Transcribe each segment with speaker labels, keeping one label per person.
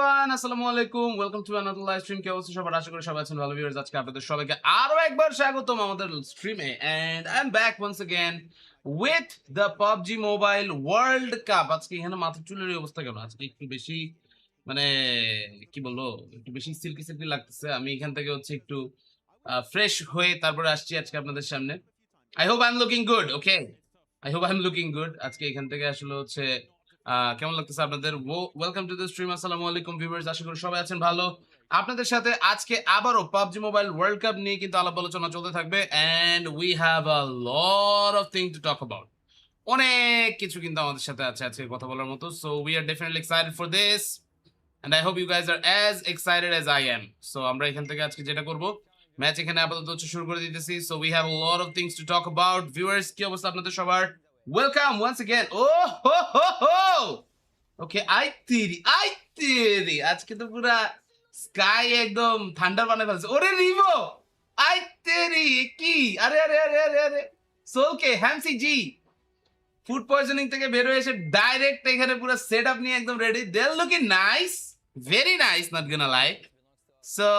Speaker 1: Everyone, আসসালামু আলাইকুম। Welcome to another live stream. কি অবস্থা সবার? আশা করি সবাই আছেন ভালো। ভিউয়ার্স, আজকে আপনাদের সবাইকে আরো একবার স্বাগতম আমাদের স্ট্রিমে। And I am back once again with the PUBG mobile world cup. আজকে এখানে মাথার চুলের অবস্থা কেন? আজকে একটু বেশি মানে কি বলবো, একটু বেশি সিল্কি সিল্কি লাগতেছে। আমি এখান থেকে হচ্ছে একটু ফ্রেশ হয়ে তারপরে আসছি আজকে আপনাদের সামনে। I hope I am looking good. Okay, I hope I am looking good. আজকে এখান থেকে আসলে হচ্ছে কেমন লাগতেছে আপনাদের? Welcome to the stream. আসসালামু আলাইকুম ভিউয়ার্স, আশা করি সবাই আছেন ভালো। আপনাদের সাথে আজকে আবারও পাবজি মোবাইল ওয়ার্ল্ড কাপ নিয়ে কিন্তু আলাপ আলোচনা চলতে থাকবে। And we have a lot of thing to talk about. অনেক কিছু কিন্তু আমাদের সাথে আছে আজকে কথা বলার মতো। So we are definitely excited for this and I hope you guys are as excited as I am. So আমরা এখান থেকে আজকে যেটা করব, ম্যাচ এখানে আপাতত হচ্ছে শুরু করে দিতেছি। So we have a lot of things to talk about. Viewers, কি অবস্থা আপনাদের সবার? Welcome once again. ও হো হো হো, ওকে। আই তেরি আজকে তো পুরা স্কাই একদম ঠান্ডা বানায় ফেলছে। ওরে রিভো, আই তেরি কি! আরে আরে আরে আরে আরে সোলকে হ্যামসি জি ফুড পয়জনিং থেকে বের হয়ে এসে ডাইরেক্ট এখানে পুরো সেটআপ নিয়ে একদম ready. They are looking nice, very nice, not gonna lie. So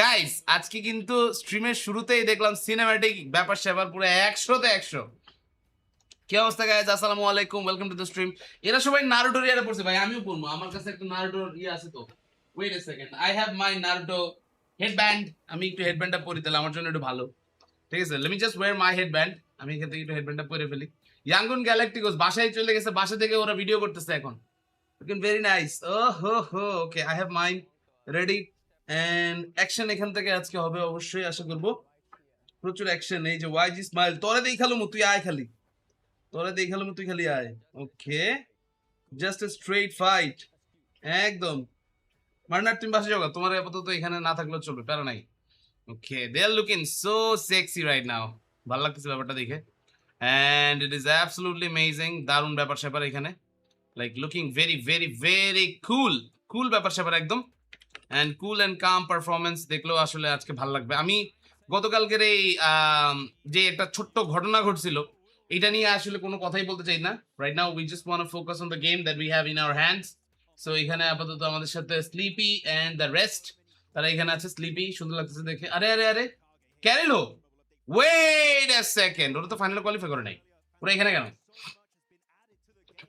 Speaker 1: guys, আজকে কিন্তু স্ট্রিমের শুরুতেই দেখলাম সিনেম্যাটিক ব্যাপার স্যাপার পুরো 100-তে 100। কি অবস্থা গাইস? আসসালামু আলাইকুম, ওয়েলকাম টু দ্য স্ট্রিম। এরা সবাই নারুটো রিয়ারে পড়ছে ভাই, আমিও পড়বো। আমার কাছে একটা নারুটো ইয়ে আছে তো। Wait a second, I have my Naruto headband. আমি একটু হেডব্যান্ডটা পরি, তাহলে আমার জন্য একটু ভালো। ঠিক আছে, লেট মি জাস্ট ওয়্যার মাই হেডব্যান্ড। আমি এখান থেকে একটু হেডব্যান্ডটা পরে ফেলি। ইয়াঙ্গুন গ্যালাক্টিকোস বাসায় চলে গেছে, বাসা থেকে ওরা ভিডিও করতেছে এখন। Looking very nice. Oh ho ho, okay, I have mine ready. And action এখান থেকে আজকে হবে অবশ্যই, আশা করবো প্রচুর অ্যাকশন। এই যে ওয়াইজি স্মাইল, তোরে দেই খালুম, তুই আয় খালি। তোরা দেখালাম, তুই খালি আয়। ওকে, জাস্ট এ স্ট্রেট ফাইট একদম। মার্নার, তুমি বাসে যাও, তোমার আপাতত এখানে না থাকলেও চলবে, প্যারা নাই। Okay, they are looking so sexy right now. ভালো লাগতেছে ব্যাপারটা দেখে। And it is absolutely amazing. দারুণ ব্যাপার স্যাপার এখানে, like looking very very very cool. Cool ব্যাপার স্যাপার একদম। And cool and come performance দেখলেও আসলে আজকে ভালো লাগবে। আমি গতকালকের এই যে একটা ছোট্ট ঘটনা ঘটছিল, এটা নিয়ে আসলে কোনো কথাই বলতে চাই না। Right now we just want to focus on the game that we have in our hands. So এখানে আপাতত আমাদের সাথে স্লিপি অ্যান্ড দ্য রেস্ট, তারা এখানে আছে। স্লিপি সুন্দর লাগতেছে দেখে। আরে আরে আরে, ক্যারিলো, ওয়েট আ সেকেন্ড, ওরা তো ফাইনালে কোয়ালিফাই করে নাই, ওরা এখানে কেন?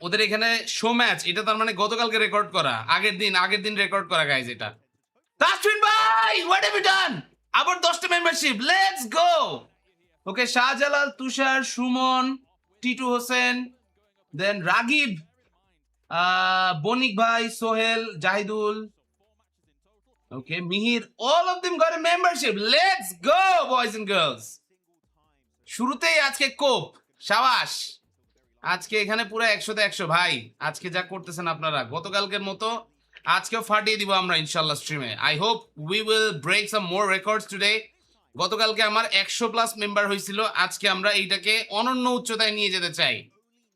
Speaker 1: ওদের এখানে শো ম্যাচ, এটা তার মানে গতকালকে রেকর্ড করা, আগের দিন রেকর্ড করা গাইজ এটা। তাসফিন ভাই, হোয়াট হ্যাভ ইউ ডান? আবার 10টা membership, let's go. Okay, Shahjalal, Tushar, Sumon, Titu Hossain, then Ragib, Banik ভাই, সোহেল, জাহিদুল, ওকে, Mihir, all of them got a membership. Let's go boys and girls. শুরুতেই আজকে কোপ, সাবাস। আজকে এখানে পুরো 100-তে 100 ভাই। আজকে যা করতেছেন আপনারা, গতকালকের মতো আজকেও ফাটিয়ে দিব আমরা ইনশাল্লাহ স্ট্রিমে। I hope we will break some more records today. গতকালকে আমার 100+ মেম্বার হয়েছিল, আজকে আমরা এইটাকে অনন্য উচ্চতায় নিয়ে যেতে চাই।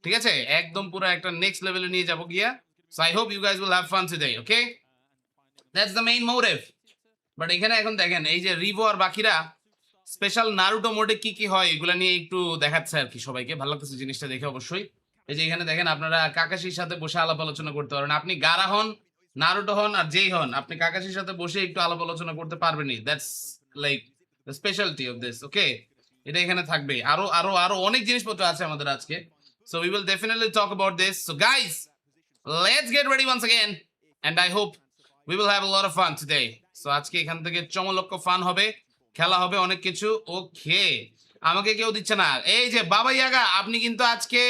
Speaker 1: ঠিক আছে, একদম পুরো একটা নেক্সট লেভেলে নিয়ে যাবো গিয়া। So I hope you guys will have fun today. Okay, that's the main motive. But এখানে এখন দেখেন, এই যে রিভো আর বাকিরা স্পেশাল নারুটো মোডে কি কি হয় এগুলা নিয়ে একটু দেখাচ্ছে আর কি সবাইকে। ভালো লাগতেছে জিনিসটা দেখে অবশ্যই। এই যে এখানে দেখেন, আপনারা কাকাশির সাথে বসে আলাপ আলোচনা করতে পারেন। আপনি গারা হন, নারুটো হন, আর যেই হন, আপনি কাকাশির সাথে বসে একটু আলাপ আলোচনা করতে পারবেনই। That's like the speciality of this. Okay, এটা এখানে থাকবে। আরো আরো আরো অনেক জিনিসপত্র আছে আমাদের আজকে। So we will definitely talk about this. So guys, let's get ready once again and I hope we will have a lot of fun today. So আজকে এখান থেকে চমলক্ষ ফান হবে, খেলা হবে অনেক কিছু। ওকে, আমাকে কেউ দিচ্ছে না। এই যে বাবা ইয়াগা, আপনি কিন্তু আজকে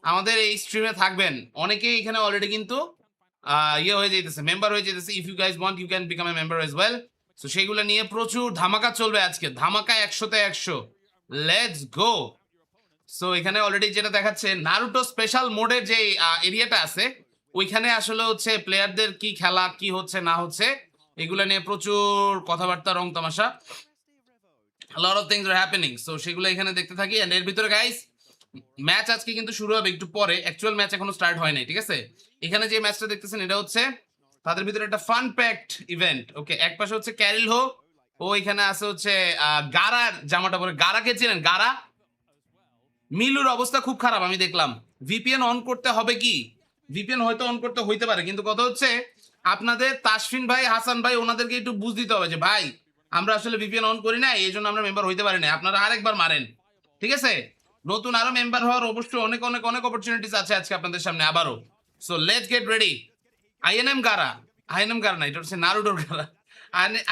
Speaker 1: আমাদের এই স্ট্রিমে থাকবেন। অনেকেই এখানে অলরেডি কিন্তু ইয়ে হয়ে যেতেছে, মেম্বার হয়ে যেতেছে। If you guys want you can become a member as well. So সেইগুলো নিয়ে প্রচুর ধামাকা চলবে আজকে, ধামাকা 100-তে 100। Let's go. সো এখানে অলরেডি যেটা দেখাচ্ছে, নারুটো স্পেশাল মোডের যে এরিয়াটা আছে, ওইখানে আসলে হচ্ছে প্লেয়ারদের কি খেলা, কি হচ্ছে না হচ্ছে, এগুলো নিয়ে প্রচুর কথাবার্তা, রং তামাশা, a lot of things are happening. So সেগুলো এখানে দেখতে থাকি। এন্ড এর ভিতরে গাইস, ম্যাচ আজকে কিন্তু শুরু হবে একটু পরে, অ্যাকচুয়াল ম্যাচ এখনো স্টার্ট হয় নাই। ঠিক আছে, এখানে যে ম্যাচটা দেখতেছেন এটা হচ্ছে তাদের ভিতরে একটা ফান প্যাকড ইভেন্ট। ওকে, এক পাশে হচ্ছে ক্যারিল হো, ও এখানে আছে হচ্ছে গারার জামাটা পরে। গারাকে চেনেন? গারা, মিলুর অবস্থা খুব খারাপ আমি দেখলাম। ভিপিএন অন করতে হবে কি? ভিপিএন হয়তো অন করতে হইতে পারে, কিন্তু কথা হচ্ছে আপনাদের তাসফিন ভাই, হাসান ভাই, ওনাদেরকে একটু বুঝ দিতে হবে যে ভাই আমরা আসলে ভিপিএন অন করি না, এই জন্য আমরা মেম্বার হইতে পারি না। আপনারা আরেকবার মারেন, ঠিক আছে? নতুন আরো মেম্বার হওয়ার অবশ্যই অনেক অনেক অনেক অপরচুনিটিস আছে আজকে আপনাদের সামনে আবারও। So let's get ready. আইএনএম গারা, আইএনএম গারা না, এটা হচ্ছে নারুটোর গারা।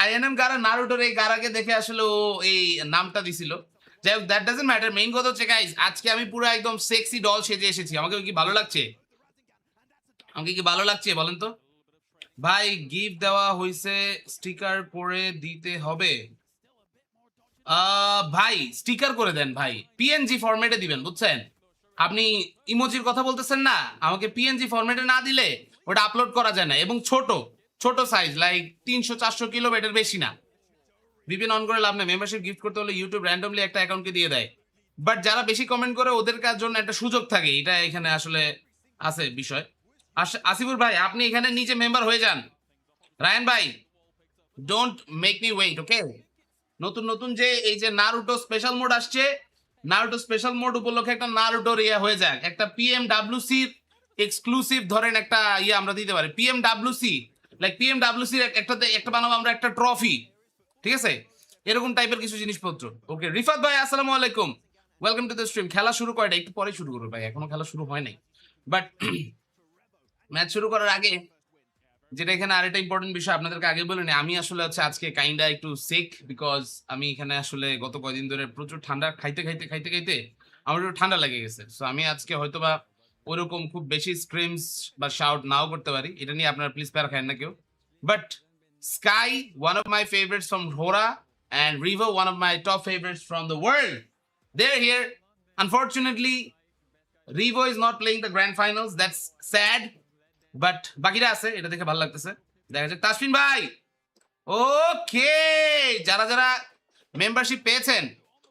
Speaker 1: আইএনএম গারা, নারুটোর এই গারাকে দেখে আসলে ও এই নামটা দিছিল। যাই হোক, দ্যাট ডাজন্ট ম্যাটার। মেইন কথা হচ্ছে গাইস, আজকে আমি পুরো একদম সেক্সি ডল সেজে এসেছি। আমাকে কি ভালো লাগছে? আমাকে কি ভালো লাগছে বলেন তো ভাই? গিফট দেওয়া হয়েছে, স্টিকার করে দিতে হবে। ভাই স্টিকার করে দেন ভাই, পিএনজি ফরম্যাটে দিবেন, বুঝছেন? আপনি ইমোজির কথা বলতেছেন না, আমাকে পিএনজি ফরম্যাটে না দিলে ওটা আপলোড করা যায় না, এবং ছোট ছোট সাইজ, লাইক 300-400 কিলোবাইটের বেশি না। ভিপিএন অন করে লাভ নেই। মেম্বারশিপ গিফট করতে হলে ইউটিউব র্যান্ডমলি একটা অ্যাকাউন্টকে দিয়ে দেয়, বাট যারা বেশি কমেন্ট করে ওদের জন্য একটা সুযোগ থাকে, এটা এখানে আসলে আছে বিষয়। আসিফুর ভাই, আপনি এখানে নিচে মেম্বার হয়ে যান। রায়ান ভাই, ডোন্ট মেক মি ওয়েট, ওকে? নতুন নতুন যে এই যে নারুটো স্পেশাল মোড আসছে, নারুটো স্পেশাল মোড উপলক্ষে একটা নারুটোর ইয়া হয়ে যাক, একটা পিএমডব্লিউসি এক্সক্লুসিভ ধরেন একটা ইয়ে আমরা দিতে পারি। পিএমডব্লিউসি, লাইক পিএমডব্লিউসি একটা বানাবো আমরা, একটা ট্রফি, ঠিক আছে? এরকম টাইপের কিছু জিনিসপত্র। ওকে, রিফাত ভাই আসসালামু আলাইকুম, ওয়েলকাম টু দ্য স্ট্রিম। খেলা শুরু কয়টা? একটু পরে শুরু করবো ভাই, এখনো খেলা শুরু হয় নাই। বাট ম্যাচ শুরু করার আগে যেটা এখানে আরেকটা ইম্পর্টেন্ট বিষয় আপনাদেরকে আগে বলে নি, আমি আসলে হচ্ছে আজকে কাইন্ডা একটু সিক, বিকজ আমি এখানে আসলে গত কয়দিন ধরে প্রচুর ঠান্ডা খাইতে খাইতে খাইতে খাইতে আমার একটু ঠান্ডা লেগে গেছে। সো আমি আজকে হয়তোবা ওরকম খুব বেশি স্ক্রিমস বা শাউট নাও করতে পারি, এটা নিয়ে আপনারা প্লিজ প্যারা খায় না কেউ। But sky, one of my favourites from হোরা, and Rivo, one of my top favorites from the world, they're here. Unfortunately, Rivo is not playing the grand finals. That's sad. But বাকিরা আছে, এটা দেখে ভালো লাগতেছে। দেখা যাক। তাসফিন ভাই, ওকে, যারা যারা মেম্বারশিপ পেয়েছেন,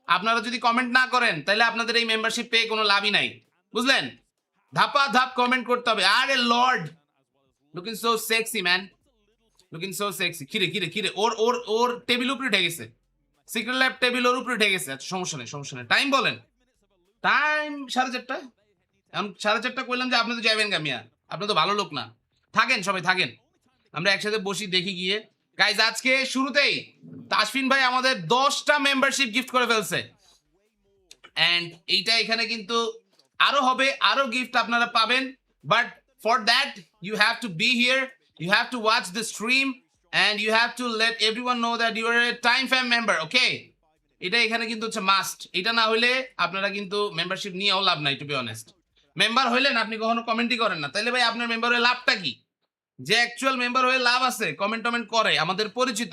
Speaker 1: আপনারা যদি কমেন্ট না করেন তাহলে আপনাদের এই মেম্বারশিপ পেয়ে কোনো লাভই নাই, বুঝলেন? ধাপা ধাপ কমেন্ট করতে হবে। আরে lord, looking so sexy man, looking so sexy. খিরে খিরে খিরে, ওর ওর ওর টেবিল উপরে উঠে গেছে, সিক্রেট ল্যাব টেবিল ওর উপরে উঠে গেছে। আচ্ছা সমস্যা নেই, সমস্যা নেই। টাইম বলেন। টাইম 4:30। এখন 4:30 কইলাম যে আপনি তো যাবেন গামিয়া, আপনি তো ভালো লোক না। থাকেন, সবাই থাকেন, আমরা একসাথে বসি দেখি গিয়ে। গাইজ, আজকে শুরুতেই তাসফিন ভাই আমাদের 10টা মেম্বারশিপ গিফট করে ফেলছে, এন্ড এইটা এখানে কিন্তু আরো হবে, আরো গিফট আপনারা পাবেন। But for that you have to be here, you have to watch the stream, and you have to let everyone know that you are a time fam member, okay? এটা এখানে কিন্তু হচ্ছে মাস্ট। এটা না হলে আপনারা কিন্তু মেম্বারশিপ নিয়েও লাভ নাই, টু বি অনেস্ট। মেম্বার হইলেন, আপনি কখনো কমেন্টই করেন না, তাহলে ভাই আপনার মেম্বার হয়ে লাভটা কি? যে অ্যাকচুয়াল মেম্বার হয়ে লাভ আছে, কমেন্ট টমেন্ট করে, আমাদের পরিচিত,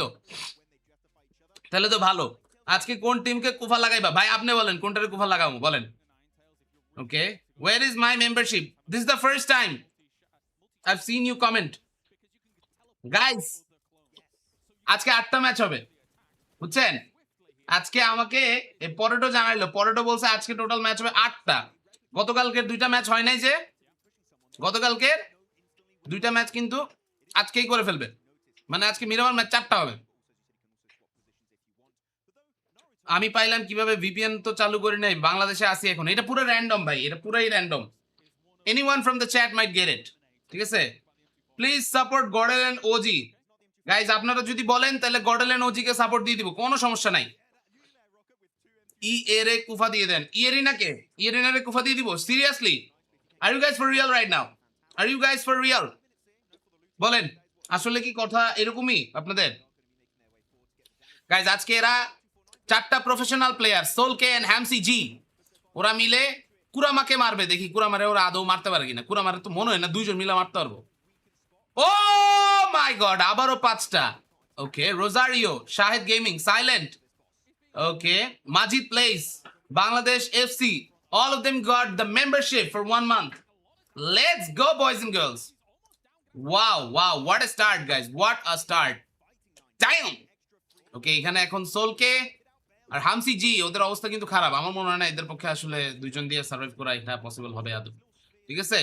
Speaker 1: তাহলে তো ভালো। আজকে কোন টিমকে কুফা লাগাইবা ভাই? আপনি বলেন কোনটারে কুফা লাগাবো, বলেন। Okay, where is my membership? This is the first time I have seen you comment. Guys, আজকে 8টা ম্যাচ হবে, বুঝছেন? আজকে আমাকে পরেটো জানাইলো, পরেটো বলছে আজকে টোটাল ম্যাচ হবে 8টা। গতকালকের 2টা ম্যাচ হয় নাই, যে গতকালকের 2টা ম্যাচ কিন্তু আজকেই করে ফেলবে, মানে আজকে মিনিমাম ম্যাচ 4টা হবে। আমি পাইলাম কিভাবে? ভিপিএন তো চালু করি নাই, বাংলাদেশে আসি এখন। এটা পুরো র্যান্ডম ভাই, এটা পুরাই random. Anyone from the chat might get it, ঠিক আছে? প্লিজ সাপোর্ট গডেল এন্ড ওজি। গাইজ, আপনারা যদি বলেন তাহলে গডেল এন্ড ওজি কে সাপোর্ট দিয়ে দিব, কোনো সমস্যা নাই। ই এর কুফা দিয়ে দেন। ইয়েরিনাকে, ইয়েরিনারে কুফা দিয়ে দিব? Seriously? Are you guys for real right now? Are you guys for real? বলেন, আসলে কি কথা এরকমই আপনাদের? গাইজ, আজকে এরা 4টা প্রফেশনাল প্লেয়ার, সোলকে এন্ড হ্যামসি জি, ওরা মিলে কুরামাকে মারবে। দেখি কুরামারে ওরা আদৌ মারতে পারে কিনা। কুরামারে তো মনে হয় না 2জন মিলে মারতে পারবো। ও মাই গড, আবারও 5টা। ওকে, Rosario, Shahed gaming, silent, okay, Majid Plays, Bangladesh FC, all of them got the membership for 1 month. Let's go, boys and girls. Wow, wow, what a start, guys. What a start. Damn. Okay, এখানে এখন সোলকে আর হামসি জি, ওদের অবস্থা কিন্তু খারাপ। আমার মনে হয় না এদের পক্ষে আসলে 2জন দিয়ে সার্ভাইভ করা এটা পসিবল হবে আদৌ, ঠিক আছে?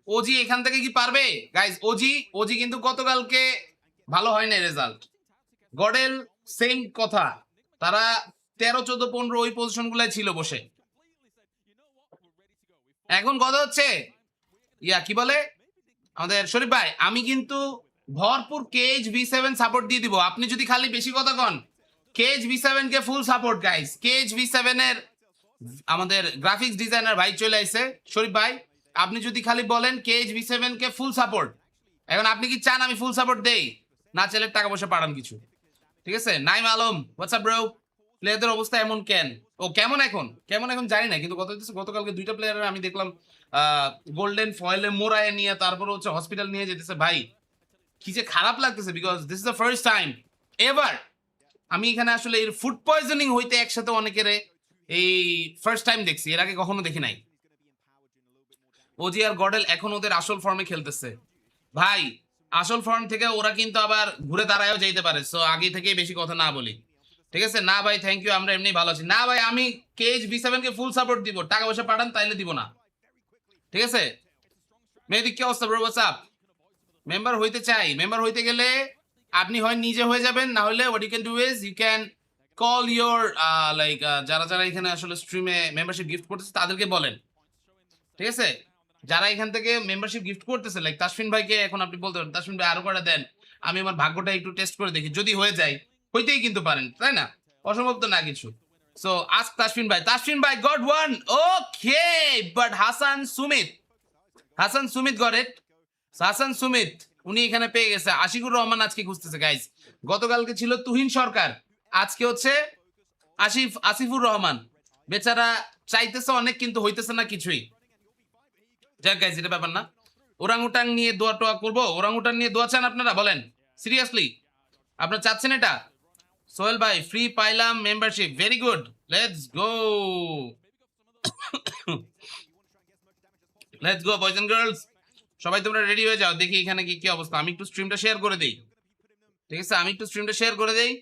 Speaker 1: ওজি এখান থেকে কি পারবে? গাইজ, ওজি কিন্তু গতকালকে ভালো হয় না রেজাল্ট। গডেল সেম কথা, তারা 13, 14, 15 ওই পজিশন গুলাই ছিল বসে। এখন কথা হচ্ছে ইয়া কি বলে, আমাদের শরীফ ভাই, আমি কিন্তু ভরপুর কেজ V7 সাপোর্ট দিয়ে দিব, আপনি যদি খালি বেশি কথা কন। কেজ V7 কে ফুল সাপোর্ট গাইস, কেজ V7 এর আমাদের গ্রাফিক্স ডিজাইনার ভাই চলে আইছে শরীফ ভাই, আপনি যদি খালি বলেন কেজ V7 কে ফুল সাপোর্ট। এখন আপনি কি চান আমি ফুল সাপোর্ট দেই, না চাইলে টাকা পয়সা পাঠান কিছু, ঠিক আছে? Naim Alam, WhatsApp bro. প্লেয়ারদের অবস্থা এমন কেন? ও কেমন এখন, কেমন এখন জানি না, কিন্তু গতকালকে দুইটা প্লেয়ারের আমি দেখলাম গোল্ডেন ফয়েলে মোড়ায় নিয়ে তারপরে হচ্ছে হসপিটাল নিয়ে যেতেছে। ভাই কি যে খারাপ লাগতেছে, because this is the first time ever আমি এখানে আসলে এর ফুড পয়জনিং হইতে একসাথে অনেকের এই ফার্স্ট টাইম দেখছি, এর আগে কখনো দেখি নাই। ওজি আর গডেল এখন ওদের আসল ফর্মে খেলতেছে ভাই, আসল ফর্ম থেকে ওরা কিন্তু আবার ঘুরে দাঁড়ায়ও যাইতে পারে, সো আগে থেকেই বেশি কথা না বলি, ঠিক আছে? না ভাই থ্যাংক ইউ, আমরা এমনি ভালো আছি। না ভাই আমি কেজ V7 কে ফুল সাপোর্ট দিব, টাকা পয়সা পাঠান তাইলে দিব না, ঠিক আছে? মেয়েদিক কি অবস্থা ব্রো, হোয়াটস আপ? মেম্বার হইতে চাই, মেম্বার হইতে গেলে আপনি হয় নিজে হয়ে যাবেন, না হলে what you can do is you can call your like যারা যারা এখানে আসলে স্ট্রিমে মেম্বারশিপ গিফট করতেছে তাদেরকে বলেন, ঠিক আছে? যারা এখান থেকে মেম্বারশিপ গিফট করতেছে লাইক তাসফিন ভাইকে এখন আপনি বলতে পারেন তাসফিন ভাই আরো করে দেন, আমি আমার ভাগ্যটা একটু টেস্ট করে দেখি, যদি হয়ে যায় হইতেই কিন্তু পারেন, তাই না? অসম্ভব তো না কিছু। সো আস্ক তাসফিন ভাই god one, okay, but Hasan Sumit got it. Hasan Sumit উনি এখানে পেয়ে গেছে, আশিকুর রহমান আজকে খুঁজতেছে গাইজ, গতকালকে ছিল তুহিন সরকার, আজকে হচ্ছে আসিফুর রহমান, বেচারা চাইতেছে অনেক কিন্তু হইতেছে না কিছুই। যাক গাইজ এটা ব্যাপার না, ওরাংউটাং নিয়ে দোয়া টোয়া করবো, ওরাংউটাং নিয়ে দোয়া চান আপনারা, বলেন সিরিয়াসলি আপনারা চাচ্ছেন এটা? সোহেল ভাই ফ্রি পাইলাম membership, very good, let's go let's go boys and girls, সবাই তোমরা রেডি হয়ে যাও, দেখি এখানে কি কি অবস্থা। আমি একটু স্ট্রিমটা শেয়ার করে দেই, ঠিক আছে? আমি একটু স্ট্রিমটা শেয়ার করে দেই।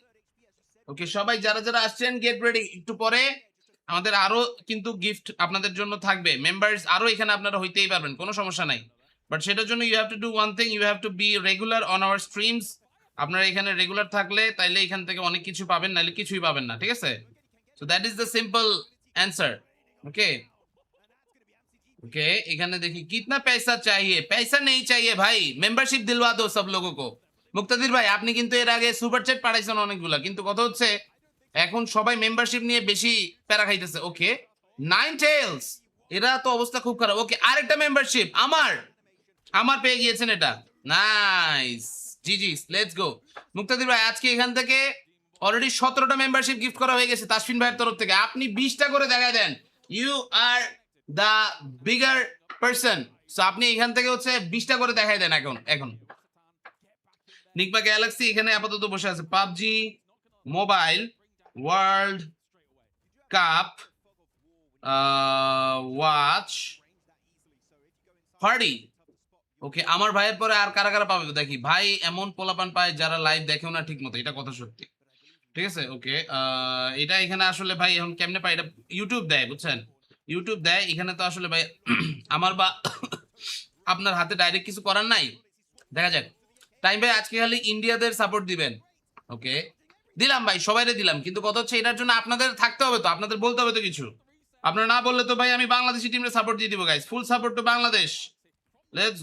Speaker 1: ওকে সবাই যারা যারা আসছেন গেট রেডি, একটু পরে আমাদের আরো কিন্তু গিফট আপনাদের জন্য থাকবে, মেম্বার্স আরো এখানে আপনারা হইতেই পারবেন, কোনো সমস্যা নাই। বাট সেটার জন্য you have to do one thing, you have to be regular on our streams. আপনারা এখানে রেগুলার থাকলে তাইলে এখান থেকে অনেক কিছু পাবেন, নাহলে কিছুই পাবেন না, ঠিক আছে? So that is the simple answer. Okay okay এখানে দেখি কিতনা पैसा चाहिए, पैसा नहीं चाहिए भाई, मेंबरशिप दिलवा दो सब लोगों को। মুক্তাদির ভাই আপনি কিন্তু এর আগে সুপার চ্যাট পাঠাইছেন অনেকগুলা, কিন্তু কথা হচ্ছে এখন সবাই মেম্বারশিপ নিয়ে বেশি প্যারা খাইতেছে। ওকে নাইন টেলস, এরা তো অবস্থা খুব খারাপ। ওকে আরেকটা মেম্বারশিপ আমার আমার পেয়ে গিয়েছেন, এটা nice, G G let's go. মুক্তাদির ভাই আজকে এখান থেকে অলরেডি 17টা মেম্বারশিপ গিফট করা হয়ে গেছে তাসফিন ভাইয়ের তরফ থেকে, আপনি 20টা করে দেখায় দেন, you are the bigger person. So আপনি এখান থেকে হচ্ছে 20টা করে দেখাই দেন এখন এখন। নিকমা গ্যালাক্সি এখানে আপাতত বসে আছে, PUBG mobile world cup watch party. Okay আমার ভাইয়ের পরে আর কারা কারা পাবে দেখি, ভাই এমন পোলাপান পায় যারা লাইভ দেখেও না ঠিক মতো, এটা কথা সত্যি, ঠিক আছে? ওকে এটা এখানে আসলে ভাই এখন কেমনে পাই, এটা ইউটিউব দেয় বুঝছেন, ইউটিউব দেয় এখানে, তো আসলে ভাই আমার বা আপনার হাতে ডাইরেক্ট কিছু করার নাই, দেখা যাক। টাইম ভাই আজকে খালি ইন্ডিয়াদের সাপোর্ট দিবেন, ওকে দিলাম ভাই সবাইরে দিলাম, কিন্তু কথা হচ্ছে এটার জন্য আপনাদের থাকতে হবে তো, আপনাদের বলতে হবে তো কিছু, আপনারা না বললে তো ভাই আমি বাংলাদেশি টিমে সাপোর্ট দিয়ে দিব guys, full support two Bangladesh, let's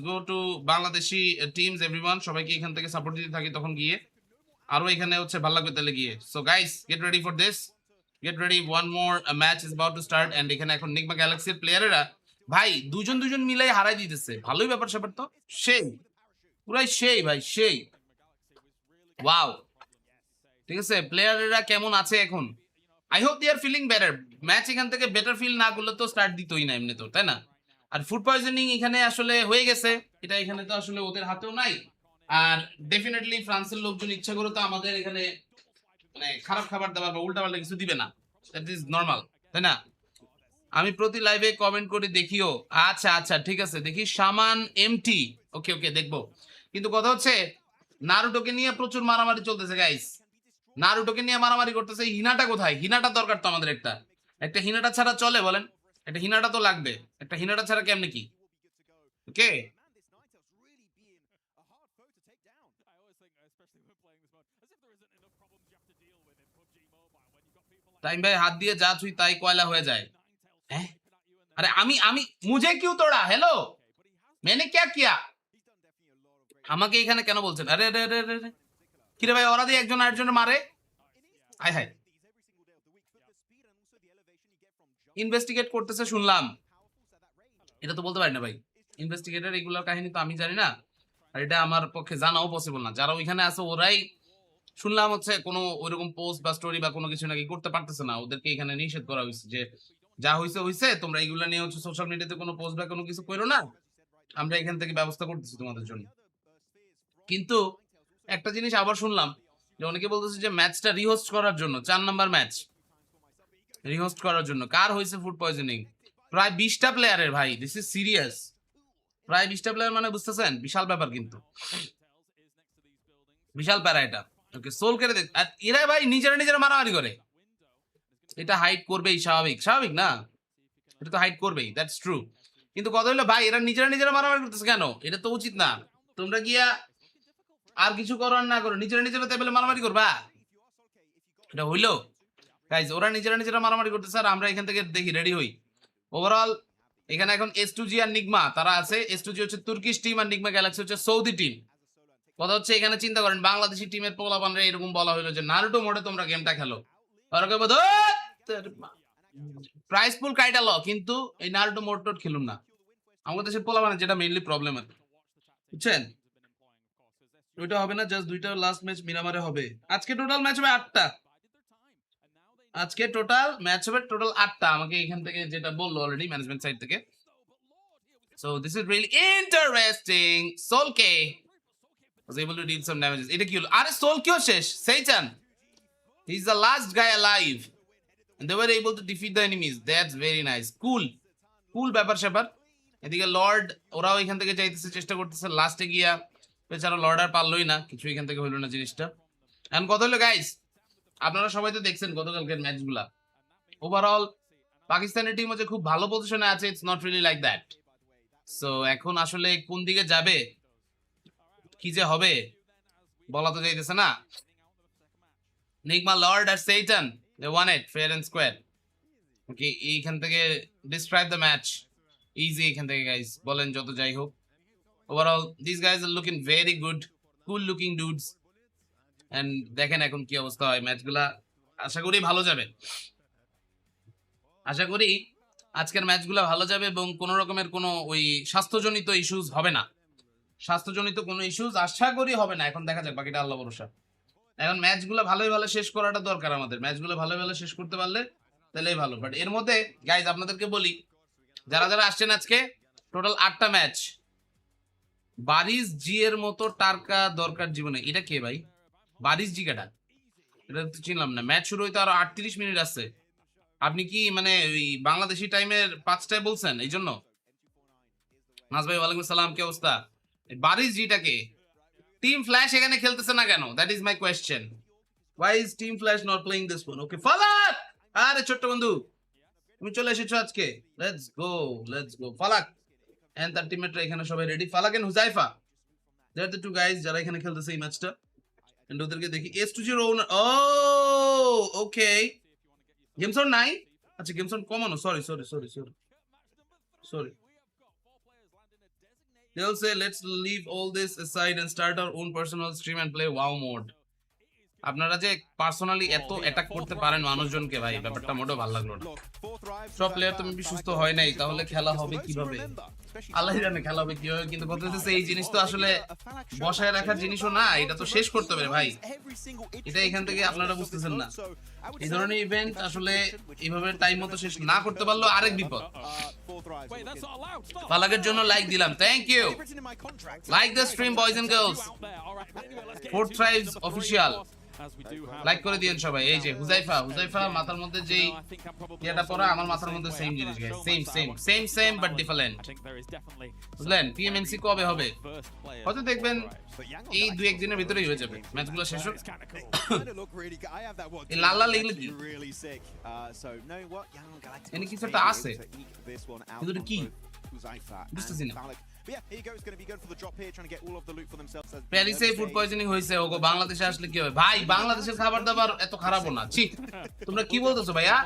Speaker 1: go to Bangladeshi teams everyone, সবাইকে এখান থেকে সাপোর্ট দিতে থাকি, তখন গিয়ে আরো এখানে হচ্ছে ভালো লাগবে তাহলে গিয়ে। So guys get ready for this, get ready, one more match is about to start. And এখানে এখন নিগমা গ্যালাক্সির প্লেয়ারেরা ভাই দুজন দুজন মিলাই হারাই দিতেছে, ভালোই ব্যাপার স্যাপার তো, সেই পুরাই সেই ভাই সেই, ওয়াও, ঠিক আছে? প্লেয়ারেরা কেমন আছে এখন, I hope they are feeling better, match এখান থেকে বেটার ফিল না করলে তো স্টার্ট দিতই না এমনি তো, তাই না? আর ফুড পয়জনিং এখানে আসলে হয়ে গেছে, এটা এখানে তো আসলে ওদের হাতেও নাই, আর ডেফিনেটলি ফ্রান্সের লোকজন ইচ্ছা করে তো আমাদের এখানে মানে খারাপ খাবার দাবার বা উল্টাপাল্টা কিছু দিবে না, দ্যাট ইজ নর্মাল, তাই না? আমি প্রতি লাইভে কমেন্ট করে দেখিও, আচ্ছা আচ্ছা ঠিক আছে দেখি, সামান এমটি, ওকে ওকে দেখবো। কিন্তু কথা হচ্ছে নারুটোকে নিয়ে প্রচুর মারামারি চলতেছে গাইস, নারুটোকে নিয়ে মারামারি করতেছে, হিনাটা কোথায়? হিনাটা দরকার তো আমাদের, একটা একটা হিনাটা ছাড়া চলে বলেন? একটা হিনাটা তো লাগবে, একটা হিনাটা ছাড়া কেমনে কি? ওকে টাইম ভাই হাত দিয়ে যা ছুই তাই কয়লা হয়ে যায়, হ্যাঁ? আরে আমি মুঝে কিউ তোড়া, হ্যালো मैंने क्या किया আমাকে এখানে কেন বলছেন আরে আরে আরে আরে কি রে ভাই ওরা দিয়ে একজন আরেকজনের মারে আয় হায় ইনভেস্টিগেট করতেছে শুনলাম এটা তো বলতে পারি না ভাই ইনভেস্টিগেটর এগুলোর কাহিনী তো আমি জানি না আর এটা আমার পক্ষে জানাও পসিবল না যারা ওইখানে আছে ওরাই শুনলাম হচ্ছে কোনো ওইরকম পোস্ট বা স্টোরি বা কোনো কিছু নাকি করতে পারতেছে না ওদেরকে এখানে নিষেধ করা হয়েছে যে যা হয়েছে হয়েছে তোমরা এইগুলো নিয়ে হচ্ছে সোশ্যাল মিডিয়াতে কোনো পোস্ট বা কোনো কিছু করো না আমরা এখান থেকে ব্যবস্থা করতেছি তোমাদের জন্য কিন্তু একটা জিনিস আবার শুনলাম যে অনেকে বলতেছে যে ম্যাচটা রিহোস্ট করার জন্য 4 নাম্বার ম্যাচ রিহোস্ট করার জন্য কার হয়েছে ফুড পয়জনিং প্রায় 20টা প্লেয়ারের ভাই দিস ইজ সিরিয়াস প্রায় 20টা প্লেয়ার মানে বুঝতেছেন বিশাল ব্যাপার কিন্তু বিশাল প্যারা এটা ওকে সোল করে দেখ আর এরা ভাই নিজেরা মারামারি করে এটা হাইড করবেই স্বাভাবিক স্বাভাবিক না এটা তো হাইড করবেই দ্যাটস ট্রু কিন্তু কথা হলো ভাই এরা নিজেরা মারামারি করতেছে কেন এটা তো উচিত না তোমরা গিয়া আর কিছু করো আর না করো নিজেরা টেবিলে মারামারি করবা এটা হইলো গাইজ ওরা নিজেরা মারামারি করতেছে আর আমরা এখান থেকে দেখি রেডি হই ওভারঅল এখানে এখন S2G আর নিগমা তারা আছে S2G হচ্ছে তুর্কিশ টিম আর নিগমা গ্যালাক্সি হচ্ছে সৌদি টিম কথা হচ্ছে এখানে চিন্তা করেন বাংলাদেশি টিমের পোলাপানরা এরকম বলা হইলো যে নারুটো মোডে তোমরা গেমটা খেলো আর ওকে বলো প্রাইস পুল কাইটা লো কিন্তু এই নারুটো মোড টোড খেলুন না আমাদের দেশের পোলাপানের যেটা মেইনলি প্রবলেম আছে বুঝছেন ওইটা হবে না জাস্ট দুইটা লাস্ট ম্যাচ মিরামারে হবে আজকে টোটাল ম্যাচ হবে 8টা আজকে টোটাল ম্যাচ হবে টোটাল 8টা আমাকে এখান থেকে যেটা বললো অলরেডি ম্যানেজমেন্ট সাইড থেকে so this is really interesting সোলকে was able to deal some damages এটা কি হলো আরে সোলকেও শেষ সেইচান he is the last guy alive and they were able to defeat the enemies that's very nice cool ব্যাপার স্যাপার এদিকে লর্ড ওরাও এখান থেকে যাইতেছে চেষ্টা করতেছে লাস্টে গিয়া বেচারা লর্ড আর পারলোই না কিছু এখান থেকে হইলো না জিনিসটা এখন কথা হলো গাইস আপনারা সবাই তো দেখছেন গতকালকের ম্যাচগুলা ওভারঅল পাকিস্তানের টিম হচ্ছে খুব ভালো পজিশনে আছে it's not really like that so এখন আসলে কোন দিকে যাবে কি যে হবে বলা তো যাইতেছে না নিগমা লর্ড আর সেইটান they won it fair and square okay এইখান থেকে ডিসক্রাইব দ্য ম্যাচ ইজি এখান থেকে গাইস বলেন যত যাই হোক overall this guys are looking very good cool looking dudes and দেখেন এখন কি অবস্থা হয় ম্যাচগুলা আশা করি ভালো যাবে আশা করি আজকের ম্যাচগুলা ভালো যাবে এবং কোনো রকমের কোনো ওই স্বাস্থ্যজনিত ইস্যুস হবে না স্বাস্থ্যজনিত কোনো ইস্যুস আশা করি হবে না এখন দেখা যাক বাকিটা আল্লাহ ভরসা এখন ম্যাচগুলো ভালোই ভালো শেষ করাটা দরকার আমাদের ম্যাচগুলো ভালোই ভালো শেষ করতে পারলে তাহলেই ভালো বাট এর মধ্যে গাইজ আপনাদেরকে বলি যারা আসছেন আজকে টোটাল 8টা ম্যাচ বারিশ জি এর মতো টার্কা দরকার জীবনে এটা কে ভাই বারিশ জি কাটা এটা তো চিনলাম না ম্যাচ শুরু হইতে আরো 38 মিনিট আছে আপনি কি মানে ওই বাংলাদেশি টাইমের 5টায় বলছেন এই জন্য নাজ ভাই ওয়ালাইকুম আসসালাম কি অবস্থা বারিশ জিটাকে টিম ফ্ল্যাশ এখানে খেলতেছে না কেন that is my question why is team flash not playing this one okay ফালাক আরে ছোট্ট বন্ধু তুমি চলে এসেছো আজকে লেটস গো ফালাক এন্ড তার টিমমেটরা এখানে সবাই ready Falak and Huzaifa they are the two guys যারা এখানে খেলতেছে এই ম্যাচটা এন্ড ওদেরকে দেখি S2G ওনার ও ওকে গেমসন নাই আচ্ছা গেমসন কমানো sorry they'll say let's leave all this aside and start our own personal stream and play WoW mode আপনারা যে পার্সোনালি এত অ্যাটাক করতে পারেন মানুষজনকে ভাই ব্যাপারটা মোটেও ভালো লাগলো না সব প্লেয়ার তো মেবি সুস্থ হয় নাই তাহলে খেলা হবে কিভাবে আল্লাহ জানে খেলা হবে কিভাবে কিন্তু কথা হচ্ছে এই জিনিস তো আসলে বসায় রাখার জিনিসও না এটা তো শেষ করতে হবে ভাই এটা এখান থেকে আপনারা বুঝতেছেন না এই ধরনের ইভেন্ট আসলে এইভাবে টাইম মতো শেষ না করতে পারলো আরেক বিপদ ফালাকের জন্য লাইক দিলাম thank you like the stream boys and girls fourth tribes official like করে দিয়েন সবাই এই যে হুজাইফা মাথার মধ্যে যেই এটা পড়া আমার মাথার মধ্যে সেম জিনিস গাইস সেম বাট ডিফারেন্ট বুঝলেন PMNC কবে হবে হয়তো দেখবেন এই 2-1 দিনের ভিতরেই হয়ে যাবে ম্যাচগুলো শেষ হোক এই লাল লিখলে কি এনে কিছু একটা আছে কিন্তু কি বুঝতেছি না প্যারিসে ফুড পয়জনিং হয়েছে ওগো বাংলাদেশে আসলে কি হবে ভাই বাংলাদেশের খাবার দাবার এত খারাপও না ছি তোমরা কি বলতেছো ভাইয়া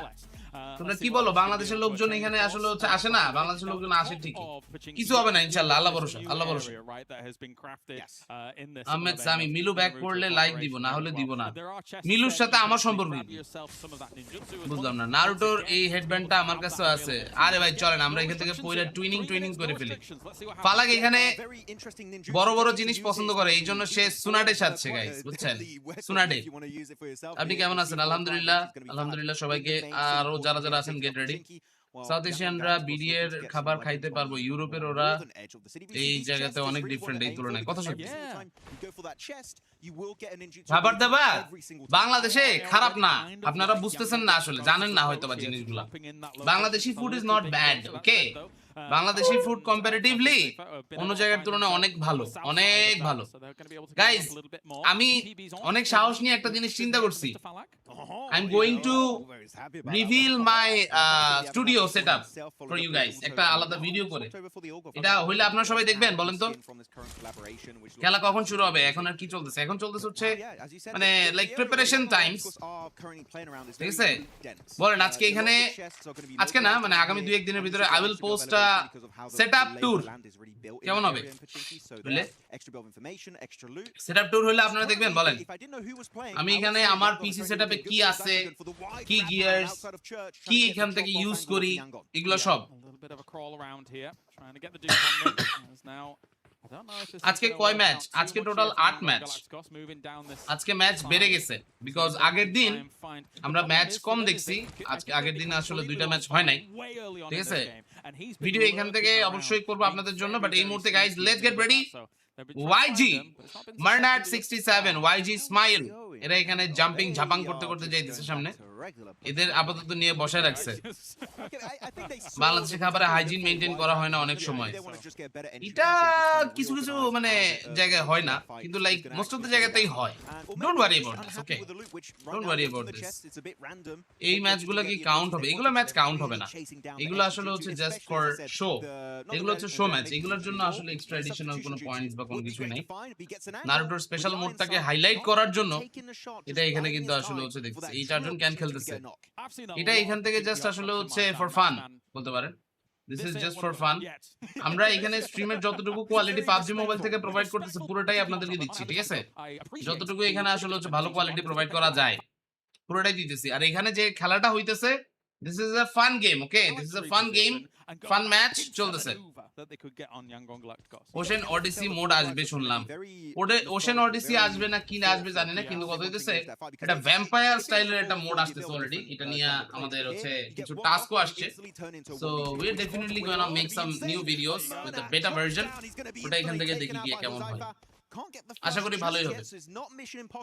Speaker 1: তোমরা কি বলো, বাংলাদেশের লোকজন এখানে আসলে হচ্ছে আসে না? বাংলাদেশের লোকজন আসে ঠিকই, কিছু হবে না ইনশাআল্লাহ, আল্লাহ ভরসা, আল্লাহ ভরসা। আহমেদ সামি, মিলু ব্যাক করলে লাইক দিব, না হলে দিব না। মিলুর সাথে আমার সম্পর্ক কি? বুঝলাম না। নারুটোর এই হেডব্যান্ডটা আমার কাছে আছে। আরে ভাই চলেন আমরা এখান থেকে পয়লা টুইনিং করে ফেলি। ফালাক এখানে বড় বড় জিনিস পছন্দ করে, এই জন্য সে সুনাডে সাজছে গাইস, বুঝছেন? সুনাডে। আপনি কেমন আছেন? আলহামদুলিল্লাহ, আলহামদুলিল্লাহ সবাইকে। আরো যারা যারা আছেন গেট রেডি। সাউথ এশিয়ানরা বিডি এর খাবার খাইতে পারবো, ইউরোপের ওরা এই জায়গাতে অনেক ডিফারেন্ট এই তুলনায়। কথা সত্যি। খাবার দাবার বাংলাদেশে খারাপ না, আপনারা বুঝতেছেন না, আসলে জানেন না হয়তো বা জিনিসগুলা। Bangladeshi food is not bad, okay? Bangladeshi food comparatively অন্য জায়গার তুলনায় অনেক ভালো, অনেক ভালো। গাইস আমি অনেক সাহস নিয়ে একটা জিনিস চিন্তা করছি। I am going to reveal my studio setup for you guys, একটা আলাদা ভিডিও করে। এটা হইলে আপনারা সবাই দেখবেন, বলেন তো খেলা কখন শুরু হবে? এখন আর কি চলতেছে? এখন চলতেছে হচ্ছে মানে লাইক প্রিপারেশন টাইমস, ঠিক আছে? বলেন আজকে এখানে, আজকে না মানে আগামী 2-1 দিনের ভিতরে I will post setup tour. কেমন হবে? বুঝলে সেটআপ ট্যুর হলে আপনারা দেখবেন। বলেন আমি এখানে আমার পিসি সেটআপে কি আছে, কি গিয়ারস, কি এখান থেকে ইউজ করি, এগুলো সব। আজকে কয় ম্যাচ? আজকে টোটাল 8 ম্যাচ। আজকে ম্যাচ বেড়ে গেছে বিকজ আগের দিন আমরা ম্যাচ কম দেখছি। আজকে আগের দিন আসলে 2টা ম্যাচ হয় নাই, ঠিক আছে? ভিডিও এখান থেকে অবশ্যই করব আপনাদের জন্য, বাট এই মুহূর্তে guys let's get ready. YG মার্নাট 67, YG smile, এরা এখানে জাম্পিং ঝাপাং করতে করতে যাইতেছে সামনে। এদের আপাতত নিয়ে বসায় রাখছে। বাংলাদেশের খাবারে হাইজিন মেইনটেইন করা হয় না অনেক সময়। এটা কিছু কিছু মানে জায়গায় হয় না, কিন্তু লাইক মোস্ট অফ দ্য জায়গাতেই হয়। Don't worry about this, okay? Don't worry about this. এই ম্যাচগুলো কি কাউন্ট হবে? এগুলো ম্যাচ কাউন্ট হবে না। এগুলো আসলে হচ্ছে জাস্ট ফর শো। এগুলো হচ্ছে শো ম্যাচ। এগুলোর জন্য আসলে এক্সট্রা এডিশনাল কোনো পয়েন্টস বা কোনো কিছুই নাই। নারুটোর স্পেশাল মোডটাকে হাইলাইট করার জন্য এটা এখানে কিন্তু আসলে হচ্ছে দেখছি এই 4 জন ক্যান খেলতেছে। এটা এখান থেকে জাস্ট আসলে হচ্ছে ফর ফান বলতে পারেন। This is just for fun. আমরা এখানে স্ট্রিমের যতটুকু কোয়ালিটি পাবজি মোবাইল থেকে প্রোভাইড করতেছে পুরোটাই আপনাদেরকে দিচ্ছি, ঠিক আছে? যতটুকু এখানে আসলে হচ্ছে ভালো কোয়ালিটি প্রোভাইড করা যায় পুরোটাই দিতেছি। আর এখানে যে খেলাটা হইতেছে, this is a fun game, okay? This is a fun game, fun match চলতেছে। ওশেন অডিসি মোড আসবে শুনলাম। ওশেন অডিসি আসবে না কি না আসবে জানি না, কিন্তু কথা হইতেছে এটা ভ্যাম্পায়ার স্টাইলের একটা মোড আসতেছে অলরেডি। এটা নিয়ে আমাদের হচ্ছে কিছু টাস্কও আসছে। So we are definitely going to make some new videos with a বেটা ভার্সন। ওটা এখান থেকে দেখি গিয়ে কেমন হয়। আশা করি ভালোই হবে।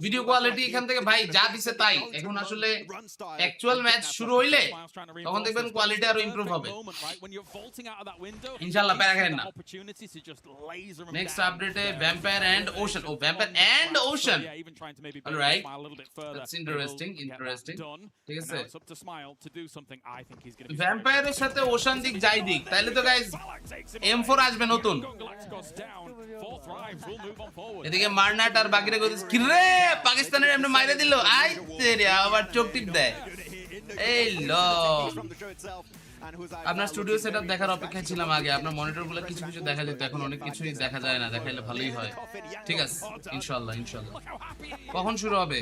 Speaker 1: ভিডিও কোয়ালিটি এখান থেকে ভাই যা দিছে তাই। এখন আসলে অ্যাকচুয়াল ম্যাচ শুরু হইলে তখন দেখবেন কোয়ালিটি আরো ইমপ্রুভ হবে ইনশাআল্লাহ, প্যারা খাবেন না। নেক্সট আপডেটে vampire and ocean. Oh vampire and ocean, alright, that's interesting, interesting, ঠিক আছে? ভ্যাম্পায়ারের সাথে ওশান দিক যাই দিক, তাইলে তো গাইস M4 আসবে নতুন। এদিকে মারনাট আর বাকিরা কইতেছে কি রে পাকিস্তানের এমনি মাইরা দিল, আই তেরে আবার চোখ টিপ দেয়। এই লো আপনার স্টুডিও সেটআপ দেখার অপেক্ষায় ছিলাম আগে। আপনার মনিটরগুলো কিছু কিছু দেখা যেত, এখন অনেক কিছুই দেখা যায় না। দেখাইলে ভালোই হয়। ঠিক আছে ইনশাআল্লাহ, ইনশাআল্লাহ। কখন শুরু হবে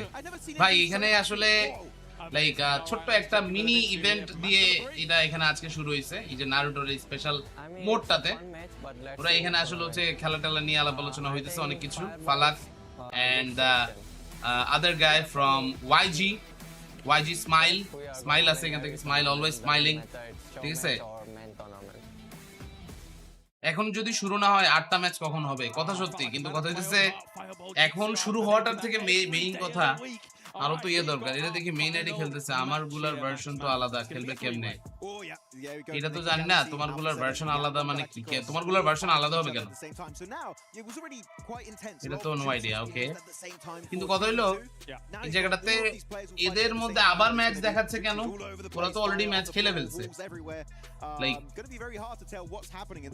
Speaker 1: ভাই? এখানে আসলে লাইক ছোট্ট একটা মিনি ইভেন্ট দিয়ে এটা এখানে আজকে শুরু হয়েছে। এই যে নারুটোর এই স্পেশাল মোডটাতে ওরা এখানে আসলে হচ্ছে খেলা টেলা নিয়ে আলাপ আলোচনা হইতেছে অনেক কিছু। Falak and other guy from YG smile আছে এখান থেকে। স্মাইল অলওয়েজ স্মাইলিং, ঠিক আছে? এখন যদি শুরু না হয় 8টা ম্যাচ কখন হবে? কথা সত্যি, কিন্তু কথা হইতেছে এখন শুরু হওয়াটার থেকে মেইন কথা আরো তো ইয়ে দরকার। এটা দেখি মেইন আইডি খেলতেছে, আমার গুলার ভার্সন তো আলাদা, খেলবে কেমনে এটা তো জানি না। তোমার গুলার ভার্সন আলাদা মানে কি? তোমার গুলার ভার্সন আলাদা হবে কেন? এটা তো নো আইডিয়া, ওকে? কিন্তু কথা হইলো এই জায়গাটাতে এদের মধ্যে আবার ম্যাচ দেখাচ্ছে কেন? ওরা তো অলরেডি ম্যাচ খেলে ফেলছে। Like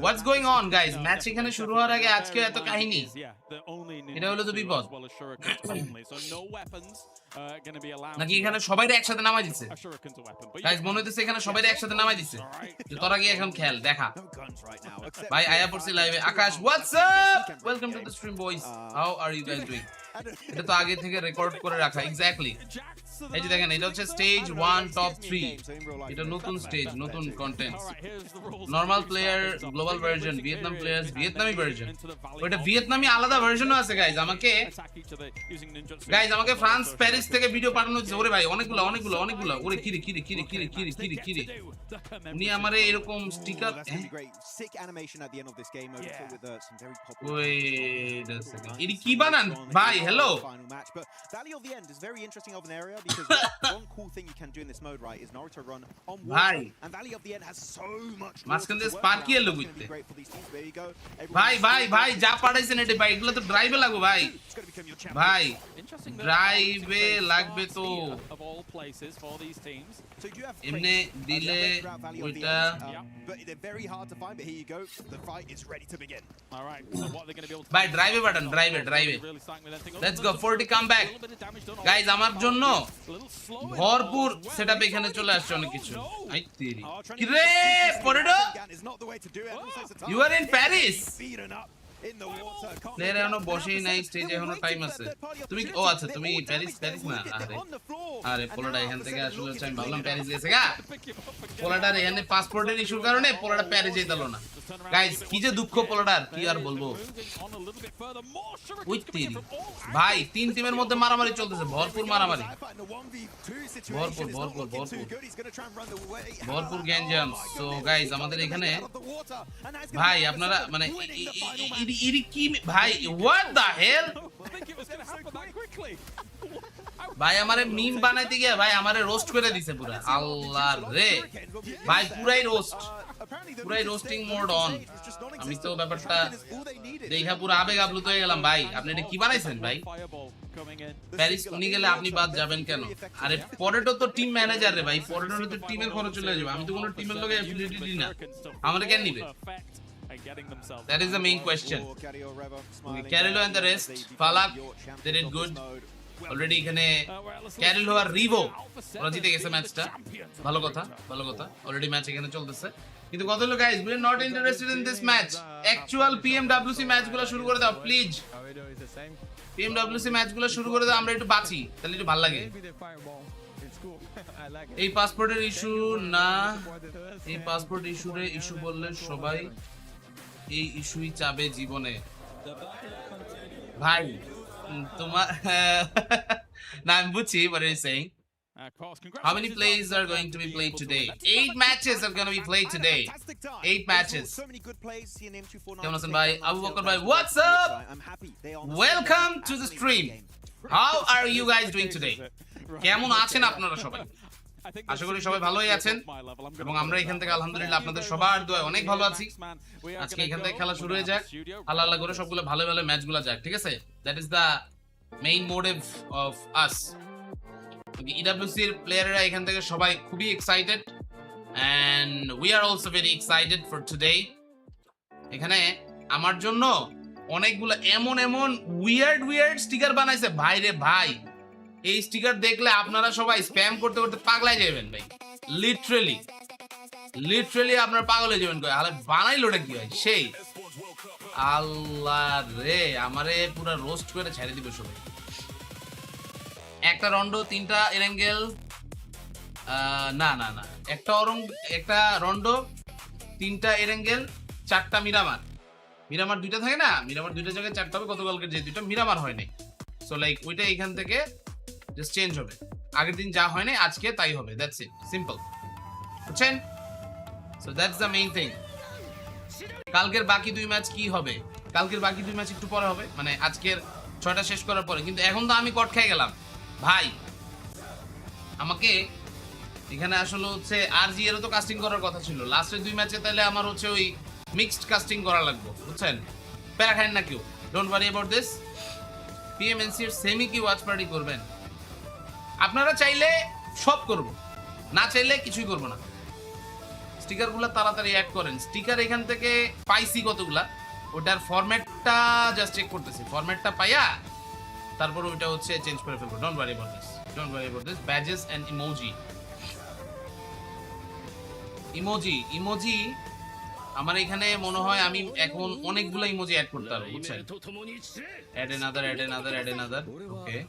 Speaker 1: what's going on guys? Match এখানে শুরু হওয়ার আগে আজকে এত কাহিনী, এটা হলো তো বিপদ। নাকি এখানে সবাইরে একসাথে নামাই দিছে গাইস মনে হইতেছে এখানে সবাইরে একসাথে নামাই দিছে যে তোরা গিয়ে এখন খেল দেখা ভাই আয়া পড়ছি লাইভে Akash what's up welcome to the stream boys how are you guys doing এটা তো আগে থেকে রেকর্ড করে রাখা এক্স্যাক্টলি এই যে দেখেন এটা হচ্ছে স্টেজ 1 টপ 3 এটা নতুন স্টেজ নতুন contents normal player global version Vietnam players ভিয়েতনামি ভার্সন ওটা ভিয়েতনামি আলাদা ভার্সনও আছে গাইস আমাকে ফ্রান্স প্যারিস থেকে ভিডিও পাঠানো হচ্ছে ওরে ভাই অনেকগুলো ওরে কিরে উনি আমারে এরকম স্টিকার ওই এডি কি বানান ভাই hello
Speaker 2: because one cool thing you can do in this mode, right, is Naruto run on water,
Speaker 1: Bhai.
Speaker 2: and Valley of the End has so much
Speaker 1: মাঝখান দিয়ে
Speaker 2: to work
Speaker 1: স্পার্কি
Speaker 2: around.
Speaker 1: এলো
Speaker 2: It's
Speaker 1: বুঝতে
Speaker 2: gonna be great for these teams. There you go.
Speaker 1: ভাই যা পাঠাইছেন এটা ভাই এগুলো তো ড্রাইভে লাগবে ভাই
Speaker 2: It's gonna become your champion.
Speaker 1: ভাই ড্রাইভে লাগবে তো
Speaker 2: So you do have
Speaker 1: এমনি
Speaker 2: crates,
Speaker 1: দিলে
Speaker 2: they're throughout Valley of the
Speaker 1: ওইটা
Speaker 2: End, but they're very hard to find. But here you go. The fight is ready to begin.
Speaker 3: All right. So what they're going to be able to
Speaker 1: ভাই ড্রাইভে পাঠান ড্রাইভে let's go 40 come back guys আমার জন্য ভরপুর setup এখানে চলে আসছে অনেক কিছু আই তেরি কি রে পরেডো
Speaker 2: Is not the way to do it. Looks like the
Speaker 1: you are in Paris
Speaker 2: beaten up in the water. Can't
Speaker 1: player এখনো বসেই নাই স্টেজে এখনো টাইম আছে তুমি ও আচ্ছা তুমি প্যারিস না আরে পোলাটা এখান থেকে আসলে হচ্ছে আমি ভাবলাম প্যারিস গেছে গা পোলাটার এখানে পাসপোর্টের ইস্যুর কারণে পোলাটা প্যারিস যেতেলো না গাইস কি যে দুঃখ পোলাটার কি আর বলবো ওই তেরি ভাই তিন টিমের মধ্যে মারামারি চলতেছে ভরপুর মারামারি ভরপুর গ্যাঞ্জাম সো গাইস আমাদের এখানে ভাই আপনারা মানে ইরি কি ভাই হোয়াট দা হেল ভাই আমারে মিম বানাইতে গিয়া ভাই আমারে রোস্ট করে দিছে পুরো আল্লাহ রে ভাই পুরাই রোস্টিং মোড অন আমি তো ব্যাপারটা দেখা পুরো আবেগ আপ্লুত হয়ে গেলাম ভাই আপনি এটা কি বানাইছেন ভাই প্যারিস উনি গেলে আপনি বাদ যাবেন কেন আরে পরেটো তো টিম ম্যানেজার রে ভাই পরেটো তো টিমের খরচ চলে যাবে আমি তো কোনো টিমের লগে অ্যাফিলিয়েটেড না আমারে কেন নিবে That is the main question. Okay, Carilo and the rest, Falak, they did good. Already এখানে Carilo আর রিভো ওরা জিতে গেছে ম্যাচটা ভালো কথা অলরেডি ম্যাচ এখানে চলতেছে কিন্তু কথা হলো guys we are not interested in this match actual PMWC ম্যাচগুলো শুরু করে দাও প্লিজ PMWC ম্যাচগুলো শুরু করে দাও আমরা একটু বাঁচি তাহলে একটু ভালো লাগে এই পাসপোর্টের ইস্যু না এই পাসপোর্ট ইস্যু বললে সবাই এই ইস্যুই চাবে জীবনে ভাই তোমার না আমি বুঝছি what are you saying how many plays are going to be played today 8 matches are going to be played today 8 matches কেমন আছেন ভাই আবু বকর ভাই what's up welcome to the stream how are you guys doing today কেমন আছেন আপনারা সবাই আশা করি সবাই ভালোই আছেন এবং আমরা এখান থেকে আলহামদুলিল্লাহ আপনাদের সবার দোয়ায় অনেক ভালো আছি আজকে এখান থেকে খেলা শুরু হয়ে যাক আল্লাহ করে সবগুলো ভালো ম্যাচগুলো যাক ঠিক আছে that is the main motive of us EWC এর প্লেয়াররা এখান থেকে সবাই খুবই excited and we are also very excited for today এখানে আমার জন্য অনেকগুলো এমন উইয়ার্ড স্টিকার বানাইছে ভাই রে ভাই এই স্টিকার দেখলে আপনারা সবাই স্প্যাম করতে পাগলাই যাবেন ভাই লিটারালি আপনারা পাগল হয়ে যাবেন আরে বানাইলোটা কি হয় সেই আল্লাহ রে আমারে পুরো রোস্ট করে ছেড়ে দিবে সবাই একটা রন্ডো 3টা এরেঙ্গেল না একটা রন্ডো 3টা এরেঙ্গেল 4টা মিরামার 2টা থাকে না মিরামার 2টা জায়গায় 4টা হবে গতকালকের যে 2টা মিরামার হয় নাই সো লাইক ওইটা এখান থেকে জাস্ট চেঞ্জ হবে আগের দিন যা হয় না আজকে তাই হবে দ্যাটস ইট সিম্পল বুঝছেন so that's the main thing কালকের বাকি 2 ম্যাচ কি হবে কালকের বাকি 2 ম্যাচ একটু পরে হবে মানে আজকের 6টা শেষ করার পরে কিন্তু এখন তো আমি কট খেয়ে গেলাম ভাই আমাকে এখানে আসলে হচ্ছে আরজি এরও তো কাস্টিং করার কথা ছিল লাস্টের 2 ম্যাচে তাহলে আমার হচ্ছে ওই মিক্সড কাস্টিং করা লাগবে বুঝছেন প্যারা খাইন না কেউ don't worry about this PMNC এর সেমি কি ওয়াচ পার্টি করবেন আপনারা চাইলে সব করব না চাইলে কিছুই করব না স্টিকারগুলো তাড়াতাড়ি অ্যাড করেন স্টিকার এখান থেকে পাইছি কতগুলা ওটার ফরম্যাটটা জাস্ট চেক করতেছি ফরম্যাটটা পাইয়া তারপর ওইটা হচ্ছে চেঞ্জ করে ফেলবো don't worry about this Don't worry about this. Badges and emoji. Emoji আমার এখানে মনে হয় আমি এখন অনেকগুলো ইমোজি অ্যাড করতে পারবো বুঝছেন add another okay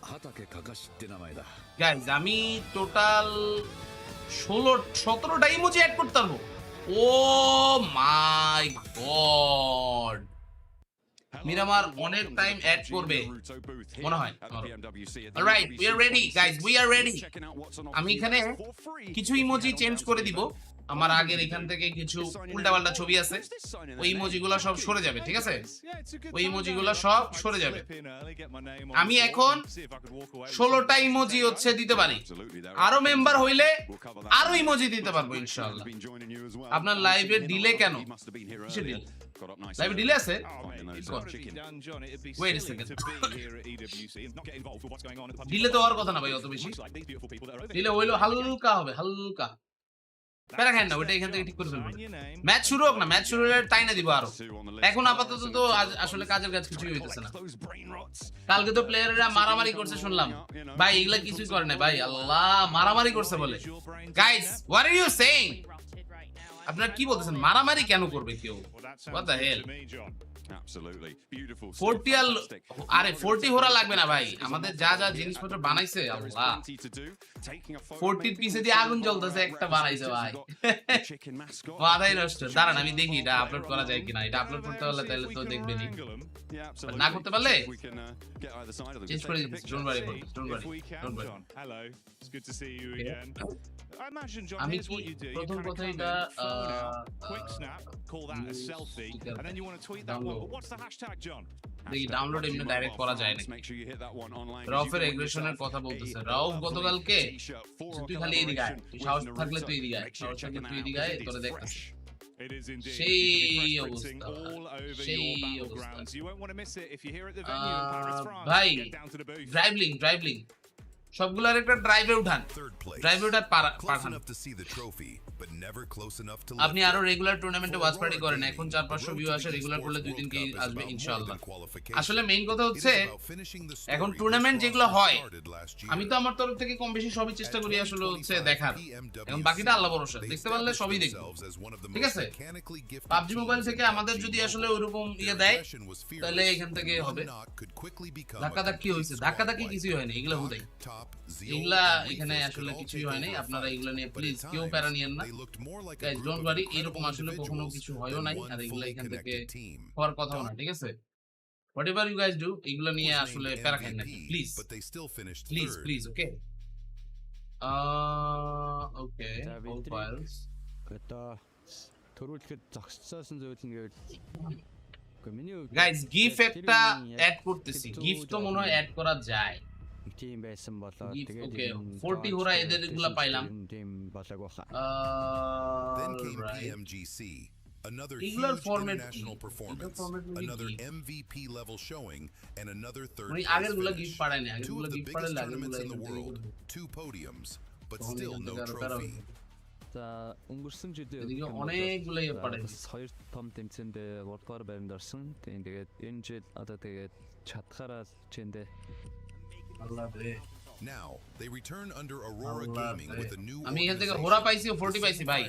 Speaker 1: guys আমি টোটাল 17টা ইমোজি অ্যাড করতে পারবো ও মাই গড মিরামার অনেক টাইম অ্যাড করবে মনে হয় alright we are ready guys we are ready আমি এখানে কিছু ইমোজি চেঞ্জ করে দিব আমার আগের এখান থেকে কিছু উল্টাপাল্টা ছবি আছে ওই ইমোজিগুলো সব সরে যাবে ঠিক আছে ওই ইমোজিগুলো সব সরে যাবে আমি এখন 16টা ইমোজি হচ্ছে দিতে পারি আরো মেম্বার হইলে আরো ইমোজি দিতে পারবো ইনশাআল্লাহ আপনার লাইভে ডিলে কেন কিসের ডিলে লাইভে ডিলে আছে ওয়েট আ সেকেন্ড ডিলে তো হওয়ার কথা না ভাই অত বেশি ডিলে হইলো হালকা হবে হালকা প্যারা খাই না ওইটা এখান থেকে ঠিক করে ফেলবো ম্যাচ শুরু হোক না ম্যাচ শুরু হলে টাই না দিব আরো এখন আপাতত তো আসলে কাজের কাজ কিছুই হইতেছে না কালকে তো প্লেয়াররা মারামারি করছে শুনলাম ভাই এগুলা কিছুই করে না ভাই আল্লাহ মারামারি করছে বলে guys what are you saying আপনারা কি বলতেছেন মারামারি কেন করবে কেউ what the hell
Speaker 3: Absolutely beautiful
Speaker 1: 40 আরে 40 হোরা লাগবে না ভাই আমাদের যা যা জিনিসপত্র বানাইছে আল্লাহ 40 পিসে দিয়ে আগুন জ্বলতেছে একটা বানাইছে ভাই মাথায় নষ্ট দাঁড়ান আমি দেখি এটা আপলোড করা যায় কিনা এটা আপলোড করতে হলে তাহলে তো দেখবেনই না করতে পারলে চেঞ্জ করে দিচ্ছি don't worry don't worry
Speaker 4: hello it's good to see you again I imagine John
Speaker 1: আমি
Speaker 4: here's what you do you
Speaker 1: প্রথম
Speaker 4: kind of
Speaker 1: কথা
Speaker 4: come
Speaker 1: এটা
Speaker 4: in, phone out, quick snap call that a selfie and then you want to tweet that one but what's the hashtag John
Speaker 1: দেখি download এমনি direct করা যায় না রাউফের এগ্রেশনের কথা বলতেছে রাউফ গতকালকে তুই খালি এদিকে আয় তুই সাহস থাকলে তুই এদিকে আয় সাহস থাকলে তুই এদিকে আয় তোরে দেখতেছিস
Speaker 4: It is indeed.
Speaker 1: সেই
Speaker 4: Reflecting
Speaker 1: অবস্থা
Speaker 4: all over
Speaker 1: সেই
Speaker 4: your
Speaker 1: অবস্থা
Speaker 4: battlegrounds. You won't want to miss it if you're here at the venue in Paris, France.
Speaker 1: ভাই
Speaker 4: Get down to the booth.
Speaker 1: ড্রাইভলিং সবগুলোর একটা ড্রাইভে উঠান ড্রাইভে উঠার পাঠান আপনি আরো রেগুলার টুর্নামেন্টে ওয়াচ পার্টি করেন এখন 4-500 ভিউ আসে রেগুলার করলে 2-3 কে আসবে ইনশাআল্লাহ আসলে মেইন কথা হচ্ছে এখন টুর্নামেন্ট যেগুলো হয় আমি তো আমার তরফ থেকে কম বেশি সবই চেষ্টা করি আসলে হচ্ছে দেখার এখন বাকিটা আল্লাহ ভরসা দেখতে পারলে সবই দেখব ঠিক আছে PUBG মোবাইল থেকে আমাদের যদি আসলে ওইরকম ইয়ে দেয় তাহলে এখান থেকে হবে ধাক্কাধাক্কি হইছে ধাক্কাধাক্কি কিছুই হয়নি এগুলো হুদাই এগুলা এখানে আসলে কিছুই হয় নাই আপনারা এগুলা নিয়ে প্লিজ কেউ প্যারা নিয়েন না গাইস ডোন্ট ওয়ারি এরকম আসলে কখনো কিছু হয়ও নাই আর এগুলা এখান থেকে হওয়ার কথাও না ঠিক আছে হোয়াটএভার ইউ গাইস ডু এগুলা নিয়ে আসলে প্যারা খান না প্লিজ প্লিজ ওকে ওকে অল ফাইলস
Speaker 5: 들어올게 작사선 저기가
Speaker 1: গাইস গিফ একটা অ্যাড করতেছি গিফট তো মনে হয় অ্যাড করা যায়
Speaker 5: team байсан болоо
Speaker 1: ওকে 40 হোরা এদের এগুলা পাইলাম
Speaker 5: team болоог баха
Speaker 6: then came PMGC another
Speaker 1: Regular
Speaker 6: huge
Speaker 1: format
Speaker 6: international performance another MVP level showing and another third
Speaker 1: মানে
Speaker 6: place
Speaker 1: আগের গুলা
Speaker 6: finish.
Speaker 1: গিফট পাড়ায় না আগের
Speaker 6: Two
Speaker 1: গুলা
Speaker 6: of the
Speaker 1: গিফট
Speaker 6: biggest
Speaker 1: পাড়ালে আগের
Speaker 6: tournaments
Speaker 1: গুলা
Speaker 6: in the world 2 podiums but still no trophy
Speaker 5: за өнгөрсөн жилийн
Speaker 1: эдгээр 어নেকগুলা 이어 빠르지.
Speaker 5: хоёр том тэмцээнд 3 дугаар байранд орсон. Тэгээд энэ жил одоо тэгээд чадхаараа чэндэ
Speaker 6: now they return under Aurora Gaming with a new
Speaker 1: আমি এখান থেকে হোরা পাইছি ও 40 পাইছি ভাই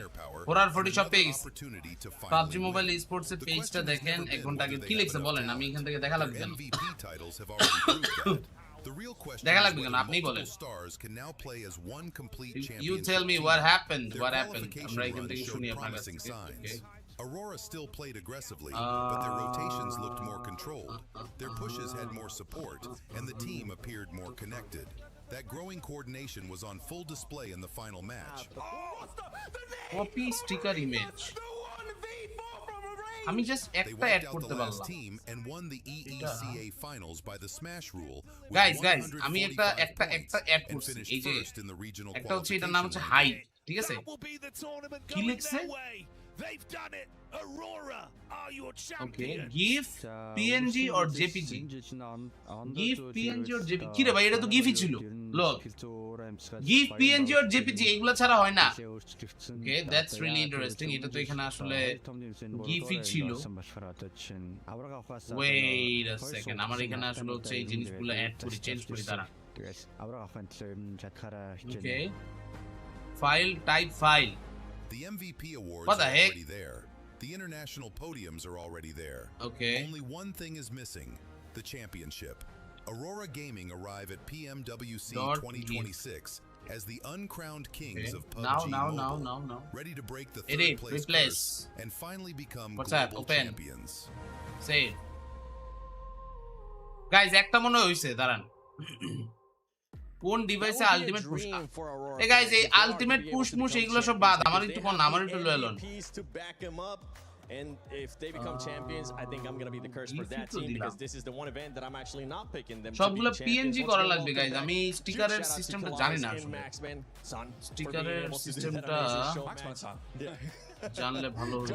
Speaker 1: হোরার 40 সব পেয়ে গেছি
Speaker 6: opportunity to
Speaker 1: PUBG mobile sports এর পেজটা দেখেন 1 ঘন্টা আগে কি লিখছে বলেন আমি এখান থেকে দেখা লাগবে না
Speaker 6: MVP titles have already proved that the real question
Speaker 1: দেখা
Speaker 6: is
Speaker 1: লাগবে
Speaker 6: whether
Speaker 1: না আপনি বলেন
Speaker 6: multiple stars can now play as one complete championship
Speaker 1: you tell me what happened
Speaker 6: Their
Speaker 1: what happened
Speaker 6: qualification
Speaker 1: আমরা এখান
Speaker 6: run
Speaker 1: থেকে
Speaker 6: showed
Speaker 1: শুনি আপনার কাছে
Speaker 6: promising signs.
Speaker 1: Okay.
Speaker 6: Aurora still played aggressively, but their rotations looked more controlled. Their pushes had more support, and the team appeared more connected. That growing coordination was on full display in the final match.
Speaker 1: Copy sticker image আমি just
Speaker 6: They
Speaker 1: একটা
Speaker 6: wiped
Speaker 1: add
Speaker 6: out
Speaker 1: করতে
Speaker 6: the last
Speaker 1: পারলাম
Speaker 6: team and won the EECA finals by the smash rule. with
Speaker 1: guys আমি
Speaker 6: 145
Speaker 1: একটা
Speaker 6: points
Speaker 1: add
Speaker 6: and
Speaker 1: করছি
Speaker 6: finished
Speaker 1: এই যে
Speaker 6: first in the regional
Speaker 1: একটা হচ্ছে এটার নাম হচ্ছে হাইট ঠিক আছে
Speaker 4: That will be the tournament
Speaker 1: কি
Speaker 4: going
Speaker 1: লিখছে
Speaker 4: their way. They've done it. Aurora are your
Speaker 1: okay
Speaker 4: champions.
Speaker 1: GIF PNG or JPG GIF PNG or JP কি রে ভাই এটা তো গিফই ছিল লোক গিফ পিএনজি অর জেপিজি এগুলা ছাড়া হয় না ওকে দ্যাটস রিয়েলি ইন্টারেস্টিং এটা তো এখানে আসলে গিফই ছিল ওয়েট আ সেকেন্ড আমার এখানে আসলে হচ্ছে এই জিনিসগুলো অ্যাড করি চেঞ্জ করি দাঁড়া
Speaker 5: Guys, abra afan chat khara.
Speaker 1: Okay. File type file.
Speaker 6: The MVP awards
Speaker 1: What the
Speaker 6: are
Speaker 1: heck?
Speaker 6: already there. The international podiums are already there.
Speaker 1: Okay.
Speaker 6: Only one thing is missing, the championship. Aurora Gaming arrive at PMWC
Speaker 1: Dot
Speaker 6: 2026 as the uncrowned kings
Speaker 1: Okay.
Speaker 6: of PUBG Mobile,
Speaker 1: Now.
Speaker 6: ready to break the
Speaker 1: Edit,
Speaker 6: third place
Speaker 1: replace.
Speaker 6: curse and finally become
Speaker 1: What's that?
Speaker 6: global
Speaker 1: Open.
Speaker 6: champions.
Speaker 1: Say. Guys, একটা মনে হইছে দাঁড়ান। কোন ডিভাইসে ultimate push? এই guys এই ultimate push মুশ এগুলো সব বাদ। আমার একটু কোন আমার একটু লয়লন।
Speaker 7: And if they become champions, I think I'm gonna be the curse for that team because this is the one event that I'm actually not picking them to be
Speaker 1: সবগুলো
Speaker 7: champions.
Speaker 1: PNG করা লাগবে guys. আমি স্টিকারের সিস্টেমটা জানি না আসলে। স্টিকারের সিস্টেমটা জানলে ভালো হতো।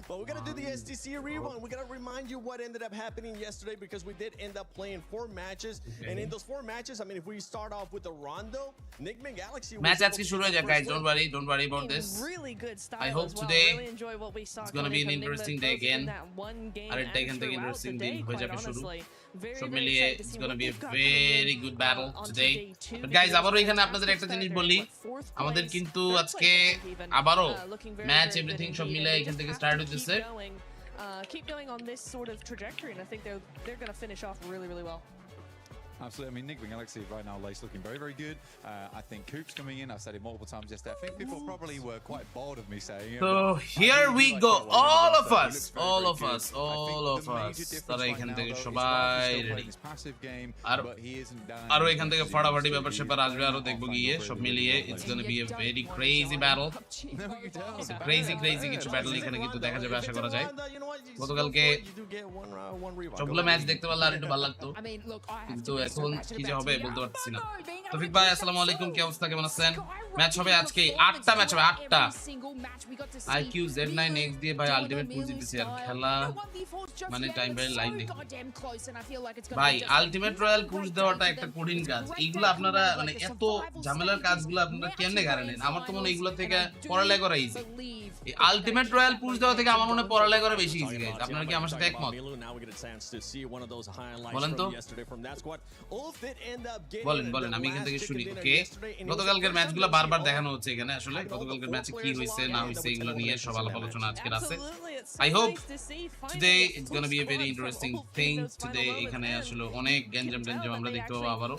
Speaker 7: But we're gonna do the STC rewind. We're gonna remind you what ended up happening yesterday because we did end up playing 4 matches, and in those 4 matches, I mean, if we start off with the Rondo, Nickman Galaxy.
Speaker 1: Match আজকে শুরু হয়ে যাক guys, don't worry about this.
Speaker 8: Really good style.
Speaker 1: I hope
Speaker 8: as well.
Speaker 1: today
Speaker 8: really enjoy what we saw
Speaker 1: it's gonna be an interesting day again.
Speaker 8: আর
Speaker 1: এটা এখান থেকে interesting দিন হয়ে যাবে শুরু। সব
Speaker 8: সব
Speaker 1: মিলিয়ে it's gonna be a very good battle today. But guys, আবারও এখানে আপনাদের একটা জিনিস বলি, আমাদের কিন্তু আজকে আবারও ম্যাচ এভরিথিং সব মিলে এখান থেকে স্টার্ট হইতেছে।
Speaker 8: Keep going on this sort of trajectory, and I think they're going to finish off really well.
Speaker 3: Absolutely. I mean, Nick Galaxy right now, Lace looking very, very good. I think Coop's coming in. I've said it multiple times yesterday. I think people probably were quite bored of me saying it.
Speaker 1: So here we go. All of us. তারা এখান থেকে সবাই ready. আরো এখান থেকে ফাটাফাটি ব্যাপার স্যাপার আসবে, আরো দেখবো গিয়ে সব মিলিয়ে it's going to be a very crazy battle. crazy কিছু ব্যাটল এখানে কিন্তু দেখা যাবে আশা করা যায়। গতকালকে সবগুলো ম্যাচ দেখতে পারলে আর একটু ভালো লাগতো, কিন্তু এখন কি যে হবে বলতে পারছি না। তৌফিক ভাই আসসালামু আলাইকুম, কি অবস্থা, কেমন আছেন? ম্যাচ হবে আজকে 8টা ম্যাচ হবে, 8টা। IQ Z9X দিয়ে ভাই আলটিমেট পুশ দিতেছি আর খেলা মানে টাইম বাই লাইভ দেখি। ভাই আলটিমেট রয়্যাল পুশ দেওয়াটা একটা কঠিন কাজ। এইগুলো আপনারা মানে এত ঝামেলার কাজগুলো আপনারা কেমনে গাড়ে নেন? আমার তো মনে হয় এইগুলো থেকে পড়ালেখা করা ইজি। এই আলটিমেট রয়্যাল পুশ দেওয়া থেকে আমার মনে হয় পড়ালেখা করা বেশি ইজি গাইস। আপনারা কি আমার সাথে একমত? বলেন তো, বলেন আমি এখান থেকে শুনি। ওকে, গতকালকের ম্যাচগুলো বারবার দেখানো হচ্ছে এখানে। আসলে গতকালকের ম্যাচে কি হয়েছে না হয়েছে এগুলো নিয়ে সব আলাপ আলোচনা আজকের আছে। I hope today it's going to be a very interesting thing today. এখানে আসলে অনেক গ্যাঞ্জাম আমরা দেখতে পাবো আবারও।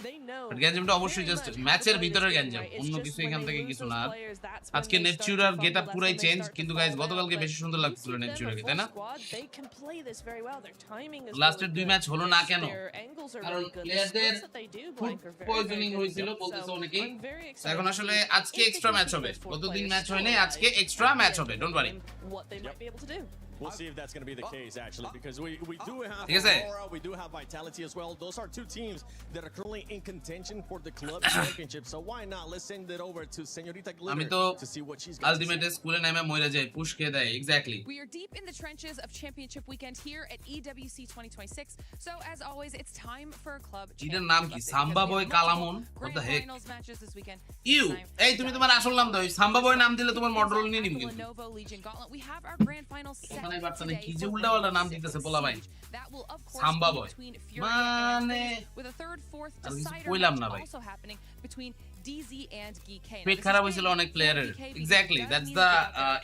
Speaker 1: বাট গ্যাঞ্জামটা অবশ্যই জাস্ট ম্যাচের ভিতরের গ্যাঞ্জাম, অন্য কিছু এখান থেকে কিছু না। আজকে নেপচুরার গেটআপ পুরাই চেঞ্জ, কিন্তু গাইস গতকালকে বেশি সুন্দর লাগছিল নেপচুরাকে, তাই না? লাস্টের 2 ম্যাচ হলো না কেন? কারণ প্লেয়ারদের ফুড পয়জনিং হয়েছিল বলতেছে অনেকেই। এখন আসলে আজকে এক্সট্রা ম্যাচ হবে, গতদিন ম্যাচ হয় নাই, আজকে এক্সট্রা ম্যাচ হবে, don't worry.
Speaker 7: We'll see if that's going to be the case, actually, because we do have
Speaker 1: Yes,
Speaker 7: Aurora, we do have Vitality as well. Those are 2 teams that are currently in contention for the club championship. So why not? Let's send it over to Señorita Glitter to see what she's got.
Speaker 1: Ultimate স্কুলে নামে মইরা যায়, push কে দেয়, exactly.
Speaker 9: We are deep in the trenches of championship weekend here at EWC 2026. So as always, it's time for a club championship.
Speaker 1: এটার নাম কি? সাম্বা বয় কালামন? What the heck? You, এই তুমি তোমার আসল নাম দাও। সাম্বা বয় নাম দিলে তোমার মডেল নিয়ে নিব কিন্তু।
Speaker 9: We have our grand final set.
Speaker 1: কি যে উল্টাপাল্টা নাম দিতেছে পোলা ভাই। সাম্বা বয় মানে
Speaker 9: with a third, fourth
Speaker 1: আর কিছু
Speaker 9: decider
Speaker 1: কইলাম না
Speaker 9: match
Speaker 1: ভাই।
Speaker 9: also happening between DZ and GK.
Speaker 1: পেট খারাপ হয়েছিল অনেক প্লেয়ারের, এক্স্যাক্টলি দ্যাটস দ্য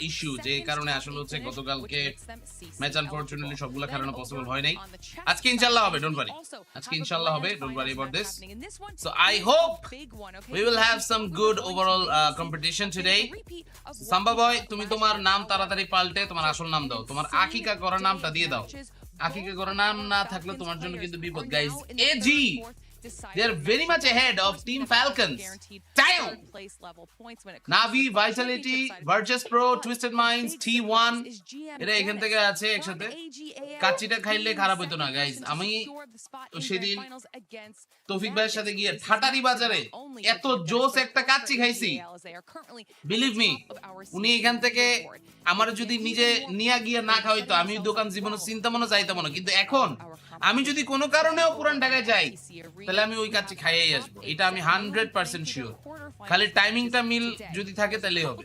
Speaker 1: ইস্যু। যে কারণে আসলে হচ্ছে গতকালকে ম্যাচ আনফরচুনেটলি সবগুলো খেলানো পসিবল হয় নাই। আজকে ইনশাআল্লাহ হবে, ডোন্ট ওয়ারি। আজকে ইনশাআল্লাহ হবে, don't worry about this. So I hope we will have some good overall competition today. সাম্বা বয়, তুমি তোমার নাম তাড়াতাড়ি পাল্টে তোমার আসল নাম দাও, তোমার আকিকা করা নামটা দিয়ে দাও। আকিকা করা নাম না থাকলে তোমার জন্য কিন্তু বিপদ guys. AG they are very much ahead of Team Falcons. Damn! Navi, Vitality, Virtus Pro, Twisted Minds, T1 এরা এখান থেকে আছে একসাথে। কাচ্চিটা খাইলে খারাপ হইতো না গাইস। আমি সেদিন তৌফিক ভাইয়ের সাথে গিয়ে ঠাটারি বাজারে এত জোস একটা কাচ্চি খাইছি, বিলিভ মি। উনি এখান থেকে আমার যদি নিজে নিয়ে গিয়ে না খাওয়াইতো আমি দোকান জীবনে চিন্তা মনে যাইতাম না। কিন্তু এখন আমি যদি কোনো কারণেও পুরান ঢাকায় যাই তাহলে আমি ওই কাচ্চি খাইয়েই আসবো, এটা আমি 100% শিওর। খালি টাইমিংটা মিল যদি থাকে তাহলেই হবে।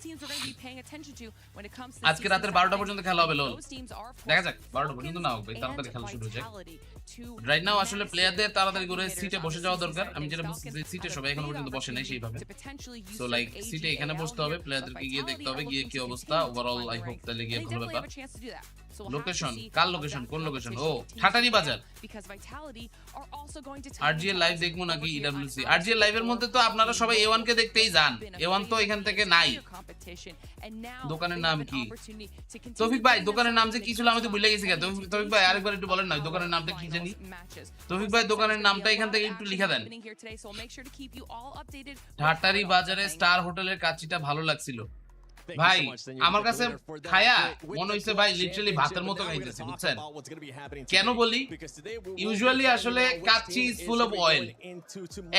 Speaker 1: আজকে রাতের 12টা পর্যন্ত খেলা হবে লোল, দেখা যাক 12টা পর্যন্ত না হবে, তাড়াতাড়ি খেলা শুরু হয়ে যায়। রাইট নাও আসলে প্লেয়ারদের তাড়াতাড়ি করে সিটে বসে যাওয়া দরকার। আমি যেটা বুঝছি যে সিটে সবাই এখনো পর্যন্ত বসে নাই সেইভাবে, সো লাইক সিটে এখানে বসতে হবে, প্লেয়ারদেরকে গিয়ে দেখতে হবে গিয়ে কি অবস্থা ওভারঅল। আই হোপ তাহলে গিয়ে ভালো ব্যাপার। লোকেশন, কার লোকেশন, কোন লোকেশন? ও ঠাটারি বাজার। আরজিএল লাইভ দেখবো নাকি ইডব্লিউসি? আরজিএল লাইভের মধ্যে তো আপনারা সবাই A1 কে দেখতেই যান, A1 তো এখান থেকে নাই। দোকানের নাম কি? তৌফিক ভাই দোকানের নাম যে কি ছিল আমি তো ভুলে গেছি। তৌফিক ভাই আরেকবার একটু বলেন না দোকানের নামটা কি জানি? তৌফিক ভাই দোকানের নামটা এখান থেকে একটু লিখে দেন। ঠাটারি বাজারে স্টার হোটেলের কাচ্চিটা ভালো লাগছিল ভাই। আমার কাছে খায়া মনে হইছে ভাই লিটারালি ভাতের মতো খাইতেছি, বুঝছেন? কেন বলি? ইউজুয়ালি আসলে kacchi is full of oil.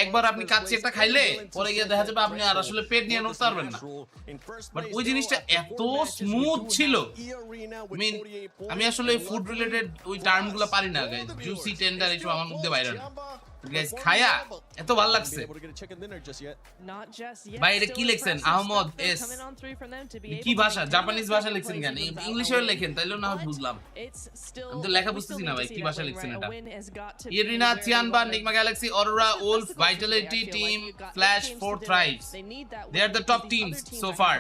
Speaker 1: একবার আপনি কাচ্চি একটা খাইলে পরে গিয়ে দেখা যাবে আপনি আর আসলে পেট নিয়ে নড়তে পারবেন না। বাট ওই জিনিসটা এত স্মুথ ছিল, মিন আমি আসলে ফুড রিলেটেড ওই টার্মগুলো পারি না গাইস, জুসি টেন্ডার এসব আমার মুখ দিয়ে বাইরে না গাইস। খায়া এত ভালো লাগছে ভাই। এটা কি লিখছেন আহমদ এস? কি ভাষা? জাপানিজ ভাষা লিখছেন কেন? ইংলিশে লেখেন তাইলে না বুঝলাম। আমি তো লেখা বুঝতেছি না ভাই কি ভাষা লিখছেন এটা। ইরিনা, চিয়ানবা, Nigma galaxy, Aurora, wolf, Vitality team, flash, four thrives, they are the top teams so far.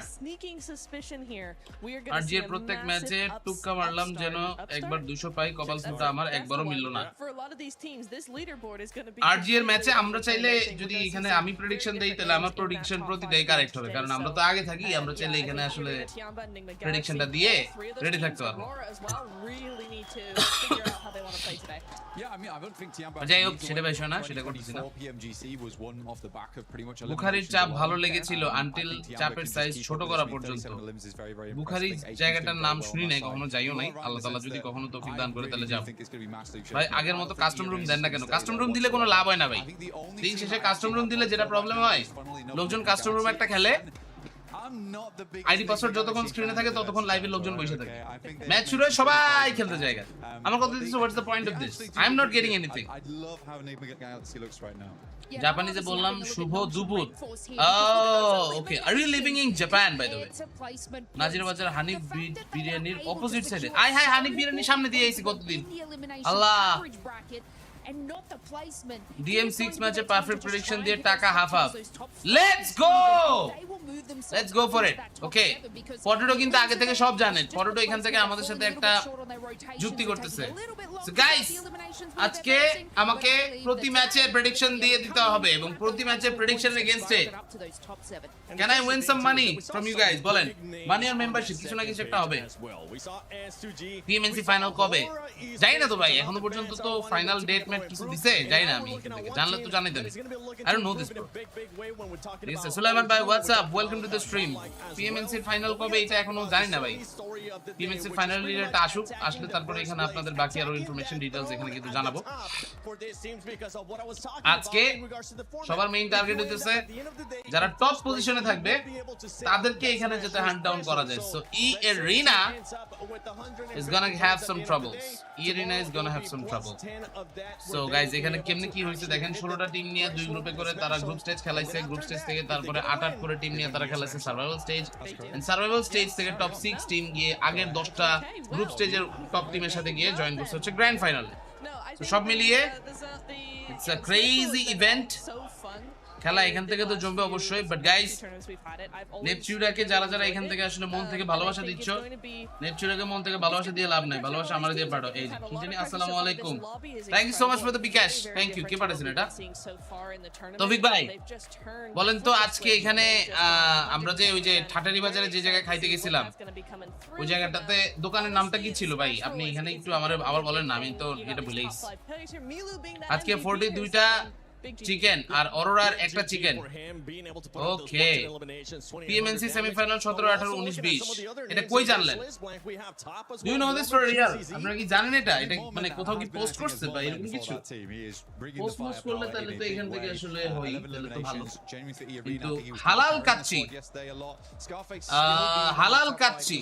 Speaker 1: আরজিএর প্রত্যেক ম্যাচে টুক্কা মারলাম যেন একবার 200 পাই, কপাল ফুটা আমার একবারও মিলল না। আরজিএর ম্যাচে আমরা চাইলে যদি এখানে আমি প্রেডিকশন দেই তাহলে আমার প্রেডিকশন প্রতিটাই কারেক্ট হবে, কারণ আমরা তো আগে থাকি। আমরা চাইলে এখানে আসলে প্রেডিকশনটা দিয়ে রেডি থাকতে পারবো। যাই হোক সেটা বিষয় না, সেটা করতেছি না। বুখারির চাপ ভালো লেগেছিল আনটিল চাপের সাইজ ছোট করা পর্যন্ত। বুখারি জায়গাটার নাম শুনি নাই, কখনো যাইও নাই। আল্লাহ তাআলা যদি কখনো তৌফিক দান করে তাহলে যাব ভাই। আগের মতো কাস্টম রুম দেন না কেন? কাস্টম রুম দিলে কোনো লাভ হয় না ভাই। দিন শেষে কাস্টম রুম দিলে যেটা প্রবলেম হয়, লোকজন কাস্টম রুম একটা খেলে, আইডি পাসওয়ার্ড যতক্ষণ স্ক্রিনে থাকে ততক্ষণ লাইভে লোকজন বসে থাকে, ম্যাচ শুরু হয় সবাই খেলতে জায়গা। আমার কথা দিচ্ছি what's the point of this? I am not getting anything. জাপানিজে বললাম শুভ দুপুর। Okay, are you living in Japan by the way? Nazir Bazar Hanif বিরিয়ানির অপোজিট সাইডে। আই হাই, হানিফ বিরিয়ানি সামনে দিয়ে আইছি কতদিন। আল্লাহ, DM6 ম্যাচে পারফেক্ট প্রেডিকশন দিয়ে টাকা half half. Let's go for it. Okay, potato কিন্তু আগে থেকে সব জানেন। পটেটো এখান থেকে আমাদের সাথে একটা যুক্তি করতেছে। সো গাইস, আজকে আমাকে প্রতি ম্যাচের প্রেডিকশন দিয়ে দিতে হবে এবং প্রতি ম্যাচের প্রেডিকশনের এগেইনস্টে can I win some money from you guys? বলেন, মানি আর মেম্বারশিপ কিছু না কিছু একটা হবে। PMNC ফাইনাল কবে জানি না তো ভাই, এখনো পর্যন্ত তো ফাইনাল ডেট মেট কিছু দিছে জানি না। আমি এখান থেকে জানলে তো জানাই দেবে। I don't know this bro. Yes Sulaiman ভাই, what's up, welcome to the stream. PMNC final কবে এটা এখনো জানি না ভাই। PMNC ফাইনাল রিলেটেড আসুক, আসলে তারপরে এখানে আপনাদের বাকি আরো ইনফরমেশন ডিটেইলস এখানে কিন্তু জানাবো। আজকে সবার মেইন টার্গেট হচ্ছে যারা টপ পজিশনে থাকবে তাদেরকে এখানে যেতে হান্ট ডাউন করা যায়। So Arena is gonna have some troubles. Arena is gonna have some trouble. So guys, এখানে কেমনে কি হইছে দেখেন। 16টা টিম নিয়ে দুই গ্রুপে করে তারা গ্রুপ স্টেজ খেলাইছে। গ্রুপ স্টেজ থেকে তারপরে 8 করে টিম নিয়ে তারা খেলাইছে survival stage. And survival stage থেকে টপ 6 টিম গিয়ে আগের 10টা গ্রুপ স্টেজের টপ টিমের সাথে গিয়ে জয়েন করছে হচ্ছে গ্র্যান্ড ফাইনালে। তো সব মিলিয়ে ইটস আ ক্রেজি ইভেন্ট। খেলা এখান থেকে তো জমবে অবশ্যই। বাট গাইস, নেপচুরাকে যারা যারা এখান থেকে আসলে মন থেকে ভালোবাসা দিচ্ছ, নেপচুরাকে মন থেকে ভালোবাসা দিয়ে লাভ নাই, ভালোবাসা আমারে দিয়ে পাঠাও। এই যে কি জানি, আসসালামু আলাইকুম, thank you so much for the bKash, thank you. কে পাঠাছেন এটা? তৌফিক ভাই বলেন তো, আজকে এখানে আমরা যে ওই যে ঠাটারি বাজারে যে জায়গায় খাইতে গেছিলাম ওই জায়গাটাতে দোকানের নামটা কি ছিল ভাই? আপনি এখানে একটু আমারে আবার বলেন না, আমি তো এটা ভুলে গেছি। আজকে 42টা চিকেন আর অরোরার একটা চিকেন। ওকে, PMNC সেমিফাইনাল 17, 18, 19, 20। এটা কই জানলেন? Do you know this for real? আপনারা কি জানেন এটা? এটা মানে কোথাও কি পোস্ট করছে বা এরকম কিছু? পোস্ট করলে তাহলে তো এখান থেকে আসলে হই, তাহলে তো ভালো। কিন্তু হালাল কাচ্চি, হালাল কাচ্চি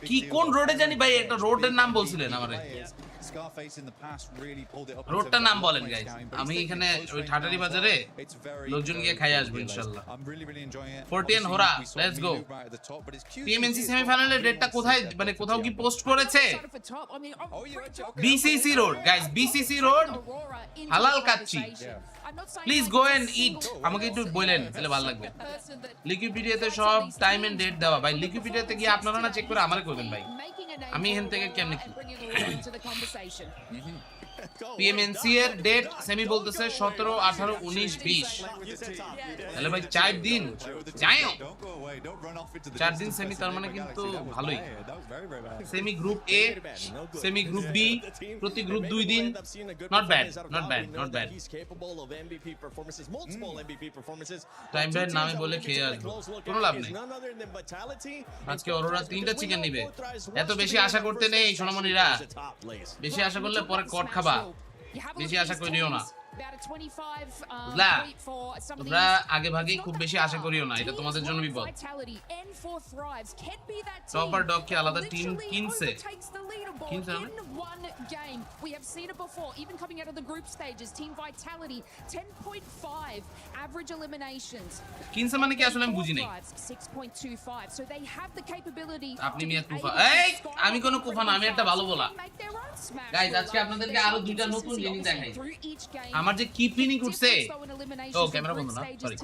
Speaker 1: কি কোন রোডে জানি ভাই? একটা রোডের নাম বলছিলেন আমারে, রোডটার নাম বলেন গাইস। আমি এখানে ওই হাটারি বাজারে লোকজন গিয়ে খাই আসবে ইনশাআল্লাহ 14 হোরা লেটস গো পিএমএনসি সেমিফাইনালের ডেটটা কোথায় মানে কোথাও কি পোস্ট করেছে BCC road guys BCC road হালাল kacchi please go and it আমাকে একটু বলেন তাহলে ভালো লাগবে লিকুইপিডিয়াতে সব টাইম এন্ড ডেট দেওয়া ভাই লিকুইপিডিয়াতে গিয়ে আপনারা না চেক করে আমারে করবেন ভাই আমি এখান থেকে কেমনে কি পিএমএনসি এর ডেট সেমি বলতেছে 17 18 19 20 তাহলে ভাই 4 দিন যাইও 4 দিন সেমি তার মানে কিন্তু ভালোই semi group A semi group B প্রতি গ্রুপ 2 দিন নট ব্যাড টাইম ব্যাড নামে বলে খেয়ে আসবো কোনো লাভ নেই আজকে অরোরা 3টা চিকেন নিবে এত বেশি আশা করতে নেই সোনামণিরা বেশি আশা করলে পরে কট খাবা বেশি আশা করিও না বুঝলা তোমরা আগে ভাগেই খুব বেশি আশা করিও না এটা তোমাদের জন্য বিপদ টপার ডগ কি আলাদা টিম কিনছে
Speaker 9: We have seen it before, even coming out of the group stages. Team Vitality 10.5 average eliminations.
Speaker 1: কিনছে মানে কি আসলে আমি বুঝি নাই
Speaker 9: 6.25. So they have the capability.
Speaker 1: আপনি মিয়া কুফা এই আমি কোন কুফা না আমি একটা ভালো বলা গাইস আজকে আপনাদেরকে আরো দুইটা নতুন জিনিস দেখাই আমার যে কিপিনি করছে ও ক্যামেরা বন্ধ না সরি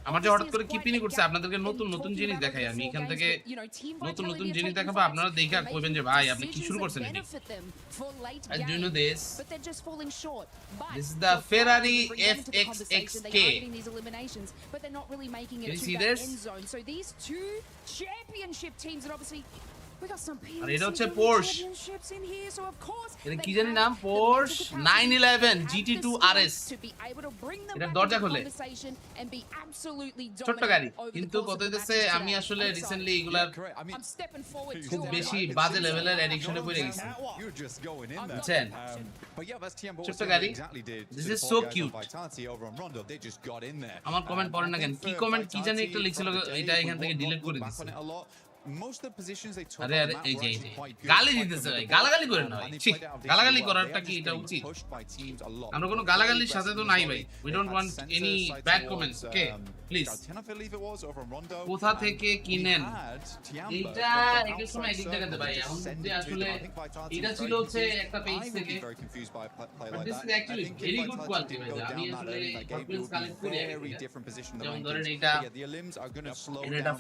Speaker 1: আমার যে হঠাৎ করে কিপিনি করছে আপনাদেরকে নতুন নতুন জিনিস দেখাই আমি এখান থেকে নতুন নতুন জিনিস দেখাবো আপনারা দেখে কইবেন যে ভাই আপনি কি শুরু করছেন এটি I do know this.
Speaker 9: But they're just falling short.
Speaker 1: This is the Ferrari FXXK.
Speaker 9: But they're not really making it
Speaker 1: Can you
Speaker 9: to
Speaker 1: see
Speaker 9: that
Speaker 1: this?
Speaker 9: end zone. So these two championship teams and obviously we got some
Speaker 1: আর এটা হচ্ছে Porsche
Speaker 9: championships in here, so of course
Speaker 1: এটা কি জানি নাম Porsche 911 GT2 RS এটা দরজা খোলে ছোট গাড়ি কিন্তু কত দিতেছে আমি আসলে রিসেন্টলি এগুলার খুব বেশি বাজে লেভেলের অ্যাডিকশনে পড়ে গেছি বুঝছেন ছোট গাড়ি দিস ইজ সো কিউট আমার কমেন্ট পড়েন না কেন কি কমেন্ট কি জানি একটা লিখছিল এটা এখান থেকে ডিলিট করে দিছি
Speaker 3: most of the positions they took
Speaker 1: আরে এই যে গালি দিতেছে ভাই গালাগালি করেন না ভাই ঠিক গালাগালি করাটা কি এটা উচিত আমরা কোনো গালাগালির সাথে তো নাই ভাই we don't want any bad comments okay please কোথা থেকে কিনেন এটা একটা সময় এডিট দেখাতে ভাই এখন যে আসলে এটা ছিল হচ্ছে একটা পেজ থেকে but this is actually very good quality ভাই আমি আসলে কমেন্টস কালেক্ট করি যেমন ধরেন এটা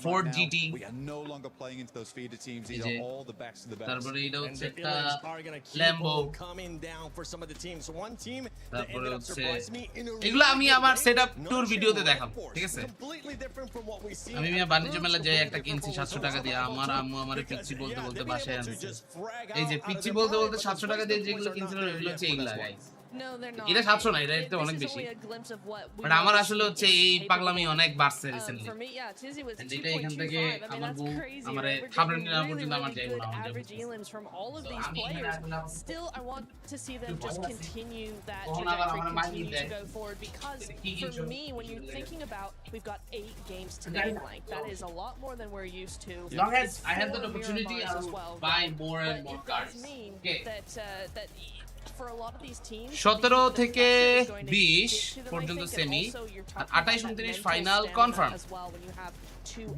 Speaker 1: 4 GT
Speaker 3: playing into those feeder teams. These are all the best of the best.
Speaker 1: তারপরে এটা হচ্ছে একটা ল্যাম্বো তারপরে হচ্ছে এগুলো আমি আবার সেটআপ ট্যুর ভিডিওতে দেখাবো ঠিক আছে আমি মিয়া বাণিজ্য মেলা যাই একটা কিনছি 700 টাকা দিয়ে আমার আম্মু আমারে পিচ্চি বলতে বলতে বাসায় আনছে এই যে পিচ্চি বলতে বলতে 700 টাকা দিয়ে যেগুলো কিনছিল এগুলো হচ্ছে এগুলা গাইস এটা 700 না এটা অনেক বেশি বাট আমার আসলে হচ্ছে এই পাগলামি অনেক বাড়ছে রিসেন্টলি এটা এখান থেকে আমার বউ আমারে খাবার নিয়ে না পর্যন্ত আমার যাইবো না
Speaker 8: Still, I want to see them just continue that trajectory, continue to go forward, because for me, when you're thinking about, we've got 8 games to like, that is a lot more than we're used to.
Speaker 1: As long as I have that opportunity, I'll buy more and more cards. Okay.
Speaker 8: That for a lot of these teams
Speaker 1: 17 থেকে 20 পর্যন্ত semi আর 28 29 final confirm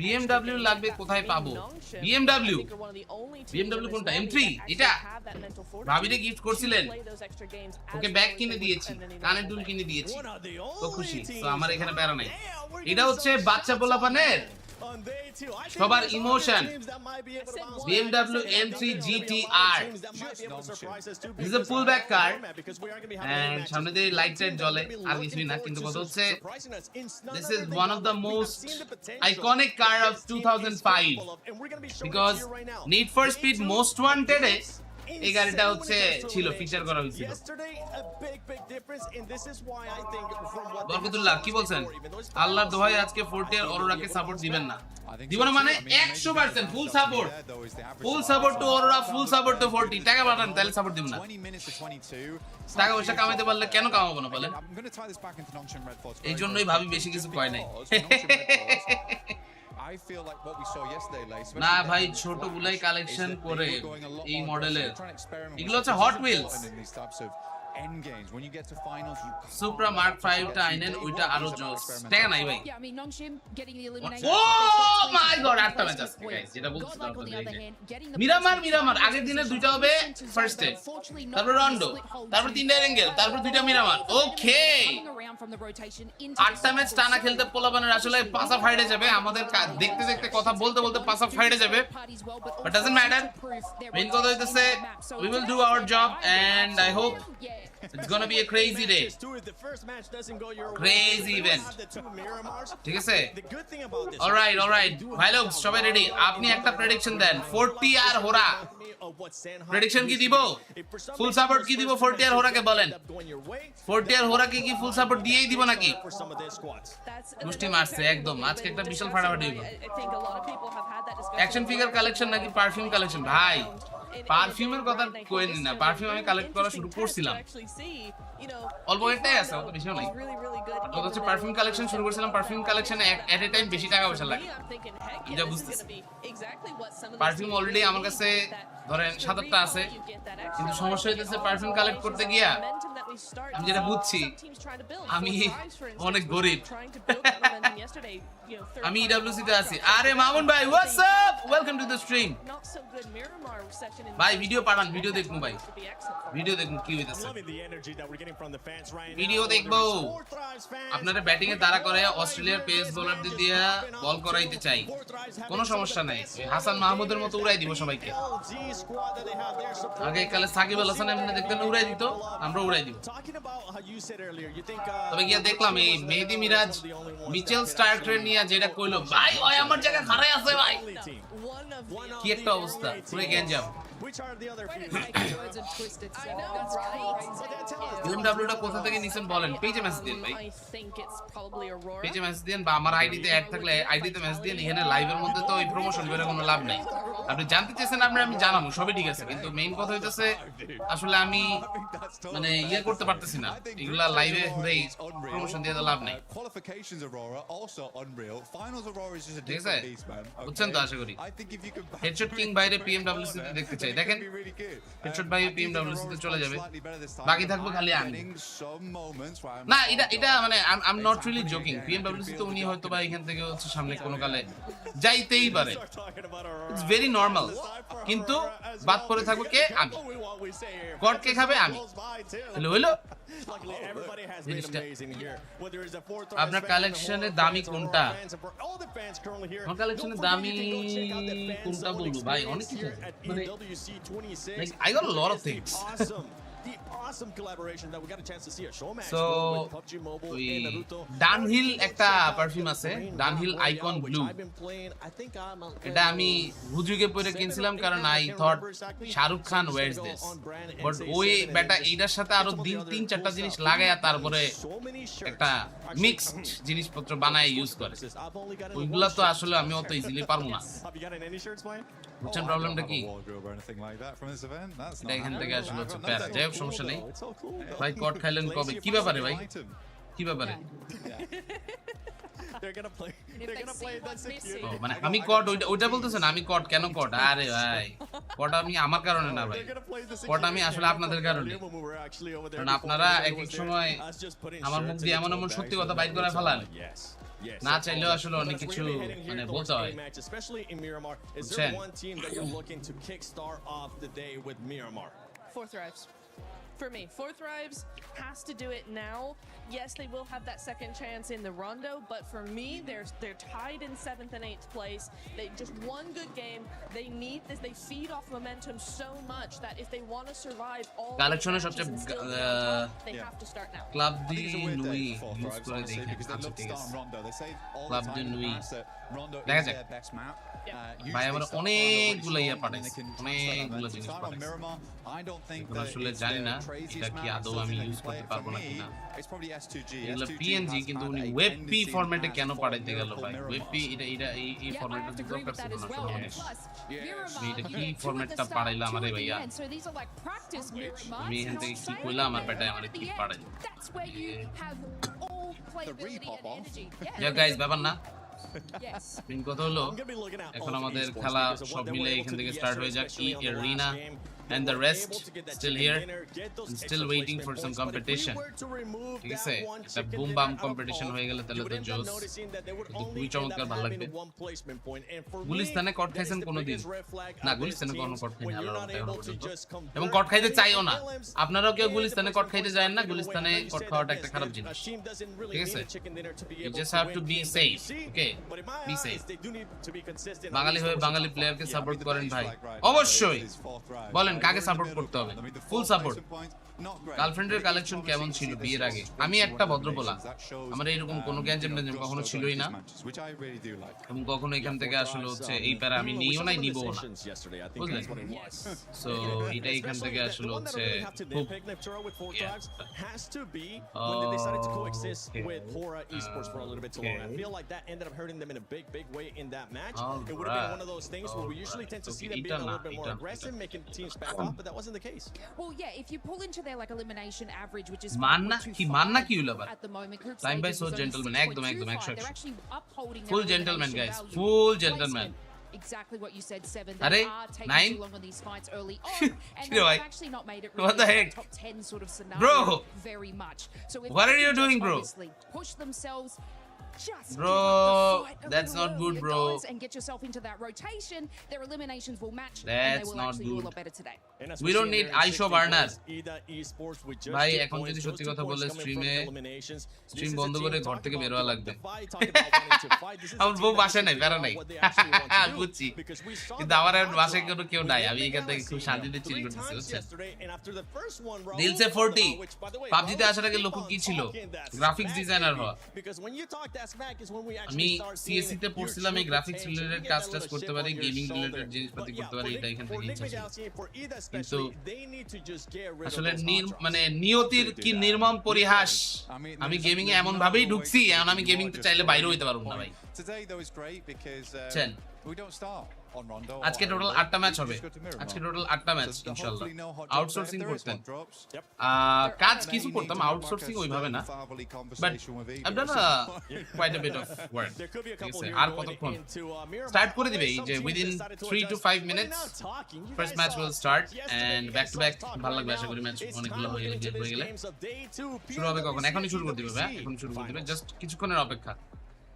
Speaker 1: BMW লাগবে কোথায় পাবো BMW কোনটা M3 এটা ভাবিরে gift করছিলেন ওকে bag কিনে দিয়েছি কানের দুল কিনে দিয়েছি তো খুশি তো আমার এখানে প্যারা নাই এটা হচ্ছে বাচ্চা পোলাপানের সবার emotion BMW M3 GTR this is a pullback car and সামনে দিয়ে লাইট টাইট জ্বলে আর কিছুই না কিন্তু কথা হচ্ছে this is one of the most iconic car of 2005 because Need for Speed Most Wanted এ এই গাড়িটা হচ্ছে ছিল ফিচার করা হয়েছিল বরকতুল্লাহ কি বলছেন আল্লাহর দোহাই আজকে 40 এর অরোরাকে সাপোর্ট দিবেন না দিব না মানে 100% full support to Aurora full support to 40 টাকা পাঠান তাহলে সাপোর্ট দিব না টাকা পয়সা কামাইতে পারলে কেন কামাবো না বলেন এই জন্যই ভাবি বেশি কিছু কয় নাই না ভাই ছোট গুলাই কালেকশন করে এই মডেলের এগুলো হচ্ছে hot wheels
Speaker 3: end games. When you get to finals, you
Speaker 1: Supra Mark 5 টা আইনেন ওইটা আরো জোস টাকা নাই ভাই
Speaker 9: Yeah, I mean, Nongshim getting the elimination.
Speaker 1: Oh my god, 8টা ম্যাচ আছে গাইস, যেটা বলছিলাম মিরামার আগের দিনে দুইটা হবে ফার্স্টে, তারপর রন্ডো, তারপর তিনটা অ্যাঙ্গেল, তারপর দুইটা মিরামার। ওকে 8টা ম্যাচ টানা খেলতে পোলাপানের আসলে পাসা ফাইটে যাবে, আমাদের দেখতে দেখতে কথা বলতে বলতে পাসা ফাইটে যাবে, বাট ডাজন্ট ম্যাটার। মেইন কথা হইতেছে we will do our job and I hope it's gonna be a crazy day, crazy event, ঠিক আছে? alright ভাই লোক সবাই রেডি? আপনি একটা প্রেডিকশন দেন, 40 আর হোরা প্রেডিকশন কি দিব? ফুল সাপোর্ট কি দিব 40 আর হোরাকে? বলেন 40 আর হোরাকে কি ফুল সাপোর্ট দিয়েই দিব নাকি? মুষ্টি মারছে একদম, আজকে একটা বিশাল ফাটাফাটি হইব। অ্যাকশন ফিগার কালেকশন নাকি পারফিউম কালেকশন? ভাই পারফিউমের কথা কইনি না, পারফিউম আমি কালেক্ট করা শুরু করছিলাম, অল্প একটাই আছে, অত বেশিও নাই। কথা হচ্ছে পারফিউম কালেকশন শুরু করছিলাম, পারফিউম কালেকশনে এট এ টাইম বেশি টাকা পয়সা লাগে, যা বুঝতেছি। পারফিউম অলরেডি আমার কাছে ধরেন 7-8টা আছে, কিন্তু সমস্যা হইতেছে পারফিউম কালেক্ট করতে গিয়া আমি যেটা বুঝছি আমি অনেক গরিব। আমি ইডব্লিউসি তে আছি। আরে মামুন ভাই what's up, welcome to the stream. ভাই ভিডিও পাঠান, ভিডিও দেখবো ভাই, ভিডিও দেখবো কি হইতাছে, ভিডিও দেখবো। আপনারা ব্যাটিং এ তারা করে অস্ট্রেলিয়ার পেস বোলারদের দিয়ে বল করাইতে চাই, কোনো সমস্যা নাই, হাসান মাহমুদের মতো উড়াই দিব সবাইকে। আগে কালে সাকিব আল হাসান এমনি দেখতেন উড়াই দিত, আমরা উড়াই দিব। তবে গিয়া দেখলাম এই মেহেদি মিরাজ মিচেল স্টার্করে নিয়ে যেটা কইলো, ভাই ওই আমার জায়গা খারাই আছে ভাই, কি একটা অবস্থা, পুরো গেঞ্জাম। PMW টা কোথা থেকে নিছেন বলেন, পেজে মেসেজ দিন ভাই, পেজে মেসেজ দিন বা আমার আইডিতে অ্যাড থাকলে আইডিতে মেসেজ দিন। এখানে লাইভের মধ্যে তো এই প্রমোশন করে কোনো লাভ নাই, আপনি জানতে চাইছেন আপনি, আমি জানাবো সবই ঠিক আছে, কিন্তু মেইন কথা হইতাছে আসলে আমি মানে ইয়ে করতে পারতেছি না, এগুলা লাইভে ভাই প্রমোশন দিয়ে তো লাভ নাই, ঠিক আছে? বুঝছেন তো আশা করি। হেডশট কিং বাইরে PMWC তে দেখতে চাই, দেখেন হেডশট ভাই PMWC তে চলে যাবে, বাকি থাকবো খালি আমি। না এটা মানে I am not really joking, PMWC তো উনি হয়তো বা এখান থেকে হচ্ছে সামনে কোনো কালে যাইতেই পারে, ইটস ভেরি নরমাল, কিন্তু বাদ পড়ে থাকবো কে? আমি। গড কে খাবে? আমি। তাহলে হইলো আপনার কালেকশনে দামি কোনটা? আমার কালেকশনে দামি কোনটা বলবো ভাই, অনেক কিছু মানে I got a lot of things. So Dunhill একটা পারফিউম আছে, ডানহিল আইকন ব্লু, এটা আমি হুজুগে পরে কিনছিলাম কারণ I thought Shahrukh Khan wires this, but ওই বেটা এইটার সাথে আরো 3-4টা জিনিস লাগায়া তারপরে একটা মিক্সড জিনিসপত্র বানায় ইউজ করে, ওইগুলা তো আসলে আমি অত ইজিলি পারবো না। বুঝছেন প্রবলেমটা কি? এটা এখান থেকে আসলে হচ্ছে প্যারা, যাই হোক সমস্যা নেই। ভাই কট খাইলেন কবে? কি ব্যাপারে ভাই, কি ব্যাপারে? মানে আমি কট ওইটা বলতেছেন, আমি কট কেন কট? আরে ভাই কট আমি আমার কারণে না ভাই, কট আমি আসলে আপনাদের কারণে, কারণ আপনারা এক এক সময় আমার মুখ দিয়ে এমন এমন সত্যি কথা বাইর করে ফেলান, না চাইলেও আসলে অনেক কিছু মানে বলতে হয়, বুঝছেন?
Speaker 8: Four Thrives. For me, Four Thrives has to do it now. Yes, they will have that second chance in the Rondo, but for me, they're tied in 7th and 8th place. They just one good game. They need this. They feed off momentum so much that if they want to survive all
Speaker 1: কালেকশনের সবচেয়ে
Speaker 8: they have to start now.
Speaker 1: Club de nuit use করে দেখেন, আচ্ছা ঠিক আছে, club de নুই দেখা যাক। ভাই আমরা অনেকগুলো ইয়ে পাঠাইছি, অনেকগুলো জিনিস পাঠাইছি, আসলে জানি না এটা কি আদৌ আমি ইউজ করতে পারবো না কিনা। এগুলো PNG, কিন্তু উনি ওয়েব ফরম্যাটে কেন পাঠাইতে গেল ভাই? ওয়েব এটা এই ফরম্যাটে তো দরকার ছিল না আসলে, এটা কি ফরম্যাটটা পাঠাইলো আমারে ভাইয়া? আমি এখান থেকে কি কইলাম, আমার বেটায় আমারে কি পাঠাইলো? গাইস ব্যাপার না, মেইন কথা হলো এখন আমাদের খেলা সব মিলে এখান থেকে স্টার্ট হয়ে যাক। ই arena and the rest still here and still waiting for some competition. ঠিক আছে, একটা বুম বাম কম্পিটিশন হয়ে গেলে তাহলে তো জোস, খুবই চমৎকার, ভালো লাগবে। গুলিস্তানে কট খাইছেন কোনোদিন? না, গুলিস্তানে কোনো কট খাইনি আল্লাহর রহমতে এখনো পর্যন্ত, এবং কট খাইতে চাইও না। আপনারাও কেউ গুলিস্তানে কট খাইতে যায় না, গুলিস্তানে কট খাওয়াটা একটা খারাপ জিনিস, ঠিক আছে? You just have to be safe, okay? Be safe. বাঙালি হয়ে বাঙালি প্লেয়ারকে সাপোর্ট করেন ভাই? অবশ্যই। বলেন কাকে সাপোর্ট করতে হবে? Full support. গার্লফ্রেন্ডের কালেকশন কেমন ছিল বিয়ের আগে? আমি একটা ভদ্রপোলা, আমার এরকম কোনো গ্যাঞ্জাম কখনো ছিলই না, এবং কখনো এখান থেকে আসলে হচ্ছে এই প্যারা আমি নিও নাই, নিবও না, বুঝলেন? সো এটা এখান থেকে আসলে হচ্ছে খুব
Speaker 7: Esports for a little bit too long. I feel like that ended up hurting them in a big way in that match. It would have been one of those things where we usually tend to see them being a little bit more aggressive, making teams back off, but that wasn't the case.
Speaker 9: Well, yeah, if you pull into their like elimination average, which is
Speaker 1: Manna কি মান্না কি হলো
Speaker 9: at the moment,
Speaker 1: time by so gentleman, একদম একদম 100
Speaker 9: they're actually upholding
Speaker 1: full gentleman guys, full gentleman.
Speaker 9: Exactly what you said, Seven.
Speaker 1: Are
Speaker 9: They are taking
Speaker 1: 9?
Speaker 9: too long on these fights early on, and they've actually not made it
Speaker 1: What the
Speaker 9: really
Speaker 1: heck?
Speaker 9: top 10 sort of scenario
Speaker 1: Bro,
Speaker 9: very much. So if
Speaker 1: what
Speaker 9: they
Speaker 1: are you
Speaker 9: can
Speaker 1: doing,
Speaker 9: just
Speaker 1: bro?
Speaker 9: obviously push themselves, just
Speaker 1: Bro,
Speaker 9: give up the fight a
Speaker 1: that's
Speaker 9: little
Speaker 1: not good,
Speaker 9: earlier,
Speaker 1: bro.
Speaker 9: guys, and get yourself into that rotation. Their eliminations will match, and they
Speaker 1: That's
Speaker 9: will
Speaker 1: not
Speaker 9: actually do a
Speaker 1: good.
Speaker 9: lot better today.
Speaker 1: We don't need Aisho Barner. ভাই এখন যদি সত্যি কথা বলে stream বন্ধ করে ঘর থেকে বের হওয়া লাগবে। আমার বউ বাসায় নাই, বেড়া নাই, বুঝছি, কিন্তু আমার এখন বাসায় কোনো কেউ নাই, আমি এখান থেকে খুব শান্তিতে চিল করতেছি, বুঝছেন? দিলসে 40 পাবজিতে আসার আগে লক্ষ্য কি ছিল? গ্রাফিক্স ডিজাইনার হওয়া। আমি সিএসসি তে পড়ছিলাম, এই গ্রাফিক্স রিলেটেড কাজ টাজ করতে পারি, গেমিং রিলেটেড জিনিসপাতি করতে পারি, এটা এখান থেকে ইচ্ছা ছিল। কিন্তু আসলে মানে নিয়তির কি নির্মম পরিহাস, আমি গেমিং এ এমন ভাবেই ঢুকছি, এখন আমি গেমিং তে চাইলে বাইরে হইতে পারবো না ভাই। আজকে টোটাল 8টা ম্যাচ হবে, আজকে টোটাল 8টা ম্যাচ ইনশাআল্লাহ। আউটসোর্সিং করতেন, কাজ কিছু করতাম, আউটসোর্সিং ওইভাবে না, but I've done quite a bit of work. আর কতক্ষণ স্টার্ট করে দিবে, এই যে within 3 to 5 minutes first match will start, and back to back ভালো লাগবে আশা করি। ম্যাচ অনেকগুলো হয়ে গেলে শুরু হবে কখন? এখনই শুরু করে দিবে ভাই, এখন শুরু করে দিবে, জাস্ট কিছুক্ষণের অপেক্ষা,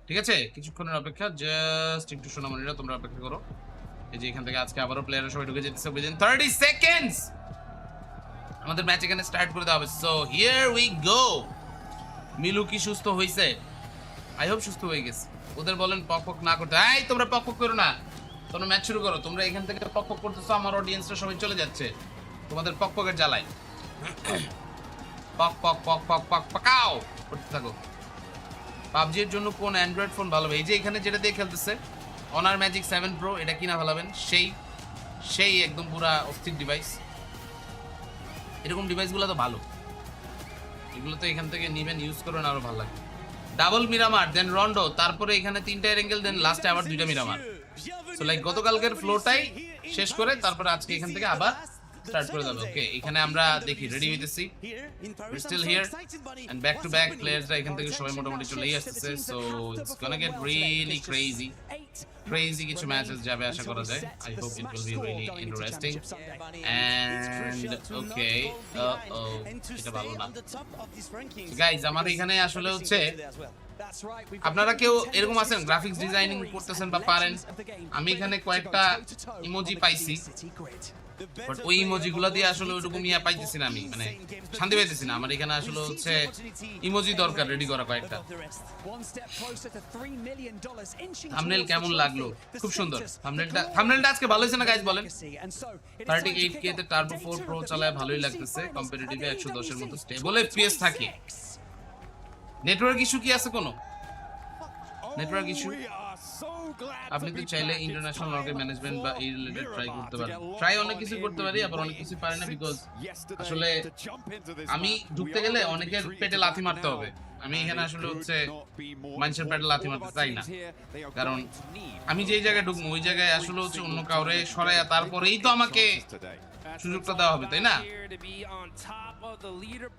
Speaker 1: ঠিক আছে? কিছুক্ষণের অপেক্ষা, জাস্ট একটু সোনামণিরা তোমরা অপেক্ষা করো। এই যে এখান থেকে আজকে আবারও প্লেয়াররা সবাই ঢুকে যেতেছে উইদিন 30 seconds আমাদের ম্যাচ এখানে স্টার্ট করে দেওয়া হবে। So here we go. Milu কি সুস্থ হইছে? আই হোপ সুস্থ হয়ে গেছে। ওদের বলেন পক পক না করতে। এই তোমরা পক পক করো না, তোমরা ম্যাচ শুরু করো। তোমরা এখান থেকে পক পক করতেছো, আমার অডিয়েন্সরা সবাই চলে যাচ্ছে তোমাদের পক পকের জ্বালায়। পক পক পক পক পক পকাও করতে থাকো। পাবজির জন্য কোন অ্যান্ড্রয়েড ফোন ভালো হবে? এই যে এখানে যেটা দিয়ে খেলতেছে অনার ম্যাজিক 7 Pro, এটা কিনা ভালাবেন, সেই একদম পুরা অস্থির ডিভাইস। এরকম ডিভাইসগুলো তো ভালো, এগুলো তো এখান থেকে নিবেন, ইউজ করবেন, আরো ভালো লাগবে। ডাবল মিরামার, দেন রন্ডো, তারপরে এখানে 3টা অ্যাঙ্গেল, দেন লাস্টে আবার 2টা মিরামার। সো লাইক গতকালকের ফ্লোটাই শেষ করে তারপরে আজকে এখান থেকে আবার স্টার্ট করে দেব। ওকে, এখানে আমরা দেখি রেডি হইতেছি, we still here, and back to back প্লেয়ার্সরা এখান থেকে সবাই মোটামুটি চলেই আসতেছে। So it's gonna get really crazy কিছু ম্যাচেস যাবে আশা করা যায়। I hope it will be really interesting. And okay, এটা ভালো না গাইস। আমার এখানে আসলে হচ্ছে আপনারা কেউ এরকম আছেন গ্রাফিক্স ডিজাইনিং করতেছেন বা পারেন? আমি এখানে কয়েকটা ইমোজি পাইছি, বাট ওই ইমোজিগুলো দিয়ে আসলে ওইরকম ইয়া পাইতেছি না, আমি মানে শান্তি পাইতেছি না। আমার এখানে আসলে হচ্ছে ইমোজি দরকার রেডি করা কয়েকটা। থাম্বনেল কেমন লাগলো? খুব সুন্দর থাম্বনেলটা আজকে ভালো হয়েছে না গাইস? বলেন। 38K তে টার্বো 4 Pro চালায় ভালোই লাগতেছে, কম্পিটিটিভে 110 এর মতো স্টেবল FPS থাকে। নেটওয়ার্ক ইস্যু কি আছে কোনো? নেটওয়ার্ক ইস্যু আপনি তো চাইলে ইন্টারন্যাশনাল মার্কেট ম্যানেজমেন্ট বা এই রিলেটেড ট্রাই করতে পারেন। ট্রাই অনেক কিছু করতে পারি, আবার অনেক কিছু পারি না, বিকজ আসলে আমি ঢুকতে গেলে অনেকের পেটে লাথি মারতে হবে। আমি এখানে আসলে হচ্ছে মানুষের পেটে লাথি মারতে চাই না, কারণ আমি যেই জায়গায় ঢুকবো ওই জায়গায় আসলে হচ্ছে অন্য কাউরে সরাইয়া তারপরেই তো আমাকে সুযোগটা দেওয়া হবে, তাই না?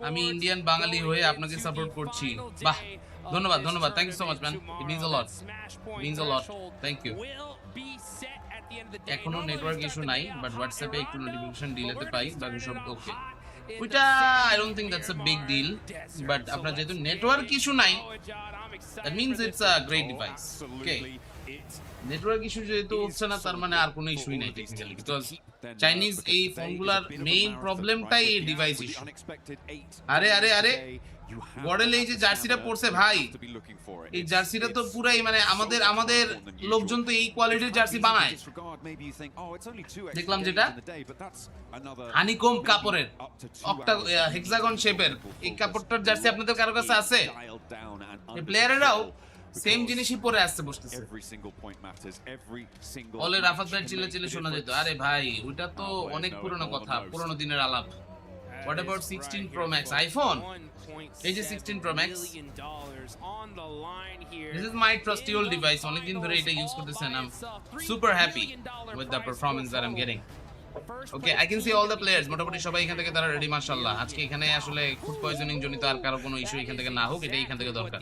Speaker 1: আমি ইন্ডিয়ান বাঙালি হয়ে আপনাকে সাপোর্ট করছি। বাহ, ধন্যবাদ ধন্যবাদ, thank you so much man, it means a lot, thank you. এখনো নেটওয়ার্ক ইস্যু নাই, বাট হোয়াটসঅ্যাপে একটু নোটিফিকেশন ডিলেতে পাই, বাকি সব ওকে। ওইটা I don't think that's a big deal, but আপনার যেহেতু নেটওয়ার্ক ইস্যু নাই, that means it's a great device. Okay, network issue যেহেতু হচ্ছে না, তার মানে আর কোনো ইস্যুই নাই টেকনিক্যালি, বিকজ চাইনিজ এই ফোনগুলোর মেইন প্রবলেমটাই এই ডিভাইস ইস্যু। আরে আরে আরে, গডেল এই যে জার্সিটা পরছে ভাই, এই জার্সিটা তো পুরাই মানে আমাদের লোকজন তো এই কোয়ালিটির জার্সি বানায়। দেখলাম যেটা হানিকম কাপড়ের হেক্সাগন শেপের, এই কাপড়টার জার্সি আপনাদের কারো কাছে আছে? এই প্লেয়ারেরাও সেম জিনিসই পরে আসছে, বসতেছে। বলে রাফাত ভাই চিল্লে চিল্লে শোনা যেত। আরে ভাই, ওইটা তো অনেক পুরনো কথা, পুরনো দিনের আলাপ। What about 16 Pro Max iPhone? এই যে 16 Pro Max, this is my trusty old device. অনেকদিন ধরে এটা ইউজ করতেছেন। I'm super happy with the performance that I'm getting. Okay, I can see all the players. মোটামুটি সবাই এখান থেকে তারা রেডি, মাশাআল্লাহ। আজকে এখানে আসলে ফুড পয়জনিং জনিত আর কারো কোনো ইস্যু এখান থেকে না হোক, এটা এখান থেকে দরকার।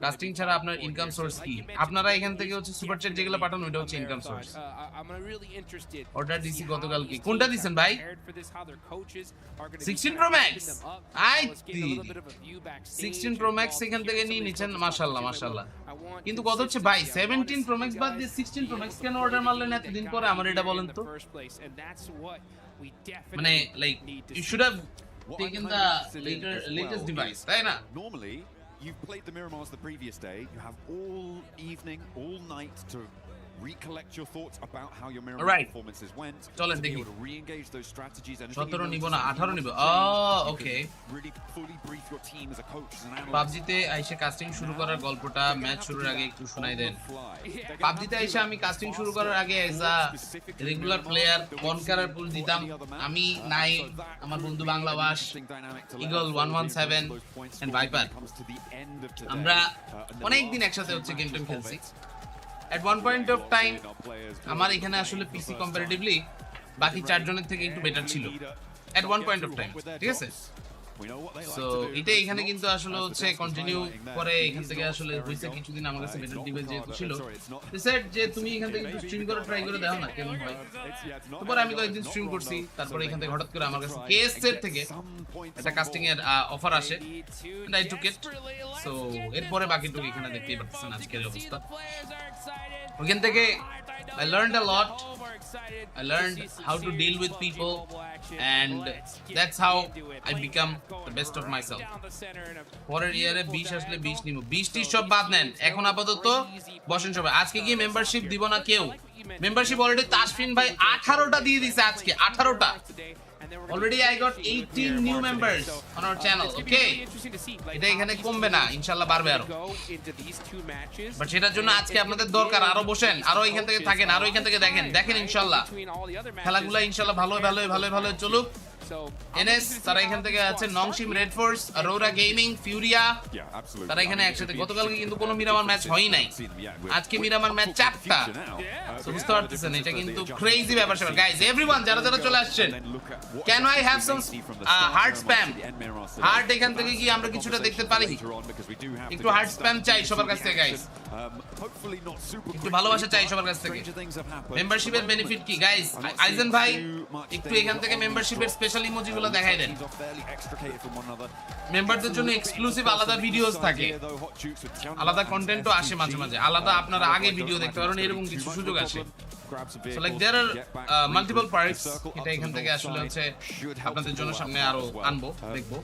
Speaker 1: কাস্টিং ছাড়া আপনার ইনকাম সোর্স কি? আপনারা এখান থেকে হচ্ছে সুপার চ্যাট যেগুলো পাঠান, ওইটা হচ্ছে ইনকাম সোর্স। অর্ডার দিছি গতকাল, কি কোনটা দিবেন ভাই? 16 Pro Max, 16 Pro Max এখান থেকে নিয়ে নিছেন, মাশাআল্লাহ মাশাআল্লাহ। কিন্তু কত হচ্ছে ভাই? 17 Pro Max বাদ দিয়ে 16 Pro Max কেন অর্ডার মারলেন এতদিন পরে? আমার এটা বলেন তো। মানে like you should have taken the latest device, তাই না?
Speaker 2: Normally, you've played the Miramars the previous day. You have all evening, all night to recollect your thoughts about how your Miramar performances went.
Speaker 1: চলেন দেখি।
Speaker 2: To re-engage those strategies.
Speaker 1: 17 নিব না, 18 নিব। ওকে।
Speaker 2: Really fully brief your team as a coach, as an analyst.
Speaker 1: পাবজিতে আইসে casting শুরু করার গল্পটা match শুরুর আগে একটু শোনাই দেন। পাবজিতে আইসে আমি কাস্টিং শুরু করার আগে এজ আ রেগুলার প্লেয়ার কনকারার পুল দিতাম। আমি নাই, আমার বন্ধু বাংলাবাস, ইগল 117 এন্ড ভাইপার, আমরা অনেক দিন একসাথে হচ্ছে গেম টেম খেলছি। At one point of time আমার এখানে আসলে পিসি কম্পারেটিভলি বাকি চারজনের থেকে একটু বেটার ছিল at one point of time, ঠিক আছে? সো এটা এখানে কিন্তু আসলে হচ্ছে কন্টিনিউ করে, এখান থেকে আসলে হইছে কিছুদিন আমার কাছে বেটার ডিভাইস যেহেতু ছিল, সেট যে তুমি এখান থেকে একটু স্ট্রিম করে ট্রাই করে দেখো না কেমন হয়। তারপরে আমি কয়েকদিন স্ট্রিম করছি, তারপরে এখান থেকে হঠাৎ করে আমার কাছে কেএস এর থেকে একটা কাস্টিং এর অফার আসে, and I took it. So এরপরে বাকিটুকু এখানে দেখতেই পাচ্ছেন আজকের অবস্থা। ওখান থেকে I learned a lot. I learned how to deal with people, and that's how I become the best of myself. পরের ইয়ারে 20 আসলে 20 নিব। 20টি সব বাদ নেন, এখন আপাতত বসেন সবাই। আজকে কি মেম্বারশিপ দিব না কেউ? মেম্বারশিপ অলরেডি তাসফিন ভাই 18টা দিয়ে দিয়েছে আজকে, 18টা। Already I got 18 new members on our channel. Okay, এটা এখানে কমবে না, ইনশাআল্লাহ বাড়বে আরো। বাট সেটার জন্য আজকে আপনাদের দরকার আরো বসেন, আরো এখান থেকে থাকেন, আরো এখান থেকে দেখেন ইনশাআল্লাহ খেলাগুলো ইনশাআল্লাহ ভালো চলুক। এনএস তারা এখান থেকে আছে, নংশিম রেড ফোর্স, অরোরা গেমিং, ফিউরিয়া, তারা এখানে একসাথে। গতকালকে কিন্তু কোনো মিরামার ম্যাচ হয়ই নাই, আজকে মিরামার ম্যাচ 4টা। বুঝতে পারতেছেন, এটা কিন্তু ক্রেজি ব্যাপার স্যাপার। গাইস, এভরিওয়ান যারা চলে আসছেন, can I have some heart spam? Heart এখান থেকে কি আমরা কিছুটা দেখতে পারি? একটু হার্ট স্প্যাম চাই সবার কাছ থেকে গাইস, একটু ভালোবাসা চাই সবার কাছ থেকে। মেম্বারশিপের বেনিফিট কি গাইস? আইজেন ভাই একটু এখান থেকে মেম্বারশিপের স্পেশাল ইমোজিগুলো দেখাই দেন। মেম্বারদের জন্য এক্সক্লুসিভ আলাদা ভিডিওস থাকে, আলাদা কন্টেন্টও আসে মাঝে মাঝে, আলাদা আপনারা আগে ভিডিও দেখতে পারেন, এরকম কিছু সুযোগ আসে। So like there are multiple parts. এটা এখান থেকে আসলে হচ্ছে আপনাদের জন্য সামনে আরো আনবো, দেখবো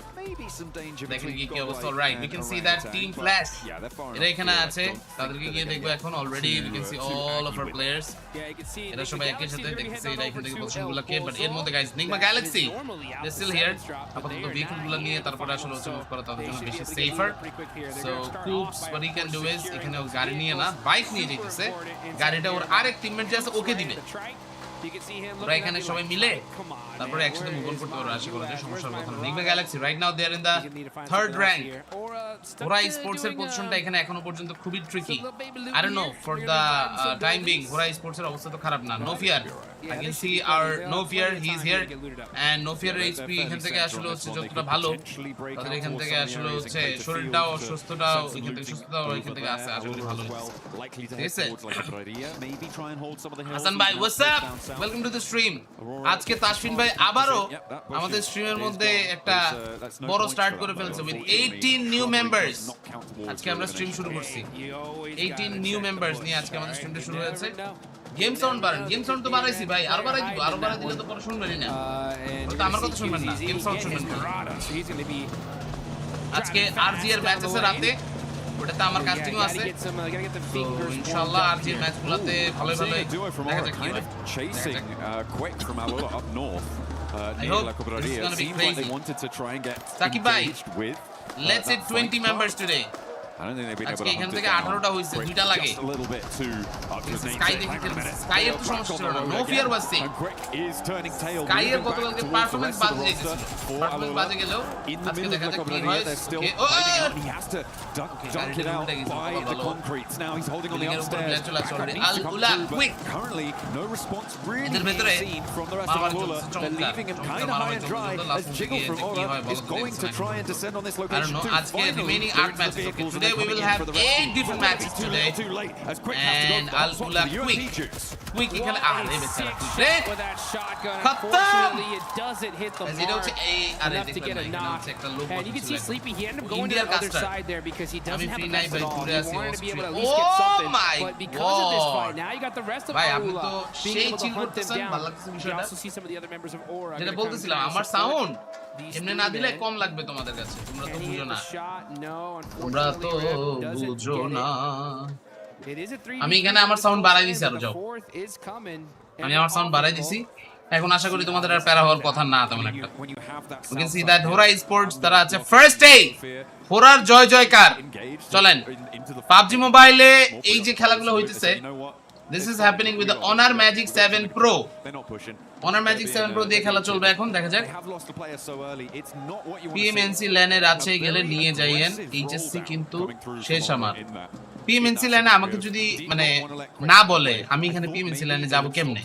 Speaker 1: দেখেন কি অবস্থা। Alright, we can see that team flash, এটা এখানে আছে, তাদেরকে গিয়ে দেখবো এখন। Already we can see all of our players, এরা সবাই একই সাথে দেখতেছে। এরা এখান থেকে পজিশনগুলোকে, বাট এর মধ্যে guys Nigma galaxy they still here, আপাতত ভেহিকলগুলো নিয়ে তারপরে আসলে হচ্ছে মুভ করা তাদের জন্য বেশি সেফার। সো কুপস what he can do is এখানে ও গাড়ি নিয়ে না, বাইক নিয়ে যেতেছে। গাড়িটা ওর আরেক টিমমেট যে আছে ওকে দিবে, ওরা এখানে সবাই মিলে তারপরে একসাথে মুভ অন করতে পারবে আশা করা যায় সমস্যার কথা না Nigma galaxy right now they are in the third rank ওরা স্পোর্টস এর পজিশনটা এখানে এখনো পর্যন্ত খুবই tricky I don't know for the time being ওরা স্পোর্টস এর অবস্থা তো খারাপ না no fear I can see our no fear he is here and no fear HP এখান থেকে আসলে হচ্ছে যতটা ভালো তাদের এখান থেকে আসলে হচ্ছে শরীরটাও সুস্থটাও এখান থেকে সুস্থতাও এখান থেকে আসে আসলে ভালো ঠিক আছে হাসান ভাই what's up welcome to the stream আজকে তাসফিন ভাই আবারো আমাদের স্ট্রিমের মধ্যে একটা বড় স্টার্ট করে ফেলছে উইথ 18 নিউ মেম্বারস আজকে আমরা স্ট্রিম শুরু করছি 18 নিউ মেম্বারস নিয়ে আজকে আমাদের স্ট্রিমটা শুরু হয়েছে গেম সাউন্ড বাড়ান গেম সাউন্ড তো বাড়াইছি ভাই আরো বাড়াই দিব আরো বাড়াই দিলে তো পরে শুনবেনই না তো আমার কথা শুনবেন না গেম সাউন্ড শুনবেন না আজকে আরজি এর ম্যাচ আছে রাতে ওটাতে আমার কাস্টিংও আছে তো ইনশাআল্লাহ আরজি এর ম্যাচগুলোতে ভালো ভালো দেখা যাক কি হয়
Speaker 2: chasing quick from Alola up north.
Speaker 1: I hope this is gonna be crazy.
Speaker 2: They wanted to try and get
Speaker 1: Saki bhai,
Speaker 2: engaged with.
Speaker 1: let's hit 20 members today.
Speaker 2: I don't think they've been able
Speaker 1: আজকে
Speaker 2: to
Speaker 1: এখান
Speaker 2: hunt it
Speaker 1: থেকে
Speaker 2: down.
Speaker 1: 18টা হইছে দুইটা লাগে
Speaker 2: Just a little bit too up to his name.
Speaker 1: Sky দেখি sky এর তো সমস্যা ছিল না নো ফিয়ার ওয়াজ সিং
Speaker 2: And quick is turning tail.
Speaker 1: Sky এর
Speaker 2: moving
Speaker 1: গতকালকে
Speaker 2: back
Speaker 1: পারফরম্যান্স
Speaker 2: towards the
Speaker 1: বাজে
Speaker 2: rest of the
Speaker 1: গেছিল
Speaker 2: roster for
Speaker 1: পারফরম্যান্স
Speaker 2: Alola.
Speaker 1: বাজে গেল
Speaker 2: In the
Speaker 1: আজকে
Speaker 2: middle
Speaker 1: দেখা
Speaker 2: of the
Speaker 1: যাক কি
Speaker 2: Cobrania,
Speaker 1: হয়
Speaker 2: they're still
Speaker 1: okay
Speaker 2: fighting it. He has to dunk it out
Speaker 1: গাড়িটা
Speaker 2: by
Speaker 1: উল্টে
Speaker 2: the
Speaker 1: গেছে
Speaker 2: concrete. Now he's holding on the
Speaker 1: লিগের উপর প্লেয়ার
Speaker 2: upstairs.
Speaker 1: চলে আসছে already
Speaker 2: Needs
Speaker 1: Al
Speaker 2: to come
Speaker 1: Ola
Speaker 2: through, but
Speaker 1: quick
Speaker 2: currently no response really
Speaker 1: এদের ভেতরে
Speaker 2: being seen from the rest of
Speaker 1: মারামারি
Speaker 2: Alola.
Speaker 1: চলছে,
Speaker 2: They're
Speaker 1: চমৎকার,
Speaker 2: leaving him
Speaker 1: চমৎকার
Speaker 2: kind of high
Speaker 1: মারামারি
Speaker 2: and
Speaker 1: চলছে,
Speaker 2: dry
Speaker 1: চলছে,
Speaker 2: as
Speaker 1: last
Speaker 2: Jiggle
Speaker 1: মুহূর্তে
Speaker 2: from
Speaker 1: গিয়ে কি
Speaker 2: Aura
Speaker 1: হয় বলো
Speaker 2: is
Speaker 1: তো
Speaker 2: going to
Speaker 1: দেখছি
Speaker 2: try
Speaker 1: না
Speaker 2: and descend on this
Speaker 1: I don't
Speaker 2: location
Speaker 1: know
Speaker 2: too.
Speaker 1: আজকে
Speaker 2: Finally,
Speaker 1: remaining
Speaker 2: they're
Speaker 1: 8
Speaker 2: into the
Speaker 1: matches okay
Speaker 2: vehicles and
Speaker 1: today
Speaker 2: they're
Speaker 1: we
Speaker 2: coming
Speaker 1: will
Speaker 2: in
Speaker 1: have
Speaker 2: for the rest.
Speaker 1: 8 different
Speaker 2: But
Speaker 1: matches
Speaker 2: maybe too
Speaker 1: today
Speaker 2: little too late as Quick has to go
Speaker 1: and
Speaker 2: for
Speaker 1: Al
Speaker 2: the
Speaker 1: Ula
Speaker 2: UMP
Speaker 1: quick
Speaker 2: juice.
Speaker 1: quick এখানে আরে বেচারা
Speaker 10: with that shotgun.
Speaker 1: খতম
Speaker 10: Unfortunately, it doesn't hit the
Speaker 1: এটা
Speaker 10: mark
Speaker 1: হচ্ছে এই আরে
Speaker 10: enough to
Speaker 1: দেখলাম
Speaker 10: get
Speaker 1: না
Speaker 10: a
Speaker 1: এখানে
Speaker 10: knock.
Speaker 1: হচ্ছে একটা লোক
Speaker 10: And you can see Sleepy, he ended up going to
Speaker 1: ইন্ডিয়ার
Speaker 10: the other
Speaker 1: কাজটা
Speaker 10: side there because he
Speaker 1: আমি
Speaker 10: doesn't have
Speaker 1: ফ্রি
Speaker 10: a
Speaker 1: নাই
Speaker 10: vest
Speaker 1: ভাই
Speaker 10: at all.
Speaker 1: ঘুরে
Speaker 10: He
Speaker 1: আসি
Speaker 10: wanted to be able to at least
Speaker 1: ও
Speaker 10: get something.
Speaker 1: My
Speaker 10: But because of this fight,
Speaker 1: god
Speaker 10: now you got the rest of
Speaker 1: ভাই আপনি
Speaker 10: Aula
Speaker 1: তো
Speaker 10: being
Speaker 1: সেই
Speaker 10: able to
Speaker 1: chill
Speaker 10: hunt them
Speaker 1: করতেছেন
Speaker 10: down.
Speaker 1: ভালো লাগছে
Speaker 10: You can
Speaker 1: বিষয়টা
Speaker 10: also see some of the other members of Aura.
Speaker 1: যেটা
Speaker 10: gonna come
Speaker 1: বলতেছিলাম
Speaker 10: in and
Speaker 1: আমার
Speaker 10: support
Speaker 1: সাউন্ড
Speaker 10: these
Speaker 1: এমনি
Speaker 10: three
Speaker 1: না দিলে
Speaker 10: men.
Speaker 1: কম লাগবে তোমাদের কাছে তোমরা তো
Speaker 10: Can he
Speaker 1: বুঝো
Speaker 10: hit
Speaker 1: না
Speaker 10: the shot? No,
Speaker 1: তোমরা তো
Speaker 10: unfortunately, Rip doesn't
Speaker 1: বুঝো
Speaker 10: get
Speaker 1: না
Speaker 10: it. It is a 3v3
Speaker 1: আমি এখানে আমার সাউন্ড বাড়াই দিছি আরো
Speaker 10: but
Speaker 1: যাও
Speaker 10: the fourth is coming.
Speaker 1: আমি আমার সাউন্ড বাড়াই দিছি এখন আশা করি তোমাদের আর প্যারা হওয়ার কথা না তেমন একটা
Speaker 2: When you have that
Speaker 1: you can see
Speaker 2: south
Speaker 1: that
Speaker 2: side
Speaker 1: Hora
Speaker 2: there,
Speaker 1: Esports
Speaker 2: on
Speaker 1: তারা
Speaker 2: the
Speaker 1: আছে
Speaker 2: north
Speaker 1: ফার্স্ট ডে
Speaker 2: fear,
Speaker 1: হোরার জয় জয়কার
Speaker 2: engaged
Speaker 1: চলেন
Speaker 2: into the
Speaker 1: PUBG মোবাইলে
Speaker 2: more
Speaker 1: এই যে
Speaker 2: productive
Speaker 1: খেলাগুলো
Speaker 2: way to
Speaker 1: হইতেছে
Speaker 2: say, you know what?
Speaker 1: this is happening with the Honor Magic 7 Pro
Speaker 2: They're not pushing.
Speaker 1: Honor Magic 7 Pro দিয়ে খেলা চলবে এখন দেখা যাক
Speaker 2: They have lost a player so early. It's not what you want to
Speaker 1: PMNC
Speaker 2: see.
Speaker 1: ল্যানের আছে
Speaker 2: A
Speaker 1: গেলে
Speaker 2: very
Speaker 1: নিয়ে যাইয়েন
Speaker 2: aggressive
Speaker 1: HSC
Speaker 2: rolldown
Speaker 1: কিন্তু
Speaker 2: coming through
Speaker 1: শেষ
Speaker 2: from
Speaker 1: আমার
Speaker 2: in that.
Speaker 1: PMNC ল্যানে আমাকে যদি মানে না বলে আমি এখানে PMNC ল্যানে যাব কেমনে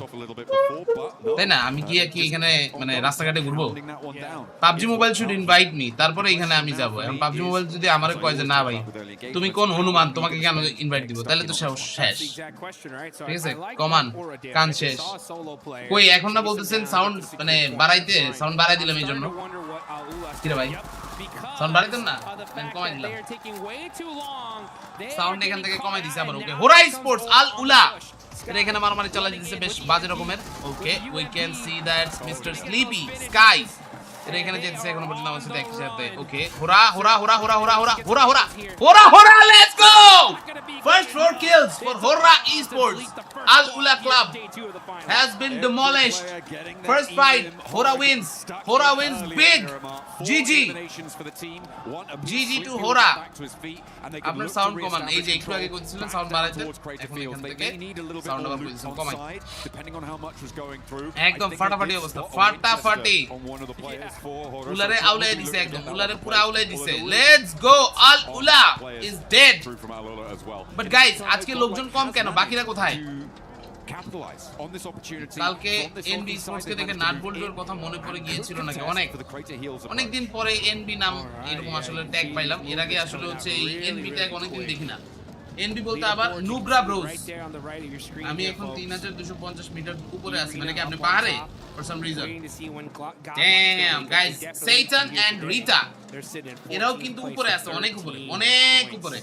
Speaker 1: তাই না আমি কি এখানে মানে রাস্তাঘাটে ঘুরবো PUBG mobile should invite me তারপরে এখানে আমি যাব এখন PUBG মোবাইল যদি আমারে কয় যে না ভাই তুমি কোন হনুমান তোমাকে কেন ইনভাইট দিব তাহলে তো শেষ ঠিক আছে কমান কান শেষ কই এখন না বলতেছেন সাউন্ড মানে বাড়াইতে সাউন্ড বাড়াই দিলাম এই জন্য কি রে ভাই সাউন্ড বাড়াইতেন না আমি কমাই দিলাম সাউন্ড এখান থেকে কমাই দিছি আবার ওকে হোরা স্পোর্টস আল উলা এরা এখানে মারামারি চালাই দিতেছে বেশ বাজে রকমের okay we can see that mister sleepy sky এরা এখানে যেতেছে এখনো পর্যন্ত আমার সাথে একসাথে okay Hora Hora Hora Hora Hora Hora Hora Hora Hora Hora let's go first 4 kills for Hora Esports Al Ula Club has been demolished first fight Hora wins big GG GG to Hora আপনার sound কমান এই যে একটু আগে কইছিলেন sound বাড়াইতে এখন এখান থেকে সাউন্ড আবার পজিশন কমাই একদম ফাটাফাটি অবস্থা ফাটাফাটি উলারে আউলাই দিছে একদম উলারে পুরো আউলাই দিছে let's go Al Ola is dead but guys আজকে লোকজন কম কেন বাকিরা কোথায় কালকে এনবি স্পোর্টস কে দেখে নাট বোল্টের কথা মনে পড়ে গিয়েছিল নাকি অনেক দিন পরে এনবি নাম এরকম আসলে ট্যাগ পাইলাম এর আগে আসলে হচ্ছে এই এনবি ট্যাগ অনেকদিন দেখি না এনবি বলতে আবার নুব্রা ব্রোস আমি এখন 3250 মিটার উপরে আছি মানে কি আপনি পাহাড়ে for some reason damn guys সেইটান এন্ড রিটা এরাও কিন্তু উপরে আছে অনেক উপরে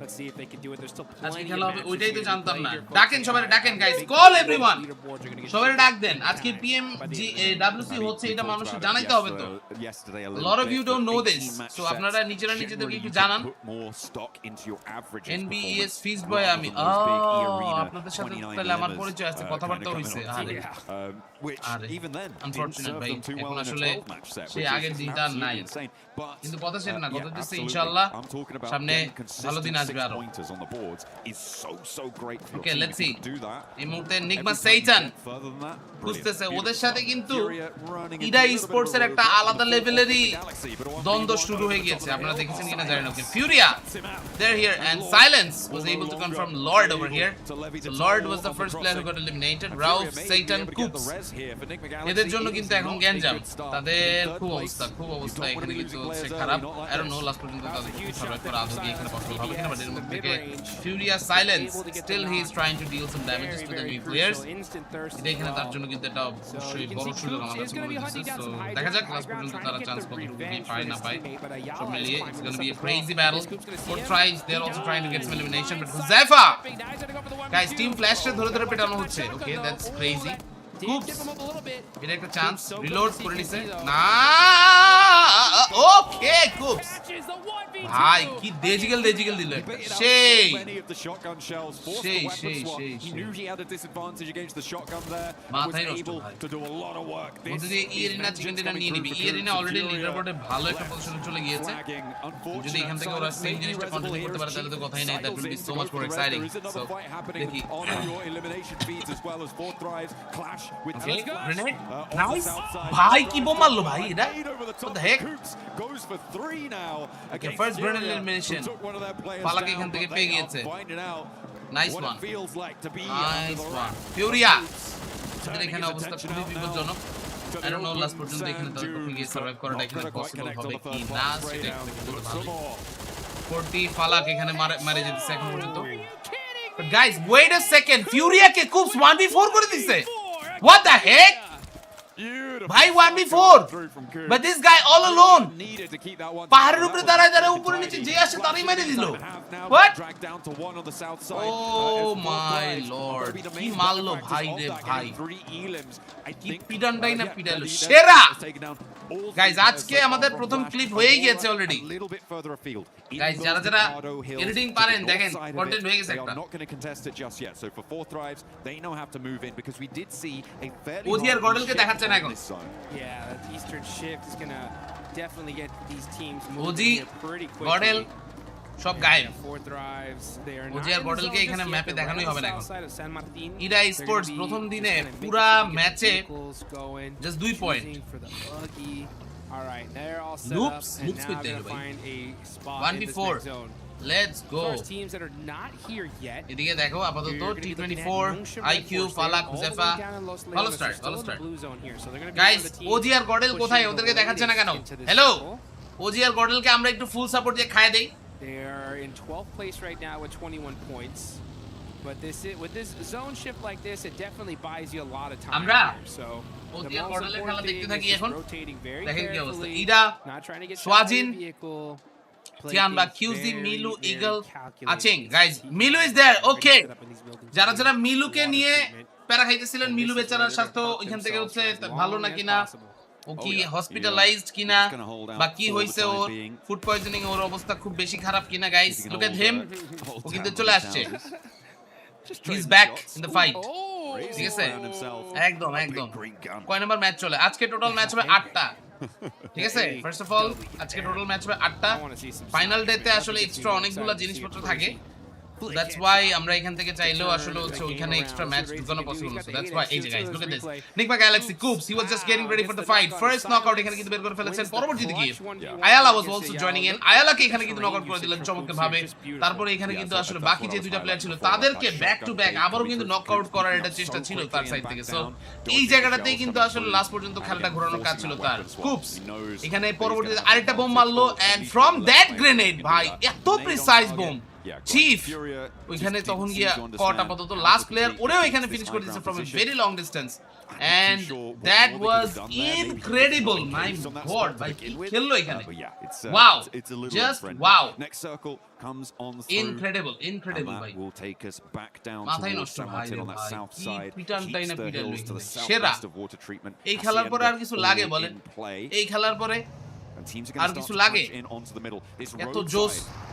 Speaker 10: Let's see if they can do it. There's still
Speaker 1: আজকে
Speaker 10: plenty
Speaker 1: খেলা
Speaker 10: of
Speaker 1: হবে
Speaker 10: matches
Speaker 1: ওইটাই তো
Speaker 10: in
Speaker 1: জানতাম না
Speaker 10: play.
Speaker 1: ডাকেন সবাই ডাকেন guys call everyone
Speaker 10: Leaderboards are gonna get
Speaker 1: সবাই ডাক দেন আজকে PMWC হচ্ছে এটা মানুষকে জানাইতে হবে তো a lot of you don't know this so আপনারা নিজেদেরকে একটু জানান NBES Feast Boy আমি আপনাদের সাথে তাহলে আমার পরিচয় আছে কথাবার্তা হইছে আরে আনফরচুনেট ভাই এখন আসলে সেই আগের দিনটা আর নাই কিন্তু কথা সেটা না কথা দিচ্ছে ইনশাআল্লাহ সামনে ভালো দিন আসবে আসবে আরো
Speaker 2: pointers on the boards is so great for your
Speaker 1: Okay,
Speaker 2: team.
Speaker 1: let's
Speaker 2: If you
Speaker 1: see.
Speaker 2: can do that.
Speaker 1: এই মুহূর্তে
Speaker 2: every
Speaker 1: নিগমা
Speaker 2: time you
Speaker 1: সেইটান
Speaker 2: get further than that,
Speaker 1: বুঝতেছে
Speaker 2: brilliant.
Speaker 1: ওদের সাথে কিন্তু
Speaker 2: Furia running into
Speaker 1: Ida
Speaker 2: a little bit of a
Speaker 1: sports এর একটা
Speaker 2: roadblock
Speaker 1: আলাদা
Speaker 2: on the
Speaker 1: লেভেলেরই
Speaker 2: fourth Galaxy, but a 1v1
Speaker 1: দ্বন্দ্ব শুরু হয়ে
Speaker 2: over the
Speaker 1: গিয়েছে
Speaker 2: top of
Speaker 1: আপনারা
Speaker 2: the
Speaker 1: দেখেছেন
Speaker 2: hill.
Speaker 1: কিনা জানি না ফিউরিয়া they're here and Silence was able to confirm Lord over here. So Lord was the first player who got eliminated. Ralph, Satan, Coops. এদের জন্য কিন্তু এখন গ্যাঞ্জাম তাদের খুব অবস্থা এখানে কিন্তু হচ্ছে খারাপ I don't know last পর্যন্ত তাদের কি সার্ভাইভ করা আদৌ কি এখানে পসিবল হবে কিনা বাট এর মধ্যে থেকে ফিউরিয়া Silence still he is trying to deal some damages to the new players. এটা এখানে তার জন্য কিন্তু এটা অবশ্যই বড় সুযোগ আমার কাছে মনে হচ্ছে সো দেখা যাক লাস্ট পর্যন্ত তারা চান্স কতটুকু পায় না পায় সব মিলিয়ে it's going to be a crazy battle. Four tries they're also trying to get some elimination but Huzefa guys team flash রে ধরে পেটানো হচ্ছে okay that's crazy. Coops এটা একটা চান্স রিলোড করে নিছে না ওকে Coops ভাই কি ডেজিগেল দিল একটা সেই মাথায় নষ্ট ভাই যদি ইয়েরিনা চিকেন ডিনার নিয়ে নিবি ইয়েরিনা অলরেডি লিডারবোর্ডে ভালো একটা পজিশনে চলে গিয়েছে যদি এখান থেকে ওরা সেম জিনিসটা কন্টিনিউ করতে পারে তাহলে তো কথাই নেই that will be so much more exciting so দেখি Okay, grenade. Nice. ভাই কি বোম মারলো ভাই এটা what the heck okay first grenade elimination পালাকে এখান থেকে পেয়ে গিয়েছে nice one Furia তাদের এখানে অবস্থা খুবই বিপজ্জনক I don't know last পর্যন্ত এখানে তাদের পক্ষে গিয়ে সার্ভাইভ করাটা এখানে পসিবল হবে কি না সেটা একটু ভালো 40 ফালাক এখানে মারে যেতেছে এখন পর্যন্ত but guys wait a second Furia K Coops 1v4 করে দিছে what the heck ভাই 1v4 but this guy all alone পাহাড়ের উপরে দাঁড়ায় উপরে নিচে যে আসে তারই মেরে দিল what oh my lord কি মারলো ভাই রে ভাই কি পিডানটাই না পিডালো সেরা গাইস আজকে আমাদের প্রথম ক্লিপ হয়েই গিয়েছে অলরেডি গাইস যারা এডিটিং পারেন দেখেন কন্টেন্ট হয়ে গেছে একটা ওজিআর গডেলকে দেখাচ্ছে না এখন
Speaker 10: Yeah, the Eastern shift is going to definitely get these teams
Speaker 1: OG
Speaker 10: pretty quickly.
Speaker 1: গডেল সব গায়েব
Speaker 10: Four drives. They are
Speaker 1: ওজিআর গডেলকে এখানে ম্যাপে দেখানোই হবে না এখন
Speaker 10: San Martin.
Speaker 1: ইডা স্পোর্টস প্রথম দিনে পুরা ম্যাচে just 2 point
Speaker 10: All right, they're all set
Speaker 1: Loops
Speaker 10: up and now
Speaker 1: করতে
Speaker 10: they're
Speaker 1: হবে
Speaker 10: going to find a spot
Speaker 1: 1v4
Speaker 10: in this next zone.
Speaker 1: let's go
Speaker 10: First teams that are not here yet.
Speaker 1: এদিকে দেখো আপাতত T24 IQ ফালাক হুজেফা ভালো start guys ওজিআর গডেল কোথায় ওদেরকে দেখাচ্ছে না কেন হ্যালো ওজিআর গডেলকে আমরা একটু ফুল সাপোর্ট দিয়ে খায় দেই
Speaker 10: They are in 12th place right now with 21 points. But with this zone shift like this, it definitely buys you a lot of time.
Speaker 1: আমরা
Speaker 10: So
Speaker 1: ওজিআর গডেলের খেলা দেখতে থাকি এখন
Speaker 10: rotating very
Speaker 1: দেখেন কি অবস্থা
Speaker 10: carefully,
Speaker 1: ইডা
Speaker 10: not trying to get
Speaker 1: সোয়াজিন
Speaker 10: vehicle.
Speaker 1: চিয়ানবা কিউজি মিলু ইগল আচিং guys Milu is there okay যারা মিলুকে নিয়ে প্যারা খাইতেছিলেন মিলু বেচারার স্বাস্থ্য ওইখান থেকে হচ্ছে ভালো না কিনা ও কি হসপিটালাইজড কিনা বা কি হইছে ওর ফুড পয়জনিং ওর অবস্থা খুব বেশি খারাপ কিনা গাইস লুক এট হিম ও কিন্তু চলে আসছে he is back in the fight ঠিক আছে একদম কয় নাম্বার ম্যাচ চলে আজকে টোটাল ম্যাচ হবে 8টা ঠিক আছে ফার্স্ট অফ অল আজকে টোটাল ম্যাচ হবে 8টা ফাইনাল ডেতে আসলে এক্সট্রা অনেকগুলো জিনিসপত্র থাকে that's why আমরা এখান থেকে চাইলেও আসলে হচ্ছে ওইখানে এক্সট্রা ম্যাচ ঢুকানো পসিবল না that's why এই যে guys look at this Nigma galaxy Coops he was just getting ready for the fight first knockout এখানে কিন্তু বের করে ফেলেছেন পরবর্তীতে গিয়ে Ayala was also joining in আয়ালাকে এখানে কিন্তু নকআউট করে দিলেন চমৎকার ভাবে তারপরে এখানে কিন্তু আসলে বাকি যে দুইটা প্লেয়ার ছিল তাদেরকে ব্যাক টু ব্যাক আবারো কিন্তু নকআউট করার এটা চেষ্টা ছিল তার সাইড থেকে সো এই জায়গাটাতেই কিন্তু আসলে লাস্ট পর্যন্ত খেলাটা ঘোরানোর কাজ ছিল তার Coops এখানে পরবর্তীতে আরেকটা বোম মারলো and from that grenade ভাই এত প্রিসাইজ বোম চিফ ওইখানে তখন গিয়া কট আপাতত লাস্ট প্লেয়ার ওরেও এখানে ফিনিশ করে দিয়েছে from a very long distance and that was incredible my god ভাই কি খেললো এখানে wow just wow incredible ভাই মাথায় নষ্ট ভাই কি পিটানটাই না পিটালো সেরা এই খেলার পরে আর কিছু লাগে বলেন এই খেলার পরে আর কিছু লাগে এত জোস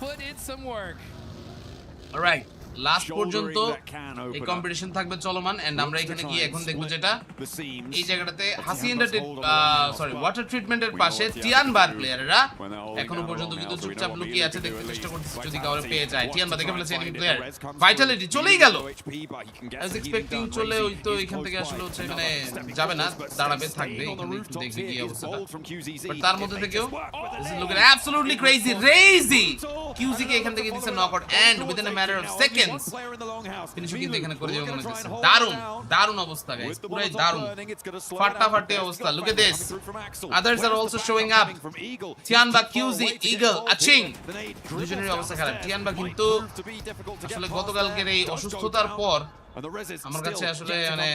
Speaker 10: put in some work.
Speaker 1: Alright last পর্যন্ত এই কম্পিটিশন থাকবে চলমান এন্ড আমরা এখানে গিয়ে এখন দেখব যেটা এই জায়গাটাতে হাসিয়েন্ডাটেড সরি ওয়াটার ট্রিটমেন্টের পাশে টিয়ানবার প্লেয়াররা এখনো পর্যন্ত কিন্তু চুপচাপ লুকিয়ে আছে দেখতে চেষ্টা করছে যদি কাউরে পেয়ে যায় টিয়ানবার দেখে ফেলেছে এনিমি প্লেয়ার ভাইটালিটি চলেই গেল অ্যাজ এক্সপেক্টিং চলে ওই তো এখান থেকে আসলে হচ্ছে মানে যাবে না দাঁড়াবে থাকবে এখানে দেখি কি অবস্থাটা বাট তার মধ্যে থেকেও this is looking absolutely crazy কিউজি কে এখান থেকে দিছে knockout and within a matter of second seconds. Finish কিন্তু এখানে করে যাবে মনে হচ্ছে। দারুণ অবস্থা গাইস, পুরাই দারুণ, ফাটাফাটি অবস্থা। Look at this. Others are also showing up. Tianba, QZ, Eagle, Aching. দুজনের অবস্থা খারাপ। টিয়ানবা কিন্তু আসলে গতকালকের এই অসুস্থতার পর আমার কাছে আসলে মানে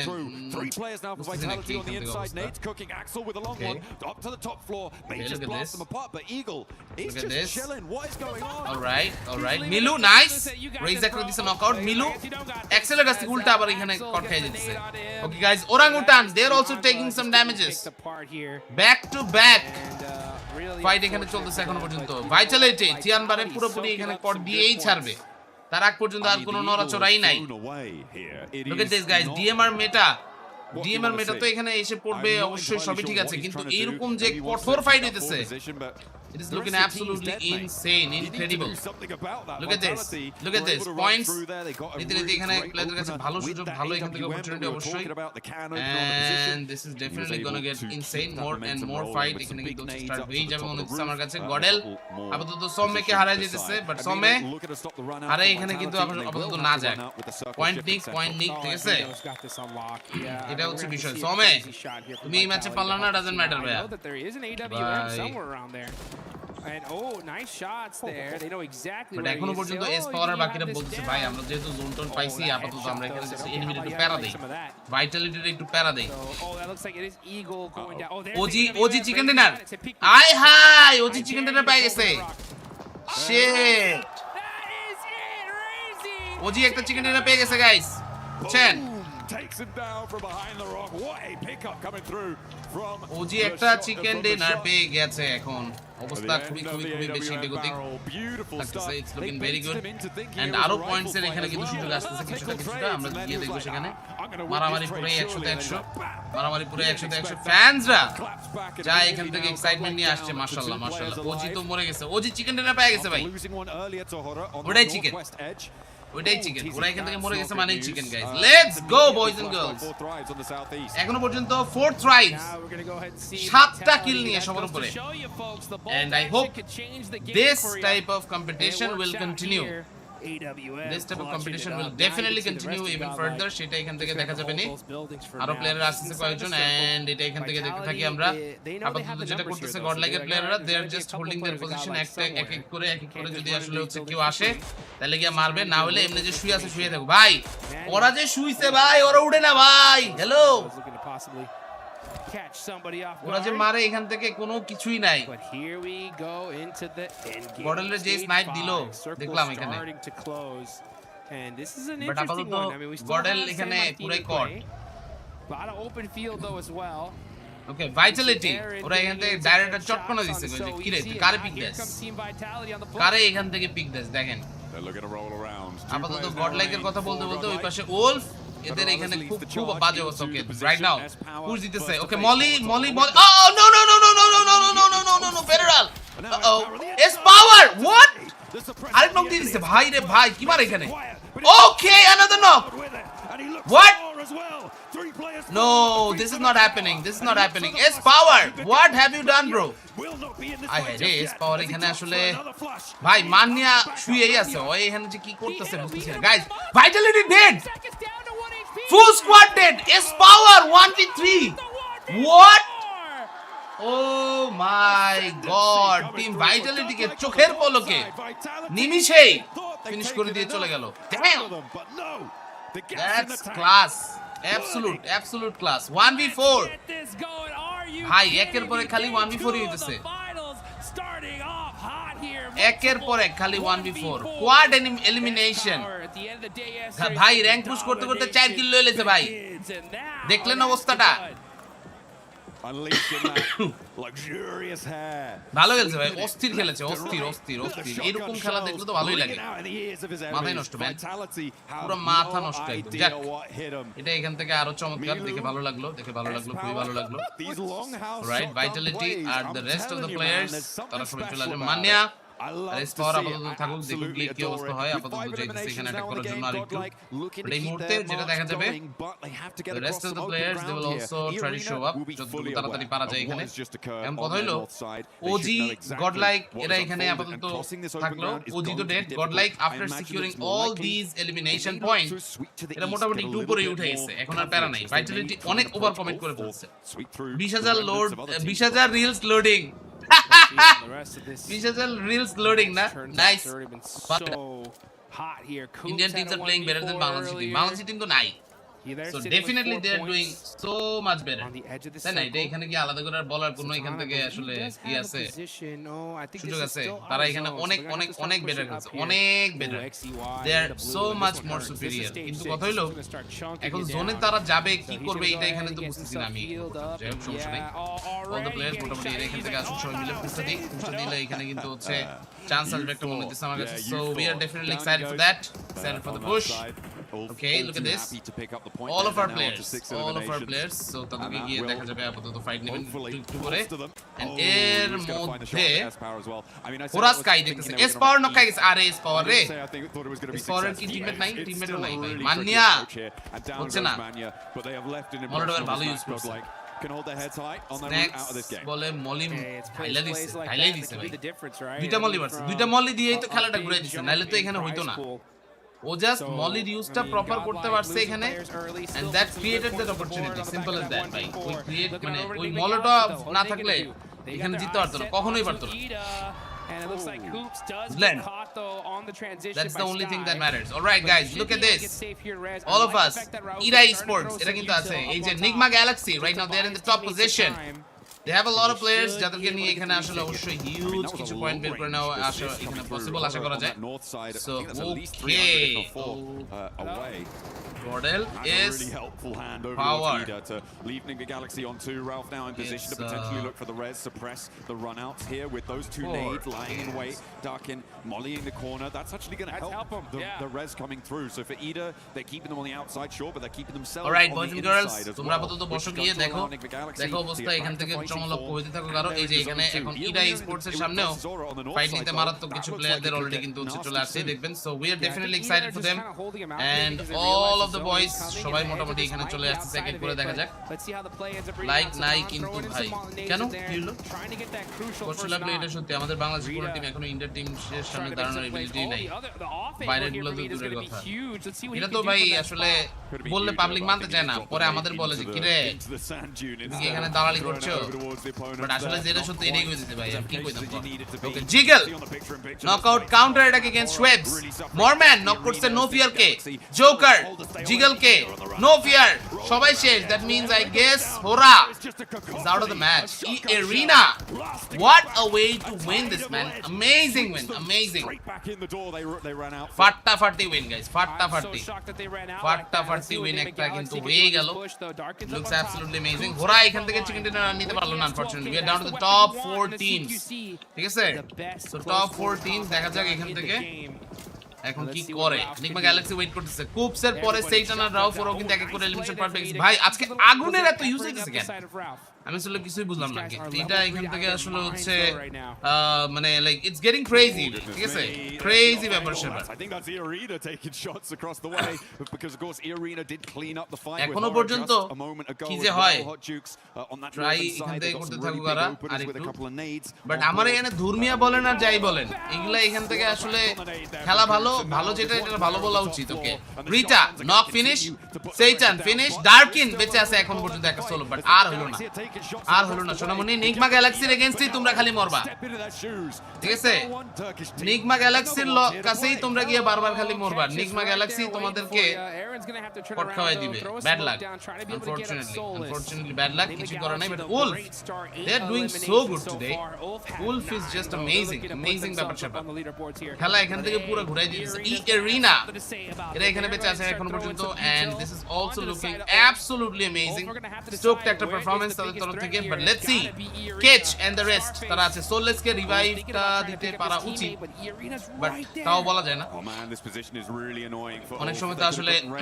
Speaker 1: বুঝতেছি না কি এখান থেকে অবস্থা। Look at this. All right. Milu, nice. Raise that with this knockout. Milu, excellent কাছ থেকে উল্টা আবার এখানে কট খেয়ে যাচ্ছে। Okay guys, orangutans, they are also taking some damages. Back to back. Fight এখানে চলতেছে এখনো পর্যন্ত। ভাইটালিটি টিয়ানবারে পুরোপুরি এখানে কট দিয়েই ছাড়বে, তার আগ পর্যন্ত আর কোনো নড়াচড়াই নাই। Look at this guys, DMR মেটা তো এখানে এসে পড়বে অবশ্যই, সবই ঠিক আছে, কিন্তু এরকম যে কঠোর ফাইট হইতেছে, it is looking absolutely insane, incredible. Look at this points নিতে এখানে প্লেয়ারদের কাছে ভালো সুযোগ, ভালো এখান থেকে অপরচুনিটি অবশ্যই, and this is definitely gonna get insane, more and more fight এখানে কিন্তু স্টার্ট হয়েই যাবে মনে হচ্ছে আমার কাছে। গডেল আপাতত সোমেকে হারাই দিতেছে, বাট সোমে আরে এখানে কিন্তু আপাতত না যায়, পয়েন্ট নিক ঠিক আছে, এটা হচ্ছে বিষয়। সোমে তুমি এই ম্যাচে পারলা না, ডাজন্ট ম্যাটার ভাইয়া।
Speaker 10: And nice shots there. They know exactly
Speaker 1: where এখনো পর্যন্ত এস পাওয়ারের বাকিরা বলতেছে ভাই আমরা যেহেতু জোন টোন পাইছি আপাতত আমরা এখানে এনিমির একটু প্যারা দেই, ভাইটালিটির একটু প্যারা দেই।
Speaker 10: that looks like it is Eagle going down.
Speaker 1: OG chicken dinner, আই হাই ওজি চিকেন ডিনার পেয়ে গেছে, শিট, ওজি একটা চিকেন ডিনার পেয়ে গেছে গাইস, বুঝছেন?
Speaker 2: Takes him down from behind the rock. What a pickup coming through from
Speaker 1: OG একটা chicken dinner পেয়ে গেছে। এখন অবস্থা খুবই বেশি বেগতিক লাগতেছে, it's looking very good, and আরো পয়েন্টস এর এখানে কিন্তু সুযোগ আসতেছে কিছুটা, আমরা গিয়ে দেখব সেখানে। মারামারি পুরো 100 মারামারি পুরো 100 ফ্যান্সরা যা এখান থেকে এক্সাইটমেন্ট নিয়ে আসছে, মাশাআল্লাহ। ওজি তো মরে গেছে, ওজি চিকেন ডিনার পেয়ে গেছে ভাই, ওটাই চিকেন, ওরা এখান থেকে মরে গেছে মানেই chicken guys. Let's go boys and girls, এখনো পর্যন্ত 4th রাইজ 7টা কিল নিয়ে সবার উপরে, and I hope this type of competition will continue. This type of competition will definitely continue even further. সেটা এখান থেকে দেখা যাবে নি, আরো প্লেয়ার আসছে কয়েকজন, and এটা এখান থেকে দেখতে থাকি আমরা। আপাতত যেটা করতেছে গডলাইকের প্লেয়াররা, they are just holding their position, এক এক করে যদি আসলে হচ্ছে কেউ আসে তাহলে গিয়ে মারবে, না হলে এমনি যে শুয়ে আছে শুয়ে থাকো ভাই, ওরা যে শুইছে ভাই, ওরা উঠে না ভাই, হ্যালো, ওরা যে মারে এখান থেকে কোনো কিছুই নাই। গডলের যে স্নাইপ দিল দেখলাম এখানে, বাট আপাতত গডেল এখানে পুরাই কট। ওকে ভাইটালিটি ওরা এখান থেকে ডাইরেক্টর চটকনা দিচ্ছে, যে কিরে তুই কারে পিক দেস, কারে এখান থেকে পিক দেস, দেখেন আপাতত গডলাইকের কথা বলতে ওই পাশে ওলফ, এদের এখানে খুব বাজে অবস্থা। ওকে রাইট নাও পুশ দিতেছে, ওকে মলি ও নো ফেডারাল, এস পাওয়ার হোয়াট, আরেক নক দিয়ে দিছে ভাই রে ভাই, কি মার এখানে, okay another knock, what, no this is not happening, S power what have you done bro, আই রে এস পাওয়ার এখানে আসলে ভাই মানিয়া শুয়েই আছে, ও এখানে যে কি করতেছে বুঝতেছি না guys. Vitality dead, full squad dead, S power 1v3, what, oh my god, team vitality কে চোখের পলকে নিমিষেই ফিনিশ করে দিয়ে চলে গেল, damn, that's class, absolute class, 1v4 ভাই, একের পরে খালি 1v4 হইতেছে, একের পরে খালি 1v4 কোয়াড এলিমিনেশন ভাই, র‍্যাঙ্ক পুশ করতে 4 কিল লয়ে লেছে ভাই, দেখলেন অবস্থাটা, ভালো খেলছে ভাই, অস্থির খেলেছে, অস্থির এরকম খেলা দেখলে তো ভালোই লাগে, মাথায় নষ্ট ম্যান, পুরো মাথা নষ্ট একদম। যাক এটা এখান থেকে আরো চমৎকার, দেখে ভালো লাগলো, খুবই ভালো লাগলো। রাইট ভাইটালিটি আর the rest of the players তারা সবাই চলে আসবে, মানিয়া
Speaker 2: I love
Speaker 1: আর
Speaker 2: to
Speaker 1: স্পার
Speaker 2: see
Speaker 1: আপাতত
Speaker 2: it. I
Speaker 1: থাকুক, দেখুন
Speaker 2: absolutely
Speaker 1: কি
Speaker 2: adore
Speaker 1: অবস্থা
Speaker 2: it.
Speaker 1: হয়।
Speaker 2: With
Speaker 1: আপাতত
Speaker 2: 5
Speaker 1: যাইতেছে এখানে
Speaker 2: eliminations
Speaker 1: অ্যাটাক
Speaker 2: now in
Speaker 1: করার
Speaker 2: the
Speaker 1: জন্য
Speaker 2: game,
Speaker 1: আরেকটু।
Speaker 2: Godlike looking
Speaker 1: But
Speaker 2: to
Speaker 1: এই
Speaker 2: keep
Speaker 1: মুহূর্তে
Speaker 2: their
Speaker 1: যেটা
Speaker 2: marks
Speaker 1: দেখা যাবে,
Speaker 2: going, but they have to get
Speaker 1: the
Speaker 2: across
Speaker 1: rest of
Speaker 2: some
Speaker 1: the
Speaker 2: open
Speaker 1: players, they
Speaker 2: ground
Speaker 1: will
Speaker 2: here.
Speaker 1: also try to show up,
Speaker 2: will be
Speaker 1: যতটুকু
Speaker 2: fully
Speaker 1: তাড়াতাড়ি
Speaker 2: aware
Speaker 1: পারা
Speaker 2: of
Speaker 1: যায়
Speaker 2: what
Speaker 1: এখানে।
Speaker 2: has just occurred
Speaker 1: এখন
Speaker 2: on
Speaker 1: কথা
Speaker 2: their
Speaker 1: হলো,
Speaker 2: north side. They
Speaker 1: OG,
Speaker 2: should know exactly
Speaker 1: Godlike
Speaker 2: what
Speaker 1: এরা
Speaker 2: is
Speaker 1: এখানে
Speaker 2: unfolded,
Speaker 1: আপাতত
Speaker 2: and crossing this open
Speaker 1: থাকলো,
Speaker 2: ground is
Speaker 1: OG তো
Speaker 2: going to be
Speaker 1: dead,
Speaker 2: difficult.
Speaker 1: Godlike
Speaker 2: I
Speaker 1: after
Speaker 2: imagine
Speaker 1: securing
Speaker 2: it's more
Speaker 1: all
Speaker 2: likely
Speaker 1: these elimination
Speaker 2: they look
Speaker 1: points,
Speaker 2: to sweep to the
Speaker 1: এরা
Speaker 2: east,
Speaker 1: মোটামুটি
Speaker 2: get a
Speaker 1: 2
Speaker 2: little
Speaker 1: পরে
Speaker 2: bit
Speaker 1: উঠে
Speaker 2: more
Speaker 1: গেছে, এখন আর প্যারা নাই।
Speaker 2: coverage as they
Speaker 1: Vitality
Speaker 2: may try
Speaker 1: অনেক
Speaker 2: and
Speaker 1: over
Speaker 2: approach
Speaker 1: commit করে
Speaker 2: both or
Speaker 1: ফেলছে।
Speaker 2: sweep through
Speaker 1: 20,000
Speaker 2: the
Speaker 1: load,
Speaker 2: remnants of other teams.
Speaker 1: 20,000 reels loading,
Speaker 10: The rest of this
Speaker 1: 20,000 reels loading না,
Speaker 10: turns out
Speaker 1: nice.
Speaker 10: it's already been so hot here. Coops
Speaker 1: Indian
Speaker 10: had
Speaker 1: teams
Speaker 10: a
Speaker 1: are playing better than
Speaker 10: 1v4
Speaker 1: Bangladeshi team.
Speaker 10: earlier.
Speaker 1: Bangladeshi team তো নাই,
Speaker 10: Yeah, they're
Speaker 1: so
Speaker 10: sitting with
Speaker 1: definitely
Speaker 10: 4
Speaker 1: they are doing
Speaker 10: points
Speaker 1: so much better.
Speaker 10: on the edge of the
Speaker 1: তাই না? এটা
Speaker 10: circle.
Speaker 1: এখানে কি আলাদা করে আর বলার কোনো এখান
Speaker 10: Satana,
Speaker 1: থেকে
Speaker 10: but he
Speaker 1: আসলে
Speaker 10: does
Speaker 1: কি
Speaker 10: have a
Speaker 1: আছে,
Speaker 10: position. Oh, I think
Speaker 1: সুযোগ
Speaker 10: this is
Speaker 1: আছে।
Speaker 10: still out
Speaker 1: তারা
Speaker 10: of
Speaker 1: এখানে
Speaker 10: zone, so
Speaker 1: অনেক
Speaker 10: they're gonna
Speaker 1: অনেক
Speaker 10: have to start
Speaker 1: অনেক
Speaker 10: pushing
Speaker 1: বেটার
Speaker 10: up
Speaker 1: খেলছে,
Speaker 10: here.
Speaker 1: অনেক
Speaker 10: Ooh,
Speaker 1: better.
Speaker 10: XEY,
Speaker 1: They are
Speaker 10: the blue,
Speaker 1: so
Speaker 10: and this
Speaker 1: much
Speaker 10: one
Speaker 1: more
Speaker 10: hurts. This is
Speaker 1: superior.
Speaker 10: stage
Speaker 1: কিন্তু
Speaker 10: 6.
Speaker 1: কথা
Speaker 10: This is
Speaker 1: হলো,
Speaker 10: gonna start chunking
Speaker 1: এখন
Speaker 10: you
Speaker 1: জোনে
Speaker 10: down.
Speaker 1: তারা যাবে
Speaker 10: So
Speaker 1: কি
Speaker 10: he's
Speaker 1: করবে
Speaker 10: gonna go
Speaker 1: এটা
Speaker 10: ahead
Speaker 1: এখানে
Speaker 10: and
Speaker 1: তো
Speaker 10: get
Speaker 1: বুঝতেছি না
Speaker 10: himself
Speaker 1: আমি।
Speaker 10: healed up,
Speaker 1: যাই হোক,
Speaker 10: and
Speaker 1: সমস্যা নেই।
Speaker 10: yeah,
Speaker 1: All the
Speaker 10: already
Speaker 1: players
Speaker 10: getting
Speaker 1: মোটামুটি
Speaker 10: shot.
Speaker 1: এখান
Speaker 10: He's
Speaker 1: থেকে
Speaker 10: like,
Speaker 1: আসুন, সবাই মিলে পুষটা দিই, পুষটা দিলে এখানে কিন্তু হচ্ছে চান্স আসবে একটা মনে হচ্ছে আমার কাছে। So we are definitely excited for that, excited for the push. Okay, look at this. All of our players, so তাদেরকে গিয়ে দেখা যাবে আপাতত ফাইট নেবেন একটু করে। And এর মধ্যে ওরা স্কাই দেখতেছে, এস পাওয়ার নক খাই গেছে। আরে এস পাওয়ার রে, এস পাওয়ারের কি টিমমেট নাই? টিমমেটও নাই ভাই, মান্নিয়া হচ্ছে না। মলডোভের ভালো ইউজ করছে। স্ন্যাক্স বলে মলি ঢাইলা দিছে, ঢাইলাই দিছে ভাই। দুইটা মলি মারছে, দুইটা মলি দিয়েই তো খেলাটা ঘুরে দিছে, নাহলে তো এখানে হইতো না। ও জাস্ট মলির ইউজটা প্রপার করতে পারছে এখানে, and that created that opportunity, simple as that ভাই। ওই ক্রিয়েট মানে ওই মলটা না থাকলে এখানে জিততে পারতো না, কখনোই পারতো না।
Speaker 10: And it looks like Coops does
Speaker 1: Blend.
Speaker 10: get caught though on the transition.
Speaker 1: That's
Speaker 10: by
Speaker 1: the only
Speaker 10: Sky.
Speaker 1: thing that matters. All right guys, look at this.
Speaker 10: Get safe here, Rez.
Speaker 1: All
Speaker 10: I
Speaker 1: of
Speaker 10: like the
Speaker 1: us,
Speaker 10: fact that Raul
Speaker 1: Ira
Speaker 10: is starting to
Speaker 1: Esports,
Speaker 10: throw
Speaker 1: এটা
Speaker 10: some
Speaker 1: কিন্তু আছে।
Speaker 10: util
Speaker 1: এই
Speaker 10: up
Speaker 1: যে
Speaker 10: on
Speaker 1: Nigma
Speaker 10: top.
Speaker 1: Galaxy, right now they're in the top position. They have a lot of players যাদেরকে নিয়ে এখানে আসলে অবশ্যই হিউজ কিছু পয়েন্ট বের করে নেওয়া আসলে এখানে পসিবল আশা করা যায়। So okay, Gordel is
Speaker 2: really helpful hand over
Speaker 1: power.
Speaker 2: to Ida to leave Ninja Galaxy on 2. Ralph now in position to potentially look for the res, suppress the run outs here with those 2 nades lying in wait. Darkin mollying the corner. That's actually going to help
Speaker 10: him.
Speaker 2: the res coming through. So for Ida, they're keeping them on the outside, sure, but they're keeping themselves
Speaker 1: All right,
Speaker 2: on
Speaker 1: boys
Speaker 2: the
Speaker 1: and girls,
Speaker 2: inside as
Speaker 1: তোমরা
Speaker 2: well.
Speaker 1: আপাতত বসো গিয়ে দেখো দেখো অবস্থা এখান থেকে চমলক্ষ হইতে থাকো। কারণ এই যে এখানে এখন ইডা স্পোর্টস এর সামনেও ফাইট নিতে মারাত্মক কিছু প্লেয়ারদের অলরেডি কিন্তু চলে আসছে দেখবেন। So we are definitely excited for them and all of the boys সবাই মোটামুটি এখানে চলে আসছে। এক এক করে দেখা যাক। লাইক নাই কিন্তু ভাই কেন কি হলো? কষ্ট লাগলো এটা সত্যি। আমাদের বাংলাদেশ পুরো টিম এখনো ইন্ডিয়ান টিমের সামনে দাঁড়ানোর এবিলিটি নাই, বাইরের গুলো তো দূরের কথা। এটা তো ভাই আসলে বললে পাবলিক মানতে চায় না, পরে আমাদের বলে যে কি রে তুমি কি এখানে দালালি করছো, বাট আসলে যেটা সত্যি এটাই হয়ে যেতে ভাই। আমি কি কইতাম? ওকে জিগল নকআউট কাউন্টার এটাকে এগেইনস্ট সোয়েবস। মরম্যান নক করছে নো ফিয়ার কে, জোকার জিগল কে নো ফিয়ার, সবাই শেষ। That means I guess Hora is out of the match. Arena, what a way to win this, man. Amazing win, amazing. ফাটাফাটি win guys, ফাটাফাটি win একটা কিন্তু হয়ে গেল। Looks absolutely amazing. হোরা এখান থেকে চিকেন ডিনার নিতে পারলো না unfortunately. We are down to the top 4 teams. ঠিক আছে, so top 4 teams দেখা যাক এখান থেকে এখন কি করে। নিগমা গ্যালাক্সি ওয়েট করতেছে। কুপস এর পরে সেইটান আর রাও ফোরও কিন্তু এক এক করে এলিমিনেশন পার পেয়ে গেছে। ভাই আজকে আগুনের এত ইউজ হইতেছে কেন? আমি আসলে কিছুই বুঝলাম না। এটা এখান থেকে আসলে হচ্ছে মানে লাইক ইটস গেটিং ক্রেজি। ঠিক আছে, ক্রেজি ব্যাপার সেটা।
Speaker 2: I think that's Irina taking shots across the way because of course Irina did clean up the fight
Speaker 1: এখনো পর্যন্ত কি যে হয় ট্রাই এখান থেকে করতে থাকুক আর বাট আমার এখানে ধর্মিয়া বলেন আর যাই বলেন এগুলা এখান থেকে আসলে খেলা ভালো ভালো যেটা এটা ভালো বলা উচিত। ওকে রিটা নক ফিনিশ, সেইটান ফিনিশ, ডার্কিন বেঁচে আছে এখন পর্যন্ত একটা সোলো, বাট আর হলো না, আর হলো না সোনামণি। নিগমা গ্যালাক্সির এগেইনস্টই তোমরা খালি মরবা। ঠিক আছে, নিগমা গ্যালাক্সির কাছেই তোমরা গিয়ে বারবার খালি মরবা। নিগমা গ্যালাক্সি তোমাদেরকে পট খাওয়াই দিবে। Bad luck, unfortunately bad luck, কিছু করার নাই। But Wolf they are doing so good today. Wolf is just amazing, amazing ব্যাপার স্যাপার। খেলা এখান থেকে পুরো ঘুরাই দিয়েছে। এরিনা এরা এখানে বেঁচে আছে এখন পর্যন্ত and this is also looking absolutely amazing. Stoked একটা পারফরম্যান্স তাদের তরফ থেকে, বাট লেটস সি কেচ এন্ড দ্য রেস্ট তারা আছে। সোললেসকে রিভাইভটা দিতে পারা উচিত, বাট তাও বলা যায় না। অনেক সময় তো আসলে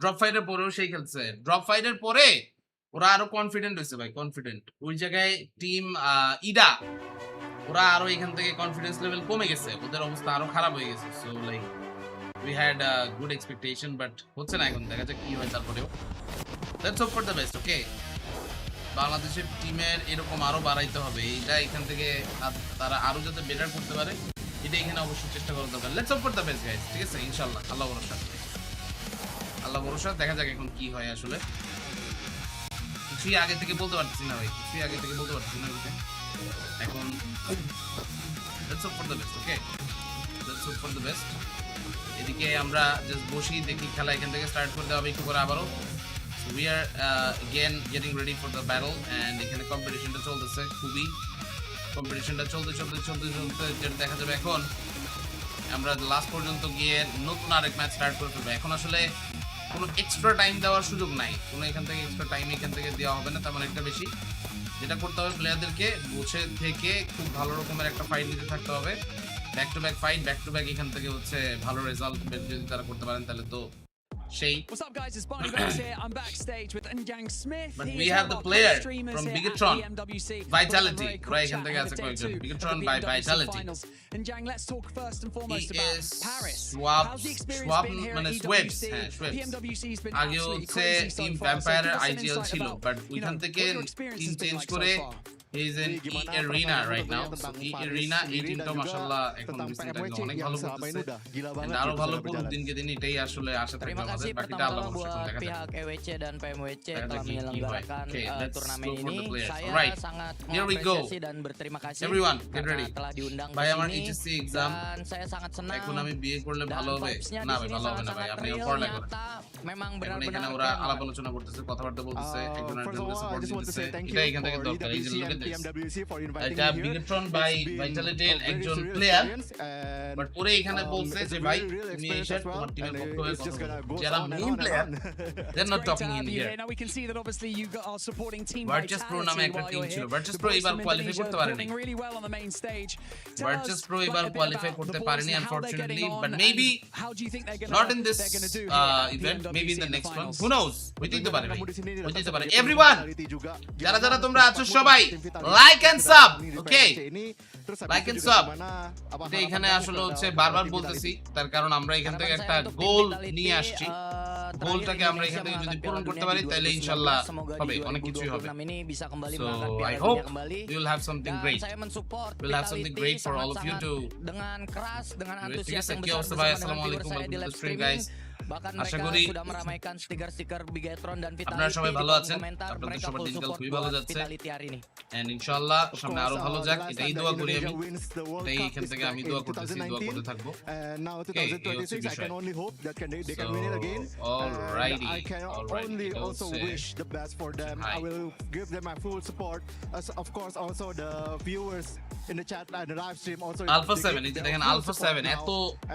Speaker 1: ড্রপ ফাইটের পরেও সেই খেলছে ড্রপ ফাইটের পরে ওরা আরো কনফিডেন্ট হয়েছে ভাই কনফিডেন্ট ওই জায়গায় টিম ইডা ওরা আরো এখান থেকে কনফিডেন্স লেভেল কমে গেছে ওদের অবস্থা আরো খারাপ হয়ে গেছে so like we had good expectation but হচ্ছে না এখন দেখা যাক কি হয় তারপরেও let's hope for the best okay বাংলাদেশের টিমের এরকম আরো বাড়াইতে হবে এইটা এখান থেকে তারা আরো যাতে বেটার করতে পারে এটা এখানে অবশ্যই চেষ্টা করা দরকার। Let's hope for the best guys, ঠিক আছে? ইনশাআল্লাহ, আল্লাহ ভরসা, দেখা যাক এখন কি হয় আসলে। কিছুই আগে থেকে বলতে পারছি না ভাই, এখন let's hope for the best, okay? Let's hope for the best. এদিকে আমরা জাস্ট বসি, দেখি খেলা এখান থেকে স্টার্ট করে দেওয়া হবে একটু করে আবারও। We are again getting ready for the battle, and এখানে কম্পিটিশনটা চলতেছে, খুবই কম্পিটিশনটা চলতে যেটা দেখা যাবে এখন আমরা লাস্ট পর্যন্ত গিয়ে নতুন আরেক ম্যাচ স্টার্ট করে ফেলবো। এখন আসলে কোনো এক্সট্রা টাইম দেওয়ার সুযোগ নাই, কোনো এখান থেকে এক্সট্রা টাইম এখান থেকে দেওয়া হবে না তেমন একটা বেশি। যেটা করতে হবে প্লেয়ারদেরকে বসে থেকে খুব ভালো রকমের একটা ফাইট দিতে থাকতে হবে, back to back fight, back to back এখান থেকে হচ্ছে ভালো রেজাল্ট যদি তারা করতে পারেন তাহলে তো সেই।
Speaker 11: What's up guys, it's Barney here. I'm backstage with Njang Smith.
Speaker 1: But we have the player from Bigatron, Vitality, right? এখান থেকে আছে কয়েকজন, Bigatron by Vitality.
Speaker 11: Njang, let's talk first and foremost about Paris.
Speaker 1: How's the experience been here at EWC?
Speaker 11: PMWC's been
Speaker 1: আগে
Speaker 11: absolutely
Speaker 1: হচ্ছে
Speaker 11: crazy so
Speaker 1: team
Speaker 11: far.
Speaker 1: Vampire
Speaker 11: So give us an
Speaker 1: IGL
Speaker 11: insight
Speaker 1: ছিল,
Speaker 11: about,
Speaker 1: but ওইখান থেকে
Speaker 11: what your experience
Speaker 1: team
Speaker 11: has been
Speaker 1: change
Speaker 11: like
Speaker 1: করে
Speaker 11: so far.
Speaker 1: He's in E-Arena right now. So E-Arena এই টিমটা মাশাআল্লাহ এখন recently অনেক ভালো করতেছে, and আরো ভালো করুক দিনকে দিন, এটাই আসলে আশা থাকবে আমাদের। বাকিটা আল্লাহ ভরসা, দেখা যাক
Speaker 12: pihak EWC dan PMWC
Speaker 1: Ada
Speaker 12: telah
Speaker 1: gigi,
Speaker 12: menyelenggarakan
Speaker 1: okay, let's
Speaker 12: turnamen
Speaker 1: go for the
Speaker 12: ini.
Speaker 1: players.
Speaker 12: Saya
Speaker 1: Alright,
Speaker 12: sangat
Speaker 1: here we go.
Speaker 12: mengapresiasi dan berterima kasih
Speaker 1: Everyone, get
Speaker 12: karena
Speaker 1: ready.
Speaker 12: telah diundang
Speaker 1: ভাই
Speaker 12: ke
Speaker 1: আমার
Speaker 12: sini.
Speaker 1: HSC exam,
Speaker 12: Dan saya sangat senang
Speaker 1: এখন আমি বিয়ে করলে
Speaker 12: dan
Speaker 1: ভালো হবে
Speaker 12: vibes-nya
Speaker 1: না?
Speaker 12: di
Speaker 1: ভাই
Speaker 12: sini
Speaker 1: ভালো হবে না ভাই,
Speaker 12: sangat-sangat
Speaker 1: আপনি
Speaker 12: real,
Speaker 1: পড়ালেখা করেন।
Speaker 12: nyata, memang
Speaker 1: এখন এখানে
Speaker 12: benar-benar
Speaker 1: ওরা
Speaker 12: keren.
Speaker 1: আলাপ আলোচনা করতেছে, কথাবার্তা বলতেছে, একজন আরেকজনকে সাপোর্ট দিতেছে,
Speaker 13: thank
Speaker 1: এটা
Speaker 13: you
Speaker 1: এখান থেকে
Speaker 13: for
Speaker 1: দরকার। এই যে
Speaker 13: EWC
Speaker 1: look at
Speaker 13: and
Speaker 1: this.
Speaker 13: PMWC for inviting
Speaker 1: এটা
Speaker 13: me here.
Speaker 1: Bigetron by
Speaker 13: It's been
Speaker 1: ভাইটালিটির
Speaker 13: a very
Speaker 1: একজন
Speaker 13: real
Speaker 1: প্লেয়ার,
Speaker 13: experience and,
Speaker 1: বাট ওরে এখানে বলছে
Speaker 13: it's
Speaker 1: যে
Speaker 13: a
Speaker 1: ভাই
Speaker 13: very real
Speaker 1: তুমি
Speaker 13: experience
Speaker 1: এসে
Speaker 13: as well,
Speaker 1: তোমার টিমের
Speaker 13: and
Speaker 1: পক্ষ হয়ে
Speaker 13: it's just
Speaker 1: কথা
Speaker 13: gonna
Speaker 1: বলো।
Speaker 13: go
Speaker 1: যারা
Speaker 13: on and
Speaker 1: main
Speaker 13: on and
Speaker 1: player
Speaker 13: on.
Speaker 1: they're not
Speaker 11: Great to
Speaker 1: talking in
Speaker 11: have you
Speaker 1: here.
Speaker 11: here. Now we can see that obviously you are supporting Team
Speaker 1: Virtus Pro নামে
Speaker 11: Vitality
Speaker 1: একটা
Speaker 11: while
Speaker 1: team
Speaker 11: you're
Speaker 1: ছিল,
Speaker 11: here.
Speaker 1: Virtus
Speaker 11: The
Speaker 1: Pro
Speaker 11: boys
Speaker 1: এবার
Speaker 11: from
Speaker 1: qualify
Speaker 11: Indonesia
Speaker 1: করতে
Speaker 11: are
Speaker 1: পারেনি,
Speaker 11: performing really well on the main stage. Tell
Speaker 1: Virtus
Speaker 11: us
Speaker 1: Pro
Speaker 11: quite
Speaker 1: এবার
Speaker 11: a bit
Speaker 1: qualify
Speaker 11: about
Speaker 1: করতে
Speaker 11: the boys
Speaker 1: পারেনি
Speaker 11: and how they're
Speaker 1: unfortunately,
Speaker 11: getting on
Speaker 1: but
Speaker 11: and
Speaker 1: maybe
Speaker 11: how do you think they're
Speaker 1: not in
Speaker 11: gonna
Speaker 1: this
Speaker 11: do here at
Speaker 1: event, maybe in
Speaker 11: PMWC
Speaker 1: the next one,
Speaker 11: finals.
Speaker 1: who knows? হইতেই পারে ভাই,
Speaker 13: Kamu di sini datang
Speaker 1: হইতেই পারে।
Speaker 13: sebagai
Speaker 1: Everyone,
Speaker 13: Vitality juga.
Speaker 1: যারা যারা
Speaker 13: Gimana
Speaker 1: তোমরা আছো
Speaker 13: untuk
Speaker 1: সবাই
Speaker 13: tim Vitality
Speaker 1: like and
Speaker 13: kita
Speaker 1: sub,
Speaker 13: sendiri di
Speaker 1: okay?
Speaker 13: PMWC ini. Terus habis
Speaker 1: like
Speaker 13: itu
Speaker 1: and
Speaker 13: juga
Speaker 1: sub.
Speaker 13: gimana, apa
Speaker 1: এটা
Speaker 13: harapan
Speaker 1: এখানে
Speaker 13: kamu
Speaker 1: আসলে
Speaker 13: ke
Speaker 1: হচ্ছে
Speaker 13: lawan
Speaker 1: বারবার
Speaker 13: tim
Speaker 1: বলতেছি,
Speaker 13: Vitality?
Speaker 1: তার কারণ আমরা এখান থেকে
Speaker 12: Harapan
Speaker 1: একটা
Speaker 12: saya untuk tim
Speaker 1: গোল
Speaker 12: Vitality,
Speaker 1: নিয়ে আসছি,
Speaker 12: terakhir
Speaker 1: গোলটাকে আমরা
Speaker 12: Indonesia
Speaker 1: এখান থেকে যদি
Speaker 12: mengangkat
Speaker 1: পূরণ
Speaker 12: Piala
Speaker 1: করতে
Speaker 12: Dunia
Speaker 1: পারি
Speaker 12: di
Speaker 1: তাহলে
Speaker 12: 2019.
Speaker 1: ইনশাআল্লাহ
Speaker 12: Semoga
Speaker 1: হবে,
Speaker 12: di
Speaker 1: অনেক কিছুই হবে।
Speaker 12: 2026 ini bisa kembali
Speaker 1: So
Speaker 12: mengangkat
Speaker 1: I
Speaker 12: Piala
Speaker 1: hope
Speaker 12: Dunia kembali.
Speaker 1: we will have something
Speaker 12: Dan
Speaker 1: great.
Speaker 12: saya mensupport
Speaker 1: We'll have something
Speaker 12: Vitality
Speaker 1: great for all of you
Speaker 12: sangat-sangat
Speaker 1: to
Speaker 12: dengan keras, dengan
Speaker 1: ঠিক
Speaker 12: antusias
Speaker 1: আছে,
Speaker 12: yang
Speaker 1: কি
Speaker 12: besar
Speaker 1: অবস্থা ভাই?
Speaker 12: bersama dengan
Speaker 1: আসসালামু
Speaker 12: viewer
Speaker 1: আলাইকুম,
Speaker 12: saya di
Speaker 1: welcome to
Speaker 12: live
Speaker 1: the stream
Speaker 12: streaming.
Speaker 1: guys.
Speaker 12: Bahkan
Speaker 1: Asha
Speaker 12: mereka
Speaker 1: করি
Speaker 12: sudah meramaikan stiker-stiker Bigatron dan
Speaker 1: আপনারা
Speaker 12: Vitality
Speaker 1: সবাই
Speaker 12: di
Speaker 1: ভালো
Speaker 12: kolom
Speaker 1: আছেন,
Speaker 12: komentar.
Speaker 1: আপনাদের
Speaker 12: Mereka
Speaker 1: সবার
Speaker 12: full
Speaker 1: দিনকাল
Speaker 12: support
Speaker 1: খুবই ভালো
Speaker 12: buat
Speaker 1: যাচ্ছে,
Speaker 12: Vitality hari ini.
Speaker 1: এন্ড ইনশাআল্লাহ
Speaker 13: Of
Speaker 1: সামনে
Speaker 13: course,
Speaker 1: আরো ভালো
Speaker 13: the
Speaker 1: যাক,
Speaker 13: last
Speaker 1: এটাই
Speaker 13: time
Speaker 1: দোয়া
Speaker 13: that
Speaker 1: করি আমি,
Speaker 13: Indonesia wins the World
Speaker 1: এটাই
Speaker 13: Cup
Speaker 1: এখান
Speaker 13: is
Speaker 1: থেকে
Speaker 13: back
Speaker 1: আমি
Speaker 13: in
Speaker 1: দোয়া করতেছি, দোয়া
Speaker 13: 2019,
Speaker 1: করতে থাকবো।
Speaker 13: and now
Speaker 1: Okay, এই হচ্ছে
Speaker 13: 2026 I
Speaker 1: বিষয়।
Speaker 13: can only hope that they can win it
Speaker 1: So,
Speaker 13: again.
Speaker 1: alrighty,
Speaker 13: And I can
Speaker 1: alrighty,
Speaker 13: only
Speaker 1: এটা
Speaker 13: also
Speaker 1: হচ্ছে
Speaker 13: wish the best for them.
Speaker 1: Hi.
Speaker 13: I will give them my full support. As of course also the viewers in the chat and the live stream also.
Speaker 1: Alpha
Speaker 13: they
Speaker 1: 7,
Speaker 13: give
Speaker 1: এই যে
Speaker 13: their
Speaker 1: দেখেন
Speaker 13: full
Speaker 1: alpha
Speaker 13: support
Speaker 1: 7
Speaker 13: now,
Speaker 1: এত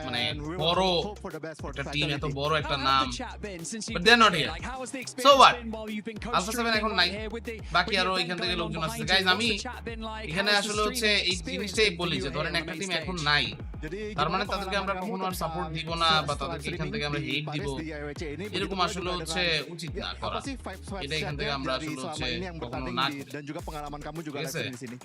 Speaker 1: মানে
Speaker 13: and we will
Speaker 1: বড়
Speaker 13: hope for the best for
Speaker 1: একটা team, এত
Speaker 13: Vitality.
Speaker 1: বড় একটা
Speaker 11: How
Speaker 1: নাম,
Speaker 11: has the chat been since you've
Speaker 1: but they're
Speaker 11: been
Speaker 1: not
Speaker 11: here?
Speaker 1: here.
Speaker 11: Like, how has the
Speaker 1: So
Speaker 11: experience
Speaker 1: what?
Speaker 11: been while you've been
Speaker 1: Alpha 7
Speaker 11: co-streaming
Speaker 1: এখন
Speaker 11: right
Speaker 1: নাই,
Speaker 11: here with the
Speaker 1: বাকি আরো
Speaker 11: event
Speaker 1: এখান থেকে
Speaker 11: going on
Speaker 1: লোকজন আসছে।
Speaker 11: behind
Speaker 1: guys
Speaker 11: you?
Speaker 1: আমি
Speaker 11: What's the chat been like?
Speaker 1: এখানে
Speaker 11: How's the
Speaker 1: আসলে হচ্ছে
Speaker 11: streaming
Speaker 1: এই
Speaker 11: experience
Speaker 1: জিনিসটাই
Speaker 11: been for
Speaker 1: বলি
Speaker 11: you
Speaker 1: যে
Speaker 11: here
Speaker 1: ধরেন
Speaker 11: on
Speaker 1: একটা
Speaker 11: the
Speaker 1: টিম
Speaker 11: main
Speaker 1: এখন
Speaker 11: stage?
Speaker 1: নাই,
Speaker 13: Jadi
Speaker 1: তার
Speaker 13: gimana
Speaker 1: মানে তাদেরকে আমরা
Speaker 13: pengalaman
Speaker 1: কখনো
Speaker 13: kamu
Speaker 1: আর সাপোর্ট
Speaker 13: tentang
Speaker 1: দিব না বা
Speaker 13: live
Speaker 1: তাদেরকে এখান
Speaker 13: streaming
Speaker 1: থেকে আমরা
Speaker 13: di
Speaker 1: হেট দিব,
Speaker 13: Paris di IWC ini?
Speaker 1: এরকম
Speaker 13: Begitu
Speaker 1: আসলে
Speaker 13: juga
Speaker 1: হচ্ছে
Speaker 13: dengan
Speaker 1: উচিত না করা।
Speaker 13: apa sih vibes
Speaker 1: এটা এখান থেকে আমরা
Speaker 13: dari
Speaker 1: আসলে হচ্ছে
Speaker 13: selama ini yang
Speaker 1: কখনো
Speaker 13: bertanding
Speaker 1: না
Speaker 13: di
Speaker 1: করি,
Speaker 13: dan juga pengalaman kamu juga
Speaker 1: ঠিক
Speaker 13: live
Speaker 1: আছে?
Speaker 13: stream di sini.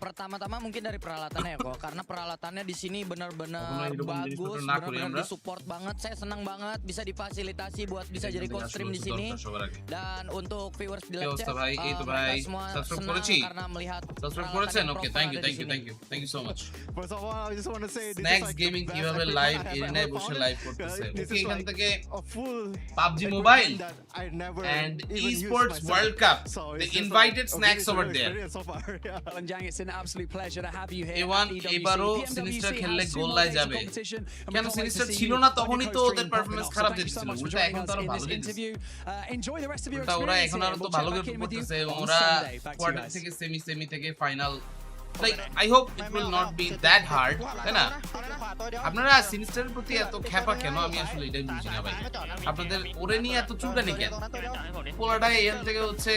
Speaker 12: Pertama-tama mungkin dari peralatannya ya kok, karena peralatannya di sini benar-benar
Speaker 1: কখনো এরকম
Speaker 12: bagus,
Speaker 1: জিনিসপত্র না করি
Speaker 12: benar-benar
Speaker 1: আমরা।
Speaker 12: disupport banget. Saya senang banget bisa difasilitasi buat bisa
Speaker 1: এখান
Speaker 12: jadi
Speaker 1: থেকে
Speaker 12: co-stream
Speaker 1: আসলে
Speaker 12: di
Speaker 1: হচ্ছে
Speaker 12: sini.
Speaker 1: দরকার সবার আগে।
Speaker 12: Dan untuk viewers di
Speaker 1: কি
Speaker 12: live
Speaker 1: অবস্থা
Speaker 12: chat,
Speaker 1: ভাই? এই তো ভাই
Speaker 12: mereka semua
Speaker 1: সাবস্ক্রাইব
Speaker 12: senang
Speaker 1: করেছি,
Speaker 12: karena melihat
Speaker 1: সাবস্ক্রাইব
Speaker 12: peralatan
Speaker 1: করেছেন,
Speaker 12: yang
Speaker 1: okay
Speaker 12: proper
Speaker 1: thank you
Speaker 12: ada di
Speaker 1: thank you
Speaker 12: sini.
Speaker 1: Thank you thank you so much.
Speaker 13: First of all, I just want to say this is
Speaker 1: snacks
Speaker 13: like
Speaker 1: gaming
Speaker 13: the best
Speaker 1: কিভাবে
Speaker 13: equipment
Speaker 1: live
Speaker 13: I have
Speaker 1: এরিনায়
Speaker 13: ever
Speaker 1: বসে
Speaker 13: found.
Speaker 1: Live করতেছে,
Speaker 13: This
Speaker 1: okay
Speaker 13: is
Speaker 1: এখান
Speaker 13: like
Speaker 1: থেকে
Speaker 13: a full
Speaker 1: PUBG
Speaker 13: equipment
Speaker 1: Mobile
Speaker 13: that I never
Speaker 1: and
Speaker 13: even used
Speaker 1: Esports
Speaker 13: myself.
Speaker 1: World Cup,
Speaker 13: So
Speaker 1: they
Speaker 13: it's just
Speaker 1: invited
Speaker 13: like a
Speaker 1: snacks
Speaker 13: very
Speaker 1: over
Speaker 13: surreal
Speaker 1: there.
Speaker 13: experience so far. Yeah.
Speaker 11: Well, Njang, it's an absolute pleasure to have you here
Speaker 1: A1
Speaker 11: at EWC.
Speaker 1: এবারও
Speaker 11: PMWC
Speaker 1: sinister
Speaker 11: has
Speaker 1: খেললে
Speaker 11: 2
Speaker 1: গোল
Speaker 11: more
Speaker 1: lie
Speaker 11: days of
Speaker 1: যাবে,
Speaker 11: competition, and we
Speaker 1: কেন
Speaker 11: can't wait to
Speaker 1: sinister
Speaker 11: see
Speaker 1: ছিল
Speaker 11: you
Speaker 1: না
Speaker 11: on your
Speaker 1: তখনই তো
Speaker 11: co-stream
Speaker 1: ওদের
Speaker 11: popping
Speaker 1: performance
Speaker 11: off. So
Speaker 1: খারাপ
Speaker 11: thank you so
Speaker 1: দিচ্ছিল,
Speaker 11: much for
Speaker 1: উল্টা
Speaker 11: joining
Speaker 1: এখন
Speaker 11: us
Speaker 1: তো আরো
Speaker 11: in
Speaker 1: ভালো
Speaker 11: this
Speaker 1: দিচ্ছে,
Speaker 11: interview. Enjoy the rest of your
Speaker 1: উল্টা ওরা
Speaker 11: experience
Speaker 1: এখন
Speaker 11: here.
Speaker 1: আরো তো
Speaker 11: We'll
Speaker 1: ভালো
Speaker 11: check
Speaker 1: কিছু
Speaker 11: back in with you
Speaker 1: করতেছে,
Speaker 11: on
Speaker 1: ওরা
Speaker 11: Sunday. Back to you
Speaker 1: quarter
Speaker 11: guys.
Speaker 1: থেকে সেমি থেকে final, like I hope it will not be that hard, তাই না? আপনারা সিনিস্টারের প্রতি এত খ্যাপা কেন, আমি আসলে এটাই বুঝি না ভাই। আপনাদের ওরে নিয়ে এত চুলকানি কেন? পোলাটা এখান থেকে হচ্ছে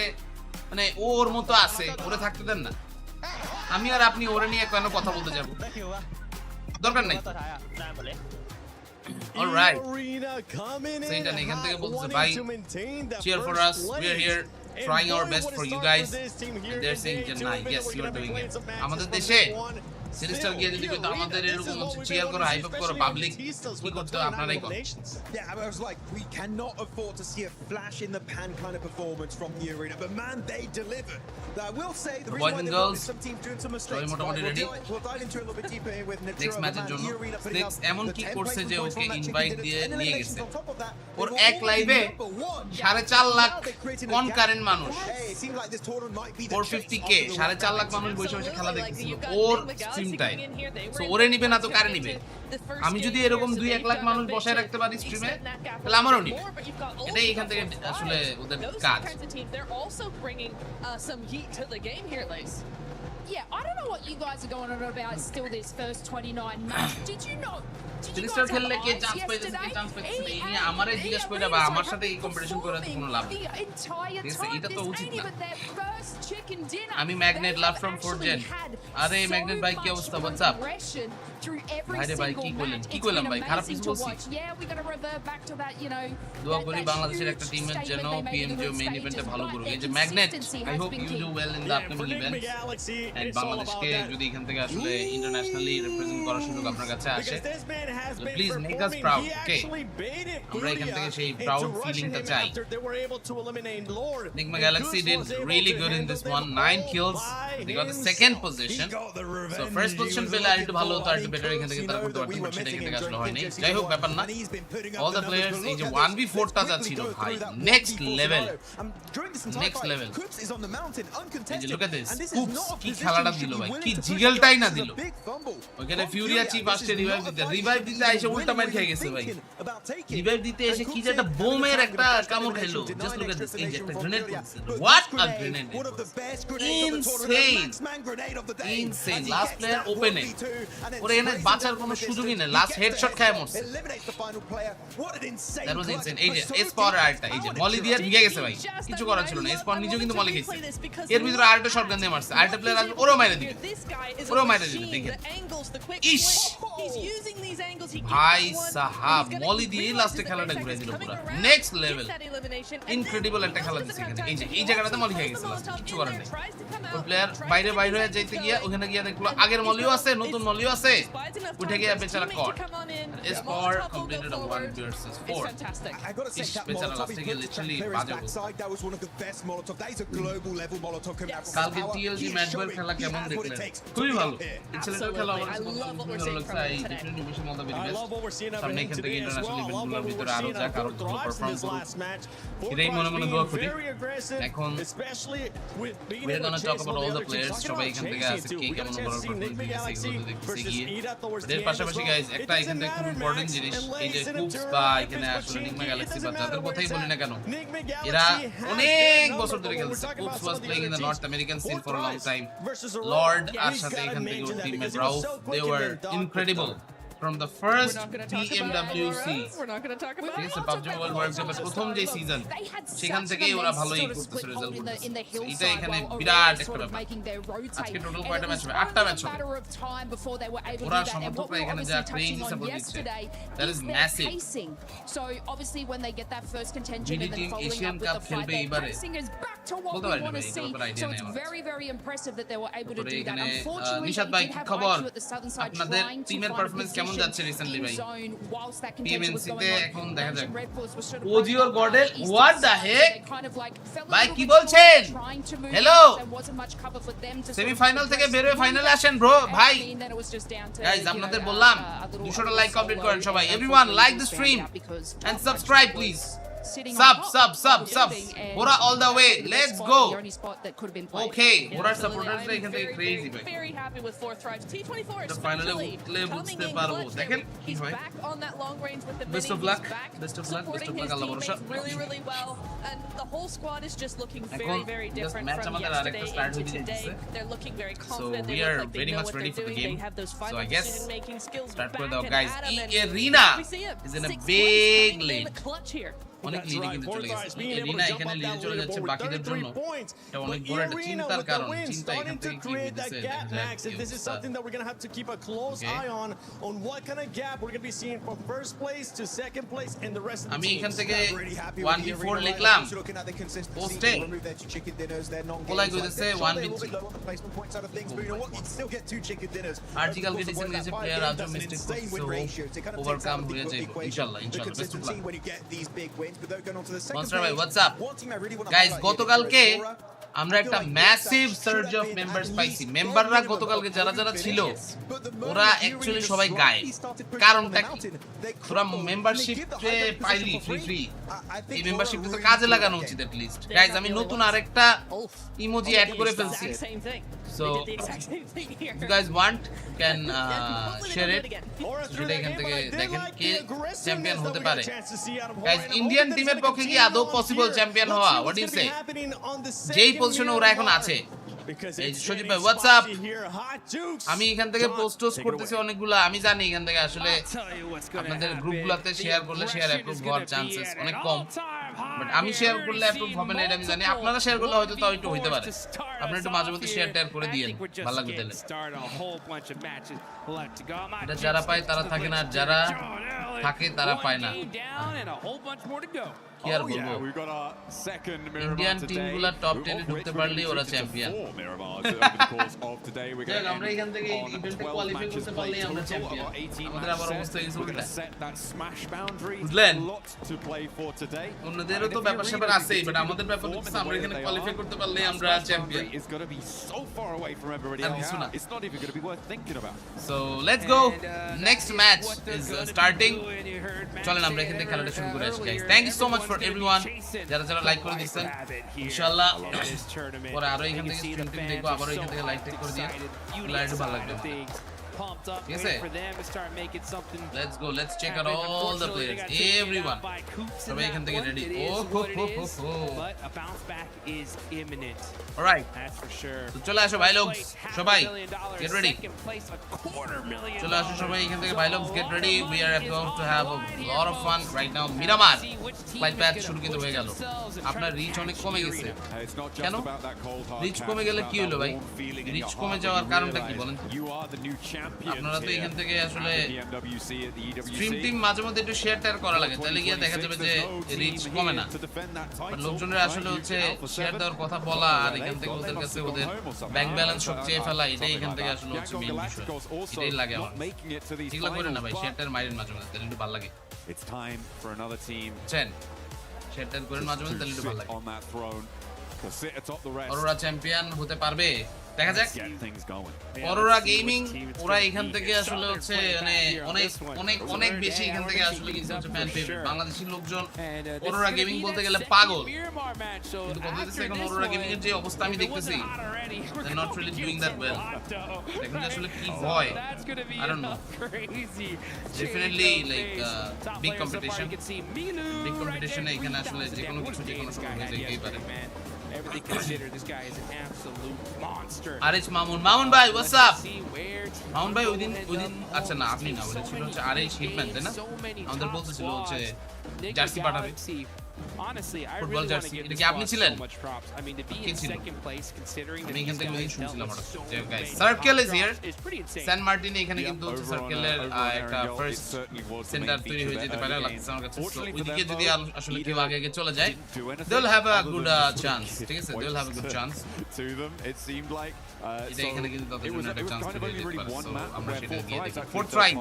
Speaker 1: মানে ওর মতো আছে, ওরে থাকতে দেন না। আমি আর আপনি ওরে নিয়ে কেন কথা বলতে যাব, দরকার নাই। Alright,
Speaker 7: Arena coming in.
Speaker 1: সেইটা এখান থেকে
Speaker 7: hot,
Speaker 1: বলতেছে
Speaker 7: wanting
Speaker 1: ভাই,
Speaker 7: to maintain that
Speaker 1: cheer for
Speaker 7: first
Speaker 1: us, we are
Speaker 7: place.
Speaker 1: here
Speaker 7: And
Speaker 1: trying our
Speaker 7: boy,
Speaker 1: best
Speaker 7: what a
Speaker 1: for you
Speaker 7: start
Speaker 1: guys,
Speaker 7: this team here
Speaker 1: and they're
Speaker 7: in
Speaker 1: saying
Speaker 7: day
Speaker 1: যে
Speaker 7: two
Speaker 1: না,
Speaker 7: of it.
Speaker 1: yes
Speaker 7: We're
Speaker 1: you are
Speaker 7: gonna be
Speaker 1: doing
Speaker 7: playing
Speaker 1: it.
Speaker 7: some matches
Speaker 1: আমাদের
Speaker 7: from
Speaker 1: দেশে
Speaker 7: this one.
Speaker 1: সিরিজটা গিয়ে যদি কইতো আমাদের এরকম চিয়ার করো হাইপ আপ করো পাবলিক কি করতে আপনারাই করেন
Speaker 14: Yeah, I was like, we cannot afford to see a flash in the pan kind of performance from the arena, but man, they delivered. I will say the reason why they won is some teams doing some mistakes. We'll dive into it a little bit deeper here with
Speaker 1: next ম্যাচের জন্য next এমন কি করছে যে ওকে invite দিয়ে নিয়ে গেছে ওর এক লাইভে 4.5 লাখ কনকারেন্ট মানুষ 450k 4.5 লাখ মানুষ বসে বসে খেলা দেখতেছিল ওর স্ট্রিমটাই সো ওরে নিবে না তো কারে নিবে আমি যদি এরকম 2-1 লাখ মানুষ বসায় রাখতে পারি স্ট্রিমে তাহলে আমারও নিবে এটাই এখান থেকে আসলে ওদের কাজ
Speaker 15: Yeah, I don't know what you guys are going on about still this first 29 match. Did you not?
Speaker 1: সিরিজটা খেললে কে চান্স পাইতেছে কে চান্স পাইতেছে এই নিয়ে আমারে জিজ্ঞেস কইরা বা আমার সাথে এই কম্পিটিশন করে তো কোনো লাভ নেই এটা তো উচিত না আমি ম্যাগনেট লাভ ফ্রম 4gen আরে ম্যাগনেট ভাই কি অবস্থা হোয়াটস আপ আরে ভাই কি কইলাম ভাই খারাপ কিছু বলছি দোয়া করি বাংলাদেশের একটা টিমের জন্য পিএমজিও মেইন ইভেন্টে ভালো করুক এই যে Magnet I hope you do well in the upcoming event and বাংলাদেশকে যদি এখান থেকে আসলে ইন্টারন্যাশনালি রিপ্রেজেন্ট করার সুযোগ আপনার কাছে আসে প্লিজ মেক আস প্রাউড ওকে আমরা এখান থেকে সেই প্রাউড ফিলিংটা চাই Enigma Galaxy did really good in this one 9 kills they got the second position so first position পেলে আর একটু ভালো হতো আর একটু বেটার এখান থেকে তারা করতে পারতো বাট সেটা এখান থেকে আসলে হয়নি যাই হোক ব্যাপার না all the players এই যে 1v4 টা যা ছিল ভাই নেক্সট লেভেল এই যে look at this Coops কি খেলাটা দিল ভাই কি জিগলটাই না দিল ওখানে ফিউরিয়া চিপ আসছে রিভাইভ দিতে আইসে উল্টা মার খেয়ে গেছে ভাই রিভাইভ দিতে এসে কি যে একটা বোমের একটা কামড় খাইলো জাস্ট লুক এট দিস এই যে একটা grenade what a grenade insane last player ওপেনে ওরে এনে বাঁচার কোনো সুযোগই নেই লাস্ট হেডশট খায় মরছে দ্যাট ওয়াজ ইনসেন এই যে এসপর আরেকটা এই যে মলি দিয়ে ঢুকে গেছে ভাই কিছু করার ছিল না এসপর নিজেও কিন্তু মলি খেয়েছে এর ভিতরে আরেকটা শটগান দিয়ে মারছে আরেকটা প্লেয়ার আসবে ওরও মাইরে দিবে দেখেন ইশ ভাই সাহাব মলি দিয়ে লাস্টে খেলাটা ঘুরে দিল পুরো নেক্সট লেভেল ইনক্রেডিবল একটা খেলা দিছে এখানে এই যে এই জায়গাটাতে মলি খেয়ে গেছে লাস্টে কিছু করার নেই ওই প্লেয়ার বাইরে হয়ে যাইতে গিয়া ওখানে গিয়া দেখলো আগের মলিও আছে নতুন মলিও আছে উঠে গিয়া বেচারা কট এসপর completed 1 versus 4
Speaker 14: I got to say that Molotov
Speaker 1: literally বাজে
Speaker 14: that was one of the best Molotov that is a global level Molotov coming out
Speaker 1: কালকে টিএলজি ম্যাচবল খেলা কেমন দেখলেন খুবই ভালো ইনসেলেন্টার খেলা আমার ভালো লাগছে এই ডিফারেন্ট ডিভিশন মধ্যে বেরিয়ে সামনে এখান থেকে ইন্টারন্যাশনাল ইভেন্টগুলোর ভিতরে আরো যাক আরো ভালো পারফর্ম করুক এটাই মনে দোয়া করি এখন we're going to talk about all the players সবাই এখান থেকে আছে কে কেমন ওভারঅল পারফরম্যান্স দিয়েছে এগুলো দেখতেছি গিয়ে এর পাশাপাশি গাইস একটা এখান থেকে খুব ইম্পর্টেন্ট জিনিস এই যে কুপস বা এখানে আসলে নিগমা গ্যালাক্সি বা যাদের কথাই বলি না কেন এরা অনেক বছর ধরে খেলছে Coops was playing in the North American scene for a long time Lord আর সাথে এখান থেকে ওর টিমমেট রাউফ they were incredible from the first PMWC ঠিক আছে PUBG Mobile World Cup প্রথম যে সিজন সেখান থেকেই ওরা ভালোই করতেছে রেজাল্ট এটা এখানে বিরাট একটা ব্যাপার আজকে টোটাল কয়টা ম্যাচ হবে 8টা ম্যাচ হবে ওরা সমর্থকরা এখানে যা ক্রেজি সাপোর্ট দিচ্ছে that is massive
Speaker 15: so obviously when they get that first contention
Speaker 1: and then following up with the fight bolte pari na
Speaker 15: so it's very impressive that they were able to do that
Speaker 1: unfortunately Nishad ভাই কি খবর আপনাদের টিমের performance কেমন যাচ্ছে recently ভাই PMWC তে এখন দেখা যাক ওজিওর গডেল হোয়াট দ্য হেক ভাই কি বলছেন হ্যালো সেমিফাইনাল থেকে বের হয়ে ফাইনালে আসেন ব্রো ভাই গাইস আপনাদের বললাম 200টা লাইক কমপ্লিট করেন সবাই everyone like the stream and subscribe please sub Bora all the way let's go okay Bora supporters ra ekhan theke crazy bhai
Speaker 8: very happy with fourth thrives T24
Speaker 1: the finally utle bujhte parbo dekhen ki hoy
Speaker 8: back on that long range with the
Speaker 1: best of luck Allah bhorosha
Speaker 8: really well and the whole squad is just looking very different from yesterday today they're looking very confident
Speaker 1: so we are very much ready for the game so I guess
Speaker 8: making skills
Speaker 1: start with the guys arena is in a big lead
Speaker 8: clutch here
Speaker 1: অনেক লিডে কিন্তু চলে গেছে arena এখানে লিডে চলে যাচ্ছে বাকিদের জন্য এটা অনেক বড় একটা চিন্তার কারণ চিন্তা এখান থেকে কি হইছে
Speaker 7: This is something that we're going to have to keep a close eye on what kind of gap we're going to be seeing from first place to second place and the rest of the
Speaker 1: আমি
Speaker 7: teams.
Speaker 1: এখান থেকে 1v4 লিখলাম পোস্টে কোলাই কইতেছে 1v3 article কে dissent গেছে player আজ mistake করছে overcome হয়ে যাবে ইনশাআল্লাহ বেস্ট অফ লাক মনস্টার ভাই হোয়াটস আপ গাইস গতকালকে আমরা একটা ম্যাসিভ সার্জ অফ মেম্বারস পাইছি মেম্বাররা গতকালকে যারা যারা ছিল ওরা অ্যাকচুয়ালি সবাই গায় কারণটা কি ওরা মেম্বারশিপে পাইলি ফ্রি এই মেম্বারশিপটা তো কাজে লাগানো উচিত এট লিস্ট গাইস আমি নতুন আরেকটা ইমোজি অ্যাড করে ফেলছি so you guys want can share it যেটা এখান থেকে দেখেন কে চ্যাম্পিয়ন হতে পারে গাইস ইন্ডিয়ান টিমের পক্ষে কি আদৌ পসিবল চ্যাম্পিয়ন হওয়া হোয়াট ইউ সে যেই পজিশনে ওরা এখন আছে এই সজীব ভাই হোয়াটস আপ আমি এখান থেকে পোস্ট করতেছি অনেকগুলা আমি জানি এখান থেকে আসলে আপনাদের গ্রুপগুলোতে শেয়ার করলে শেয়ার অ্যাপ্রুভ হওয়ার চান্সেস অনেক কম বাট আমি শেয়ার করলে অ্যাপ্রুভ হবে না এটা আমি জানি আপনারা শেয়ার করলে হয়তো তাও একটু হইতে পারে আপনারা একটু মাঝে মধ্যে শেয়ার টেয়ার করে দিয়েন ভালো লাগবে তাহলে এটা যারা পায় তারা থাকে না আর যারা থাকে তারা পায় না কি আর বলবো ইন্ডিয়ান টিমগুলো টপ 10 এ ঢুকতে পারলেই ওরা চ্যাম্পিয়ন আমরা এখান থেকে ইভেন্টে কোয়ালিফাই করতে পারলেই আমরা চ্যাম্পিয়ন আমাদের আবার অবস্থা এই উল্টা বুঝলেন অন্যদেরও তো ব্যাপার স্যাপার আছেই বাট আমাদের ব্যাপার হচ্ছে আমরা এখানে কোয়ালিফাই করতে পারলেই আমরা champion so let's go next match is starting চলেন আমরা এখান থেকে খেলাটা শুরু করে আসি guys thank you so much for everyone যারা যারা লাইক করে দিচ্ছেন ইনশাআল্লাহ পরে আরো এখান থেকে স্ট্রিম টিম দেখবো আবার এখান থেকে লাইক টেক করে দিন লাইট ভালো লাগবে ঠিক আছে let's go let's check out all the players everyone সবাই এখান থেকে রেডি ও হো হো হো অলরাইট তো চলে আসো ভাই লোক সবাই গেট রেডি চলে আসো সবাই এখান থেকে ভাই লোক get ready we are going to have a lot of fun right now Miramar flight path শুরু কিন্তু হয়ে গেল আপনার রিচ অনেক কমে গেছে কেন রিচ কমে গেলে কি হলো ভাই রিচ কমে যাওয়ার কারণটা কি বলেন আপনারা তো এখান থেকে আসলে স্ট্রিম টিম মাঝে মধ্যে একটু শেয়ার টেয়ার করা লাগে তাহলে গিয়ে দেখা যাবে যে রিচ কমে না লোকজনের আসলে হচ্ছে শেয়ার দেওয়ার কথা বলা আর এখান থেকে ওদের কাছে ওদের ব্যাংক ব্যালেন্স সব চেয়ে ফেলা এটাই এখান থেকে আসলে হচ্ছে মেইন বিষয় এটাই লাগে আমার এগুলো করে না ভাই শেয়ার টেয়ার মাইরেন মাঝে মধ্যে তাহলে একটু ভালো লাগে চেন শেয়ার টেয়ার করেন মাঝে মধ্যে তাহলে একটু ভালো লাগে অরোরা চ্যাম্পিয়ন হতে পারবে দেখা যাক অরোরা গেমিং ওরা এখান থেকে আসলে হচ্ছে মানে অনেক অনেক অনেক বেশি এখান থেকে আসলে কিন্তু হচ্ছে ফ্যান ফেভারিট বাংলাদেশি লোকজন অরোরা গেমিং বলতে গেলে পাগল কিন্তু কত দিচ্ছে এখন অরোরা গেমিং এর যে অবস্থা আমি দেখতেছি they're not really doing that well এখন আসলে কি হয় I don't know definitely like big competition এখানে আসলে যে কোনো কিছু যে কোনো সময় হয়ে যেতেই পারে
Speaker 10: Everything considered, this guy is an absolute monster.
Speaker 1: Arish Mamun bhai, what's up? Mamun bhai, ওইদিন আচ্ছা না আপনি না ওটা ছিল হচ্ছে Arish Hitman তাই না আমাদের বলতেছিল হচ্ছে জার্সি পাঠাবে
Speaker 10: Honestly, I
Speaker 1: football
Speaker 10: really want to give
Speaker 1: jersey
Speaker 10: this
Speaker 1: আপনি
Speaker 10: squad
Speaker 1: ছিলেন
Speaker 10: so much props. I mean, to be in second place, considering that
Speaker 1: আমি এখান
Speaker 10: these
Speaker 1: থেকে
Speaker 10: guys
Speaker 1: শুনছিলাম
Speaker 10: dealt
Speaker 1: ওটা
Speaker 10: with so
Speaker 1: guys
Speaker 10: many
Speaker 1: Circle is here
Speaker 10: it's pretty insane.
Speaker 1: San Martin এখানে কিন্তু হচ্ছে সার্কেলের একটা ফার্স্ট সেন্টার তৈরি হয়ে যেতে পারে লাগছে আমার কাছে সো ওইদিকে যদি আসলে কেউ আগে আগে চলে যায় they will have a good chance ঠিক আছে they will have a good chance
Speaker 2: to them it seemed like
Speaker 1: এটা এখানে কিন্তু তাদের জন্য একটা চান্স তৈরি হতে পারে সো আমরা সেটা দিয়ে দেখি fourth right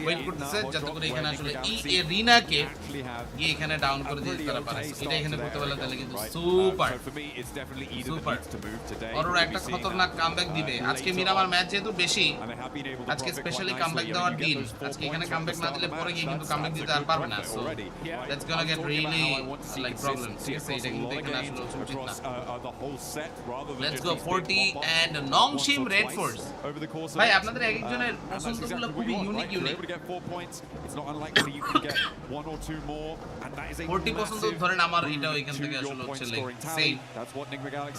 Speaker 1: ওয়েট করতেছে যাতে করে এখানে আসলে এই এরিনাকে গিয়ে এখানে ডাউন করে দিতে তারা পারে এটা এখানে করতে পারলে তাহলে কিন্তু সুপার সুপার অরোরা একটা খতরনাক কামব্যাক দিবে আজকে মিরামার ম্যাচ যেহেতু বেশি আজকে স্পেশালি কামব্যাক দেওয়ার দিন আজকে এখানে কামব্যাক না দিলে পরে গিয়ে কিন্তু কামব্যাক দিতে আর পারবে না so that's gonna get really like problem ঠিক আছে এটা কিন্তু এখানে আসলে উচিত না let's go 40 and Nongshim Red Force ভাই আপনাদের একজনের পছন্দগুলো খুবই ইউনিক ইউনিক 40 পছন্দ ধরেন আমার এটাও এখান থেকে আসলে হচ্ছে like same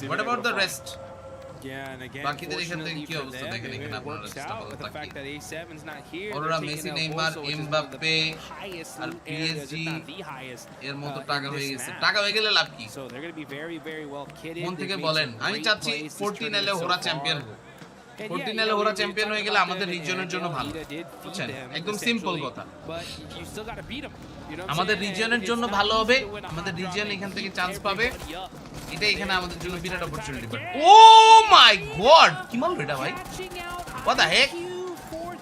Speaker 1: what about the rest
Speaker 10: Yeah, and again,
Speaker 1: বাকিদের এখান থেকে কি
Speaker 10: fortunately for
Speaker 1: অবস্থা
Speaker 10: them,
Speaker 1: দেখেন এখানে
Speaker 10: it
Speaker 1: আপনারা
Speaker 10: works
Speaker 1: চেষ্টা
Speaker 10: out
Speaker 1: করতে
Speaker 10: with the fact
Speaker 1: থাকি
Speaker 10: that A7's not here.
Speaker 1: ওরা
Speaker 10: They're
Speaker 1: Messi
Speaker 10: taking out
Speaker 1: Neymar
Speaker 10: Bosa, which is one of the
Speaker 1: Mbappe
Speaker 10: highest
Speaker 1: আর
Speaker 10: loot areas,
Speaker 1: PSG
Speaker 10: if not the highest,
Speaker 1: এর মতো
Speaker 10: in
Speaker 1: টাকা
Speaker 10: this
Speaker 1: হয়ে গেছে
Speaker 10: map.
Speaker 1: টাকা হয়ে গেলে লাভ কি
Speaker 10: So they're going to be very, very well kitted.
Speaker 1: মন
Speaker 10: They've
Speaker 1: থেকে
Speaker 10: made
Speaker 1: বলেন
Speaker 10: some
Speaker 1: আমি
Speaker 10: great
Speaker 1: চাচ্ছি
Speaker 10: plays this
Speaker 1: 14
Speaker 10: tournament
Speaker 1: এলে
Speaker 10: so
Speaker 1: ওরা
Speaker 10: far.
Speaker 1: চ্যাম্পিয়ন হোক
Speaker 10: And
Speaker 1: 14
Speaker 10: yeah,
Speaker 1: এলে
Speaker 10: you know,
Speaker 1: ওরা
Speaker 10: we
Speaker 1: চ্যাম্পিয়ন
Speaker 10: talked
Speaker 1: হয়ে গেলে
Speaker 10: about
Speaker 1: আমাদের
Speaker 10: them, and
Speaker 1: রিজিয়নের জন্য
Speaker 10: Ariel
Speaker 1: ভালো
Speaker 10: Ida did feed
Speaker 1: বুঝছেন
Speaker 10: them,
Speaker 1: একদম সিম্পল
Speaker 10: essentially,
Speaker 1: কথা
Speaker 10: but you still got to beat them. You know what I'm
Speaker 1: আমাদের
Speaker 10: saying?
Speaker 1: রিজিয়নের
Speaker 10: And
Speaker 1: জন্য
Speaker 10: it's not
Speaker 1: ভালো
Speaker 10: easy
Speaker 1: হবে
Speaker 10: to win a
Speaker 1: আমাদের
Speaker 10: hot draw
Speaker 1: রিজিয়ন
Speaker 10: that
Speaker 1: এখান থেকে
Speaker 10: keeps
Speaker 1: চান্স পাবে
Speaker 10: everybody up.
Speaker 1: এটা এখানে আমাদের জন্য বিরাট অপরচুনিটি ও মাই গড কি মাল এটা ভাই what the heck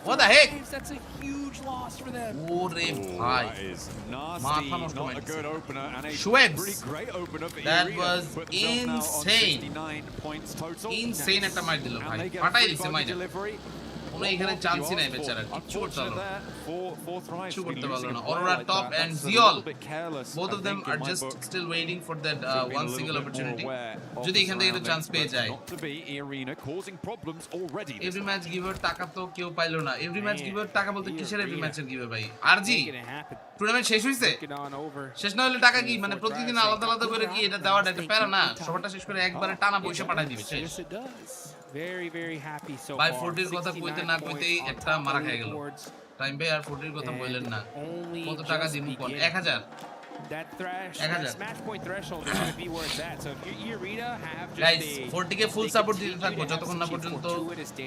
Speaker 1: what the heck
Speaker 10: That's a huge loss for them.
Speaker 1: ওরে ভাই
Speaker 2: That is nasty.
Speaker 1: মাথা নষ্ট
Speaker 2: Not
Speaker 1: হয়ে
Speaker 2: a
Speaker 1: গেছে
Speaker 2: good opener and a
Speaker 1: Schweppes.
Speaker 2: pretty great opener for
Speaker 1: That
Speaker 2: Irina.
Speaker 1: was
Speaker 2: Put themselves now on
Speaker 1: insane.
Speaker 2: 69 points total.
Speaker 1: Insane একটা মার দিল
Speaker 2: And
Speaker 1: ভাই
Speaker 2: they get
Speaker 1: ফাটাই
Speaker 2: free
Speaker 1: দিছে
Speaker 2: body
Speaker 1: মাইরা
Speaker 2: delivery.
Speaker 1: কোনো এখানে চান্সই নাই বেচারা কিচ্ছু করতে পারলো না কিছু করতে পারলো না অরোরা টপ এন্ড জিওল both of them are just still waiting for that one single opportunity যদি এখান থেকে একটা চান্স পেয়ে যায় এভরি ম্যাচ গিভার টাকা তো কেউ পাইলো না এভরি ম্যাচ গিভার টাকা বলতে কিসের এভরি ম্যাচের গিভার ভাই আরজি টুর্নামেন্ট শেষ হইছে শেষ না হলে টাকা কি মানে প্রতিদিন আলাদা আলাদা করে কি এটা দেওয়াটা একটা প্যারা না সবটা শেষ করে একবারে টানা পয়সা পাঠাই দিবে শেষ
Speaker 10: Very, very happy so
Speaker 1: ভাই
Speaker 10: far.
Speaker 1: 40 এর কথা কইতে না কইতেই একটা মারা খেয়ে গেল টাইম ভাই আর 40 এর কথা বললেন না কত টাকা দিমু কোন 1000
Speaker 10: That thresh,
Speaker 1: 1000
Speaker 10: that match point threshold is going to be where it's at. So if you're Irina, have just
Speaker 1: guys 40 K full support দিতে থাকবো যতক্ষণ না পর্যন্ত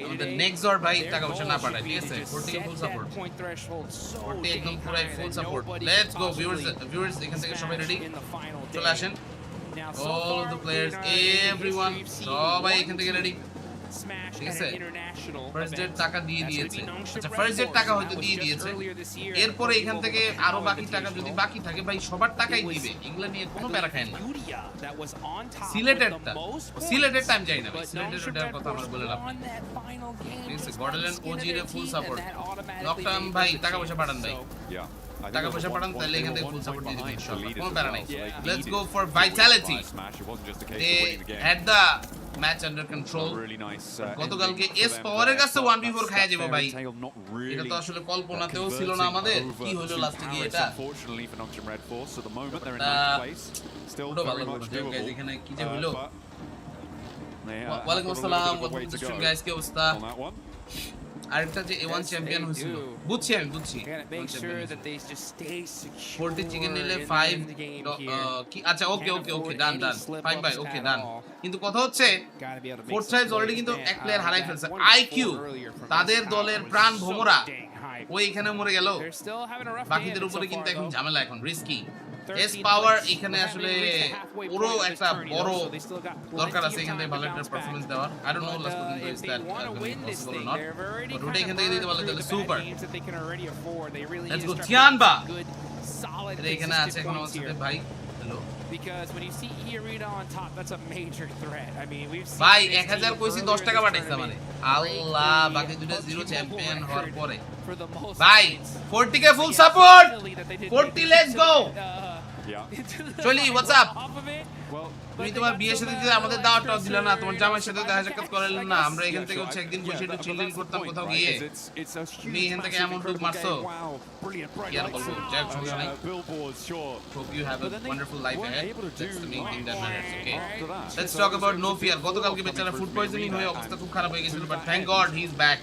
Speaker 1: আমাদের নেক্সট জোর ভাই টাকা পয়সা না পাঠায় ঠিক আছে 40 কে ফুল সাপোর্ট 40 একদম পুরাই full support let's go viewers এখান থেকে সবাই রেডি চলে আসেন all the players everyone সবাই এখান থেকে রেডি ঠিক আছে ফার্স্ট ডেট টাকা দিয়ে দিয়েছে আচ্ছা ফার্স্ট ডেট টাকা হয়তো দিয়ে দিয়েছে এরপরে এখান থেকে আরো বাকি টাকা যদি বাকি থাকে ভাই সবার টাকাই দিবে এগুলা নিয়ে কোনো প্যারা খায় না সিলেটের টাইম যাই না সিলেটের ওটার কথা আমরা বলে লাভ ঠিক আছে গডলেন ওজির ফুল সাপোর্ট নকটাম ভাই টাকা পয়সা পাঠান ভাই টাকা পয়সা পাঠান তাহলে এখান থেকে ফুল সাপোর্ট দিয়ে দিবেন ইনশাআল্লাহ কোনো প্যারা নাই let's go for Vitality they had the match under control গতকালকে এস পাওয়ারের কাছে 1v4 খায়া যাবে ভাই এটা তো আসলে কল্পনাতেও ছিল না আমাদের কি হলো লাস্টে গিয়ে এটা ওটা ভালো গাইস এখানে কি যে হলো ওয়ালাইকুম আসসালাম ওয়েলকাম টু স্ট্রিম গাইস কি অবস্থা আরেকটা যে A1 চ্যাম্পিয়ন হয়েছিল বুঝছি আমি বুঝছি 40 চিকেন নিলে 5 কি আচ্ছা ওকে ওকে ওকে ডান ডান ফাইন ভাই ওকে ডান কিন্তু কথা হচ্ছে ফোর্থ সাইজ অলরেডি কিন্তু এক প্লেয়ার হারাই ফেলছে আইকিউ তাদের দলের প্রাণ ভোমরা ওই এখানে মরে গেল বাকিদের উপরে কিন্তু এখন ঝামেলা এখন রিস্কি এস পাওয়ার এখানে আসলে পুরো একটা বড় দরকার আছে এখান থেকে ভালো একটা পারফরম্যান্স দেওয়ার আই ডোন্ট নো লাস্ট পর্যন্ত is that possible or not but ওটা এখান থেকে দিতে পারলে তাহলে সুপার লেটস গো তিয়ানবা এখানে আছে এখন আমাদের সাথে ভাই hello
Speaker 10: because when you see Irina on top, that's a major threat. I mean, we've seen
Speaker 1: ভাই 1000 কইছি 10 টাকা পাঠাইছে মানে আল্লাহ বাকি দুটো জিরো চ্যাম্পিয়ন হওয়ার পরে ভাই 40 কে ফুল সাপোর্ট 40 লেটস গো চলি হোয়াটস আপ তুমি তোমার বিয়ের সাথে দিতে আমাদের দাওয়াতটাও দিলে না তোমার জামাইয়ের সাথে দেখা সাক্ষাৎ করালেন না আমরা এখান থেকে হচ্ছে একদিন বসে একটু চিল্লিং করতাম কোথাও গিয়ে তুমি এখান থেকে এমন রূপ মারছো কি আর বলবো যাক সমস্যা নাই hope you have a wonderful life ahead that's the main thing that matters okay let's talk about no fear গতকালকে বেচারা ফুড পয়জনিং হয়ে অবস্থা খুব খারাপ হয়ে গিয়েছিল but thank god he is back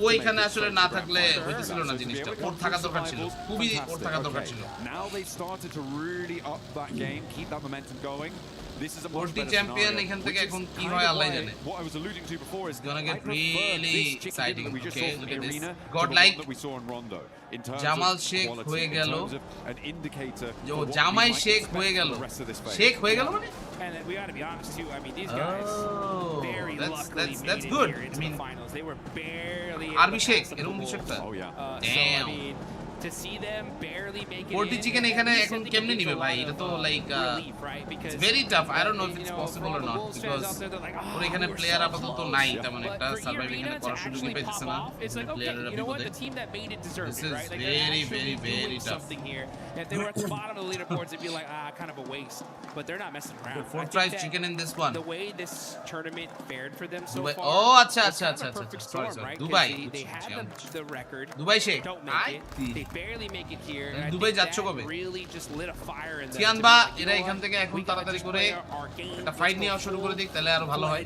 Speaker 1: ওইখানে আসলে না থাকলে হইতেছিল না জিনিসটা ওর থাকা দরকার ছিল খুবই ওর থাকা দরকার ছিল
Speaker 2: now they started to really up that game keep that momentum going. This is a much better
Speaker 1: champion এখান থেকে এখন কি হয় আল্লাহ জানে
Speaker 2: what I was alluding to before is
Speaker 1: gonna get really exciting
Speaker 2: we just
Speaker 1: okay
Speaker 2: saw
Speaker 1: look at this
Speaker 2: god
Speaker 1: like
Speaker 2: that we saw in Rondo in terms
Speaker 1: Jamal
Speaker 2: of
Speaker 1: Sheikh
Speaker 2: quality,
Speaker 1: হয়ে গেল
Speaker 2: in terms of an indicator
Speaker 1: yo জামাই শেখ হয়ে গেল শেখ হয়ে গেল মানে
Speaker 10: and we got to be honest too I mean these guys very
Speaker 1: that's good
Speaker 10: I mean finals they were barely
Speaker 1: আরবি শেখ এরকম কিছু একটা
Speaker 2: oh yeah
Speaker 1: damn
Speaker 10: so, I mean, to see them barely make it
Speaker 1: 40 chicken এখানে এখন কেমনে নিবে ভাই এটা তো like it's very tough I don't know if it's possible or not because ওর এখানে প্লেয়ার আপাতত নাই তেমন একটা সার্ভাইভ এখানে করার সুযোগই পেতেছে না প্লেয়াররা বিপদে this is very very very tough
Speaker 10: if they were at the bottom of the leaderboards it'd be like kind of a waste but they're not messing around
Speaker 1: fourth prize chicken in this one
Speaker 10: the way this tournament fared for them so far
Speaker 1: oh acha sorry Dubai
Speaker 10: they had the record
Speaker 1: Dubai Sheikh
Speaker 10: don't make it they barely make it here and
Speaker 1: Dubai যাচ্ছ কবে
Speaker 10: really just lit a fire in them
Speaker 1: সিয়ানবা এরা এখান থেকে এখন তাড়াতাড়ি করে একটা fight নিয়ে শুরু করে দিক তাহলে আরো ভালো হয়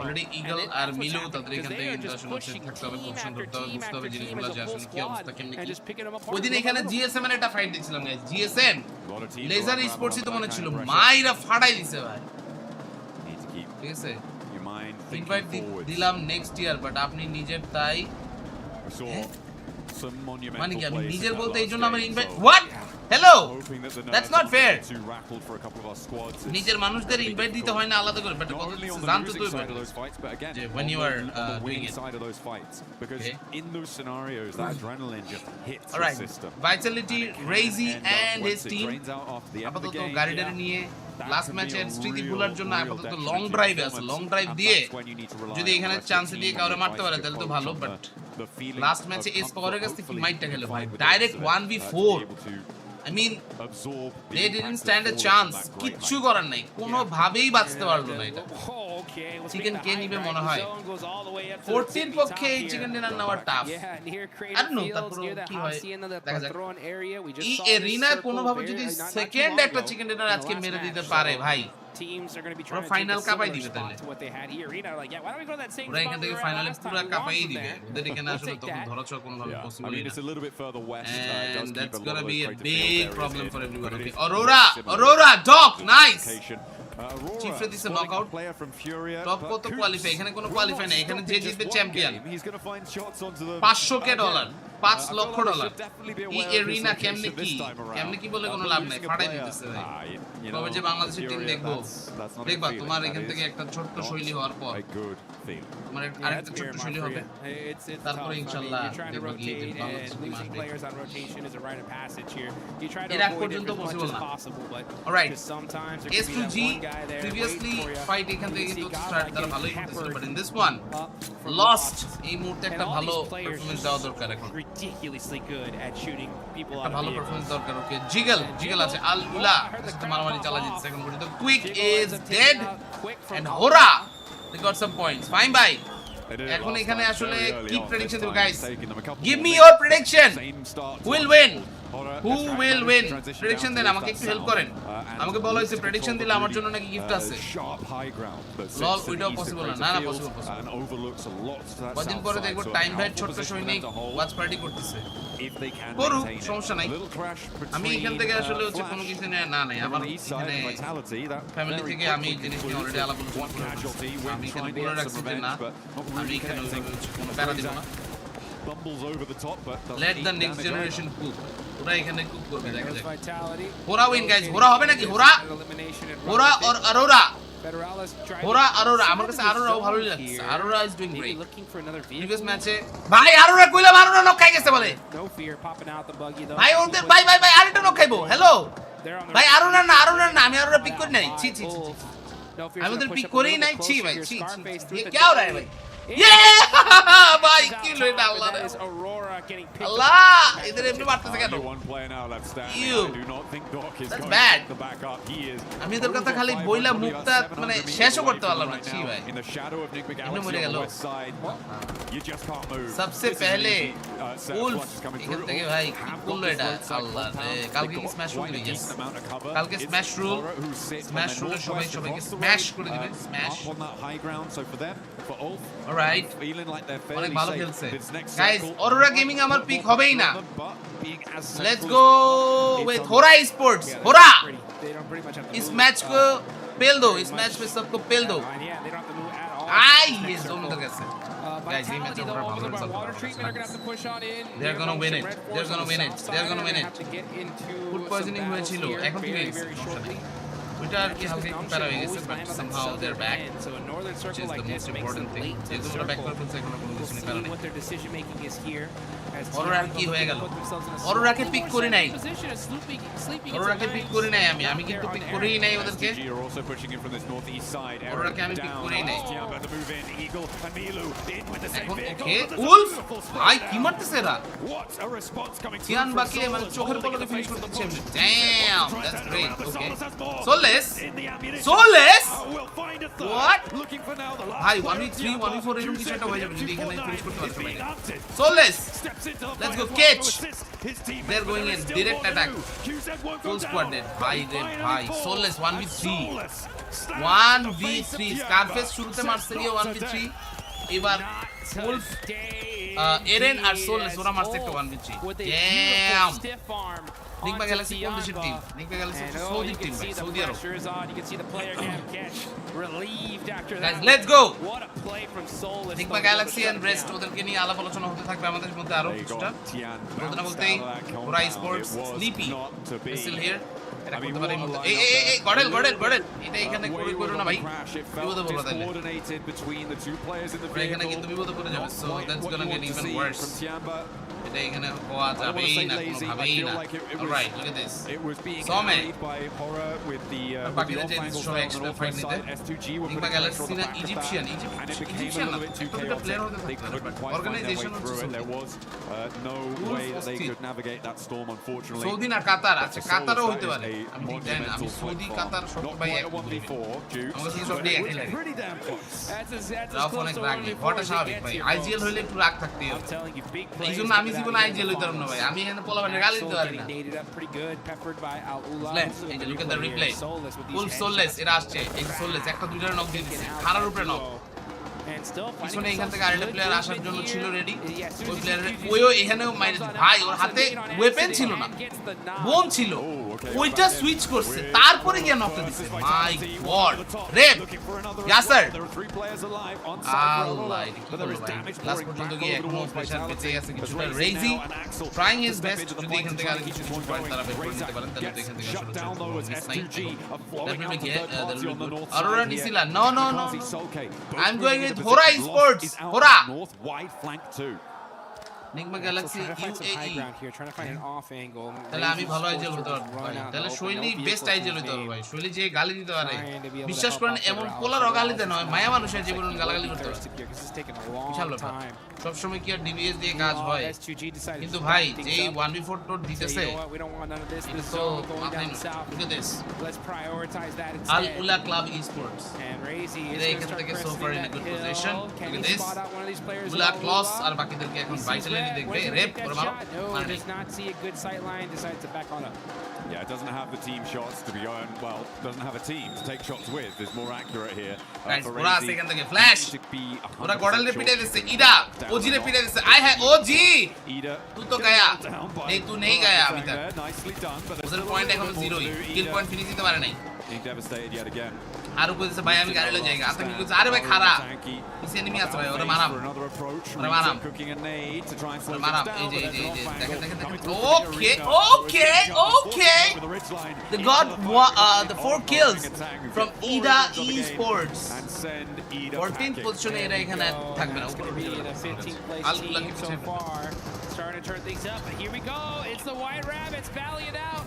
Speaker 1: অলরেডি ইগল আর মিলু তাদের এখান থেকে কিন্তু আসলে থাকতে হবে, খুব সুন্দর বুঝতে হবে জিনিসগুলো যে আসলে কি অবস্থা কেমনি কি। ওই দিন এখানে জিএসএম এর একটা ফাইট দেখছিলাম গাইস, জিএসএম লেজার স্পোর্টসই তো মনে ছিল, মাইরা ফাটাই দিছে ভাই। ঠিক আছে, ইনভাইট দিলাম নেক্সট ইয়ার, বাট আপনি নিজের তাই মানে কি আমি নিজের বলতে এই জন্য আমার invite what hello that's not fair. নিজের মানুষদের ইনভাইট দিতে হয় না আলাদা করে, বাট জানতে তো যে when you are doing it okay.
Speaker 2: In those scenarios that adrenaline just hits the system.
Speaker 1: Vitality, Razy and his team আপাতত গাড়িটা নিয়ে লাস্ট ম্যাচের স্মৃতি ভুলার জন্য আপাতত লং ড্রাইভে আছে, লং ড্রাইভ দিয়ে যদি এখানে চান্স দিয়ে কাউরে মারতে পারে তাহলে তো ভালো, বাট লাস্ট ম্যাচে এস পাওয়ারের কাছ থেকে মাইটটা খেলে ভাই direct 1v4। I mean, they didn't stand a chance. কিচ্ছু করার নাই, কোনো ভাবেই বাঁচতে পারলো না এটা। চিকেন কে নিবে মনে হয় 14 পক্ষে এই চিকেন ডিনার নেওয়া টাফ। I don't know তারপর কি হয় দেখা যাক। এই এরিনা কোনো ভাবে যদি সেকেন্ড একটা চিকেন ডিনার আজকে মেরে দিতে পারে ভাই,
Speaker 10: teams are going to be
Speaker 1: trying
Speaker 10: to
Speaker 1: কাপাই
Speaker 10: build
Speaker 1: দিবে তাহলে
Speaker 10: to what they had here. Arena like, yeah, why don't we go to that same
Speaker 1: ওরা এখান থেকে ফাইনালে পুরো কাপাই দিবে, ওদের এখানে আসলে তখন ধরাছোঁয়া কোনো ভাবে
Speaker 2: I
Speaker 1: পসিবল
Speaker 2: mean,
Speaker 1: না।
Speaker 2: it's a little bit further west.
Speaker 1: And that's going to be a big problem for everyone. Okay. Aurora, Doc, nice. Chief Fred is a knockout. Top কত কোয়ালিফাই, এখানে কোনো কোয়ালিফাই নাই, এখানে যে জিতবে champion. $500,000 $5 লক্ষ। এই এরিনা কেমনে কি বলে কোনো লাভ নাই, ফাটাই দিতেছে ভাই। তবে যে বাংলাদেশের টিম দেখবা তোমার এখান থেকে একটা ছোট্ট শৈলী হওয়ার পর তোমার আরেকটা ছোট্ট শৈলী হবে, তারপরে ইনশাআল্লাহ দেখব কি বাংলাদেশের টিম আসবে। এর আগ পর্যন্ত পসিবল না। অলরাইট, S2G previously fight এখান থেকে কিন্তু স্টার্ট তারা ভালোই করতেছিল, but in this one lost. এই মুহূর্তে একটা ভালো পারফরম্যান্স দেওয়া দরকার এখন,
Speaker 10: ridiculously good at shooting people out
Speaker 1: একটা
Speaker 10: of
Speaker 1: ভালো
Speaker 10: the air.
Speaker 1: পারফরম্যান্স দরকার। ওকে, জিগল আছে, আল উলা একটা মারামারি চালা জিতছে এখন পর্যন্ত। Quick is dead and Hora they got some points. Fine ভাই, এখন এখানে আসলে কি প্রেডিকশন দেব guys? Give me your prediction, who will win? Prediction দেন, আমাকে একটু হেল্প করেন। আমাকে বলা হয়েছে প্রেডিকশন দিলে আমার জন্য নাকি গিফট আছে। লল, ওইটাও পসিবল না। না পসিবল। কদিন পরে দেখবো টাইম ভাই ছোট্ট সৈনিক ওয়াচ পার্টি করতেছে, করুক, সমস্যা নাই। আমি এখান থেকে আসলে হচ্ছে কোনো কিছু নিয়ে না নাই, আমার এখানে ফ্যামিলি থেকে আমি এই জিনিস নিয়ে অলরেডি আলাপ আলোচনা করে ফেলছি। আমি এখানে বলে রাখছি যে না, আমি এখানে কোনো প্যারা দিব না। Let the next generation cook. ওরা এখানে কুক করবে, দেখা যাক। হোরা উইন গাইস, হোরা হবে নাকি? হোরা or Aurora? Aurora, আমার কাছে আরোরাও ভালোই লাগছে। Aurora is doing great. Previous ম্যাচে ভাই আরোরা কইলাম, আরোরা নক খাই গেছে বলে ভাই, ওদের ভাই আরেকটা নক খাইবো। হ্যালো ভাই, আরোরা না, আমি আরোরা পিক করি নাই। ছি আমি ওদের পিক করেই নাই। ছি ভাই, ছি কি हो रहा है ভাই? ভাই কি লইটা আল্লাহ রে, আল্লাহ এদের এমনি মারতেছে কেন? That's bad. আমি এদের কথা খালি বইলা মুখটা মানে শেষও করতে পারলাম না। ছি ভাই, এমনি মরে গেল। সবসে পহলে উলফ এখান থেকে ভাই কি করলো এটা? আল্লাহ রে, কালকে কি স্ম্যাশ রুল দিবে? কালকে স্ম্যাশ রুলে সবাইকে স্ম্যাশ করে দিবে। স্ম্যাশ, অলরাইট, অনেক ভালো খেলছে গাইস। অরোরা গেমিং আমার পিক হবেই না। Let's go with Hora sports. Hora इस मैच को पेल दो, इस मैच में सबको पेल दो। आई ये जोन उधर कैसे गाइस, ये मैच ओवर भालो सब they're going to win it, they're going to win it। Food poisoning হয়েছিল, এখন ঠিক হয়ে গেছে, ওইটা আর কি হালকা একটু প্যারা হয়ে গেছে, but somehow they're back, which is the most important thing। যেহেতু ওরা ব্যাক করে ফেলছে, এখনো কোনো কিছু প্যারা নেই। অরোরার কি হয়ে গেল? অরোরাকে পিক করি নাই, আমি কিন্তু পিক করেই নাই ওদেরকে। অরোরাকে আমি পিক করেই নাই এখন। ওকে, উলফ ভাই কি মারতেছে এরা? চিয়ান বাকি মানে চোখের পলকে ফিনিশ করতে হচ্ছে। Damn, that's great. Okay, Soulless what ভাই, 1v3 1v4 এরকম কিছু একটা হয়ে যাবে যদি এখানে ফিনিশ করতে পারে সবাই। Solace, let's go catch, they're going in direct attack, full squad dead ভাই রে ভাই। সোলেস 1v3 1v3 স্কারফেস শুরুতে মারছে গিয়ে 1v3 এবার ফুল এরেন আর সোললেস ওরা মারছে একটা 1v3 ড্যাম নিকমা গ্যালাক্সি কোন দেশের team Nigma galaxy Saudi team ভাই Saudi Arab guys let's go Nigma galaxy and rest ওদেরকে নিয়ে আলাপ আলোচনা হতে থাকবে আমাদের মধ্যে আরো কিছুটা বলতে না বলতেই ওরা স্পোর্টস স্লিপি স্টিল হিয়ার এটা করতে পারে এই গডেল এটা এখানে করো না ভাই বিপদে পড়বে তাহলে এখানে কিন্তু বিপদে পড়ে যাবে so that's gonna get even worse এটা এখানে হওয়া যাবেই না কোনোভাবেই না অলরাইট লুক এট দিস সোমে বাকিরা যে সব এক্সট্রা ফাইট নিতে নিকমা গ্যালাক্সি না ইজিপশিয়ান না একটা প্লেয়ার হতে পারে অর্গানাইজেশন হচ্ছে
Speaker 2: no way that they could navigate that storm unfortunately
Speaker 1: Saudi না কাতার আছে কাতারও হইতে পারে আমি ঠিক জানি না আমি সৌদি কাতার সব ভাই এক আমাকে সব দিয়ে একই লাগে রাফ অনেক রাগী হঠাৎ স্বাভাবিক ভাই আইজিএল হইলে একটু রাগ থাকতেই হবে এই জন্য আমি জীবনে আইজিএল হইতাম না ভাই আমি এখানে পোলাপানের গালি দিতে পারি না এই যে লুক এট দ্য রিপ্লে ফুল সোললেস এরা আসছে এই সোললেস একটা দুইটার নক দিয়ে দিচ্ছে খারার উপরে নক পিছনে এখান থেকে আরেকটা প্লেয়ার আসার জন্য ছিল রেডি ওই প্লেয়ারের ওইও এখানেও মাইরে ভাই ওর হাতে ওয়েপেন ছিল না বোম ছিল ওইটা সুইচ করছে তারপরে গিয়ে নকটা দিছে মাই গড রেপ ইয়াসার আল্লাহ কি করলো ভাই লাস্ট পর্যন্ত গিয়ে এখনো প্রেসার পেতে আছে কিছুটা রেজি ট্রাইং হিজ বেস্ট যদি এখান থেকে আর কিছু পয়েন্ট তারা বের করে নিতে পারেন তাহলে এখান থেকে আসলে definitely get Aurora Nisila no I'm going with Hora Esports Hora
Speaker 2: north wide flank too
Speaker 1: Nigma galaxy UAE তাহলে আমি ভালো আইজেল হতে পারবো ভাই তাহলে শৈলী বেস্ট আইজেল হতে পারবো ভাই শৈলী যে গালি দিতে পারে বিশ্বাস করেন এমন পোলার গালি দেয় নয় মায়া মানুষের জীবন গালাগালি করতে পারে বিশাল ব্যাপার সব সময় কি আর ডিভিএস দিয়ে কাজ হয় কিন্তু ভাই যে 1v4 টোট দিতেছে তো মাথায় look at this Al Ola club esports এরা এখান থেকে so far in a good position look at this Ola clause আর বাকিদেরকে এখন ভাইটাল দেখবে রেপ ওর মারো
Speaker 10: does not see a good sight line, decides to back on up.
Speaker 2: Yeah, it doesn't have the team shots to be going, well, doesn't have a team to take shots with. Is more accurate here.
Speaker 1: Guys, ওরা সেখান থেকে flash ওরা গডাল রে পিটাই দিছে Ida OG রে পিটাই দিছে I হ্যাঁ OG Ida তুই তো গায়া এই তুই নেই গায়া अभी तक
Speaker 2: nicely done but
Speaker 1: ওদের পয়েন্ট এখন 0 কিল পয়েন্ট ফিনিশ দিতে পারে নাই
Speaker 2: being devastated yet again
Speaker 1: আর উপরে দিছে ভাই আমি গাড়ি লয়ে যাইগা আতা কি কইছে আরে ভাই খারা পিছে এনিমি আছে ভাই ওরে মারাম ওরে মারাম
Speaker 2: cooking a nade to try and slow
Speaker 1: মারাম
Speaker 2: down
Speaker 1: এই যে দেখেন okay the got the 4 kills from Ida Esports
Speaker 2: and send Ida
Speaker 1: 14th position এরা এখানে থাকবে না উপরে আল্লাহ কি
Speaker 10: so far starting to turn things up but here we go it's the White Rabbits battling out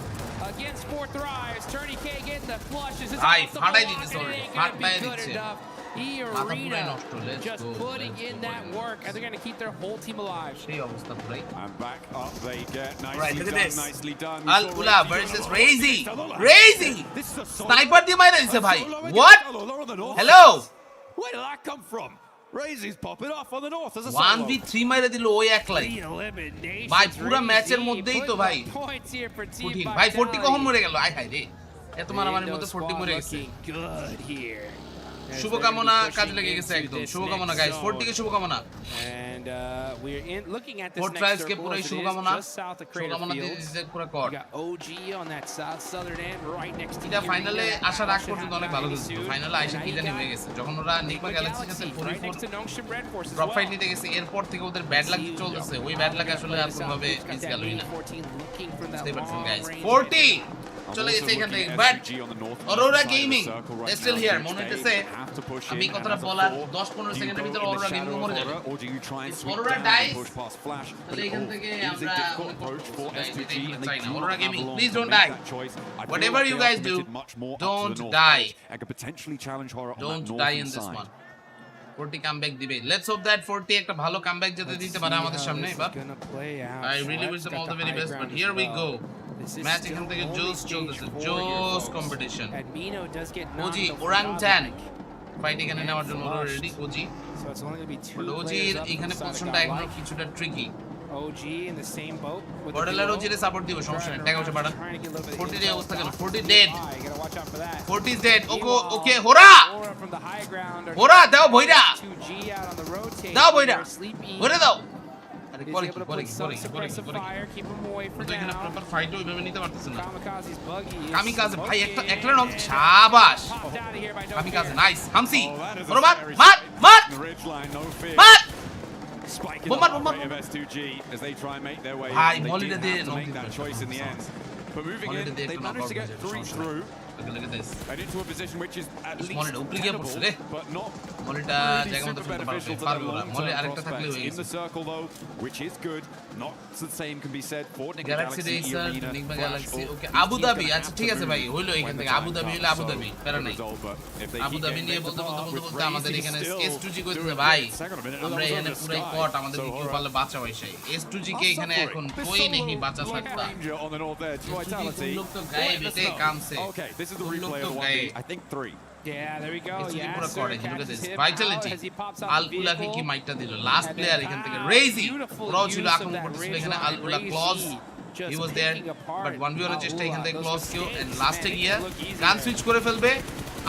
Speaker 10: against Fourth Rise Turney K getting the flushes it's
Speaker 1: ভাই ফাটাই দিতেছে ফাটাই দিচ্ছে
Speaker 10: Arena just putting in that work and they're going to keep their whole team alive.
Speaker 2: And back up they get nicely done.
Speaker 1: Al Ula versus Razy. Sniper দিয়ে মাইরা দিছে ভাই. What? Hello.
Speaker 2: Where did that come from? Razy's popping off on the north as a
Speaker 1: 1v3 মাইরা দিল ওই একলাই ভাই পুরো ম্যাচের মধ্যেই তো ভাই কঠিন ভাই 40 কখন মরে গেল আয় হায় রে এত মারামারির মধ্যে 40 মরে গেছে শুভকামনা কাজে লেগে গেছে একদম শুভকামনা গাইস 40 কে শুভকামনা
Speaker 10: and we're looking at this
Speaker 1: Fort Trials কে পুরো শুভকামনা শুভকামনা দিতে পুরো কর
Speaker 10: OG on that southern end right next to
Speaker 1: এটা ফাইনালে আসার আগ পর্যন্ত অনেক ভালো ছিল ফাইনালে আইসা কি জানি হয়ে গেছে যখন ওরা নিকমা গ্যালাক্সির সাথে 44 ড্রপ ফাইট নিতে গেছে এরপর থেকে ওদের ব্যাড লাক চলতেছে ওই ব্যাড লাক আসলে আর কোনোভাবে মিস গেলই না স্টে পারছেন গাইস 40 চলে গেছে এখান থেকে but Aurora gaming still here মনে হইতেছে আমি কথাটা বলার 10-15 সেকেন্ডের ভিতর অরোরা গেমিং মরে যাবে অরোরা ডাইস তাহলে এখান থেকে আমরা Aurora gaming please don't die whatever you guys do don't die
Speaker 2: and could potentially challenge Horror on
Speaker 1: don't
Speaker 2: that
Speaker 1: die in
Speaker 2: northern
Speaker 1: this
Speaker 2: side.
Speaker 1: one 40 comeback দিবে লেটস হোপ দ্যাট 40 একটা ভালো comeback যেতে দিতে পারে আমাদের সামনে এবার I really wish them all the very best but here we go match এখান থেকে জোস চলতেছে জোস কম্পিটিশন ওজি ওরাংটান ফাইট এখানে নেওয়ার জন্য রেডি ওজি ওজির এখানে পজিশনটা এখনো কিছুটা tricky
Speaker 10: OG in the same boat with the
Speaker 1: Borderline
Speaker 10: duo.
Speaker 1: OG রে সাপোর্ট দিব সমস্যা নেই টাকা পয়সা বাড়ান
Speaker 10: Trying to get a little bit of
Speaker 1: 40
Speaker 10: intel
Speaker 1: এর অবস্থা কেন
Speaker 10: off
Speaker 1: 40 dead
Speaker 10: high. You gotta watch out for that.
Speaker 1: 40 is dead okay হোরা
Speaker 10: Aura from the high ground are
Speaker 1: হোরা দাও বইরা
Speaker 10: 2G out on the rotate.
Speaker 1: দাও বইরা
Speaker 10: Sleepy.
Speaker 1: হোরা দাও আরে
Speaker 10: He's
Speaker 1: পরে
Speaker 10: able to
Speaker 1: পরে
Speaker 10: put some suppressive fire, keep him away for
Speaker 1: তো এখানে
Speaker 10: now.
Speaker 1: প্রপার ফাইট ওইভাবে নিতে পারতেছ না
Speaker 10: Kamikaze's buggy is
Speaker 1: কামিকাজে ভাই
Speaker 10: smoking.
Speaker 1: একটা নক শাবাশ
Speaker 10: Popped out of here by no
Speaker 1: Kamikaze
Speaker 10: fear.
Speaker 1: Nice হামসি
Speaker 2: Oh, that is a
Speaker 1: বড় মার
Speaker 2: very
Speaker 1: মার মার
Speaker 2: The ridgeline, no fear.
Speaker 1: মার
Speaker 2: Spiking
Speaker 1: Bomba,
Speaker 2: the
Speaker 1: bomba,
Speaker 2: rate of S2G as they try and make their way.
Speaker 1: Bhai,
Speaker 2: in. They
Speaker 1: molly
Speaker 2: did
Speaker 1: de
Speaker 2: have to
Speaker 1: no
Speaker 2: make that
Speaker 1: difference.
Speaker 2: choice in the end. But moving
Speaker 1: Molly
Speaker 2: in,
Speaker 1: de
Speaker 2: they
Speaker 1: ekটু
Speaker 2: managed to get
Speaker 1: knockout
Speaker 2: three
Speaker 1: হয়েছে,
Speaker 2: through
Speaker 1: look at this
Speaker 2: and into a position which is at least
Speaker 1: মলিটা উপরে গিয়ে পড়ছে রে
Speaker 2: tenable, but not
Speaker 1: মলিটা
Speaker 2: really
Speaker 1: জায়গা মতো
Speaker 2: super
Speaker 1: ফেলতে
Speaker 2: beneficial
Speaker 1: পারবে
Speaker 2: to
Speaker 1: পারবে
Speaker 2: their
Speaker 1: ওরা মলি
Speaker 2: long-term
Speaker 1: আরেকটা থাকলে
Speaker 2: prospects.
Speaker 1: হয়ে
Speaker 2: In the
Speaker 1: গেছে
Speaker 2: circle though, which is good. Not the same can be said for Nick
Speaker 1: Galaxy
Speaker 2: Galaxy,
Speaker 1: Racer,
Speaker 2: Arena,
Speaker 1: Enigma
Speaker 2: Flash,
Speaker 1: Galaxy,
Speaker 2: or
Speaker 1: okay,
Speaker 2: each
Speaker 1: Abu
Speaker 2: team's
Speaker 1: Dhabi,
Speaker 2: gonna
Speaker 1: আচ্ছা
Speaker 2: have
Speaker 1: ঠিক
Speaker 2: to
Speaker 1: আছে ভাই
Speaker 2: move
Speaker 1: হইলো
Speaker 2: when
Speaker 1: এখান
Speaker 2: the
Speaker 1: থেকে
Speaker 2: time
Speaker 1: Abu Dhabi
Speaker 2: comes.
Speaker 1: হইলো Abu
Speaker 2: So,
Speaker 1: Dhabi প্যারা নাই
Speaker 2: result, but if they
Speaker 1: Abu
Speaker 2: keep
Speaker 1: Dhabi
Speaker 2: getting
Speaker 1: নিয়ে
Speaker 2: picked
Speaker 1: বলতে
Speaker 2: apart
Speaker 1: বলতে
Speaker 2: with
Speaker 1: বলতে আমাদের
Speaker 2: Razy
Speaker 1: এখানে
Speaker 2: still
Speaker 1: S2G কইতে
Speaker 2: doing
Speaker 1: ভাই
Speaker 2: it. Hang on a minute, that
Speaker 1: আমরা
Speaker 2: was
Speaker 1: এখানে
Speaker 2: over
Speaker 1: পুরাই
Speaker 2: Sky.
Speaker 1: কট আমাদের
Speaker 2: So,
Speaker 1: কেউ
Speaker 2: alright.
Speaker 1: পারলে বাঁচা ভাই S2G কে এখানে এখন
Speaker 2: This
Speaker 1: कोई
Speaker 2: solo
Speaker 1: नहीं बचा
Speaker 2: like
Speaker 1: सकता
Speaker 2: Ranger on the north edge,
Speaker 1: S2G
Speaker 2: vitality.
Speaker 1: तुम लोग तो गए
Speaker 2: Let us
Speaker 1: बेटे
Speaker 2: know.
Speaker 1: काम से
Speaker 2: Okay, this is the
Speaker 1: तुम लोग
Speaker 2: replay
Speaker 1: तो
Speaker 2: of the
Speaker 1: गए
Speaker 2: 1v. I think 3.
Speaker 10: Yeah, there we go.
Speaker 1: S2G পুরো
Speaker 10: Yasser
Speaker 1: caught look at
Speaker 10: catches
Speaker 1: this
Speaker 10: him
Speaker 1: vitality
Speaker 10: out as he pops out the
Speaker 1: আলকুলাকে কি
Speaker 10: vehicle.
Speaker 1: মাইকটা দিল লাস্ট
Speaker 10: And
Speaker 1: প্লেয়ার
Speaker 10: then
Speaker 1: এখান থেকে
Speaker 10: wow,
Speaker 1: রেজি
Speaker 10: beautiful
Speaker 1: ওরাও ছিল
Speaker 10: use of
Speaker 1: আক্রমণ
Speaker 10: that
Speaker 1: করতেছিল
Speaker 10: ridge
Speaker 1: এখানে
Speaker 10: line.
Speaker 1: আলকুলা
Speaker 10: Razy
Speaker 1: close
Speaker 10: just
Speaker 1: he was there
Speaker 10: picking apart
Speaker 1: but 1v এর চেষ্টা এখান থেকে
Speaker 10: Aula.
Speaker 1: ক্লজ
Speaker 10: Those
Speaker 1: কেউ
Speaker 10: mistakes,
Speaker 1: এন্ড লাস্টে
Speaker 10: man,
Speaker 1: গিয়ে
Speaker 10: they look easy
Speaker 1: গান
Speaker 10: there.
Speaker 1: সুইচ করে ফেলবে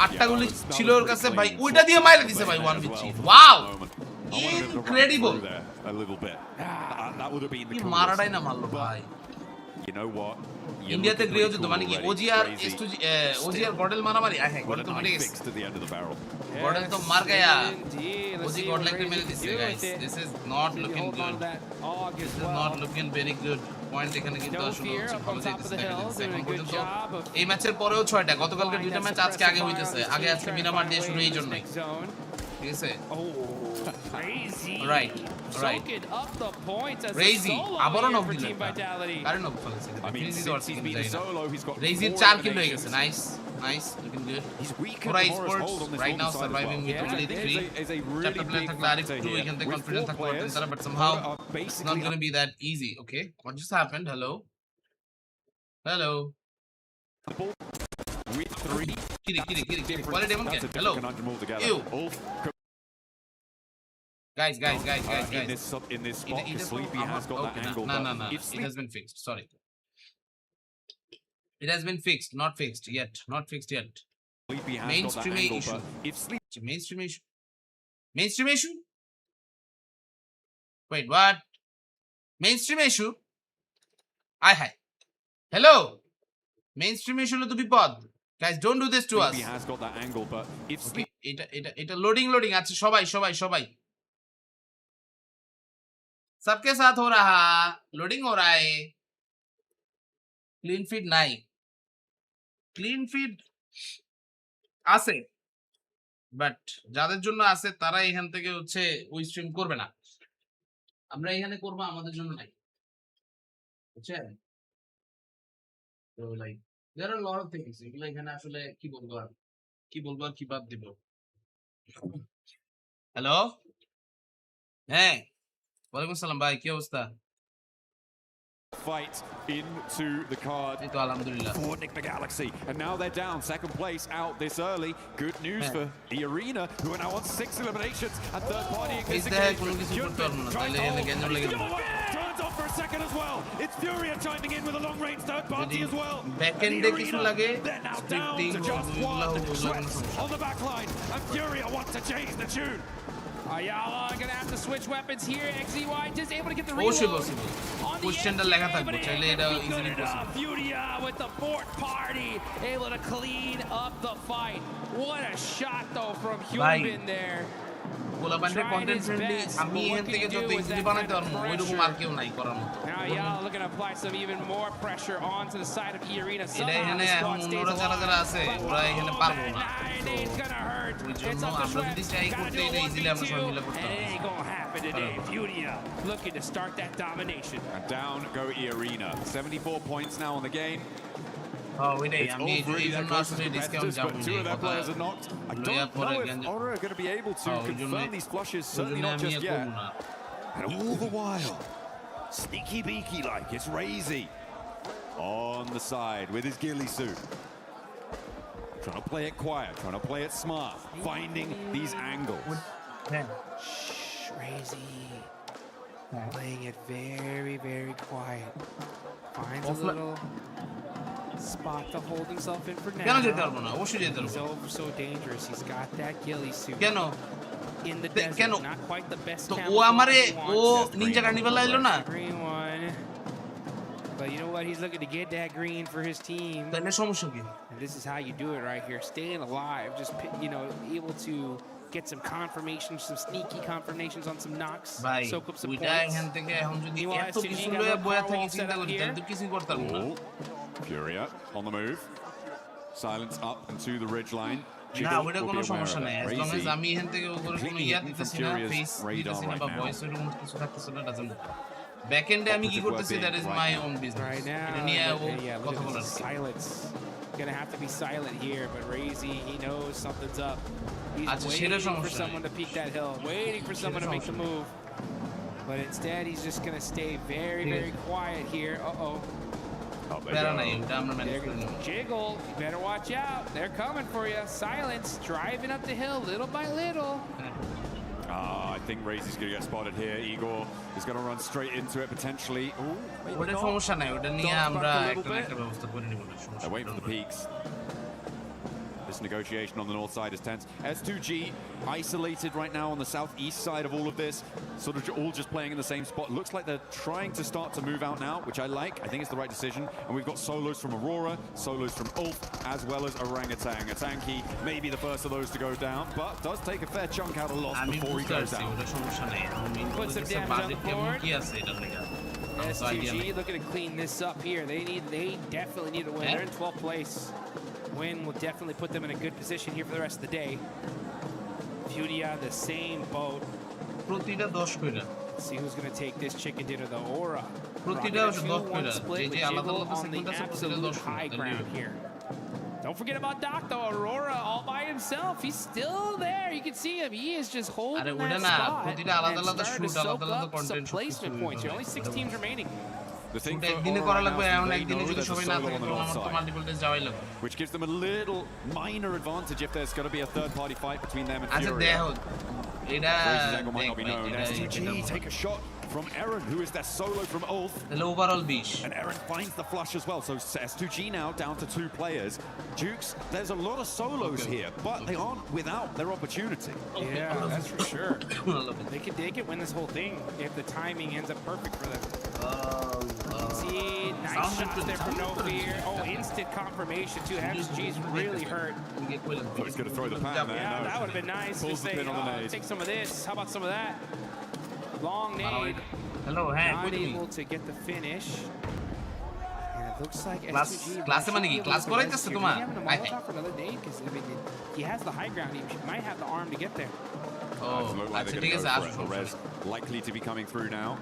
Speaker 1: আটটা
Speaker 2: Yeah,
Speaker 1: গুলি
Speaker 2: that was
Speaker 1: ছিল ওর
Speaker 2: pretty
Speaker 1: কাছে
Speaker 2: clean.
Speaker 1: ভাই ওইটা দিয়ে মাইরে দিছে ভাই 1v3 wow
Speaker 2: I wanted him to run
Speaker 1: Incredible.
Speaker 2: through there a little bit. That would have been the
Speaker 1: কি
Speaker 2: coolest.
Speaker 1: মারাটাই না মারলো ভাই
Speaker 2: You know what? You
Speaker 1: ইন্ডিয়াতে
Speaker 2: look
Speaker 1: গৃহ
Speaker 2: pretty
Speaker 1: যুদ্ধ
Speaker 2: cool
Speaker 1: মানে কি
Speaker 2: already,
Speaker 1: ওজিআর
Speaker 2: crazy.
Speaker 1: S2G ওজিআর গডেল মারামারি হ্যাঁ
Speaker 2: With
Speaker 1: গডেল
Speaker 2: a
Speaker 1: তো মরে
Speaker 2: knife
Speaker 1: গেছে
Speaker 2: fixed at the end of the barrel.
Speaker 1: গডেল তো মার গয়া
Speaker 10: Indeed. Let's
Speaker 1: OG
Speaker 10: see
Speaker 1: god
Speaker 10: what
Speaker 1: like
Speaker 10: Razy
Speaker 1: মেরে
Speaker 10: can
Speaker 1: দিছে
Speaker 10: do with
Speaker 1: guys
Speaker 10: it.
Speaker 1: This is not
Speaker 10: Maybe
Speaker 1: looking
Speaker 10: hold on
Speaker 1: good
Speaker 10: to that AUG
Speaker 1: this
Speaker 10: as
Speaker 1: is not
Speaker 10: well.
Speaker 1: Looking very good point এখানে কিন্তু
Speaker 10: No
Speaker 1: আসলে
Speaker 10: fear
Speaker 1: হচ্ছে
Speaker 10: up
Speaker 1: ভালো
Speaker 10: on top of the
Speaker 1: যাইতেছে
Speaker 10: hill, doing
Speaker 1: এখন
Speaker 10: a good
Speaker 1: পর্যন্ত
Speaker 10: job of
Speaker 1: এই ম্যাচের পরেও 6টা গতকালকে
Speaker 10: applying
Speaker 1: দুইটা
Speaker 10: that
Speaker 1: ম্যাচ আজকে আগে
Speaker 10: suppressive
Speaker 1: হইতেছে
Speaker 10: fire on
Speaker 1: আগে
Speaker 10: this
Speaker 1: আজকে
Speaker 10: team,
Speaker 1: মিরামার
Speaker 10: trying
Speaker 1: দিয়ে
Speaker 10: to
Speaker 1: শুরু
Speaker 10: find
Speaker 1: এই
Speaker 10: a way
Speaker 1: জন্যই
Speaker 10: into the next zone.
Speaker 1: ঠিক আছে
Speaker 10: Oh, crazy.
Speaker 1: Right, right.
Speaker 10: Soaking up the points as
Speaker 1: Razy,
Speaker 10: a solo
Speaker 1: আবারও
Speaker 10: here
Speaker 1: নক
Speaker 10: for
Speaker 1: দিল
Speaker 10: Team Vitality.
Speaker 1: কারে নক ফেলেছে
Speaker 2: I mean,
Speaker 1: finishing
Speaker 2: since he's been a solo, he's got
Speaker 1: রেজির
Speaker 2: 4
Speaker 1: 4 কিল হয়ে গেছে
Speaker 2: eliminations.
Speaker 1: Nice nice looking good
Speaker 2: He's weakened
Speaker 1: Pura
Speaker 2: Morris'
Speaker 1: Esports
Speaker 2: hold on this
Speaker 1: right now
Speaker 2: northern side as
Speaker 1: surviving
Speaker 2: well.
Speaker 1: with
Speaker 2: Yeah,
Speaker 1: only
Speaker 2: I think
Speaker 1: 3
Speaker 2: is a really
Speaker 1: chapter plan
Speaker 2: big
Speaker 1: থাকলে আরেকটু
Speaker 2: factor here.
Speaker 1: এখান থেকে
Speaker 2: With
Speaker 1: confidence
Speaker 2: 4
Speaker 1: থাকতে পারতেন
Speaker 2: players
Speaker 1: তারা but
Speaker 2: who
Speaker 1: somehow
Speaker 2: are
Speaker 1: it's not
Speaker 2: basically
Speaker 1: going to be that easy okay what just happened hello
Speaker 2: with 3
Speaker 1: kiri quality demon
Speaker 2: That's a
Speaker 1: hello
Speaker 2: different conundrum altogether.
Speaker 1: Ew.
Speaker 2: All
Speaker 1: guys
Speaker 2: in this spot, because Sleepy has got that angle.
Speaker 1: no
Speaker 2: but if
Speaker 1: it has been fixed sorry it has been fixed not fixed yet
Speaker 2: Sleepy has got that
Speaker 1: mainstream
Speaker 2: angle,
Speaker 1: issue
Speaker 2: but if Sleepy
Speaker 1: mainstream issue wait what mainstream issue hi hello mainstream issue হলো তো বিপদ guys don't do this to us
Speaker 2: has got that angle, but if
Speaker 1: okay এটা loading আচ্ছা সবাই सबके साथ हो रहा लोडिंग हो रहा है क्लीन फीड नहीं ক্লিন ফিড আছে বাট যাদের জন্য আছে তারা এখান থেকে হচ্ছে ওই স্ট্রিম করবে না আমরা এখানে করব আমাদের জন্য নাই বুঝছেন তো like there are lot of things এগুলো এখানে আসলে কি বলবো আর কি বাদ দিব হ্যালো হ্যাঁ ওয়ালাইকুম আসসালাম ভাই কি অবস্থা
Speaker 2: fight into the card
Speaker 1: alhamdulillah
Speaker 2: for Nick the Galaxy, and now they're down second place out this early. Good news for the Arena, who are now on 6 eliminations and third party turns off for a second as well. It's Furia chiming in with a long range third party as well.
Speaker 1: Backend
Speaker 2: And the
Speaker 1: কিছু
Speaker 2: Arena,
Speaker 1: লাগে
Speaker 2: they're now down to just one. Scrims on the back line, and Furia want to change the tune.
Speaker 10: Ayala gonna have to switch weapons here. XEY just able to get the
Speaker 1: অবশ্যই
Speaker 10: reload.
Speaker 1: Possible কোশ্চেনটা লেখা থাকবে চাইলে এটা easily possible
Speaker 10: Furia with the fourth party able to clean up the fight. What a shot though from Hyunbin there.
Speaker 1: গোলাবান্ডের content friendly আমি এখান থেকে যত ইজিলি বানাইতে পারবো ওইরকম আর কেউ নাই করার মতো
Speaker 10: Now Ayala looking to apply some even more pressure onto the side of E-Arena.
Speaker 1: এটা এখানে এখন অন্যরা যারা আছে ওরা এখানে পারবো না ওই জন্য আমরা যদি চাই করতে এটা ইজিলি আমরা সবাই মিলে করতে
Speaker 10: And it ain't gonna happen today. Furia looking to start that domination.
Speaker 2: And down go E-Arena. 74 points now on the game.
Speaker 1: ওইটাই
Speaker 2: It's
Speaker 1: আমি
Speaker 2: all three
Speaker 1: এই
Speaker 2: their
Speaker 1: জন্য
Speaker 2: closest
Speaker 1: আসলে ডিসকাউন্ট
Speaker 2: competitors,
Speaker 1: যাবো
Speaker 2: but 2 of their players are knocked. I don't know if Aura are going to be able to confirm these flushes, certainly not just yet. And all the while, sneaky beaky like, it's Razy on the side with his ghillie suit. Trying to play it quiet, trying to play it smart, finding these angles.
Speaker 10: Razy. Playing it very, very quiet. Finds a little spot to hold himself in for now. He's over so dangerous. He's got that ghillie suit. In the desert, not quite the best
Speaker 1: Ninja Carnival
Speaker 10: green one. But you know what? He's looking to get that green for his team. And this is how you do it right here. Staying alive. Just, you know, able to get some confirmations, some sneaky confirmations on some knocks. Soak up some points.
Speaker 2: Furia on the move. Silence up and to the ridge line.
Speaker 1: না ওটা কোনো সমস্যা নাই as long as আমি এখান থেকে উপরে কোনো ইয়া দিতেছি না ফেস দিতেছি না বা ভয়েস এর কোনো কিছু থাকতেছে না ডাজন্ট ব্যাক এন্ডে আমি কি করতেছি that is my own business এটা নিয়ে কথা বলার
Speaker 10: silence gonna have to be silent here but Razy he knows something's up he's waiting for someone to peek that hill waiting for someone to make the move but instead he's just gonna stay very very quiet here Jiggle, you better watch out. They're coming for you. Silence, driving up the hill little by little.
Speaker 2: I think Razy's going to get spotted here. Igor is going to run straight into it potentially.
Speaker 1: They're
Speaker 2: waiting for the peaks. This negotiation on the north side is tense. S2G isolated right now on the southeast side of all of this, sort of all just playing in the same spot. Looks like they're trying to start to move out now, which I like. I think it's the right decision. And we've got solos from Aurora, solos from Ulf, as well as Orangutan. Atanki may be the first of those to go down, but does take a fair chunk out of loss before he goes down.
Speaker 10: Put some damage on the board. S2G looking to clean this up here. They definitely need to win. They're in 12th place. Win will definitely put them in a good position here for the rest of the day. Furia, the same boat. See who's going to take this chicken dinner, the Aura. Split with Jiggle on the absolute high ground here. Don't forget about Doc, though. Aurora all by himself. He's still there. You can see him. He is just holding that spot and starting to soak up some placement points here. Only 6 teams remaining.
Speaker 2: The thing which gives them a little minor advantage if there's going to be a third-party fight between them and Furia. Razy's angle might not be known. S2G take a shot from Eren, who is their solo from Ulf. And Eren finds the flush as well. So S2G now down to 2 players. Jukes, there's a lot of solos here, but they aren't without their opportunity.
Speaker 10: Yeah, that's for sure. They could win this whole thing if the timing ends up perfect for them. See, nice shots there from No Fear. Oh, instant confirmation too. FSG's really hurt.
Speaker 2: He's going to throw the pan there.
Speaker 10: Yeah, that would have been nice.
Speaker 2: Pulls the pin on the nade.
Speaker 10: Take some of this. How about some of that? Long nade.
Speaker 1: Hello,
Speaker 10: not able to get the finish. And it looks like S2G
Speaker 1: class
Speaker 10: for another nade because he has the high ground. He might have the arm to get there.
Speaker 2: Look like they're going to go for it. The res likely to be coming through now.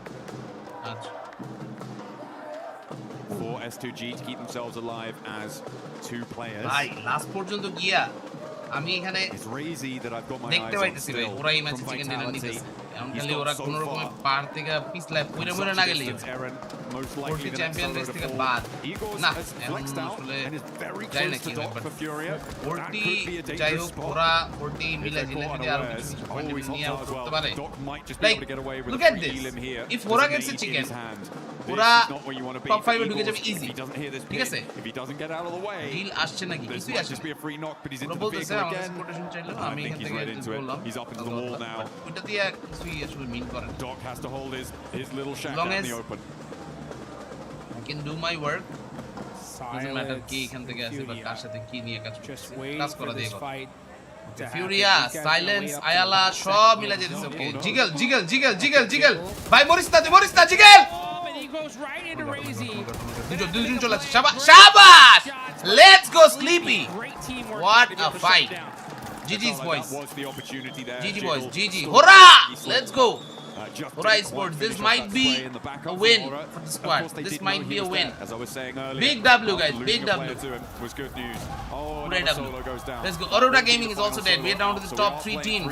Speaker 2: For S2G to keep themselves alive as 2 players.
Speaker 1: Last পর্যন্ত গিয়া আমি এখানে
Speaker 2: It's Razy that I've got my
Speaker 1: দেখতে
Speaker 2: eyes on
Speaker 1: পাইতেছি ভাই
Speaker 2: still
Speaker 1: ওরা এই ম্যাচে চিকেন ডিনার নিতেছে এখন খালি ওরা কোনো রকম পার থেকে পিছলায় পুরো মরে না গেলে
Speaker 2: most likely the
Speaker 1: champion race থেকে বাদ না এখন আসলে যাই না কি ব্যাপার ওরটি যাই হোক ওরা ওরটি মিলে জিলে যদি আর কিছু পয়েন্ট নিয়ে করতে পারে like look at this if ওরা gets a chicken ওরা টপ 5 এ ঢুকে যাবে ইজি ঠিক আছে ডিল আসছে নাকি কিছুই আসছে ওরা বলতেছে আমাদের কোটেশন চাইলো আমি এখান থেকে বললাম
Speaker 2: he's up into the wall now.
Speaker 1: ওটা দিয়ে কিছুই আসলে মিন করে
Speaker 2: Doc has to hold his little shack out in the open.
Speaker 1: I can do my work. Doesn't matter কি এখান থেকে আসে বা কার সাথে কি নিয়ে কাজ করা দিয়ে Furia, Silence, Ayala, সব মিলা যেতেছে ওকে জিগল ভাই মরিস না জিগল
Speaker 10: goes right into Razy.
Speaker 1: দুজন চলে আসছে শাবাশ let's go Sleepy what a fight GG's boys GG boys GG hurrah let's go Hurrah Esports, this might be a win for the squad. This might be a win.
Speaker 2: As I was saying earlier,
Speaker 1: big W guys, big W.
Speaker 2: Was good news.
Speaker 1: Solo goes down. Let's go. Aurora Gaming is also dead. We're down to the top 3 teams.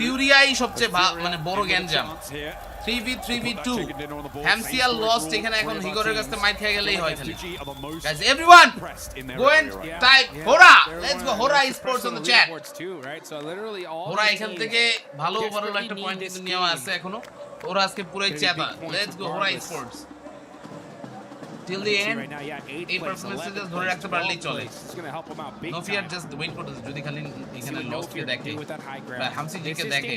Speaker 1: Furia is সবচেয়ে মানে বড় গ্যাঞ্জাম 3v2 হ্যামসিয়ার lost এখানে এখন হিগরের কাছে মাইর খেয়ে গেলেই হয় খালি guys everyone go and type hora let's go hora esports on the chat hora এখান থেকে ভালো ওভারঅল একটা পয়েন্ট কিন্তু নেওয়া আছে এখনো ওরা আজকে পুরোই চেতা let's go hora esports till the end এই পারফরম্যান্সে জাস্ট ধরে রাখতে পারলেই চলে নো ফিয়ার জাস্ট ওয়েট করতে যদি খালি এখানে লস্ট কে দেখে বা হামসি জি কে দেখে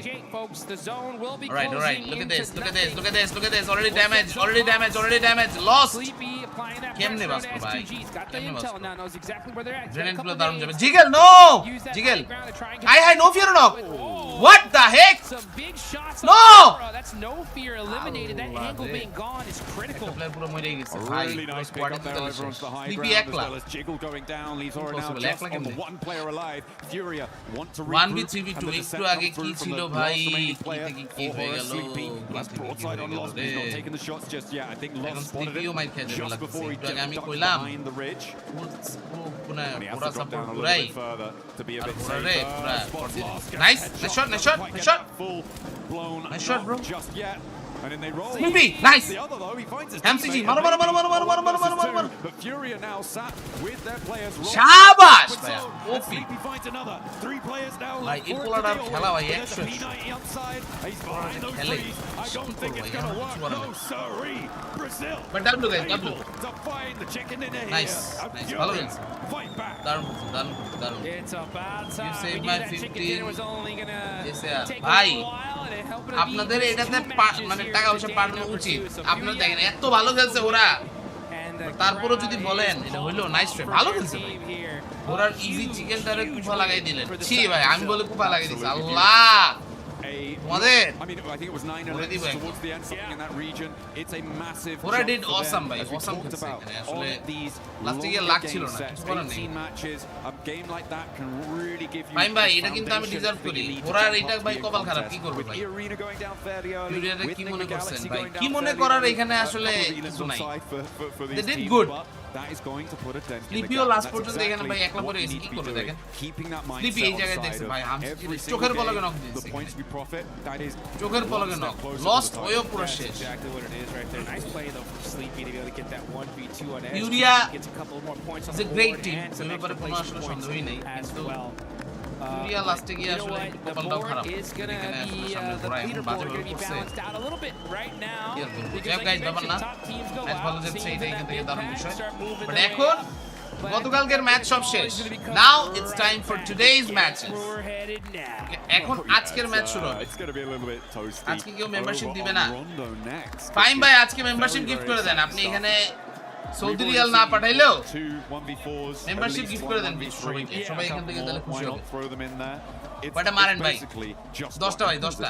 Speaker 1: alright look at this already damage lost কেমনে বাঁচলো ভাই কেমনে বাঁচলো গ্রেনেড গুলো দারুণ যাবে জিগেল নো জিগেল hi no fear knock what the heck no
Speaker 10: that's no fear eliminated that angle being gone is critical
Speaker 1: player পুরো মরে গেছে ভাই
Speaker 2: Really nice pick up there over onto the high ground as well as Jiggle going down leaves Aura now just on the one player alive. Furia want to regroup
Speaker 1: 1v3v2 একটু আগে কি ছিল ভাই কি হয়ে গেল
Speaker 2: Last broadside on Lost he's not taking the shots just yet. I think Lost spotted it just before he
Speaker 1: আমি
Speaker 2: jumped
Speaker 1: কইলাম
Speaker 2: behind the ridge.
Speaker 1: পুনা
Speaker 2: And he has
Speaker 1: পুরা
Speaker 2: to drop
Speaker 1: support
Speaker 2: down a
Speaker 1: পুরাই
Speaker 2: little bit further to be a bit
Speaker 1: পুরা
Speaker 2: safer.
Speaker 1: nice shot
Speaker 2: Full blown
Speaker 1: nice shot bro
Speaker 2: just yet. And then they roll.
Speaker 1: Sleepy, nice.
Speaker 2: The other though, he finds his
Speaker 1: MCG,
Speaker 2: teammate.
Speaker 1: maro.
Speaker 2: But Furia now sat with their players.
Speaker 1: Shabash, bhaiya.
Speaker 2: And Sleepy finds another. 3 players now
Speaker 1: Bhai,
Speaker 2: left.
Speaker 1: এই পোলাটার খেলা ভাই
Speaker 2: There's the
Speaker 1: 100
Speaker 2: P90 upside. He's behind those
Speaker 1: খেলে
Speaker 2: trees. I don't think it's gonna work. No, sorry. Brazil.
Speaker 1: But W guys, W.
Speaker 2: To find the chicken in the
Speaker 1: Nice. Follow it.
Speaker 2: Fight back.
Speaker 1: Done.
Speaker 10: it's a bad time
Speaker 1: You saved
Speaker 10: we
Speaker 1: my
Speaker 10: knew that chicken
Speaker 1: 15.
Speaker 10: dinner was only gonna
Speaker 1: Yes, yeah.
Speaker 10: take
Speaker 1: Bhai,
Speaker 10: a while and it helped it
Speaker 1: আপনাদের
Speaker 10: be
Speaker 1: এটাতে
Speaker 10: 2 matches
Speaker 1: মানে
Speaker 10: here
Speaker 1: টাকা পয়সা
Speaker 10: today,
Speaker 1: পাঠানো
Speaker 10: number
Speaker 1: উচিত
Speaker 10: 2. So
Speaker 1: আপনারা
Speaker 10: Furia
Speaker 1: দেখেন এত ভালো খেলছে ওরা
Speaker 10: and the
Speaker 1: তারপরে যদি
Speaker 10: crowd
Speaker 1: বলেন
Speaker 10: is
Speaker 1: এটা
Speaker 10: all
Speaker 1: হইলো নাইস ট্রাই ভালো খেলছে ভাই
Speaker 10: team here.
Speaker 1: ওরার ইজি চিকেনটারে কুফা লাগাই দিলেন ছি ভাই আমি বলে কুফা লাগাই দিছি আল্লাহ তোমাদের
Speaker 2: I mean, I think it was 9
Speaker 1: Already
Speaker 2: eliminations towards the end, something in that region. It's a massive.
Speaker 1: ওরা
Speaker 2: jump
Speaker 1: did
Speaker 2: for them,
Speaker 1: awesome ভাই
Speaker 2: as we
Speaker 1: awesome
Speaker 2: talked
Speaker 1: খেলছে
Speaker 2: about
Speaker 1: এখানে আসলে
Speaker 2: on these
Speaker 1: লাস্টে গিয়ে
Speaker 2: longer
Speaker 1: লাক
Speaker 2: game
Speaker 1: ছিল না
Speaker 2: sets,
Speaker 1: কিছু করার নেই
Speaker 2: 18 matches. A game like that can really give you.
Speaker 1: Fine ভাই
Speaker 2: a
Speaker 1: এটা কিন্তু আমি
Speaker 2: foundation
Speaker 1: ডিজার্ভ
Speaker 2: for
Speaker 1: করি
Speaker 2: your lead to
Speaker 1: ওরা
Speaker 2: jump
Speaker 1: এটা
Speaker 2: up
Speaker 1: ভাই
Speaker 2: the
Speaker 1: কপাল খারাপ
Speaker 2: contest.
Speaker 1: কি করবে
Speaker 2: With
Speaker 1: ভাই
Speaker 2: Arena going down fairly early,
Speaker 1: ইউরিয়ারে
Speaker 2: with
Speaker 1: কি
Speaker 2: Nick
Speaker 1: মনে
Speaker 2: and
Speaker 1: করছেন
Speaker 2: Galaxy
Speaker 1: ভাই
Speaker 2: going
Speaker 1: কি
Speaker 2: down
Speaker 1: মনে
Speaker 2: fairly
Speaker 1: করার
Speaker 2: early.
Speaker 1: এখানে
Speaker 2: A
Speaker 1: আসলে
Speaker 2: couple of
Speaker 1: কিছু
Speaker 2: eliminations
Speaker 1: নাই
Speaker 2: on side for
Speaker 1: They
Speaker 2: these
Speaker 1: did
Speaker 2: teams,
Speaker 1: good.
Speaker 2: but that is going to put a dent in the
Speaker 1: স্লিপিও
Speaker 2: gap.
Speaker 1: Last
Speaker 2: That's
Speaker 1: পর্যন্ত এখানে ভাই
Speaker 2: exactly
Speaker 1: একলা পরে
Speaker 2: what
Speaker 1: এসে
Speaker 2: you
Speaker 1: কি
Speaker 2: need to
Speaker 1: করবে
Speaker 2: be
Speaker 1: দেখেন
Speaker 2: doing. Keeping that
Speaker 1: sleepy
Speaker 2: mindset
Speaker 1: এই
Speaker 2: on
Speaker 1: জায়গায়
Speaker 2: side
Speaker 1: দেখছে
Speaker 2: of
Speaker 1: ভাই
Speaker 2: every
Speaker 1: চোখের
Speaker 2: single
Speaker 1: পলকে
Speaker 2: game,
Speaker 1: নক
Speaker 2: the
Speaker 1: দিয়েছে
Speaker 2: points we profit, that is
Speaker 1: চোখের
Speaker 2: one
Speaker 1: পলকে
Speaker 2: step
Speaker 1: knock
Speaker 2: closer to
Speaker 1: lost
Speaker 2: the title.
Speaker 1: ওয়ও পুরো
Speaker 10: That's
Speaker 1: শেষ
Speaker 10: exactly what it is right there. Nice play though from Sleepy to be able to get that 1v2 on edge.
Speaker 1: Furia
Speaker 10: Gets a couple more points on
Speaker 1: is
Speaker 10: the
Speaker 1: a great
Speaker 10: board
Speaker 1: team.
Speaker 10: and some
Speaker 1: এই ব্যাপারে
Speaker 10: extra
Speaker 1: কোনো
Speaker 10: placement
Speaker 1: আসলে
Speaker 10: points
Speaker 1: সন্দেহই নেই
Speaker 10: as
Speaker 1: কিন্তু
Speaker 10: well.
Speaker 1: ফুরিয়া লাস্টে গিয়ে
Speaker 10: You know
Speaker 1: আসলে
Speaker 10: what? The
Speaker 1: কপালটাও
Speaker 10: board
Speaker 1: খারাপ
Speaker 10: is gonna
Speaker 1: এখানে
Speaker 10: be
Speaker 1: আসলে সামনে
Speaker 10: the
Speaker 1: ঘোরা এখন
Speaker 10: leaderboard
Speaker 1: বাজে
Speaker 10: gonna
Speaker 1: ভাবে
Speaker 10: be
Speaker 1: করছে
Speaker 10: balanced out a little bit right now.
Speaker 1: কি আর বলবো
Speaker 10: Because
Speaker 1: যাক
Speaker 10: like
Speaker 1: গাইস
Speaker 10: you
Speaker 1: ব্যাপার না
Speaker 10: mentioned, top teams go
Speaker 1: match ভালো
Speaker 10: out,
Speaker 1: যাচ্ছে
Speaker 10: teams
Speaker 1: এটা
Speaker 10: in
Speaker 1: এখান
Speaker 10: that
Speaker 1: থেকে দারুণ
Speaker 10: mid-pack
Speaker 1: বিষয়
Speaker 10: start moving
Speaker 1: but
Speaker 10: their way
Speaker 1: এখন
Speaker 10: up. But
Speaker 1: গতকালকের ম্যাচ সব শেষ now it's time for today's matches
Speaker 10: we're headed now.
Speaker 1: এখন আজকের ম্যাচ শুরু হবে
Speaker 2: It's going to be a little bit toasty.
Speaker 1: আজকে কেউ মেম্বারশিপ
Speaker 2: over
Speaker 1: দিবে
Speaker 2: on
Speaker 1: না
Speaker 2: Rondo next.
Speaker 1: ফাইন ভাই আজকে মেম্বারশিপ গিফট করে দেন আপনি এখানে সৌদি রিয়াল না পাঠাইলেও মেম্বারশিপ গিফট করে দেন প্লিজ সবাইকে সবাই এখান থেকে তাহলে খুশি হবে কয়টা মারেন ভাই 10টা ভাই 10টা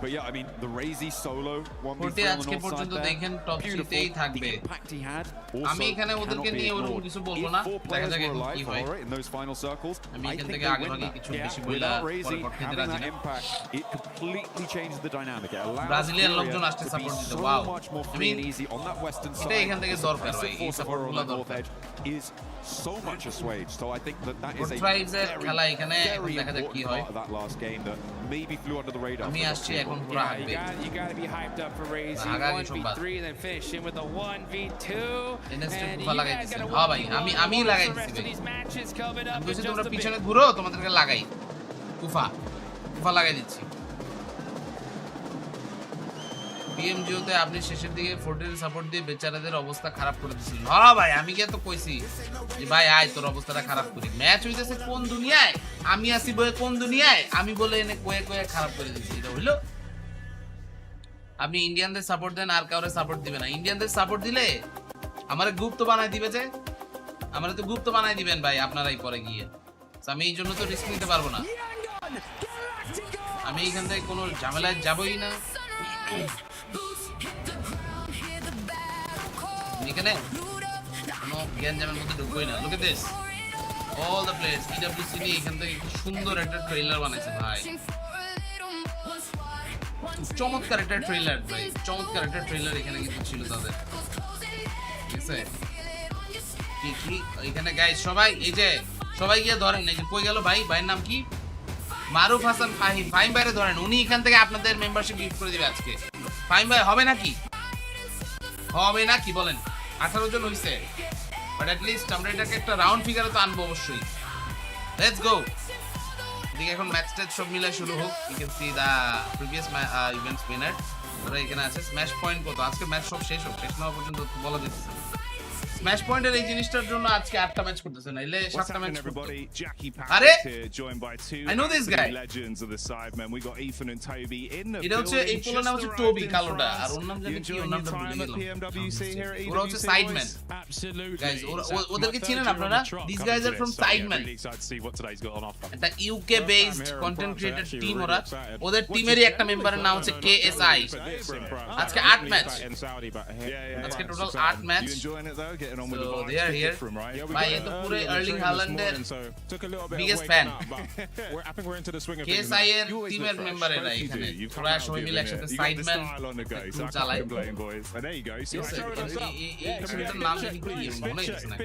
Speaker 2: But yeah, I mean, the Razy solo 1v3
Speaker 1: forty
Speaker 2: on the
Speaker 1: আজকে
Speaker 2: north
Speaker 1: পর্যন্ত
Speaker 2: side there.
Speaker 1: দেখেন টপ
Speaker 2: Beautiful.
Speaker 1: 3তেই থাকবে
Speaker 2: The impact he had also
Speaker 1: আমি এখানে ওদেরকে
Speaker 2: cannot be
Speaker 1: নিয়ে ওরকম
Speaker 2: ignored.
Speaker 1: কিছু বলবো
Speaker 2: If
Speaker 1: না
Speaker 2: 4
Speaker 1: দেখা
Speaker 2: players
Speaker 1: যাক
Speaker 2: were
Speaker 1: এখন
Speaker 2: alive
Speaker 1: কি
Speaker 2: for
Speaker 1: হয়
Speaker 2: Aura in those final circles,
Speaker 1: আমি
Speaker 2: I
Speaker 1: এখান
Speaker 2: think
Speaker 1: থেকে
Speaker 2: they
Speaker 1: আগে
Speaker 2: win
Speaker 1: ভাগে
Speaker 2: that.
Speaker 1: কিছু বেশি বইলা
Speaker 2: Without
Speaker 1: পরে
Speaker 2: Razy
Speaker 1: করতে
Speaker 2: having
Speaker 1: রাজি
Speaker 2: that
Speaker 1: না
Speaker 2: impact, it completely changes the dynamic. It allows
Speaker 1: Brazilian
Speaker 2: Furia
Speaker 1: লোকজন আসছে
Speaker 2: to be
Speaker 1: সাপোর্ট দিতে
Speaker 2: so
Speaker 1: wow
Speaker 2: much more
Speaker 1: I
Speaker 2: free
Speaker 1: mean,
Speaker 2: and easy on that western
Speaker 1: এটা
Speaker 2: side.
Speaker 1: এখান থেকে
Speaker 2: The
Speaker 1: দরকার ভাই
Speaker 2: suppressive
Speaker 1: এই
Speaker 2: force of
Speaker 1: support
Speaker 2: Aura on
Speaker 1: গুলো
Speaker 2: the north
Speaker 1: দরকার
Speaker 2: edge is so much assuaged. So I think that is
Speaker 1: Good
Speaker 2: a
Speaker 1: tribes এর
Speaker 2: very,
Speaker 1: খেলা এখানে এখন
Speaker 2: very
Speaker 1: দেখা যাক কি
Speaker 2: important
Speaker 1: হয়
Speaker 2: part of that last game that maybe flew under the radar.
Speaker 1: আমি
Speaker 2: for
Speaker 1: আসছি
Speaker 2: a lot of
Speaker 1: এখন
Speaker 2: people.
Speaker 1: পুরো
Speaker 10: Yeah,
Speaker 1: হাঁকবে
Speaker 10: you got to be hyped up for Razy.
Speaker 1: আগাগি সংবাদ
Speaker 10: 1v3 and then finish in with a 1v2.
Speaker 1: NST
Speaker 10: And
Speaker 1: Kufa
Speaker 10: you
Speaker 1: লাগাই
Speaker 10: guys
Speaker 1: দিছে
Speaker 10: got to
Speaker 1: হ্যাঁ
Speaker 10: work
Speaker 1: ভাই আমি
Speaker 10: along
Speaker 1: আমি
Speaker 10: the
Speaker 1: লাগাই
Speaker 10: rest
Speaker 1: দিছি
Speaker 10: of
Speaker 1: ভাই
Speaker 10: these matches coming up
Speaker 1: আমি
Speaker 10: in
Speaker 1: বলছি
Speaker 10: just
Speaker 1: তোমরা
Speaker 10: a bit.
Speaker 1: পিছনে ঘুরো তোমাদেরকে লাগাই কুফা কুফা লাগাই দিচ্ছি পিএমজিওতে আপনি শেষের দিকে 40 এর সাপোর্ট দিয়ে বেচারাদের অবস্থা খারাপ করে দিয়েছিলেন হ্যাঁ ভাই আমি কি তো কইছি যে ভাই আয় তোর অবস্থাটা খারাপ করি ম্যাচ হইতেছে কোন দুনিয়ায় আমি আসি বয়ে কোন দুনিয়ায় আমি বলে এনে কয়ে কয়ে খারাপ করে দিচ্ছি এটা হইলো আপনি ইন্ডিয়ানদের সাপোর্ট দেন আর কাউরে সাপোর্ট দিবে না ইন্ডিয়ানদের সাপোর্ট দিলে আমারে গুপ্ত বানাই দিবে যে আমারে তো গুপ্ত বানাই দিবেন ভাই আপনারাই পরে গিয়ে আমি এই জন্য তো রিস্ক নিতে পারবো না আমি এখান থেকে কোনো ঝামেলায় যাবই না এখানে কোনো জ্ঞান জামের মধ্যে ঢুকবোই না look at this all the players PWC নিয়ে এখান থেকে কি সুন্দর একটা ট্রেলার বানাইছে ভাই চমৎকার একটা ট্রেলার ভাই চমৎকার একটা ট্রেলার এখানে কিন্তু ছিল তাদের ঠিক আছে কি এখানে গাইস সবাই এই যে সবাই গিয়ে ধরেন এই যে কই গেল ভাই ভাইয়ের নাম কি মারুফ হাসান ফাহিম ফাহিম ভাইরে ধরেন, উনি এখান থেকে আপনাদের মেম্বারশিপ গিফট করে দিবে আজকে। ফাহিম ভাই হবে নাকি? হবে নাকি বলেন? 18 জন হইছে, বাট অ্যাট লিস্ট আমরা এটাকে একটা রাউন্ড ফিগারে তো আনবো অবশ্যই। Let's go. এদিকে এখন ম্যাচ টেচ সব মিলে শুরু হোক। You can see the previous events winner ওরা এখানে আছে। স্ম্যাশ পয়েন্ট কত? আজকে ম্যাচ সব শেষ হোক, শেষ না হওয়া পর্যন্ত বলা যাচ্ছে। স্ম্যাশ পয়েন্টের এই জিনিসটার জন্য আজকে 8টা ম্যাচ করতেছে, নাইলে 7টা ম্যাচ করতে। আরে I know this guy. এটা হচ্ছে এই পোলার নাম হচ্ছে টোবি, কালোটা, আর ওর নাম জানি কি, ওর নামটা ভুলে গেলাম। ওরা হচ্ছে সাইডম্যান। গাইস ওদেরকে চিনেন আপনারা? দিস গাইজ আর ফ্রম সাইডম্যান, একটা UK based content creator team. ওদের টিমেরই একটা মেম্বারের নাম হচ্ছে KSI। আজকে 8 ম্যাচ, আজকে total 8 match. So they are here. ভাই এ তো পুরো আর্লিং হাল্যান্ডের বিগেস্ট ফ্যান। KSI এর টিমের মেম্বার এরা এখানে পুরো সবাই মিলে একসাথে সাইডম্যান চালায়। এটার নাম কি মনে হচ্ছে না?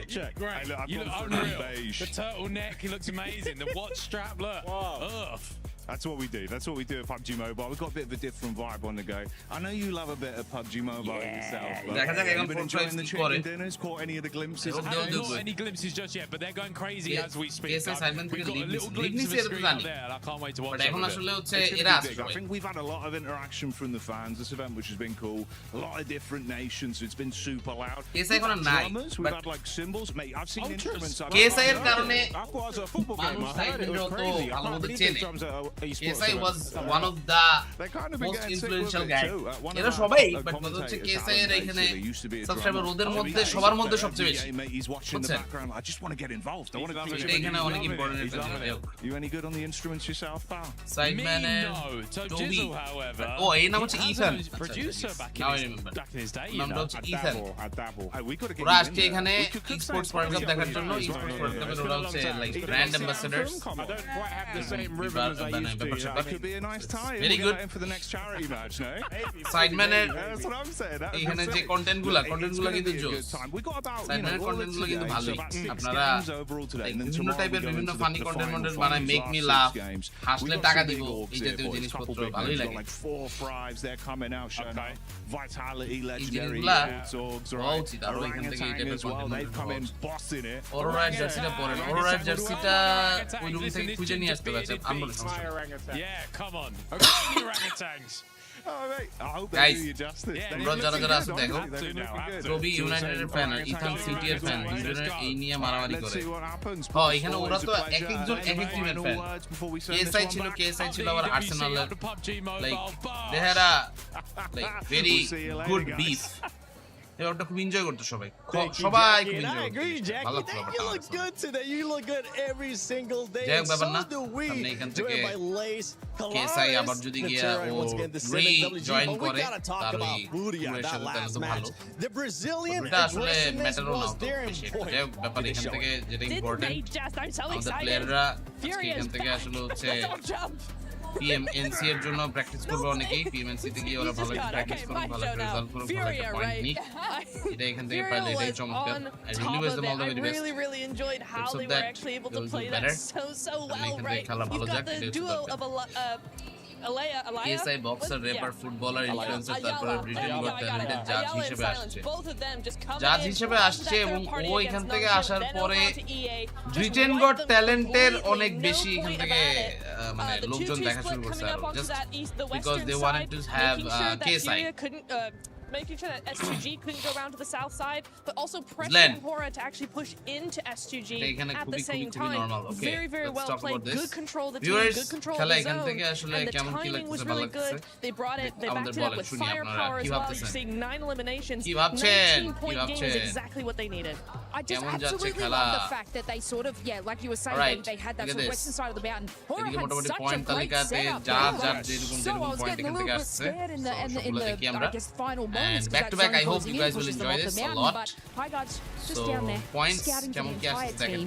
Speaker 10: The turtleneck, he looks amazing. The watch strap, look.
Speaker 4: That's what we do. That's what we do at PUBG Mobile. We've got a bit of a different vibe on the go. I know you love a bit of PUBG Mobile yourself. You've been enjoying the chicken dinners? Caught any of the glimpses?
Speaker 10: I haven't got any glimpses just yet, but they're going crazy as we speak. We've got a little glimpse of a screen up there, and I can't wait to watch it.
Speaker 4: I think we've had a lot of interaction from the fans this event, which has been cool. A lot of different nations. It's been super loud.
Speaker 1: We've
Speaker 4: had like cymbals. Mate, I've seen instruments.
Speaker 1: KSI এর কারণে
Speaker 4: I thought it was a football game. I heard it was crazy. I can't believe the drums at
Speaker 1: KSI was one of the most influential guy. এরা সবাই, but বলতে হচ্ছে KSI এর এখানে subscriber ওদের মধ্যে সবার মধ্যে সবচেয়ে বেশি।
Speaker 4: He's watching the background. I just want to get involved. I want to feature.
Speaker 1: এখানে অনেক ইম্পর্টেন্ট একটা জিনিস।
Speaker 4: You any good on the instruments yourself, pal?
Speaker 1: Sideman
Speaker 10: no. So Jizzle, however.
Speaker 1: Oh, এই নাম হচ্ছে Ethan.
Speaker 10: Producer back in his day.
Speaker 1: নামটা হচ্ছে Ethan.
Speaker 4: We got to get
Speaker 1: ওরা আজকে এখানে Esports World Cup দেখার জন্য Esports World Cup এর ওরা হচ্ছে like brand ambassadors.
Speaker 4: I don't quite have the same rhythm as I used to. That could be a nice tie.
Speaker 1: Very good
Speaker 4: for the next charity match, no?
Speaker 1: Sideman এর
Speaker 4: That's what I'm saying.
Speaker 1: এখানে যে কন্টেন্টগুলো কিন্তু জোস। Sideman এর কন্টেন্টগুলো কিন্তু ভালোই। আপনারা বিভিন্ন টাইপের বিভিন্ন ফানি কন্টেন্ট বানায়, মেক মি লাফ, হাসলে টাকা দিব, এই জাতীয় জিনিসপত্র ভালোই লাগে।
Speaker 4: Like 4 thrives, they're coming out showing vitality, legendary dogs,
Speaker 1: right?
Speaker 4: আর এখান থেকে এই টাইপের content they've come in bossing it.
Speaker 1: Aurora জার্সিটা পরেন, অরোরা জার্সিটা ওই রুম থেকে খুঁজে নিয়ে আসতে পারছে আমরা সমস্যা।
Speaker 10: Yeah, come on. Orangutans.
Speaker 1: তোমরা যারা আছো দেখো, রবি ইউনাইটেডের ফ্যান আর ইথান সিটি এর ফ্যান, দুজনে এই নিয়ে মারামারি করে। হ্যাঁ, এখানে ওরা তো এক একজন এক এক টিমের ফ্যান। কেএসআই ছিল আবার আর্সেনালের। Like they had a like very good beef. ওটা খুব এনজয় করতে সবাই সবাই খুব এনজয় করতে। ভালো লাগলো।
Speaker 7: You look good today. You look good every single day.
Speaker 1: So do we. Joined by Lace, KSI আবার যদি গিয়া ও রিজয়েন করে তার ওই পুরো সাথে তাহলে তো ভালো।
Speaker 7: The Brazilian
Speaker 1: aggressiveness was there in point. ব্যাপার এখান থেকে যেটা ইম্পর্টেন্ট, আমাদের প্লেয়াররা এখান থেকে আসলে হচ্ছে PMNC এর জন্য প্র্যাকটিস করবে অনেকেই। PMNC তে গিয়ে ওরা ভালো প্র্যাকটিস করবে, ভালো রেজাল্ট করবে, ভালো একটা পয়েন্ট নিক। এটা এখান থেকে পাইলে এটাই চমৎকার। I really wish them all the very best.
Speaker 8: Really enjoyed how they were actually able to play that so well, right? You've got the duo of Alaya,
Speaker 1: KSI boxer, rapper, footballer, influencer, তারপরে Britain goat talented জাজ হিসেবে আসছে। জাজ হিসেবে আসছে এবং ও এখান থেকে আসার পরে ব্রিটেন গট ট্যালেন্টের অনেক বেশি এখান থেকে মানে লোকজন দেখা শুরু করছে আর just because they wanted to have KSI.
Speaker 8: Making sure that S2G couldn't go around to the south side, but also pressuring Hora to actually push into S2G at the same time. Very, very well played. Good control of the team, good control of the zone, and the timing was really good. They brought it, they backed it up with firepower as well. You're seeing 9 eliminations, 19-point game is exactly what they needed.
Speaker 15: I just absolutely love the fact that they sort of, like you were saying, they had that sort of western side of the mountain. Hora had such a great setup. So I was getting a little bit scared in the I guess, final
Speaker 1: and back to back. I hope you guys will enjoy this a lot.
Speaker 15: Hi guys, just
Speaker 1: so
Speaker 15: down there,
Speaker 1: points
Speaker 15: scouting for the entire team.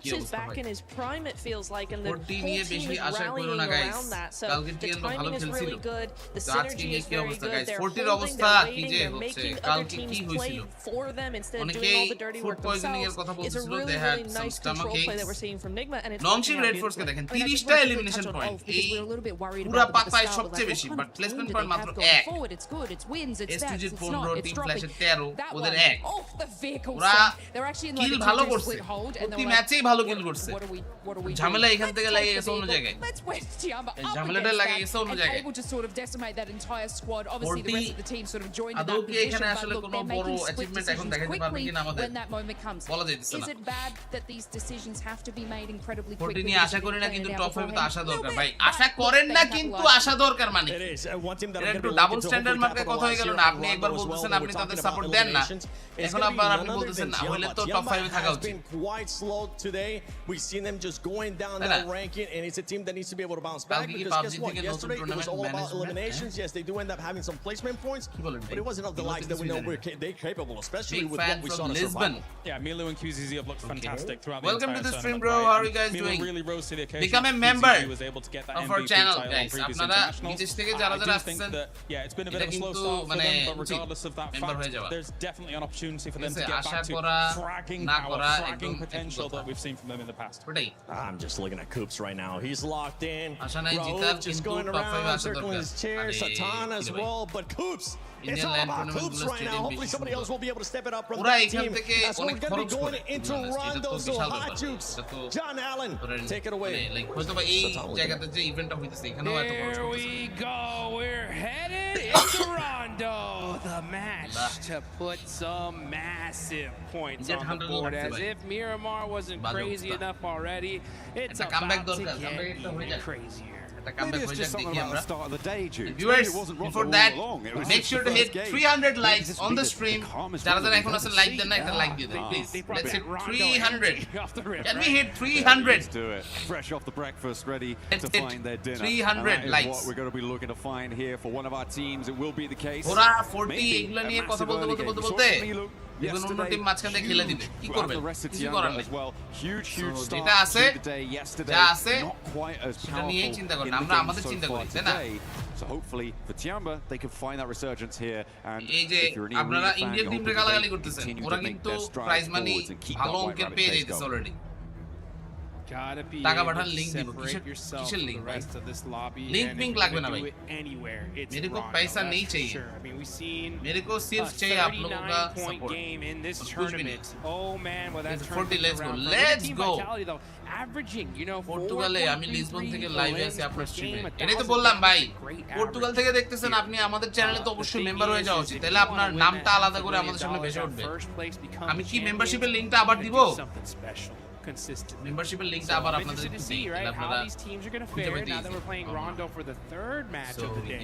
Speaker 8: Coach is back in his prime, it feels like, and the whole
Speaker 1: 40
Speaker 8: team
Speaker 1: নিয়ে
Speaker 8: is
Speaker 1: বেশি আশা করো
Speaker 8: rallying
Speaker 1: না guys
Speaker 8: around that. So
Speaker 1: কালকে
Speaker 8: the
Speaker 1: TN তো ভালো
Speaker 8: timing is
Speaker 1: খেলছিল
Speaker 8: really good. The
Speaker 1: তো আজকে
Speaker 8: synergy
Speaker 1: নিয়ে
Speaker 8: is
Speaker 1: কি
Speaker 8: very
Speaker 1: অবস্থা
Speaker 8: good.
Speaker 1: গাইস
Speaker 8: They're
Speaker 1: 40 এর
Speaker 8: holding,
Speaker 1: অবস্থা
Speaker 8: they're
Speaker 1: কি
Speaker 8: waiting,
Speaker 1: যে
Speaker 8: they're
Speaker 1: হচ্ছে
Speaker 8: making other
Speaker 1: কালকে কি
Speaker 8: teams
Speaker 1: হয়েছিল
Speaker 8: play for them instead of doing
Speaker 1: অনেকেই
Speaker 8: all the dirty
Speaker 1: food
Speaker 8: work
Speaker 1: poisoning এর
Speaker 8: themselves.
Speaker 1: কথা
Speaker 8: It's a
Speaker 1: বলছিল
Speaker 8: really,
Speaker 1: they had
Speaker 8: really
Speaker 1: some
Speaker 8: nice
Speaker 1: stomach
Speaker 8: control play that
Speaker 1: এইকস
Speaker 8: we're seeing from Nigma, and it's
Speaker 1: launching
Speaker 8: working out
Speaker 1: red force কে
Speaker 8: beautifully.
Speaker 1: দেখেন 30টা elimination point এই পুরো পাতায় সবচেয়ে বেশি বাট প্লেসমেন্ট পয়েন্ট মাত্র 1
Speaker 15: It's good, it's wins, it's
Speaker 1: STG
Speaker 15: stats, it's not,
Speaker 1: 15
Speaker 15: it's
Speaker 1: team
Speaker 15: dropping.
Speaker 1: ফ্ল্যাশের 13
Speaker 15: That
Speaker 1: ওদের
Speaker 15: one
Speaker 1: 1
Speaker 15: off the vehicle
Speaker 1: ওরা
Speaker 15: sync. They're actually in like
Speaker 1: kill
Speaker 15: a
Speaker 1: ভালো
Speaker 15: 2-2
Speaker 1: করছে
Speaker 15: split hold, and
Speaker 1: প্রতি
Speaker 15: they were
Speaker 1: ম্যাচেই ভালো কিল করছে
Speaker 15: what are we
Speaker 1: ঝামেলা
Speaker 15: doing?
Speaker 1: এখান থেকে
Speaker 15: Let's
Speaker 1: লাগে
Speaker 15: take
Speaker 1: গেছে
Speaker 15: the
Speaker 1: অন্য
Speaker 15: vehicle.
Speaker 1: জায়গায়
Speaker 15: Let's wedge Tiamba
Speaker 1: এই
Speaker 15: up
Speaker 1: ঝামেলাটা
Speaker 15: against
Speaker 1: লাগে
Speaker 15: that
Speaker 1: গেছে অন্য
Speaker 15: and
Speaker 1: জায়গায়
Speaker 15: able to sort of decimate that entire squad. Obviously, the rest of the team sort of joined in
Speaker 1: আদৌ
Speaker 15: that
Speaker 1: কি
Speaker 15: position,
Speaker 1: এখানে
Speaker 15: but
Speaker 1: আসলে
Speaker 15: look,
Speaker 1: কোনো
Speaker 15: they're
Speaker 1: বড়
Speaker 15: making split
Speaker 1: অ্যাচিভমেন্ট এখন
Speaker 15: decisions
Speaker 1: দেখাতে পারবে
Speaker 15: quickly
Speaker 1: কিনা আমাদের
Speaker 15: when that moment comes.
Speaker 1: বলা যাইতেছে
Speaker 15: Is
Speaker 1: না
Speaker 15: it bad that these decisions have to be made incredibly
Speaker 1: 40
Speaker 15: quickly?
Speaker 1: নিয়ে আশা করি না কিন্তু টপ 5 তো আশা দরকার ভাই আশা করেন না কিন্তু আশা দরকার মানে একটু ডাবল স্ট্যান্ডার্ড মার্কে কথা হয়ে গেল না আপনি একবার বলতেছেন আপনি তাদের সাপোর্ট দেন না এখন আবার আপনি বলতেছেন না হলে তো টপ 5 এ থাকা উচিত
Speaker 7: quite slow today. We've seen them just going down that ranking, and it's a team that needs to be able to bounce back. Because guess what? Yesterday it was all about eliminations. Yes, they do end up having some placement points, but it wasn't of the likes that we know they're capable, especially with what we saw in Lisbon.
Speaker 16: Yeah, Milo and QZZ have looked fantastic throughout
Speaker 1: Welcome
Speaker 16: the
Speaker 1: to the
Speaker 16: entire
Speaker 1: stream,
Speaker 16: tournament,
Speaker 1: bro.
Speaker 16: right?
Speaker 1: How are you guys
Speaker 16: Milo
Speaker 1: doing?
Speaker 16: really rose to the occasion.
Speaker 1: Become a member
Speaker 16: was able to get that
Speaker 1: of our
Speaker 16: MVP
Speaker 1: channel,
Speaker 16: title on
Speaker 1: guys.
Speaker 16: previous
Speaker 1: আপনারা
Speaker 16: internationals.
Speaker 1: বিদেশ থেকে যারা যারা আসছেন
Speaker 16: Yeah, it's been a bit of a slow start for them, but regardless of that fact, there's definitely an opportunity for them to get back to fragging power, fragging potential that we've seen from them in the past.
Speaker 7: I'm just looking at Coops right now. He's locked in.
Speaker 1: Ashanai
Speaker 7: Raouf just going around, circling his chair. Satan as well, but Coops. It's all about Coops right now. Hopefully somebody else will be able to step it up from that team. That's what we're going to be going into Rondo. So high jukes. John Allen, take it away.
Speaker 10: Here we go. We're headed into Rondo. The match to put some massive points on the board. As if Miramar wasn't crazy enough already, it's about to get crazier.
Speaker 2: Maybe it's just something about the start of the day, Jude.
Speaker 1: Viewers,
Speaker 2: It wasn't
Speaker 1: before
Speaker 2: rotten
Speaker 1: that,
Speaker 2: all along. It was
Speaker 1: make
Speaker 2: just
Speaker 1: sure
Speaker 2: the
Speaker 1: to hit
Speaker 2: first game.
Speaker 1: 300 likes
Speaker 2: This
Speaker 1: on the
Speaker 2: is
Speaker 1: stream.
Speaker 2: calmest
Speaker 1: যারা যারা
Speaker 2: moment
Speaker 1: এখন
Speaker 2: we've
Speaker 1: আছে
Speaker 2: ever
Speaker 1: like
Speaker 2: seen.
Speaker 1: দেন না একটা like দিয়ে দেন please let's hit 300 can we hit 300
Speaker 2: Let's do it. Fresh off the breakfast, ready
Speaker 1: Let's
Speaker 2: to
Speaker 1: hit
Speaker 2: find their dinner.
Speaker 1: 300
Speaker 2: And that is
Speaker 1: likes.
Speaker 2: what we're going to be looking to find here for one of our teams. It will be the case.
Speaker 1: ওরা 40
Speaker 2: Maybe
Speaker 1: এগুলা
Speaker 2: a
Speaker 1: নিয়ে কথা
Speaker 2: massive
Speaker 1: বলতে
Speaker 2: early
Speaker 1: বলতে
Speaker 2: game.
Speaker 1: বলতে
Speaker 2: We
Speaker 1: বলতে
Speaker 2: saw Milu
Speaker 1: দেখুন অন্য
Speaker 2: yesterday,
Speaker 1: টিম মাঝখান থেকে খেলে দিবে কি
Speaker 2: throughout
Speaker 1: করবেন
Speaker 2: the rest of
Speaker 1: কিছু
Speaker 2: Tiamba
Speaker 1: করার নেই
Speaker 2: as well. Huge
Speaker 1: So,
Speaker 2: start
Speaker 1: যেটা আছে
Speaker 2: to the day yesterday.
Speaker 1: যা আছে
Speaker 2: Not quite as
Speaker 1: সেটা নিয়েই
Speaker 2: powerful
Speaker 1: চিন্তা
Speaker 2: in
Speaker 1: করেন
Speaker 2: the
Speaker 1: আমরা
Speaker 2: game
Speaker 1: আমাদের
Speaker 2: so
Speaker 1: চিন্তা
Speaker 2: far
Speaker 1: করি তাই না
Speaker 2: today. So hopefully for Tiamba, they can find that resurgence here. And
Speaker 1: এই যে
Speaker 2: if you're an
Speaker 1: আপনারা
Speaker 2: Arena fan,
Speaker 1: Indian
Speaker 2: you hope
Speaker 1: টিমটা
Speaker 2: that
Speaker 1: গালাগালি
Speaker 2: they
Speaker 1: করতেছেন
Speaker 2: continue
Speaker 1: ওরা
Speaker 2: to make
Speaker 1: কিন্তু
Speaker 2: their strides
Speaker 1: prize money
Speaker 2: forwards and keep
Speaker 1: ভালো
Speaker 2: that white
Speaker 1: অঙ্কের
Speaker 2: rabbit
Speaker 1: পেয়ে
Speaker 2: chase
Speaker 1: যাইতেছে
Speaker 2: going.
Speaker 1: অলরেডি
Speaker 10: Gotta be
Speaker 1: টাকা
Speaker 10: able
Speaker 1: পাঠান
Speaker 10: to
Speaker 1: লিংক দিব
Speaker 10: separate yourself
Speaker 1: কিসের
Speaker 10: from
Speaker 1: লিংক
Speaker 10: the
Speaker 1: ভাই
Speaker 10: rest of this lobby.
Speaker 1: Link
Speaker 10: and
Speaker 1: pink
Speaker 10: if you're
Speaker 1: लागবে
Speaker 10: gonna
Speaker 1: ना
Speaker 10: do
Speaker 1: भाई
Speaker 10: it anywhere, it's
Speaker 1: मेरे को
Speaker 10: Rondo,
Speaker 1: पैसा
Speaker 10: that's
Speaker 1: नहीं
Speaker 10: for
Speaker 1: चाहिए
Speaker 10: sure. I mean, we've seen
Speaker 1: मेरे को सिर्फ
Speaker 10: a
Speaker 1: चाहिए आप लोगों का
Speaker 10: 39-point
Speaker 1: support
Speaker 10: game in this
Speaker 1: कुछ भी नहीं
Speaker 10: tournament. Oh man, well that
Speaker 1: It's 40,
Speaker 10: tournament
Speaker 1: let's go.
Speaker 10: around.
Speaker 1: Let's
Speaker 10: Team
Speaker 1: go.
Speaker 10: vitality though, averaging, you know,
Speaker 1: পর্তুগালে আমি লিসবন থেকে লাইভে আছি আপনার স্ট্রিমে
Speaker 10: game,
Speaker 1: এটাই তো
Speaker 10: 1,000
Speaker 1: বললাম ভাই
Speaker 10: great
Speaker 1: পর্তুগাল থেকে দেখতেছেন আপনি আমাদের চ্যানেলে তো অবশ্যই মেম্বার হয়ে যাওয়া উচিত তাহলে আপনার নামটা আলাদা করে আমাদের সামনে ভেসে উঠবে আমি কি মেম্বারশিপের লিংকটা আবার দিব মেম্বারশিপের লিংকটা আবার আপনাদের
Speaker 10: to see, right, how these teams are going to fare now that we're playing Rondo for the third match of the day,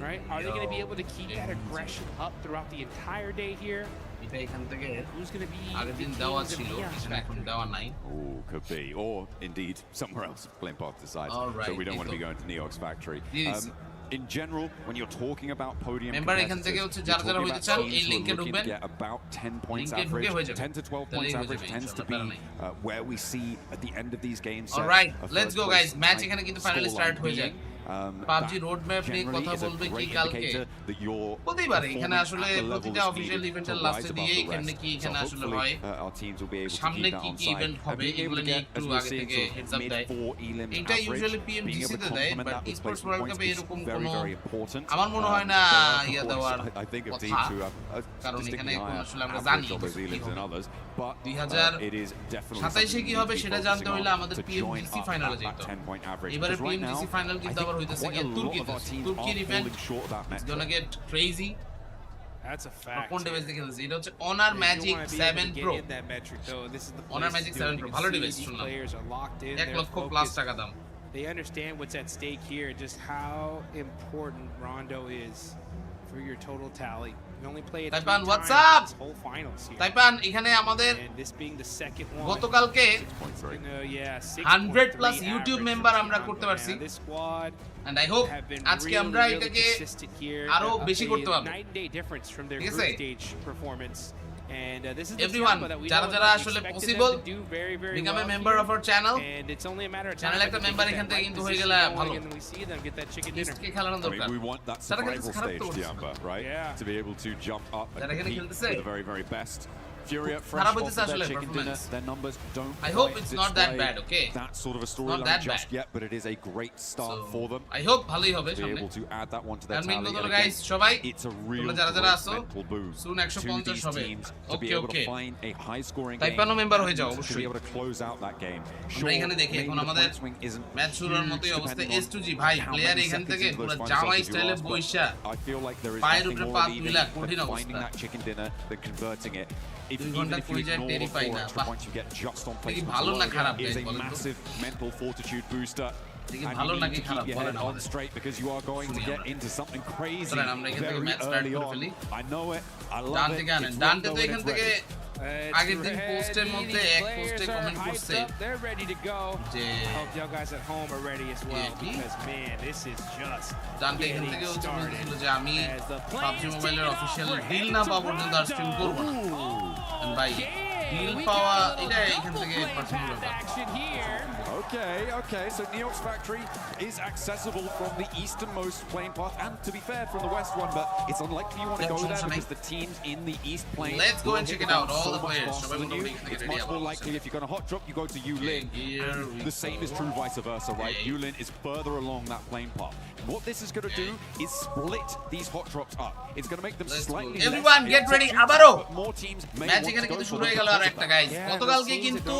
Speaker 10: right? Are they going to be able to keep that aggression up throughout the entire day here?
Speaker 1: এটা এখান থেকে
Speaker 10: Who's going to be
Speaker 1: আগের দিন দেওয়া ছিল এখানে এখন দেওয়া নাই
Speaker 2: Oh, could be. Or indeed somewhere else. Flint Park decides.
Speaker 1: Alright,
Speaker 2: So we don't want to be going to Neox Factory.
Speaker 1: Yes.
Speaker 2: In general, when you're talking about podium
Speaker 1: Member এখান থেকে হচ্ছে যারা যারা হইতে চান এই লিংকে ঢুকবেন
Speaker 2: get about 10 points
Speaker 1: লিংকে ঢুকে হয়ে
Speaker 2: average,
Speaker 1: যাবে
Speaker 2: 10 to 12 points average tends to be where we see at the end of these games.
Speaker 1: Alright, let's go guys. Match এখানে কিন্তু ফাইনালি স্টার্ট হয়ে যায়। PUBG রোড ম্যাপ নিয়ে কথা বলবে কি কালকে বলতেই পারে এখানে আসলে প্রতিটা অফিশিয়াল ইভেন্টের লাস্টে দিয়ে এখানে কি এখানে আসলে হয় সামনে কি কি ইভেন্ট হবে এগুলো নিয়ে একটু আগে থেকে হেডস আপ দেয় এটা ইউজুয়ালি PMWC তে দেয় বাট Esports ওয়ার্ল্ড কাপে এরকম কোনো আমার মনে হয় না ইয়া দেওয়ার কথা কারণ এখানে এখন আসলে আমরা জানি 2027 কি হবে সেটা জানতে হলে আমাদের PMWC ফাইনালে যেতে হবে এবারে PMWC ফাইনাল কিন্তু আবার হইতেছে কি তুর্কির event it's gonna get crazy
Speaker 10: That's a fact.
Speaker 1: কোন ডিভাইস দেখে এটা হচ্ছে Honor Magic 7 Pro Honor Magic 7 Pro ভালো ডিভাইস শুনলাম 1 লক্ষ প্লাস টাকা দাম
Speaker 10: They understand what's at stake here, just how important Rondo is for your total tally. We only played
Speaker 1: Taipan, what's up?
Speaker 10: Whole finals here.
Speaker 1: Taipan, এখানে আমাদের
Speaker 10: and this being the second one.
Speaker 1: গতকালকে 100 plus YouTube member আমরা করতে পারছি
Speaker 10: this squad
Speaker 1: and I hope আজকে আমরা এটাকে আরো বেশি করতে পারবো
Speaker 10: night and day difference from their group stage performance. And this is
Speaker 1: everyone যারা যারা আসলে possible become a member of our channel
Speaker 10: and it's only a matter of
Speaker 1: channel একটা মেম্বার এখান থেকে কিন্তু হয়ে গেলে ভালো
Speaker 10: we see them get that chicken dinner
Speaker 1: কি খেলানো দরকার
Speaker 2: we want that survival stage Tiamba, right? To be able to jump up and compete with the very very best. Furia fresh off their chicken dinner, their numbers don't
Speaker 1: I hope it's not that bad, okay?
Speaker 2: That sort of a storyline just yet, but it is a great start for them.
Speaker 1: I hope ভালোই হবে
Speaker 2: সামনে. Be able to add that one to their
Speaker 1: tally.
Speaker 2: And
Speaker 1: guys, সবাই
Speaker 2: it's a real mental boost.
Speaker 1: Soon 150 হবে.
Speaker 2: To be able to find a high scoring game.
Speaker 1: Taipan member হয়ে যাও
Speaker 2: To
Speaker 1: অবশ্যই.
Speaker 2: be able to close out that game.
Speaker 1: আমরা এখানে দেখি এখন আমাদের ম্যাচ শুরুর মতোই অবস্থা S2G ভাই প্লেয়ার এখান থেকে পুরো জামাই স্টাইলে বইসা
Speaker 2: I feel like there is
Speaker 1: পায়ের
Speaker 2: nothing
Speaker 1: উপরে
Speaker 2: more
Speaker 1: পা
Speaker 2: relieving
Speaker 1: তুইলা
Speaker 2: than
Speaker 1: কঠিন
Speaker 2: finding
Speaker 1: অবস্থা
Speaker 2: that chicken dinner than converting it.
Speaker 1: Even
Speaker 2: if you ignore the 4 extra points you get just on placement alone, it is a massive mental fortitude booster. And you need to keep your head on straight because you are going to get into something crazy very early on. I know it. I love it.
Speaker 1: ডানতে তো এখান থেকে আগের দিন পোস্টের মধ্যে এক পোস্টে comment করছে
Speaker 10: They're ready to go.
Speaker 1: যে
Speaker 10: hope y'all guys at home are ready as well because man, this is just
Speaker 1: ডানতে এখান থেকে বলছিল যে আমি PUBG মোবাইলের অফিশিয়াল ডিল না পাওয়া পর্যন্ত আর স্ট্রিম করব না ভাই ডিল পাওয়া এটা এখান থেকে পার্সোনাল ব্যাপার
Speaker 2: Okay, so Neox Factory is accessible from the easternmost plane path and to be fair from the west one, but it's unlikely you want to go there because the teams in the east plane
Speaker 1: let's go and check it out all the players
Speaker 2: it's much more likely if you're going to hot drop you go to Yulin and the same is true vice versa, right? Yulin is further along that plane path. What this is going to do is split these hot drops up. It's going to make them slightly
Speaker 1: everyone get ready abaro
Speaker 2: more teams
Speaker 1: match এখানে কিন্তু শুরু হয়ে গেল আর একটা guys গতকালকে কিন্তু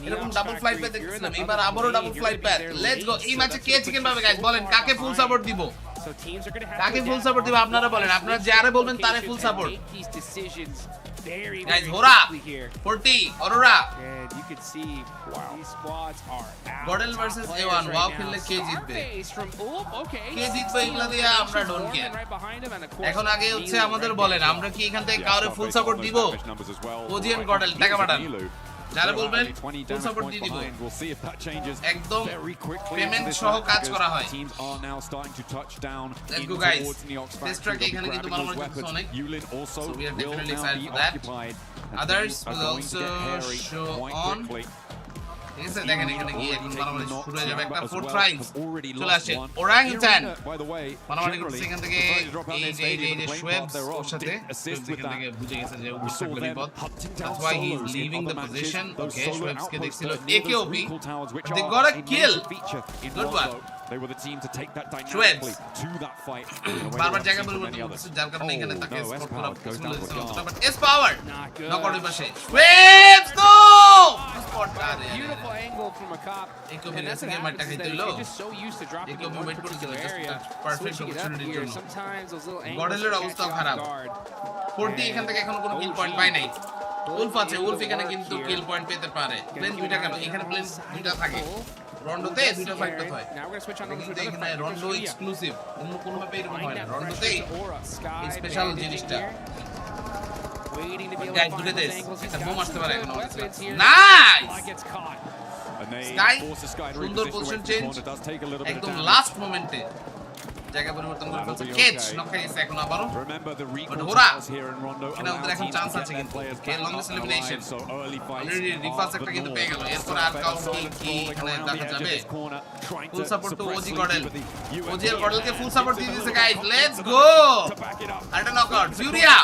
Speaker 1: এরকম double flight pay দেখছিলাম এবার আবারো double flight pay let's go এই ম্যাচে কে চিকেন পাবে গাইস বলেন কাকে ফুল সাপোর্ট দিব কাকে ফুল সাপোর্ট দিব আপনারা বলেন আপনারা যারে বলবেন তারে full support guys hora 40 aurora
Speaker 10: and you can see these squads are out
Speaker 1: Gordel versus A1 wow খেললে কে জিতবে কে জিতবে এগুলা দিয়ে আমরা ডোন্ট কেয়ার এখন আগে হচ্ছে আমাদের বলেন আমরা কি এখান থেকে কাউরে ফুল সাপোর্ট দিব ওজিএন গডেল টাকা পাঠান যারা বলবেন ফুল সাপোর্ট দিয়ে দিব একদম পেমেন্ট সহ কাজ করা হয় let's go guys test track এখানে কিন্তু মারামারি করছে অনেক so we are definitely excited for that others will also show on ঠিক আছে দেখেন এখানে গিয়ে এখন মারামারি শুরু হয়ে যাবে একটা 4 ট্রাইস চলে আসে ওরাংউটান মারামারি করছে এখান থেকে এই যে শোয়েবস ওর সাথে এখান থেকে বুঝে গেছে যে উপরে বিপদ that's why he is leaving the position okay শোয়েবস কে দেখছিল AKOB they got a kill good one
Speaker 2: they were the team to take that
Speaker 1: Schweppes.
Speaker 2: dynamically to that fight
Speaker 1: বারবার জায়গা পরিবর্তন করছে যার কারণে এখানে তাকে স্পট করা পসিবল হচ্ছে বাট এস পাওয়ার নকআউটের পাশে Schweppes তো স্পট আর
Speaker 10: beautiful angle from a cop
Speaker 1: AKOB racing মারটা খাইতে হলো
Speaker 10: just so used to dropping
Speaker 1: AKOB wait করছিল পারফেক্ট অপরচুনিটির জন্য
Speaker 10: sometimes those little angles
Speaker 1: গডেলের অবস্থা খারাপ 40 এখান থেকে এখনো কোনো কিল পয়েন্ট পায় নাই উলফ আছে উলফ এখানে কিন্তু কিল পয়েন্ট পেতে পারে প্লেন দুইটা কেন এখানে প্লেন দুইটা থাকে রন্ডোতে দুইটা ফাইট করতে হয় কিন্তু এখানে রন্ডো এক্সক্লুসিভ অন্য কোনো ভাবে এরকম হয় না রন্ডোতে এই স্পেশাল জিনিসটা গাইস দুটো দেশ একটা বোম আসতে পারে এখন নাইস স্কাই সুন্দর পজিশন চেঞ্জ একদম লাস্ট মোমেন্টে জায়গা পরিবর্তন করে ফেলছে কেচ নক খাইছে এখন আবারো বাট হোরা এখানে ওদের এখন চান্স আছে কিন্তু কে লংগেস্ট এলিমিনেশন অলরেডি রিফাস একটা কিন্তু পেয়ে গেল এরপর আর কাউ কি এখানে দেখা যাবে ফুল সাপোর্ট টু ওজি গডেল ওজি আর গডেলকে ফুল সাপোর্ট দিয়ে দিয়েছে গাইস লেটস গো আরেকটা নকআউট ফিউরিয়া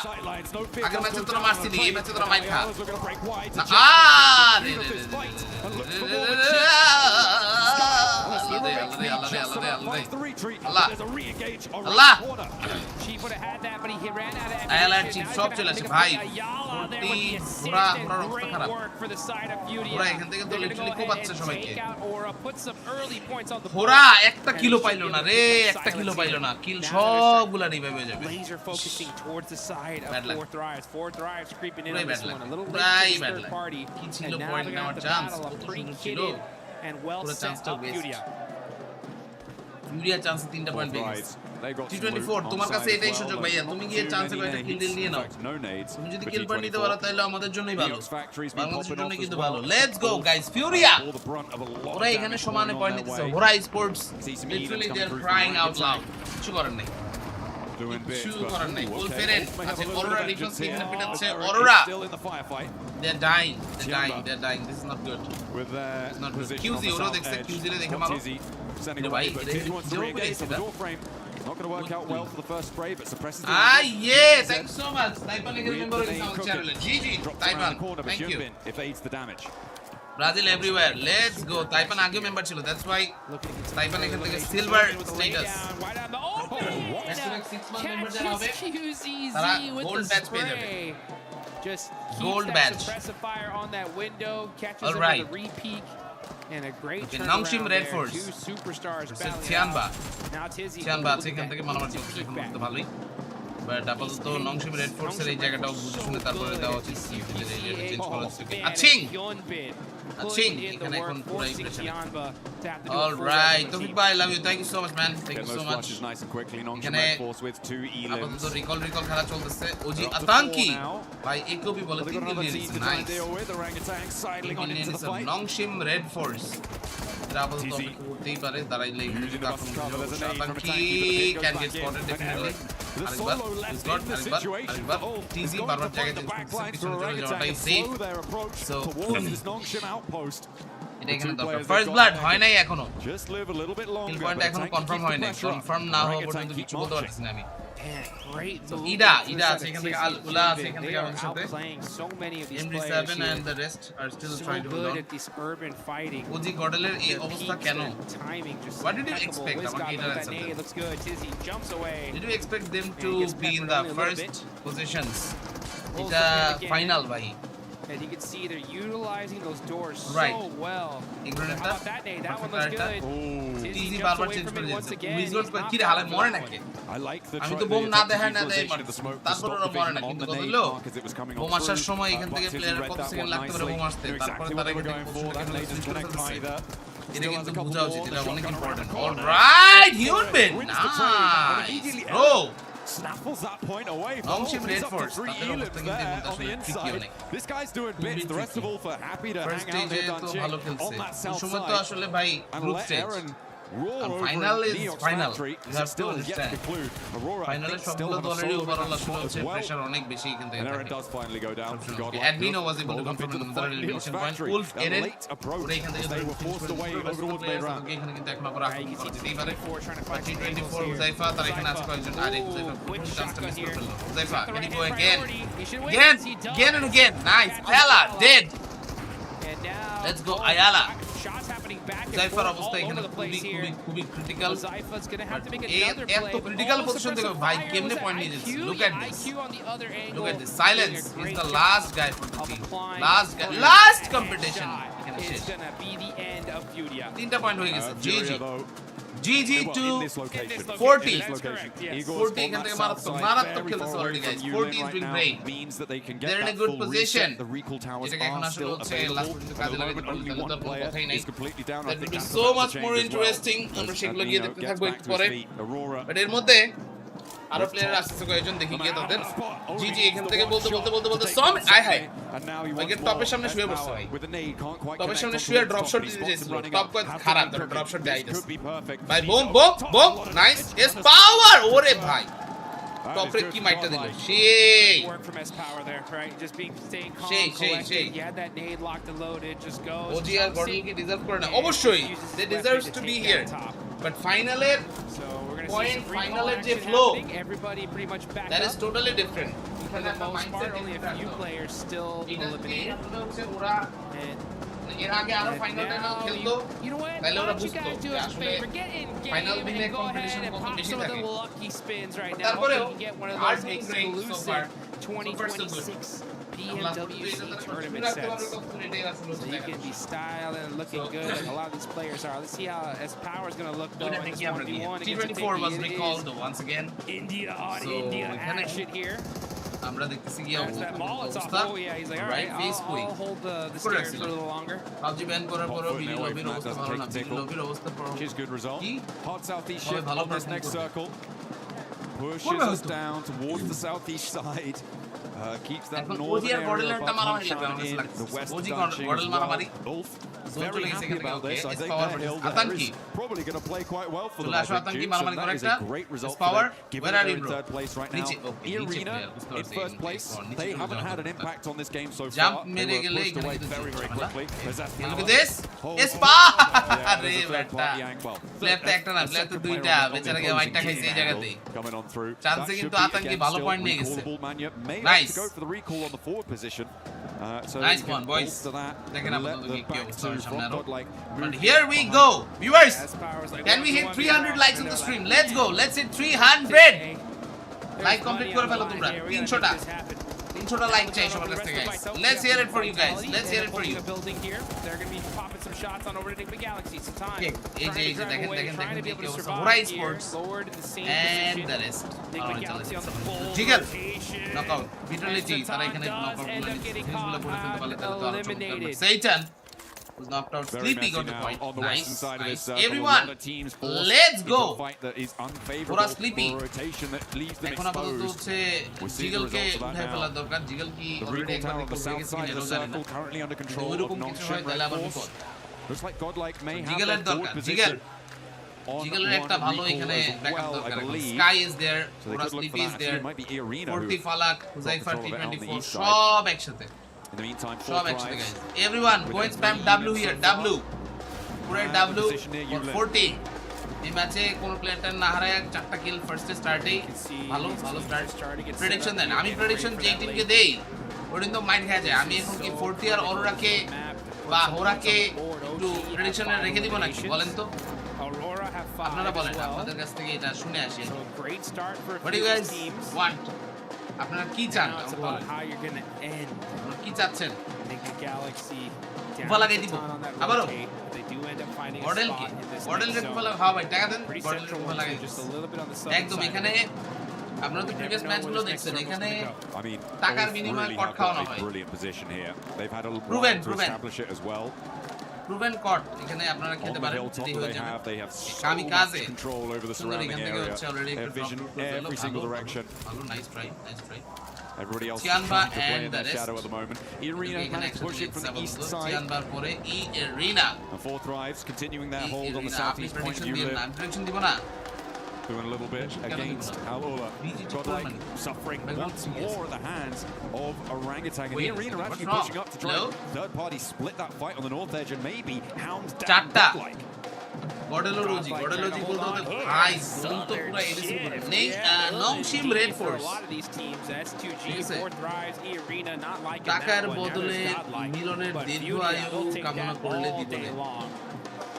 Speaker 1: আগের ম্যাচে তোরা মারছিলি এই ম্যাচে তোরা মাইর খা আল্লাহ Allah!
Speaker 10: Chief would have had that, but he ran out of
Speaker 1: Allied Chief সব চলে আসে ভাই 40 পুরা অবস্থা খারাপ পুরা এখান থেকে তো লিটারালি কোপাচ্ছে সবাইকে পুরা একটা কিলো পাইলো না রে একটা কিলো পাইলো না কিল সবগুলা রিভাইভ হয়ে যাবে
Speaker 10: Laser focusing towards the side of Fourth Thrives creeping in on this one a little
Speaker 1: late
Speaker 10: to third party
Speaker 1: কি ছিল পয়েন্ট নেওয়ার চান্স কত সুন্দর ছিল
Speaker 10: and well set up Furia
Speaker 1: urea chance 3টা পয়েন্ট পেয়ে গেছে T24 তোমার কাছে এটাই সুযোগ ভাইয়া তুমি গিয়ে চান্সে কয়টা কিল নিয়ে নাও তুমি যদি কিল পয়েন্ট নিতে পারো তাহলে আমাদের জন্যই ভালো বাংলাদেশের জন্য কিন্তু ভালো লেটস গো গাইস ফিউরিয়া ওরা এখানে সমানে পয়েন্ট নিতেছে ওরা sports literally they are crying out loud কিছু করার নেই কিছু করার নেই ওল ফেরেন আছে অরোরা ডিফেন্স এখানে পিটাচ্ছে Aurora they are dying this is not good it's not good কিউজি ওরা দেখছে কিউজি রে দেখে মারো ভাই
Speaker 2: Not going to work out well for the first spray, but suppresses it.
Speaker 1: Yeah, thank you so much. Taipan is a member of the channel. GG, Taipan. Thank you.
Speaker 2: Evades the damage.
Speaker 1: Brazil everywhere. Let's go. Taipan आगे member chilo. That's why Taipan এখান থেকে silver status. তারা gold badge পেয়ে যাবে.
Speaker 10: Just
Speaker 1: gold badge.
Speaker 10: Suppressifier on that window catches
Speaker 1: him
Speaker 10: with a re-peek. And a great
Speaker 1: Nongshim Red Force.
Speaker 10: Two superstars
Speaker 1: Tianba.
Speaker 10: Now Tizzy.
Speaker 1: Tianba আছে এখান থেকে মারামারি করছে এখন তো ভালোই। বাট আপাতত নংশিম রেড ফোর্সের এই জায়গাটাও বুঝে শুনে তারপরে দেওয়া উচিত চেঞ্জ করা উচিত। আছিং
Speaker 10: putting in the work, forcing Tianba to have to do
Speaker 1: All right, Tofik bhai, I love you. Thank you so much, man. Thank you so much.
Speaker 2: Nice and quickly.
Speaker 1: এখানে আপাতত রিকল খেলা চলতেছে। OG আতাঙ্কি ভাই একবি বলে 3 kill নিয়ে নিয়েছে। Nice. Nongshim red force. এরা আপাতত করতেই পারে, দাঁড়াইলে আতাঙ্কি ক্যান গেট স্পটেড ডেফিনেটলি। আরেকবার টিজি বারবার জায়গায় পিছনে চলে যাওয়াটাই সেফ। সো এটা এখানে দরকার। ফার্স্ট ব্লাড হয় নাই এখনো। কিল পয়েন্ট এখনো কনফার্ম হয় নাই। কনফার্ম না হওয়া পর্যন্ত কিছু বলতে পারতেছি না আমি। ইডা আছে এখান থেকে, আল উলা আছে এখান থেকে আমাদের সাথে। MD7 and the rest are still trying to hold on. OG গডেলের এই অবস্থা কেন? What did you expect? আমাকে এটা answer did you expect them to be in the first positions? এটা ফাইনাল ভাই।
Speaker 10: And you can see they're utilizing those doors
Speaker 1: right.
Speaker 10: so well. How about that nade? That one looks good.
Speaker 1: Easy barbar change করে দিয়েছে। উইজগট কি রে হালে মরে নাকি? আমি তো বোম না দেখাই না দেই তারপর ওরা মরে না, কিন্তু বললো বোম আসার সময় এখান থেকে প্লেয়ারের কত সেকেন্ড লাগতে পারে বোম আসতে, তারপরে তারা এটা কিন্তু বোঝা উচিত, এটা অনেক important. Alright human nice bro
Speaker 2: snaffles that point away.
Speaker 1: Nongshim Red Force.
Speaker 2: On the inside. This guy's doing bits. The rest of all for happy to hang out here on that south side. And let Aaron roar over
Speaker 1: final is
Speaker 2: Neox
Speaker 1: final.
Speaker 2: Factory.
Speaker 1: You have to understand.
Speaker 2: Aurora
Speaker 1: final is still already overall pressure অনেক বেশি এখান থেকে।
Speaker 2: And Aaron does finally go down.
Speaker 1: Admino was able to confirm another elimination point. Wolf Eren ওরা এখান থেকে
Speaker 2: they were forced away over towards main round.
Speaker 1: এখানে কিন্তু এখন আবার আক্রমণ করতেই পারে। 24 হুজাইফা তার এখানে আছে কয়েকজন, আর হুজাইফা চান্সটা মিস করে ফেললো। Huzaifa can he go again and again. Nice Ayala dead. Let's go Ayala. Zypher অবস্থা এখানে খুবই ক্রিটিক্যাল। এত ক্রিটিক্যাল পজিশন থেকে ভাই কেমনে পয়েন্ট নিয়ে যাচ্ছে? Look at this silence is the last guy for the team. Last competition এখানে শেষ। 3টা পয়েন্ট হয়ে গেছে। GG to 40 এখান থেকে মারাত্মক খেলতেছে already guys. 40 is doing great. They're in a good position. এটাকে এখন আসলে হচ্ছে লাস্ট পর্যন্ত কাজে লাগাতে পারলে তাহলে তো কোনো কথাই নাই। That will be so much more interesting. আমরা সেগুলো গিয়ে দেখতে থাকবো একটু পরে। বাট এর মধ্যে আরো প্লেয়ার আসছে কয়েকজন, দেখি গিয়ে তাদের। জিজি এখান থেকে বলতে সম আয় হায় ওকে টপের সামনে শুয়ে বসছে ভাই। টপের সামনে শুয়ে ড্রপ শট দিতে চাইছিল। টপ কত খারাপ ড্রপ শট দেয় ভাই। Bomb nice S power. ওরে ভাই টপরে কি মাইটটা দিল সেই ওজি আর গর্ডন কি ডিজার্ভ করে না? অবশ্যই they deserves to be here, but ফাইনালের পয়েন্ট, ফাইনালের যে ফ্লো, that is totally different. এখানে একটা mindset only a few players still eliminated. ওরা এর আগে আরো ফাইনালটা না খেলতো তাহলে ওরা বুঝতো যে আসলে ফাইনাল দিনে কম্পিটিশন কত বেশি থাকে। তারপরে আর make great so far 2026 PMWC tournament sets. So you can be styling, looking good. A lot of these players are. Let's see how as Power is going to look though in this 1v1 against T24 was recalled once again. India on India action here. আমরা দেখতেছি কি অবস্থা। Right face quick করে রাখছিল। PUBG ban করার পরও video লবির অবস্থা ভালো না। ভিডিও লবির অবস্থা
Speaker 2: which is good result. Hot southeast ship
Speaker 1: ভালো
Speaker 2: on this next circle. Pushes us down towards the southeast side. Keeps that northern area of our in the west dunching as well. Ulf, very happy about this. I think that hill there is probably going to play quite well for the Magic Dudes, and that is a great result for them, given that they're in third place right now. Arena in first place. They haven't had an impact on this game so far. They were pushed away very, very quickly.
Speaker 1: Look at this. It's power! Player to একটা না, player to দুইটা। বেচারা কে হোয়াইটটা খাইছে এই জায়গাতেই।
Speaker 2: Coming on through.
Speaker 1: চান্সে কিন্তু আতঙ্কি ভালো পয়েন্ট নিয়ে গেছে।
Speaker 2: Nice. To go for the recall on the forward position. So
Speaker 1: nice one, boys.
Speaker 2: Let the back two from Godlike.
Speaker 1: But here we go, viewers. Can we hit 300 likes on the stream? Let's go. Let's hit 300. Like complete করে ফেলো তোমরা 300টা। 300টা like চাই সবার কাছ থেকে guys. Let's hear it for you guys. Let's hear it for you.
Speaker 10: Building here. They're going to be popping some shots on over to the Galaxy. It's time.
Speaker 1: এই যে দেখেন Esports and the rest. জিগর knockout Vitality তারা এখানে knockout গুলো করে ফেলতে পারলে তাহলে তো আরো চমৎকার। সেইটান was knocked out.
Speaker 2: Very
Speaker 1: Sleepy got
Speaker 2: messy
Speaker 1: the
Speaker 2: now
Speaker 1: point.
Speaker 2: on the
Speaker 1: Nice,
Speaker 2: western side of this
Speaker 1: nice.
Speaker 2: circle. A lot
Speaker 1: Everyone,
Speaker 2: of teams forced
Speaker 1: let's
Speaker 2: into
Speaker 1: go.
Speaker 2: a fight that is unfavorable
Speaker 1: Pura Sleepy.
Speaker 2: for a rotation that leaves them
Speaker 1: এখন আপাতত
Speaker 2: exposed.
Speaker 1: হচ্ছে
Speaker 2: We're seeing the
Speaker 1: জিগলকে
Speaker 2: results of that
Speaker 1: উঠায়
Speaker 2: now.
Speaker 1: ফেলার দরকার। জিগল কি
Speaker 2: The
Speaker 1: already
Speaker 2: recall
Speaker 1: একবার
Speaker 2: tower on the
Speaker 1: দেখে
Speaker 2: south
Speaker 1: গেছে
Speaker 2: side
Speaker 1: কিনা
Speaker 2: of the
Speaker 1: এটাও জানি না।
Speaker 2: circle currently under control of
Speaker 1: ওইরকম কিছু হয়
Speaker 2: Nongshim
Speaker 1: তাহলে
Speaker 2: Red
Speaker 1: আবার
Speaker 2: Force.
Speaker 1: বিপদ।
Speaker 2: Looks like Godlike may have
Speaker 1: জিগলের
Speaker 2: their forward
Speaker 1: দরকার জিগল
Speaker 2: position on
Speaker 1: জিগলের একটা
Speaker 2: one
Speaker 1: ভালো
Speaker 2: recall
Speaker 1: এখানে
Speaker 2: as
Speaker 1: ব্যাকআপ
Speaker 2: well, I
Speaker 1: দরকার।
Speaker 2: believe.
Speaker 1: Sky is there,
Speaker 2: So they
Speaker 1: ওরা
Speaker 2: could look
Speaker 1: Sleepy
Speaker 2: for
Speaker 1: is
Speaker 2: that.
Speaker 1: There,
Speaker 2: Actually, it might be Irina who
Speaker 1: 40 Falaq,
Speaker 2: got
Speaker 1: Huzaifa
Speaker 2: control of it on the
Speaker 1: T24
Speaker 2: east side.
Speaker 1: সব একসাথে।
Speaker 2: In the meantime,
Speaker 1: সব একসাথে guys. Everyone go and spam W here W। পুরো W for 40। এই ম্যাচে কোন প্লেয়ারটা না হারায় 4টা কিল ফার্স্টে স্টার্টেই ভালো ভালো স্টার্ট। প্রেডিকশন দেন। আমি প্রেডিকশন যে টিমকে দেই ওটা তো মাইন্ড খেয়ে যায়। আমি এখন কি 40 আর অরোরাকে বা হোরাকে একটু প্রেডিকশনে রেখে দিব নাকি বলেন তো? আপনারা বলেন, আপনাদের কাছ থেকে এটা শুনে আসি। What do you guys want? আপনারা কি চান? কি চাচ্ছেন? কুফা লাগাই দিব আবারও মডেল কি মডেল রে কুফা লাগা ভাই টাকা দেন মডেল রে কুফা লাগাই একদম এখানে আপনারা তো প্রিভিয়াস ম্যাচগুলো দেখছেন এখানে টাকার বিনিময়ে কট খাওয়ানো হয়
Speaker 2: brilliant position here. They've had a
Speaker 1: Proven,
Speaker 2: while to
Speaker 1: proven.
Speaker 2: establish it as well.
Speaker 1: Proven caught এখানে আপনারা
Speaker 2: On
Speaker 1: খেতে
Speaker 2: the
Speaker 1: পারেন
Speaker 2: hilltop
Speaker 1: যদি
Speaker 2: that
Speaker 1: হয়ে
Speaker 2: they
Speaker 1: যাবে
Speaker 2: have, they have so
Speaker 1: kamikaze
Speaker 2: much control over the
Speaker 1: সুন্দর
Speaker 2: surrounding
Speaker 1: এখান থেকে
Speaker 2: area.
Speaker 1: হচ্ছে already
Speaker 2: They have vision every single direction.
Speaker 1: ভালো nice try nice try
Speaker 2: Everybody else is
Speaker 1: Tianba
Speaker 2: trying to play
Speaker 1: and
Speaker 2: in their
Speaker 1: the
Speaker 2: shadow
Speaker 1: rest.
Speaker 2: at the moment. Irina managed to push it from the east side.
Speaker 1: চিয়ানবার পরে Irina
Speaker 2: And Four Thrives continuing their hold on the
Speaker 1: Irina আপনি
Speaker 2: southeast point.
Speaker 1: Prediction দিন না আমি prediction দিব না
Speaker 2: Doing a little bit against Aola. Godlike suffering once more at the hands of Orangutan. And Irina actually pushing up to try and third party split that fight on the north edge and maybe hound down Godlike.
Speaker 1: গডেলোজি বলতে হতে ভাই zone তো পুরো ADC করে নেই নংশিম red force টাকার বদলে মিলনের দীর্ঘ আয়ু কামনা করলে দিতে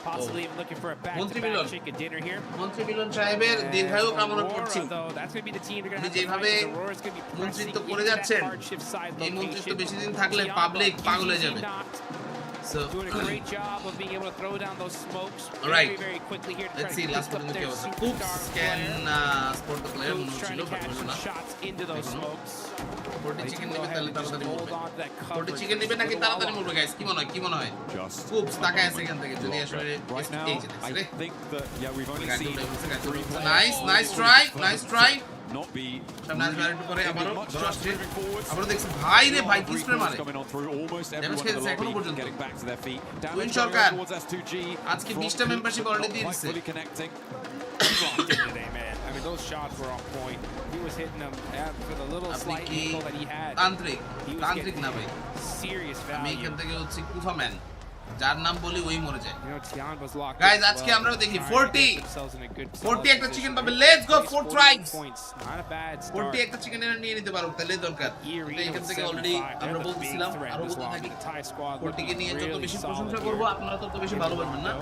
Speaker 10: Possibly even looking for a back-to-back chicken dinner here.
Speaker 1: মন্ত্রী মিলন সাহেবের দীর্ঘায়ু কামনা করছি
Speaker 10: That's going to be the team they're going to have to
Speaker 1: যেভাবে
Speaker 10: fight. Aurora's going to be
Speaker 1: মন্ত্রিত্ব করে যাচ্ছেন এই মন্ত্রিত্ব বেশি দিন থাকলে পাবলিক পাগল হয়ে যাবে So
Speaker 10: doing a great job of being able to throw down those smokes
Speaker 1: very,
Speaker 10: very quickly here to
Speaker 1: let's
Speaker 10: try
Speaker 1: see
Speaker 10: to
Speaker 1: last
Speaker 10: pick
Speaker 1: one
Speaker 10: up their
Speaker 1: Coops can sport the player
Speaker 10: Coops trying to catch some shots into those smokes.
Speaker 1: 40 chicken নেবে তাহলে তাড়াতাড়ি মরবে 40 chicken নেবে নাকি তাড়াতাড়ি মরবে guys কি মনে হয় Coops তাকায় আছে এখান থেকে যদি আসলে
Speaker 2: Right now, I think that we've only seen
Speaker 1: nice try
Speaker 2: not be
Speaker 1: সামনে আসবে আরেকটু পরে আবারও দেখছি ভাই রে ভাই কি স্প্রে মারে
Speaker 2: coming on through almost
Speaker 1: damage
Speaker 2: everyone in
Speaker 1: খেলছে
Speaker 2: the
Speaker 1: এখনো
Speaker 2: lobby
Speaker 1: পর্যন্ত
Speaker 2: getting back to their feet.
Speaker 1: Win
Speaker 2: Damage
Speaker 1: Sarkar
Speaker 2: towards S2G.
Speaker 1: আজকে 20টা মেম্বারশিপ অলরেডি দিয়ে দিয়েছে
Speaker 2: fully connecting.
Speaker 10: Today, man. I mean, those shots were on point. He was hitting them for the little slight angle that he had.
Speaker 1: তান্ত্রিক না ভাই
Speaker 10: Serious value.
Speaker 1: আমি এখান থেকে হচ্ছে কুফাম্যান যার নাম বলি ওই মরে যায়
Speaker 10: You know, Tian was locked.
Speaker 1: Guys আজকে আমরা দেখি 40 একটা চিকেন পাবে let's go 4 thrice
Speaker 10: Not a bad start.
Speaker 1: 40 একটা চিকেন এনে নিয়ে নিতে পারো তাহলে দরকার এখান থেকে অলরেডি আমরা বলছিলাম আরো বলতে থাকি 40 কে নিয়ে যত বেশি প্রশংসা করব আপনারা তত বেশি ভালো বলবেন না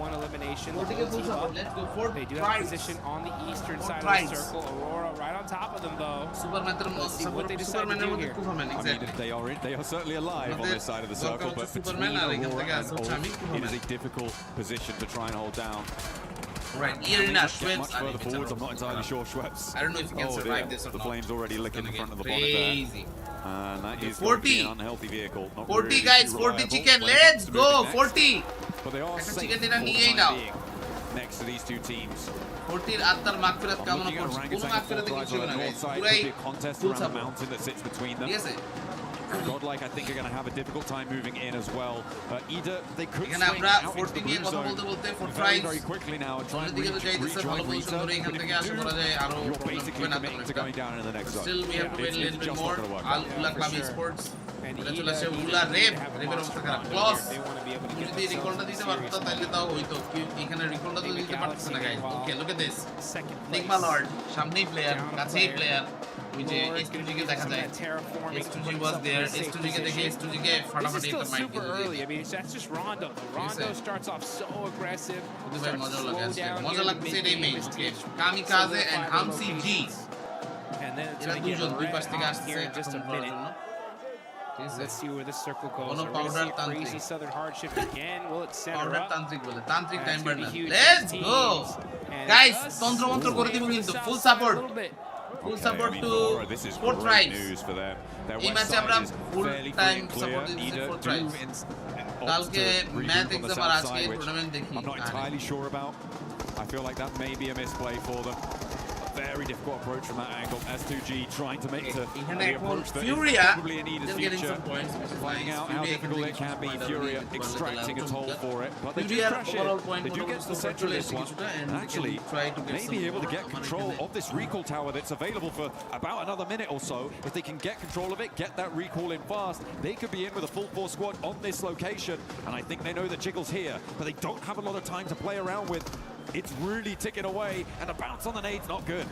Speaker 10: One elimination.
Speaker 1: 40 K full support let's go 4
Speaker 10: They do have
Speaker 1: thrice
Speaker 10: position on the eastern side of the circle. Aurora right on top of them, though.
Speaker 1: সুপারম্যানের মধ্যে কুফাম্যান exactly
Speaker 2: They are certainly alive on this side of the circle, but
Speaker 1: superman আর এখান থেকে আছে আমি
Speaker 2: it is a difficult position to try and hold down.
Speaker 1: Right, Irina, Schweppes.
Speaker 2: Much further forwards, I'm not entirely sure Schweppes.
Speaker 1: I don't know if you can survive this or
Speaker 2: the
Speaker 1: not.
Speaker 2: flames already licking the front of the bonnet
Speaker 1: crazy.
Speaker 2: there. And that is
Speaker 1: 40.
Speaker 2: an unhealthy vehicle. Not
Speaker 1: 40
Speaker 2: really
Speaker 1: guys, 40
Speaker 2: reliable
Speaker 1: chicken.
Speaker 2: when it
Speaker 1: Let's
Speaker 2: comes to
Speaker 1: go,
Speaker 2: moving
Speaker 1: 40.
Speaker 2: But they are
Speaker 1: একটা
Speaker 2: safe
Speaker 1: chicken
Speaker 2: for
Speaker 1: dinner
Speaker 2: the
Speaker 1: নিয়েই
Speaker 2: time
Speaker 1: now
Speaker 2: being next to these two teams.
Speaker 1: 40 এর আত্মার মাগফিরাত কামনা করছি কোনো মাগফিরাতে কিছু হবে না গাইস পুরাই
Speaker 2: contest
Speaker 1: full
Speaker 2: around the
Speaker 1: support
Speaker 2: mountain that sits between them.
Speaker 1: ঠিক আছে
Speaker 2: Godlike, I think, are going to have a difficult time moving in as well. Either they could
Speaker 1: এখানে
Speaker 2: swing
Speaker 1: আমরা
Speaker 2: out into
Speaker 1: 40
Speaker 2: the
Speaker 1: নিয়ে
Speaker 2: blue
Speaker 1: কথা
Speaker 2: zone
Speaker 1: বলতে বলতে 4
Speaker 2: very,
Speaker 1: thrice
Speaker 2: very quickly now and try and
Speaker 1: দিকে তো যাইতেছে ভালো
Speaker 2: rejoin
Speaker 1: পজিশন ধরে এখান
Speaker 2: Rita.
Speaker 1: থেকে আশা করা যায় আরো
Speaker 2: You're basically committing to going down in the next zone.
Speaker 1: Still we have to wait a little bit
Speaker 2: just
Speaker 1: more
Speaker 2: not going to work
Speaker 1: Al Ula Club Esports এটা চলে আসে উলা রেপের অবস্থা খারাপ ক্লস যদি রিকলটা দিতে পারতো তাহলে তাও হইতো এখানে রিকলটা তো দিতে পারতেছে না guys okay look at this Nigma Lord সামনেই প্লেয়ার কাছেই প্লেয়ার ওই যে S2G কে দেখা যায় S2G was there S2G কে দেখে S2G কে ফাটাফাটি একটা mic
Speaker 10: super early. I mean, that's just Rondo. Rondo starts off so aggressive.
Speaker 1: খুবই মজা লাগে মজা লাগছে এটাই মেইন ওকে কামিকাজে এন্ড হামসি জি
Speaker 10: And then it's
Speaker 1: এরা
Speaker 10: going to
Speaker 1: দুজন দুই পাশ থেকে
Speaker 10: get
Speaker 1: আসছে
Speaker 10: here in just a minute. Let's see where this circle goes. We're going to see a crazy southern hardship again. Will it center
Speaker 1: powder
Speaker 10: up?
Speaker 1: তান্ত্রিক বলে তান্ত্রিক time burner
Speaker 10: huge
Speaker 1: let's
Speaker 10: teams.
Speaker 1: Go
Speaker 10: And
Speaker 1: guys
Speaker 10: us,
Speaker 1: তন্ত্র মন্ত্র করে দিব কিন্তু full support full support to
Speaker 2: This is
Speaker 1: four
Speaker 2: great
Speaker 1: tribes
Speaker 2: news for them. Their
Speaker 1: এই
Speaker 2: west
Speaker 1: ম্যাচে
Speaker 2: side
Speaker 1: আমরা
Speaker 2: is
Speaker 1: full
Speaker 2: fairly
Speaker 1: time
Speaker 2: free and
Speaker 1: support
Speaker 2: clear.
Speaker 1: দিচ্ছি
Speaker 2: Either
Speaker 1: four
Speaker 2: do
Speaker 1: tribes
Speaker 2: opts to regroup on the south side, which I'm not entirely sure about. I feel like that may be a misplay for them. Very difficult approach from that angle. S2G trying to make the approach that is probably in Ida's future. Finding out how difficult it can be. Furia extracting a toll for it. But they do crash it. They do get to the center of this one. And actually may be able to get control of this recall tower that's available for about another minute or so. If they can get control of it, get that recall in fast, they could be in with a full force squad on this location. And I think they know the Jiggle's here, but they don't have a lot of time to play around with. It's really ticking away, and the bounce on the nade's not good.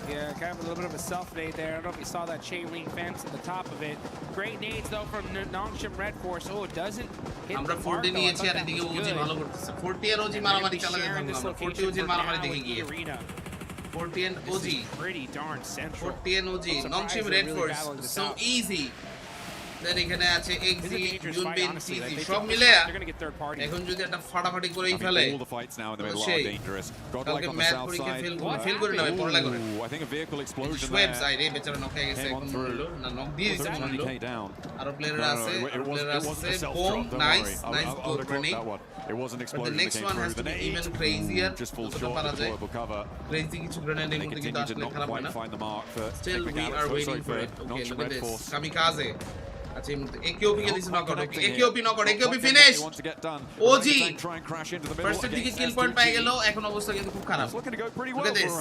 Speaker 10: Yeah, kind of a little bit of a self-nade there. I don't know if you saw that chain link fence at the top of it. Great nades, though, from Nongshim Red Force. Oh, it doesn't hit the mark, though. I thought that was good.
Speaker 1: 40 and OG মারামারি চালাতে থাকলাম 40 OG মারামারি দেখে গিয়ে 40 and OG
Speaker 10: pretty darn central.
Speaker 1: 40 and OG Nongshim Red Force so easy. Then এখানে আছে এক্সি ইউনবিন CG সব মিলে এখন যদি একটা ফাটাফাটি করেই ফেলে
Speaker 2: all the fights now in the middle are dangerous.
Speaker 1: Godlike on the south side. Fail করে নেবে পড়লা করে
Speaker 2: I think a vehicle explosion
Speaker 1: there. Web side বেচারা নক হয়ে গেছে এখন হলো না নক দিয়ে দিছে মনে হলো আর প্লেয়ার আছে bomb nice good running
Speaker 2: It was an explosion.
Speaker 1: The next one has to be even crazier.
Speaker 2: Just full short of deployable cover.
Speaker 1: Crazy কিছু গ্রেনেড এর মধ্যে কিন্তু আসলে খারাপ হয় না. Still we are waiting for it. Okay, look at this. Kamikaze. আচ্ছা এই মুহূর্তে AKOP কে দিছে knockout AKOP knockout AKOP finish OG first দিকে কিল পয়েন্ট পেয়ে গেল এখন অবস্থা কিন্তু খুব খারাপ look at this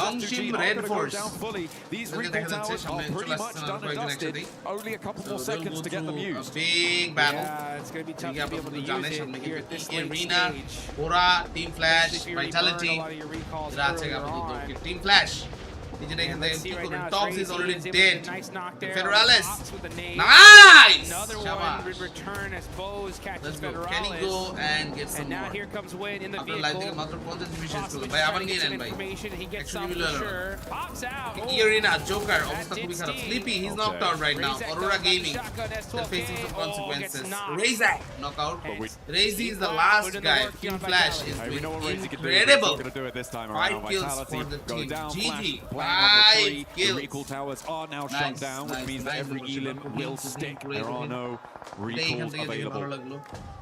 Speaker 1: Nongshim Red Force these recall towers are pretty much done and dusted
Speaker 2: only a couple more seconds to get them used
Speaker 10: big battle yeah it's going to be tough to be able to use it here at this
Speaker 1: arena Aura Team Flash Vitality আছে আপনাদের Team Flash Tops is already dead.
Speaker 10: Nice knock there.
Speaker 1: Federales. Nice.
Speaker 10: Another one in return as Bose catches Federales.
Speaker 1: Can he go and get some
Speaker 10: and now
Speaker 1: more?
Speaker 10: here comes Win in the
Speaker 1: After
Speaker 10: vehicle.
Speaker 1: lighting master content division to by aban niye nen bhai.
Speaker 10: He gets some for sure. Pops out.
Speaker 1: Arena Joker obostha খুবই খারাপ. Sleepy he's knocked out right now. Aurora Gaming they're facing some consequences. Razak knockout. Razy is the last guy. Team Flash is doing incredible. 5 kills for the team. GG. 5 kills.
Speaker 2: The recall towers are now shut down, which means that every elim will stick. There are no recalls available.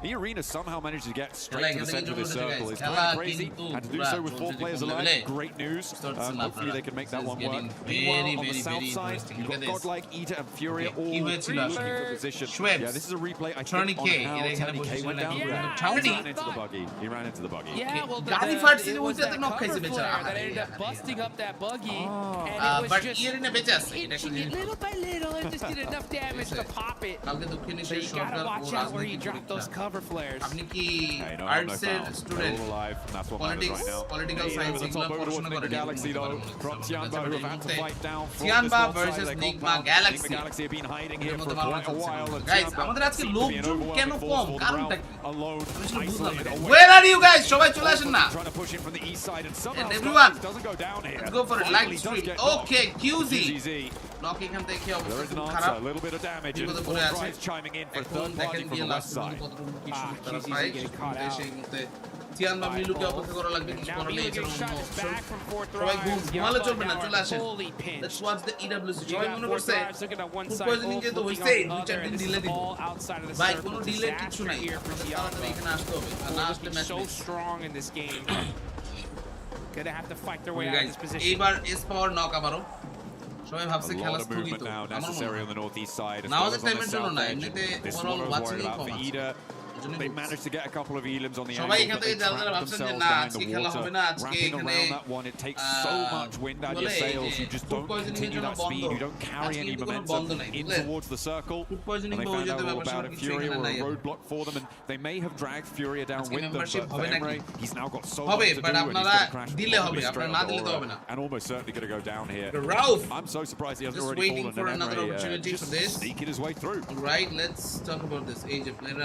Speaker 2: The arena somehow managed to get straight to the center of this circle. It's kind of crazy, and to do so with 4 players alive, great news. Hopefully they can make that one work. Meanwhile, on the south side, you've got Godlike, Ida, and Furia all looking for position. Yeah, this is a replay, I think, on how Tony K went down. He ran into the buggy. He ran into the buggy.
Speaker 10: Yeah, well, it was that cover flare that ended up busting up that buggy. And it was
Speaker 1: but
Speaker 10: just
Speaker 1: Irina bitches
Speaker 10: little by little and just did enough damage to pop it. So you gotta watch out where you drop those cover flares.
Speaker 1: আপনি কি আর্টসের student political science এগুলো পড়াশোনা করেন
Speaker 2: Galaxy though from Tianba who have had to fight down
Speaker 1: Tianba versus Nigma Galaxy
Speaker 2: Galaxy have been hiding here for quite a while.
Speaker 1: Guys আমাদের আজকে লোকজন কেন কম কারণটা কি
Speaker 2: alone isolated away.
Speaker 1: Where are you guys সবাই চলে আসেন না
Speaker 2: trying to push in from the east side and somehow
Speaker 1: everyone
Speaker 2: doesn't go down here.
Speaker 1: Let's go for a live stream. Okay, QZ. Knock এখান থেকে
Speaker 2: there is an
Speaker 1: অবস্থা
Speaker 2: answer,
Speaker 1: খারাপ
Speaker 2: a little bit of damage and Drives chiming in for third party from the west side.
Speaker 1: Tianba মিলুকে অপেক্ষা করা লাগবে কিছু করার নেই এছাড়া সবাই ঘুমালে চলবে না চলে আসেন Let's watch the EWC সবাই মনে করছে ফুড পয়জনিং যেহেতু হয়েছে 2-4 দিন ডিলে দিব ভাই কোনো ডিলে কিছু নাই তাড়াতাড়ি এখানে আসতে হবে আর না আসলে match
Speaker 10: so strong in this game. Gonna have to fight their way out of this position.
Speaker 1: এইবার এস পাওয়ার নক আবারও সবাই ভাবছে খেলা স্থগিত
Speaker 2: necessary on the northeast side as
Speaker 1: Now
Speaker 2: well
Speaker 1: the
Speaker 2: as on the
Speaker 1: time
Speaker 2: south
Speaker 1: না
Speaker 2: edge.
Speaker 1: এমনিতে
Speaker 2: This is
Speaker 1: overall
Speaker 2: what I was
Speaker 1: watching
Speaker 2: worried about for Ida. They managed to get a couple of elims on the angle,
Speaker 1: সবাই
Speaker 2: but
Speaker 1: এখান
Speaker 2: they
Speaker 1: থেকে যারা
Speaker 2: trapped
Speaker 1: ভাবছেন যে
Speaker 2: themselves
Speaker 1: না
Speaker 2: behind
Speaker 1: আজকে
Speaker 2: the
Speaker 1: খেলা
Speaker 2: water.
Speaker 1: হবে না আজকে
Speaker 2: Wrapping
Speaker 1: এখানে
Speaker 2: around that one, it takes so much wind out of your sails. You just don't continue that speed. You don't carry any momentum in towards the circle. And they found out all about it. Furia were a roadblock for them, and they may have dragged Furia down with them. But for Emre, he's now got so much to do, and he's going to crash probably straight on Aurora, and almost certainly going to go down here.
Speaker 1: Ralph,
Speaker 2: I'm so surprised he hasn't
Speaker 1: just
Speaker 2: already
Speaker 1: waiting
Speaker 2: fallen.
Speaker 1: for another
Speaker 2: Emre,
Speaker 1: opportunity
Speaker 2: just
Speaker 1: for this.
Speaker 2: sneaking his way through.
Speaker 1: Right, let's talk about this. Age of player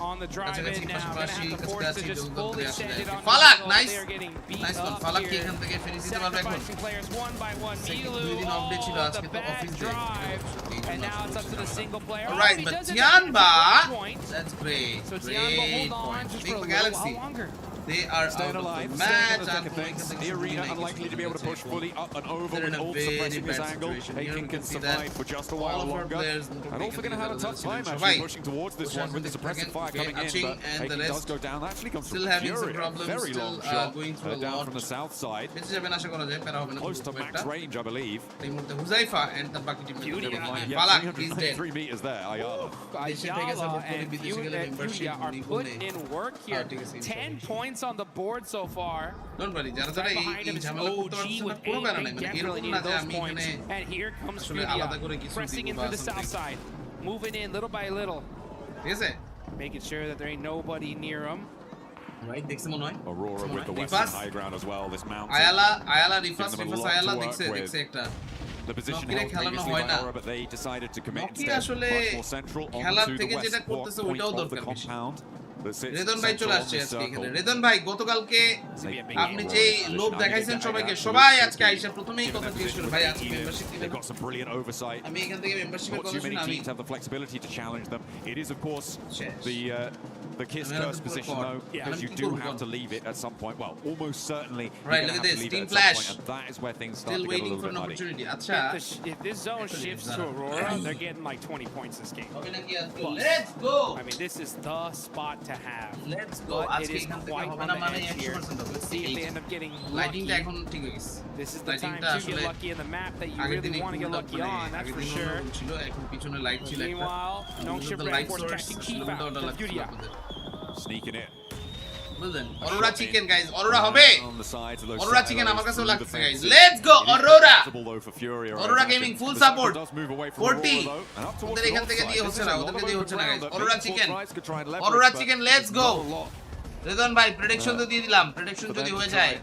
Speaker 10: on the drive in now. Gonna have to force to just fully send it on.
Speaker 1: Falak, nice.
Speaker 10: They're getting beat
Speaker 1: Nice one.
Speaker 10: up
Speaker 1: Falak কি
Speaker 10: here.
Speaker 1: এখান থেকে finish দিতে পারবে এখন
Speaker 10: Players one by one.
Speaker 1: দুই দিন update ছিল
Speaker 10: the
Speaker 1: আজকে তো
Speaker 10: bad
Speaker 1: office day
Speaker 10: drive, and now it's up to the single player.
Speaker 1: Alright, but Tianba, that's great.
Speaker 10: So Tianba
Speaker 1: Great
Speaker 10: hold on
Speaker 1: point.
Speaker 10: just
Speaker 1: Big
Speaker 10: for a
Speaker 1: Galaxy.
Speaker 10: little while longer.
Speaker 1: They are
Speaker 2: Staying
Speaker 1: out
Speaker 2: alive,
Speaker 1: of the
Speaker 2: staying
Speaker 1: match.
Speaker 2: in the thick of things. The arena unlikely to be able to push fully up and over with ult suppressing this angle. Akin can survive for just a while longer. And also going to have a tough time actually pushing towards this one with the suppressive fire coming in. But Akin does go down. That actually comes from Fury. A very long shot down from the south side. Close to max range, I believe.
Speaker 1: Huzaifa and the Baki team.
Speaker 2: Yeah, 393 meters there. Ayala.
Speaker 10: Ayala and Furia are putting in work here. 10 points on the board so far.
Speaker 1: Don't worry,
Speaker 10: Right behind him is OG with 8. They definitely needed those points. And here comes Furia, pressing in through the south side. Moving in little by little. Making sure that there ain't nobody near him.
Speaker 1: Right, দেখছে মনে হয়
Speaker 2: Aurora with the western high ground as well. This mountain.
Speaker 1: Ayala Rifas Ayala দেখছে একটা
Speaker 2: The position held previously by Aurora, but they decided to commit instead much more central onto the west point of the compound.
Speaker 1: Redon ভাই চলে আসছে আজকে এখানে রেদন ভাই গতকালকে আপনি যে লোভ দেখাইছেন সবাইকে সবাই আজকে আইসা প্রথমেই কথা জিজ্ঞেস করে ভাই আজকে মেম্বারশিপ দিবেন
Speaker 2: got some brilliant oversight.
Speaker 1: আমি এখান থেকে মেম্বারশিপের কথা শুনি আমি
Speaker 2: teams have the flexibility to challenge them. It is of course the kiss curse position though, because you do have to leave it at some point. Well, almost certainly
Speaker 1: right, look at this team flash
Speaker 2: and that is where things start
Speaker 1: still
Speaker 2: to get a
Speaker 1: waiting
Speaker 2: little
Speaker 1: for an
Speaker 2: bit
Speaker 1: opportunity
Speaker 2: muddy.
Speaker 1: acha
Speaker 10: if this zone shifts to Aurora, they're getting like 20 points this game.
Speaker 1: Let's go.
Speaker 10: I mean, this is the spot to have.
Speaker 1: Let's go.
Speaker 10: It is quite on the edge here. Let's see if they end up getting lucky. This is the time to get lucky in the map that you really want to get lucky on, that's for sure. Meanwhile, Nongship Red Force catching Keep out for Furia.
Speaker 2: Sneaking it.
Speaker 1: বুঝলেন Aurora chicken guys Aurora হবে Aurora chicken আমার কাছেও লাগছে guys let's go Aurora Aurora gaming full support 40 ওদের এখান থেকে দিয়ে হচ্ছে না ওদেরকে দিয়ে হচ্ছে না guys Aurora chicken let's go Redon ভাই প্রেডিকশন তো দিয়ে দিলাম প্রেডিকশন যদি হয়ে যায়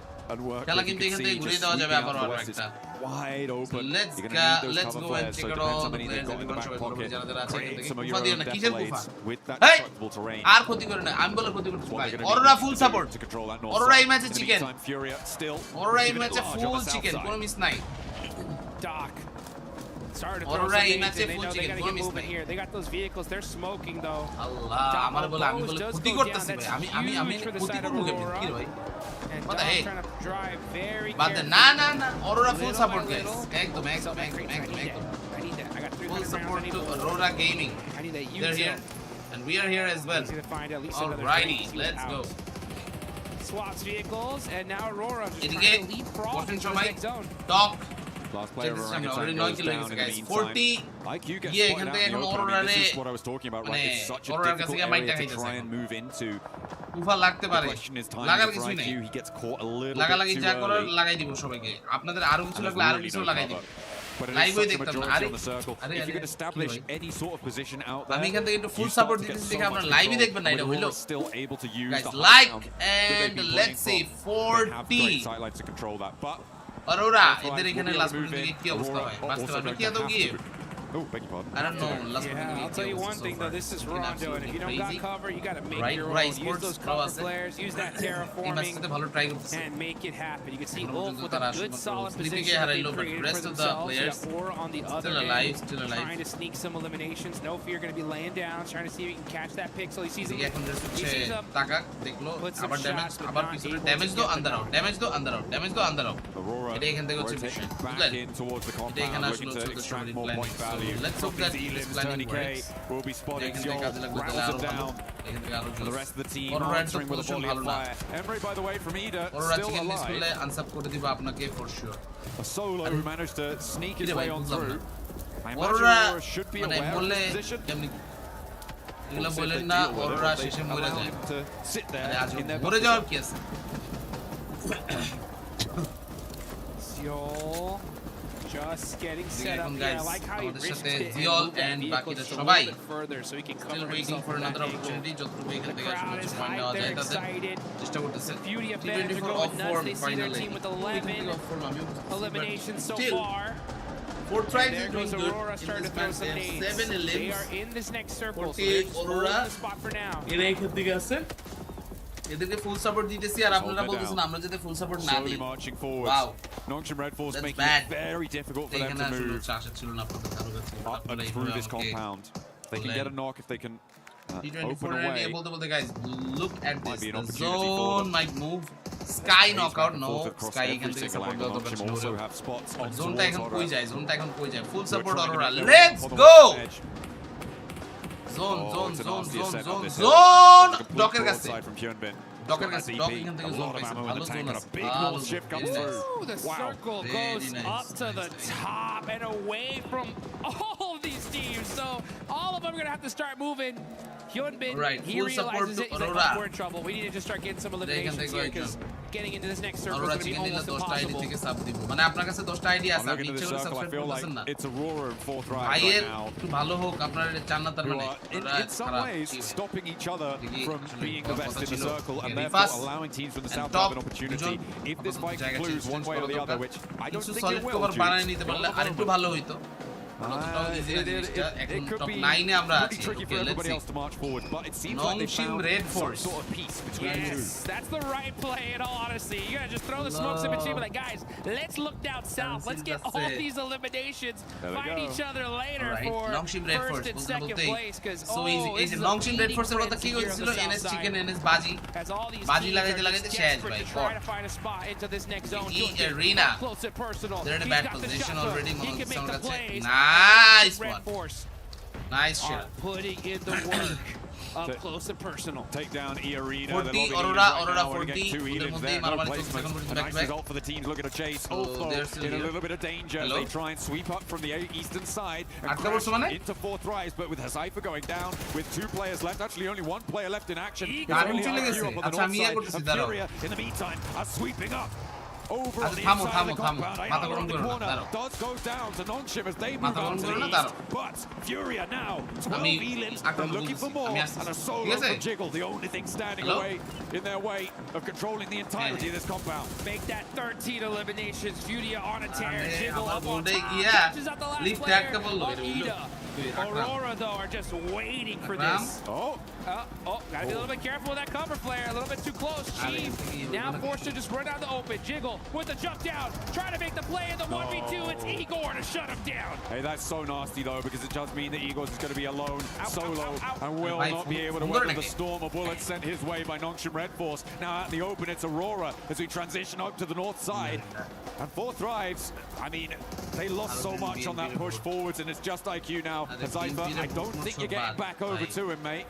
Speaker 1: খেলা কিন্তু এখান থেকে ঘুরিয়ে দেওয়া যাবে আবার আর একটা
Speaker 2: wide open.
Speaker 1: Let's go and check out all the players in the pocket. Hey! আর ক্ষতি করে না আমি বলে ক্ষতি করতে পারি Aurora full support Aurora এই ম্যাচে চিকেন Aurora এই ম্যাচে ফুল চিকেন কোনো মিস নাই
Speaker 10: Doc started to
Speaker 1: Aurora এই
Speaker 10: throw
Speaker 1: ম্যাচে
Speaker 10: they
Speaker 1: full
Speaker 10: know they
Speaker 1: chicken
Speaker 10: gotta
Speaker 1: কোনো
Speaker 10: get
Speaker 1: মিস
Speaker 10: movement
Speaker 1: নাই
Speaker 10: here. They got those vehicles, they're smoking though.
Speaker 1: আল্লাহ আমার বলে আমি বলে ক্ষতি করতেছি ভাই আমি ক্ষতি করব কেমনে কি রে ভাই What the heck?
Speaker 10: Trying to drive very
Speaker 1: But the na Aurora full support guys. Ekdom.
Speaker 10: I need that. I got 3
Speaker 1: full support to Aurora Gaming.
Speaker 10: I need that.
Speaker 1: They're here, and we are here as well. Alrighty, let's go.
Speaker 10: Swaps vehicles, and now Aurora just
Speaker 1: trying
Speaker 10: to leapfrog into the next zone.
Speaker 1: Top.
Speaker 2: Last player
Speaker 1: already 9 kills guys. 40.
Speaker 2: IQ gets
Speaker 1: yeah,
Speaker 2: quite out in the open. This is what I was talking about, right? It's such a difficult area to try and move into.
Speaker 1: উফা লাগতে পারে লাগার কিছু নেই
Speaker 2: he gets caught a little
Speaker 1: লাগালাগি
Speaker 2: bit
Speaker 1: যা
Speaker 2: too
Speaker 1: করার
Speaker 2: early.
Speaker 1: লাগাই দিব সবাইকে আপনাদের আরো কিছু লাগলে আরো কিছু লাগাই দিব
Speaker 2: But it is
Speaker 1: লাইভে
Speaker 2: such a
Speaker 1: দেখতাম
Speaker 2: majority
Speaker 1: আরে
Speaker 2: on the circle. If you can establish any sort of position out there,
Speaker 1: আমি এখান থেকে একটু ফুল সাপোর্ট দিতেছি দেখে আপনারা লাইভে দেখবেন না এটা হইলো
Speaker 2: still able to use
Speaker 1: guys
Speaker 2: the
Speaker 1: like and let's say 40
Speaker 2: sidelines to control that, but
Speaker 1: Aurora এদের এখানে লাস্ট পর্যন্ত কি অবস্থা হয় বাঁচতে পারবে কি আদৌ গিয়ে
Speaker 2: Oh, beg your pardon.
Speaker 1: I don't know.
Speaker 10: I'll tell you one thing though. This is Rondo, and if you don't got cover, you got to make your own. Use those cover flares. Use that terraforming, and make it happen. You can see Wolf with a good solid position that they created for themselves. Or on the other end, trying to sneak some eliminations. No fear, going to be laying down, trying to see if he can catch that pixel. He sees him. Put some shots.
Speaker 1: Damage though under out. Aurora.
Speaker 2: Rotating back in towards the compound, looking to extract more point value.
Speaker 1: Let's hope that this planning works.
Speaker 2: Will be spotting Zio, rattles him down. And the rest of the team answering with a volley of fire. Emre, by the way, from Ida, still alive.
Speaker 1: For sure.
Speaker 2: A solo who managed to sneak his way on through. I imagine
Speaker 1: Aurora
Speaker 2: should be aware of his position.
Speaker 1: এগুলো বলেন না Aurora শেষে মরে যায়
Speaker 2: to sit there in their
Speaker 1: মরে যাওয়ার কি আছে
Speaker 10: Ziol just getting set up here. I like how he risked it and moved that vehicle just a little bit further so he can cover himself from that angle. The crowd is hyped, they're excited. The beauty of fans are going nuts. They see their team with 11 eliminations so far.
Speaker 1: Four tries
Speaker 10: there goes Aurora starting to throw some nades.
Speaker 1: 7 elims.
Speaker 10: They are in this next circle, so they're just holding the spot for now.
Speaker 1: এদেরকে full support দিতেছি আর আপনারা বলতেছেন আমরা যদি full support না দিই wow
Speaker 2: Nongshim Red Force making it very difficult for them to move
Speaker 1: ছিল না
Speaker 2: up and through this compound. They can get a knock if they can
Speaker 1: T24 already বলতে বলতে guys look at this the zone might move Sky knockout no Sky এখান থেকে support দেওয়া দরকার ছিল জোনটা এখন কই যায় full support Aurora let's go zone ডকের কাছে Docker gets Docker can take a zone base.
Speaker 10: Big north shift comes through. The circle goes up to the top and away from all of these teams. So all of them are gonna have to start moving. Hyunbin, he realizes it. He's like, we're in trouble. We need to just start getting some eliminations here because getting into this next circle is going to be almost impossible.
Speaker 1: মানে আপনার কাছে 10টা idea আছে আপনি ইচ্ছে করে subscribe করতেছেন না
Speaker 2: It's Aurora in fourth round
Speaker 1: ভাইয়ের
Speaker 2: right now.
Speaker 1: একটু ভালো হোক আপনারা চান না তার মানে
Speaker 2: In some ways stopping each other from being the best in the circle and therefore allowing teams from the south to have an opportunity if this fight concludes one way or the other, which I don't think it will.
Speaker 1: বানায় নিতে পারলে আরেকটু ভালো হইতো
Speaker 2: It could be pretty tricky for everybody else to march forward, but it seems like they found some sort of peace between the two.
Speaker 10: That's the right play in all honesty. You gotta just throw the smokes in between, but like, guys, let's look down south. Let's get all these eliminations, fight each other later for first and second place.
Speaker 1: So easy. Is Longshin Red Force what the key was? NS Chicken, NS Baji. Baji lagaite শেষ ভাই
Speaker 10: trying to find a spot into this next zone.
Speaker 1: Arena.
Speaker 10: Close and personal.
Speaker 1: They're in a bad position already. Nice one. Nice shot.
Speaker 10: Putting in the work. Up close and personal.
Speaker 2: Take down E Arena.
Speaker 1: 40 Aurora 40.
Speaker 2: Two Edens there. No placement. A nice result for the teams looking to chase. Also in a little bit of danger as they try and sweep up from the eastern side and crash into fourth rise. But with Hazaifa going down, with 2 players left, actually only 1 player left in action. There's only a few up on the north side. And Furia, in the meantime, are sweeping up. Over on the inside of the compound, Dots goes down to Nongshim as they move on to the east. But Furia now, 12 Elins, they're looking for more, and a solo from Jiggle, the only thing standing in their way of controlling the entirety of this compound.
Speaker 10: Make that 13 eliminations, Furia on a tear, Jiggle up on top, catches out the last player, Aurora, though, are just waiting for this. Gotta be a little bit careful with that cover flare. A little bit too close. Chief now forced to just run out the open. Jiggle with the jump down. Trying to make the play in the 1v2. It's Igor to shut him down.
Speaker 2: Hey, that's so nasty, though, because it does mean that Igor is going to be alone, solo, and will not be able to weather the storm of bullets sent his way by Nongshim Red Force. Now out in the open, it's Aurora as we transition up to the north side. And 4 thrives. I mean, they lost so much on that push forwards, and it's just IQ now. Hazaifa, I don't think you're getting back over to him, mate.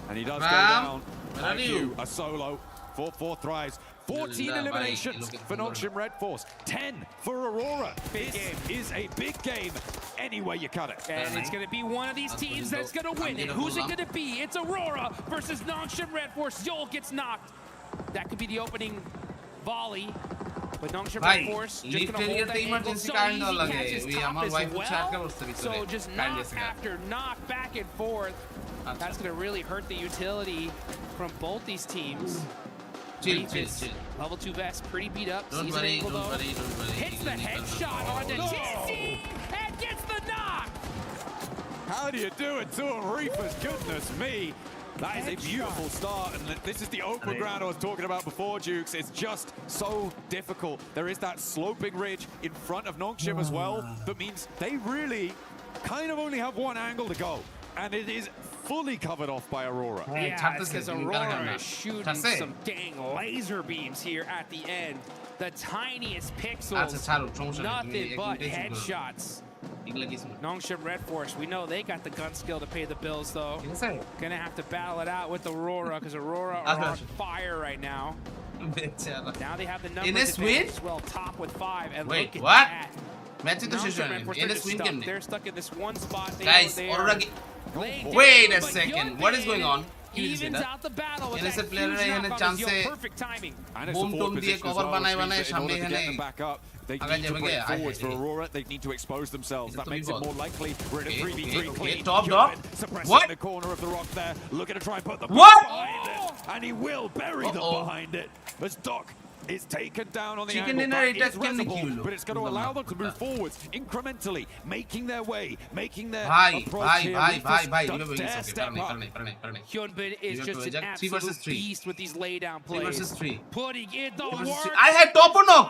Speaker 2: And he does go down. IQ, a solo for 4 thrives. 14 eliminations for Nongshim Red Force. 10 for Aurora. This is a big game any way you cut it.
Speaker 10: And it's going to be one of these teams that's going to win it. Who's it going to be? It's Aurora versus Nongshim Red Force. Joel gets knocked. That could be the opening volley. But Nongshim Red Force just going to hold that angle so easy, catches top as well. So just knock after knock, back and forth. That's going to really hurt the utility from both these teams.
Speaker 1: Chill.
Speaker 10: Level 2 vest, pretty beat up.
Speaker 1: Don't worry.
Speaker 10: Hits the headshot onto TC and gets the knock.
Speaker 2: How do you do it to him, Reapers? Goodness me. That is a beautiful start, and this is the open ground I was talking about before, Jukes. It's just so difficult. There is that sloping ridge in front of Nongshim as well, that means they really kind of only have one angle to go, and it is fully covered off by Aurora.
Speaker 10: Yeah, because Aurora is shooting some dang laser beams here at the end. The tiniest pixels, nothing but headshots. Nongshim Red Force, we know they got the gun skill to pay the bills, though. Gonna have to battle it out with Aurora, because Aurora are on fire right now. Now they have the numbers advantage as well, top with 5. And
Speaker 1: wait,
Speaker 10: look
Speaker 1: what?
Speaker 10: at that. They're stuck in this one spot.
Speaker 1: Guys, Aurora, wait a second. What is going on?
Speaker 10: Evens out the battle with that
Speaker 1: player
Speaker 10: huge knock. Perfect timing.
Speaker 1: Boom দিয়ে cover বানায় সামনে এখানে
Speaker 2: back up. They need to break forwards for Aurora. They need to expose themselves. That makes it more likely. We're in a 3v3 clean.
Speaker 1: Top dog.
Speaker 2: Suppressing the corner of the rock there. Looking to try and put the behind it. And he will bury them behind it. As Doc is taken down on the angle, but it's resible, but it's going to allow them to move forwards incrementally, making their way, making their approach here. Don't dare step up.
Speaker 10: Hyunbin is just an absolute beast with these laydown plays.
Speaker 1: 3 versus 3.
Speaker 10: Putting in the work.
Speaker 1: I had top or no?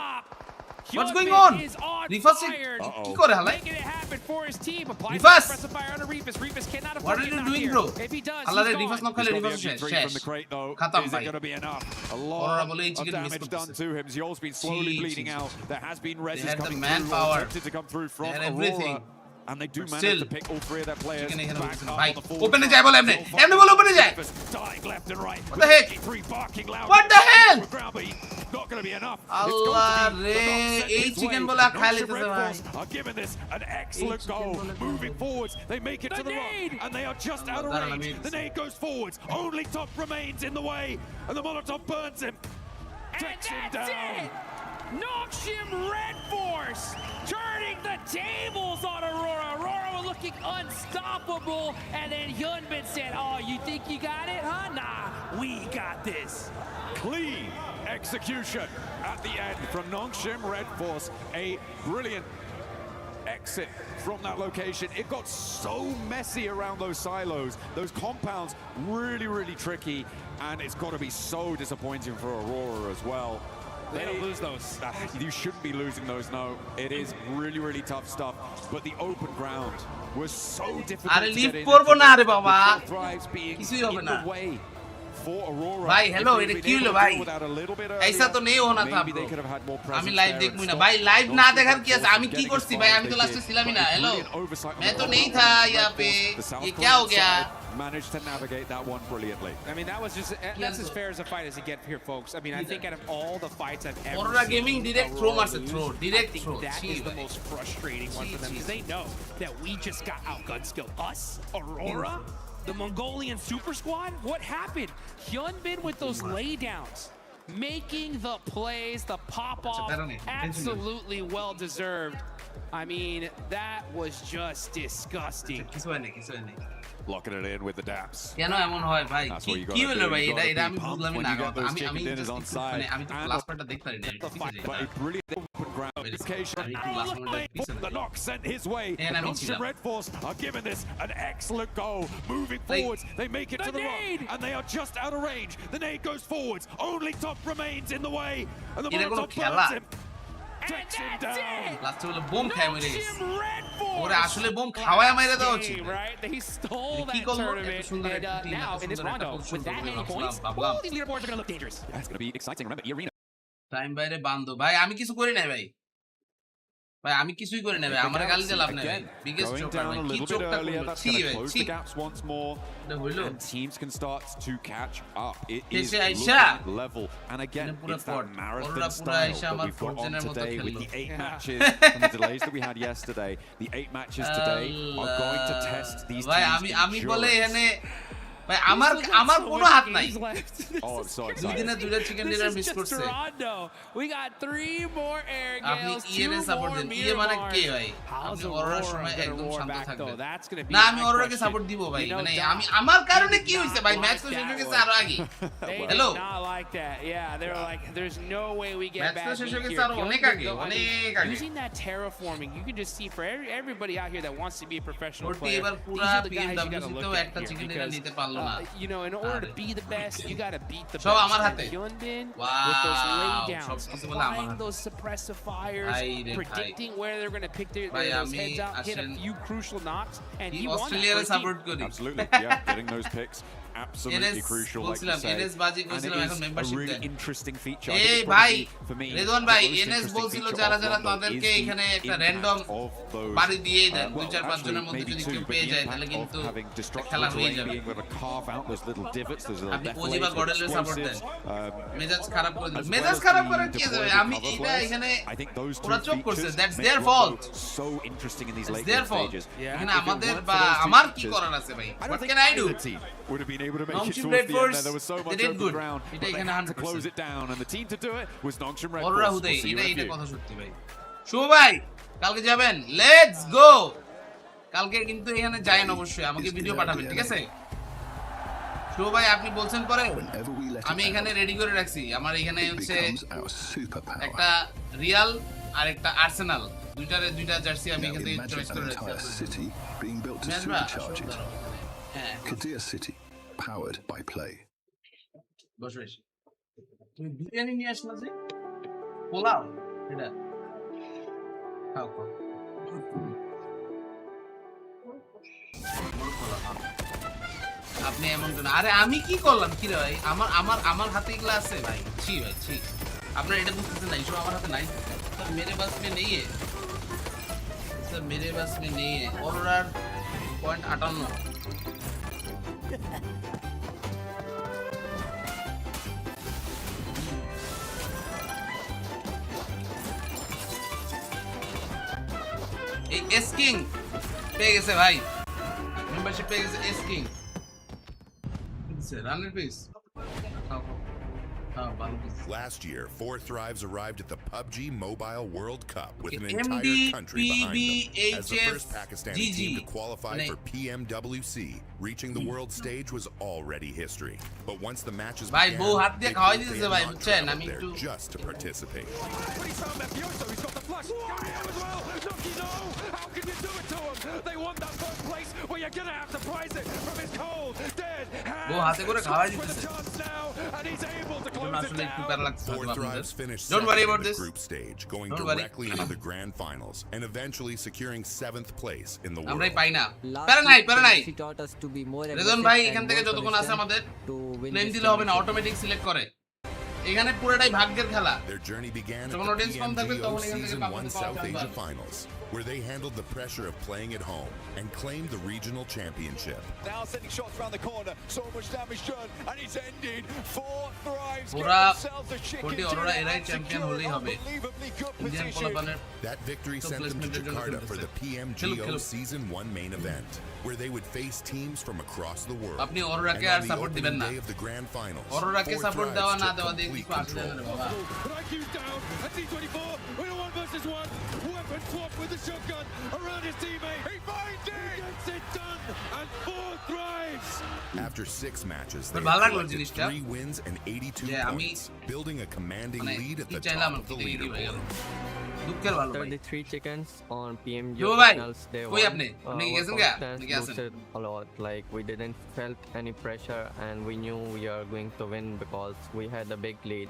Speaker 1: What's going on? Rifas কি করে হালাই? Rifas! What are you doing, bro? আল্লাহ রে Rifas না খেলে Rifas শেষ। খতম ভাই। Aurora বলে এই চিকেন মিস করতেছে।
Speaker 2: Yol's been slowly bleeding out. There has been res coming
Speaker 1: manpower.
Speaker 2: attempted to come through from
Speaker 1: everything.
Speaker 2: Aurora. And they do manage to pick all three of their players back up.
Speaker 1: Open the jab, Emne. Emne bol open the jab.
Speaker 2: Dying left and right.
Speaker 1: What the heck?
Speaker 2: Three barking loud.
Speaker 1: What the hell?
Speaker 2: Not going to be enough.
Speaker 1: Allah re, ei chicken bola khai litese bhai.
Speaker 2: Are giving this an excellent goal. Moving forwards, they make it to the rock, and they are just out of range. The nade goes forwards. Only Top remains in the way, and the Molotov burns him. Takes him down.
Speaker 10: Noxium Red Force turning the tables on Aurora. Aurora were looking unstoppable, and then Hyunbin said, "Oh, you think you got it, huh? Nah, we got this."
Speaker 2: Clean execution at the end from Noxium Red Force. A brilliant exit from that location. It got so messy around those silos. Those compounds really, really tricky, and it's got to be so disappointing for Aurora as well.
Speaker 10: They don't lose those.
Speaker 2: You shouldn't be losing those, no. It is really, really tough stuff. But the open ground was so difficult to get in. Thrives being in the way for Aurora.
Speaker 1: Bhai, hello, এটা কি হলো ভাই? ऐसा तो नहीं होना था bro. আমি লাইভ দেখবই না ভাই, লাইভ না দেখার কি আছে? আমি কি করছি ভাই? আমি তো লাস্টে ছিলামই না। হ্যালো, मैं तो नहीं था यहाँ पे। ये क्या हो गया?
Speaker 2: Managed to navigate that one brilliantly.
Speaker 10: I mean, that's as fair as a fight as you get here, folks. I mean, I think out of all the fights I've ever
Speaker 1: Aurora
Speaker 10: seen,
Speaker 1: Gaming direct throw marse throw, direct throw.
Speaker 10: That is the most frustrating one for them because they know that we just got outgun skilled. Us, Aurora, the Mongolian super squad. What happened? Hyunbin with those laydowns, making the plays, the pop off, absolutely well deserved. I mean, that was just disgusting.
Speaker 2: Locking it in with the daps.
Speaker 1: কেন এমন হয় ভাই? কি হলো ভাই? এটা আমি বুঝলাম না। আমি মানে আমি তো লাস্ট পার্টটা দেখতে পারি না।
Speaker 2: But a brilliant open ground indication. The knock sent his way. Noxium Red Force are giving this an excellent goal. Moving forwards, they make it to the rock, and they are just out of range. The nade goes forwards. Only Top remains in the way, and the Molotov burns him. Takes him down.
Speaker 1: লাস্টে বলে bomb খায় মেরে গেছে। ওরে আসলে bomb খাওয়ায় মেরে দেওয়া উচিত।
Speaker 10: Right? They stole that tournament, and now in this rondo, with that many points, all these leaderboards are going to look dangerous.
Speaker 2: That's going to be exciting. Remember, E Arena.
Speaker 1: Time বাইরে বান্ধব ভাই, আমি কিছু করি নাই ভাই। ভাই আমি কিছুই করি না ভাই, আমার গালি দিয়ে লাভ নাই ভাই। বিগেস্ট চোকার ভাই, কি চোকটা করলো? ছি ভাই, ছি।
Speaker 2: Once more, and teams can start to catch up. It is level, and again, it's that marathon style that we've got on today with the 8 matches and the delays that we had yesterday. The 8 matches today are going to test these teams'
Speaker 1: আমি বলে এখানে ভাই আমার কোনো হাত নাই।
Speaker 2: Oh, I'm so excited.
Speaker 1: দুই দিনে দুইটা চিকেন ডিনার মিস করছে।
Speaker 10: We got 3 more air gales, 2
Speaker 1: support
Speaker 10: more
Speaker 1: দেন।
Speaker 10: mirror
Speaker 1: মানে কে ভাই? আমি অরোরার সময় একদম শান্ত থাকবে। না আমি অরোরাকে সাপোর্ট দিব ভাই। মানে আমি আমার কারণে কি হইছে ভাই? ম্যাচ তো শেষ হয়ে গেছে আরো আগে। Hello.
Speaker 10: Not like that. Yeah, they were like there's no way we get back.
Speaker 1: Match তো শেষ হয়ে গেছে আরো অনেক আগে, অনেক আগে।
Speaker 10: Using that terraforming, you can just see for everybody out here that wants to be a professional player.
Speaker 1: এবার পুরো PMWC তেও একটা চিকেন ডিনার নিতে পারলো না।
Speaker 10: You know, in order to be the best, you got to beat the
Speaker 1: সব
Speaker 10: best.
Speaker 1: আমার হাতে।
Speaker 10: Hyunbin
Speaker 1: Wow.
Speaker 10: with those laydowns,
Speaker 1: সবকিছু বলে আমার
Speaker 10: applying
Speaker 1: হাতে।
Speaker 10: those suppressive fires, predicting where they're going to pick those heads out, hit a few crucial knocks, and he won
Speaker 1: Australian support kuri.
Speaker 2: Absolutely, yeah, getting those picks. Absolutely crucial, like you say. And it is a really interesting feature.
Speaker 1: Hey, bhai, Redwan bhai, NS bolchilo jara jara taderke ekhane ekta random bari diye den 2-4-5 joner moddhe jodi keu peye jay tale kintu khela hoye jabe.
Speaker 2: Being able to carve out those little divots, those little
Speaker 1: apni Ojiba Godel support den mejaj kharab kore dilen. Mejaj kharab kore ki jabe? Ami eta ekhane ora chok korche, that's their fault.
Speaker 2: So interesting in these late
Speaker 1: stages. Ekhane amader ba amar ki korar ache bhai? What can I do?
Speaker 2: Would have been able to make it towards the end. There was so much open ground, but they had to close it down, and the team to do it was Noxium Red Force. We'll see you in a few.
Speaker 1: কথা সত্যি ভাই। শুভ ভাই, কালকে যাবেন? Let's go. কালকে কিন্তু এখানে যায়েন অবশ্যই, আমাকে ভিডিও পাঠাবেন, ঠিক আছে? শুভ ভাই আপনি বলছেন পরে, আমি এখানে রেডি করে রাখছি। আমার এখানে হচ্ছে একটা রিয়াল আর একটা আর্সেনাল, দুইটা জার্সি আমি এখান থেকে চয়েস করে রাখছি।
Speaker 6: Kadir City, powered by play.
Speaker 1: বসে তুমি বিরিয়ানি নিয়ে আসলা যে? পোলাও এটা আপনি এমন কেন? আরে আমি কি করলাম কি রে ভাই? আমার হাতে এগুলা আছে ভাই। ছি ভাই ছি। আপনারা এটা বুঝতেছেন না, এসব আমার হাতে নাই। স্যার মেরে বাস মে নেই है। স্যার মেরে বাস মে নেই है। অরোরার পয়েন্ট 58। এই এস কিং পেয়ে গেছে ভাই, মেম্বারশিপ পেয়ে গেছে এস কিং। রানের piece.
Speaker 6: Last year, 4 Thrives arrived at the PUBG Mobile World Cup with an entire country behind them. As the first Pakistani team to qualify for PMWC, reaching the world stage was already history. But once the matches began, they proved they had not traveled there just to participate.
Speaker 17: How can you do it to him? They want that first place where you're gonna have to prize it from his cold, dead hands. For the chance now, and he's able to close it down.
Speaker 6: 4 Thrives finished the group stage, going directly into the grand finals, and eventually securing 7th place in the world.
Speaker 1: আমরাই পাই না। প্যারা নাই। রেজন ভাই এখান থেকে যতক্ষণ আছে আমাদের প্লেন দিলে হবে না, অটোমেটিক সিলেক্ট করে। এখানে পুরোটাই ভাগ্যের খেলা।
Speaker 6: Their journey began at the PMGO Season 1 South Asia Finals, where they handled the pressure of playing at home and claimed the regional championship.
Speaker 17: Now sending shots around the corner, so much damage done, and it's ended. 4 Thrives get
Speaker 1: পুরা
Speaker 17: themselves a chicken
Speaker 1: কোটি অরোরা এরাই champion হলেই হবে। Indian পোলাপানের
Speaker 6: That victory sent them to Jakarta for the PMGO Season 1 main event, where they would face teams from across the world.
Speaker 1: আপনি অরোরাকে আর support দিবেন না। অরোরাকে support দেওয়া না দেওয়া দিয়ে কিছু আসবে না রে বাবা।
Speaker 17: Weapon swap with the shotgun around his teammate. He finds it! He gets it done! And 4 Thrives!
Speaker 6: After 6 matches, they collected 3 wins and 82 points, building a commanding lead at the top of the leaderboard.
Speaker 5: 33 chickens on PMGO
Speaker 1: Yo, bhai.
Speaker 5: finals day
Speaker 1: Koi
Speaker 5: 1.
Speaker 1: apne gesen kya? Apne kya
Speaker 5: Boosted a lot. Like we didn't felt any pressure, and we knew we are going to win because we had a big lead.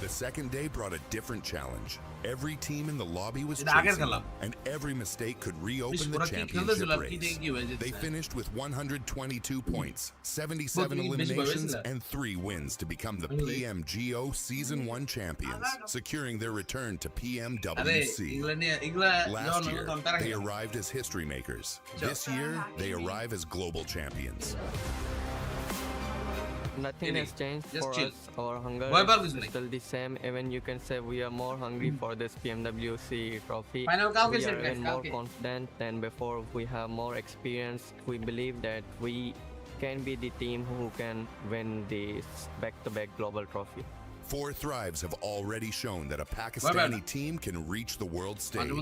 Speaker 6: The second day brought a different challenge. Every team in the lobby was
Speaker 1: It agar
Speaker 6: chasing
Speaker 1: khala.
Speaker 6: them, and every mistake could reopen the
Speaker 1: Pura ki
Speaker 6: championship
Speaker 1: khelde
Speaker 6: race.
Speaker 1: zula,
Speaker 6: They finished with 122 points, 77 eliminations, and 3 wins to become the PMGO Season 1 champions, securing their return to PMWC. Last year, they arrived as history makers. This year, they arrive as global champions.
Speaker 5: Nothing has changed for us. Our hunger is still the same. Even you can say we are more hungry for this PMWC trophy. We are even more confident than before. We have more experience. We believe that we can be the team who can win this back-to-back global trophy.
Speaker 6: 4 Thrives have already shown that a Pakistani team can reach the world stage.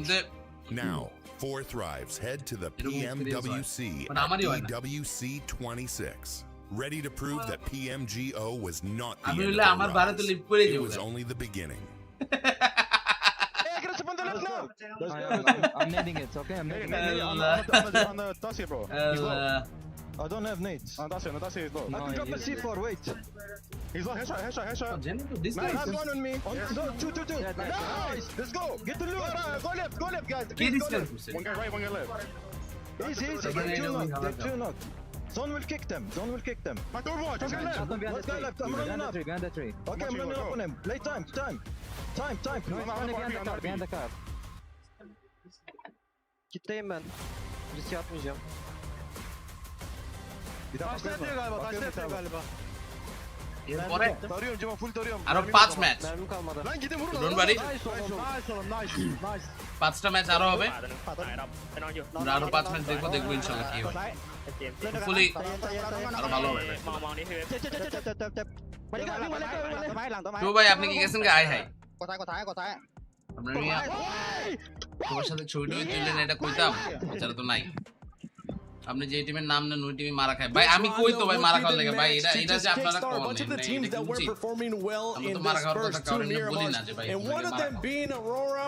Speaker 6: Now, 4 Thrives head to the PMWC at EWC 26. Ready to prove that PMGO was not the end of their rise. It was only the beginning.
Speaker 13: I'm nading it, okay? I'm nading it. On the Tassia, bro. I don't have nades. On Tassia is low. I can drop a C4, wait. He's low, headshot. Nice, have one on me. Two. Nice, let's go. Get the loot. Go left, guys. One guy right, one guy left. Easy. They're two knock. Zone will kick them. My door watch. One guy left. I'm running up. Okay, I'm running up on him. Play time.
Speaker 5: Behind the car. Kitleyim ben. Riske atmayacağım.
Speaker 13: Taşla yapıyor galiba. Tarıyorum Cema, full tarıyorum.
Speaker 1: আরো 5 match.
Speaker 5: Mermi kalmadı.
Speaker 13: Lan gidin vurun.
Speaker 1: Don't worry.
Speaker 13: Nice.
Speaker 1: 5টা match আরো হবে। আমরা আরো 5 match দেখবো ইনশাআল্লাহ কি হয়। ফুলি আরো ভালো হবে। তো ভাই আপনি কি গেছেন আয় হাই?
Speaker 13: কোথায়?
Speaker 1: আপনার মিয়া তোমার সাথে ছবি তুললেন এটা কইতাম, এছাড়া তো নাই। আপনি যে টিমের নাম নেন ওই টিমে মারা খায় ভাই। আমি কই তো ভাই মারা খাওয়ার লাগে ভাই, এটা যে আপনারা কোন
Speaker 7: bunch of the teams that were performing well in this first 2 Miramars, and one of them being Aurora,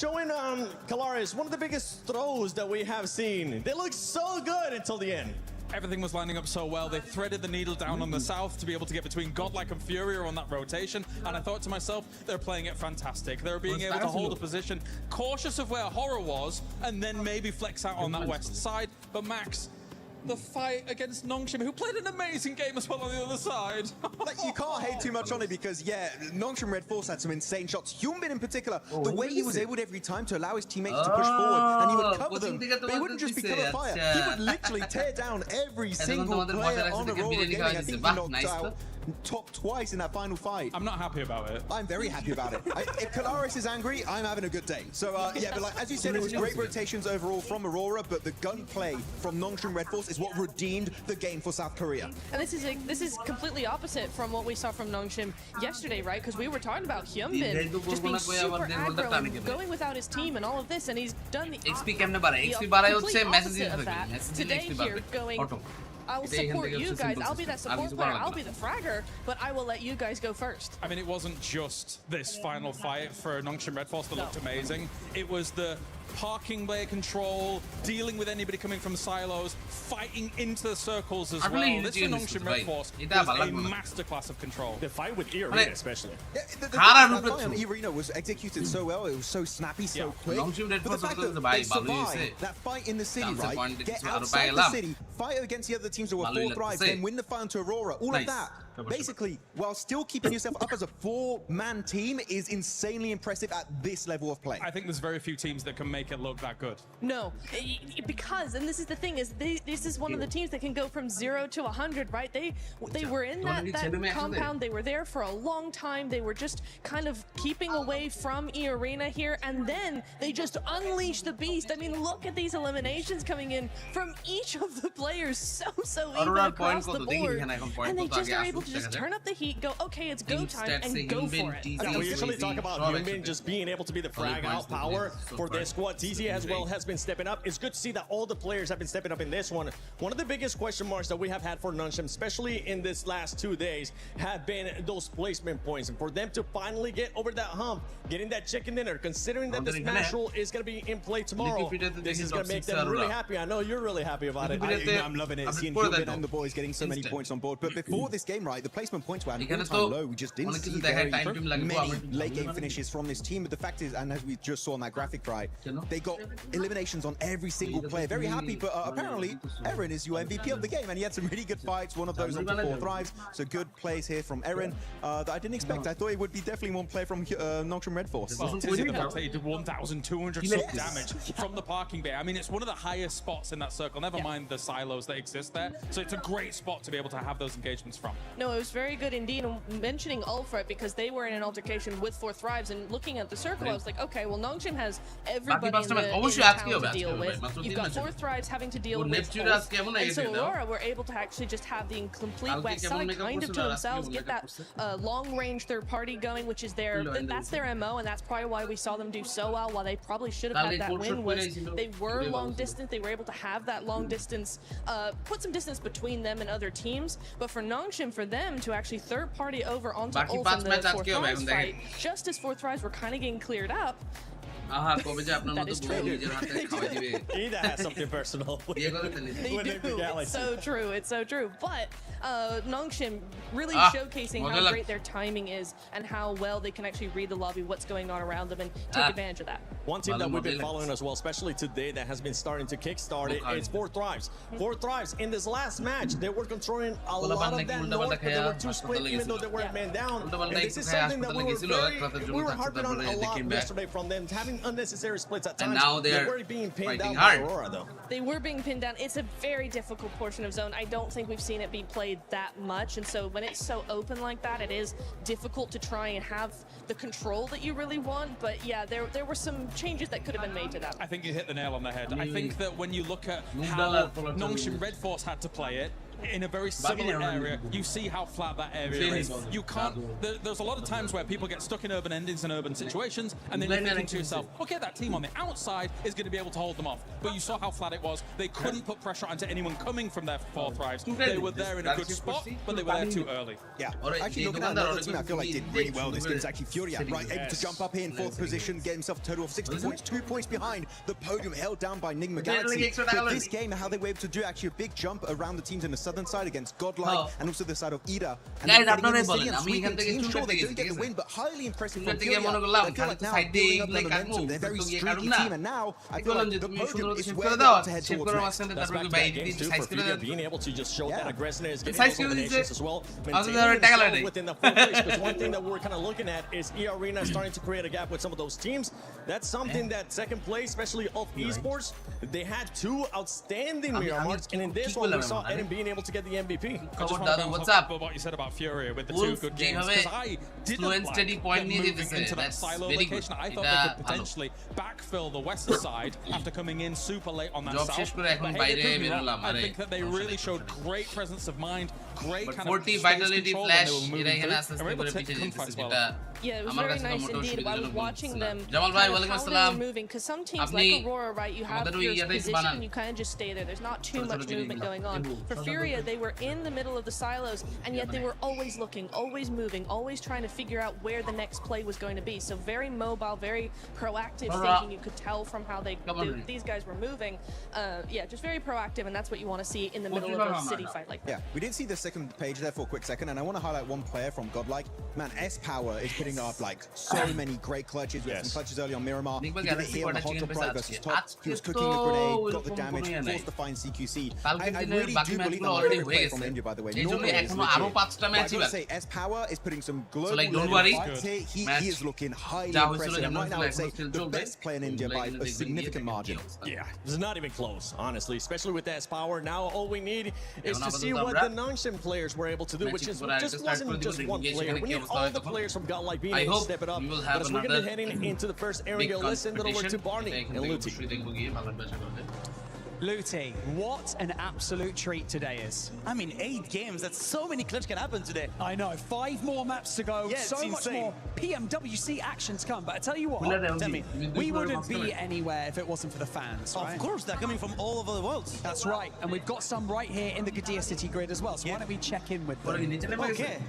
Speaker 7: showing on Kalaris one of the biggest throws that we have seen. They look so good until the end.
Speaker 16: everything was lining up so well. They threaded the needle down on the south to be able to get between Godlike and Furia on that rotation. And I thought to myself, they're playing it fantastic. They're being able to hold a position, cautious of where Horror was, and then maybe flex out on that west side. But Max, the fight against Nongshim, who played an amazing game as well on the other side.
Speaker 14: Like, you can't hate too much on it because, yeah, Nongshim Red Force had some insane shots. Hyunbin in particular, the way he was able every time to allow his teammates to push forward, and he would cover them, but he wouldn't just be cover fire. He would literally tear down every single player on Aurora Gaming. I think he knocked out top twice in that final fight.
Speaker 16: I'm not happy about it.
Speaker 14: I'm very happy about it. If Kalaris is angry, I'm having a good day. So, yeah, but like, as you said, it was great rotations overall from Aurora, but the gunplay from Nongshim Red Force is what redeemed the game for South Korea.
Speaker 8: And this is completely opposite from what we saw from Nongshim yesterday, right? Because we were talking about Hyunbin just being super aggro and going without his team and all of this, and he's done the complete opposite of that. Today here, going, I will support you guys. I'll be that support player. I'll be the fragger, but I will let you guys go first.
Speaker 16: I mean, it wasn't just this final fight for Nongshim Red Force that looked amazing. It was the parking bay control, dealing with anybody coming from silos, fighting into the circles as well. This for Nongshim Red Force was a masterclass of control.
Speaker 7: The fight with E-Arena especially.
Speaker 14: Yeah, the fight on E-Arena was executed so well. It was so snappy, so quick. But the fact that they survived that fight in the city, right? Get outside the city, fight against the other teams that were 4 thrives, then win the fight into Aurora. All of that, basically, while still keeping yourself up as a 4-man team, is insanely impressive at this level of play.
Speaker 16: I think there's very few teams that can make it look that good.
Speaker 8: No, because, and this is the thing, is this is one of the teams that can go from 0 to 100, right? They were in that compound, they were there for a long time, they were just kind of keeping away from E-Arena here, and then they just unleashed the beast. I mean, look at these eliminations coming in from each of the players so even across the board, and they just are able to just turn up the heat, go, okay, it's go time, and go for it.
Speaker 7: We usually talk about Hyunbin just being able to be the frag out power for this squad. TZ as well has been stepping up. It's good to see that all the players have been stepping up in this one. One of the biggest question marks that we have had for Nongshim, especially in this last 2 days, have been those placement points. And for them to finally get over that hump, getting that chicken dinner, considering that the Smash Roll is going to be in play tomorrow, this is going to make them really happy. I know you're really happy about it.
Speaker 14: I'm loving it. Seeing Hyunbin and the boys getting so many points on board. But before this game, right, the placement points were at an all-time low. We just didn't see very many late-game finishes from this team. But the fact is, and as we just saw on that graphic, right, they got eliminations on every single player. Very happy, but apparently Eren is your MVP of the game, and he had some really good fights. One of those on 4 thrives. So good plays here from Eren that I didn't expect. I thought it would be definitely one player from Nongshim Red Force.
Speaker 16: Well, the fact that he did 1,200 damage from the parking bay. I mean, it's one of the highest spots in that circle. Never mind the silos that exist there. So it's a great spot to be able to have those engagements from.
Speaker 8: No, it was very good indeed. And mentioning Ulfred, because they were in an altercation with 4 thrives, and looking at the circle, I was like, okay, well, Nongshim has everybody in the town to deal with. You've got 4 thrives having to deal with Ulf, and so Aurora were able to actually just have the complete west side kind of to themselves, get that long-range third party going, which is that's their MO, and that's probably why we saw them do so well. While they probably should have had that win, was they were long distance. They were able to have that long distance, put some distance between them and other teams. But for Nongshim, for them to actually third party over onto Ulf in the 4 thrives fight, just as 4 thrives were kind of getting cleared up. That is true.
Speaker 7: Ida has something personal.
Speaker 8: They do. It's so true. It's so true. But Nongshim really showcasing how great their timing is and how well they can actually read the lobby, what's going on around them, and take advantage of that.
Speaker 7: One team that we've been following as well, especially today, that has been starting to kickstart it, is 4 thrives. 4 thrives in this last match, they were controlling a lot of that north, but they were too split, even though they weren't man down. And this is something that we were harping on a lot yesterday from them, having unnecessary splits at times.
Speaker 1: And now
Speaker 7: they were being pinned down by Aurora, though.
Speaker 8: They were being pinned down. It's a very difficult portion of zone. I don't think we've seen it be played that much, and so when it's so open like that, it is difficult to try and have the control that you really want. But yeah, there were some changes that could have been made to that.
Speaker 16: I think you hit the nail on the head. I think that when you look at how Nongshim Red Force had to play it, in a very similar area, you see how flat that area is. You can't, there's a lot of times where people get stuck in urban endings and urban situations, and then you're thinking to yourself, okay, that team on the outside is going to be able to hold them off. But you saw how flat it was. They couldn't put pressure onto anyone coming from their fourth thrives. They were there in a good spot, but they were there too early.
Speaker 14: Yeah, actually looking at another team I feel like did really well this game is actually Furia, right? Able to jump up here in fourth position, get himself a total of 60 points, 2 points behind the podium, held down by Nigma Galaxy. But this game, how they were able to do actually a big jump around the teams in the southern side against Godlike and also the side of Ida. And
Speaker 1: guys,
Speaker 14: sure, they don't get the win, but highly impressive from Furia. I feel like now building up the momentum, they're a very streaky team, and now I feel like the podium is where they want to head towards next.
Speaker 7: That's back to that game too for Furia, being able to just show that aggressiveness, getting those eliminations as well. Within the fourth place, because one thing that we're kind of looking at is E-Arena starting to create a gap with some of those teams. That's something that second place, especially of Esports, they had 2 outstanding Miramars, and in this one we saw Eden being able to get the MVP.
Speaker 16: I just want to bounce up what you said about Furia with the 2 good games, because I didn't like them moving into that silo location. I thought they could potentially backfill the western side after coming in super late on that south. But hey, I think that they really showed great presence of mind, great kind of space control when they were moving through, and were able to take the gunfights well.
Speaker 8: Yeah, it was very nice indeed. I was watching them how they were moving, because some teams like Aurora, right, you have your position and you kind of just stay there. There's not too much movement going on. For Furia, they were in the middle of the silos, and yet they were always looking, always moving, always trying to figure out where the next play was going to be. So very mobile, very proactive thinking. You could tell from how these guys were moving. Yeah, just very proactive, and that's what you want to see in the middle of a city fight like that.
Speaker 14: Yeah, we did see the second page there for a quick second, and I want to highlight one player from Godlike. Man, S-Power is putting up like so many great clutches. We had some clutches early on Miramar. He did it here on the Hot Pride versus Top. He was cooking a grenade, got the damage, forced to find CQC. I really do believe that my favorite player from India, by the way. Normally, I would say S-Power is putting some global fights here. He is looking highly impressive. And right now, I would say the best player in India by a significant margin.
Speaker 7: Yeah, it's not even close, honestly, especially with S-Power. Now, all we need is to see what the non-sim players were able to do, which is just wasn't just one player. We need all the players from Godlike being able to step it up. But as we're going to be heading into the first area, let's send it over to Barney and Luti.
Speaker 11: Luti, what an absolute treat today is.
Speaker 18: I mean, 8 games, that's so many clutch can happen today.
Speaker 11: I know, 5 more maps to go,
Speaker 18: yeah,
Speaker 11: so much more PMWC action to come. But I tell you what, we wouldn't be anywhere if it wasn't for the fans, right?
Speaker 18: Of course, they're coming from all over the world.
Speaker 11: That's right, and we've got some right here in the Gadia City grid as well, so why don't we check in with them?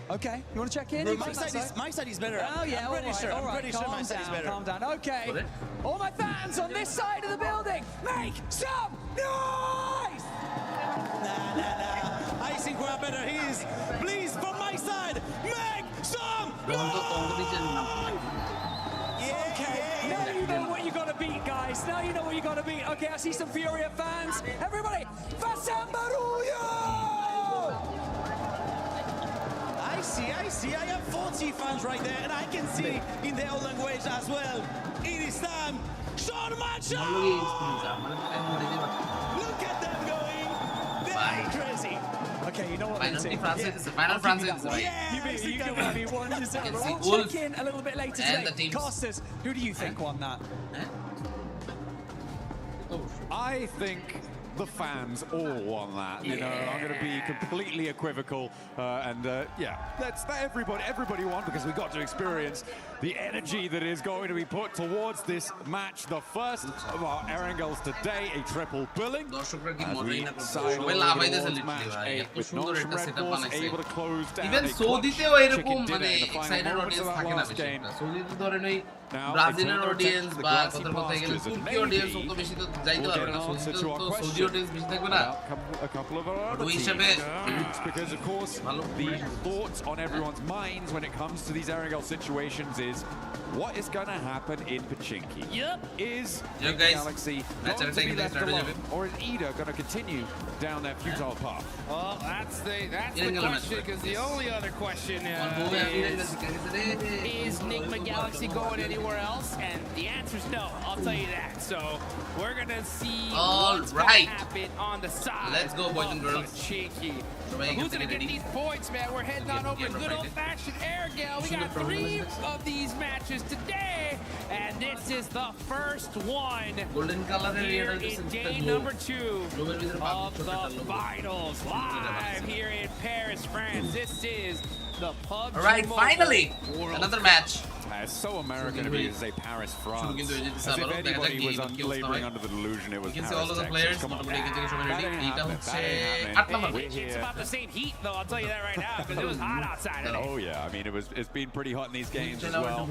Speaker 11: Okay, you want to check in?
Speaker 18: My side is better.
Speaker 11: Oh yeah,
Speaker 18: I'm pretty sure my side is better.
Speaker 11: Calm down, okay. All my fans on this side of the building, make some noise!
Speaker 18: Nah. I think we're better. Please, from my side, make some noise!
Speaker 11: Okay, now you know what you gotta beat, guys. Now you know what you gotta beat. Okay, I see some Furia fans. Everybody, Vasambaruyo!
Speaker 18: I see. I have 40 fans right there, and I can see in their own language as well. It is time. Sean Macho! Look at them going. They're crazy.
Speaker 11: Okay, you know what?
Speaker 1: Final Francis.
Speaker 11: Yeah, you can be 1-0. We'll check in a little bit later today. Costas, who do you think won that?
Speaker 3: I think the fans all won that. You know, I'm going to be completely equivocal, yeah, that's everybody won, because we got to experience the energy that is going to be put towards this match, the first of our Erangels today, a triple billing. As we match 8 with non-Red Force able to close down a clutch chicken dinner in the final moments of that last game. Now,
Speaker 1: Brazilian audience বা কথা বলতে গেলে তুর্কি audience তো বেশি তো যাইতে পারবে না সৌদি অডিয়েন্স বেশি থাকবে না
Speaker 3: a couple of our other teams, because of course the thoughts on everyone's minds when it comes to these Erangel situations is what is going to happen in Pachinki. Is Galaxy going to be left alone, or is Ida going to continue down their futile path?
Speaker 10: Well, that's the question, because the only other question is Nigma Galaxy going anywhere else? And the answer is no, I'll tell you that. So we're going to see what's going to happen on the side.
Speaker 1: Let's go, boys and girls.
Speaker 10: Pachinki. Who's going to get these points, man? We're heading on over good old-fashioned Erangel. We got 3 of these matches today, And this is the first one
Speaker 1: golden color
Speaker 10: here in day number 2 of the finals. Live here in Paris, France. This is the PUBG.
Speaker 1: All right, finally, another match.
Speaker 3: It's so American to me to say Paris, France. As if anybody was laboring under the delusion it was
Speaker 1: you can
Speaker 3: Paris,
Speaker 1: see all of the players.
Speaker 3: Come on,
Speaker 1: That
Speaker 10: It's about the same heat, though. I'll tell you that right now, because it was hot outside today.
Speaker 3: Oh yeah, I mean it's been pretty hot in these games as well.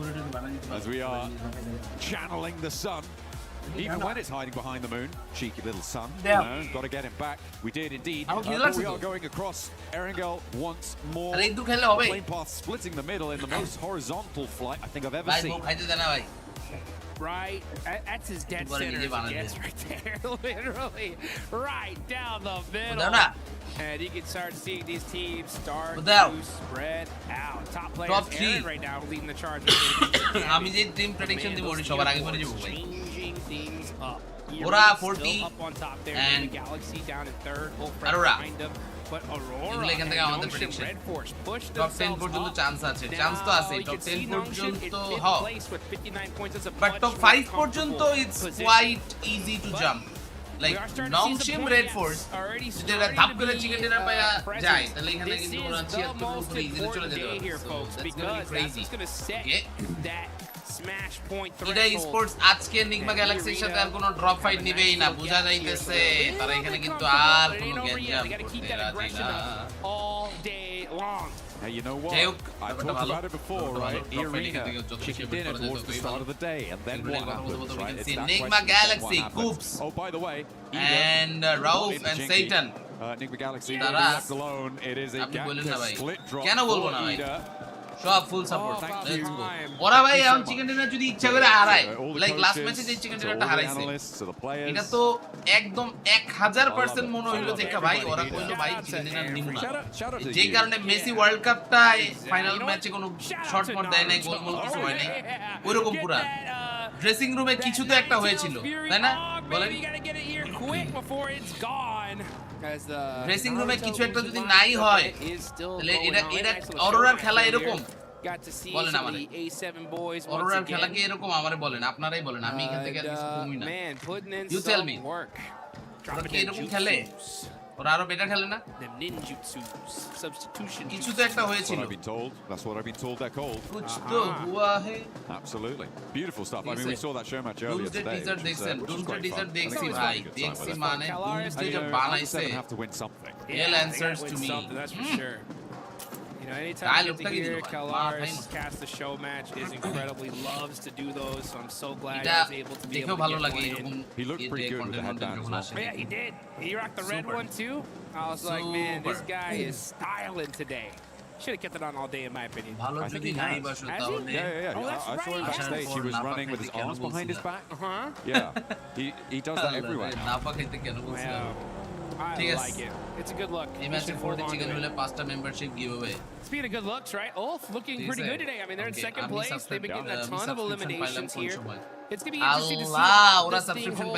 Speaker 3: As we are channeling the sun. Even when it's hiding behind the moon, cheeky little sun.
Speaker 1: Yeah.
Speaker 3: You know, got to get him back. We did indeed. But we are going across Erangel once more. Plane path splitting the middle in the most horizontal flight I think I've ever seen.
Speaker 10: Right? That's his dead center as it gets right there. Literally right down the middle. And you can start seeing these teams start to spread out. Top players Aaron right now leading the charge. Changing things up.
Speaker 1: Aurora 40
Speaker 10: up on top there.
Speaker 1: and
Speaker 10: Galaxy down in third.
Speaker 1: Aurora.
Speaker 10: Behind them. But Aurora
Speaker 1: and
Speaker 10: Notion Red Force pushed
Speaker 1: top 10 পর্যন্ত chance আছে chance তো আছে top 10 পর্যন্ত হও but top 5 পর্যন্ত it's quite easy to jump like Nongshim Red Force যদি এরা ধাপ করে চিকেন ডিনার পায়া যায় তাহলে এখানে কিন্তু ওরা 76 উপরে ইজিলি চলে যেতে পারবে that's gonna be crazy okay
Speaker 10: smash point
Speaker 1: এটা Esports আজকে নিগমা গ্যালাক্সির সাথে আর কোনো ড্রপ ফাইট নেবেই না বোঝা যাইতেছে তারা এখানে কিন্তু আর কোনো গ্যাঞ্জাম করতে রাজি না
Speaker 10: all day long.
Speaker 3: Hey, you know what? I talked about it before, right? Irina chicken dinner towards the start of the day, and then what happens, right? It's that
Speaker 1: Nigma Galaxy, Coops,
Speaker 3: oh, by the way,
Speaker 1: and Rauf and Satan.
Speaker 3: Nigma Galaxy left alone. It is a split drop for Ida.
Speaker 1: সব full support ওরা ভাই এখন chicken dinner যদি ইচ্ছা করে হারায় like last ম্যাচে যে চিকেন ডিনারটা হারাইছে এটা তো একদম 1000% মনে হইলো যে ভাই ওরা কইলো ভাই চিকেন ডিনার নিমু না যে কারণে মেসি ওয়ার্ল্ড কাপটা ফাইনাল ম্যাচে কোনো শর্ট মট দেয় নাই গোল গোল কিছু হয় নাই ওইরকম পুরা ড্রেসিং রুমে কিছু তো একটা হয়েছিল তাই না বলেন ড্রেসিং রুমে কিছু একটা যদি নাই হয় তাহলে এটা অরোরার খেলা এরকম বলেন আমারে অরোরার খেলা কি এরকম আমারে বলেন আপনারাই বলেন আমি এখান থেকে আর কিছু কমই না ইউ টেল মি ওরা কি এরকম খেলে ওরা আরো বেটার খেলে না কিছু তো একটা হয়েছিল
Speaker 3: That's what I've been told they're called.
Speaker 1: कुछ तो हुआ है
Speaker 3: Absolutely. Beautiful stuff. I mean, we saw that show match earlier today.
Speaker 1: Doomsday teaser দেখছি ভাই দেখছি মানে Doomsday যে বানাইছে
Speaker 3: have to win something.
Speaker 1: Real answers to me.
Speaker 10: That's for sure. You know, anytime you get to hear Kalaris cast the show match is incredibly loves to do those, so I'm so glad he was able to be able to get one in.
Speaker 3: He looked pretty good with the headband as well.
Speaker 10: Yeah, he did. He rocked the red one too. I was like, man, this guy is styling today. Should have kept it on all day, in my opinion.
Speaker 3: I think he has. Yeah.
Speaker 10: Oh, that's
Speaker 3: I saw him backstage. He was running with his arms behind his back. Yeah, he does that everywhere now.
Speaker 10: Wow. I like it. It's a good look.
Speaker 1: Membership giveaway.
Speaker 10: Speaking of good looks, right? Ulf looking pretty good today. I mean, they're in second place. They've been getting a ton of eliminations here. It's going to be interesting to see how this thing whole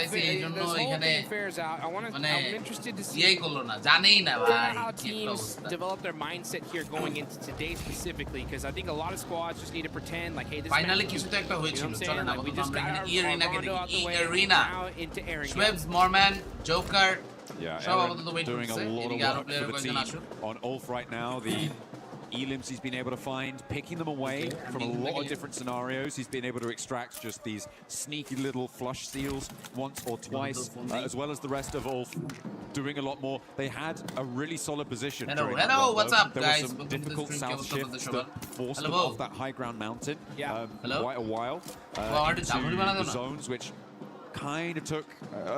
Speaker 10: fares out. I'm interested to see how teams develop their mindset here going into today specifically, because I think a lot of squads just need to pretend like, hey, this
Speaker 1: finally
Speaker 10: match
Speaker 1: কিছু তো একটা হয়েছিল
Speaker 10: চলেন
Speaker 1: না
Speaker 10: we just got our Rondo out the way.
Speaker 1: Arena
Speaker 10: Now into Aaron.
Speaker 1: Schwebs, Morman, Joker.
Speaker 3: Yeah, Aaron doing a lot of work for the team on Ulf right now. The elims he's been able to find, picking them away from a lot of different scenarios. He's been able to extract just these sneaky little flush steals once or twice, as well as the rest of Ulf doing a lot more. They had a really solid position.
Speaker 1: Hello, what's up,
Speaker 3: there
Speaker 1: guys?
Speaker 3: There were some difficult south shifts that forced them off that high ground mountain quite a while into the zones, which kind of took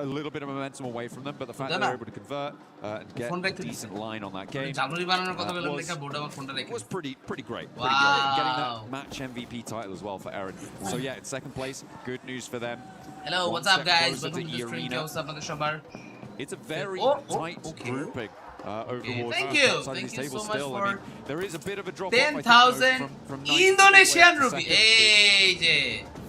Speaker 3: a little bit of momentum away from them, but the fact that they were able to convert and get a decent line on that game was pretty great. Getting that match MVP title as well for Aaron. So yeah, in second place, good news for them.
Speaker 1: Hello, what's up, guys? Welcome to the stream.
Speaker 3: It's a very tight grouping. Overall,
Speaker 1: thank you so much for
Speaker 3: there is a bit of a drop
Speaker 1: 10,000 Indonesian rupee. Hey,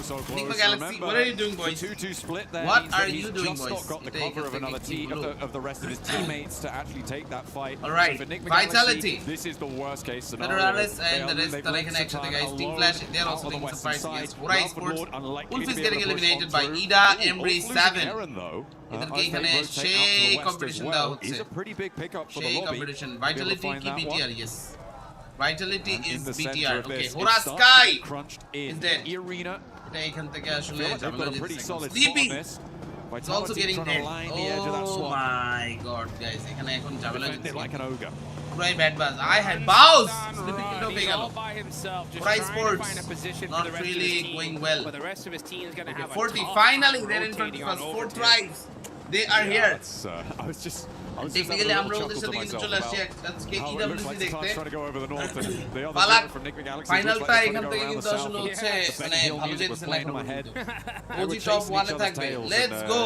Speaker 3: so close.
Speaker 1: Enigma Galaxy,
Speaker 3: Remember,
Speaker 1: what are you doing, boys?
Speaker 3: The 2-2 split there
Speaker 1: What
Speaker 3: means
Speaker 1: are
Speaker 3: that he's
Speaker 1: you doing,
Speaker 3: just
Speaker 1: boys?
Speaker 3: not got the cover of another team, of the rest of his teammates to actually take that fight.
Speaker 1: All right,
Speaker 3: So for Enigma
Speaker 1: Vitality.
Speaker 3: Galaxy, this is the worst case scenario.
Speaker 1: Ferraris and the rest that I can actually, guys. Team Flash, they are also taking some fights against Hora Esports. Wolf is getting eliminated by Ida, Embry, 7. এদেরকে এখানে সেই competition দেওয়া হচ্ছে সেই competition Vitality কি BTR yes Vitality is BTR okay Hora sky is dead এটা এখান থেকে আসলে ঝামেলা দিচ্ছে sleeping It's also getting dead. Oh my god, guys. এখানে এখন ঝামেলা দিচ্ছে Right, bad buzz. I had bows. Slipping into Bengali. Hora Esports not really going well.
Speaker 10: But the rest of his team is going to have
Speaker 1: 40 finally they're in front of us. 4 tries. They are here.
Speaker 3: I was just
Speaker 1: Technically, আমরা ওদের সাথে কিন্তু চলে আসছি আজকে EWC দেখতে। ফাইনালটা এখান থেকে কিন্তু আসলে হচ্ছে মানে ভালো যেতেছে না এখন। ওজি টপ 1 এ থাকবে। Let's go.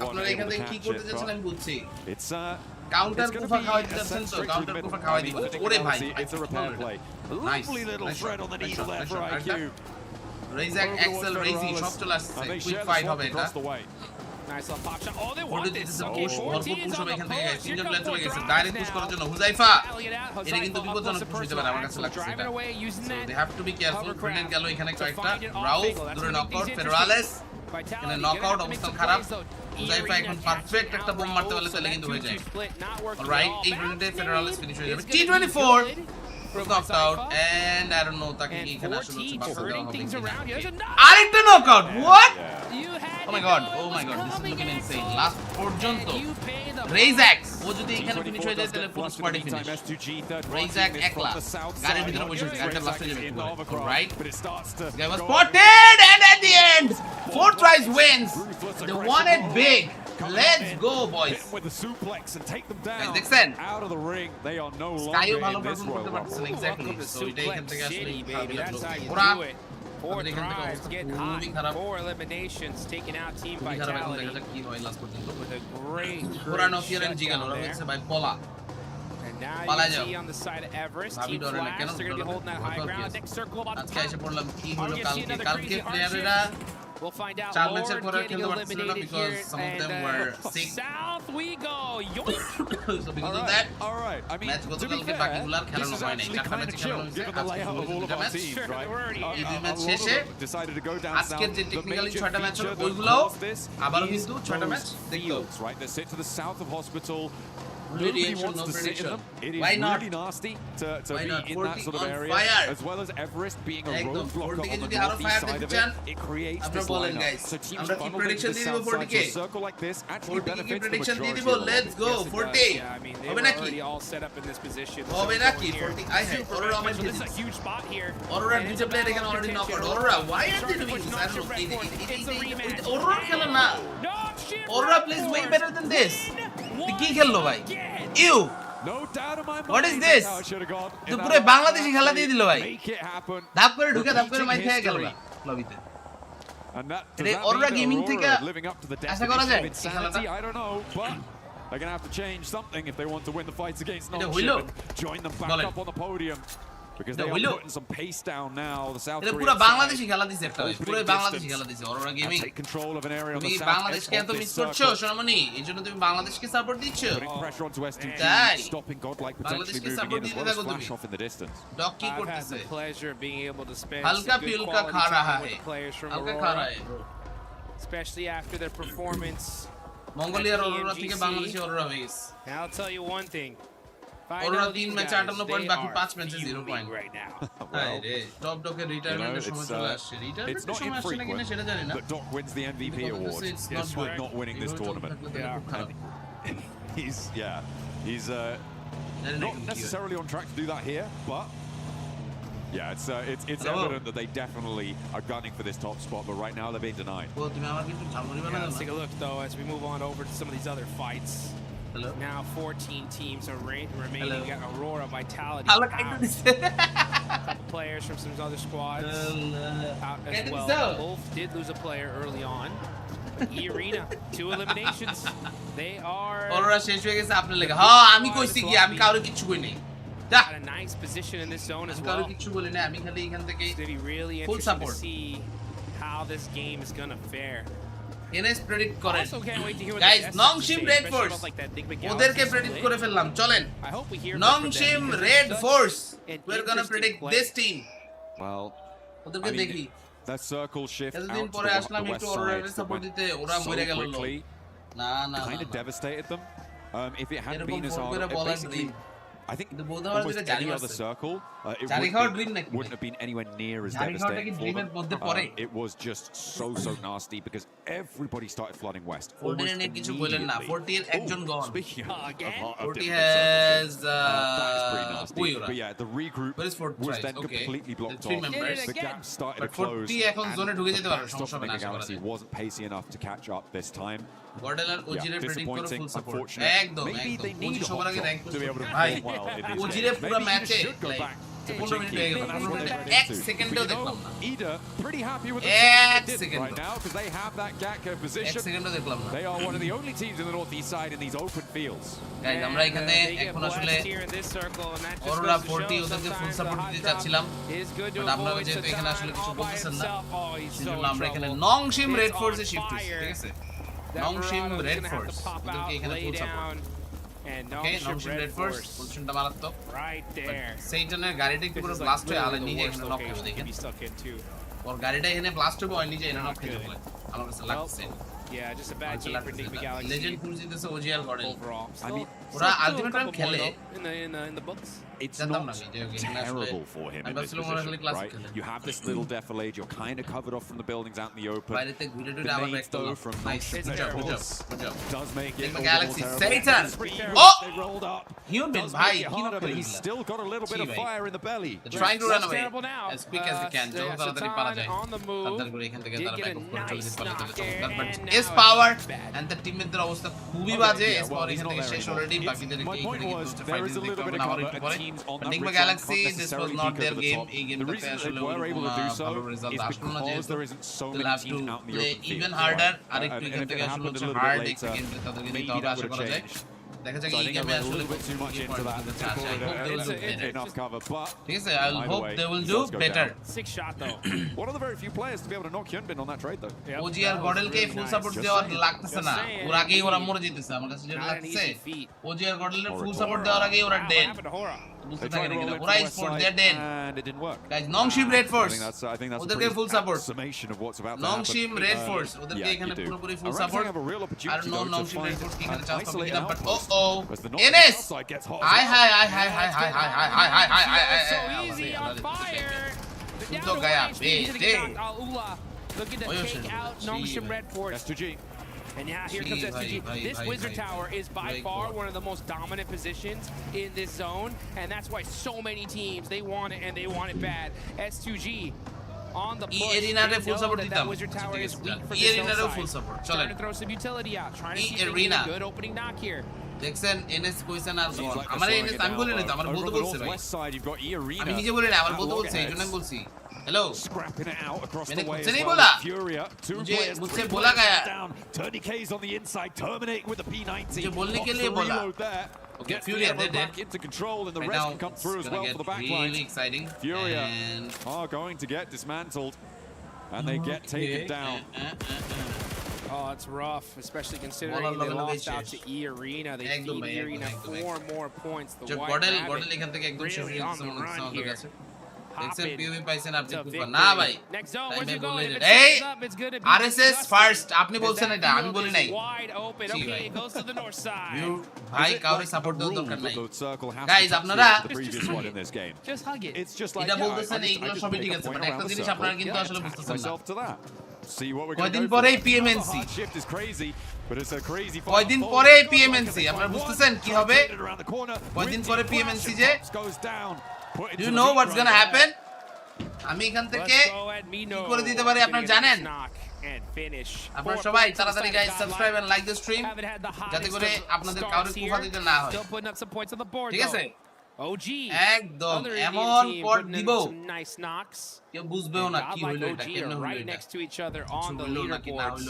Speaker 1: আপনারা এখান থেকে কি করতে যাচ্ছেন আমি বুঝছি। কাউন্টার কুফা খাওয়াই দিচ্ছেন তো কাউন্টার কুফা খাওয়াই দিব। ওরে ভাই। নাইস। Razak Axel Razy সব চলে আসছে। কুইক ফাইট হবে এটা।
Speaker 10: Nice little pop shot. Oh, they
Speaker 1: want
Speaker 10: this.
Speaker 1: Push হবে এখান থেকে তিনজন প্লেয়ার চলে গেছে ডাইরেক্ট পুশ করার জন্য হুজাইফা এটা কিন্তু বিপজ্জনক পুশ হতে পারে আমার কাছে লাগছে এটা they have to be careful friend গেল এখানে কয়েকটা রাউফ দূরে নকআউট ফেরালেস এখানে নকআউট অবস্থা খারাপ হুজাইফা এখন পারফেক্ট একটা বোম মারতে পারলে তাহলে কিন্তু হয়ে যায় অলরাইট এই গ্রেনেডে ফেরালেস ফিনিশ হয়ে যাবে T24 knocked out and I don't know তাকে কি এখানে আসলে হচ্ছে বাসা দেওয়া হবে আরেকটা knockout what oh my god this is looking insane last পর্যন্ত Razak ও যদি এখানে ফিনিশ হয়ে যায় তাহলে পুরো স্কোয়াডই ফিনিশ Razak একলা গাড়ির ভিতরে বসে আছে গাড়িটা লাস্টে যাবে right guy was spotted and at the end 4 tries wins they won it big. Let's go, boys.
Speaker 3: With the suplex and take them down out of the ring. They are no longer in this Royal Rumble.
Speaker 1: Exactly. So
Speaker 10: Suplex City, baby. That's how you do it. 4 tries, getting hot. 4 eliminations, taking out Team Vitality with a great And now you see on the side of Everest, Team Flash, they're going to be holding that high ground. Next circle about to top. We'll find out more getting eliminated here,
Speaker 1: some of them were sick.
Speaker 10: South we go.
Speaker 1: So because of that,
Speaker 3: all right. I mean,
Speaker 1: to be fair,
Speaker 3: this is actually kind of chill given the layout of all of our teams, right? Decided to go down south. The major feature that caused this is those fields, right? They sit to the south of hospital. Nobody wants to sit in them. It is really nasty to be in that sort of area, as well as Everest being a roadblock on the northeast side of it. It creates this lineup. So teams funnel into the south side. So a circle like this actually benefits the majority of the
Speaker 1: Let's go, 40.
Speaker 10: Yeah, I mean, they were already all set up in this position. So this is a huge spot here.
Speaker 1: Aurora did you play again already knocked out? Aurora, why are they doing this? I don't know. Aurora খেলো না. Aurora plays way better than this. কি খেললো ভাই? Ew.
Speaker 3: No doubt in my mind.
Speaker 1: What is this? তো পুরো বাংলাদেশি খেলা দিয়ে দিল ভাই।
Speaker 3: Make it happen.
Speaker 1: ধাপ করে ঢুকে ধাপ করে মাই থেকে গেল লবিতে।
Speaker 3: And that
Speaker 1: Aurora gaming থেকে
Speaker 3: living up to the
Speaker 1: আশা করা যায়
Speaker 3: insanity. I don't know, but they're going to have to change something if they want to win the fights against non-ship and join them back up on the podium. Because they are putting some pace down now. The South Korean
Speaker 1: পুরো বাংলাদেশি খেলা দিছে একটা পুরো বাংলাদেশি খেলা দিছে Aurora gaming
Speaker 3: take control of an area on the
Speaker 1: তুমি
Speaker 3: south
Speaker 1: বাংলাদেশকে এত মিস করছো সোনামণি এইজন্য তুমি বাংলাদেশকে সাপোর্ট দিচ্ছো
Speaker 3: putting pressure onto STG stopping godlike potentially moving in as well as flash off in the distance
Speaker 1: डॉक की
Speaker 10: I've had
Speaker 1: করতেছে
Speaker 10: the pleasure of being able to spend
Speaker 1: हल्का
Speaker 10: some good
Speaker 1: फुल्का
Speaker 10: quality
Speaker 1: खा रहा
Speaker 10: time
Speaker 1: है
Speaker 10: with the players from
Speaker 1: हल्का खा रहा
Speaker 10: Aurora,
Speaker 1: है bro
Speaker 10: especially after their performance
Speaker 1: মঙ্গোলিয়ার Aurora থেকে বাংলাদেশি Aurora হয়ে গেছে
Speaker 10: And I'll tell you one thing.
Speaker 1: Aurora 3 match 58 point বাকি 5 ম্যাচে 0 পয়েন্ট
Speaker 10: right now.
Speaker 1: আরে টপ ডকের রিটায়ারমেন্টের সময় চলে আসছে রিটায়ারমেন্টের সময় আসছে না কিনা সেটা জানি না
Speaker 3: but Doc wins the MVP award just for not winning this tournament. He's not necessarily on track to do that here, but yeah, it's evident that they definitely are gunning for this top spot, but right now they're being denied.
Speaker 10: Let's take a look though as we move on over to some of these other fights. Now 14 teams are remaining. You got Aurora, Vitality, a couple players from some other squads out as well. Wolf did lose a player early on. E-Arena, 2 eliminations. They are
Speaker 1: Aurora শেষ হয়ে গেছে আপনার লেগে হ্যাঁ আমি কইছি কি আমি কারো কিছু কই নাই
Speaker 10: got a nice position in this zone as well.
Speaker 1: কারো কিছু বলি না আমি খালি এখান থেকে
Speaker 10: It's going to be really interesting to see how this game is going to fare.
Speaker 1: NS predict করেন guys Nongshim Red Force ওদেরকে predict করে ফেললাম চলেন Nongshim Red Force we're going to predict this team
Speaker 3: well
Speaker 1: ওদেরকে দেখি
Speaker 3: that circle shift
Speaker 1: এতদিন পরে আসলাম একটু Aurora সাপোর্ট দিতে ওরা মরে গেল না
Speaker 3: kind of devastated them if it hadn't been as hard
Speaker 2: I think almost any other circle, it wouldn't have been anywhere near as devastating for them. It was just so nasty because everybody started flooding west. Speaking of
Speaker 1: 40 has
Speaker 2: but yeah, the regroup was then completely blocked off. The gap started to close, and Galaxy wasn't pacey enough to catch up this time. Yeah, disappointing, unfortunate. Maybe they need to be able to perform well in these games. Maybe you should go back to the Jinky, but that's what they're ready to do. Ida, pretty happy with the team they did right now because they have that Gakko position. They are one of the only teams in the northeast side in these open fields.
Speaker 1: Guys, আমরা এখানে এখন আসলে অরোরা 40 ওদেরকে full support দিতে চাচ্ছিলাম but আপনারা যেহেতু এখানে আসলে কিছু বলতেছেন না সেজন্য আমরা এখানে নংশিম রেড ফোর্সে শিফট হইছি ঠিক আছে নংশিম রেড ফোর্স ওদেরকে এখানে full support Okay, Nongshim red force পজিশনটা মারাত্মক সেইটানের গাড়িটা একটু পুরো ব্লাস্ট হয়ে আলে নিজে এখানে নক করে দেখেন ওর গাড়িটা এখানে ব্লাস্ট হবে আর নিজে এখানে নক করে বলে আমার কাছে লাগছে
Speaker 10: Yeah, just a bad game for Digby Galaxy.
Speaker 1: Legend Cruise in the OGL Gordon.
Speaker 10: Overall.
Speaker 2: I mean,
Speaker 1: ultimate time khele
Speaker 10: in the books.
Speaker 2: It's not terrible for him in this position, right? You have this little defilade, you're kind of covered off from the buildings out in the open. The nades, though, from does make it
Speaker 1: Galaxy. Satan!
Speaker 2: Oh! They rolled up.
Speaker 1: Human,
Speaker 2: but he's still got a little bit of fire in the belly.
Speaker 1: They're trying to run away as quick as they can.
Speaker 10: On the move.
Speaker 1: But is power and the team with অবস্থা খুবই বাজে is power এখান থেকে শেষ already বাকিদের
Speaker 2: My point was there is a little bit of cover at teams on that
Speaker 1: Enigma
Speaker 2: bridge
Speaker 1: Galaxy, this was not their game.
Speaker 2: The reason they were able to do so is because there isn't so many teams out in the open field.
Speaker 1: Even harder আরেকটু
Speaker 2: And
Speaker 1: এখান
Speaker 2: if it
Speaker 1: থেকে আসলে
Speaker 2: happened a little
Speaker 1: hard
Speaker 2: bit
Speaker 1: একটু
Speaker 2: later,
Speaker 1: game তাদেরকে
Speaker 2: maybe
Speaker 1: নিতে হবে
Speaker 2: that
Speaker 1: Asha
Speaker 2: would have
Speaker 1: করা যায়
Speaker 2: changed.
Speaker 1: দেখা যাক
Speaker 2: So I
Speaker 1: এই
Speaker 2: think I
Speaker 1: গেমে
Speaker 2: went a
Speaker 1: আসলে
Speaker 2: little bit too much into that to call it enough cover, but
Speaker 1: ঠিক আছে I hope they will do better.
Speaker 10: 6 shot though.
Speaker 2: One of the very few players to be able to knock Hyunbin on that trade though.
Speaker 1: OG আর গডেলকে full support দেওয়ার লাগতেছে না ওর আগেই ওরা মরে যেতেছে আমার কাছে যেটা লাগছে OG আর গডেলের ফুল সাপোর্ট দেওয়ার আগেই ওরা ডেড বুঝতে থাকেন কিনা ওরা sport they dead
Speaker 2: and it didn't work.
Speaker 1: Guys Nongshim red force
Speaker 2: I think that's
Speaker 1: ওদেরকে full support
Speaker 2: summation of what's about to happen.
Speaker 1: Nongshim red force ওদেরকে এখানে পুরোপুরি ফুল সাপোর্ট আর নংশিম রেড ফোর্স কি এখানে চান্স পাবে কিনা but NS hi hi hi hi hi hi hi hi hi hi hi hi
Speaker 10: So easy on fire.
Speaker 1: তো গায়া বেটে
Speaker 10: Looking to take out Nongshim Red Force.
Speaker 2: S2G.
Speaker 10: And yeah, here comes S2G. This Wizard Tower is by far one of the most dominant positions in this zone, and that's why so many teams, they want it and they want it bad. S2G on the push. They know that Wizard Tower is weak for this zone side. Trying to throw some utility out, trying to see if they get a good opening knock here.
Speaker 1: দেখছেন NS কইছেন আর আমার NS আমি বলি না আমার বলতে বলছে ভাই আমি নিজে বলি না আমার বলতে বলছে এইজন্য আমি বলছি hello
Speaker 2: scrapping it out across
Speaker 1: मैंने
Speaker 2: the way
Speaker 1: कुछ
Speaker 2: as
Speaker 1: नहीं
Speaker 2: well.
Speaker 1: बोला
Speaker 2: Furia, two
Speaker 1: मुझे
Speaker 2: players
Speaker 1: मुझसे बोला गया
Speaker 2: down. Turny K's on the inside, terminating with the P90.
Speaker 1: मुझे बोलने के लिए बोला
Speaker 2: Okay,
Speaker 1: Furia
Speaker 2: back into control, and the rest can come through as well for the backline.
Speaker 1: Really exciting.
Speaker 2: Furia are going to get dismantled, and they get taken down.
Speaker 10: Oh, it's rough, especially considering they lost out to E Arena. They feed E Arena 4 more points. The White Rabbit really on the run here.
Speaker 1: দেখছেন POV পাইছেন আপনি কুফা না ভাই টাইমে বলে দেন এই RSS first আপনি বলছেন এটা আমি বলি নাই ভাই কাউরে সাপোর্ট দেওয়ার দরকার নাই গাইস আপনারা এটা বলতেছেন এইগুলো সবই ঠিক আছে বাট একটা জিনিস আপনারা কিন্তু আসলে বুঝতেছেন না কয়দিন পরেই পিএমএনসি কয়দিন পরেই পিএমএনসি আপনারা বুঝতেছেন কি হবে কয়দিন পরে পিএমএনসি যে Do you know what's gonna happen? আমি এখান থেকে কি করে দিতে পারি আপনারা জানেন আপনারা সবাই তাড়াতাড়ি guys subscribe and like the stream যাতে করে আপনাদের কাউরে কুফা দিতে না হয় ঠিক আছে
Speaker 10: OG
Speaker 1: একদম এমন পট দিব কেউ বুঝবেও না কি হলো এটা কেমনে হলো
Speaker 10: right next to each other on the leaderboards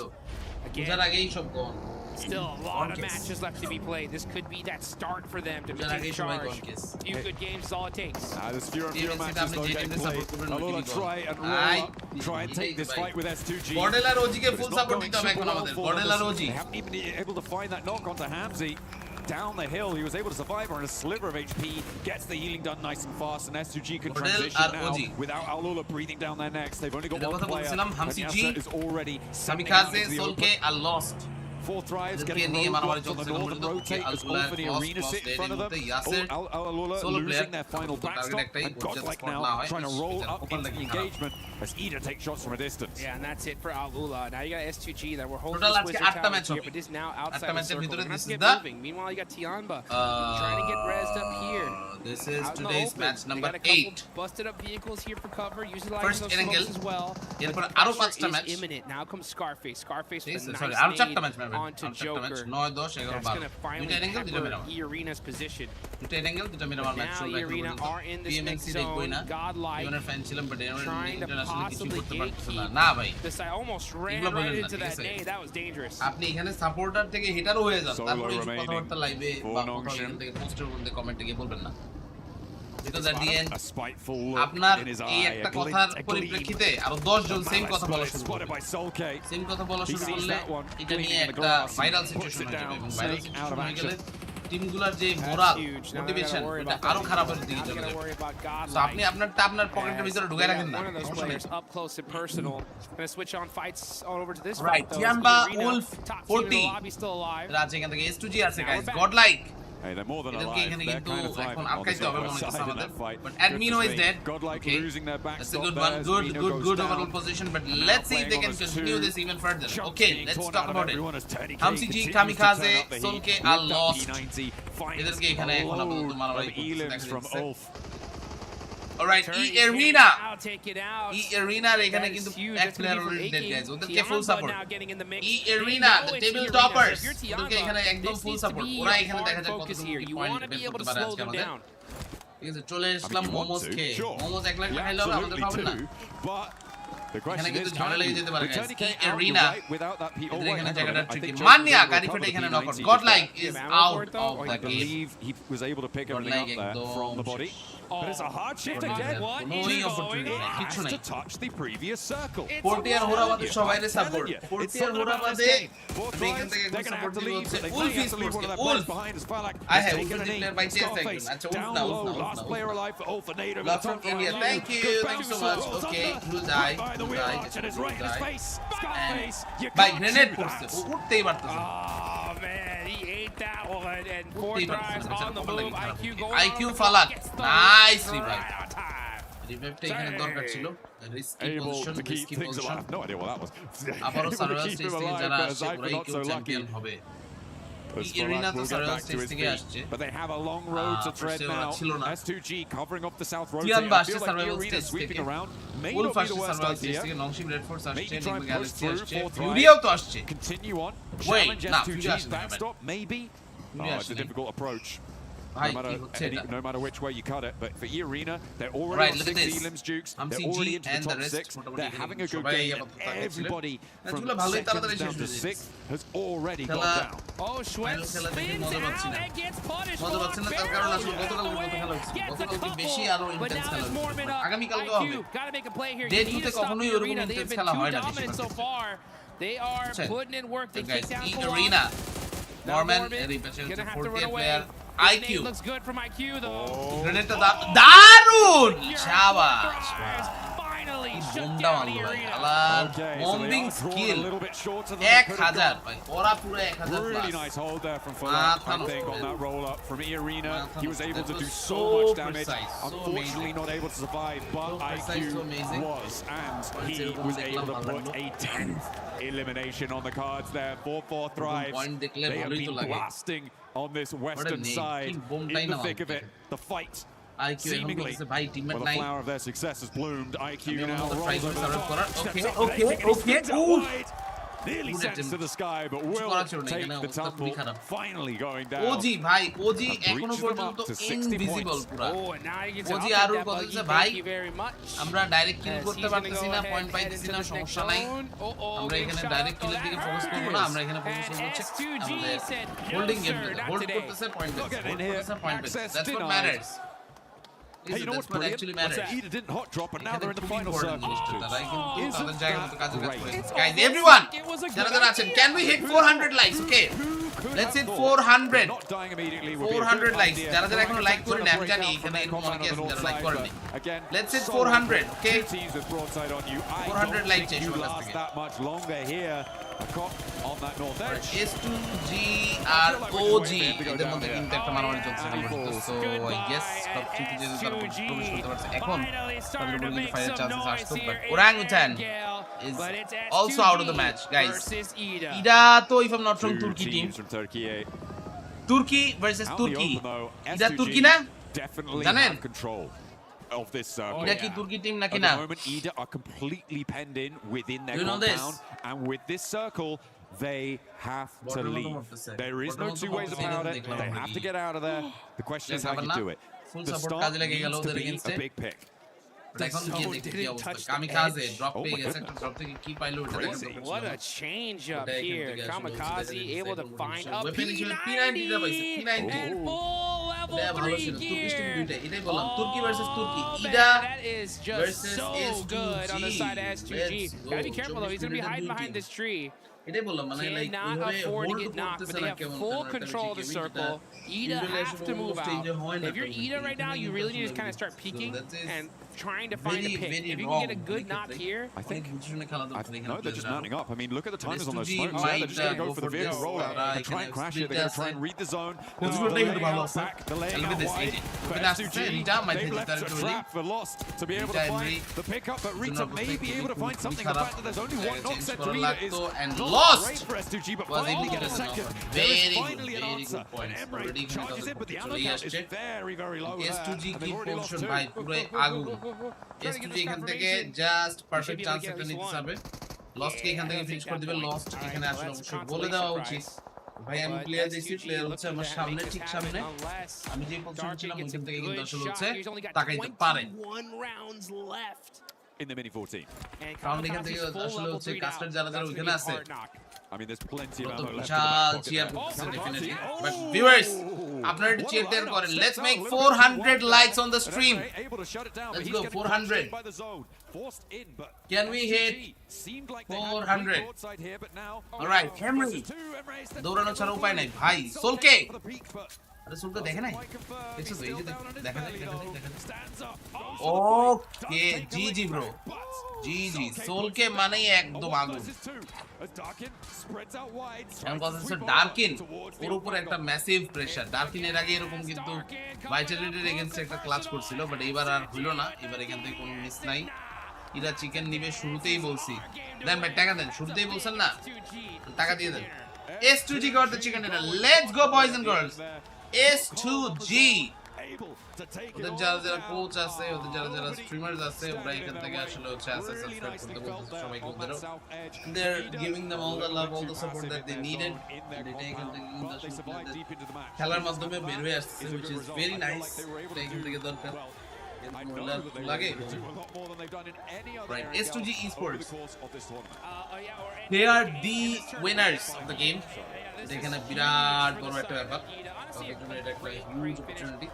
Speaker 1: বুঝার আগেই সব গন
Speaker 10: Still a lot of matches left to be played. This could be that start for them to take charge. Few good games is all it takes.
Speaker 2: There's fewer matches though getting played. Alola try and take this fight with S2G.
Speaker 1: Gordel R OG K full support দিতে হবে এখন আমাদের. Gordel R OG.
Speaker 2: They haven't even been able to find that knock onto Hamzy. Down the hill, he was able to survive on a sliver of HP, gets the healing done nice and fast, and S2G can transition now without Alola breathing down their necks. They've only got one player, and Yasa is already
Speaker 1: Kamikaze, Solke are lost.
Speaker 3: Fourth Thrives getting roadblocks on the northern rotate as Ulfany Arena sit in front of them. Al-Alula losing their final backstop, and Godlike now trying to roll up into the engagement as Ida takes shots from a distance.
Speaker 10: Yeah, and that's it for Al-Ula. Now you got S2G that we're holding
Speaker 1: Total
Speaker 10: this Wizard
Speaker 1: aajke
Speaker 10: Tower
Speaker 1: 8
Speaker 10: here, but this now outside the circle. We're gonna have to get
Speaker 1: the
Speaker 10: moving. Meanwhile, you got Tianba trying to get rezzed up here.
Speaker 1: This is today's match number 8.
Speaker 10: Busted up vehicles here for cover, utilizing
Speaker 1: First
Speaker 10: those smokes as well.
Speaker 1: এরপর আরো 5টা match
Speaker 10: imminent. Now comes Scarface. Scarface with a nice
Speaker 1: sorry, আরো 4টা match
Speaker 10: onto Joker.
Speaker 1: 9 10 11
Speaker 10: That's going to finally pepper E-Arena's position. Now E-Arena are in this next zone. Godlike trying to possibly gatekeep. This I almost ran right into that nade. That was dangerous.
Speaker 1: আপনি এখানে supporter থেকে হিটারও হয়ে যান তারপরে এই কথাবার্তা লাইভে বা কোথাও থেকে পোস্টের মধ্যে কমেন্টে গিয়ে বলবেন না because at the end আপনার এই একটা কথার পরিপ্রেক্ষিতে আরো 10 জন সেম কথা বলা শুরু করবে সেম কথা বলা শুরু করলে এটা নিয়ে একটা ভাইরাল সিচুয়েশন হয়ে যাবে এবং ভাইরাল সিচুয়েশন হয়ে গেলে টিমগুলোর যে মোরাল মোটিভেশন এটা আরো খারাপের দিকে চলে যাবে সো আপনি আপনার পকেটের ভিতরে ঢুকায় রাখেন না
Speaker 10: up close and personal. Going to switch on fights all over to this
Speaker 1: right Tianba Wolf 40
Speaker 10: still alive.
Speaker 1: রাজ এখান থেকে S2G আছে guys godlike
Speaker 3: Hey, they're more than alive. They're kind of thriving on this side in that fight.
Speaker 1: But Admino is dead.
Speaker 3: Godlike losing their backstop.
Speaker 1: That's a good one. Good overall position. But let's see if they can continue this even further. Okay, let's talk about it. Hamsi-G, Kamikaze, Sonke are lost. এদেরকে এখানে এখন আপাতত মারামারি করতেছে
Speaker 3: from Ulf.
Speaker 1: Alright, E-Arena. E-Arena এখানে কিন্তু এক player already dead guys ওদেরকে full support E-Arena the table toppers ওদেরকে এখানে একদম ফুল সাপোর্ট ওরা এখানে দেখা যায় কতটুকু পয়েন্ট বের করতে পারে আজকে আমাদের ঠিক আছে চলে আসলাম মোমোস খেয়ে মোমোস 1 লাখ টাকা খাইলে হবে আমাদের খাবেন না এখানে কিন্তু ঝড়ে লেগে যেতে পারে গাইস E-Arena এখানে জায়গাটা ট্রিকি মানিয়া গাড়ি ফেটে এখানে knock out Godlike is out of the game
Speaker 3: He was able to pick everything up there from the body. But it's a hard shift again. It has to touch the previous circle.
Speaker 1: Portier Horabade সবাইরে support Portier Horabade এখান থেকে একটা support দিতে হচ্ছে Wolf Esports Wolf I have Wolf declared by chase একজন আচ্ছা Wolf
Speaker 3: last player alive for Ulf Nader.
Speaker 1: Love from India thank you so much okay who'll die by grenade করছে উঠতেই পারতেছে
Speaker 10: He ate that one and 4 drives on the move.
Speaker 1: IQ Falak nice revive রিভাইভটা এখানে দরকার ছিল risky position risky position
Speaker 3: No idea what that was.
Speaker 1: আবারো server stage থেকে যারা আসছে ওরা IQ চ্যাম্পিয়ন হবে E-Arena তো সার্ভার স্টেজ থেকে আসছে
Speaker 3: but they have a long road to tread now. S2G covering up the south road.
Speaker 1: Tianba আসছে সার্ভার স্টেজ থেকে Wolf আসছে সার্ভার স্টেজ থেকে নংশিম রেড ফোর্স আসছে Bengali আসছে ফুরিয়াও তো আসছে
Speaker 3: continue on
Speaker 1: wait না
Speaker 3: S2G's backstop maybe. It's a difficult approach. No matter which way you cut it, but for E-Arena, they're already on 6 elims Dukes. They're already into the top 6. They're having a good game. Everybody from 2nd down to 6th has already got down.
Speaker 10: Oh, Schweb spins out and gets punished. Gets a couple, but now it's Mormon up. IQ, got to make a play here. You need to stop E-Arena. They have been too dominant so far. They are putting in work. They kick down
Speaker 1: E-Arena. Mormon,
Speaker 10: gonna have to run away.
Speaker 1: IQ
Speaker 10: looks good from IQ though.
Speaker 1: Grenade দারুন শাবাশ
Speaker 10: Finally
Speaker 1: shut down E-Arena. Bombing skill 1000 ভাই ওরা পুরো 1000
Speaker 3: really nice hold there from Falak I think on that roll up from E-Arena. He was able to do so much damage. Unfortunately not able to survive, but IQ was, and he was able to put a 10th elimination on the cards there for 4 Thrives. They have been blasting on this western side in the thick of it. The fight seemingly well, the flower of their success has bloomed. IQ now rolls over the top. Nearly sets to the sky, but will take the tumble. Finally going down.
Speaker 1: OG ভাই OG এখনো পর্যন্ত invisible পুরো OG আরুর কথা হচ্ছে ভাই আমরা direct কিল করতে পারতেছি না পয়েন্ট পাইতেছি না সমস্যা নাই আমরা এখানে ডাইরেক্ট কিলের দিকে ফোকাস করব না আমরা এখানে ফোকাস করব হচ্ছে আমাদের হোল্ডিং গেম হোল্ড করতেছে পয়েন্ট পাইতেছে that's what matters.
Speaker 3: Hey, you know what's brilliant? What's that Ida didn't hot drop, and now they're in the final circle.
Speaker 1: Guys, everyone, can we hit 400 likes? Okay, let's hit 400.
Speaker 3: Not dying immediately.
Speaker 1: 400 likes. যারা যারা এখনো like করেন আমি জানি এখানে এরকম অনেকে আছেন যারা লাইক করেননি. Let's hit 400. Okay. 400 লাইক চাই সবার কাছ থেকে.
Speaker 3: That much longer here. on that north edge.
Speaker 1: S2G R OG এদের মধ্যে কিন্তু একটা মারামারি চলছে সো আই গেস টপ 3 তে যদি তারা প্রবেশ করতে পারছে এখন তাদের উপরে কিন্তু ফাইনাল চান্সেস আসতো but ওরাংউটান is also out of the match guys. Ida to if I'm not wrong Turkey team
Speaker 3: from Turkey.
Speaker 1: Turkey versus Turkey. Ida Turkey na?
Speaker 3: Definitely have control of this circle.
Speaker 1: Ida ki Turkey team na
Speaker 3: At
Speaker 1: kina?
Speaker 3: the moment, Ida are completely penned in within their
Speaker 1: You know
Speaker 3: compound, and with this circle, they have to leave. There is no two ways about it. They have to get out of there. The question is how you do it. The start needs to be a big pick.
Speaker 1: এখন গিয়ে দেখি কি অবস্থা kamikaze drop পেয়ে গেছে একটা drop থেকে কি পাইলো এটা দেখো
Speaker 10: What a change up here. Kamikaze able to find a
Speaker 1: P90 টা পাইছে P90
Speaker 10: full level 3 gear.
Speaker 1: এটাই বললাম তুর্কি ভার্সেস তুর্কি Ida
Speaker 10: That is just so good on the side of S2G. Gotta be careful though. He's gonna be hiding behind this tree.
Speaker 1: এটাই বললাম মানে like
Speaker 10: Cannot afford to get knocked, but they have full control of the circle. Ida have to move out. If you're Ida right now, you really need to kind of start peeking and trying to find a pick. If you can get a good knock here,
Speaker 3: I think no, they're just mounting up. I mean, look at the timers on those smokes. Yeah, they're just going to go for the vehicle rollout and try and crash it. They're going to try and read the zone. Back, the laying out wide. But S2G, they've left a trap for Lost to be able to find the pickup, but Rita may be able to find something. The fact that there's only one knock set to Rita is
Speaker 1: lost.
Speaker 3: Great for S2G, but finally get a second. There is finally an answer. And Emery charges in, but the ammo count is very, very low there.
Speaker 1: S2G কি position ভাই পুরো আগুন S2G এখান থেকে just perfect chance একটা নিতে পারবে lost কে এখান থেকে ফিক্স করে দিবে লস্ট এখানে আসলে অবশ্যই বলে দেওয়া উচিত ভাই আমি প্লেয়ার দেখছি প্লেয়ার হচ্ছে আমার সামনে ঠিক সামনে আমি যে পজিশনে ছিলাম ওইখান থেকে কিন্তু আসলে হচ্ছে তাকাইতে পারে
Speaker 3: in the mini 14.
Speaker 1: কারণ এখান থেকে আসলে হচ্ছে কাস্টার যারা যারা ওইখানে আছে
Speaker 3: I mean, there's plenty of ammo left.
Speaker 1: Cheer definitely. But viewers, আপনারা একটু cheer দেন করেন. Let's make 400 likes on the stream. Let's go 400. Can we hit 400? All right, Henry. দৌড়ানো ছাড়া উপায় নাই ভাই. সোলকে. আরে সোলকে দেখে নাই. দেখছো তো এই যে দেখা যায়. ওকে, জিজি ব্রো. জিজি সোলকে মানেই একদম আগুন ডার্কিন ওর উপর একটা ম্যাসিভ প্রেসার ডার্কিনের আগে এরকম কিন্তু ভাইটালিটির এগেইনস্টে একটা ক্লাচ করছিল বাট এবার আর হলো না এবার এখান থেকে কোনো মিস নাই এরা চিকেন নিবে শুরুতেই বলছি দেন ভাই টাকা দেন শুরুতেই বলছেন না টাকা দিয়ে দেন S2G got the chicken dinner let's go boys and girls S2G ওদের যারা যারা কোচ আছে ওদের যারা যারা স্ট্রিমার্স আছে ওরা এখান থেকে আসলে হচ্ছে সাবস্ক্রাইব করতে বলতেছে সবাইকে ওদেরও they're giving them all the love all the support that they needed এটা এখান থেকে খেলার মাধ্যমে বের হয়ে আসছে which is very nice এটা এখান থেকে দরকার লাগে right S2G Esports they are the winners of the game এখানে বিরাট বড় একটা ব্যাপার huge opportunity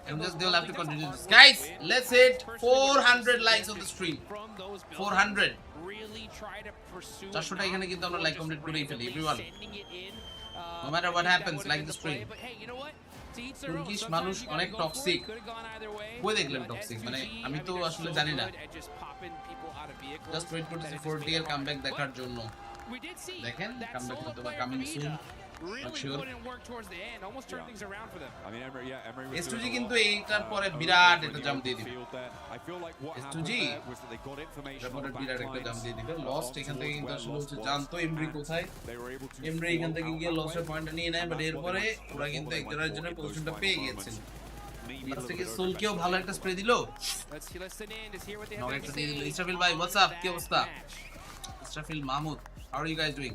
Speaker 1: and just they'll have to continue this guys let's hit 400 likes on the stream 400 400 টা এখানে কিন্তু আমরা লাইক কমপ্লিট করেই ফেলি everyone no matter what happens like the stream Turkish মানুষ অনেক টক্সিক কই দেখলেন টক্সিক মানে আমি তো আসলে জানি না জাস্ট ওয়েট করতেছি 40 এর কামব্যাক দেখার জন্য দেখেন কামব্যাক হয়তো বা কামিং সুন S2G কিন্তু এইটার পরে বিরাট একটা জাম্প দিয়ে দিবে S2G বিরাট একটা জাম্প দিয়ে দিবে লস্ট এখান থেকে কিন্তু আসলে হচ্ছে জানতো এমব্রি কোথায় এমব্রি এখান থেকে গিয়ে লস্টের পয়েন্টটা নিয়ে নেয় বাট এরপরে ওরা কিন্তু একজনের জন্য পজিশনটা পেয়ে গেছেন লাস্ট থেকে সোলকেও ভালো একটা স্প্রে দিল একটা দিয়ে দিল ইসরাফিল ভাই হোয়াটস আপ কি অবস্থা Israfil Mahmud how are you guys doing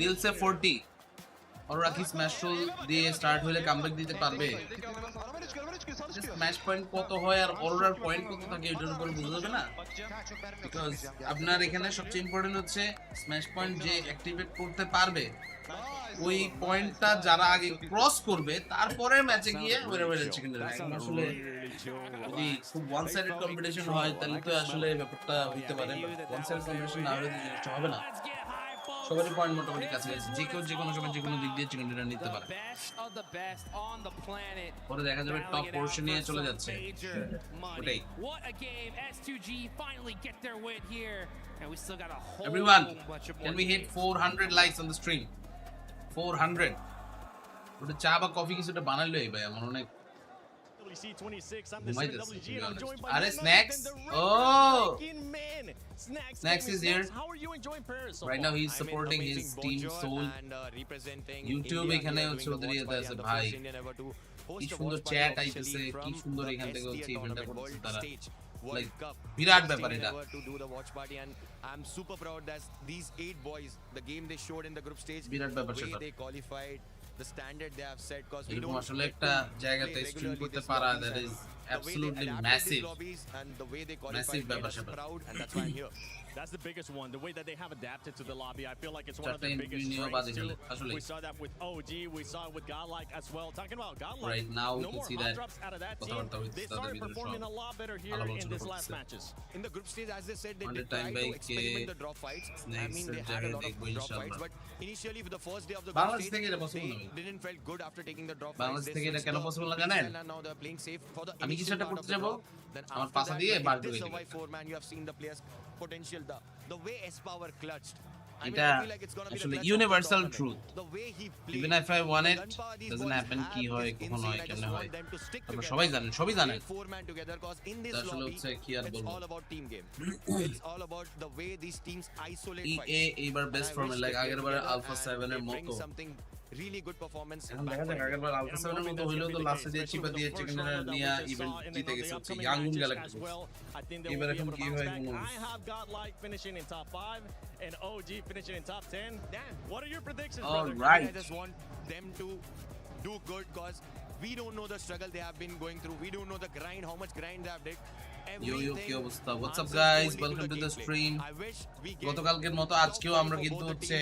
Speaker 1: দিল সে 40 অরোরা কি স্ম্যাশ রোল দিয়ে স্টার্ট হলে কামব্যাক দিতে পারবে স্ম্যাশ পয়েন্ট কত হয় আর অরোরার পয়েন্ট কত থাকে এটার উপর বুঝা যাবে না বিকজ আপনার এখানে সবচেয়ে ইম্পর্টেন্ট হচ্ছে স্ম্যাশ পয়েন্ট যে অ্যাক্টিভেট করতে পারবে ওই পয়েন্টটা যারা আগে ক্রস করবে তারপরে ম্যাচে গিয়ে ওয়েরার চিকেন ডিনার আসলে যদি খুব ওয়ান সাইডেড কম্পিটিশন হয় তাহলে তো আসলে ব্যাপারটা হতে পারে ওয়ান সাইডেড কম্পিটিশন না হলে জিনিসটা হবে না সবারই পয়েন্ট মোটামুটি কাছে গেছে, যে কেউ যে কোনো সময় যে কোনো দিক দিয়ে চিকেন ডিনার নিতে পারে। পরে দেখা যাবে টপ পোর্শন নিয়ে চলে যাচ্ছে, ওটাই। Everyone, can we hit 400 likes on the stream? 400. ওটা চা বা কফি কিছুটা বানাইলোই ভাই, আমার অনেক আরে snacks, oh Snacks is here right now. He's supporting his team Soul YouTube এখানে হচ্ছে ওদের ইয়েতে আছে ভাই, কি সুন্দর চ্যাট আইতেছে, কি সুন্দর এখান থেকে হচ্ছে ইভেন্টটা করছে তারা, লাইক বিরাট ব্যাপার এটা।
Speaker 19: I'm super proud that these 8 boys, the game they showed in the group stage,
Speaker 1: বিরাট ব্যাপার সেটা,
Speaker 19: they qualified, the standard they have set, cause we
Speaker 1: এরকম
Speaker 19: don't
Speaker 1: আসলে একটা জায়গাতে স্ট্রিম করতে পারা, that is absolutely massive,
Speaker 19: and the way they
Speaker 1: massive
Speaker 19: qualified,
Speaker 1: ব্যাপার
Speaker 19: I'm
Speaker 1: সেটা।
Speaker 19: proud, and that's why I'm here.
Speaker 7: That's the biggest one. The way that they have adapted to the lobby, I feel like it's one of
Speaker 1: Chapter
Speaker 7: their biggest
Speaker 1: in
Speaker 7: strengths too.
Speaker 1: actually.
Speaker 7: We saw that with OG, we saw it with Godlike as well. Talking about Godlike,
Speaker 1: Right now we
Speaker 7: no
Speaker 1: can
Speaker 7: more
Speaker 1: see
Speaker 7: hot
Speaker 1: that
Speaker 7: drops out of that team. They started performing a lot better here in this last matches.
Speaker 19: In the group stage, as they said, they did
Speaker 1: time
Speaker 19: try to
Speaker 1: by
Speaker 19: experiment the drop fights. I mean, they had a lot of drop fights, but initially for the first day of the group stage, they didn't felt good after taking the drop fights.
Speaker 1: Bangladesh থেকে এটা কেন possible না জানেন?
Speaker 19: Now they're playing safe for the
Speaker 1: আমি কিছু একটা করতে যাব,
Speaker 19: then
Speaker 1: আমার
Speaker 19: after
Speaker 1: পাশা
Speaker 19: that,
Speaker 1: দিয়ে
Speaker 19: when
Speaker 1: বার
Speaker 19: they
Speaker 1: ঢুকে
Speaker 19: survive
Speaker 1: দিবে।
Speaker 19: 4 man, you have seen the players potential, the way S-Power clutched. I mean,
Speaker 1: এটা
Speaker 19: I feel like it's gonna be the
Speaker 1: আসলে
Speaker 19: clutch of the
Speaker 1: universal
Speaker 19: tournament.
Speaker 1: Truth,
Speaker 19: The way he played,
Speaker 1: even if I want it doesn't happen, কি হয় কখন হয় কেমনে হয় আমরা সবাই জানেন, সবই জানেন,
Speaker 19: 4 man together, cause in this
Speaker 1: আসলে
Speaker 19: lobby
Speaker 1: হচ্ছে কি আর
Speaker 19: it's
Speaker 1: বলবো,
Speaker 19: all about team game. It's all about the way these teams isolate fights.
Speaker 1: EA এবার বেস্ট ফর্মে, লাইক আগের বার আলফা 7 এর মতো
Speaker 19: something really good performance.
Speaker 1: এখন দেখা যাক, আগের বার আলফা 7 এর মতো হইলো তো লাস্টে দিয়ে চিপা দিয়ে চিকেন ডিনার নিয়ে ইভেন্ট জিতে গেছে হচ্ছে ইয়াঙ্গুন গ্যালাক্টিক্স। এবার এখন কি হয় কোনো
Speaker 7: I have Godlike finishing in top 5 and OG finishing in top 10. Dan, what are your predictions, brother?
Speaker 1: Right.
Speaker 19: I just want them to do good, cause we don't know the struggle they have been going through. We don't know the grind, how much grind they have did.
Speaker 1: Yo কি অবস্থা, what's up guys, welcome to the stream. গতকালকের মতো আজকেও আমরা কিন্তু হচ্ছে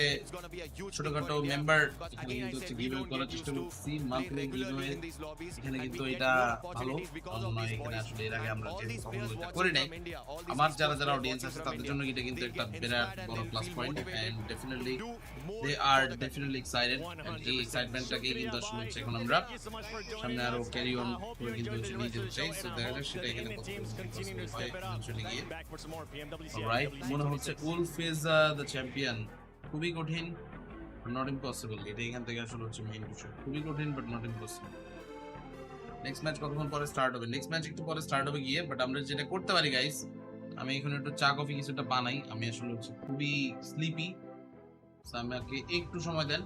Speaker 1: ছোটখাটো member এখানে কিন্তু হচ্ছে গিভঅ্যাওয়ে করার চেষ্টা করছি, মান্থলি গিভঅ্যাওয়ে। এখানে কিন্তু এটা ভালো নয়, এখানে আসলে এর আগে আমরা যে কখনো এটা করি নাই। আমার যারা যারা অডিয়েন্স আছে তাদের জন্য এটা কিন্তু একটা বিরাট বড় plus point, and definitely they are definitely excited, and এই এক্সাইটমেন্টটাকেই কিন্তু আসলে হচ্ছে এখন আমরা সামনে আরো ক্যারি অন করে কিন্তু হচ্ছে নিয়ে যেতে চাই। সো দেখা যাক সেটা এখানে মনে হচ্ছে উলফ ইজ দ্য চ্যাম্পিয়ন, খুবই কঠিন, নট ইম্পসিবল, এটা এখান থেকে আসলে হচ্ছে মেইন বিষয়, খুবই কঠিন but not impossible. Next match কতক্ষণ পরে স্টার্ট হবে? নেক্সট ম্যাচ একটু পরে স্টার্ট হবে গিয়ে, বাট আমরা যেটা করতে পারি গাইস, আমি এখন একটু চা কফি কিছুটা বানাই, আমি আসলে হচ্ছে খুবই স্লিপি, আমাকে একটু সময় দেন,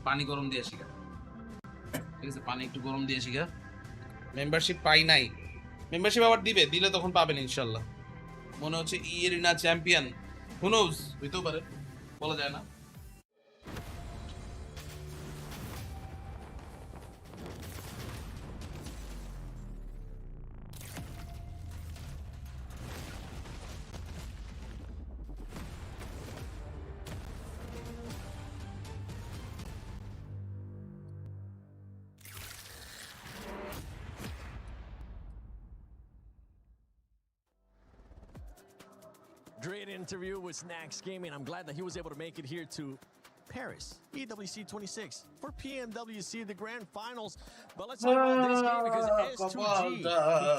Speaker 1: পানি গরম দিয়ে আসি, ঠিক আছে, পানি একটু গরম দিয়ে আসি। মেম্বারশিপ পাই নাই, মেম্বারশিপ আবার দিবে, দিলে তখন পাবেন ইনশাল্লাহ। মনে হচ্ছে ইয়েরিনা চ্যাম্পিয়ন, হু নোজ, হইতেও পারে, বলা যায় না।
Speaker 7: Great interview with Snacks Gaming. I'm glad that he was able to make it here to Paris, EWC 26 for PMWC, the grand finals. But let's talk about this game because S2G, we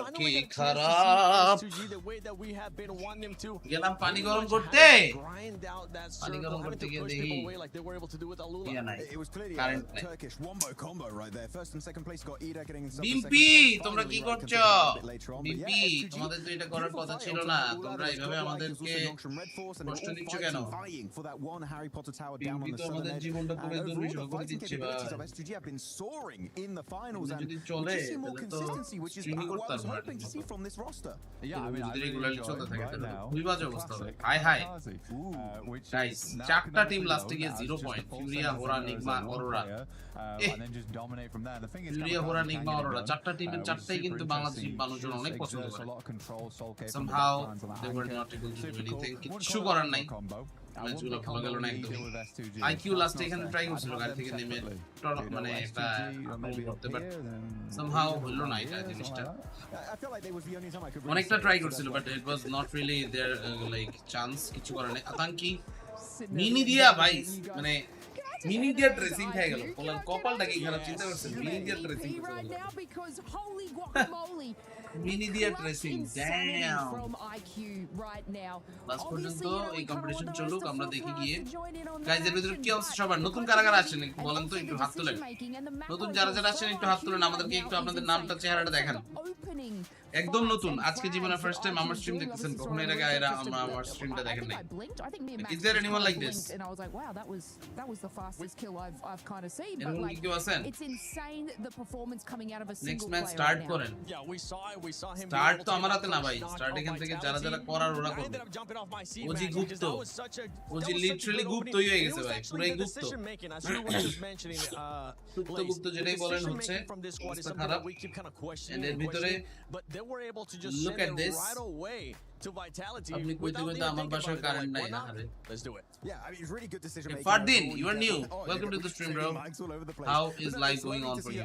Speaker 7: finally get a chance to see S2G the way that we have been wanting them to.
Speaker 1: গেলাম পানি গরম করতে,
Speaker 7: grind out that
Speaker 1: পানি
Speaker 7: circle,
Speaker 1: গরম
Speaker 7: having
Speaker 1: করতে
Speaker 7: to
Speaker 1: গিয়ে
Speaker 7: push
Speaker 1: দেখি
Speaker 7: people away like they were able to do with Alula.
Speaker 20: It was clearly a Turkish wombo combo right there. First and second place got Ida getting in
Speaker 1: বিম্পি, তোমরা কি করছো? বিম্পি, তোমাদের তো এটা করার কথা ছিল না, তোমরা এইভাবে আমাদেরকে কষ্ট দিচ্ছ কেন?
Speaker 20: for that one Harry Potter tower down on the
Speaker 1: আমাদের জীবনটা তুমি দুর্বিষহ করে দিচ্ছে বা
Speaker 20: S2G have been soaring in the finals and
Speaker 1: যদি চলে
Speaker 20: we see more
Speaker 1: তাহলে তো
Speaker 20: consistency which is
Speaker 1: streaming
Speaker 20: what I
Speaker 1: করতে
Speaker 20: was
Speaker 1: পারবো
Speaker 20: hoping to see from this roster.
Speaker 1: যদি রেগুলারলি চলতে থাকে তাহলে খুবই বাজে অবস্থা হবে। হাই হাই গাইস, চারটা টিম লাস্টে গিয়ে 0 পয়েন্ট, ফিউরিয়া, হোরা, নিগমা, অরোরা। ফিউরিয়া, হোরা, নিগমা, অরোরা, চারটা টিমের চারটাই কিন্তু বাংলাদেশি মানুষজন অনেক পছন্দ করে। somehow they were not able to do anything, কিছু করার নাই, ম্যাচগুলো ভালো গেল না একদম। আইকিউ লাস্টে এখানে ট্রাই করছিল গাড়ি থেকে নেমে, মানে এটা করতে, বাট somehow হলো না এটা জিনিসটা। অনেকটা ট্রাই করছিল but it was not really there like chance, কিছু করার নেই। আতঙ্কি মিনি দিয়া ভাই মানে মিনি দিয়া ড্রেসিং খেয়ে গেল বলেন কপালটাকে খারাপ চিন্তা করছেন মিনি দিয়া ড্রেসিং মিনি দিয়া ড্রেসিং ড্যাম লাস্ট পর্যন্ত এই কম্পিটিশন চলুক আমরা দেখি গিয়ে গাইজ এর ভিতরে কি অবস্থা সবার নতুন কারা কারা আছেন একটু বলেন তো একটু হাত তোলেন নতুন যারা যারা আছেন একটু হাত তোলেন আমাদেরকে একটু আপনাদের নামটা চেহারাটা দেখান একদম নতুন আজকে জীবনে ফার্স্ট টাইম আমার স্ট্রিম দেখতেছেন কখনো এর আগে এরা আমার স্ট্রিমটা দেখেন নাই Is there anyone like this?
Speaker 15: And I was like, wow, that was the fastest kill I've kind of seen.
Speaker 1: But like, it's
Speaker 15: insane the performance coming out of a single
Speaker 1: next man
Speaker 15: player
Speaker 1: start
Speaker 15: right
Speaker 1: করেন
Speaker 7: Yeah, we saw him
Speaker 1: start তো আমার হাতে না ভাই start এখান থেকে যারা যারা করার ওরা করবে ওজি গুপ্ত ওজি লিটারালি গুপ্তই হয়ে গেছে ভাই পুরাই গুপ্ত গুপ্ত যেটাই বলেন হচ্ছে অবস্থা খারাপ এর ভিতরে look at this
Speaker 7: to vitality.
Speaker 1: আপনি কইতে কইতে আমার বাসায় কারেন্ট নাই না আরে
Speaker 7: Let's do it.
Speaker 20: Yeah, I mean, it's really good decision making.
Speaker 1: Fardin, you are new. Welcome to the stream, bro. How is life going on for you?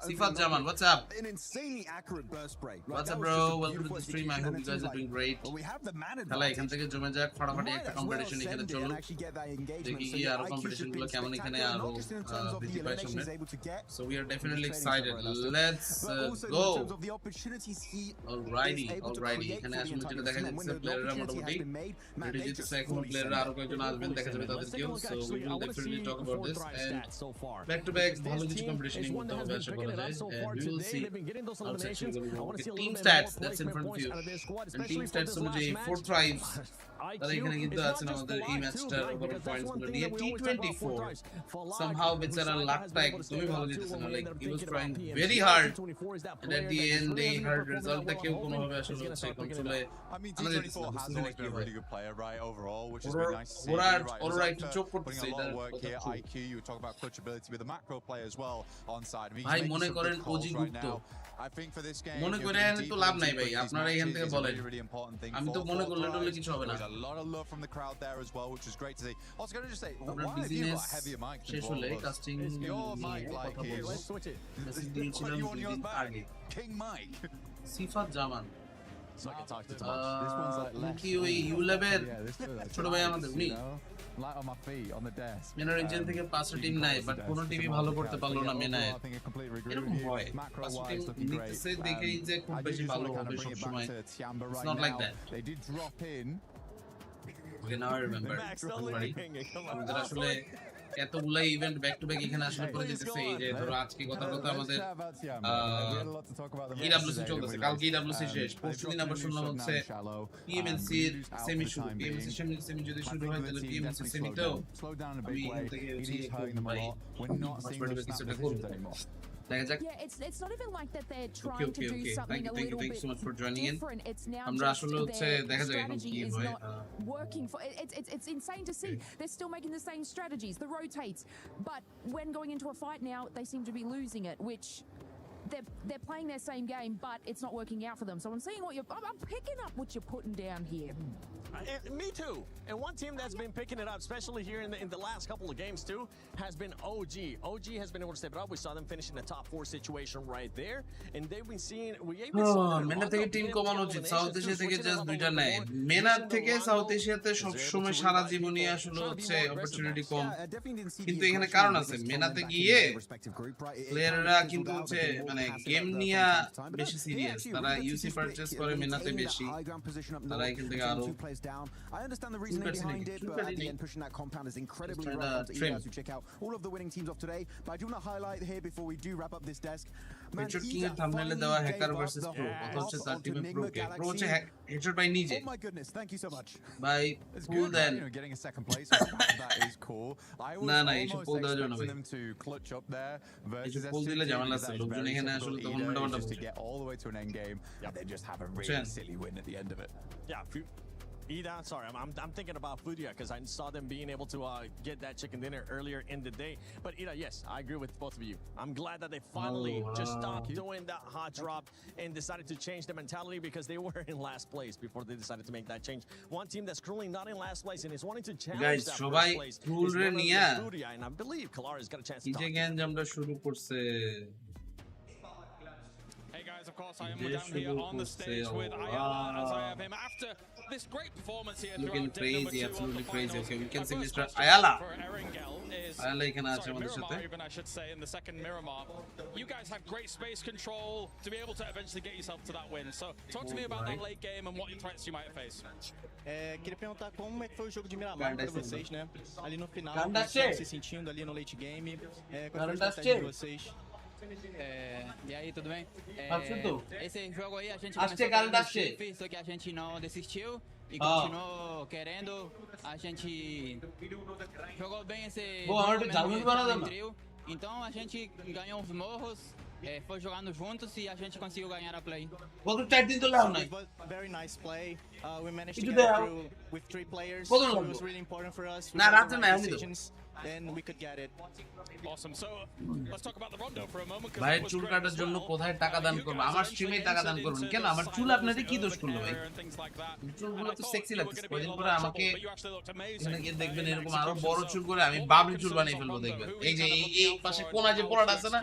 Speaker 1: Sifat Jaman, what's up?
Speaker 20: An insanely accurate burst spray.
Speaker 1: What's up, bro? Welcome to the stream. I hope you guys are doing great.
Speaker 20: Well, we have the man
Speaker 1: খেলা এখান থেকে জমে যাক ফাটাফাটি একটা competition এখানে চলুক দেখি কি আরো কম্পিটিশন গুলো কেমন এখানে আরো বৃদ্ধি পায় সামনে so we are definitely excited let's go alrighty এখানে আসলে যেটা দেখা যাচ্ছে প্লেয়াররা মোটামুটি রেডি জিতছে এখন প্লেয়াররা আরো কয়েকজন আসবেন দেখা যাবে তাদেরকেও so we will definitely talk about this and back to back ভালো কিছু কম্পিটিশনিং মধ্যে হবে আশা করা যায় and we will see team stats that's in front of you and team stats অনুযায়ী 4 tribes তারা এখানে কিন্তু আছেন আমাদের এই ম্যাচটার ওভারঅল পয়েন্টস গুলো নিয়ে T24 somehow বেচারা লাকটা একদমই ভালো জিতেছে না like he was trying very hard and at the end they hard result টা কেউ কোনো ভাবে আসলে হচ্ছে কন্ট্রোলে আমাদের T24 has been a really good player right overall which has been nice to see ওরা একটু চোখ করতেছে এটা
Speaker 3: IQ you talk about clutch ability with the macro play as well on side
Speaker 1: ভাই মনে করেন OG Gupta
Speaker 3: I think for this game
Speaker 1: মনে করে তো লাভ নাই ভাই আপনারা এখান থেকে বলেন আমি তো মনে করলে টলে কিছু হবে না
Speaker 3: a lot of love from the crowd there as well which is great to see I was going to just say why have you got heavier mic
Speaker 1: শেষ হলে কাস্টিং
Speaker 3: your mic like
Speaker 1: দিয়েছিলাম দুদিন আগে
Speaker 3: King Mike
Speaker 1: Sifat Zaman
Speaker 3: so I can talk to this one's like less
Speaker 1: কি ওই you level ছোট ভাই আমাদের উনি
Speaker 3: light on my feet on the desk
Speaker 1: Mena reason থেকে 5টা টিম নাই বাট কোন টিমই ভালো করতে পারলো না মেনায় এরকম হয় 5টা টিম নিতেছে দেখেই যে খুব বেশি ভালো হবে সব সময় it's not like that
Speaker 3: they did drop in
Speaker 1: okay now I remember আমাদের আসলে এতগুলা ইভেন্ট ব্যাক টু ব্যাক এখানে আসলে করে দিতেছে এই যে ধরো আজকে কথা আমাদের PWC চলতেছে কালকে PWC শেষ পরশুদিন আবার শুনলাম হচ্ছে PMWC সেমি শুরু PMWC সেমি যদি শুরু হয় তাহলে PMWC সেমিতেও আমি এখান থেকে ভাই কিছুটা করবো
Speaker 15: Yeah, it's not even like that they're trying to do something a little bit
Speaker 1: so much for joining in.
Speaker 15: different. It's now
Speaker 1: আমরা
Speaker 15: just
Speaker 1: আসলে হচ্ছে দেখা যায় এখন কি
Speaker 15: is
Speaker 1: হয়
Speaker 15: not working for it's insane to see. They're still making the same strategies, the rotates, but when going into a fight now, they seem to be losing it, which they're playing their same game, but it's not working out for them. So I'm seeing what I'm picking up what you're putting down here.
Speaker 7: Me too. And one team that's been picking it up, especially here in the last couple of games too, has been OG. OG has been able to step it up. We saw them finish in the top 4 situation right there, and they've been seeing.
Speaker 1: মেনা থেকে team কমানো উচিত south Asia থেকে just দুইটা নেয় মেনা থেকে south এশিয়াতে সব সময় সারা জীবনই আসলে হচ্ছে অপরচুনিটি কম কিন্তু এখানে কারণ আছে মেনাতে গিয়ে প্লেয়াররা কিন্তু হচ্ছে মানে গেম নিয়ে বেশি সিরিয়াস তারা ইউসি পারচেজ করে মেনাতে বেশি তারা এখান থেকে আরো
Speaker 20: down. I understand the reasoning behind it, but at the end, pushing that compound is incredibly rough to EDA as we check out all of the winning teams of today. But I do want to highlight here before we do wrap up this desk.
Speaker 1: Richard King এর thumbnail এ দেওয়া hacker versus pro কথা হচ্ছে তার টিমে pro কে pro হচ্ছে headshot by নিজে
Speaker 20: Oh my goodness, thank you so much.
Speaker 1: বাই পুল দেন
Speaker 3: getting a second place that is cool. I was almost expecting them to clutch up there versus
Speaker 1: পুল দিলে ঝামেলা আছে লোকজন এখানে আসলে তখন মোটামুটি
Speaker 3: to get all the way to an end game and they just have a really silly win at the end of it.
Speaker 7: Yeah, Ida, sorry, I'm thinking about Fudia because I saw them being able to get that chicken dinner earlier in the day. But Ida, yes, I agree with both of you. I'm glad that they finally just stopped doing that hot drop and decided to change the mentality because they were in last place before they decided to make that change. One team that's currently not in last place and is wanting to challenge that first place is Fudia, and I believe Kalara's got a chance to talk.
Speaker 1: শুরু করছে
Speaker 10: Hey guys, of
Speaker 16: course, I am down here on the stage with Ayala as I have him after this great performance here.
Speaker 1: Looking crazy, absolutely crazy. Okay, we can see Mr. Ayala. Ayala এখানে আছে আমাদের সাথে.
Speaker 16: Even I should say in the second Miramar. You guys had great space control to be able to eventually get yourself to that win. So talk to me about that late game and what threats you might face.
Speaker 21: Queria perguntar como é que foi o jogo de Miramar para vocês, né? Ali no final, como estão se sentindo ali no late game? Qual foi a estratégia de vocês?
Speaker 12: E aí, tudo bem? Esse jogo aí a gente visto que a gente não desistiu e continuou querendo. A gente jogou bem esse trio. Então a gente ganhou os morros, foi jogando juntos e a gente conseguiu ganhar a play.
Speaker 21: Very nice play. We managed to get through with 3 players. So it was really important for us. We made the right decisions. Then we could get it.
Speaker 16: Awesome. So let's talk about the rondo for a moment.
Speaker 1: ভাই চুল কাটার জন্য কোথায় টাকা দান করব? আমার স্ট্রিমে টাকা দান করুন। কেন আমার চুল আপনাদের কি দোষ করলো ভাই? চুলগুলো তো সেক্সি লাগছে। কদিন পরে আমাকে এখানে গিয়ে দেখবেন এরকম আরো বড় চুল করে আমি বাবলি চুল বানিয়ে ফেলবো দেখবেন। এই যে এই পাশে কোণা যে পোড়াটা আছে না?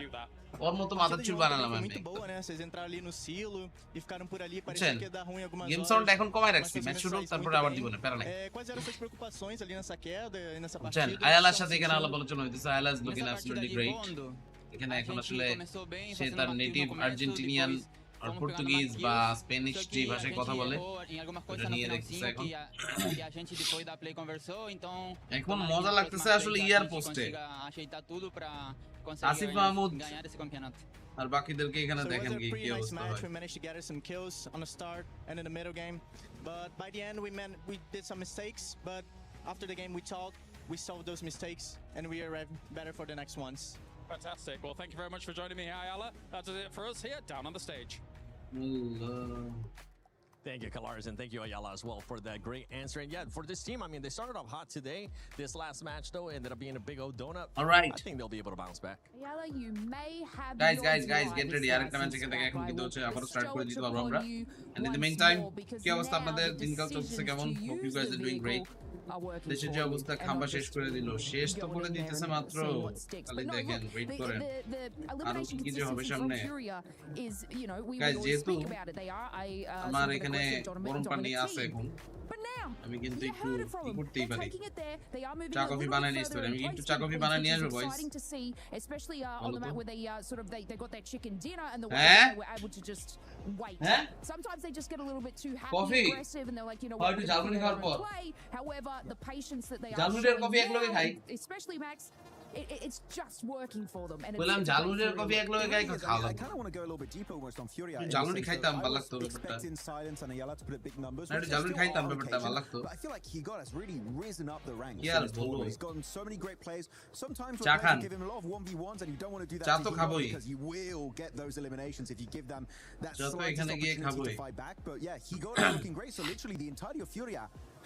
Speaker 1: ওর মতো মাথার চুল বানালাম আমি।
Speaker 21: Muito boa, né? Vocês entraram ali no silo e ficaram por ali, parecia que ia dar ruim algumas
Speaker 1: game sound এখন কমাই রাখছি। ম্যাচ শুরু হোক তারপরে আবার দিব না, প্যারা নাই।
Speaker 21: Quais eram suas preocupações ali nessa queda, nessa
Speaker 1: partida? আয়ালার সাথে এখানে আলাপ আলোচনা হইতেছে। Ayala is looking absolutely great. এখানে এখন আসলে সে তার নেটিভ আর্জেন্টিনিয়ান আর পর্তুগিজ বা স্প্যানিশ যে ভাষায় কথা বলে এটা নিয়ে দেখতেছে এখন। এখন মজা লাগতেছে আসলে ইয়ার পোস্টে আসিফ মাহমুদ আর বাকিদেরকে এখানে দেখেন কি অবস্থা হয়।
Speaker 21: We managed to gather some kills on the start and in the middle game, but by the end we did some mistakes, but after the game we talked, we solved those mistakes and we are better for the next ones.
Speaker 16: Fantastic. Well, thank you very much for joining me, Ayala. That is it for us here down on the stage.
Speaker 7: Thank you, Kalaris, and thank you, Ayala, as well, for that great answer. And yeah, for this team, I mean, they started off hot today. This last match, though, ended up being a big old donut.
Speaker 1: All right.
Speaker 7: I think they'll be able to bounce back.
Speaker 15: Ayala, you may have
Speaker 1: guys, get ready. আরেকটা match এখান থেকে এখন কিন্তু হচ্ছে আবার start করে দিতে পারবো আমরা। And in the meantime, কি অবস্থা আপনাদের? দিনকাল চলতেছে কেমন? Hope you guys are doing great. দেশের যে অবস্থা খাম্বা শেষ করে দিল, শেষ তো করে দিতেছে মাত্র। খালি দেখেন, ওয়েট করেন আর কি যে হবে সামনে। গাইস, যেহেতু আমার এখানে গরম পানি আছে এখন, আমি কিন্তু একটু কি করতেই পারি, চা কফি বানাই নিয়ে আসতে পারি। আমি একটু চা কফি বানাই নিয়ে আসবো বয়স। হ্যাঁ কফি হয়তো জালমুড়ি খাওয়ার পর জালমুড়ির কফি একলগে খাই।
Speaker 15: It's just working for them.
Speaker 1: বললাম জালমুড়ির কফি একলগে খাই খাওয়া।
Speaker 20: I kind of want to go a little bit deeper almost on Fury.
Speaker 1: Jhalmuri খাইতাম ভালো লাগতো ব্যাপারটা।
Speaker 20: In silence and Ayala to put up big numbers.
Speaker 1: না জালমুড়ি খাইতাম ব্যাপারটা ভালো লাগতো।
Speaker 20: But I feel like he got us really risen up the ranks. He's gotten so many great plays. Sometimes we give him a lot of 1v1s and you don't want to do that because you will get those eliminations if you give them that slightest opportunity to fight back. But yeah, he got us looking great. So literally the entirety of Fury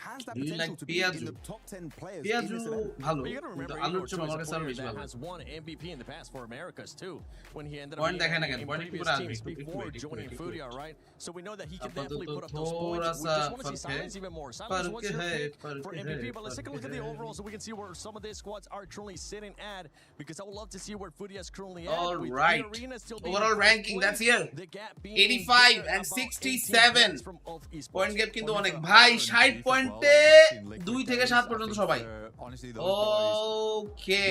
Speaker 20: has that potential to be in the top 10 players in this event.
Speaker 1: ভালো
Speaker 7: কিন্তু
Speaker 1: আলোর চেয়ে আমার কাছে আরো বেশি ভালো।
Speaker 7: Has won MVP in the past for Americas too when he ended up
Speaker 1: point দেখেন again point
Speaker 7: previous teams before joining Furia, right? So we know that he can definitely put up those points. We just want to see Silence even more. Silence, what's your pick for MVP? But let's take a look at the overall so we can see where some of these squads are currently sitting at, because I would love to see where Furia is currently at.
Speaker 1: All right, overall ranking that's here 85 and 67 point gap কিন্তু অনেক ভাই 60 পয়েন্টে 2 থেকে 7 পর্যন্ত সবাই। ওকে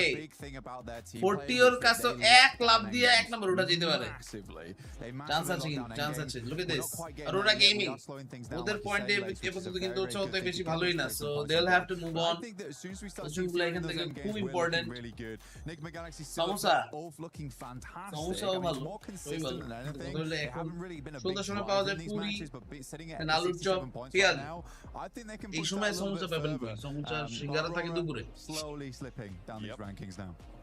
Speaker 1: 40 ওর কাছে এক লাভ দিয়ে এক নম্বর ওটা যেতে পারে। চান্স আছে কিন্তু চান্স আছে। Look at this Aurora gaming ওদের পয়েন্টে এ পর্যন্ত কিন্তু হচ্ছে বেশি ভালোই না। So they will have to move on. পজিশনগুলো এখান থেকে খুব ইম্পর্টেন্ট। সমস্যা সমস্যাও ভালো ওগুলো এখন সন্ধ্যার সময় পাওয়া যায় পুরি আলুর চপ পেঁয়াজ। এই সময় সমস্যা পাবেন সমস্যা সিঙ্গারা থাকে দুপুরে।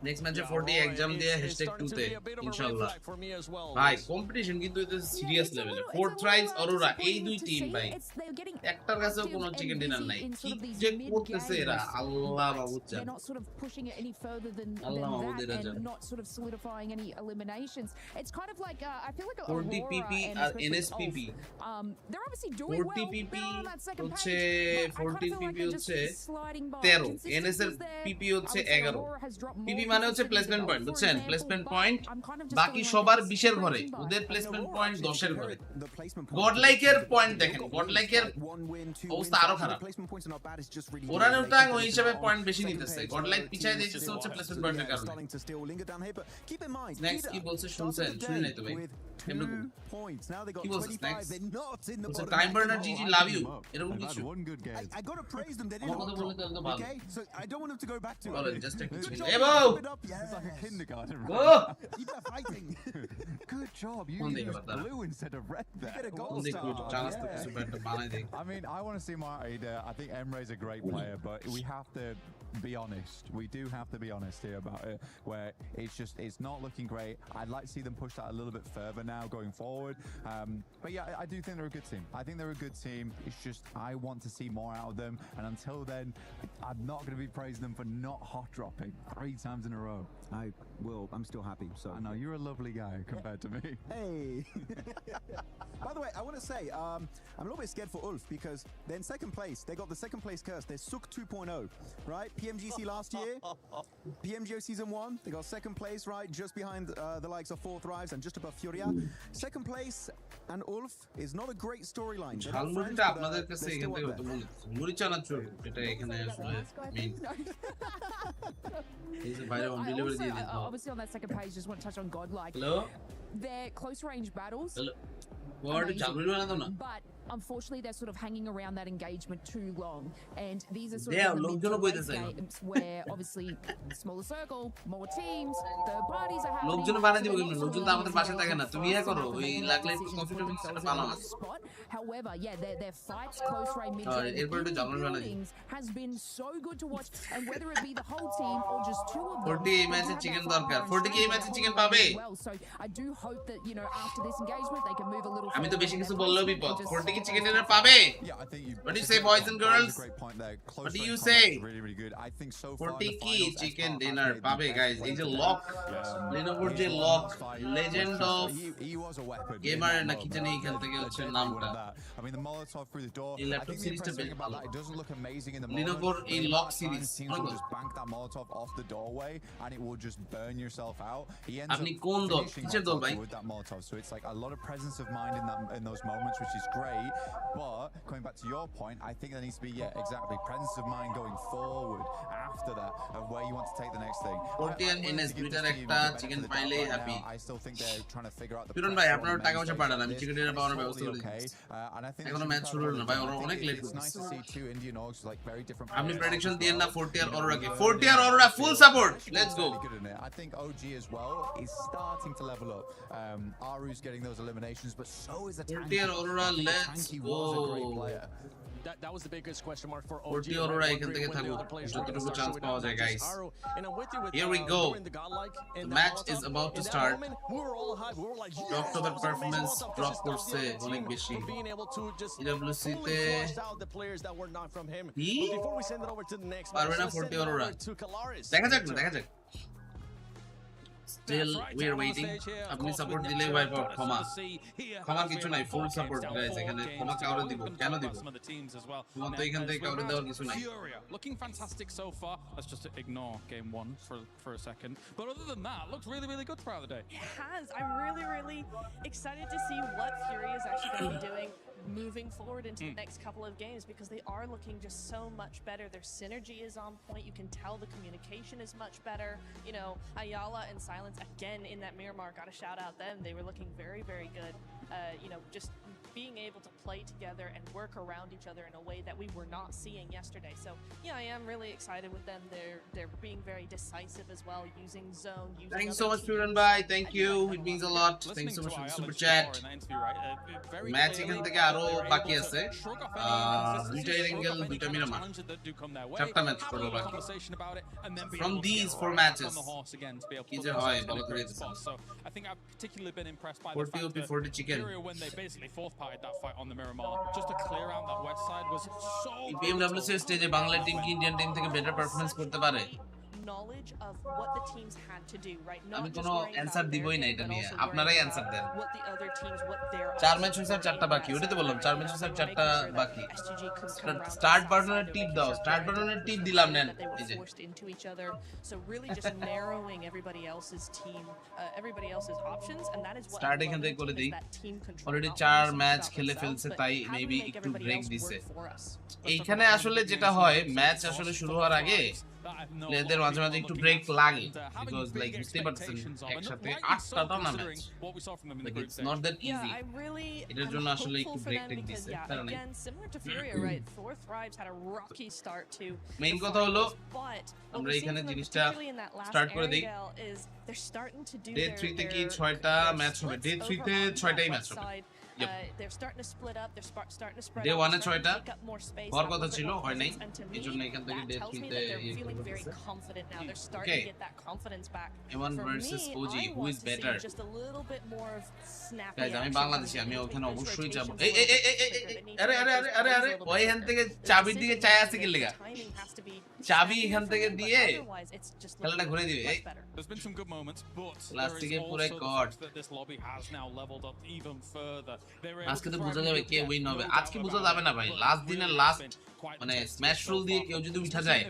Speaker 1: নেক্সট ম্যাচে 40 এক্সাম দিয়ে #2 তে ইনশাআল্লাহ। ভাই কম্পিটিশন কিন্তু এটা সিরিয়াস লেভেলে। 4 ট্রাইস অরোরা এই দুই টিম ভাই একটার কাছেও কোনো চিকেন ডিনার নাই। কি যে করতেছে এরা আল্লাহ মাবুদ জানে। আল্লাহ মাবুদ এরা জানে। 40 পিপি আর এনএসপিপি 40 পিপি হচ্ছে 40 পিপি হচ্ছে 13 এনএস এর পিপি হচ্ছে 11 পিপি মানে হচ্ছে প্লেসমেন্ট পয়েন্ট, বুঝছেন? প্লেসমেন্ট পয়েন্ট বাকি সবার 20 এর ঘরে, ওদের প্লেসমেন্ট পয়েন্ট 10 এর ঘরে। গডলাইকের পয়েন্ট দেখেন, গডলাইকের অবস্থা আরো খারাপ। ওরানুটাং ওই হিসাবে পয়েন্ট বেশি নিতেছে, গডলাইক পিছায় দিতেছে হচ্ছে প্লেসমেন্ট পয়েন্টের কারণে। নেক্সট কি বলছে শুনছেন? শুনি নাই তো ভাই। কি বলছে নেক্সট? TimeBurnerGG love you এরকম কিছু।
Speaker 6: I gotta praise them. They didn't hold on. Okay, so I don't want them to go back to it.
Speaker 1: Just a
Speaker 6: Good
Speaker 1: hey, Bo!
Speaker 6: It's like a kindergarten.
Speaker 1: Go!
Speaker 6: Keep that fighting.
Speaker 13: Good job. You used blue instead of red there.
Speaker 6: You get a gold star.
Speaker 13: I mean, I want to see Marty there. I think Emre's a great player, but we have to be honest. We do have to be honest here about it, where it's not looking great. I'd like to see them push that a little bit further now going forward. But yeah, I do think they're a good team. I think they're a good team. It's just I want to see more out of them, and until then, I'm not going to be praising them for not hot dropping 3 times in a row.
Speaker 20: I will. I'm still happy. So
Speaker 13: I know you're a lovely guy compared to me.
Speaker 20: Hey. By the way, I want to say I'm a little bit scared for Ulf because they're in second place. They got the second place curse. They're Suk 2.0, right? PMGC last year, PMGO season 1. They got second place, right, just behind the likes of Fourth Rives and just above Furia. Second place and Ulf is not a great storyline.
Speaker 1: ঝালমুড়িটা আপনাদের কাছে এখান থেকে হতো মনে হচ্ছে মুড়ি চানাচুর, এটা এখানে আসলে মেইন। এই যে বাইরে অন ডেলিভারি দিয়ে দিত।
Speaker 15: Obviously on that second page, just want to touch on Godlike.
Speaker 1: Hello?
Speaker 15: Their close range battles.
Speaker 1: Hello? What jhalmuri বানাতো না?
Speaker 15: But unfortunately, they're sort of hanging around that engagement too long, and these are sort
Speaker 1: Yeah,
Speaker 15: of the
Speaker 1: লোকজনও কইতেছে
Speaker 15: games where obviously smaller circle, more teams, third parties are happening.
Speaker 1: লোকজন বানাই দিব কিন্তু লোকজন তো আমাদের পাশে থাকে না, তুমি ইয়া করো ওই লাগলে কম্পিউটার মিক্সটা বানাও না।
Speaker 15: However, yeah, their fights close range mid
Speaker 1: এরপর একটু ঝালমুড়ি বানাই
Speaker 15: has been so good to watch, and whether it be the whole team or just 2 of them.
Speaker 1: 40 এই ম্যাচে চিকেন দরকার, 40 কি এই ম্যাচে চিকেন পাবে?
Speaker 15: So I do hope that, you know, after this engagement they can move a little.
Speaker 1: আমি তো বেশি কিছু বললেও বিপদ, 40 কি চিকেন ডিনার পাবে?
Speaker 13: Yeah, I think
Speaker 1: what do you say, boys and girls?
Speaker 13: Great point there.
Speaker 1: What do you say?
Speaker 13: Really, really good. I think so far
Speaker 1: 40 কি chicken dinner পাবে গাইস? এই যে লক, লিনোভোর যে লক, লেজেন্ড অফ গেমার না কি জানি এখান থেকে হচ্ছে নামটা।
Speaker 13: I mean the Molotov through the door.
Speaker 1: এই ল্যাপটপ সিরিজটা বেশ ভালো।
Speaker 13: It doesn't look amazing in the
Speaker 1: লিনোভোর এই lock series
Speaker 13: just bank that Molotov off the doorway and it will just burn yourself out. He ends
Speaker 1: আপনি কোন দল? কিসের দল ভাই?
Speaker 13: With that Molotov, so it's like a lot of presence of mind in those moments, which is great. But coming back to your point, I think there needs to be exactly presence of mind going forward after that of where you want to take the next thing.
Speaker 1: 40 and NS দুইটার একটা chicken পাইলেই happy.
Speaker 13: I still think they're trying to figure out the
Speaker 1: পিরন ভাই আপনার টাকা পয়সা পাঠান, আমি chicken dinner পাওয়ার ব্যবস্থা করে দিচ্ছি। এখনো ম্যাচ শুরু হলো না ভাই, ওরা অনেক লেট করছে। আপনি প্রেডিকশন দিয়েন না 40 আর অরোরাকে। 40 আর Aurora full support, let's go.
Speaker 13: I think OG as well is starting to level up. Aru's getting those eliminations, but so is the
Speaker 1: 40 আর Aurora, let's go.
Speaker 7: That was the biggest question mark for OG.
Speaker 1: 40 Aurora এখান থেকে থাকুক, যতটুকু chance পাওয়া যায় guys. Here we go. The match is about to start. October performance drop করছে অনেক বেশি। PWC তে কি পারবে না 40 অরোরা? দেখা যাক না, দেখা যাক। Still we are waiting. আপনি সাপোর্ট দিলে ওয়াইপ আউট, ক্ষমা কিছু নাই, ফুল সাপোর্ট গাইস। এখানে ক্ষমা কাউরে দিব, কেন দিব? ক্ষমা তো এখান থেকে কাউরে দেওয়ার কিছু নাই।
Speaker 16: Looking fantastic so far. Let's just ignore game 1 for a second. But other than that, looks really, really good throughout the day.
Speaker 8: It has. I'm really, really excited to see what Fury is actually going to be doing moving forward into the next couple of games, because they are looking just so much better. Their synergy is on point. You can tell the communication is much better. You know, Ayala and Silence again in that Miramar, gotta shout out them. They were looking very, very good. You know, just being able to play together and work around each other in a way that we were not seeing yesterday. So yeah, I am really excited with them. They're being very decisive as well, using zone.
Speaker 1: Thank you so much, Puran Bhai. Thank you. It means a lot. Thanks so much for the super chat. Match এখান থেকে আরো বাকি আছে। দুইটা angle, দুইটা মিরামার, 4টা match করব বাকি। From these 4 matches, কি যে হয় বলো করে দিচ্ছি।
Speaker 16: I think I've particularly been impressed by
Speaker 1: 40 OP 40 chicken.
Speaker 16: When they basically fourth-parted that fight on the Miramar, just to clear out that west side was so.
Speaker 1: PMWC স্টেজে Bangla team কি Indian team থেকে better performance করতে পারে?
Speaker 8: knowledge of what the teams had to do, right?
Speaker 1: আমি
Speaker 8: Not
Speaker 1: কোনো
Speaker 8: just worrying
Speaker 1: answer
Speaker 8: about
Speaker 1: দিবই
Speaker 8: their
Speaker 1: না
Speaker 8: game,
Speaker 1: এটা
Speaker 8: but
Speaker 1: নিয়ে
Speaker 8: also
Speaker 1: আপনারাই
Speaker 8: worrying
Speaker 1: অ্যানসার দেন
Speaker 8: about what the other teams, what their
Speaker 1: 4 match হইছে 4টা বাকি ওটাই তো বললাম 4 ম্যাচ হইছে 4টা বাকি স্টার্ট বাটনের টিপ দাও স্টার্ট বাটনের টিপ দিলাম নেন এই যে
Speaker 8: forced into each other. So really just narrowing everybody else's team, everybody else's options, and that is what
Speaker 1: start এখান থেকে করে দেই অলরেডি 4 ম্যাচ খেলে ফেলছে তাই মেবি একটু ব্রেক দিছে এইখানে আসলে যেটা হয় ম্যাচ আসলে শুরু হওয়ার আগে প্লেয়ারদের মাঝে মাঝে একটু ব্রেক লাগে বিকজ লাইক বুঝতেই পারছেন একসাথে 8টা না match like it's not that easy এটার জন্য আসলে একটু ব্রেক টেক দিছে কারণ মেইন কথা হলো আমরা এখানে জিনিসটা স্টার্ট করে দেই ডে 3 তে কি 6টা ম্যাচ হবে ডে 3 তে 6টাই ম্যাচ হবে
Speaker 8: they're starting to split up, they're starting to spread
Speaker 1: Day
Speaker 8: out,
Speaker 1: 1 এ 6টা
Speaker 8: হওয়ার
Speaker 1: কথা ছিল হয় নাই এইজন্য এখান থেকে ডে 3 তে
Speaker 8: feeling very confident now. They're starting to get that confidence back.
Speaker 1: M1 versus OG who is better?
Speaker 8: Just a little bit more of snappy.
Speaker 1: Guys আমি বাংলাদেশী আমি ওখানে অবশ্যই যাব এই আরে আরে আরে আরে আরে ওই এখান থেকে চাবি দিয়ে চাই আছে কি লাগা চাবি এখান থেকে দিয়ে খেলাটা ঘুরে দিবে এই
Speaker 3: There's been some good moments, but
Speaker 1: প্লাস্টিকে পুরো কট
Speaker 3: this lobby has now leveled up even further.
Speaker 1: আজকে তো বোঝা যাবে কে উইন হবে আজকে বোঝা যাবে না ভাই লাস্ট দিনের লাস্ট মানে স্ম্যাশ রুল দিয়ে কেউ যদি উঠা যায়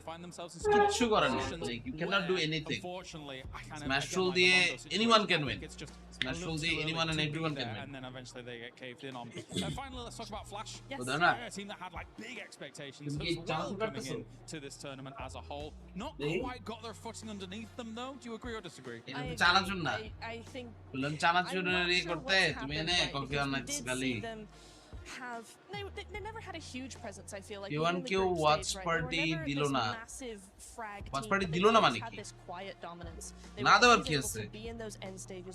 Speaker 1: কিছু করার নেই like you can not do anything smash rule দিয়ে anyone can win smash rule দিয়ে anyone and everyone can win
Speaker 3: and then eventually they get caved in on. Finally, let's talk about Flash. A team that had like big expectations as well coming in to this tournament as a whole. Not quite got their footing underneath them though. Do you agree or disagree?
Speaker 1: চানাচুর না
Speaker 8: I think
Speaker 1: বললাম চানাচুর রে করতে তুমি এনে coffee আর নাচ গালি
Speaker 8: have they never had a huge presence. I feel like
Speaker 1: even কেউ watch party দিল না ওয়াচ পার্টি দিল না মানে কি না দেওয়ার কি আছে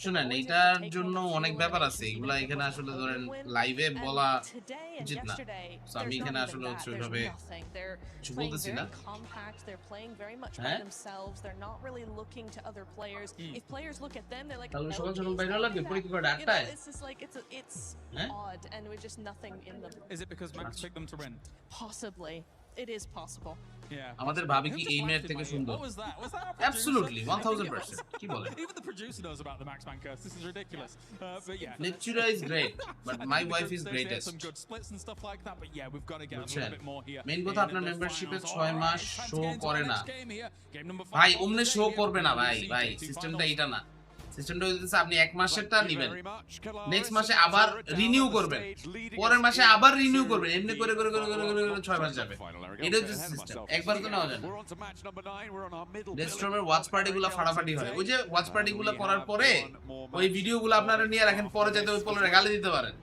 Speaker 1: শুনেন এটার জন্য অনেক ব্যাপার আছে এগুলা এখানে আসলে ধরেন লাইভে বলা উচিত না সো আমি এখানে আসলে ওইভাবে কিছু বলতেছি না তাহলে সকাল সকাল বাইরে লাগবে পরীক্ষা করে 8টায়
Speaker 8: it's odd and we're just nothing in them.
Speaker 3: Is it because Max picked them to win?
Speaker 8: Possibly. It is possible.
Speaker 3: Yeah.
Speaker 1: আমাদের ভাবি কি এই মেয়ের থেকে সুন্দর
Speaker 3: What was that? Was that
Speaker 1: Absolutely 1000% কি বলেন
Speaker 3: Even the producer knows about the Max Man curse. This is ridiculous. But yeah.
Speaker 1: Lecturer is great but my wife is greatest
Speaker 3: Some good splits and stuff like that but yeah we've got to get a little bit more here.
Speaker 1: Main কথা আপনার মেম্বারশিপে 6 মাস show করে না ভাই ওমনে show করবে না ভাই ভাই সিস্টেমটা এটা না সিস্টেমটা হইতেছে আপনি এক মাসেরটা নেবেন নেক্সট মাসে আবার রিনিউ করবেন পরের মাসে আবার রিনিউ করবেন এমনি করে করে করে করে করে 6 মাস যাবে এটা হচ্ছে সিস্টেম একবার তো নেওয়া যায় না ডেস্ট্রমের ওয়াচ পার্টিগুলো ফাটাফাটি হয় ওই যে ওয়াচ পার্টিগুলো করার পরে ওই ভিডিওগুলো আপনারা নিয়ে রাখেন পরে যাতে ওই পোলারে গালি দিতে পারেন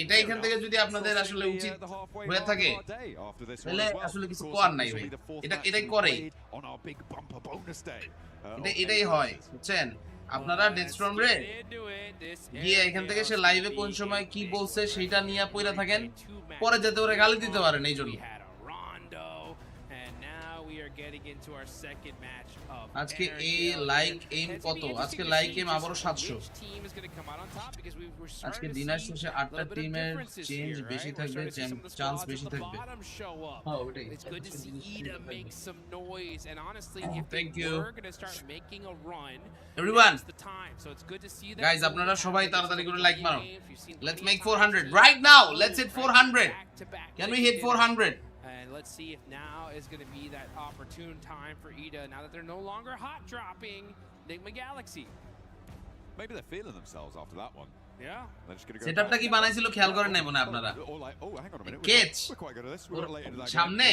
Speaker 1: এটা এখান থেকে যদি আপনাদের আসলে উচিত হয়ে থাকে তাহলে আসলে কিছু করার নাই ভাই এটাই করে এটাই হয় বুঝছেন আপনারা ডেস্ট্রম রে গিয়ে এখান থেকে সে লাইভে কোন সময় কি বলছে সেটা নিয়ে পয়রা থাকেন পরে যাতে ওরে গালি দিতে পারেন এই জন্য আজকে এই লাইক এম কত আজকে লাইক এম আবারো 700 আজকে দিনের শেষে 8টা টিমের চেঞ্জ বেশি থাকবে চান্স বেশি থাকবে হ্যাঁ ওটাই থ্যাংক ইউ এভরিওয়ান গাইস আপনারা সবাই তাড়াতাড়ি করে লাইক মারো let's make 400 right now let's hit 400 can we hit 400
Speaker 10: And let's see if now is going to be that opportune time for Ida, now that they're no longer hot dropping Enigma Galaxy.
Speaker 3: Maybe they're feeling themselves after that one.
Speaker 10: Yeah.
Speaker 3: They're just going to go.
Speaker 1: সেটআপটা কি বানাইছিল খেয়াল করেন নাই মনে আপনারা
Speaker 3: hang on a minute.
Speaker 1: We're
Speaker 3: quite good at this. We're related to that.
Speaker 1: সামনে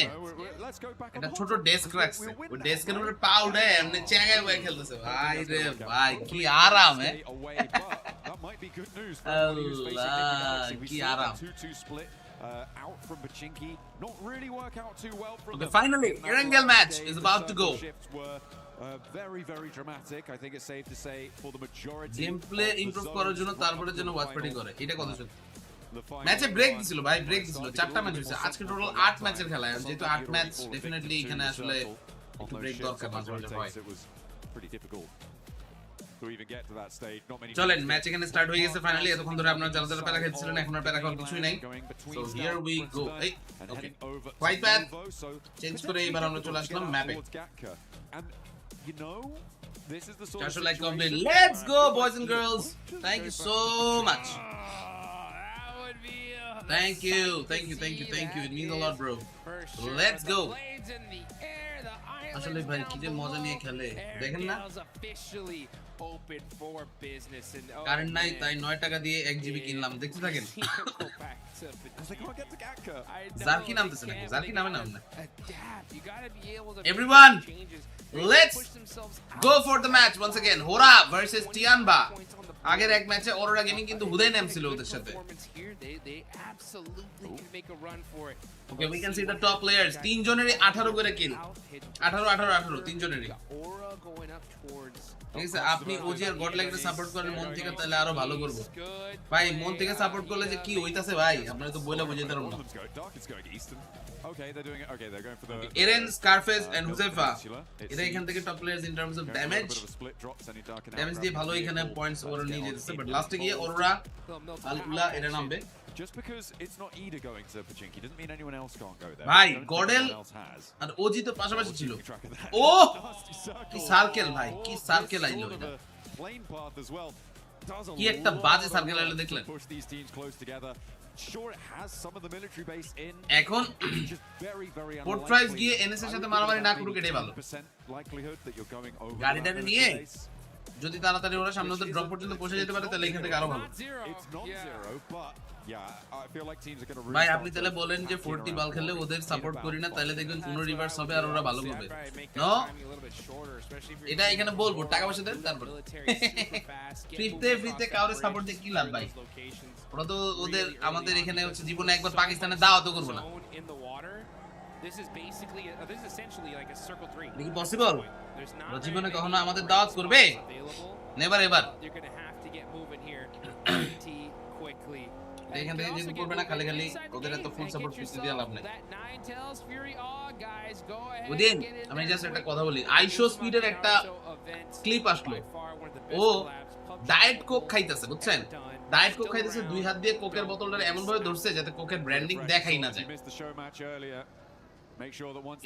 Speaker 3: Let's go back.
Speaker 1: একটা ছোট desk রাখছে ওই ডেস্কের উপরে পা উঠে এমনি চেঙ্গায় বয়ে খেলতেছে ভাই রে ভাই কি আরাম
Speaker 3: That might be good news for
Speaker 1: everybody
Speaker 3: who's facing Enigma Galaxy. We
Speaker 1: কি
Speaker 3: saw
Speaker 1: আরাম
Speaker 3: the 2-2 split out from Pachinki. Not really work out too well for
Speaker 1: Okay, finally, Erangel match is about to go.
Speaker 3: Shifts were very, very dramatic. I think it's safe to say for the majority.
Speaker 1: Gameplay improve করার জন্য তারপরে যেন watch party করে এটা কথা সত্যি ম্যাচে break দিছিল ভাই ব্রেক দিছিল 4টা ম্যাচ হইছে আজকে টোটাল 8 ম্যাচের খেলা যেহেতু 8 ম্যাচ ডেফিনেটলি এখানে আসলে একটু ব্রেক দরকার মাঝে মাঝে হয়
Speaker 3: It was pretty difficult. to even get to that stage. Not many.
Speaker 1: চলেন ম্যাচ এখানে স্টার্ট হয়ে গেছে ফাইনালি এতক্ষণ ধরে আপনারা যারা যারা প্যারা খেলছিলেন এখন আর প্যারা খাওয়ার কিছুই নাই সো হিয়ার উই গো এই ওকে হোয়াইট প্যাড চেঞ্জ করে এবার আমরা চলে আসলাম ম্যাপে
Speaker 3: And you know, this is the sort
Speaker 1: of like complete. Let's go boys and girls. Thank you so much. Thank you. It means a lot, bro. Let's go. আসলে ভাই কি যে মজা নিয়ে খেলে দেখেন না কারেন্ট নাই তাই 9 টাকা দিয়ে 1 জিবি কিনলাম দেখতে থাকেন জারকি নামতেছে না জারকি নামে নাম না everyone let's go for the match once again Hora versus Tianba আগের এক ম্যাচে অরোরা গেমিং কিন্তু হুদাই নামছিল ওদের সাথে Okay, we can see the top players. 3 জনেরই 18 করে কিল 18 3 জনেরই ঠিক আছে আপনি ওজি আর গড লাইককে সাপোর্ট করেন মন থেকে তাহলে আরো ভালো করব ভাই মন থেকে সাপোর্ট করলে যে কি হইতাছে ভাই আপনারা তো বইলা বুঝাইতে পারবেন না
Speaker 3: Okay, they're doing it. Okay, they're going for the
Speaker 1: Eren, Scarface and Josefa. এরা এখান থেকে top players in terms of damage damage দিয়ে ভালো এখানে পয়েন্টস ওরা নিয়ে যেতেছে বাট লাস্টে গিয়ে অরোরা আলুলা এরা নামবে
Speaker 3: Just because it's not Ida going to Pachinki doesn't mean anyone else can't go there.
Speaker 1: ভাই গডেল আর ওজি তো পাশাপাশি ছিল ও কি সার্কেল ভাই কি সার্কেল আইলো এটা কি একটা বাজে সার্কেল আইলো দেখলেন
Speaker 3: Sure, it has some of the military base in.
Speaker 1: এখন পোর্ট ট্রাইবস গিয়ে এনএস এর সাথে মারামারি না করুক এটাই ভালো গাড়িটা নিয়ে যদি তাড়াতাড়ি ওরা সামনে ওদের ড্রপ পর্যন্ত পৌঁছে যেতে পারে তাহলে এখান থেকে আরো ভালো ভাই আপনি তাহলে বলেন যে 40 বল খেললে ওদের সাপোর্ট করি না তাহলে দেখবেন কোনো রিভার্স হবে আর ওরা ভালো করবে নো এটা এখানে বলবো টাকা পয়সা দেন তারপর ফ্রিতে কাউরে সাপোর্ট দিয়ে কি লাভ ভাই ওরা তো ওদের আমাদের এখানে হচ্ছে জীবনে একবার পাকিস্তানে দাওয়াতও করব না দেখি পসিবল ওরা জীবনে কখনো আমাদের দাওয়াত করবে নেভার এভার এখান থেকে যেতে করবে না খালি খালি ওদের এত ফুল সাপোর্ট ফিক্স দিয়ে লাভ নেই বুঝেন আমি জাস্ট একটা কথা বলি আইশো স্পিডের একটা ক্লিপ আসলো ও ডায়েট কোক খাইতেছে বুঝছেন ডায়েট কোক খাইতেছে দুই হাত দিয়ে কোকের বোতলটা এমন ভাবে ধরছে যাতে কোকের ব্র্যান্ডিং দেখাই না যায়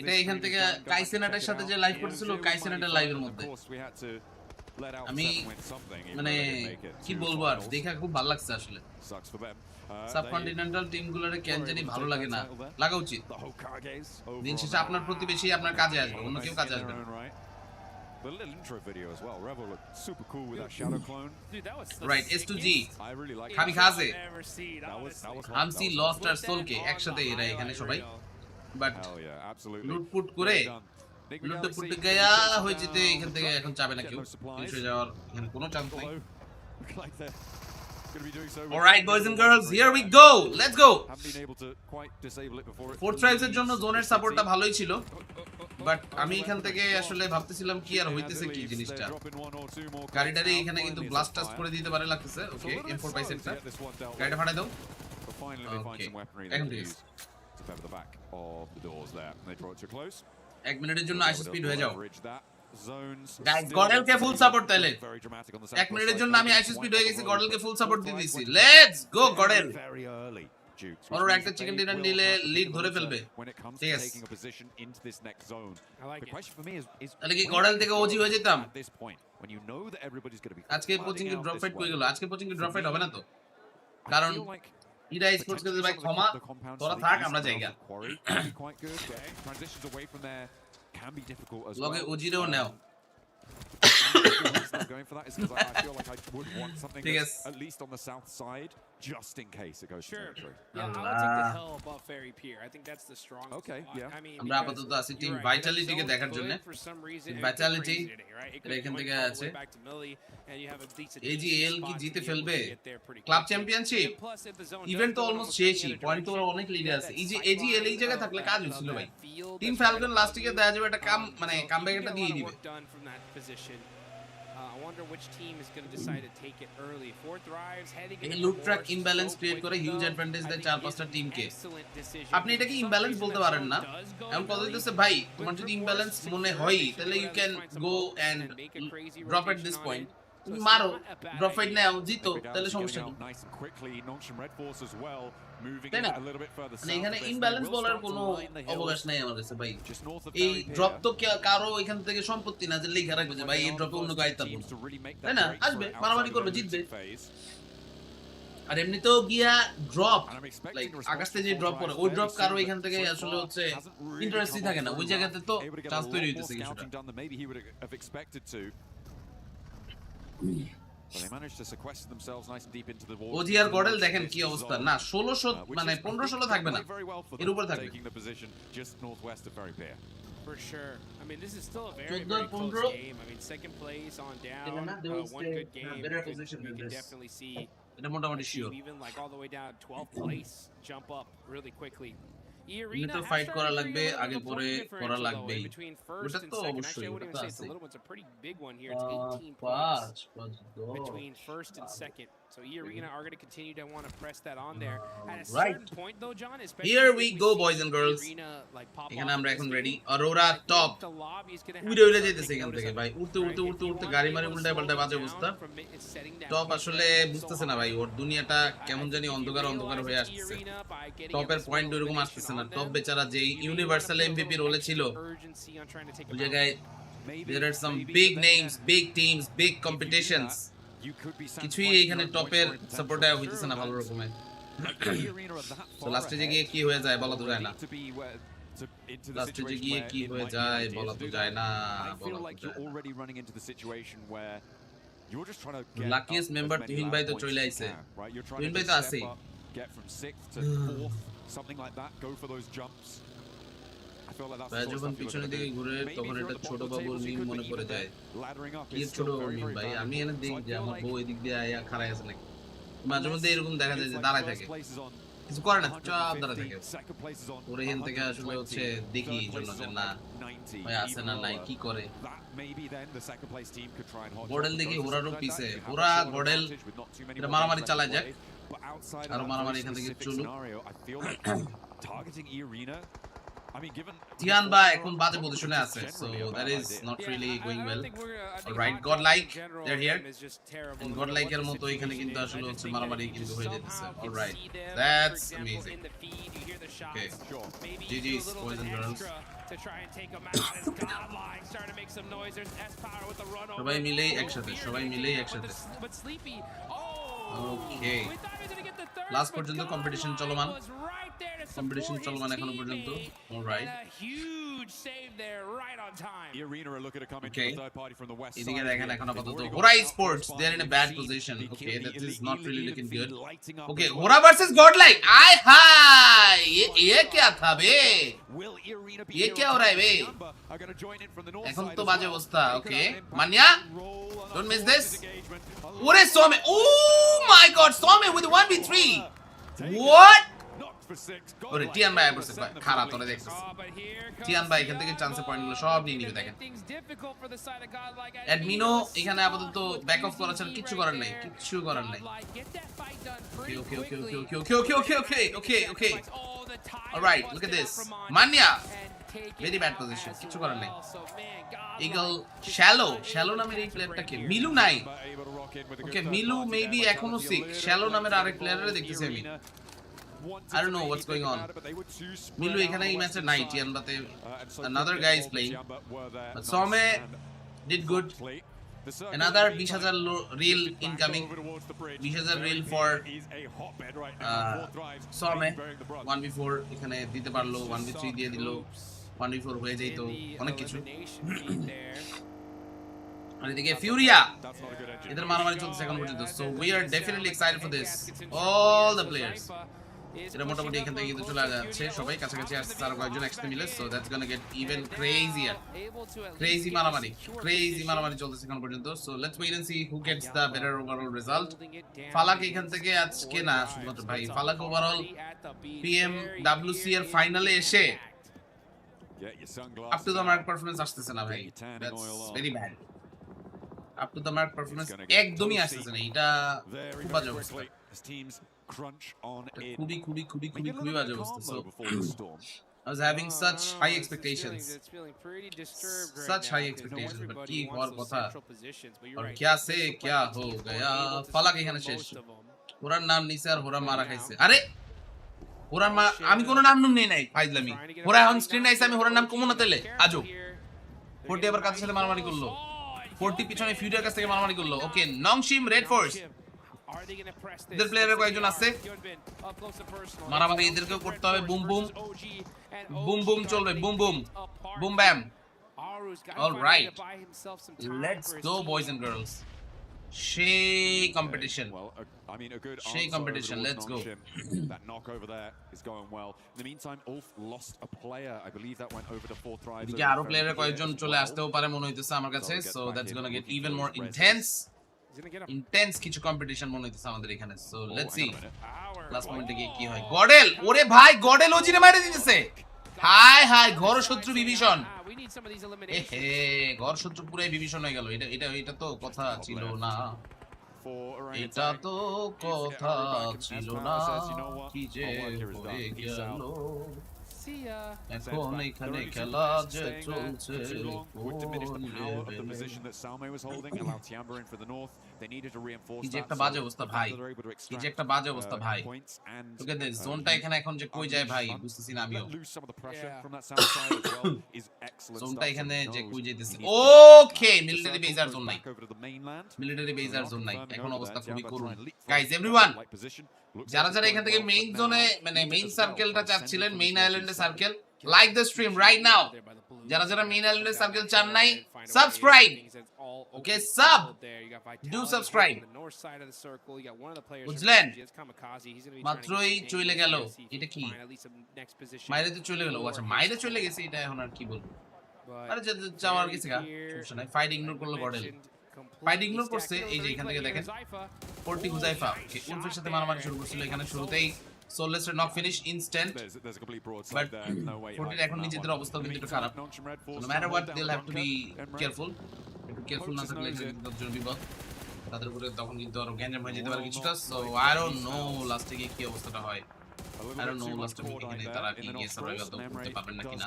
Speaker 1: এটা এখান থেকে কাইসেনাটের সাথে যে লাইভ করছিল কাইসেনাটের লাইভের মধ্যে আমি মানে কি বলবো আর দেখা খুব ভালো লাগছে আসলে সাবকন্টিনেন্টাল টিমগুলোরে কেন জানি ভালো লাগে না লাগা উচিত দিন শেষে আপনার প্রতিবেশী আপনার কাজে আসবে অন্য কেউ কাজে আসবে না
Speaker 3: The little intro video as well. Rebel looked super cool with that shadow clone.
Speaker 10: Dude, that was
Speaker 1: right. S2G.
Speaker 3: I really like
Speaker 1: Kamikaze.
Speaker 3: That was
Speaker 1: Hamsi lost our soul ke একসাথে এরা এখানে সবাই but
Speaker 3: yeah, absolutely.
Speaker 1: লুটপুট করে লুটপুট গয়া হয়ে যেতে এখান থেকে এখন যাবে না কেউ পিছে যাওয়ার এখানে কোনো চান্স নেই All right, boys and girls, here we go. Let's go.
Speaker 3: Haven't been able to quite disable it before.
Speaker 1: Fourth tribes এর জন্য জোনের সাপোর্টটা ভালোই ছিল বাট আমি এখান থেকে আসলে ভাবতেছিলাম কি আর হইতেছে কি জিনিসটা গাড়িটারে এখানে কিন্তু ব্লাস্ট টাস্ট করে দিতে পারে লাগতেছে ওকে M4 পাইছে একটা গাড়িটা ফাটাই দাও এক মিনিটের জন্য আইস স্পিড হয়ে যাও গাইস গডেলকে ফুল সাপোর্ট তাইলে এক মিনিটের জন্য আমি আইস স্পিড হয়ে গেছি গডেলকে ফুল সাপোর্ট দিয়ে দিয়েছি লেটস গো গডেল ওর একটা চিকেন ডিনার নিলে লিড ধরে ফেলবে ঠিক আছে তাহলে কি গডেল থেকে ওজি হয়ে যেতাম আজকে কোচিং এর ড্রপ ফাইট কই গেল আজকে কোচিং এর ড্রপ ফাইট হবে না তো কারণ ইডা স্পোর্টস কে ভাই ক্ষমা তোরা থাক আমরা যাইগা
Speaker 3: can be difficult as
Speaker 1: well. Log Ojiro now.
Speaker 3: Going for that is because I feel like I would want something at least on the south side, just in case it goes to territory.
Speaker 10: Yeah, I would take the hell above Ferry Pier. I think that's the strongest.
Speaker 3: Okay, yeah.
Speaker 10: I mean,
Speaker 1: আমরা আপাতত আছি team Vitality কে দেখার জন্য Vitality এখান থেকে আছে AGL কি জিতে ফেলবে ক্লাব চ্যাম্পিয়নশিপ ইভেন্ট তো অলমোস্ট শেষই পয়েন্ট তো অনেক লিডে আছে এজিএল এই জায়গায় থাকলে কাজ হইছিল ভাই টিম ফ্যালকন লাস্টে দেখা যাবে একটা কাম মানে কামব্যাক একটা দিয়ে দিবে
Speaker 10: I wonder which team is going to decide to take it early. Fourth drives heading
Speaker 1: in loot track imbalance create করে হিউজ অ্যাডভান্টেজ দেয় চার পাঁচটা টিমকে আপনি এটাকে ইমব্যালেন্স বলতে পারেন না এমন কথা হইতেছে ভাই তোমার যদি ইমব্যালেন্স মনে হয় তাহলে you can go and drop at this point তুমি মারো ড্রপ ফাইট নাও জিতো তাহলে সমস্যা কি তাই না মানে এখানে ইমব্যালেন্স বলার কোনো অবকাশ নাই আমার কাছে ভাই এই ড্রপ তো কারো এখান থেকে সম্পত্তি না যে লেখা রাখবে যে ভাই এই ড্রপে অন্য গাইতে পারবো তাই না আসবে মারামারি করবে জিতবে আর এমনিতেও গিয়া ড্রপ লাইক আকাশ থেকে যে ড্রপ করে ওই ড্রপ কারো এখান থেকে আসলে হচ্ছে ইন্টারেস্টই থাকে না ওই জায়গাতে তো চান্স তৈরি হইতেছে কিছুটা ওজিআর গডেল দেখেন কি অবস্থা না 1600 মানে 15-16 থাকবে না এর উপরে থাকবে
Speaker 10: For sure. I mean, this is still a very, very close game. I mean, second place on down, one good game. You can definitely see even like all the way down 12th place jump up really quickly.
Speaker 1: তো fight করা লাগবে আগে পরে করা লাগবে ওটা তো অবশ্যই ওটা তো আছে
Speaker 10: between first and second. So E-Arena are going to continue to want to press that on there. At a certain point though, John, especially
Speaker 1: here we go boys and girls. এখানে আমরা এখন রেডি অরোরা টপ উড়ে উড়ে যেতেছে এখান থেকে ভাই উড়তে উড়তে উড়তে উড়তে গাড়ি মারে উল্টায় পাল্টায় বাজে অবস্থা টপ আসলে বুঝতেছে না ভাই ওর দুনিয়াটা কেমন জানি অন্ধকার অন্ধকার হয়ে আসছে টপের পয়েন্ট এরকম আসতেছে না টপ বেচারা যে ইউনিভার্সাল এমভিপি রোলে ছিল ওই জায়গায় there are some big names big teams big competitions কিছুই এখানে টপের সাপোর্ট হইতেছে না ভালো রকমের তো লাস্টে যে গিয়ে কি হয়ে যায় বলা তো যায় না লাস্টে যে গিয়ে কি হয়ে যায় বলা তো যায় না লাকিয়েস্ট মেম্বার তুহিন ভাই তো চলে আইছে তুহিন ভাই তো আছে
Speaker 2: something like that go for those jumps
Speaker 1: যখন পিছনে দিকে ঘুরে তখন এটা ছোট বাবুর মিম মনে পড়ে যায় কি ছোট মিম ভাই আমি এনে দেখি যে আমার বউ এদিক দিয়ে আয়া খাড়ায় আছে নাকি মাঝে মধ্যে এরকম দেখা যায় যে দাঁড়ায় থাকে কিছু করে না চাপ দাঁড়ায় থাকে ওর এখান থেকে আসলে হচ্ছে দেখি জন্য যে না ভাই আছে না নাই কি করে গডেল দেখি ওরারও পিছে ওরা গডেল এটা মারামারি চালায় যাক আর মারামারি এখান থেকে চলুক Tian Ba এখন বাজে পজিশনে আছে so that is not really going well alright godlike they're here and godlike এর মতো এখানে কিন্তু আসলে হচ্ছে মারামারি কিন্তু হয়ে যেতেছে alright that's amazing okay GG's boys and girls সবাই মিলেই একসাথে okay লাস্ট পর্যন্ত কম্পিটিশন চলমান এখনো পর্যন্ত অলরাইট okay এদিকে দেখেন এখন আপাতত হোরা Esports they are in a bad position okay that is not really looking good okay হোরা versus godlike आय हाय ये क्या था बे ये क्या हो रहा है बे এখন তো বাজে অবস্থা okay মানিয়া don't miss this ওরে সোমে oh my god সোমে with 1v3 what ওরে টিয়ান ভাই বসে খারাপ তোরে দেখছিস টিয়ান ভাই এখান থেকে চান্সে পয়েন্টগুলো সব নিয়ে নিবে দেখেন অ্যাডমিনো এখানে আপাতত ব্যাক অফ করা ছাড়া কিছু করার নাই okay alright look at this Manya very bad position কিছু করার নাই ইগল শ্যালো নামের এই প্লেয়ারটাকে মিলু নাই ওকে মিলু মেবি এখনো সিক শ্যালো নামের আরেক প্লেয়াররে দেখতেছি আমি I don't know what's going on. Milu ekhane ei match নাই টিয়ানবাতে another guy is playing but Some did good another 20000 real incoming 20000 real for Some 1v4 এখানে দিতে পারলো 1v3 দিয়ে দিল 1v4 হয়ে যাইতো অনেক কিছু আর এদিকে ফিউরিয়া এদের মারামারি চলছে এখন পর্যন্ত so we are definitely excited for this all the players এটা মোটামুটি এখান থেকে কিন্তু চলে যাচ্ছে সবাই কাছাকাছি আসছে আর কয়েকজন একসাথে মিলে so that's gonna get even crazier crazy মারামারি চলতেছে এখন পর্যন্ত so let's wait and see who gets the better overall result Falak এখান থেকে আজকে না শুধুমাত্র ভাই ফালাক ওভারঅল PMWC এর ফাইনালে এসে up to the mark performance আসতেছে না ভাই that's very bad up to the mark performance একদমই আসতেছে না এটা খুব বাজে অবস্থা খুবই বাজে অবস্থা I was having such high expectations. Such high expectations, but কি হওয়ার কথা और क्या से क्या हो गया ফালাক এখানে শেষ ওরার নাম নিছে আর ওরা মারা খাইছে আরে ওরার আমি কোন নাম নেই নাই ফাইজলামি ওরা অন স্ক্রিন আইছে আমি ওরার নাম কমনা তেলে আজো 40 আবার কাদের সাথে মারামারি করলো 40 পিছনে ফিউরিয়ার কাছ থেকে মারামারি করলো ওকে নংশিম রেড ফোর্স এদের প্লেয়ারের কয়েকজন আছে মারামারি এদেরকেও করতে হবে বুম বুম বুম বুম চলবে boom boom boom bam alright let's go boys and girls সেই competition
Speaker 2: I mean, a good
Speaker 1: Shay competition. Let's go.
Speaker 2: That knock over there is going well. In the meantime, Ulf lost a player. I believe that went over to fourth drive.
Speaker 1: এদিকে আরো প্লেয়ারের কয়েকজন চলে আসতেও পারে মনে হইতেছে আমার কাছে so that's going to get even more intense কিছু কম্পিটিশন মনে হইতেছে আমাদের এখানে so let's see লাস্ট মোমেন্টে গিয়ে কি হয় গডেল ওরে ভাই গডেল ওজিরে মাইরে দিতেছে হাই হাই ঘর শত্রু বিভীষণ এহে ঘর শত্রু পুরাই বিভীষণ হয়ে গেল এটা তো কথা ছিল না এটা তো কথা ছিল না কি যে হয়ে গেল এখন এখানে খেলা যে চলছে কি যে একটা বাজে অবস্থা ভাই কি যে একটা বাজে অবস্থা ভাই তোকে দে জোনটা এখানে এখন যে কই যায় ভাই বুঝতেছি না আমিও জোনটা এখানে যে কই যাইতেছে ওকে মিলিটারি বেজ আর জোন নাই মিলিটারি বেজ আর জোন নাই এখন অবস্থা খুবই করুণ গাইস এভরিওয়ান যারা যারা এখান থেকে মেইন জোনে মানে মেইন সার্কেলটা চাচ্ছিলেন মেইন আইল্যান্ডে circle like the stream right now যারা যারা মেইন আইল্যান্ডে সার্কেল চান নাই subscribe okay sub do subscribe বুঝলেন মাত্রই চলে গেল এটা কি মাইরে তো চলে গেল আচ্ছা মাইরে চলে গেছে এটা এখন আর কি বলবো আরে যাওয়ার কিছু না সমস্যা নাই ফাইট ইগনোর করলো গডেল ফাইট ইগনোর করছে এই যে এখান থেকে দেখেন 40 হুজাইফা ওকে উলফের সাথে মারামারি শুরু করছিল এখানে শুরুতেই সোললেসের নক ফিনিশ ইনস্ট্যান্ট বাট 40 এখন নিজেদের অবস্থা কিন্তু একটু খারাপ no matter what they will have to be careful একটু কেয়ারফুল না থাকলে কিন্তু জন্য বিপদ তাদের উপরে তখন কিন্তু আরো গ্যাঞ্জাম হয়ে যেতে পারে কিছুটা সো আই ডোন্ট নো লাস্টে গিয়ে কি অবস্থাটা হয় I don't know last time এখানে তারা কি গিয়ে সার্ভাইভ করতে পারবেন নাকি না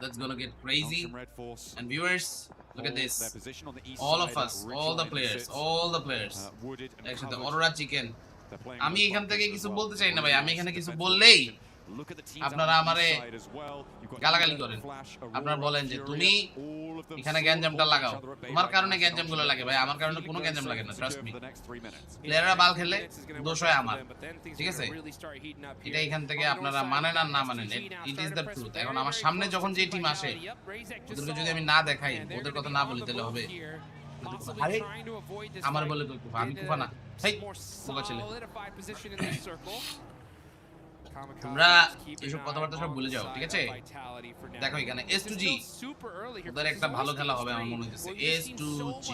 Speaker 1: that's going to get crazy and viewers look at this all of us all the players একসাথে অরোরা চিকেন আমি এখান থেকে কিছু বলতে চাই না ভাই আমি এখানে কিছু বললেই আপনারা আমারে গালাগালি করেন আপনারা বলেন যে তুমি এখানে গ্যাঞ্জামটা লাগাও তোমার কারণে গ্যাঞ্জামগুলো লাগে ভাই আমার কারণে কোনো গ্যাঞ্জাম লাগে না ট্রাস্ট মি প্লেয়াররা বাল খেলে দোষ হয় আমার ঠিক আছে এটা এখান থেকে আপনারা মানেন আর না মানেন ইট ইজ দ্য ট্রুথ এখন আমার সামনে যখন যে টিম আসে ওদেরকে যদি আমি না দেখাই ওদের কথা না বলি তাহলে হবে আরে আমার বলে কুফা আমি কুফা না হেই কুফা ছেলে তোমরা এইসব কথাবার্তা সব ভুলে যাও ঠিক আছে দেখো এখানে S2G ওদের একটা ভালো খেলা হবে আমার মনে হচ্ছে S2G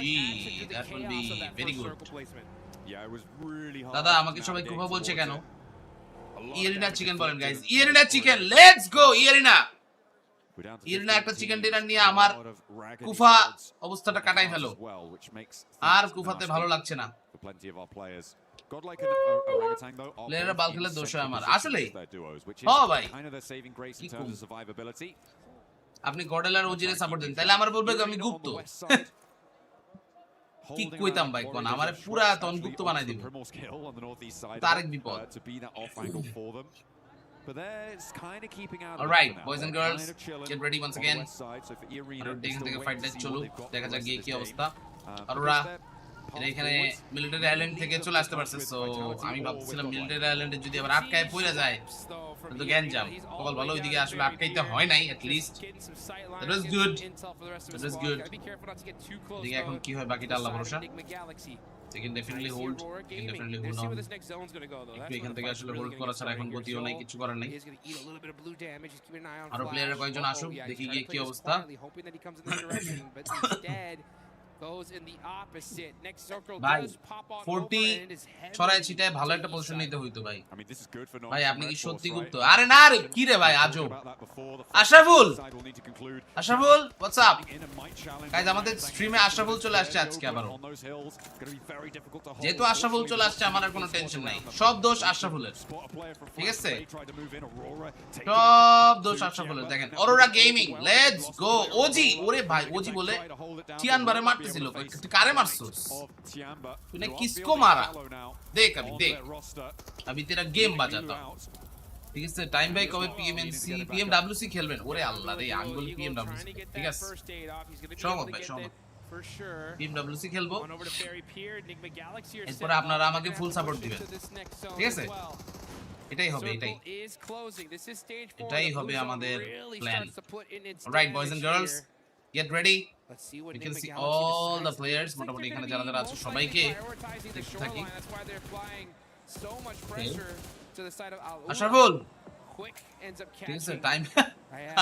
Speaker 1: that will be very good দাদা আমাকে সবাই কুফা বলছে কেন ইয়েরিনা চিকেন বলেন গাইস ইয়েরিনা চিকেন লেটস গো ইয়েরিনা একটা চিকেন ডিনার নিয়ে আমার কুফা অবস্থাটা কাটাই ফেলো আর কুফাতে ভালো লাগছে না প্লেয়াররা বাল খেলে দোষ হয় আমার আসলে হ্যাঁ ভাই আপনি গডেল আর ওজিরে সাপোর্ট দেন তাহলে আমার বলবে আমি গুপ্ত কি কইতাম ভাই কোন আমারে পুরা তন গুপ্ত বানাই দিবে তারেক বিপদ Alright, boys and girls, get ready once again. দেখা যাক গিয়ে কি অবস্থা আরোরা এরা এখানে মিলিটারি আইল্যান্ড থেকে চলে আসতে পারছে সো আমি ভাবছিলাম মিলিটারি আইল্যান্ডে যদি আবার আটকায় পড়ে যায় তো গ্যাঞ্জাম কল ভালো ওইদিকে আসলে আটকাইতে হয় নাই at least that was good দেখি এখন কি হয় বাকিটা আল্লাহ ভরসা they can definitely hold on একটু এখান থেকে আসলে হোল্ড করা ছাড়া এখন গতিও নাই কিছু করার নাই আরো প্লেয়ারের কয়েকজন আসুক দেখি গিয়ে কি অবস্থা ভাই 40 ছড়ায় ছিটায় ভালো একটা পজিশন নিতে হইতো ভাই। ভাই আপনি কি সত্যি গুপ্ত? আরে না রে, কি রে ভাই আজব। আশরাফুল হোয়াটস আপ গাইস, আমাদের স্ট্রিমে আশরাফুল চলে আসছে আজকে আবারও। যেহেতু আশরাফুল চলে আসছে আমার আর কোনো টেনশন নাই, সব দোষ আশরাফুলের, ঠিক আছে? সব দোষ আশরাফুলের। দেখেন Aurora gaming, let's go. OG, ওরে ভাই ওজি বলে টিয়ান বারে মারতেছিল, তুই কারে মারছস? তুই না কিসকো মারা? দেখ আমি তেরা গেম বাজাতা, ঠিক আছে? টাইম ভাই কবে PMWC খেলবেন? ওরে আল্লাহ রে, আমি বলি PMWC, ঠিক আছে? সহমত ভাই, সহমত। PMWC খেলবো, এরপরে আপনারা আমাকে ফুল সাপোর্ট দিবেন, ঠিক আছে? এটাই হবে, এটাই হবে আমাদের plan. Alright boys and girls, get ready. We can see all the players, মোটামুটি এখানে যারা যারা আছে সবাইকে দেখতে থাকি। আশরাফুল, ঠিক আছে? টাইম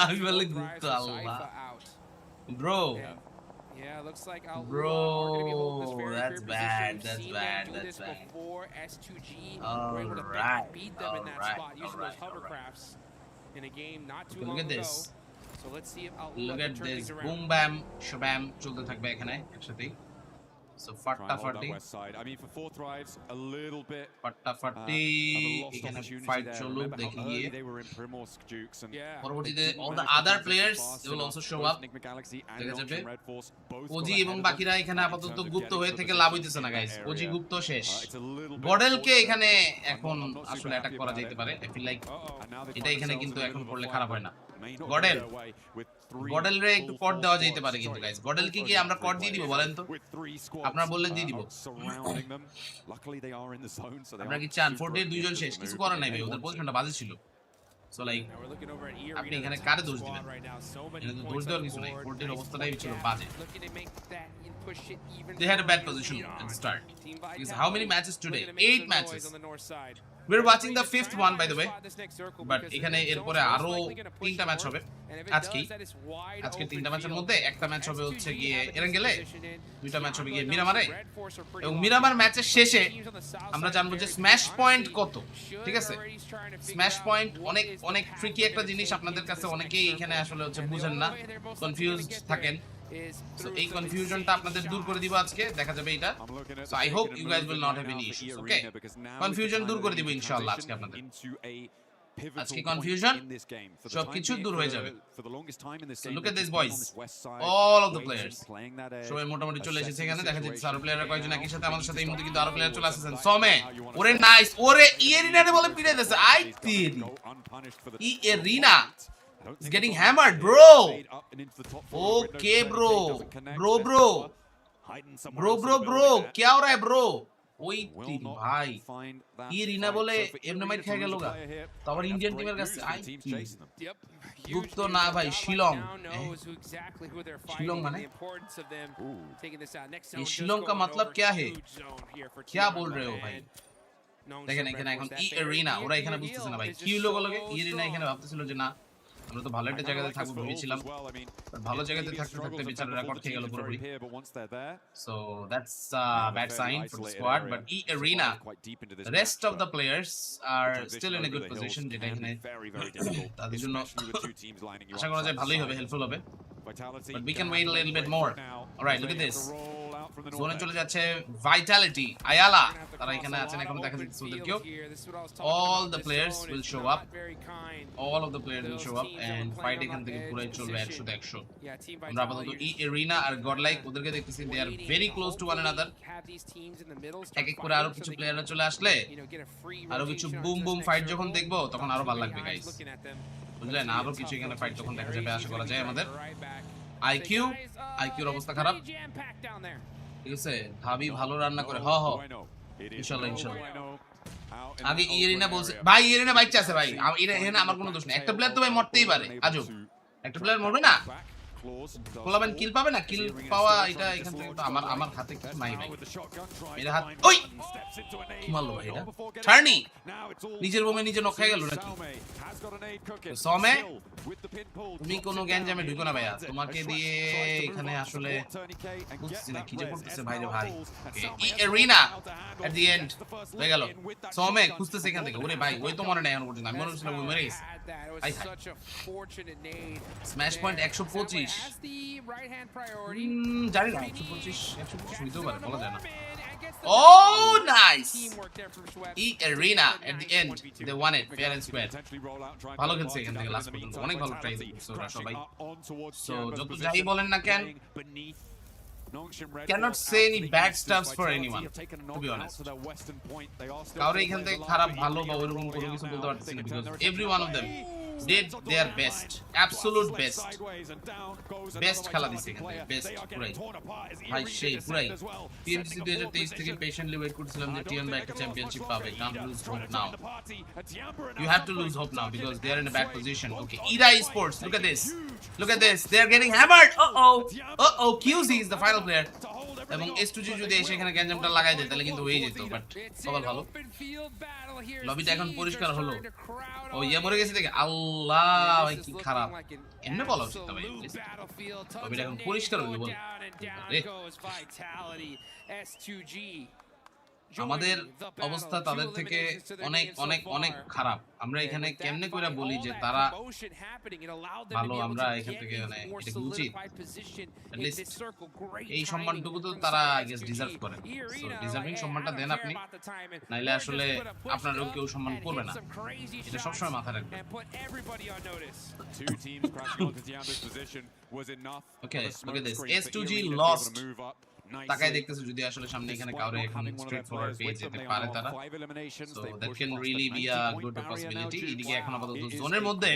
Speaker 1: আমি বললে গুপ্ত, আল্লাহ bro,
Speaker 10: Yeah, looks like
Speaker 1: bro,
Speaker 10: are going to be holding this very
Speaker 1: that's
Speaker 10: clear
Speaker 1: bad,
Speaker 10: position.
Speaker 1: that's
Speaker 10: We've
Speaker 1: bad,
Speaker 10: seen them do
Speaker 1: that's
Speaker 10: this
Speaker 1: bad.
Speaker 10: before. S2G
Speaker 1: All
Speaker 10: were able to
Speaker 1: right,
Speaker 10: beat them in that
Speaker 1: all
Speaker 10: spot
Speaker 1: right,
Speaker 10: using
Speaker 1: all
Speaker 10: those
Speaker 1: right,
Speaker 10: hovercrafts in a game not too
Speaker 1: Look
Speaker 10: long
Speaker 1: at
Speaker 10: ago.
Speaker 1: this.
Speaker 10: So let's see if
Speaker 1: Look
Speaker 10: Outlaw
Speaker 1: at
Speaker 10: can turn
Speaker 1: this,
Speaker 10: things around.
Speaker 1: boom bam shabam চলতে থাকবে এখানে একসাথেই। So ফাটাফাটি, ফাটাফাটি এখানে fight চলুক, দেখি গিয়ে। পরবর্তীতে all the other players they will also show up, দেখা যাবে। ওজি এবং বাকিরা এখানে আপাতত গুপ্ত হয়ে থেকে লাভ হইতেছে না গাইস, ওজি গুপ্ত শেষ। গডেলকে এখানে এখন আসলে অ্যাটাক করা যেতে পারে, আই ফিল লাইক এটা এখানে কিন্তু এখন করলে খারাপ হয় না। গডেল রে একটু কট দেওয়া যেতে পারে কিন্তু গাইস। গডেল কি আমরা কট দিয়ে দিব বলেন তো? আপনারা বললে দিয়ে দিব। আপনারা কি চান 40 দুইজন শেষ? কিছু করার নাই ভাই, ওদের পজিশনটা বাজে ছিল। সো লাইক আপনি এখানে কারে দোষ দিবেন? এখানে তো দোষ দেওয়ার কিছু নাই, 40 এর অবস্থাটাই ছিল বাজে। They had a bad position at the start. Because how many matches today? 8 matches. We're watching the 5th one by the way. But এখানে এরপরে আরো 3টা ম্যাচ হবে আজকে 3টা ম্যাচের মধ্যে একটা ম্যাচ হবে হচ্ছে গিয়ে এরাঙ্গেলে, 2টা ম্যাচ হবে গিয়ে মিরামারে, এবং মিরামার ম্যাচের শেষে আমরা জানবো যে স্ম্যাশ পয়েন্ট কত, ঠিক আছে? স্ম্যাশ পয়েন্ট অনেক অনেক ট্রিকি একটা জিনিস, আপনাদের কাছে অনেকেই এখানে আসলে হচ্ছে বুঝেন না, কনফিউজড থাকেন। So এই কনফিউশনটা আপনাদের দূর করে দিব আজকে, দেখা যাবে এটা। So I hope you guys will not have any issues, okay? Confusion দূর করে দিব ইনশাআল্লাহ আজকে আপনাদের। আজকে কনফিউশন সবকিছু দূর হয়ে যাবে। So look at this boys, all of the players সবাই মোটামুটি চলে এসেছে এখানে, দেখা যাচ্ছে আরো প্লেয়াররা কয়েকজন একই সাথে আমাদের সাথে এই মুহূর্তে কিন্তু আরো প্লেয়ার চলে আসছেন। সমে ওরে নাইস, ওরে ইয়েরিনারে বলে পিটাইতেছে, আই তিন ইয়েরিনা is getting hammered, bro. Okay, bro. क्या हो रहा है, bro? ওই তিন ভাই কি রিনা বলে এমনি মাইর খেয়ে গেল গা, তারপর ইন্ডিয়ান টিমের কাছে আই গুপ্ত না ভাই, শিলং। শিলং মানে ये शिलोंग का मतलब क्या है? क्या बोल रहे हो भाई? দেখেন এখানে এখন ই এরিনা, ওরা এখানে বুঝতেছে না ভাই কি হলো বলগে। ই এরিনা এখানে ভাবতেছিল যে না আমরা তো ভালো একটা জায়গাতে থাকবো ভেবেছিলাম, ভালো জায়গাতে থাকতে থাকতে বেচারা রেকর্ড খেয়ে গেল পুরোপুরি। So that's bad sign for the squad, but ই এরিনা the rest of the players are still in a good position, যেটা এখানে তাদের জন্য আশা করা যায় ভালোই হবে, হেল্পফুল হবে। But we can wait a little bit more. All right, look at this. জোনে চলে যাচ্ছে ভাইটালিটি, আয়ালা, তারা এখানে আছেন এখন, দেখা যাচ্ছে ওদেরকেও। All the players will show up. All of the players will show up and fight এখান থেকে পুরো চলবে 100-100। আমরা আপাতত ই এরিনা আর গডলাইক ওদেরকে দেখতেছি, they are very close to one another. এক এক করে আরো কিছু প্লেয়াররা চলে আসলে আরো কিছু বুম বুম ফাইট যখন দেখবো তখন আরো ভালো লাগবে গাইস, বুঝলেন? আরো কিছু এখানে ফাইট তখন দেখা যাবে আশা করা যায়। আমাদের আইকিউর অবস্থা খারাপ, ঠিক আছে? ভাবি ভালো রান্না করে, হ ইনশাআল্লাহ ইনশাআল্লাহ। আগে ইয়েরিনা বলছে ভাই, ইয়েরিনা বাইক আছে ভাই, এখানে আমার কোনো দোষ নেই। একটা প্লেয়ার তো ভাই মরতেই পারে, আজব একটা প্লেয়ার মরবে না, পোলাবেন কিল পাবে না, কিল পাওয়া এটা এখান থেকে তো আমার হাতে কিছু নাই ভাই। মেরে হাত ওই কি মারলো ভাই এটা, ছাড়নি নিজের বোমে নিজে নক খেয়ে গেল নাকি? সমে তুমি কোনো গ্যাঞ্জামে ঢুকো না ভাইয়া, তোমাকে দিয়ে এখানে আসলে বুঝছি না কি যে করতেছে ভাই রে ভাই। এরিনা এট দি এন্ড হয়ে গেল। সমে খুঁজতেছে এখান থেকে, ওরে ভাই ওই তো মনে নাই এখন পর্যন্ত, আমি মনে হচ্ছিল ওই মরে গেছে। স্ম্যাশ পয়েন্ট 125, জানি না 125 হইতেও পারে, বলা যায় না। Oh, nice! Arena at the end, they won it fair and square. ভালো খেলছে এখান থেকে লাস্ট পর্যন্ত, অনেক ভালো ট্রাই করছে ওরা সবাই। সো যত যাই বলেন না কেন, cannot say any bad stuffs for anyone, to be honest. কাউরে এখান থেকে খারাপ ভালো বা ওরকম কোনো কিছু বলতে পারতেছি না, because every one of them did their best, absolute best খেলা দিছে এখান থেকে, বেস্ট পুরাই ভাই, সেই পুরাই। PMWC 2023 থেকে পেশেন্টলি ওয়েট করছিলাম যে টিএন বা একটা চ্যাম্পিয়নশিপ পাবে। Can't lose hope now. You have to lose hope now because they are in a bad position. Okay, Esports, look at this, look at this, they are getting hammered. Uh-oh, QZ is the final player. এবং S2G যদি এসে এখানে গ্যাঞ্জামটা লাগাই দেয় তাহলে কিন্তু হয়ে যেত, বাট সবার ভালো। লবিটা এখন পরিষ্কার হলো। ও ইয়া মরে গেছে দেখে, আল্লাহ ভাই কি খারাপ, এমনি বলা উচিত না ভাই। লবিটা এখন পরিষ্কার হলো বল। আমাদের অবস্থা তাদের থেকে অনেক অনেক অনেক খারাপ। আমরা এখানে কেমনে করে বলি যে তারা ভালো, আমরা এখান থেকে মানে এটা কি উচিত? At least এই সম্মানটুকু তো তারা আই গেস ডিজার্ভ করে। সো ডিজার্ভিং সম্মানটা দেন আপনি, নাইলে আসলে আপনারও কেউ সম্মান করবে না, এটা সবসময় মাথায় রাখবেন। Okay, look at this. S2G lost. তাকাই দেখতেছে যদি আসলে সামনে এখানে কাউরে এখন স্ট্রেট ফরওয়ার্ড পেয়ে যেতে পারে তারা, so that can really be a good possibility. এদিকে এখন আপাতত জোনের মধ্যে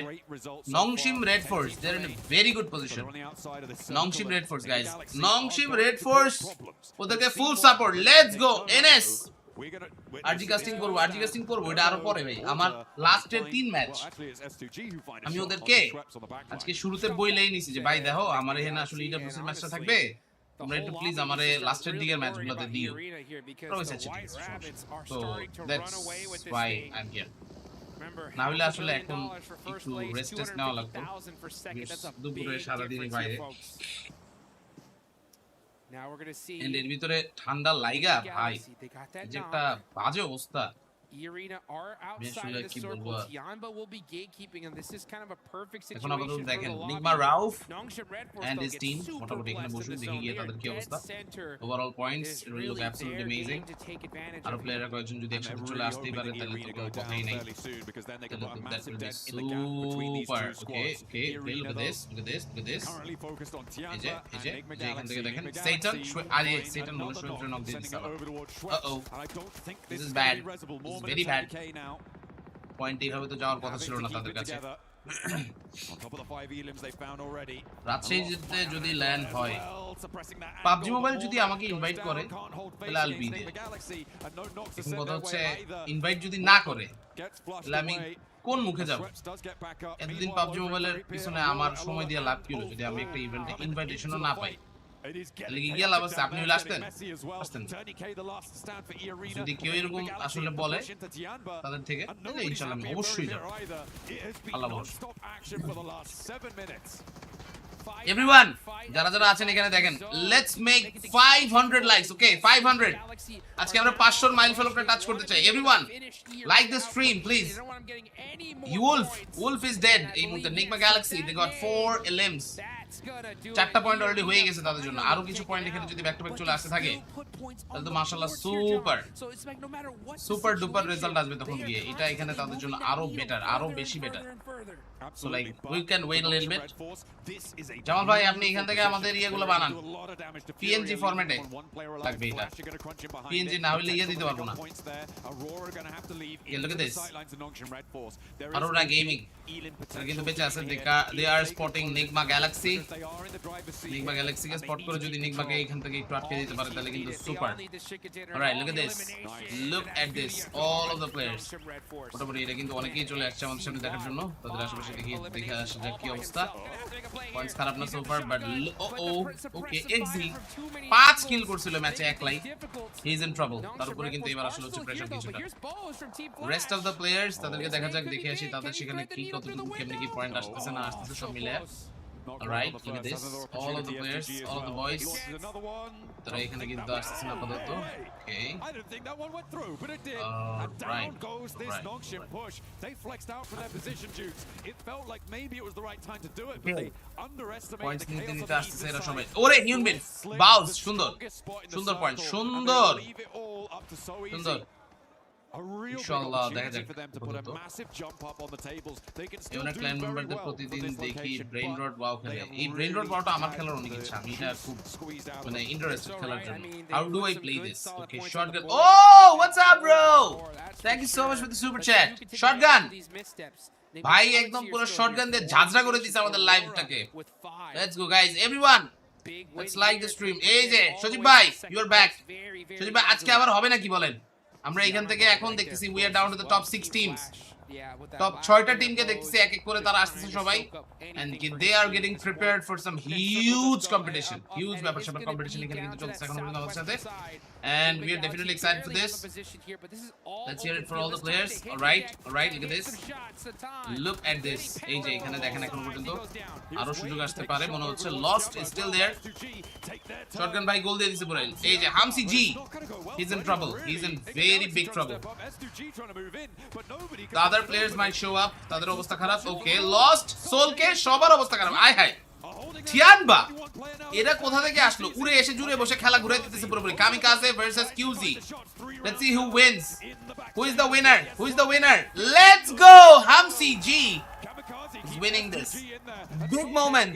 Speaker 1: Nongshim red force, they are in a very good position. Nongshim red force guys, Nongshim red force ওদেরকে full support, let's go NS. আরজি কাস্টিং করবো এটা আরো পরে ভাই, আমার লাস্টের 3 ম্যাচ আমি ওদেরকে আজকে শুরুতে বইলেই নিছি যে ভাই দেখো আমার এখানে আসলে ইডব্লিউসি এর ম্যাচটা থাকবে, তোমরা একটু প্লিজ আমারে লাস্টের দিকের ম্যাচগুলোতে দিও। So that's why I am here. না হলে আসলে এখন একটু রেস্ট নেওয়া লাগতো, দুপুরে সারাদিনই বাইরে, এর ভিতরে ঠান্ডা লাইগা ভাই যে একটা বাজে অবস্থা।
Speaker 10: Arena are outside of the circle. Tianba will be gatekeeping, and this is kind of a perfect situation for the lobby.
Speaker 1: Nigma Rauf and his team মোটামুটি এখানে বসে দেখি গিয়ে তাদের কি অবস্থা। Overall points look absolutely amazing. আর প্লেয়াররা কয়েকজন যদি একসাথে চলে আসতেই পারে তাহলে তো কোনো কথাই নেই। Super okay look at this এই যে এখান থেকে দেখেন সেইটান আরে সেইটান মনে হয় নক দিয়ে দিছে। Uh-oh, this is bad, this is very bad. Point এইভাবে তো যাওয়ার কথা ছিল না তাদের কাছে। রাজশাহীতে যদি ল্যান্ড হয়, পাবজি মোবাইল যদি আমাকে ইনভাইট করে তাহলে আল বি দেয়ার। এখন কথা হচ্ছে ইনভাইট যদি না করে তাহলে আমি কোন মুখে যাব? এতদিন পাবজি মোবাইলের পিছনে আমার সময় দিয়ে লাভ কি হলো যদি আমি একটা ইভেন্টে ইনভাইটেশনও না পাই? আপনি আসতেন যদি কেউ এরকম আসলে বলে তাদের থেকে, ইনশাআল্লাহ আমি অবশ্যই যাব। আল্লাহ এভরিওয়ান যারা যারা আছেন এখানে দেখেন, লেটস মেক 500 লাইকস। ওকে 500, আজকে আমরা 500 মাইলফলকটা টাচ করতে চাই। Everyone like the stream please. Wolf is dead এই মুহূর্তে। নিগমা গ্যালাক্সি they got 4 elims, 4টা পয়েন্ট অলরেডি হয়ে গেছে তাদের জন্য। আরো কিছু পয়েন্ট এখানে যদি ব্যাক টু ব্যাক চলে আসতে থাকে তাহলে তো মাশাআল্লাহ সুপার ডুপার রেজাল্ট আসবে তখন গিয়ে। এটা এখানে তাদের জন্য আরো বেটার, আরো বেশি better. So like we can wait a little bit. Jamal ভাই আপনি এখান থেকে আমাদের ইয়েগুলো বানান, পিএনজি ফরম্যাটে লাগবে এটা। পিএনজি না হলে ইয়ে দিতে পারবো না। Look at this, Aurora Gaming কিন্তু বেঁচে আছে। they are spotting Nigma Galaxy K spot করে যদি নিগমাকে এখান থেকে একটু আটকে দিতে পারে তাহলে কিন্তু super. Alright look at this all of the players মোটামুটি এটা কিন্তু অনেকেই চলে আসছে আমাদের সামনে দেখার জন্য। তাদের আশেপাশে দেখে আসা যাক কি অবস্থা। পয়েন্টস খারাপ না সো ফার বাট ওকে এক্সি 5 কিল করছিল ম্যাচে একলাই হি ইজ ইন ট্রাবল তার উপরে কিন্তু এবার আসলে হচ্ছে প্রেসার কিছুটা রেস্ট অফ দ্য প্লেয়ার্স তাদেরকে দেখা যাক দেখে আসি তাদের সেখানে কি কতটুকু কেমনে কি পয়েন্ট আসতেছে না আসতেছে সব মিলে Alright, look at this. All of the players, all of the boys. Tara ekhane kintu asche na apatatto. Okay.
Speaker 3: I didn't think that one went through, but it did. And down goes this Nongshim push. They flexed out from their position, Dukes. It felt like maybe it was the right time to do it, but they underestimated the chaos on the either side.
Speaker 1: Ore Hyunbin, bounce, sundor point, sundor.
Speaker 3: A real
Speaker 1: Inshallah,
Speaker 3: opportunity for them to put a massive jump up on the tables. They can still do
Speaker 1: clan
Speaker 3: very
Speaker 1: member
Speaker 3: well
Speaker 1: প্রতিদিন
Speaker 3: for this
Speaker 1: দেখি
Speaker 3: location,
Speaker 1: brain
Speaker 3: but
Speaker 1: rot wow খেলে এই brain rot পাওয়াটা আমার খেলার অনেক ইচ্ছা আমি এটা খুব মানে ইন্টারেস্টেড খেলার জন্য how do I play this okay shotgun oh what's up bro thank you so much for the super chat shotgun ভাই একদম পুরো শটগান দিয়ে ঝাঁঝরা করে দিছে আমাদের লাইভটাকে let's go guys everyone let's like the stream এই যে সজীব ভাই ইউ আর ব্যাক সজীব ভাই আজকে আবার হবে নাকি বলেন আমরা এখান থেকে এখন দেখতেছি we are down to the top 6 teams top 6টা টিমকে দেখতেছি এক এক করে তারা আসছে সবাই and they are getting prepared for some huge competition huge ব্যাপার স্যাপার কম্পিটিশন এখানে কিন্তু চলছে এখন পর্যন্ত আমাদের সাথে and we are definitely excited for this. Let's hear it for all the players. All right, look at this. Look at this. এই যে এখানে দেখেন এখন পর্যন্ত আরো সুযোগ আসতে পারে মনে হচ্ছে lost is still there. Shotgun ভাই গোল দিয়ে দিয়েছে পুরো এই যে হামসি জি he's in trouble. He's in very big trouble. The other players might show up. তাদের অবস্থা খারাপ. Okay, lost. সোলকে সবার অবস্থা খারাপ. আয় হায় টিয়ানবা এরা কোথা থেকে আসলো উড়ে এসে জুড়ে বসে খেলা ঘুরে দিতেছে পুরোপুরি Kamikaze versus QG let's see who wins who is the winner let's go হামসি জি is winning this big moment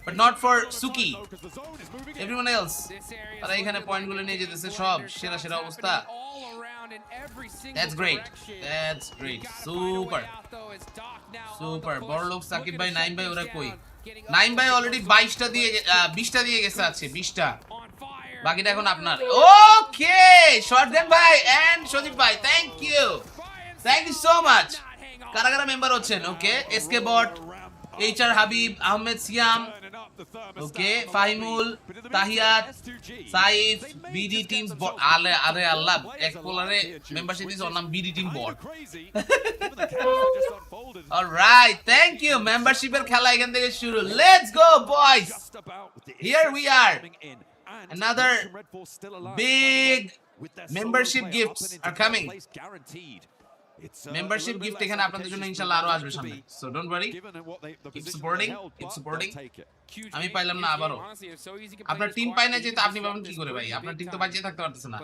Speaker 1: but not for Suki everyone else তারা এখানে পয়েন্ট গুলো নিয়ে যেতেছে সব সেরা অবস্থা That's great. Super. বড়লোক সাকিব ভাই নাইম ভাই ওরা কই নাইম ভাই অলরেডি 22টা দিয়ে 20টা দিয়ে গেছে আছে 20টা বাকিটা এখন আপনার ওকে শটগান ভাই এন্ড সজীব ভাই থ্যাংক ইউ সো মাচ কারা মেম্বার হচ্ছেন okay SK bot HR Habib Ahmed Siam okay Fahimul Tahiyat Saif BD teams bot আরে আল্লাহ এক পোলারে মেম্বারশিপ দিছে ওর নাম BD team bot alright thank you মেম্বারশিপের খেলা এখান থেকে শুরু let's go boys here we are another big membership gifts are coming membership gift এখানে আপনাদের জন্য ইনশাআল্লাহ আরো আসবে সামনে so don't worry keep supporting আমি পাইলাম না আবারো আপনার টিম পাই না যেটা আপনি পাবেন কি করে ভাই আপনার টিম তো বাঁচিয়ে থাকতে পারতেছে না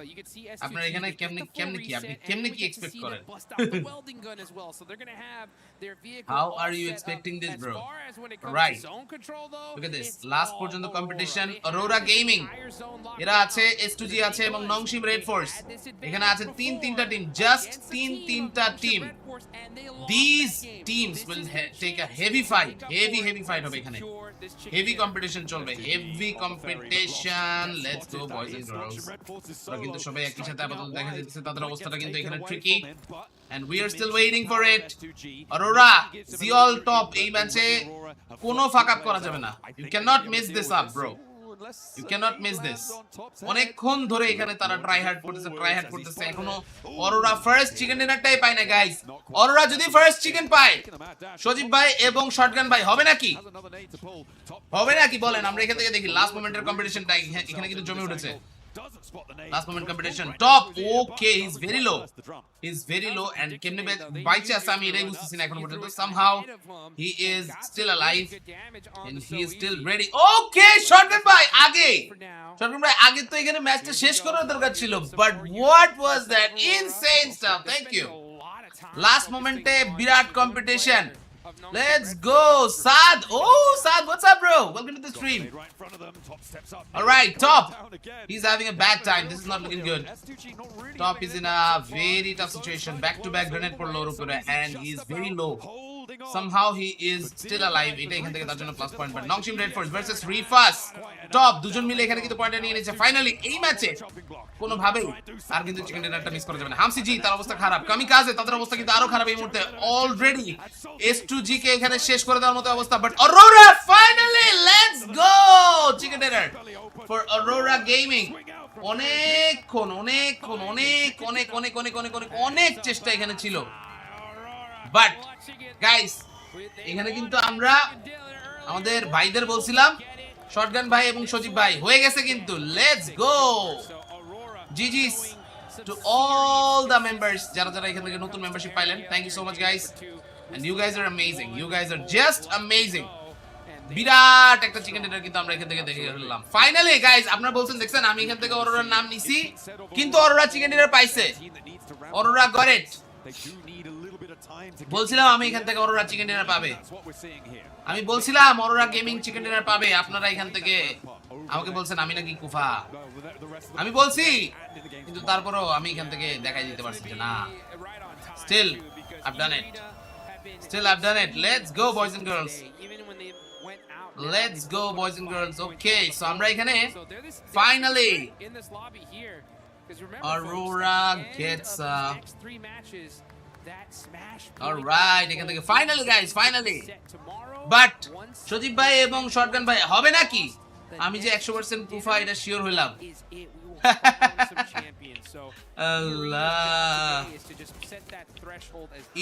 Speaker 1: আপনার এখানে কেমনে কি এক্সপেক্ট করেন How are you expecting this bro right look at this last পর্যন্ত কম্পিটিশন অরোরা গেমিং এরা আছে S2G আছে এবং নংশিম রেড ফোর্স এখানে আছে তিনটা টিম জাস্ট তিনটা team these teams will take a heavy fight হবে এখানে heavy competition চলবে heavy competition let's go boys and girls কিন্তু সবাই একই সাথে আপাতত দেখা যাচ্ছে তাদের অবস্থাটা কিন্তু এখানে tricky and we are still waiting for it Aurora Seoul top এই ম্যাচে কোনো ফাক আপ করা যাবে না you cannot miss this up bro You cannot miss this. অনেকক্ষণ ধরে এখানে তারা ট্রাই হার্ড করতেছে এখনো অরোরা ফার্স্ট চিকেন ডিনারটাই পায় না গাইস অরোরা যদি ফার্স্ট চিকেন পায় সজীব ভাই এবং শটগান ভাই হবে নাকি বলেন আমরা এখান থেকে দেখি লাস্ট মোমেন্টের কম্পিটিশনটা এখানে কিন্তু জমে উঠেছে last moment competition top okay he's very low and kemne baiche ase ami erai bujtechi na ekhon porjonto somehow he is still alive and he is still ready okay shotgun bhai age to ekhane match ta shesh korar dorkar chilo but what was that insane stuff thank you last moment e birat competition let's go Saad Saad what's up bro welcome to the stream all right top he's having a bad time this is not looking good top is in a very tough situation back to back grenade for low and he's very low somehow he is still alive. এটা এখান থেকে তার জন্য plus point. But Nongshim red force versus রিফাস top দুজন মিলে এখানে কিন্তু পয়েন্ট নিয়ে নিয়েছে ফাইনালি এই ম্যাচে। কোনো ভাবে আর কিন্তু চিকেন ডিনারটা মিস করা যাবে না। হামসি জি তার অবস্থা খারাপ, কামিকাজে তাদের অবস্থা কিন্তু আরো খারাপ এই মুহূর্তে। অলরেডি S2G কে এখানে শেষ করে দেওয়ার মতো অবস্থা। But Aurora finally let's go chicken dinner for Aurora gaming. অনেক চেষ্টা এখানে ছিল, বাট গাইস এখানে কিন্তু আমরা আমাদের ভাইদের বলছিলাম শটগান ভাই এবং সজীব ভাই হয়ে গেছে কিন্তু। Let's go GGs to all the members যারা যারা এখান থেকে নতুন মেম্বারশিপ পাইলেন। Thank you so much guys, and you guys are amazing, you guys are just amazing. বিরাট একটা চিকেন ডিনার কিন্তু আমরা এখান থেকে দেখে ফেললাম ফাইনালি গাইস। আপনারা বলছেন দেখছেন আমি এখান থেকে অরোরার নাম নিছি, কিন্তু অরোরা চিকেন ডিনার পাইছে। Aurora got it. বলছিলাম আমি এখান থেকে অরোরা চিকেন ডিনার পাবে, আমি বলছিলাম অরোরা গেমিং চিকেন ডিনার পাবে। আপনারা এখান থেকে আমাকে বলছেন আমি নাকি কুফা, আমি বলছি, কিন্তু তারপরও আমি এখান থেকে দেখাই দিতে পারছি না। Still I've done it. Still I've done it. Let's go boys and girls. Let's go boys and girls. Okay, so আমরা এখানে finally Aurora gets alright এখান থেকে finally guys, finally. But সজীব ভাই এবং শটগান ভাই হবে নাকি? আমি যে 100% কুফা এটা শিওর হইলাম। Allah.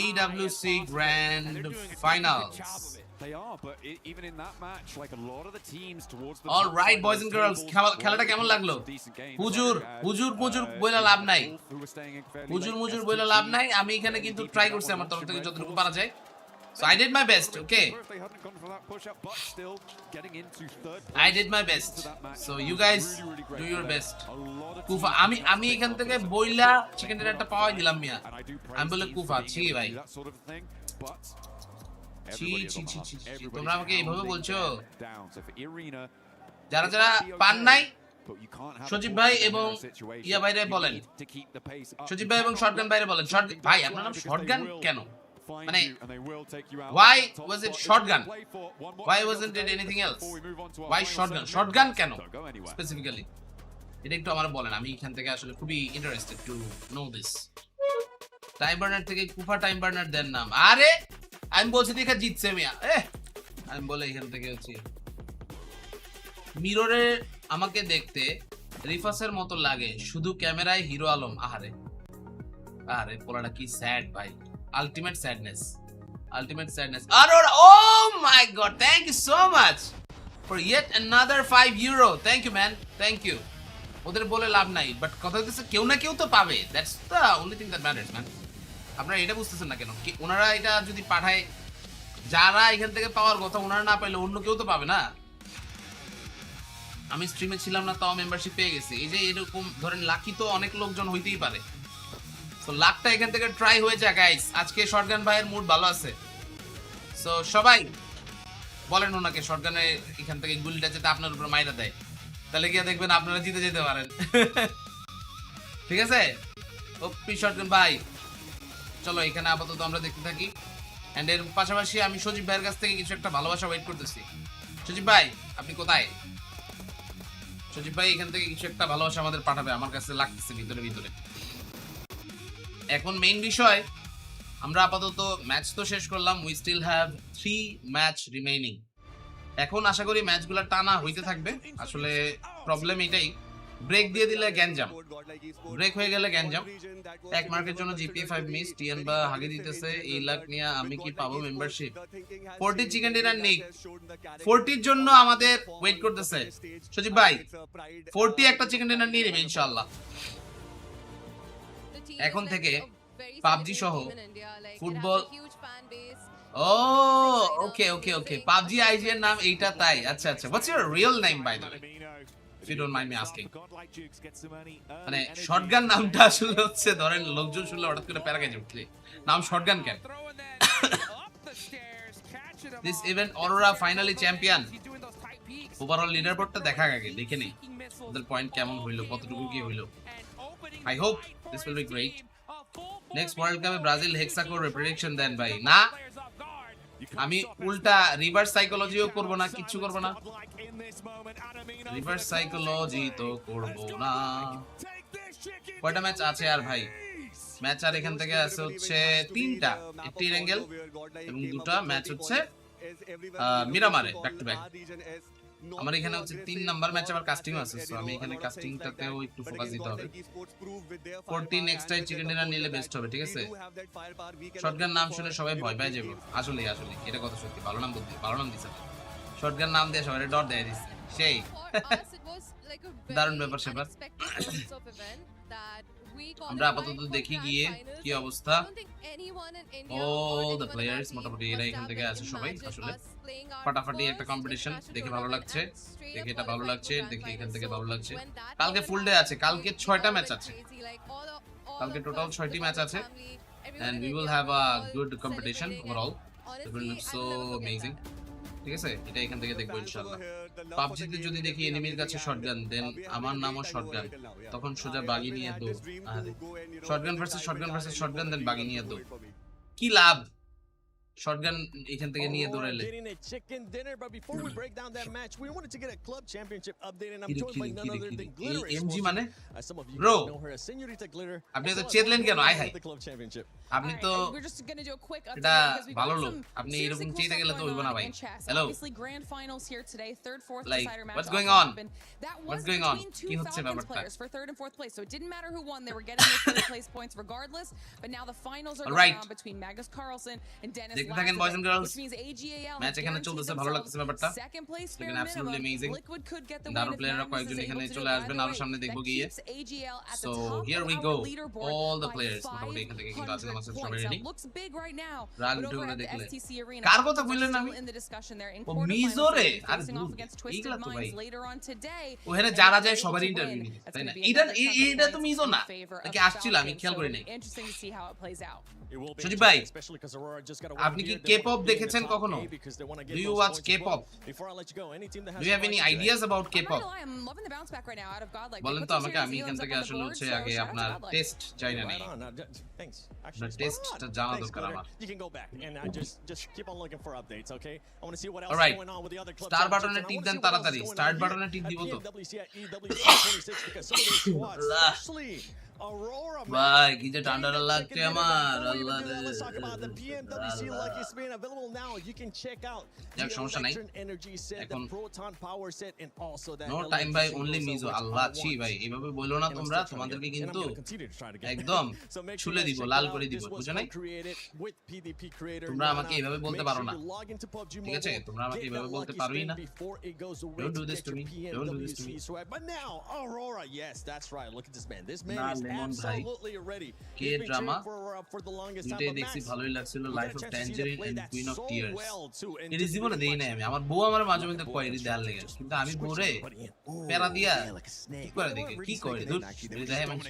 Speaker 1: EWC Grand Finals.
Speaker 3: They are, but even in that match, like a lot of the teams towards the
Speaker 1: all right boys and girls, খেলাটা কেমন লাগলো? হুজুর বইলা লাভ নাই, হুজুর বইলা লাভ নাই। আমি এখানে কিন্তু ট্রাই করছি আমার তরফ থেকে যতটুকু পারা যায়। So I did my best, okay? I did my best. So you guys do your best. কুফা আমি এখান থেকে বইলা চিকেন ডিনারটা পাওয়াই দিলাম মিয়া। আমি বলে কুফা ছি ভাই, ছি তোমরা আমাকে এইভাবে বলছো। যারা যারা পান নাই সজীব ভাই এবং ইয়া বাইরে বলেন, সজীব ভাই এবং শটগান বাইরে বলেন। ভাই আপনার নাম শটগান কেন? মানে why was it shotgun? Why wasn't it anything else? Why shotgun কেন স্পেসিফিক্যালি? এটা একটু আমারে বলেন, আমি এখান থেকে আসলে খুবই interested to know this. Time burner থেকে কুফা টাইম বার্নার দেন নাম। আরে আমি বলছি দেখা জিতছে মিয়া, আমি বলে এখান থেকে হচ্ছে মিররে আমাকে দেখতে রিফাসের মতো লাগে, শুধু ক্যামেরায় হিরো আলম। আরে পোলাটা কি স্যাড ভাই, ultimate sadness. Aurora, oh my god, thank you so much for yet another €5. Thank you man, thank you. ওদের বলে লাভ নাই, বাট কথা হচ্ছে কেউ না কেউ তো পাবে। That's the only thing that matters man. আপনারা এটা বুঝতেছেন না কেন? ওনারা এটা যদি পাঠায়, যারা এখান থেকে পাওয়ার কথা ওনারা না পাইলে অন্য কেউ তো পাবে না। আমি স্ট্রিমে ছিলাম না তাও মেম্বারশিপ পেয়ে গেছি। এই যে এরকম ধরেন লাকি তো অনেক লোকজন হইতেই পারে। তো লাকটা এখান থেকে ট্রাই হয়ে যায় গাইস। আজকে শটগান ভাইয়ের মুড ভালো আছে, সো সবাই বলেন ওনাকে শটগানে এখান থেকে গুলিটা যেতে আপনার উপর মাইরা দেয়, তাহলে কি দেখবেন আপনারা জিতে যেতে পারেন। ঠিক আছে ওপি শটগান ভাই, চলো এখানে আপাতত আমরা দেখতে থাকি। এন্ড এর পাশাপাশি আমি সজীব ভাইয়ের কাছ থেকে কিছু একটা ভালোবাসা ওয়েট করতেছি। সজীব ভাই আপনি কোথায়? সজীব ভাই এখান থেকে কিছু একটা ভালোবাসা আমাদের পাঠাবে, আমার কাছে লাগতেছে ভিতরে। এখন মেইন বিষয়, আমরা আপাতত ম্যাচ তো শেষ করলাম, we still have 3 match remaining. এখন আশা করি ম্যাচগুলো টানা হইতে থাকবে। আসলে প্রবলেম এটাই, ব্রেক দিয়ে দিলে গ্যাঞ্জাম, ব্রেক হয়ে গেলে গ্যাঞ্জাম। এক মার্কের জন্য জিপিএ 5 মিস, টিএন বা হাগে দিতেছে। এই লাখ নিয়ে আমি কি পাবো মেম্বারশিপ? 40 চিকেন ডিনার নিক 40 জন্য আমাদের ওয়েট করতেছে। সজীব ভাই 40 একটা চিকেন ডিনার নিয়ে নেবে ইনশাআল্লাহ। এখন থেকে পাবজি সহ football. Oh okay PUBG IG এর নাম এইটা তাই? আচ্ছা what's your real name by the way, if you don't mind me asking? মানে শটগান নামটা আসলে হচ্ছে ধরেন লোকজন শুনলে হঠাৎ করে প্যারা খেয়ে উঠছে, নাম শটগান কেন? This event Aurora finally champion. Overall লিডারবোর্ডটা দেখা আগে দেখে নেই ওদের পয়েন্ট কেমন হইলো, কতটুকু কি হইলো। I hope this will be great. Next World Cup Brazil hexa korbe prediction দেন ভাই। না আমি উল্টা রিভার্স সাইকোলজিও করব না, কিচ্ছু করব না, রিভার্স সাইকোলজি তো করব না। কয়টা ম্যাচ আছে আর ভাই? ম্যাচ আর এখান থেকে আছে হচ্ছে 3টা, একটি অ্যাঙ্গেল এবং 2টা ম্যাচ হচ্ছে মিরামারে ব্যাক টু ব্যাক। আমার এখানে হচ্ছে 3 নাম্বার ম্যাচ, আবার কাস্টিং আছে, সো আমি এখানে কাস্টিংটাতেও একটু ফোকাস দিতে হবে। 14 নেক্সট টাইম চিকেন ডিনার নিলে বেস্ট হবে, ঠিক আছে? শটগান নাম শুনে সবাই ভয় পায় যাবে, আসলে এটা কথা সত্যি। ভালো নাম দিছে, শটগান নাম দিয়ে সবাই ডট দেয় দিছে, সেই দারুণ ব্যাপার স্যাপার। আমরা আপাতত দেখি গিয়ে কি অবস্থা। অল দ্য প্লেয়ার্স মোটামুটি এরা এখান থেকে আছে সবাই, আসলে ফাটাফাটি একটা কম্পিটিশন, দেখে ভালো লাগছে, দেখে এটা ভালো লাগছে, দেখে এখান থেকে ভালো লাগছে। কালকে ফুল ডে আছে, কালকে 6টা ম্যাচ আছে, কালকে টোটাল 6টি ম্যাচ আছে, and we will have a good competition overall. It will look so amazing. ঠিক আছে, এটা এখান থেকে দেখবো ইনশাআল্লাহ। পাবজিতে যদি দেখি এনিমির কাছে শটগান, দেন আমার নামও শটগান, তখন সোজা বাগি নিয়ে দৌড়। শটগান ভার্সেস শটগান দেন বাগি নিয়ে দৌড়, কি লাভ? শটগান এখান থেকে নিয়ে দৌড়াইলে এমজি মানে ব্রো, আপনি তো চেতলেন কেন? আই হাই, আপনি তো এটা ভালো লোক, আপনি এরকম চেতে গেলে তো হইব না ভাই। Hello, like what's going on, কি হচ্ছে ব্যাপারটা? অলরাইট, দেখতে থাকেন বয়েজ এন্ড গার্লস, ম্যাচ এখানে চলতেছে, ভালো লাগতেছে ব্যাপারটা, এখানে অ্যাবসলিউটলি অ্যামেজিং। দারুণ প্লেয়াররা কয়েকজন এখানে চলে আসবেন আরো সামনে, দেখবো গিয়ে। So here we go, all the players মোটামুটি এখান থেকে কিন্তু আছেন, আমার সাথে সবাই রেডি। রাগ উঠে উঠে দেখলে কার কথা বললেন আমি? ও মিজোরে, আর এইগুলা তো ভাই ওখানে যারা যায় সবার ইন্টারভিউ নিতে, তাই না? এটা তো মিজো না, নাকি আসছিল? আমি খেয়াল করি নাই। সজীব ভাই, আপনি কি K-pop দেখেছেন কখনো? Do you watch K-pop? Do you have any ideas about K-pop? বলেন তো আমাকে, আমি এখান থেকে আসলে হচ্ছে আগে আপনার টেস্ট চাই না নাই, আপনার টেস্টটা জানা দরকার আমার। অলরাইট, স্টার বাটনে টিপ দেন তাড়াতাড়ি, স্টার্ট বাটনে টিপ দিব তো ভাই, কি যে ঠান্ডা লাগছে আমার, আল্লাহ রে। যাক, সমস্যা নাই, এখন নো টাইম ভাই, অনলি মিজো। আল্লাহ ছি ভাই, এইভাবে বললো না তোমরা, তোমাদেরকে কিন্তু একদম ছুলে দিব, লাল করে দিব, বুঝছো না? তোমরা আমাকে এইভাবে বলতে পারো না, ঠিক আছে? তোমরা আমাকে এইভাবে বলতে পারোই না। Don't do this to me, don't do this to me. না লেমন ভাই, কে ড্রামা দুইটাই দেখছি, ভালোই লাগছিল। Life of Tangerine and Queen of Tears এর জীবনে দেই নাই আমি, আমার বউ আমার মাঝে মধ্যে কয় এর দেয়ার লেগে, কিন্তু আমি বউরে প্যারা দিয়া কি করে দেখে, কি করে দূর এর দেয় মানুষ,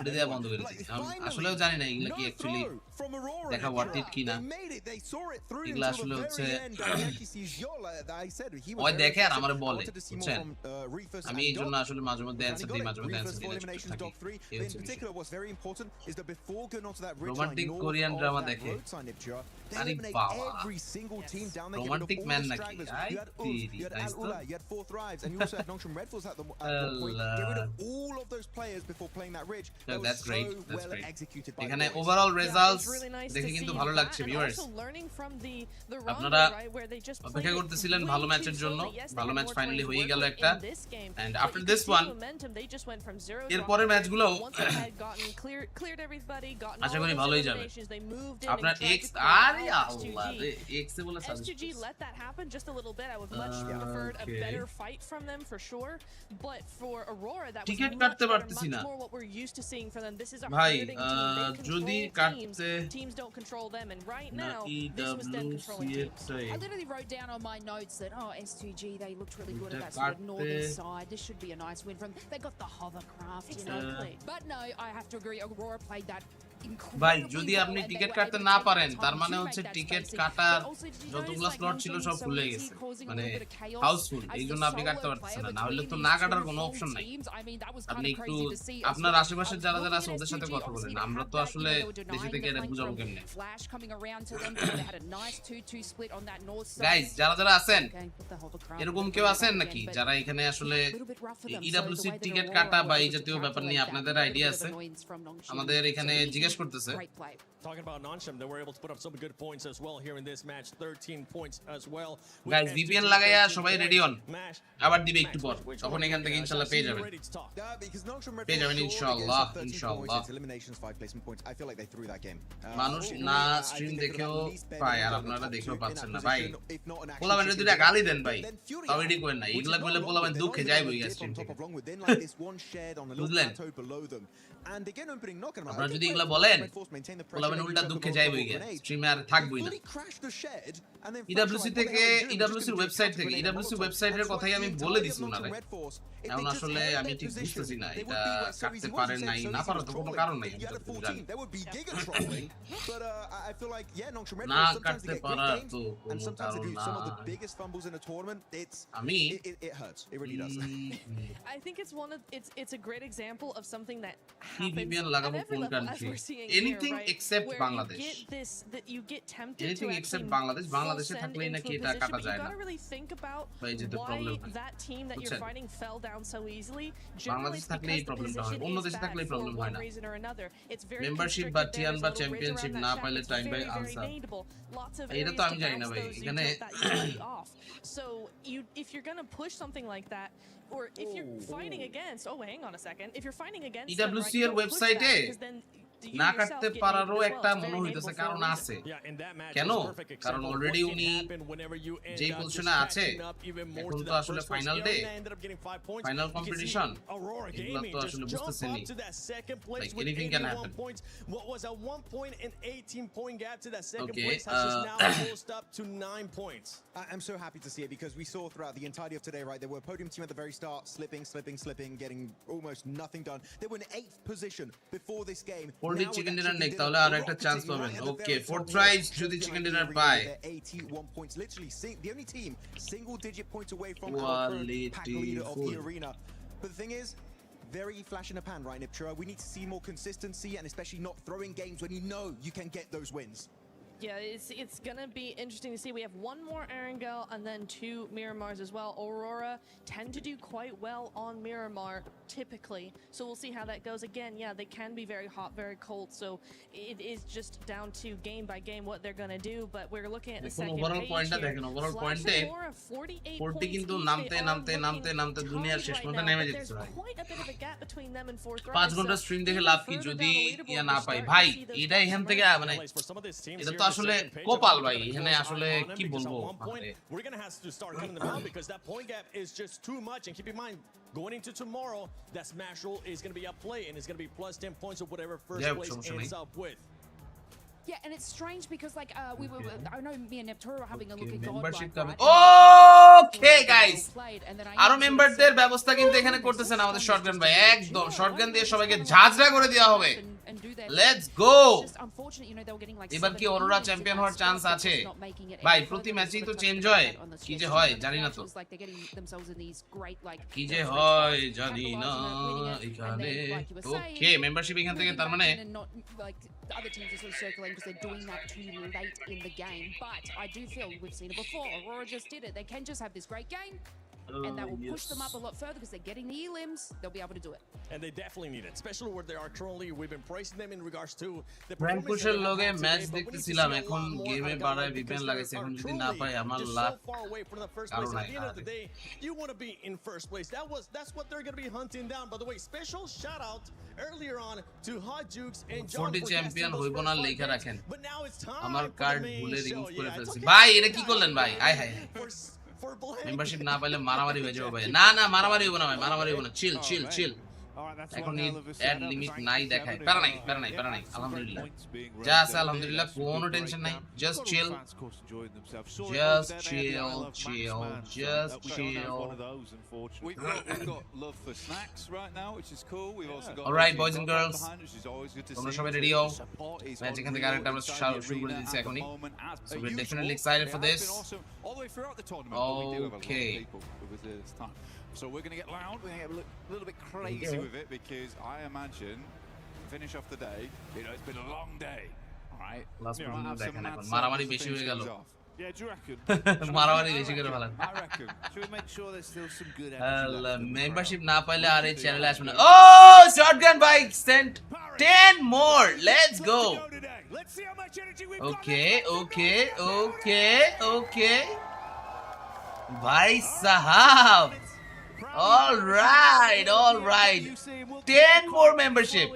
Speaker 1: এটা দেয়া বন্ধ করে দিয়েছি। আমি আসলেও জানি না এগুলা কি অ্যাকচুয়ালি দেখা ওয়ার্থ ইট কিনা, এগুলা আসলে হচ্ছে ওই দেখে আর আমারে বলে, বুঝছেন? আমি এই জন্য আসলে মাঝে মধ্যে অ্যানসার দিই, মাঝে মধ্যে অ্যানসার দিই না, রোমান্টিক কোরিয়ান ড্রামা দেখে। আরে বাবা, রোমান্টিক ম্যান নাকি? আই তেরি, নাইস তো। That's great, that's great. এখানে ওভারঅল রেজাল্টস দেখে কিন্তু ভালো লাগছে ভিউয়ার্স। আপনারা অপেক্ষা করতেছিলেন ভালো ম্যাচের জন্য, ভালো ম্যাচ ফাইনালি হয়ে গেল একটা। এন্ড আফটার দিস ওয়ান, এর পরের ম্যাচগুলো আশা করি ভালোই যাবে। আপনার এক্স, আরে আল্লাহ রে, এক্স এ বলে
Speaker 8: S2G let that happen just a little bit. I would much preferred a better fight from them for sure, but for Aurora that was much more what we're used to seeing from them. This is a hurting team. They control teams don't control them, and right now this was them controlling teams.
Speaker 15: I literally wrote down on my notes that S2G, they looked really good at that sort of northern side. This should be a nice win from them. They got the hovercraft, you know. But no, I have to agree, Aurora played that
Speaker 1: ভাই যদি আপনি ticket কাটতে না পারেন তার মানে হচ্ছে ticket কাটার যতগুলো স্লট ছিল সব ফুল হয়ে গেছে মানে হাউসফুল এইজন্য আপনি কাটতে পারতেছেন না হলে তো না কাটার কোনো অপশন নাই আপনি একটু আপনার আশেপাশে যারা যারা আছে ওদের সাথে কথা বলেন আমরা তো আসলে দেশে থেকে এটা বুঝাবো কেমনে গাইস যারা যারা আছেন এরকম কেউ আছেন নাকি যারা এখানে আসলে ইডব্লিউসি টিকিট কাটা বা এই জাতীয় ব্যাপার নিয়ে আপনাদের আইডিয়া আছে আমাদের এখানে জিজ্ঞেস করতেছে
Speaker 7: Talking about Nonsham, they were able to put up some good points as well here in this match. 13 points as well.
Speaker 1: Guys, VPN লাগায়া সবাই রেডি হন আবার দিবে একটু পর তখন এখান থেকে ইনশাআল্লাহ পেয়ে যাবেন পেয়ে যাবেন ইনশাআল্লাহ ইনশাআল্লাহ মানুষ না স্ট্রিম দেখেও পায় আর আপনারা দেখেও পাচ্ছেন না ভাই পোলাবেন দুইটা গালি দেন ভাই তাও এডি করেন না এগুলা বলে পোলাবেন দুঃখে যাইবো এই স্ট্রিম থেকে বুঝলেন আপনারা যদি এগুলা বলেন পোলাবেন উল্টা দুঃখে যাইবো এই স্ট্রিমে আর থাকবোই না ইডব্লিউসি থেকে ইডব্লিউসির ওয়েবসাইট থেকে ইডব্লিউসি ওয়েবসাইটের কথাই আমি বলে দিছি উনারে এখন আসলে আমি ঠিক বুঝতেছি না এটা কাটতে পারেন নাই না পারো তো কোনো কারণ নাই না কাটতে পারা তো কোনো কারণ না আমি
Speaker 8: I think it's one of it's a great example of something that
Speaker 1: VPN লাগাবো কোন country anything except Bangladesh anything except Bangladesh বাংলাদেশে থাকলেই নাকি এটা কাটা যায় না ভাই যেটা প্রবলেম বাংলাদেশে থাকলে এই প্রবলেমটা হয় অন্য দেশে থাকলে এই প্রবলেম হয় না মেম্বারশিপ বা টিয়ান বা চ্যাম্পিয়নশিপ না পাইলে টাইম বাই আনসার এটা তো আমি জানি না ভাই এখানে
Speaker 8: so if you're going to push something like that or if you're fighting against hang on a second if you're fighting against
Speaker 1: PWC এর ওয়েবসাইটে না কাটতে পারারও একটা মনে হইতেছে কারণ আছে কেন কারণ অলরেডি উনি যে পজিশনে আছে এখন তো আসলে ফাইনাল ডে ফাইনাল কম্পিটিশন এগুলো তো আসলে বুঝতেছেন নি like anything can happen
Speaker 7: what was a 1 point and 18 point gap to that second
Speaker 1: okay,
Speaker 7: place has just now closed up to 9 points.
Speaker 14: I'm so happy to see it because we saw throughout the entirety of today, right, there were a podium team at the very start, slipping, getting almost nothing done. They were in 8th position before this game.
Speaker 1: Fourth chicken dinner next, তাহলে আর একটা chance পাবেন ওকে fourth tries যদি chicken dinner পায়
Speaker 14: 81 points, literally the only team single digit points away from our pack leader of the arena. But the thing is, very flash in the pan, right, Niptra? We need to see more consistency and especially not throwing games when you know you can get those wins.
Speaker 8: Yeah, it's gonna be interesting to see. We have one more Erangel and then 2 Miramars as well. Aurora tend to do quite well on Miramar typically, so we'll see how that goes. Again, yeah, they can be very hot, very cold, so it is just down to game by game what they're gonna do. But we're looking at the second
Speaker 1: overall point দেখেন overall point এ 40 কিন্তু নামতে দুনিয়ার শেষ পর্যন্ত নেমে যাচ্ছে ভাই 5 ঘন্টা স্ট্রিম দেখে লাভ কি যদি ইয়া না পাই ভাই এটা এখান থেকে মানে এটা তো আসলে কোপাল ভাই এখানে আসলে কি বলবো
Speaker 7: we're going to have to start cutting them out because that point gap is just too much. And keep in mind, going into tomorrow, that smash roll is going to be at play and it's going to be plus 10 points of whatever first place ends up with.
Speaker 15: Yeah, and it's strange because like I know me and Neptura were having a look at
Speaker 1: membership coming. Okay guys, আরো মেম্বারদের ব্যবস্থা কিন্তু এখানে করতেছেন আমাদের shotgun ভাই একদম shotgun দিয়ে সবাইকে ঝাঁঝরা করে দেওয়া হবে লেটস গো এবার কি অরোরা চ্যাম্পিয়ন হওয়ার চান্স আছে ভাই প্রতি ম্যাচেই তো চেঞ্জ হয় কি যে হয় জানি না তো কি যে হয় জানি না এখানে ওকে মেম্বারশিপ এখান থেকে তার মানে
Speaker 15: the other teams are sort of circling because they're doing that too late in the game. But I do feel we've seen it before. Aurora just did it. They can just have this great game. And that will push them up a lot further because they're getting the elims. They'll be able to do it.
Speaker 7: And they definitely need it, especially where they are currently. We've been praising them in regards to the
Speaker 1: Rankushel loge match দেখতেছিলাম এখন গেমে বাড়ায় VPN লাগাইছে এখন যদি না পাই আমার লাভ কারণ নাই
Speaker 7: you want to be in first place. That's what they're going to be hunting down. By the way, special shout out earlier on to Hot Jukes and John
Speaker 1: 40 champion হইব না লেখা রাখেন আমার কার্ড ভুলে রিমুভ করে ফেলছি ভাই এটা কি করলেন ভাই আয় হায় মেম্বারশিপ না পাইলে মারামারি হয়ে যাবে ভাই না মারামারি হবে না ভাই মারামারি হবে না চিল এখন অ্যাড লিমিট নাই দেখায় প্যারা নাই আলহামদুলিল্লাহ যা আছে আলহামদুলিল্লাহ কোনো টেনশন নাই just chill
Speaker 3: We've got love for snacks right now, which is cool. We've also got
Speaker 1: alright boys and girls
Speaker 3: which is always good to
Speaker 1: তোমরা
Speaker 3: see.
Speaker 1: সবাই রেডি হও ম্যাচ এখান থেকে আরেকটা আমরা শুরু করে দিচ্ছি এখনই so we're definitely excited for this
Speaker 3: All the way throughout the tournament, but we do have a lot of
Speaker 1: okay
Speaker 3: people who was there this time. So we're going to get loud, we're going to get a little bit crazy with it, because I imagine, finish off the day, it's been a long day, all right?
Speaker 1: Last one দেখেন এখন মারামারি বেশি হয়ে গেল
Speaker 4: Yeah, do you reckon?
Speaker 1: মারামারি বেশি করে ভালো
Speaker 4: I reckon. Should we make sure there's still some good energy?
Speaker 1: Membership না পাইলে আর এই চ্যানেলে আসবে না ও shotgun bike sent 10 more let's go
Speaker 4: Let's see how much energy we've
Speaker 1: okay भाई साहब all right 10 more membership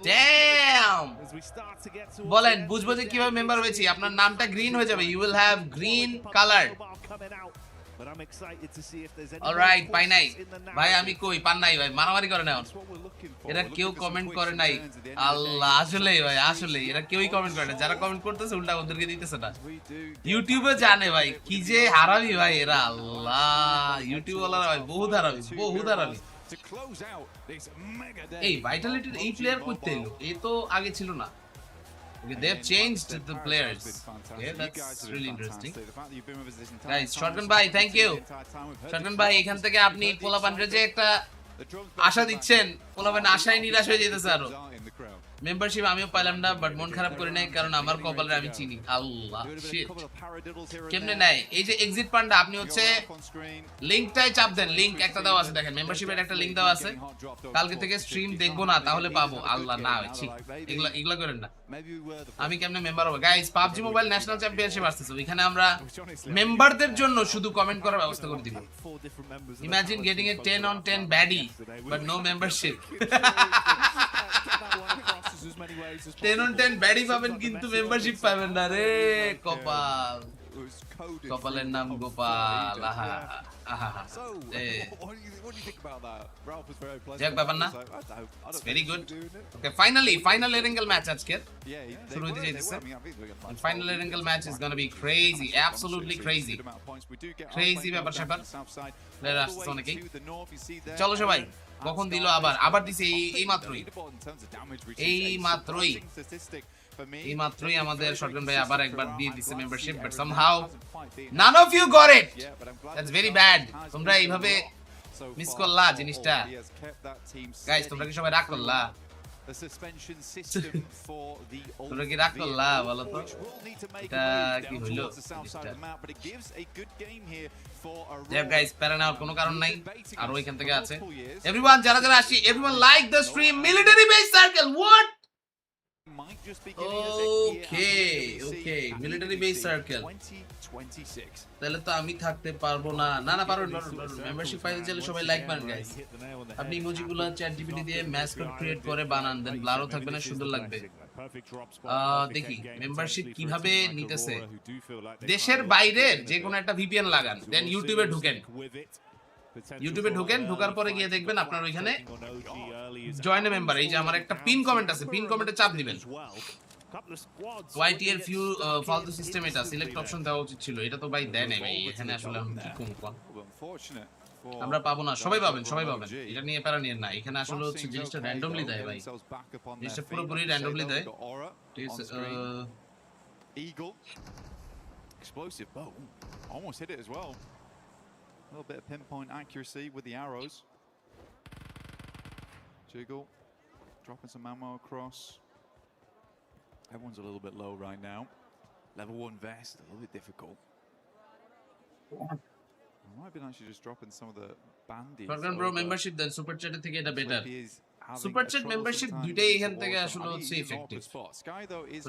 Speaker 1: damn বলেন বুঝবো যে কিভাবে মেম্বার হয়েছি আপনার নামটা গ্রিন হয়ে যাবে you will have green color
Speaker 4: But I'm excited to see if there's any
Speaker 1: alright পাই নাই ভাই আমি কই পান নাই ভাই মারামারি করে না এরা কেউ কমেন্ট করে নাই আল্লাহ আসলে এরা কেউই কমেন্ট করে না যারা কমেন্ট করতেছে উল্টা ওদেরকে দিতেছে না ইউটিউবে জানে ভাই কি যে হারামি ভাই এরা আল্লাহ ইউটিউব ওয়ালারা ভাই বহুত হারামি এই ভাইটালিটির এই প্লেয়ার করতে এলো এই তো আগে ছিল না Okay, they've changed the players. Okay, that's really interesting. Guys, Shotgun Bhai, thank you. Shotgun Bhai, এখান থেকে আপনি পোলাপানরে যে একটা আশা দিচ্ছেন, পোলাপান আশায় নিরাশ হয়ে যেতেছে আরো। মেম্বারশিপ আমিও পাইলাম না, বাট মন খারাপ করে নাই কারণ আমার কপালে আমি চিনি। আল্লাহ শিট। কেমনে নাই? এই যে এক্সিট পান্ডা আপনি হচ্ছে লিংকটাই চাপ দেন। লিংক একটা দেওয়া আছে দেখেন। মেম্বারশিপের একটা লিংক দেওয়া আছে। কালকে থেকে স্ট্রিম দেখবো না তাহলে পাবো। আল্লাহ না হচ্ছে। এগুলা করেন না। আমি কেমনে মেম্বার হবো? Guys, PUBG mobile national championship আসছে। এখানে আমরা মেম্বারদের জন্য শুধু কমেন্ট করার ব্যবস্থা করে দিব। Imagine getting a 10 on 10 baddie but no membership. 10 on 10 ব্যাডি পাবেন কিন্তু মেম্বারশিপ পাবেন না রে কপাল কপালের নাম গোপাল আহা যাক ব্যাপার না it's very good okay final Erangel match আজকের শুরু হতে যাইতেছে final Erangel match is gonna be crazy absolutely crazy ব্যাপার স্যাপার প্লেয়ার আসছে অনেকেই চলো সবাই কখন দিল আবার দিছে এই মাত্রই আমাদের শটগান ভাই আবার একবার দিয়ে দিছে membership but somehow none of you got it that's very bad তোমরা এইভাবে মিস করলা জিনিসটা গাইস তোমরা কি সবাই রাগ করলা তোমরা কি রাগ করলা বলো তো এটা কি হলো গাইস প্যারা নেওয়ার কোনো কারণ নাই আর ওইখান থেকে আছে এভরিওয়ান যারা আসি everyone like the stream military base circle what Okay, military base circle. তাহলে তো আমি থাকতে পারবো না পারবেন মেম্বারশিপ পাইতে চাইলে সবাই লাইক মারেন গাইস আপনি ইমোজিগুলো চ্যাট জিপিটি দিয়ে ম্যাসকট ক্রিয়েট করে বানান দেন ব্লারও থাকবে না সুন্দর লাগবে দেখি মেম্বারশিপ কিভাবে নিতেছে দেশের বাইরের যে কোনো একটা ভিপিএন লাগান দেন ইউটিউবে ঢোকেন ঢোকার পরে গিয়ে দেখবেন আপনার ওইখানে জয়েন এ মেম্বার এই যে আমার একটা পিন কমেন্ট আছে পিন কমেন্টে চাপ দিবেন ওয়াইটি এর ফিউ ফালতু সিস্টেম এটা সিলেক্ট অপশন দেওয়া উচিত ছিল এটা তো ভাই দেয় নাই ভাই এখানে আসলে আমি কি করব আমরা পাবো না সবাই পাবেন এটা নিয়ে প্যারা নিয়ে না এখানে আসলে হচ্ছে জিনিসটা র্যান্ডমলি দেয় ভাই জিনিসটা পুরোপুরি র্যান্ডমলি দেয়
Speaker 3: Eagle explosive bow almost hit it as well. A little bit of pinpoint accuracy with the arrows. Jiggle, dropping some ammo across. Everyone's a little bit low right now. Level 1 vest, a little bit difficult. It might be actually just dropping some of the bandits.
Speaker 1: Program bro membership then super chat থেকে এটা better. Super chat membership দুইটাই এখান থেকে আসলে হচ্ছে effective.
Speaker 3: Sky though is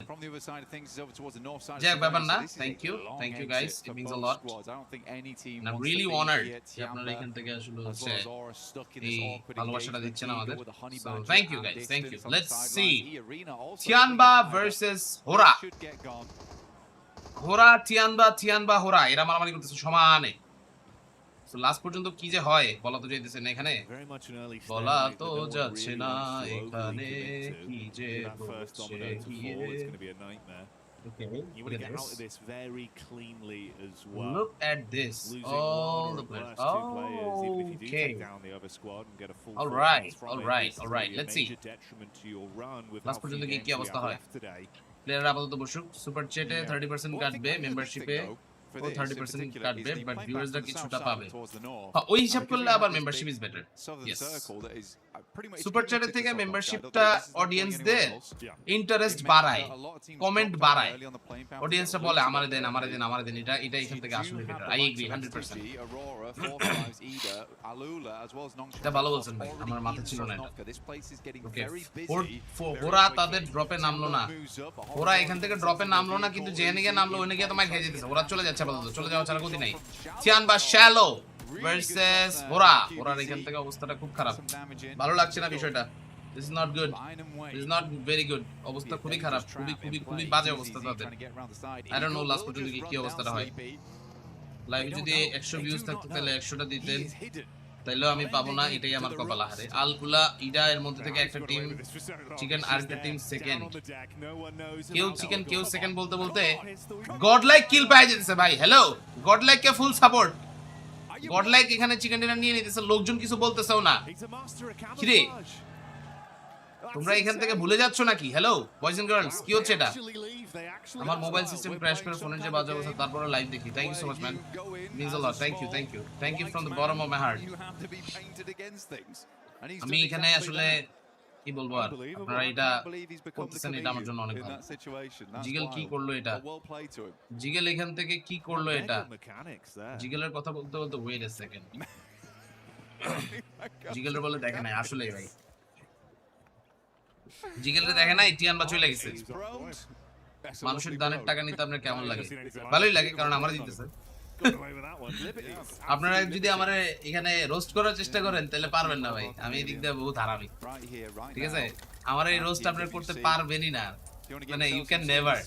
Speaker 1: from the other side of things is over towards the north side. Yeah, Babana, thank you guys. It means a lot.
Speaker 3: I don't think any team.
Speaker 1: I'm really honored. আপনারা এখান থেকে আসলে হচ্ছে এই ভালোবাসাটা দিচ্ছেন আমাদের. So thank you guys. Thank you. Let's see. Tianba versus Hora. Hora Tianba Hora. এরা মারামারি করতেছে সমানে. সো লাস্ট পর্যন্ত কি যে হয় বলা তো যাইতেছে না এখানে, বলা তো যাচ্ছে না এখানে কি যে হচ্ছে। Okay, look at this very cleanly as well. Look at this. All the players. Okay. All right. Let's see. Last পর্যন্ত কি অবস্থা হয়? প্লেয়াররা আপাতত বসুক, সুপার চ্যাটে 30% কাটবে, মেম্বারশিপে 30% কাটবে, বাট ভিউয়ার্সরা কিছুটা পাবে। ওই হিসাব করলে আবার membership is better. Yes, super চ্যাটের থেকে মেম্বারশিপটা অডিয়েন্সদের ইন্টারেস্ট বাড়ায়, কমেন্ট বাড়ায়, অডিয়েন্সরা বলে আমারে দেন, এটা এখান থেকে আসলে বেটার। I agree 100%। এটা ভালো বলছেন ভাই, আমার মাথায় ছিল না এটা। ওকে, ওরা তাদের ড্রপে নামলো না, ওরা এখান থেকে ড্রপে নামলো না, কিন্তু যেখানে গিয়ে নামলো ওখানে গিয়ে তোমায় খেয়ে যেতেছে। ওরা চলে যাচ্ছে আপাতত, চলে যাওয়া ছাড়া গতি নাই। চিয়ান বা শ্যালো ভার্সেস ওরার এখান থেকে অবস্থাটা খুব খারাপ, ভালো লাগছে না বিষয়টা। This is not good. This is not very good. অবস্থা খুবই খারাপ, খুবই বাজে অবস্থা তাদের। I don't know লাস্ট পর্যন্ত কি অবস্থাটা হয়। লাইভে যদি 100 ভিউজ থাকতো তাহলে 100টা দিতেন, তাইলেও আমি পাবো না, এটাই আমার কপাল। হারে আলকুলা ইডা এর মধ্যে থেকে একটা টিম চিকেন আর একটা টিম সেকেন্ড, কেউ চিকেন কেউ সেকেন্ড বলতে বলতে গড লাইক কিল পায় যেতেছে ভাই। হ্যালো, গড লাইক কে ফুল সাপোর্ট। গড লাইক এখানে চিকেন ডিনার নিয়ে নিতেছে, লোকজন কিছু বলতেছেও না। কিরে তোমরা এখান থেকে ভুলে যাচ্ছ নাকি? হ্যালো বয়েজ এন্ড গার্লস, কি হচ্ছে এটা? আমার মোবাইল সিস্টেম ক্র্যাশ করে ফোনের যে বাজে অবস্থা, তারপরে লাইভ দেখি। Thank you so much man, means a lot. Thank you from the bottom of my heart. আমি এখানে আসলে কি বলবো আর, আপনারা এটা করতেছেন, এটা আমার জন্য অনেক ভালো। জিগেল কি করলো এটা? জিগেল এখান থেকে কি করলো এটা? জিগেলের কথা বলতে বলতে ওয়েট আ সেকেন্ড, জিগেলের বলে দেখে নাই আসলেই ভাই, জিগেলের দেখে নাই, টিয়ান বা চলে গেছে। মানুষের দানের টাকা নিতে আপনার কেমন লাগে? ভালোই লাগে, কারণ আমার দিতেছে। আপনারা যদি আমার এখানে রোস্ট করার চেষ্টা করেন তাহলে পারবেন না ভাই, আমি এদিক দিয়ে বহুত হারামি, ঠিক আছে? আমার এই রোস্ট আপনারা করতে পারবেনই না, মানে you can never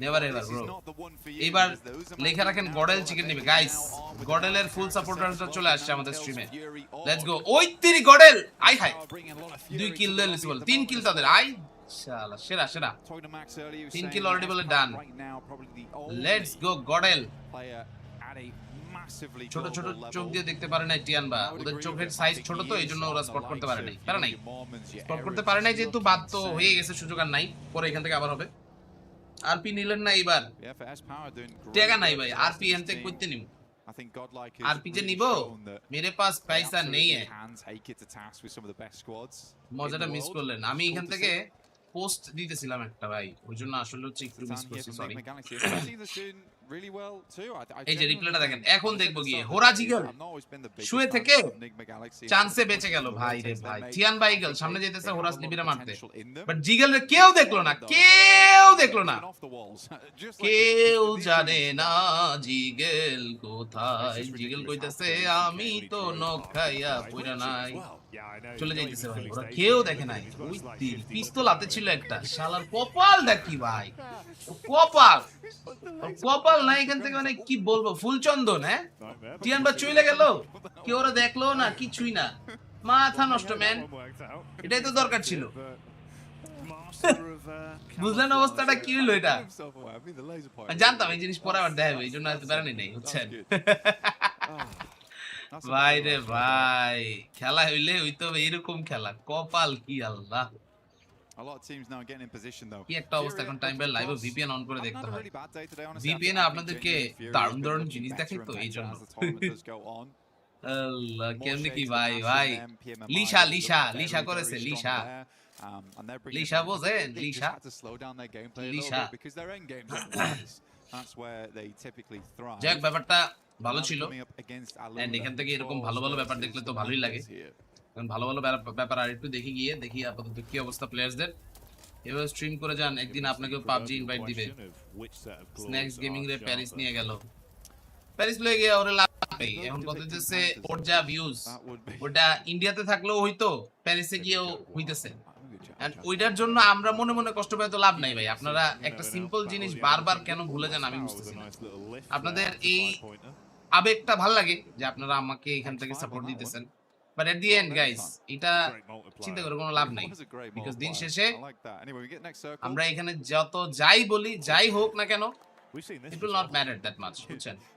Speaker 1: ever bro. এবার লেখা রাখেন গডেল চিকেন নেবে গাইস, গডেলের ফুল সাপোর্টাররা চলে আসছে আমাদের স্ট্রিমে। Let's go. ওই তিরি গডেল আই হাই 2 কিল দিয়েছে বল, 3 কিল তাদের। আই শালা সেরা 3 কিল অলরেডি বলে ডান। Let's go গডেল। ছোট ছোট চোখ দিয়ে দেখতে পারে না টিয়ান বা, ওদের চোখের সাইজ ছোট তো এইজন্য ওরা স্পট করতে পারে নাই, যেহেতু বাদ তো হয়ে গেছে, সুযোগ আর নাই, পরে এখান থেকে আবার হবে। আরপি নিলেন না এবার, টাকা নাই ভাই, আরপি এখান থেকে করতে নিব, আরপি যে নিব মেরে পাস পয়সা নেই। মজাটা মিস করলেন, আমি এখান থেকে পোস্ট দিতেছিলাম একটা ভাই, ওই জন্য আসলে হচ্ছে একটু মিস করছি, সরি। এই যে রিপ্লেটা দেখেন, এখন দেখবো গিয়ে হোরা জিগল শুয়ে থেকে চান্সে বেঁচে গেল ভাই রে ভাই। টিয়ান বা ইগল সামনে যেতেছে হোরাস লিবিরা মারতে, বাট জিগল রে কেউ দেখলো না, কেউ জানে না জিগল কোথায়। জিগল কইতেছে আমি তো নখ খাইয়া পয়রা নাই, চলে যাইতেছে ভাই, ওরা কেউ দেখে নাই। ওই তিল পিস্তল হাতে ছিল একটা, শালার কপাল দেখি ভাই, কপাল না এখান থেকে, মানে কি বলবো, ফুলচন্দন। হ্যাঁ, টিয়ান বা চলে গেল, কেউ ওরা দেখলো না, কিছুই না, মাথা নষ্ট ম্যান, এটাই তো দরকার ছিল। বুঝলেন অবস্থাটা কি হলো? এটা জানতাম এই জিনিস পরে আবার দেখাবে, এই জন্য বেড়ানি নেই, বুঝছেন ভাই রে ভাই। খেলা হইলে হইতো এরকম খেলা, কপাল কি আল্লাহ। কি একটা অবস্থা, এখন টাইম বেল লাইভে ভিপিএন অন করে দেখতে হয়। ভিপিএন আপনাদেরকে দারুণ দারুণ জিনিস দেখাই তো, এই জন্য। আল্লাহ কেমনে কি ভাই লিসা করেছে, লিসা বোঝেন, লিসা যাক, ব্যাপারটা ভালো ছিল। এন্ড এখান থেকে এরকম ভালো ভালো ব্যাপার দেখলে তো ভালোই লাগে, কারণ ভালো ভালো ব্যাপার আর একটু দেখি আপাতত কি অবস্থা প্লেয়ারসদের। এবার স্ট্রিম করে যান, একদিন আপনাকেও পাবজি ইনভাইট দিবে। স্ন্যাক্স গেমিং রে প্যারিস নিয়ে গেল, প্যারিস লয়ে গিয়ে ওরে লাভ নেই। এখন কত দিতেছে ওর যা ভিউজ, ওটা ইন্ডিয়াতে থাকলেও হইতো, প্যারিসে গিয়েও হইতেছে। এন্ড ওইটার জন্য আমরা মনে মনে কষ্ট পাই তো লাভ নাই ভাই। আপনারা একটা সিম্পল জিনিস বারবার কেন ভুলে যান আমি বুঝতেছি না। আপনাদের এই আবেগটা ভালো লাগে যে আপনারা আমাকে এখান থেকে সাপোর্ট দিতেছেন, but at the and guys এটা চিন্তা করে কোনো লাভ নাই, বিকজ দিন শেষে আমরা এখানে যত যাই বলি যাই হোক না কেন, it will not matter that much.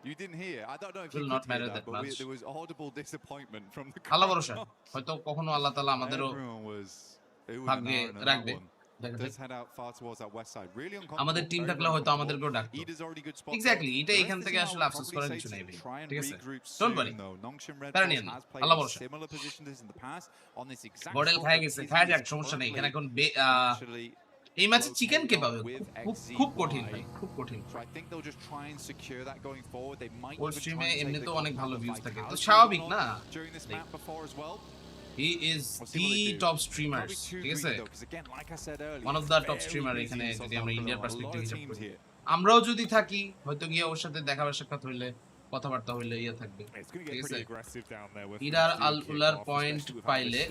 Speaker 3: You didn't hear. I don't know if
Speaker 1: it will not matter that much.
Speaker 3: There was audible disappointment from the
Speaker 1: আল্লাহ ভরসা, হয়তো কখনো আল্লাহ তাআলা আমাদেরও ভাগ্যে রাখবে। আমাদের টিম থাকলে হয়তো আমাদেরকেও ডাকতো। এক্স্যাক্টলি, এটা এখান থেকে আসলে আফসোস করার কিছু নাই ভাই, ঠিক আছে? ডোন্ট ওয়ারি, তারা নিয়ে না, আল্লাহ ভরসা। গডেল খায় গেছে, খায় যাক, সমস্যা নেই। এখানে এখন এই ম্যাচে চিকেন কে পাবে, খুব কঠিন ভাই, খুব কঠিন। ওর স্ট্রিমে এমনিতেও অনেক ভালো ভিউজ থাকে, তো স্বাভাবিক না। He is the top streamer, ঠিক আছে? One of the top streamer এখানে যদি আমরা ইন্ডিয়ার পার্সপেক্টিভ হিসাব করি। আমরাও যদি থাকি হয়তো গিয়ে ওর সাথে দেখা সাক্ষাৎ হইলে, কথাবার্তা হইলে ইয়ে থাকবে, ঠিক আছে? ইরার আল উলার পয়েন্ট পাইলে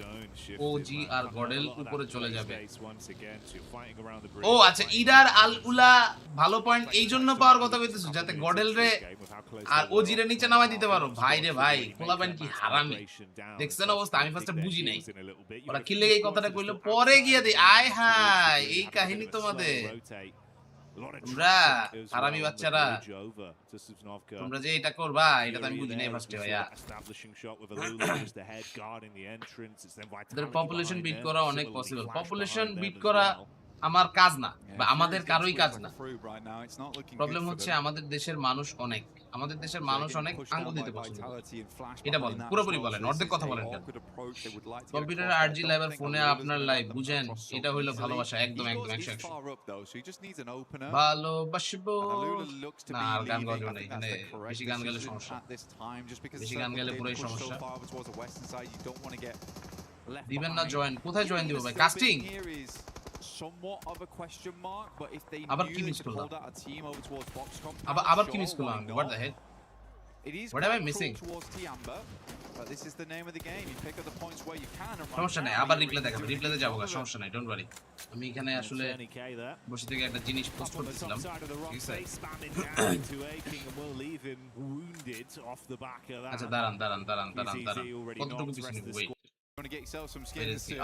Speaker 1: ওজি আর গডেল উপরে চলে যাবে। ও আচ্ছা, ইরার আল উলা ভালো পয়েন্ট এই জন্য পাওয়ার কথা কইতেছো যাতে গডেল রে আর ওজি রে নিচে নামাই দিতে পারো। ভাই রে ভাই, খোলাবেন কি হারামি, দেখছেন অবস্থা? আমি ফার্স্টে বুঝি নাই, ওরা কি লেগে এই কথাটা কইলো, পরে গিয়ে দেই আয় হায় এই কাহিনী তোমাদের। তোমরা হারামি বাচ্চারা, তোমরা যে এটা করবা এটা তো আমি বুঝি নাই ফার্স্টে ভাইয়া। পপুলেশন বিট করা অনেক পসিবল, পপুলেশন বিট করা আমার কাজ না, বা আমাদের কারোই কাজ না। প্রবলেম হচ্ছে আমাদের দেশের মানুষ অনেক, আমাদের দেশের মানুষ অনেক আঙ্গুল দিতে পছন্দ করে। এটা বলেন, পুরোপুরি বলেন, অর্ধেক কথা বলেন কেন? কম্পিউটারে আরজি লাইভ আর ফোনে আপনার লাইভ, বুঝেন? এটা হইলো ভালোবাসা, একদম একদম 100। ভালোবাসবো না, আর গান গাওয়া যাবে না এখানে, বেশি গান গেলে সমস্যা, বেশি গান গেলে পুরোই সমস্যা। দিবেন না জয়েন? কোথায় জয়েন দিব ভাই? Casting
Speaker 3: somewhat of a question mark, but if they
Speaker 1: আবার
Speaker 3: knew
Speaker 1: কি মিস
Speaker 3: to
Speaker 1: করলাম?
Speaker 3: pull out a team over towards Foxconn,
Speaker 1: আবার কি মিস করলাম? What the hell?
Speaker 3: It is
Speaker 1: what am I missing?
Speaker 3: Towards Tiamba, but this is the name of the game. You pick up the points where you can.
Speaker 1: সমস্যা নাই, আবার replay দেখাবো, রিপ্লেতে যাবো, সমস্যা নাই, ডোন্ট ওয়ারি। আমি এখানে আসলে বসে থেকে একটা জিনিস পোস্ট করতেছিলাম, ঠিক আছে? আচ্ছা দাঁড়ান দাঁড়ান দাঁড়ান দাঁড়ান দাঁড়ান, কতটুকু পিছনে wait.
Speaker 3: Want to get yourself some skins to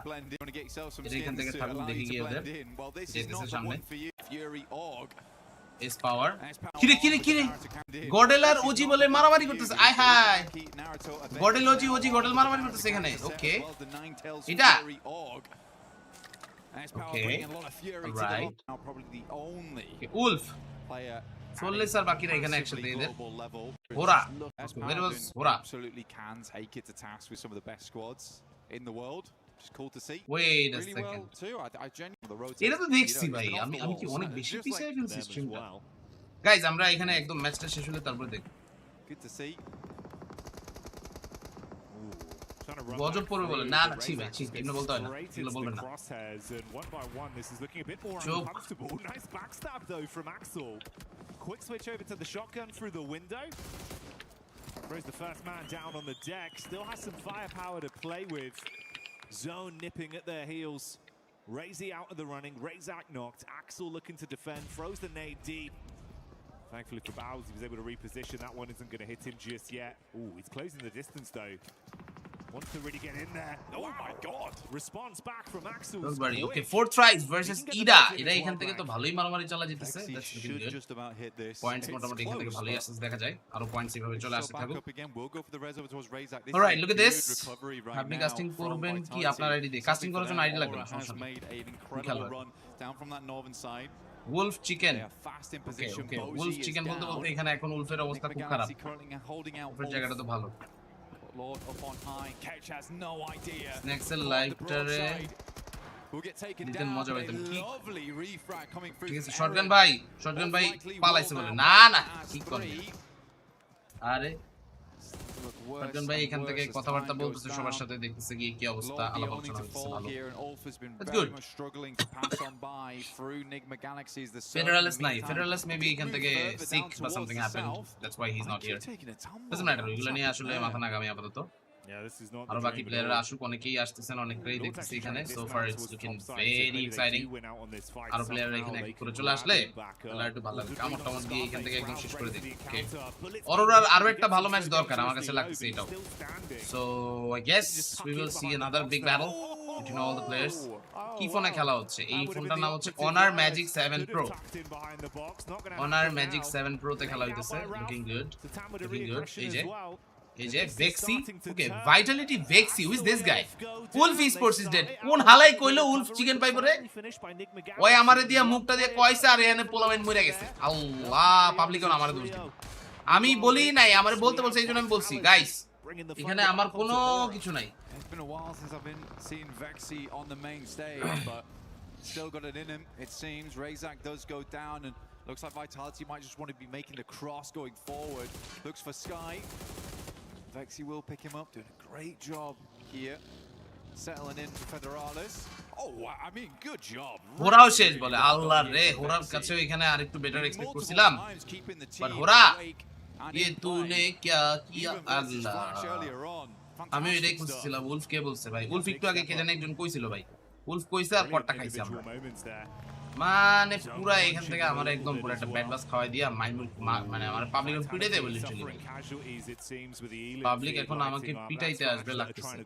Speaker 3: blend in. Want to get yourself some skins to allow you to blend in. Well, this is not the one for you. Fury Org.
Speaker 1: Is power. কিরে গডেল আর OG বলে মারামারি করতেছে, আয় হায়। গডেল OG গডেল মারামারি করতেছে এখানে। ওকে, এটা ওকে, right. Wolf সোললেস আর বাকিরা এখানে একসাথে এদের ওরা ওরা
Speaker 3: absolutely can take it to task with some of the best squads in the world. Just cool to see.
Speaker 1: Wait a second. এটা তো দেখছি ভাই, আমি কি অনেক বেশি পিছিয়ে ফেলছি স্ট্রিমটা? গাইস আমরা এখানে একদম ম্যাচটা শেষ হলে তারপর দেখব।
Speaker 3: Good to see.
Speaker 1: গজব পড়বে বলে না না, ছি ভাই, ছি, এগুলো বলতে হয় না, এগুলো বলবেন না। চুপ।
Speaker 9: Nice backstab though from Axel. Quick switch over to the shotgun through the window. Throws the first man down on the deck. Still has some firepower to play with. Zone nipping at their heels. Razy out of the running. Razak knocked. Axel looking to defend. Throws the nade deep. Thankfully for Bowles, he was able to reposition. That one isn't going to hit him just yet. Ooh, he's closing the distance though. Wants to really get in there. Oh my god. Response back from Axel.
Speaker 1: Don't worry. Okay, 4th tries versus Ida. এরা এখান থেকে তো ভালোই মারামারি চলা যেতেছে। That's looking good. Points মোটামুটি এখান থেকে ভালোই আসছে দেখা যায়। আরো পয়েন্টস এভাবে চলে আসতে থাকুক। Alright, look at this. আপনি কাস্টিং করবেন কি আপনার আইডি দিয়ে? কাস্টিং করার জন্য আইডি লাগবে না, সমস্যা নেই।
Speaker 3: Down from that northern side.
Speaker 1: Wolf chicken. Okay. Wolf chicken বলতে এখানে এখন উলফের অবস্থা খুব খারাপ। উলফের জায়গাটা তো ভালো।
Speaker 3: Lord up on high. Ketch has no idea.
Speaker 1: Nexel লাইভটারে
Speaker 3: will get taken
Speaker 1: দিতেন
Speaker 3: down.
Speaker 1: মজা পাইতাম কি?
Speaker 3: Lovely refrag coming through.
Speaker 1: ঠিক আছে, শটগান ভাই পালাইছে বলে না না কি করে? আরে শটগান ভাই এখান থেকে কথাবার্তা বলতেছে সবার সাথে, দেখতেছে কি কি অবস্থা, আলাপ আলোচনা হচ্ছে ভালো। That's good. Federalist নাই, Federalist maybe এখান থেকে sick বা something happened. That's why he's not here. Doesn't matter, এগুলো নিয়ে আসলে মাথা না ঘামি আপাতত। আরো বাকি প্লেয়াররা আসুক, অনেকেই আসতেছেন, অনেকেই দেখতেছি এখানে। So far it's looking very exciting. আরো প্লেয়াররা এখানে এক করে চলে আসলে তাহলে একটু ভালো লাগবে। কামড় টামড় দিয়ে এখান থেকে একদম শেষ করে দিই। ওকে, অরোরার আরো একটা ভালো ম্যাচ দরকার আমার কাছে লাগছে এটাও। So I guess we will see another big battle between all the players. কি ফোনে খেলা হচ্ছে? এই ফোনটার নাম হচ্ছে Honor Magic 7 Pro. Honor Magic 7 Pro তে খেলা হইতেছে। Looking good, looking good. এই যে Vexi, okay, Vitality Vexi. Who is this guy? Wolf Esports is dead. কোন হালাই কইলো Wolf চিকেন পাইবো রে? ওই আমারে দিয়া মুখটা দিয়ে কইছে আর এখানে পোলামেন মরে গেছে। আল্লাহ, পাবলিক কোন আমারে দোষ দিল। আমি বলি নাই, আমারে বলতে বলছে, এইজন্য আমি বলছি গাইস এখানে আমার কোনো কিছু নাই।
Speaker 3: It's been a while since I've been seeing Vexi on the main stage, but still got it in him, it seems. Razak does go down, and looks like Vitality might just want to be making the cross going forward. Looks for Sky. Vexi will pick him up, doing a great job here. Settling in for Federalis. Oh, I mean, good job.
Speaker 1: হোরাও শেষ বলে, আল্লাহ রে, হোরার কাছে এখানে আরেকটু better expect করছিলাম, but হোরা ये तूने क्या किया? আল্লাহ, আমি এটাই খুঁজছিলাম। উলফ কে বলছে ভাই? উলফ একটু আগে কে জানে একজন কইছিল ভাই, উলফ কইছে আর পটটা খাইছি আমরা। মানে পুরো এখান থেকে আমার একদম পুরো একটা ব্যাড বাস খাওয়াই দিয়া মানে আমার পাবলিক পিটাইতে দেবে লিটারালি। পাবলিক এখন আমাকে পিটাইতে আসবে লাগতেছে,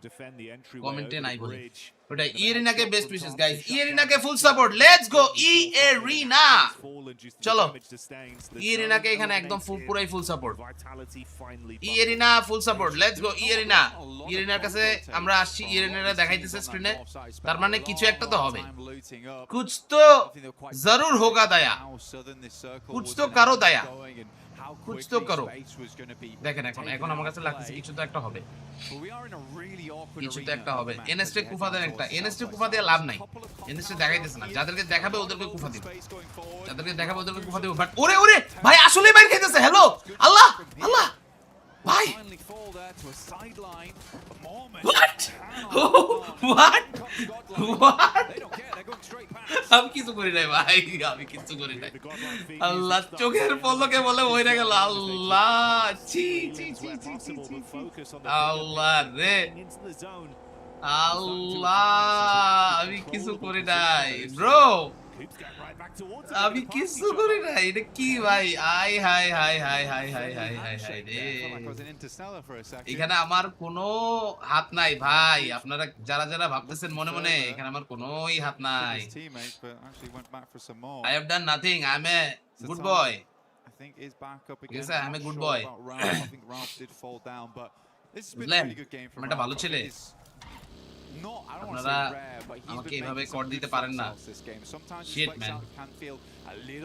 Speaker 1: কমেন্টে নাই বলে। ওটা ইয়েরিনাকে বেস্ট উইশেস গাইস, ইয়েরিনাকে full support, let's go Yerina. চলো ইয়েরিনাকে এখানে একদম পুরাই full support, Yerina full support, let's go Yerina. ইয়েরিনার কাছে আমরা আসছি, ইয়েরিনারা দেখাইতেছে স্ক্রিনে, তার মানে কিছু একটা তো হবে, कुछ तो जरूर होगा दया, कुछ तो करो दया, कुछ तो करो। দেখেন এখন আমার কাছে লাগছে কিছু তো একটা হবে, কিছু তো একটা হবে। এনএসটি কুফা দেন একটা, এনএসটি কুফা দিয়ে লাভ নাই, এনএসটি দেখাইতেছে না, যাদেরকে দেখাবে ওদেরকে কুফা দিবে, যাদেরকে দেখাবে ওদেরকে কুফা দিবে। বাট ওরে ওরে ভাই আসলেই বাইরে খাইতেছে। হ্যালো আল্লাহ আল্লাহ ভাই, what what what, আমি কিছু করি নাই ভাই, আমি কিছু করি নাই। আল্লাহ চোখের পলকে বলে হয়ে গেল। আল্লাহ ছি ছি ছি ছি ছি, আল্লাহ রে আল্লাহ, আমি কিছু করি নাই ব্রো, আমি কিছু করি নাই। এটা কি ভাই? I high hi hi hi hi hi hi high রে, এখানে আমার কোনো হাত নাই ভাই। আপনারা যারা যারা ভাবতেছেন মনে মনে, এখানে আমার কোনোই হাত নাই। I have done nothing. I'm a good boy. Yes, I'm a good boy. বুঝলেন, আমি একটা ভালো ছেলে। আপনারা আমাকে এইভাবে কর দিতে পারেন না। শিট ম্যান,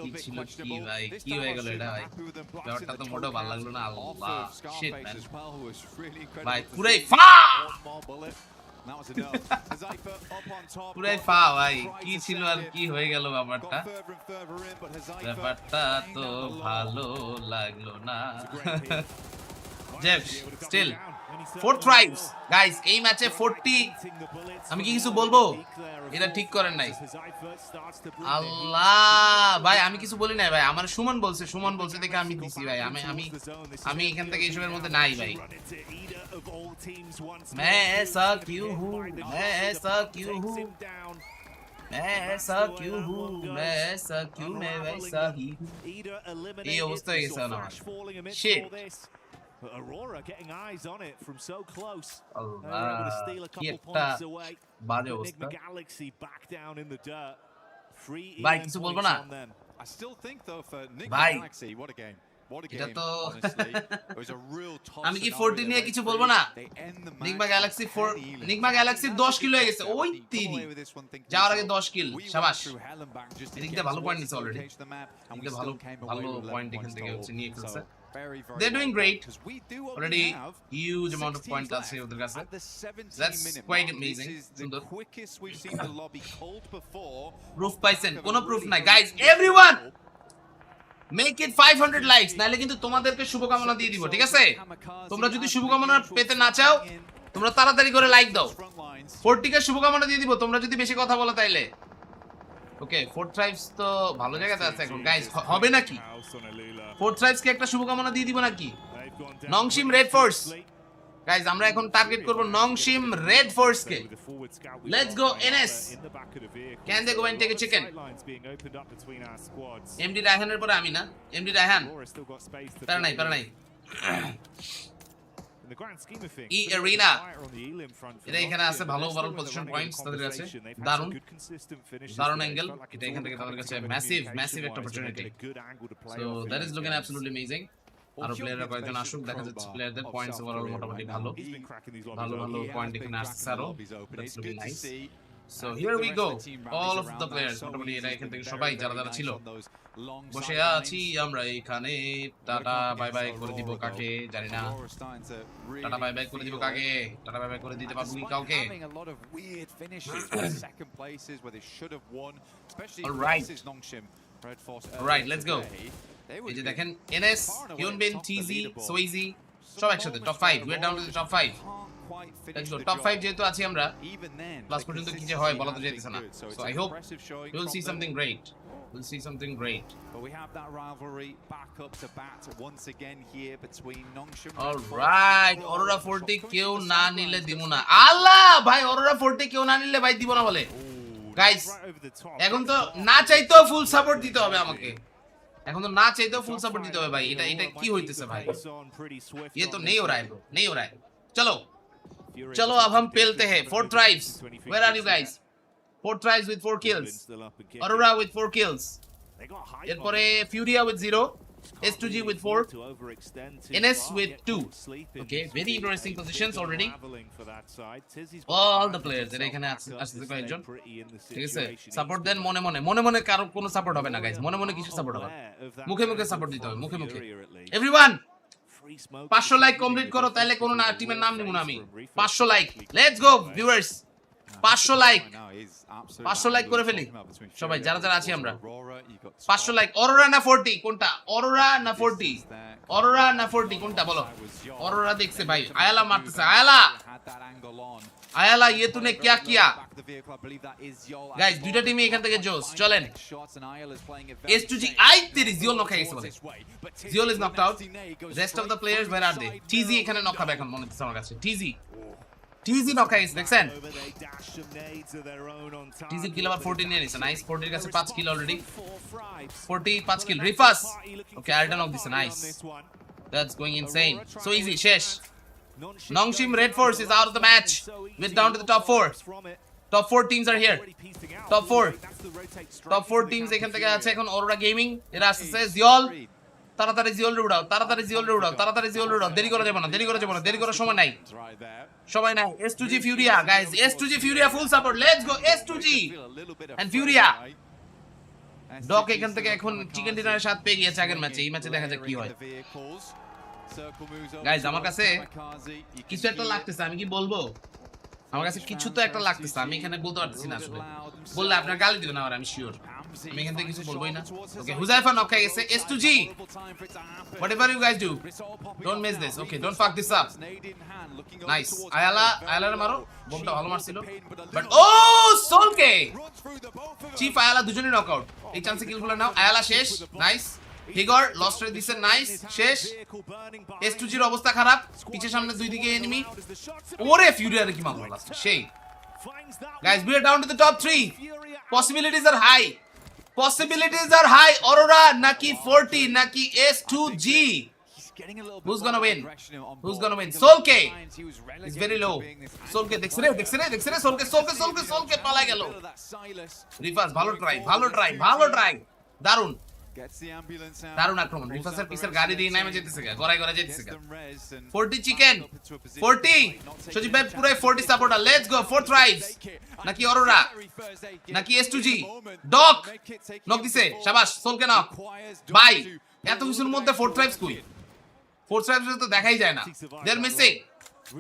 Speaker 1: কি ছিল কি ভাই, কি হয়ে গেল এটা ভাই? ব্যাপারটা তো মোটেও ভালো লাগলো না। আল্লাহ শিট ম্যান ভাই, পুরাই ফা, পুরাই ফা ভাই। কি ছিল আর কি হয়ে গেল ব্যাপারটা? ব্যাপারটা তো ভালো লাগলো না। জেফ স্টিল 4 ট্রাইবস গাইস, এই ম্যাচে 40। আমি কি কিছু বলবো? এটা ঠিক করেন নাই। আল্লাহ ভাই, আমি কিছু বলি নাই ভাই, আমার সুমন বলছে দেখে আমি দিছি ভাই। আমি এখান থেকে এইসবের মধ্যে নাই ভাই। मैं ऐसा क्यों हूँ, मैं ऐसा क्यों हूँ, मैं ऐसा क्यों हूँ, मैं ऐसा क्यों, मैं वैसा ही हूँ। ये अवस्था है कैसा ना shit.
Speaker 9: Aurora getting eyes on it from so close.
Speaker 1: Allah,
Speaker 9: able to steal a couple points away. Enigma Galaxy back down in the dirt. Free
Speaker 1: ভাই কিছু বলবো না।
Speaker 3: I still think though for Enigma Galaxy, what a game. এটা তো
Speaker 1: আমি কি 40 নিয়ে কিছু বলবো না? নিগমা গ্যালাক্সি 4, নিগমা গ্যালাক্সি 10 কিল হয়ে গেছে। ওই তিরি যাওয়ার আগে 10 কিল, শাবাশ। এদিকে ভালো পয়েন্ট নিছে অলরেডি, এদিকে ভালো ভালো পয়েন্ট এখান থেকে হচ্ছে নিয়ে ফেলছে। They're doing great. Already huge amount of points আছে ওদের কাছে। That's quite amazing. সুন্দর। প্রুফ পাইছেন? কোনো প্রুফ নাই guys. Everyone make it 500 likes, নালে কিন্তু তোমাদেরকে শুভকামনা দিয়ে দিব, ঠিক আছে? তোমরা যদি শুভকামনা পেতে না চাও, তোমরা তাড়াতাড়ি করে লাইক দাও। 40 কে শুভকামনা দিয়ে দিব তোমরা যদি বেশি কথা বলো তাইলে। ওকে, 4 ট্রাইবস তো ভালো জায়গাতে আছে এখন গাইস, হবে নাকি? 4 ট্রাইবস কে একটা শুভকামনা দিয়ে দিব নাকি? নংশিম রেড ফোর্স গাইস আমরা এখন টার্গেট করব নংশিম রেড ফোর্স কে let's go NS can they go and take a chicken MD রায়হানের পরে আমি না এমডি রায়হান পারা নাই ই এরিনা এটা এখানে আছে ভালো ওভারঅল পজিশন পয়েন্টস তাদের কাছে দারুণ অ্যাঙ্গেল এটা এখান থেকে তাদের কাছে ম্যাসিভ একটা opportunity so that is looking absolutely amazing আরো প্লেয়াররা কয়েকজন আসুক দেখা যাচ্ছে প্লেয়ারদের পয়েন্টস ওভারঅল মোটামুটি ভালো পয়েন্ট এখানে আসছে আরো that's looking nice so here we go all of the players মোটামুটি এটা এখান থেকে সবাই যারা ছিল বসে আছি আমরা এখানে টাটা বাই বাই করে দিব কাকে জানি না টাটা বাই বাই করে দিব কাকে টাটা বাই বাই করে দিতে পারবো কি কাউকে অলরাইট লেটস গো এই যে দেখেন এনএস হিউনবিন টিজি সোইজি সব একসাথে top 5 we are down to the top 5 let's go top 5 যেহেতু আছি আমরা লাস্ট পর্যন্ত কি যে হয় বলা তো যাইতেছে না so I hope we will see something great we'll see something great
Speaker 3: but we have that rivalry back up to bat once again here between Nongshim
Speaker 1: all right Aurora 40 কেউ না নিলে দিব না আল্লাহ ভাই Aurora 40 কেউ না নিলে ভাই দিব না বলে গাইস এখন তো না চাইতেও ফুল সাপোর্ট দিতে হবে আমাকে এখন তো না চাইতেও ফুল সাপোর্ট দিতে হবে ভাই এটা কি হইতেছে ভাই ये तो नहीं हो रहा है चलो अब हम पेलते हैं 4 tribes where are you guys 4 tribes with 4 kills Aurora with 4 kills এরপরে Furia with 0 S2G with 4 NS with 2 okay very interesting positions already all the players এরা এখানে আসছে কয়েকজন ঠিক আছে সাপোর্ট দেন মনে কারো কোনো সাপোর্ট হবে না গাইস মনে কিছু সাপোর্ট হবে মুখে সাপোর্ট দিতে হবে মুখে এভরিওয়ান 500 লাইক কমপ্লিট করো তাহলে কোন না টিমের নাম নিব না আমি 500 like let's go viewers 500 like করে ফেলি সবাই যারা আছি আমরা 500 লাইক অরোরা না 40 কোনটা অরোরা না 40 কোনটা বলো অরোরা দেখছে ভাই আয়ালা মারতেছে আয়ালা ये तूने क्या किया गाइस দুইটা টিমই এখান থেকে জোস চলেন S2G আই তেরি জিওল নক হয়ে গেছে বলে জিওল is knocked out rest of the players where are they TG এখানে নক হবে এখন মনে হচ্ছে আমার কাছে টিজি নক হয়ে গেছে দেখছেন টিজি কিল আবার 14 নিয়ে নিছে নাইস 40 এর কাছে 5 কিল অলরেডি 40 5 কিল রিফাস ওকে আরেকটা নক দিছে nice that's going insane so easy শেষ Nongshim Red Force is out of the match. We're down to the top 4. Top 4 teams are here. Top 4 teams এখান থেকে আছে এখন Aurora Gaming এরা আসছে জিওল তাড়াতাড়ি জিওল রে উড়াও দেরি করা যাবে না দেরি করার সময় নাই S2G Furia guys S2G Furia full support let's go S2G and Furia ডক এখান থেকে এখন চিকেন ডিনারের স্বাদ পেয়ে গিয়েছে আগের ম্যাচে এই ম্যাচে দেখা যাক কি হয় গাইস আমার কাছে কিছু একটা লাগতেছে আমি কি বলবো আমার কাছে কিছু তো একটা লাগতেছে আমি এখানে বলতে পারতেছি না আসলে বললে আপনারা গালি দিবেন আর আমি শিওর আমি এখান থেকে কিছু বলবোই না ওকে হুজাইফা নক হয়ে গেছে S2G whatever you guys do don't miss this okay don't fuck this up nice Ayala মারো বমটা ভালো মারছিল বাট ও সোলকে চিফ আয়ালা দুজনেই নক আউট এই চান্সে কিলগুলো নাও আয়ালা শেষ নাইস হিগর লস্ট রে দিছে নাইস শেষ S2G এর অবস্থা খারাপ পিছে সামনে দুই দিকে এনিমি ওরে ফিউরিয়ার কি মারলো লাস্ট সেই guys we are down to the top 3 possibilities are high Aurora naki 40 naki S2G who's gonna win Solke is very low Solke দেখছ রে Solke পালা গেল রিফাস ভালো ট্রাই দারুণ আক্রমণ রিফাসের পিছের গাড়ি দিয়ে নামে যেতেছে গড়াই যেতেছে 40 চিকেন 40 সজীব ভাই পুরো 40 সাপোর্টার লেটস গো 4 ট্রাইবস নাকি অরোরা নাকি S2G ডক নক দিছে শাবাশ সোলকে নক ভাই এত কিছুর মধ্যে 4 ট্রাইবস কই 4 ট্রাইবস তো দেখাই যায় না देयर মিসিং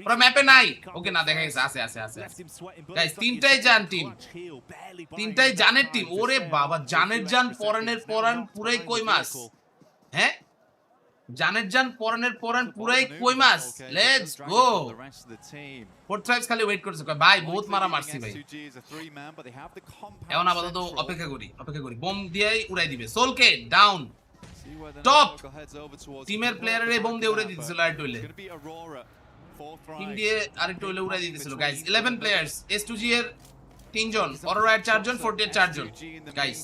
Speaker 1: ওরা ম্যাপে নাই ওকে না দেখা গেছে আছে গাইস তিনটাই জানের টিম ওরে বাবা জানের জান পরানের পরান পুরাই কই মাছ হ্যাঁ জানের জান পরানের পরান পুরাই কই মাছ লেটস গো 4 ট্রাইবস খালি ওয়েট করছে ভাই বহুত মারছি ভাই এখন আপাতত অপেক্ষা করি বম দিয়েই উড়াই দিবে সোলকে ডাউন টপ টিমের প্লেয়ারের এই বম দিয়ে উড়াই দিতেছিল আর টইলে টিম দিয়ে আরেকটু হইলে উড়াই দিতেছিল গাইস 11 প্লেয়ার্স S2G এর 3 জন অরোরা এর 4 জন 40 এর 4 জন গাইস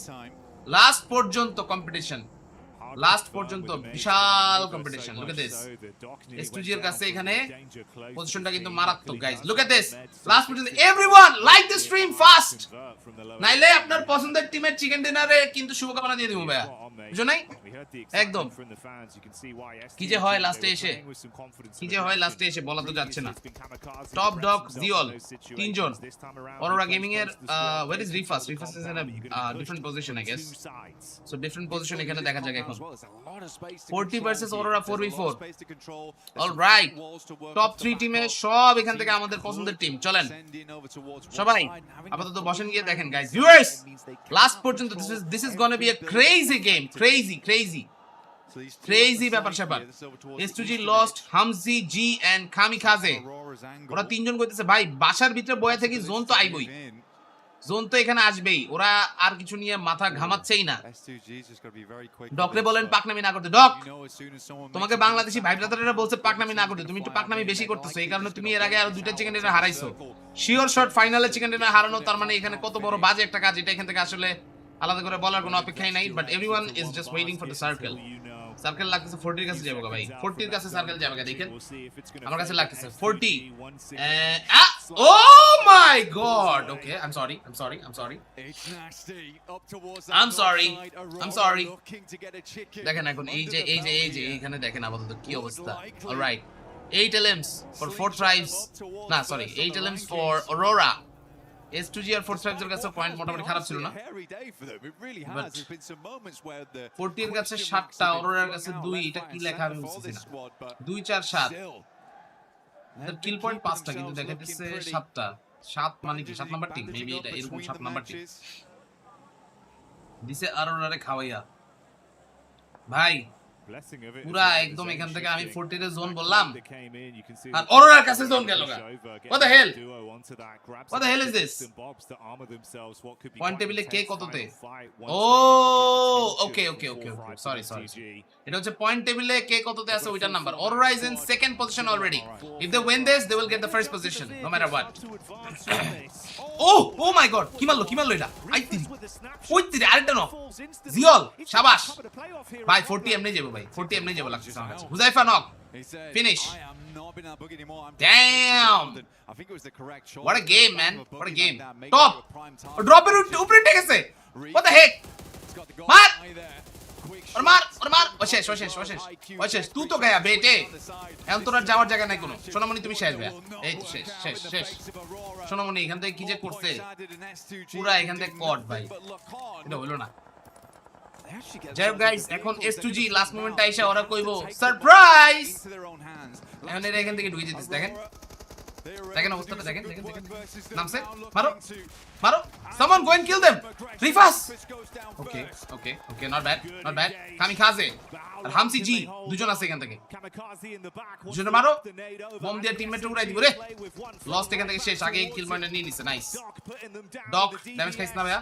Speaker 1: লাস্ট পর্যন্ত কম্পিটিশন লাস্ট পর্যন্ত বিশাল competition look at this S2G এর কাছে এখানে পজিশনটা কিন্তু মারাত্মক guys look at this last পর্যন্ত everyone like the stream fast নাইলে আপনার পছন্দের টিমের চিকেন ডিনারে কিন্তু শুভকামনা দিয়ে দিব ভাইয়া বুঝো নাই একদম কি যে হয় লাস্টে এসে বলা তো যাচ্ছে না টপ ডগ জিওল তিনজন অরোরা গেমিং এর where is Rifas is in a different position I guess so different position এখানে দেখা যায় এখন 40 versus Arora 4v4 alright top 3 টিমে সব এখান থেকে আমাদের পছন্দের টিম চলেন সবাই আপাতত বসেন গিয়ে দেখেন গাইস ভিউয়ার্স লাস্ট পর্যন্ত this is going to be a crazy game crazy ব্যাপার স্যাপার S2G lost হামজি G and kamikaze ওরা তিনজন কইতেছে ভাই বাসার ভিতরে বয়া থেকে জোন তো আইবই জোন তো এখানে আসবেই ওরা আর কিছু নিয়ে মাথা ঘামাচ্ছেই না ডকরে বলেন পাকনামি না করতে ডক তোমাকে বাংলাদেশি ভাই ব্রাদাররা বলছে পাকনামি না করতে তুমি একটু পাকনামি বেশি করতেছো এই কারণে তুমি এর আগে আর দুইটা চিকেন ডিনার হারাইছো শিওর শট ফাইনালে চিকেন ডিনার হারানো তার মানে এখানে কত বড় বাজে একটা কাজ এটা এখান থেকে আসলে আলাদা করে বলার কোনো অপেক্ষাই নাই but everyone is just waiting for the circle circle লাগতেছে 40 এর কাছে যাবো ভাই 40 এর কাছে সার্কেল যাবে দেখেন আমার কাছে লাগতেছে 40 oh my god okay I am sorry দেখেন এখন এই যে এখানে দেখেন আপাতত কি অবস্থা অলরাইট 8 LMs for 4 tribes না sorry 8 LMs for Aurora S2G আর 4 tribes এর কাছে পয়েন্ট মোটামুটি খারাপ ছিল না 40 এর কাছে 7টা অরোরার কাছে 2 এটা কি লেখা আমি বুঝতেছি না 2 4 7 তার কিল পয়েন্ট 5টা কিন্তু দেখাচ্ছে 7টা 7 মানে কি 7 নাম্বার টিম মেবি এটা এরকম 7 নাম্বার টিম দিছে অরোরারে খাওয়াইয়া ভাই পুরা একদম এখান থেকে আমি 40 এর জোন বললাম আর অরোরার কাছে জোন গেল গা what the hell is this point টেবিলে কে কততে ও ওকে সরি এটা হচ্ছে পয়েন্ট টেবিলে কে কততে আছে ওইটার number Aurora is in second position already if they win this they will get the first position no matter what oh my god কি মারলো এটা ওই তিরে আরেকটা নক জিওল শাবাশ ভাই 40 এমনি যাবে ভাই 40 এমনি যাবে লাগছে আমার কাছে Huzaifa knock finish damn what a game man what a game top drop এর উপরে উঠে গেছে what the heck মার ও শেষ তুই তো গায়া বেটে এখন তোর আর যাওয়ার জায়গা নাই কোনো সোনামণি তুমি শেষ ভাই এই তো শেষ সোনামণি এখান থেকে কি যে করছে পুরা এখান থেকে কট ভাই এটা হলো না যাই হোক গাইস এখন S2G লাস্ট মোমেন্টে আইসা ওরা কইবো সারপ্রাইজ এখন এরা এখান থেকে ঢুকে যেতেছে দেখেন অবস্থাটা দেখেন নামছে মারো someone go and kill them Rifas okay not bad kamikaze আর হামসি জি দুজন আছে এখান থেকে দুজন মারো বম দিয়ে টিমমেট উড়াই দিব রে লস্ট এখান থেকে শেষ আগে কিল পয়েন্ট নিয়ে নিছে নাইস ডগ ড্যামেজ খাইছ না ভাইয়া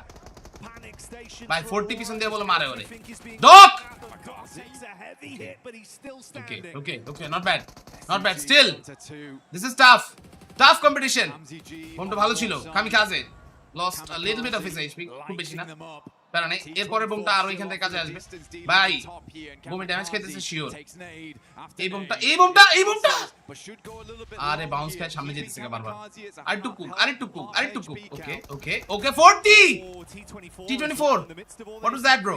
Speaker 1: ভাই 40 পিছন দিয়ে বলে মারে ওরে dog okay not bad still this is tough competition বমটা ভালো ছিল kamikaze lost a little bit of his HP খুব বেশি না কারণ এরপরে বোমটা আরো এখান থেকে কাজে আসবে ভাই বোমে ড্যামেজ খেতেছে শিওর এই বোমটা আরে বাউন্স খায় সামনে যেতেছে বারবার আরেকটু cook okay 40 T24 what was that bro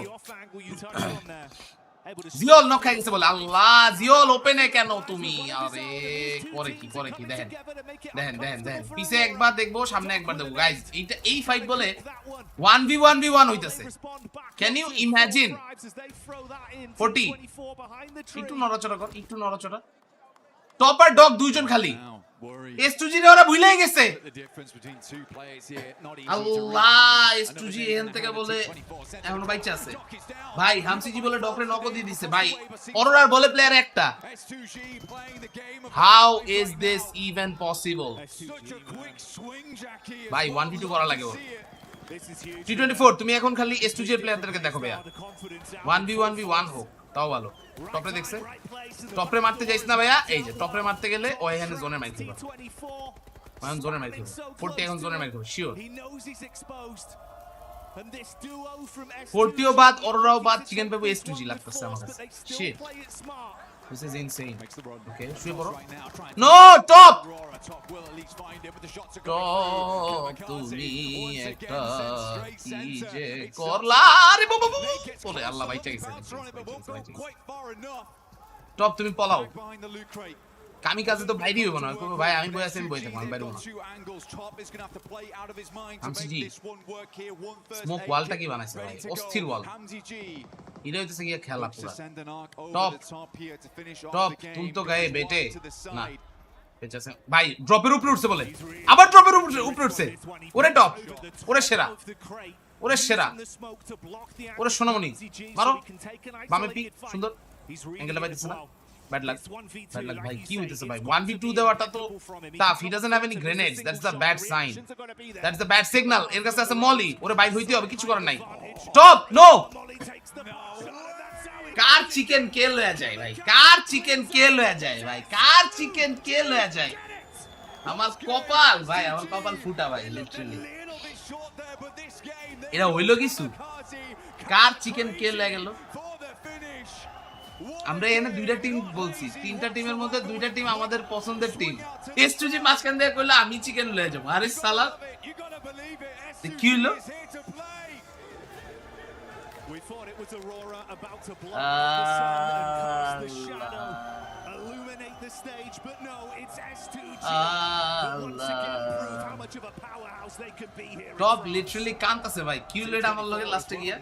Speaker 1: জিওল নক খাই গেছে বলে আল্লাহ জিওল ওপেনে কেন তুমি আরে করে কি দেখেন পিছে একবার দেখবো সামনে একবার দেখবো গাইস এই ফাইট বলে 1v1 হইতাছে ক্যান ইউ ইমাজিন 40 একটু নড়াচড়া টপার ডগ দুইজন খালি S2G রে ওরা ভুলেই গেছে আল্লাহ S2G এখান থেকে বলে এখনো বাইচে আছে ভাই হামসিজি বলে ডকরে নক দিয়ে দিছে ভাই অরোরার বলে প্লেয়ার একটা how is this even possible ভাই 1v2 করা লাগে ওর T24 তুমি এখন খালি S2G এর প্লেয়ারদেরকে দেখো ভাইয়া 1v1 হোক তাও ভালো টপরে দেখছে টপরে মারতে যাইছ না ভাইয়া এই যে টপরে মারতে গেলে ও এখানে জোনে মারতে পারে এখন জোনে মারতে হবে 40 এখন জোনে মারতে হবে শিওর 40ও বাদ অরোরাও বাদ চিকেন পেপো S2G লাগতেছে আমার কাছে sheet This is insane. Okay, শুয়ে পড়ো নো টপ তুমি একটা কি যে করলা আরে বাবা বলে আল্লাহ ভাইটা গেছে টপ তুমি পলাও কামি কাজে তো বাইরে হইব না কইবো ভাই আমি বই আছি আমি বই থাকব আমি বাইরে হইব না হামজি স্মোক ওয়ালটা কি বানাইছে ভাই অস্থির ওয়াল এটা হইতেছে কি খেলা পুরো টপ টপ তুই তো গায়ে বেটে না পেছাছে ভাই ড্রপের উপরে উঠছে বলে আবার ড্রপের উপরে উঠছে ওরে টপ ওরে সেরা ওরে সোনামণি মারো বামে পিক সুন্দর অ্যাঙ্গেলটা পাইতেছে না ব্যাড লাক ভাই কি হইতেছে ভাই 1v2 দেওয়াটা তো tough he doesn't have any grenades that's the bad sign that's the bad signal এর কাছে আছে মলি ওরে বাইর হইতে হবে কিছু করার নাই স্টপ নো কার চিকেন কেল হয়ে যায় ভাই কার চিকেন কেল হয়ে যায় ভাই কার চিকেন কেল হয়ে যায় আমার কপাল ভাই আমার কপাল ফুটা ভাই লিটারালি এরা হইলো কিছু কার চিকেন কেল হয়ে গেল আমরা এখানে দুইটা টিম বলছি তিনটা টিমের মধ্যে দুইটা টিম আমাদের পছন্দের টিম S2G মাঝখান দিয়ে কইলো আমি চিকেন লয়ে যাব আরে সালা কি হলো
Speaker 9: We thought it was Aurora about to block the sun and cast the shadow, illuminate the stage, but no, it's S2G. Once again, prove how much of a powerhouse they could be here.
Speaker 1: Top literally কাঁদতেছে ভাই কি হলো এটা আমার লগে লাস্টে গিয়া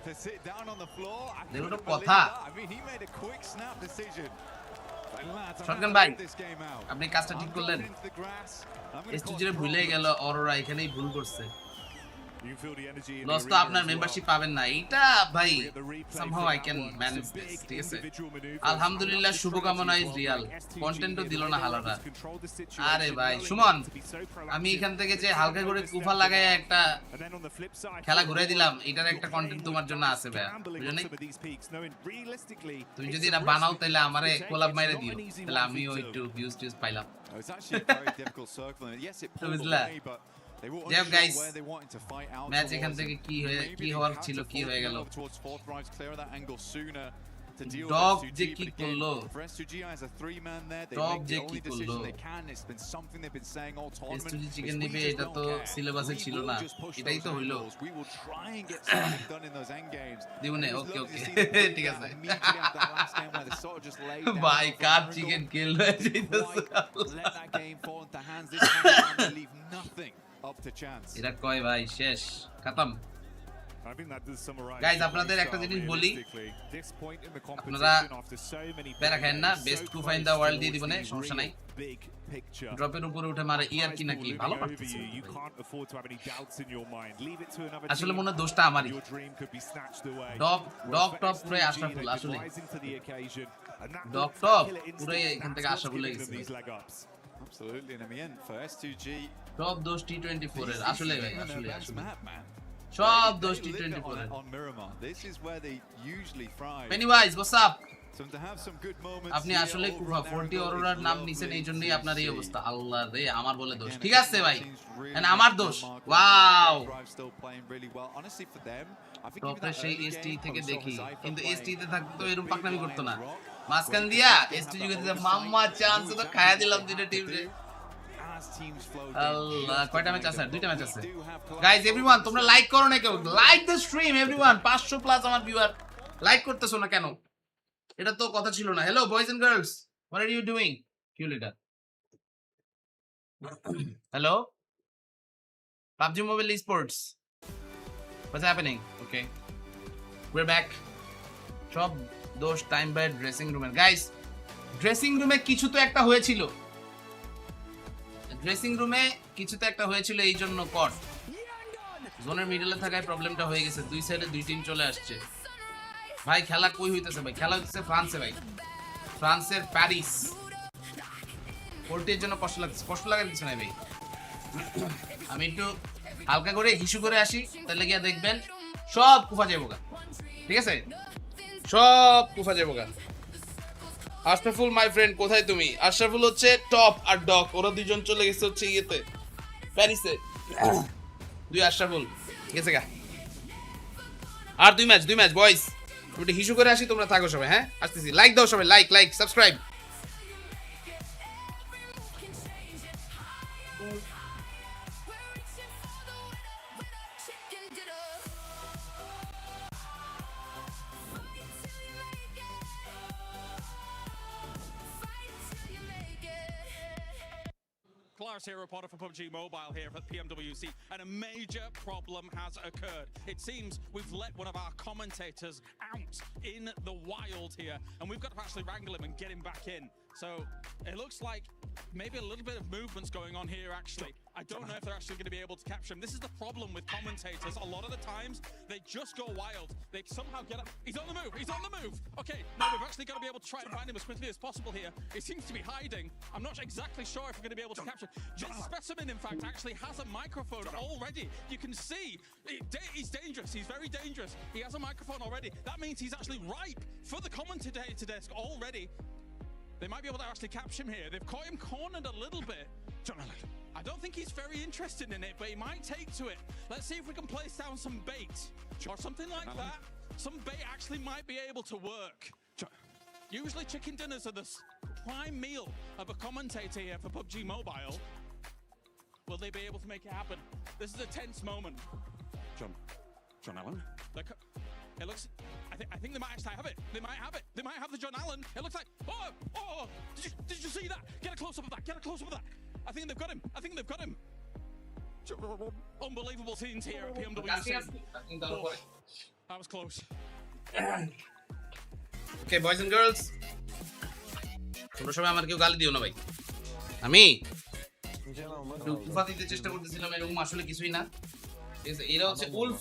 Speaker 3: to sit down on the floor.
Speaker 1: দেখো কথা
Speaker 3: I mean, he made a quick snap decision.
Speaker 1: Shotgun ভাই আপনি কাজটা ঠিক করলেন S2G রে ভুলে গেল অরোরা এখানেই ভুল করছে লস তো আপনার মেম্বারশিপ পাবেন না এটা ভাই somehow I can manage this ঠিক আছে আলহামদুলিল্লাহ শুভকামনা ইজ রিয়াল কন্টেন্টও দিল না হালারা আরে ভাই সুমন আমি এখান থেকে যে হালকা করে কুফা লাগায় একটা খেলা ঘুরে দিলাম এটার একটা কন্টেন্ট তোমার জন্য আছে ভাই বুঝছনি তুমি যদি এটা বানাও তাহলে আমারে কোলাব মাইরে দিও তাহলে আমিও একটু ভিউজ টিউজ পাইলাম বুঝলা Dev guys, ম্যাচ এখান থেকে কি হওয়ার ছিল কি হয়ে গেল ডগ যে কি করলো ডগ যে কি করলো S2G চিকেন নিবে এটা তো সিলেবাসে ছিল না এটাই তো হইলো দিবনে ওকে ওকে ঠিক আছে ভাই কার চিকেন কিল হয়ে যাইতেছে এটা কয় ভাই শেষ খতম গাইস আপনাদের একটা জিনিস বলি আপনারা প্যারা খান না best to find the world দিয়ে দিবনে সমস্যা নাই ড্রপের উপরে উঠে মারে ইয়ার কি নাকি ভালো পারতেছে আসলে মনে দোষটা আমারই ডগ টপ পুরো আশরাফুল আসলে ডগ টপ পুরো এখান থেকে আশরাফুল হয়ে গেছে
Speaker 3: Absolutely, and in the end for S2G
Speaker 1: সব দোষ T24 এর আসলে ভাই আসলে সব দোষ T24 এর
Speaker 3: on Miramar. This is where they usually thrive.
Speaker 1: Pennywise, what's up?
Speaker 3: So to have some good moments.
Speaker 1: আপনি আসলে কুফা 40 অরোরার নাম নিছেন এইজন্যই আপনার এই অবস্থা আল্লাহ রে আমার বলে দোষ ঠিক আছে ভাই এন্ড আমার দোষ wow
Speaker 3: still playing really well honestly for them. I think
Speaker 1: টপে সেই ST থেকে দেখি কিন্তু ST তে থাকতো তো এরকম পাকনামি করতো না মাসকান দিয়া S2G কে দিতে মাম্মা চান্স তো খায়া দিলাম দুটো টিম রে আল্লাহ কয়টা ম্যাচ আছে দুইটা ম্যাচ আছে গাইস एवरीवन তোমরা লাইক করো না কেউ like the stream everyone 500 plus আমার ভিউয়ার লাইক করতেছো না কেন এটা তো কথা ছিল না hello boys and girls what are you doing Q leader hello PUBG Mobile Esports what's happening okay we're back সব দোষ টাইম বাই ড্রেসিং রুমের গাইস ড্রেসিং রুমে কিছু তো একটা হয়েছিল ড্রেসিং রুমে কিছু তো একটা হয়েছিল এই জন্য কট জোনের মিডলে থাকায় প্রবলেমটা হয়ে গেছে দুই সাইডে দুই টিম চলে আসছে ভাই খেলা কই হইতেছে ভাই খেলা হইতেছে ফ্রান্সে ভাই ফ্রান্সের প্যারিস পোর্টের জন্য কষ্ট লাগার কিছু নাই ভাই আমি একটু হালকা করে হিসু করে আসি তাহলে গিয়া দেখবেন সব কুফা যাবো গা ঠিক আছে সব কুফা যাবো গা আশরাফুল মাই ফ্রেন্ড কোথায় তুমি আশরাফুল হচ্ছে টপ আর ডক ওরা দুইজন চলে গেছে হচ্ছে ইয়েতে প্যারিসে দুই আশরাফুল গেছে গা আর দুই ম্যাচ বয়স একটু হিসু করে আসি তোমরা থাকো সবাই হ্যাঁ আসতেছি লাইক দাও সবাই like subscribe
Speaker 3: Class here, reporter for PUBG Mobile here at PMWC, and a major problem has occurred. It seems we've let one of our commentators out in the wild here, and we've got to actually wrangle him and get him back in. So it looks like maybe a little bit of movement's going on here, actually. I don't know if they're actually going to be able to capture him. This is the problem with commentators. A lot of the times, they just go wild. They somehow get up. He's on the move. Okay, now we've actually got to be able to try and find him as quickly as possible here. He seems to be hiding. I'm not exactly sure if we're going to be able to capture him. This specimen, in fact, actually has a microphone already. You can see he's dangerous. He's very dangerous. He has a microphone already. That means he's actually ripe for the commentator desk already. They might be able to actually capture him here. They've caught him cornered a little bit. I don't think he's very interested in it, but he might take to it. Let's see if we can place down some bait or something like that. Some bait actually might be able to work. Usually chicken dinners are the prime meal of a commentator here for PUBG Mobile. Will they be able to make it happen? This is a tense moment. John Allen? It looks... I think they might actually have it. They might have the John Allen. It looks like... Oh! Did you see that? Get a close-up of that. I think they've got him. Unbelievable scenes here at PMWC. That was close.
Speaker 1: Okay, boys and girls. তোমরা সবাই আমার কেউ গালি দিও না ভাই আমি কুফা দিতে চেষ্টা করতেছিলাম এরকম আসলে কিছুই না ঠিক আছে এরা হচ্ছে উলফ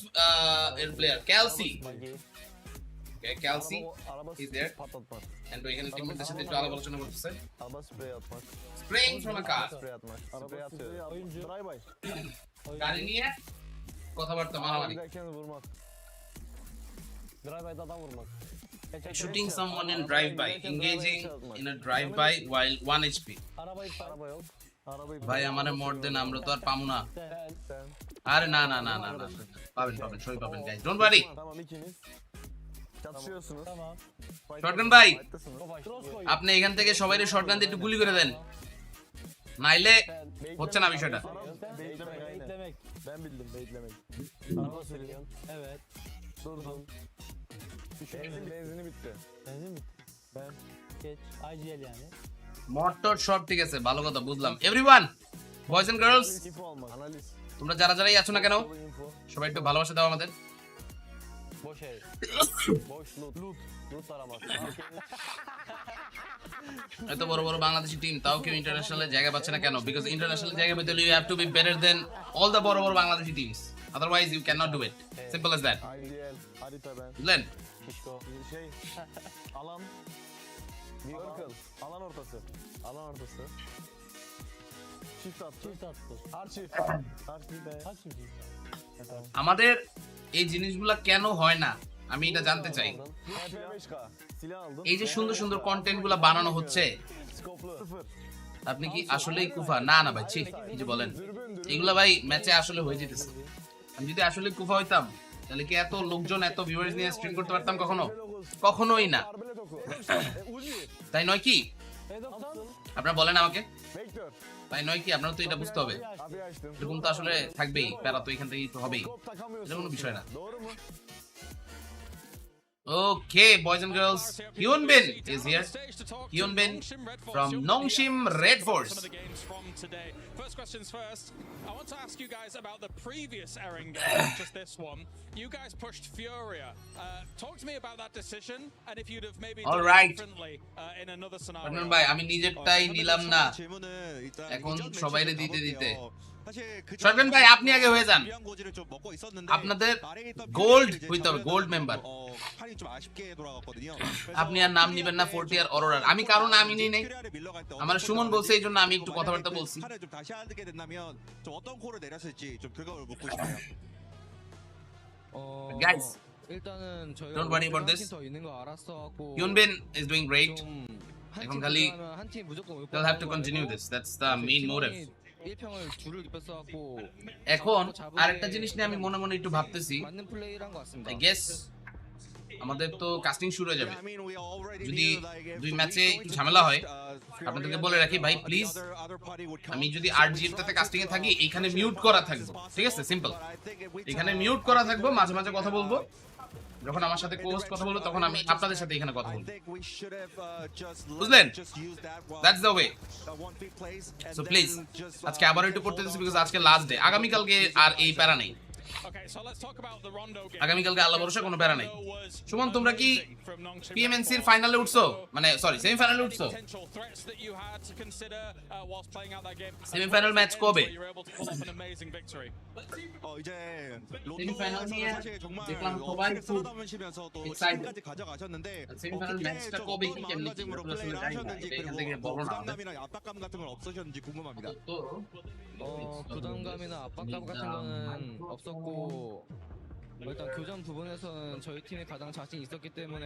Speaker 1: এর player ক্যালসি Okay, Kelsey, he's there. And এখানে টিমমেটদের সাথে একটু আলাপ আলোচনা করতেছে Spraying from a car. গাড়ি নিয়ে কথাবার্তা মারামারি Shooting someone in drive-by, engaging in a drive-by while 1 HP. ভাই আমারে মোর দেন আমরা তো আর পামু না আরে না পাবেন সবাই পাবেন গাইস ডোন্ট ওয়ারি শটগান ভাই আপনি এখান থেকে সবাইরে শটগান দিয়ে একটু গুলি করে দেন নাইলে হচ্ছে না বিষয়টা
Speaker 13: Ben bildim beklemek. Araba sürüyorsun. Evet. Durdum. Benzini bitti. Ben geç. IGL yani.
Speaker 1: Motor shot ঠিক আছে ভালো কথা বুঝলাম এভরিওয়ান বয়েজ এন্ড গার্লস তোমরা যারাই আছো না কেন সবাই একটু ভালোবাসা দাও আমাদের এত বড় বাংলাদেশি টিম তাও কেউ ইন্টারন্যাশনালে জায়গা পাচ্ছে না কেন বিকজ ইন্টারন্যাশনাল জায়গা পেতে হলে you have to be better than all the বড় Bangladeshi teams otherwise you can not do it simple as that বুঝলেন
Speaker 13: Alan Alan ortası. Çift attı.
Speaker 1: আমাদের এই জিনিসগুলা কেন হয় না আমি এটা জানতে চাই এই যে সুন্দর কন্টেন্ট গুলা বানানো হচ্ছে আপনি কি আসলেই কুফা না ভাই ছি কি যে বলেন এগুলা ভাই ম্যাচে আসলে হয়ে যেতেছে আমি যদি আসলে কুফা হইতাম তাহলে কি এত লোকজন এত ভিউয়ার্স নিয়ে স্ট্রিম করতে পারতাম কখনোই না তাই নয় কি আপনারা বলেন আমাকে তাই নয় কি আপনারা তো এটা বুঝতে হবে এরকম তো আসলে থাকবেই প্যারা তো এখান থেকেই তো হবেই এটা কোনো বিষয় না Okay, boys and girls, Hyun Bin is here. Hyun Bin from Nongshim Red Force.
Speaker 3: First questions first. I want to ask you guys about the previous airing game, just this one. You guys pushed Furia. Talk to me about that decision and if you'd have maybe done it differently in another scenario.
Speaker 1: ভাই আমি নিজেরটাই নিলাম না এখন সবাইরে দিতে shotgun ভাই আপনি আগে হয়ে যান আপনাদের গোল্ড হইতে হবে গোল্ড মেম্বার আপনি আর নাম নিবেন না 40 আর অরোরার আমি কারণ আমি নেই নাই আমার সুমন বলছে এইজন্য আমি একটু কথাবার্তা বলছি guys Don't worry about this. Hyunbin is doing great. এখন খালি they'll have to continue this. That's the main motive. এখন আরেকটা জিনিস নিয়ে আমি মনে মনে একটু ভাবতেছি। I guess আমাদের তো কাস্টিং শুরু হয়ে যাবে। যদি 2 ম্যাচে একটু ঝামেলা হয়, আপনাদেরকে বলে রাখি ভাই প্লিজ, আমি যদি RGM টাতে কাস্টিং এ থাকি এইখানে মিউট করা থাকবো, ঠিক আছে? সিম্পল, এখানে মিউট করা থাকবো, মাঝে মাঝে কথা বলবো, যখন আমার সাথে কোস্ট কথা বলবো তখন আমি আপনাদের সাথে এখানে কথা বলবো, বুঝলেন? That's the way. So please আজকে আবার একটু করতে দিচ্ছি বিকজ আজকে লাস্ট ডে। আগামীকালকে আর এই প্যারা নেই, আগামীকালকে আল্লাহ ভরসা কোনো প্যারা নেই। সুমন তোমরা কি PMNC এর ফাইনালে উঠছো, মানে সরি সেমিফাইনালে উঠছো? সেমিফাইনাল ম্যাচ কবে? সেমিফাইনাল নিয়ে দেখলাম সবাই খুব এক্সাইটেড। সেমিফাইনাল ম্যাচটা কবে কি কেমনে কি পুরো আসলে জানি না, এখান থেকে বলো না।
Speaker 5: 부담감이나 압박감 같은 거는 없었고 일단 교전 부분에서는 저희 팀이 가장 자신 있었기 때문에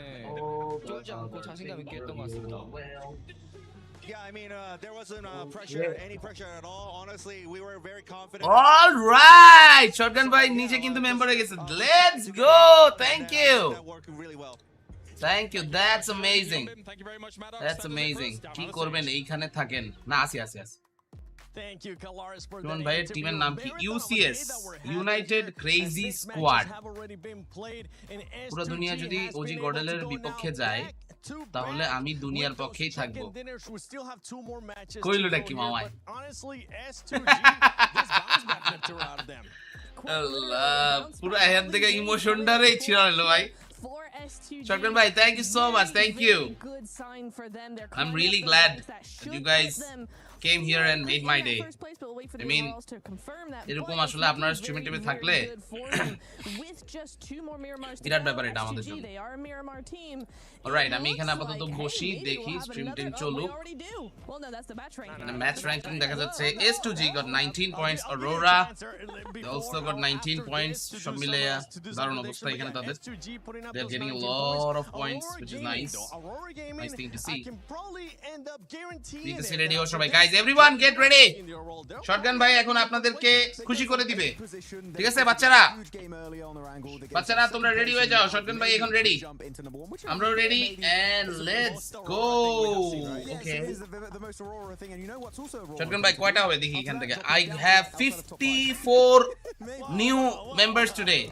Speaker 5: 쫄지 않고 자신감 있게 했던 것 같습니다.
Speaker 14: Yeah, I mean, there wasn't any pressure at all. Honestly, we were very confident.
Speaker 1: All right, Shotgun bhai niche kintu member hoye geche. Let's go. Thank you.
Speaker 14: Working really well.
Speaker 1: Thank you. That's amazing. That's amazing. কি করবেন এইখানে থাকেন না? আসি।
Speaker 7: Thank you, Kalaris, for
Speaker 1: Shotgun bhai টিমের নাম কি? UCS, United Crazy Squad. পুরো দুনিয়া যদি ওজি গডেলের বিপক্ষে যায় তাহলে আমি দুনিয়ার পক্ষেই থাকবো। কইলোটা কি মামাই? আল্লাহ, পুরো এখান থেকে ইমোশনটারে ছিড়ালো ভাই। Shotgun bhai, thank you so much. Thank you. I'm really glad that you guys came here and made my day. I mean, এরকম আসলে আপনারা স্ট্রিমে টিমে থাকলে বিরাট ব্যাপার এটা আমাদের জন্য। অলরাইট, আমি এখানে আপাতত বসি, দেখি স্ট্রিম টিম চলুক। ম্যাচ র্যাঙ্কিং দেখা যাচ্ছে S2G got 19 points, Aurora they also got 19 points, সব মিলে দারুণ অবস্থা এখানে তাদের। They're getting a lot of points, which is nice thing to see. BTC ready ho সবাই, guys everyone get ready. Shotgun ভাই এখন আপনাদেরকে খুশি করে দিবে, ঠিক আছে বাচ্চারা? তোমরা রেডি হয়ে যাও। Shotgun ভাই এখন রেডি, আমরা ready and let's go. Okay, Shotgun ভাই কয়টা হবে দেখি এখান থেকে? I have 54 new members today.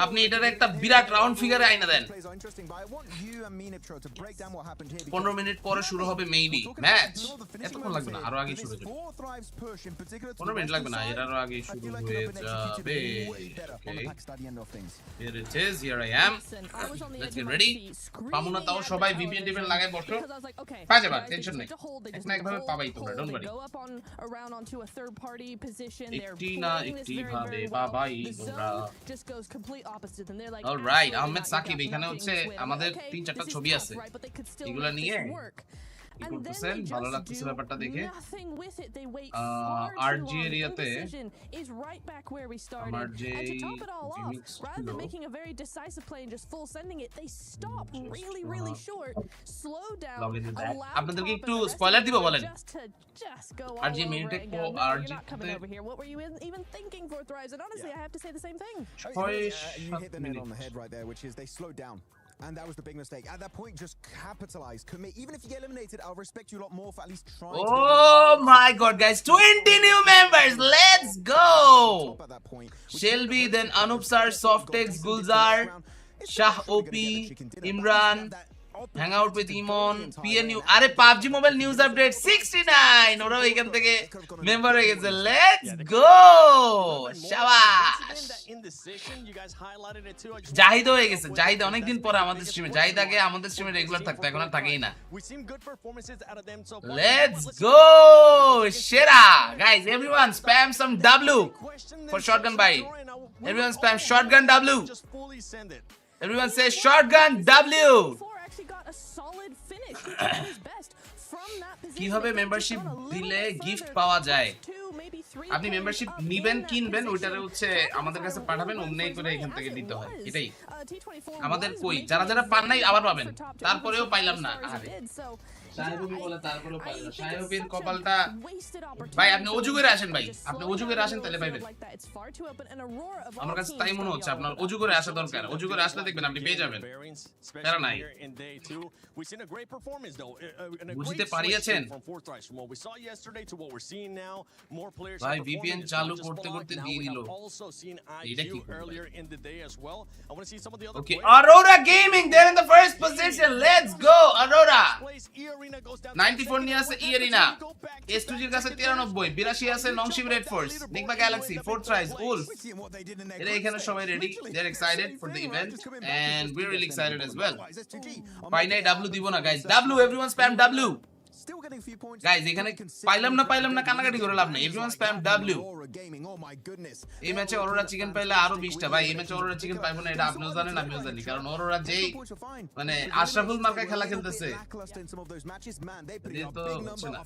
Speaker 1: আপনি এটার একটা বিরাট রাউন্ড ফিগারে আইনা দেন। 15 মিনিট পরে শুরু হবে মেবি ম্যাচ। এতক্ষণ লাগবে না, আরো আগে শুরু হয়ে যাবে। 15 মিনিট লাগবে না, এর আরো আগে শুরু হয়ে যাবে। Here it is, here I am. Let's get ready. পামুনা তাও সবাই VPN টিভেন লাগায় বসো, পাওয়া যাবে, টেনশন নেই। এক না একভাবে পাবাই তোমরা, ডোন্ট ওয়ারি। একটি না একটি ভাবে পাবাই তোমরা। অলরাইট, আহমেদ সাকিব এখানে হচ্ছে আমাদের 3-4টা ছবি আছে, এগুলা নিয়ে কি করতেছেন ভালো লাগতেছে ব্যাপারটা দেখে। RG এরিয়াতে আমার যে জিমিক্স ছিল আপনাদেরকে একটু স্পয়লার দিব বলেন। RG মিনিটে RG
Speaker 20: And that was the big mistake. At that point, just capitalize, commit. Even if you get eliminated, I'll respect you a lot more for at least trying.
Speaker 1: Oh my God, guys! 20 new members. Let's go. Shelby, then Anup Sir, Softex, Gulzar, Shah OP, Imran. Hang out with Imon, PNU. Are PUBG Mobile news update 69. ওরা এখান থেকে member হয়ে গেছে। Let's go. শাবাশ। Zahid হয়ে গেছে। জাহিদ অনেকদিন পরে আমাদের স্ট্রিমে। জাহিদ আগে আমাদের স্ট্রিমে রেগুলার থাকতো, এখন আর থাকেই না। Let's go. সেরা। Guys, everyone spam some W for Shotgun bhai. Everyone spam Shotgun W. Everyone say Shotgun W. কিভাবে মেম্বারশিপ দিলে গিফট পাওয়া যায়? আপনি মেম্বারশিপ নিবেন কিনবেন ওইটারে হচ্ছে আমাদের কাছে পাঠাবেন অন্যই করে এখান থেকে দিতে হয় এটাই আমাদের কই যারা যারা পান নাই আবার পাবেন তারপরেও পাইলাম না আরে সাহেবী বলে তারপরেও পাইলাম না সাহেবীর কপালটা ভাই আপনি ওযু করে আসেন ভাই আপনি ওযু করে আসেন তাহলে পাইবেন আমার কাছে তাই মনে হচ্ছে আপনার ওযু করে আসা দরকার ওযু করে আসলে দেখবেন আপনি পেয়ে যাবেন তারা নাই বুঝতে পারিয়েছেন ভাই ভিপিএন চালু করতে করতে দিয়ে দিল এটা কি ওকে Aurora Gaming they're in the first position let's go Aurora 94 নিয়ে আছে ইয়েরিনা S2G এর কাছে 93 82 আছে Nongshim red force Nigma galaxy fourth rise wolf এরা এখানে সবাই ready they're excited for the event and we're really excited as well পাইনাই W দিব না guys W everyone spam W guys এখানে পাইলাম না কানাকাটি করে লাভ নাই এভরিওয়ান স্প্যাম W এই ম্যাচে অরোরা চিকেন পাইলে আরো 20টা ভাই এই ম্যাচে অরোরা চিকেন পাইবো না এটা আপনিও জানেন আমিও জানি কারণ অরোরা যেই মানে আশরাফুল মার্কায় খেলা খেলতেছে তো হচ্ছে না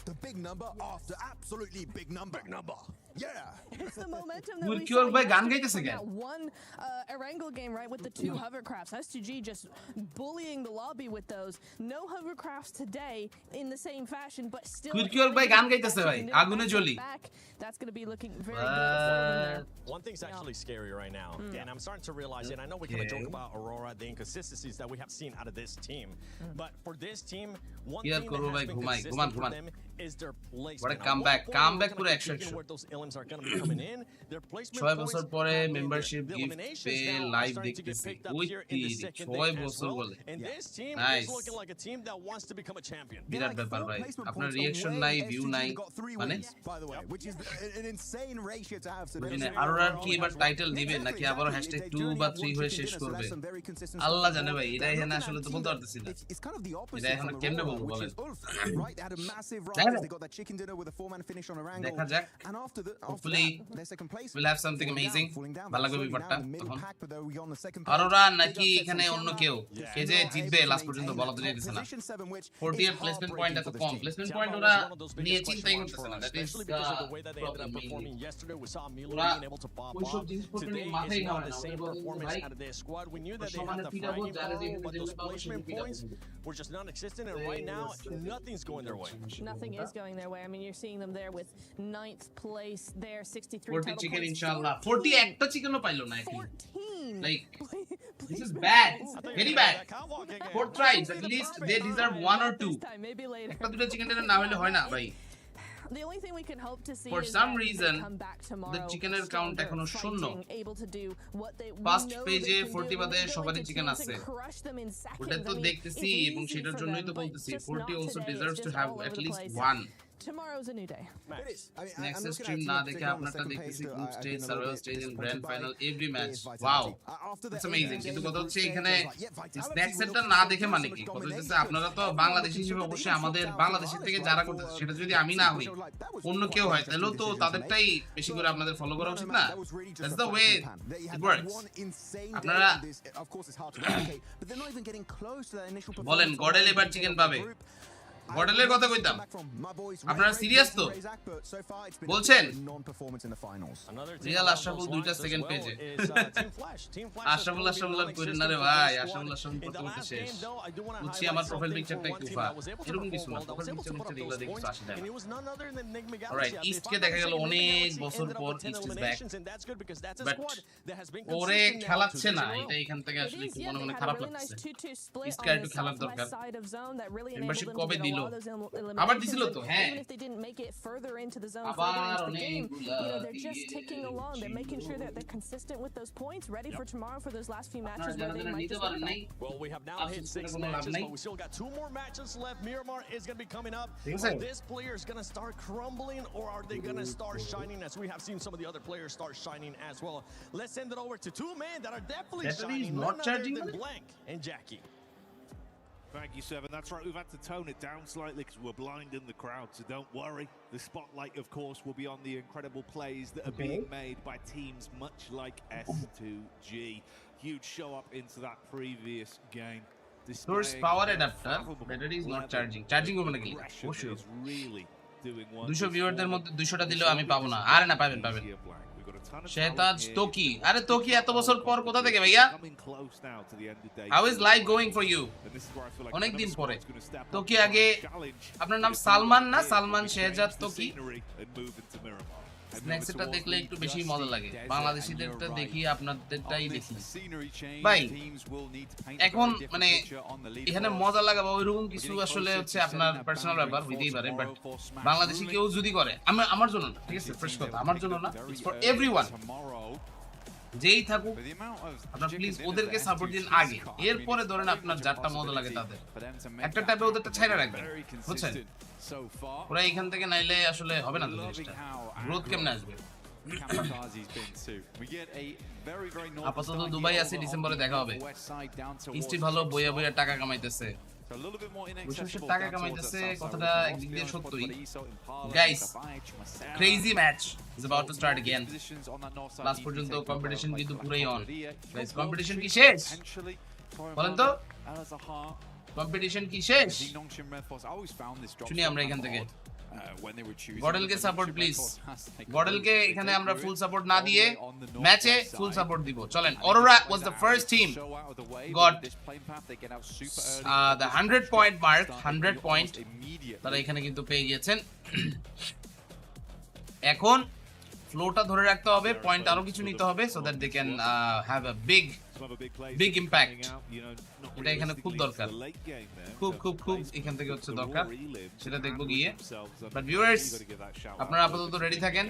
Speaker 1: Virtual ভাই গান গাইতেছে কেন
Speaker 8: one Erangel game right with the two hovercrafts S2G just bullying the lobby with those no hovercrafts today in the same fashion but still
Speaker 1: Virtual ভাই গান গাইতেছে ভাই আগুনে জ্বলি
Speaker 8: that's going to be looking very good for them there.
Speaker 7: One thing's actually scary right now, and I'm starting to realize it. I know we kind of joke about Aurora, the inconsistencies that we have seen out of this team, but for this team, one thing that has been consistent for them is their placement.
Speaker 1: What a comeback pura 100
Speaker 7: where those elements are going to be coming in. Their placement
Speaker 1: 6 বছর পরে membership gift pay live দেখতেছি ওই 6 বছর বলে
Speaker 7: and this team is looking like a team that wants to become a champion.
Speaker 1: বিরাট ব্যাপার ভাই আপনার reaction নাই ভিউ নাই মানে
Speaker 20: which is an insane ratio to have today.
Speaker 1: মানে আরোরার কি এবার টাইটেল দিবে নাকি আবার #2 বা 3 হয়ে শেষ করবে আল্লাহ জানে ভাই এটা এখানে আসলে তো বলতে পারতেছি না এটা এখন কেমনে বলবো বলেন দেখা যাক hopefully we'll have something amazing ভালো লাগবে ব্যাপারটা তখন আরোরা নাকি এখানে অন্য কেউ কে যে জিতবে লাস্ট পর্যন্ত বলা তো যাইতেছে না 48 প্লেসমেন্ট পয়েন্ট এত কম প্লেসমেন্ট পয়েন্ট ওরা নিয়ে চিন্তাই করতেছে না that is
Speaker 7: performing yesterday we saw Milo being able to pop off today is not the same performance out of their squad we knew that they had the fighting power but those placement points were just non-existent and right now nothing's going their way
Speaker 8: nothing is going their way I mean you're seeing them there with 9th place there 63
Speaker 1: 40 chicken inshallah 40 একটা চিকেনও পাইলো না এখন like this is bad very bad 4 tries at least they deserve 1 or 2 একটা দুটো chicken dinner না হলে হয় না ভাই
Speaker 8: The only thing we can hope to see
Speaker 1: for
Speaker 8: is
Speaker 1: some
Speaker 8: that
Speaker 1: reason
Speaker 8: they come back tomorrow
Speaker 1: the chicken এর count এখনো শূন্য
Speaker 8: able to do what they
Speaker 1: first পেজে 40 বাদে সবারই চিকেন আছে ওটা তো দেখতেছি এবং সেটার জন্যই তো বলতেছি 40 also deserves to have at least 1
Speaker 8: tomorrow's a new day
Speaker 1: next stream না দেখে আপনারটা দেখতেছি group stage survival stage and grand final every match wow it's amazing কিন্তু কথা হচ্ছে এখানে স্ন্যাক সেন্টার না দেখে মানে কি কথা হচ্ছে আপনারা তো বাংলাদেশি হিসেবে অবশ্যই আমাদের বাংলাদেশের থেকে যারা করতেছে সেটা যদি আমি না হই অন্য কেউ হয় তাহলে তো তাদেরটাই বেশি করে আপনাদের ফলো করা উচিত না that's the way it works আপনারা বলেন গডেল এবার চিকেন পাবে গডেলের কথা কইতাম আপনারা সিরিয়াস তো বলছেন রিয়াল আশরাফুল দুইটা সেকেন্ড পেজে আশরাফুল কইরেন না রে ভাই আশরাফুল কত করতে শেষ বুঝছি আমার প্রোফাইল পিকচারটা একটু ফা এরকম কিছু না প্রোফাইল পিকচার এগুলো দেখি 80 টাকা অলরাইট ইস্ট কে দেখা গেল অনেক বছর পর ইস্ট ইজ ব্যাক বাট ওরে খেলাচ্ছে না এটা এখান থেকে আসলে একটু মনে খারাপ লাগছে ইস্ট কে একটু খেলার দরকার মেম্বারশিপ কবে দিল আবার দিছিল তো হ্যাঁ
Speaker 8: even if they didn't make it further into the zone further into the game they're just ticking along they're making sure that they're consistent with those points ready for tomorrow for those last few matches where they might just
Speaker 7: well we have now hit 6 matches but we still got 2 more matches left Miramar is going to be coming up this player is going to start crumbling or are they going to start shining as we have seen some of the other players start shining as well let's send it over to 2 men that are definitely shining
Speaker 1: not charging
Speaker 7: Blank and Jackie.
Speaker 9: Thank you, Seven. That's right, we've had to tone it down slightly because we're blinding the crowd, so don't worry. The spotlight, of course, will be on the incredible plays that are being made by teams much like S2G. Huge show up into that previous game.
Speaker 1: Source power adapter, battery is not charging. Charging over again.
Speaker 9: Is really
Speaker 1: 200 ভিউয়ারদের মধ্যে 200টা দিলেও আমি পাবো না। আরে না, পাবেন। শেহতাজ তোকি, আরে তোকি এত বছর পর কোথা থেকে ভাইয়া? How is life going for you? অনেক দিন পরে। তোকি আগে আপনার নাম সালমান না? সালমান শেহজাদ তোকি। স্ন্যাক্সটা দেখলে একটু বেশি মজা লাগে, বাংলাদেশিদেরটা দেখি আপনাদেরটাই দেখি ভাই। এখন মানে এখানে মজা লাগা বা ওইরকম কিছু আসলে হচ্ছে আপনার পার্সোনাল ব্যাপার হইতেই পারে, বাট বাংলাদেশি কেউ যদি করে, আমার জন্য না, ঠিক আছে, ফ্রেশ কথা, আমার জন্য না, ইটস ফর এভরিওয়ান। যেই থাকুক আপনার প্লিজ ওদেরকে সাপোর্ট দিন আগে, এরপরে ধরেন আপনার যারটা মজা লাগে তাদের একটা টাইপে ওদেরটা ছাইরা রাখবেন, বুঝছেন? ওরা এখান থেকে নাইলে আসলে হবে না, জিনিসটা গ্রোথ কেমনে আসবে? আপাতত দুবাই আছে, ডিসেম্বরে দেখা হবে। হিস্ট্রি ভালো, বইয়া বইয়া টাকা কামাইতেছে, টাকা কামাইতেছে, কথাটা একদিক দিয়ে সত্যই। Guys, crazy match is about to start again. Last পর্যন্ত কম্পিটিশন কিন্তু পুরোই অন। গাইস, কম্পিটিশন কি শেষ? বলেন তো, কম্পিটিশন কি শেষ? শুনি আমরা এখান থেকে। গডেলকে সাপোর্ট প্লিজ, গডেলকে এখানে আমরা ফুল সাপোর্ট না দিয়ে ম্যাচে ফুল সাপোর্ট দিব। চলেন, Aurora was the first team got the 100 point mark, 100 point তারা এখানে কিন্তু পেয়ে গিয়েছেন। এখন ফ্লোটা ধরে রাখতে হবে, পয়েন্ট আরো কিছু নিতে হবে, so that they can have a big impact. এটা এখানে খুব দরকার, খুব এখান থেকে হচ্ছে দরকার, সেটা দেখবো গিয়ে। বাট ভিউয়ার্স, আপনারা আপাতত রেডি থাকেন,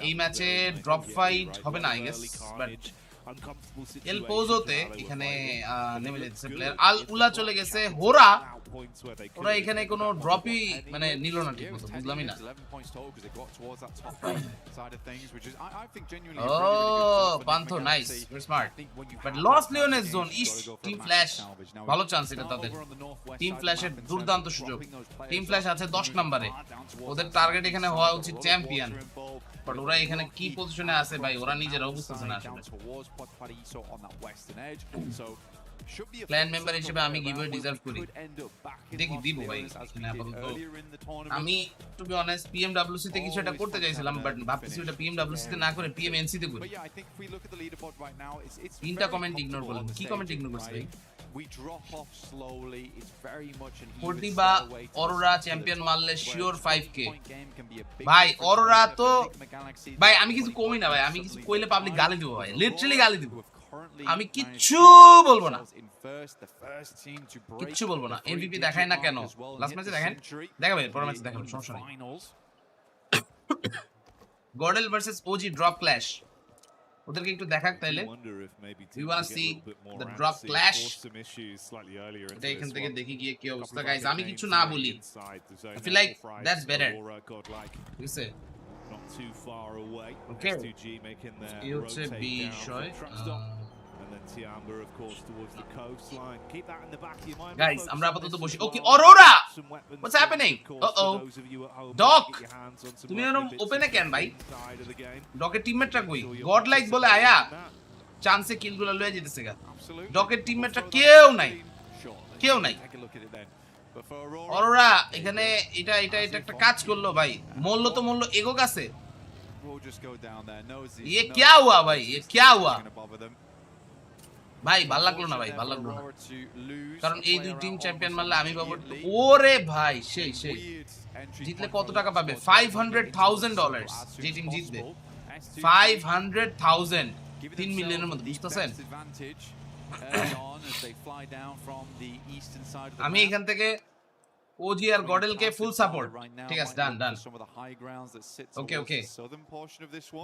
Speaker 1: এই ম্যাচে ড্রপ ফাইট হবে না আই গেস, বাট এল পোজোতে এখানে নেমে যাচ্ছে প্লেয়ার। আল উলা চলে গেছে, ওরা এখানে কোনো ড্রপই মানে নিল না, ঠিক মতো বুঝলামই না। Oh Pantho, nice, very smart, but Los Leones zone, ইশ, টিম ফ্ল্যাশ ভালো চান্স এটা তাদের। টিম ফ্ল্যাশের দুর্দান্ত সুযোগ, টিম ফ্ল্যাশ আছে 10 নম্বরে, ওদের টার্গেট এখানে হওয়া উচিত চ্যাম্পিয়ন, বাট ওরা এখানে কি পজিশনে আছে ভাই, ওরা নিজেরাও বুঝতেছে না আসলে। প্ল্যান মেম্বার হিসেবে আমি গিভওয়ে ডিজার্ভ করি, দেখি দিব ভাই। আপাতত আমি টু বি অনেস্ট PMWC তে কিছু একটা করতে চাইছিলাম, বাট ভাবতেছি ওটা PMWC তে না করে PMNC তে করি। তিনটা কমেন্ট ইগনোর করলাম, কি কমেন্ট ইগনোর করছি ভাই? ফোর্টি বা অরোরা চ্যাম্পিয়ন মারলে শিওর 5K ভাই। অরোরা তো ভাই আমি কিছু কমই না ভাই, আমি কিছু কইলে পাবলিক গালি দিব ভাই, লিটারালি গালি দিব, আমি কিচ্ছু বলবো না, কিচ্ছু বলবো না। MVP দেখায় না কেন? লাস্ট ম্যাচে দেখেন, দেখাবে পরের ম্যাচে দেখাবে, সমস্যা নাই। গডেল ভার্সেস ওজি ড্রপ ক্ল্যাশ, ওদেরকে একটু দেখাক তাইলে। We want to see the drop clash. এটা এখান থেকে দেখি গিয়ে কি অবস্থা গাইস, আমি কিছু না বলি, I feel like that's better, ঠিক আছে? Okay, এই হচ্ছে বিষয়। Guys, আমরা আপাতত বসি। Okay, Aurora, what's happening? Uh-oh, Doc, তুমি এরকম ওপেনে কেন ভাই? ডকের টিমমেটরা কই? গড লাইক বলে আয়া চান্সে কিলগুলো লয়ে যেতেছে গা। ডকের টিমমেটরা কেউ নাই। অরোরা এখানে এটা একটা কাজ করলো ভাই, মল্ল তো মল্ল এগো কাছে। ये क्या हुआ भाई, ये क्या हुआ ভাই? ভাল লাগলো না ভাই, ভাল লাগলো না, কারণ এই দুই টিম চ্যাম্পিয়ন মারলে আমি পাবো। ওরে ভাই, সেই জিতলে কত টাকা পাবে? $500,000 যে টিম জিতবে, 500,000, 3 মিলিয়নের মতো, বুঝতেছেন? আমি এখান থেকে ওজি আর গডেলকে ফুল সাপোর্ট, ঠিক আছে, ডান। ওকে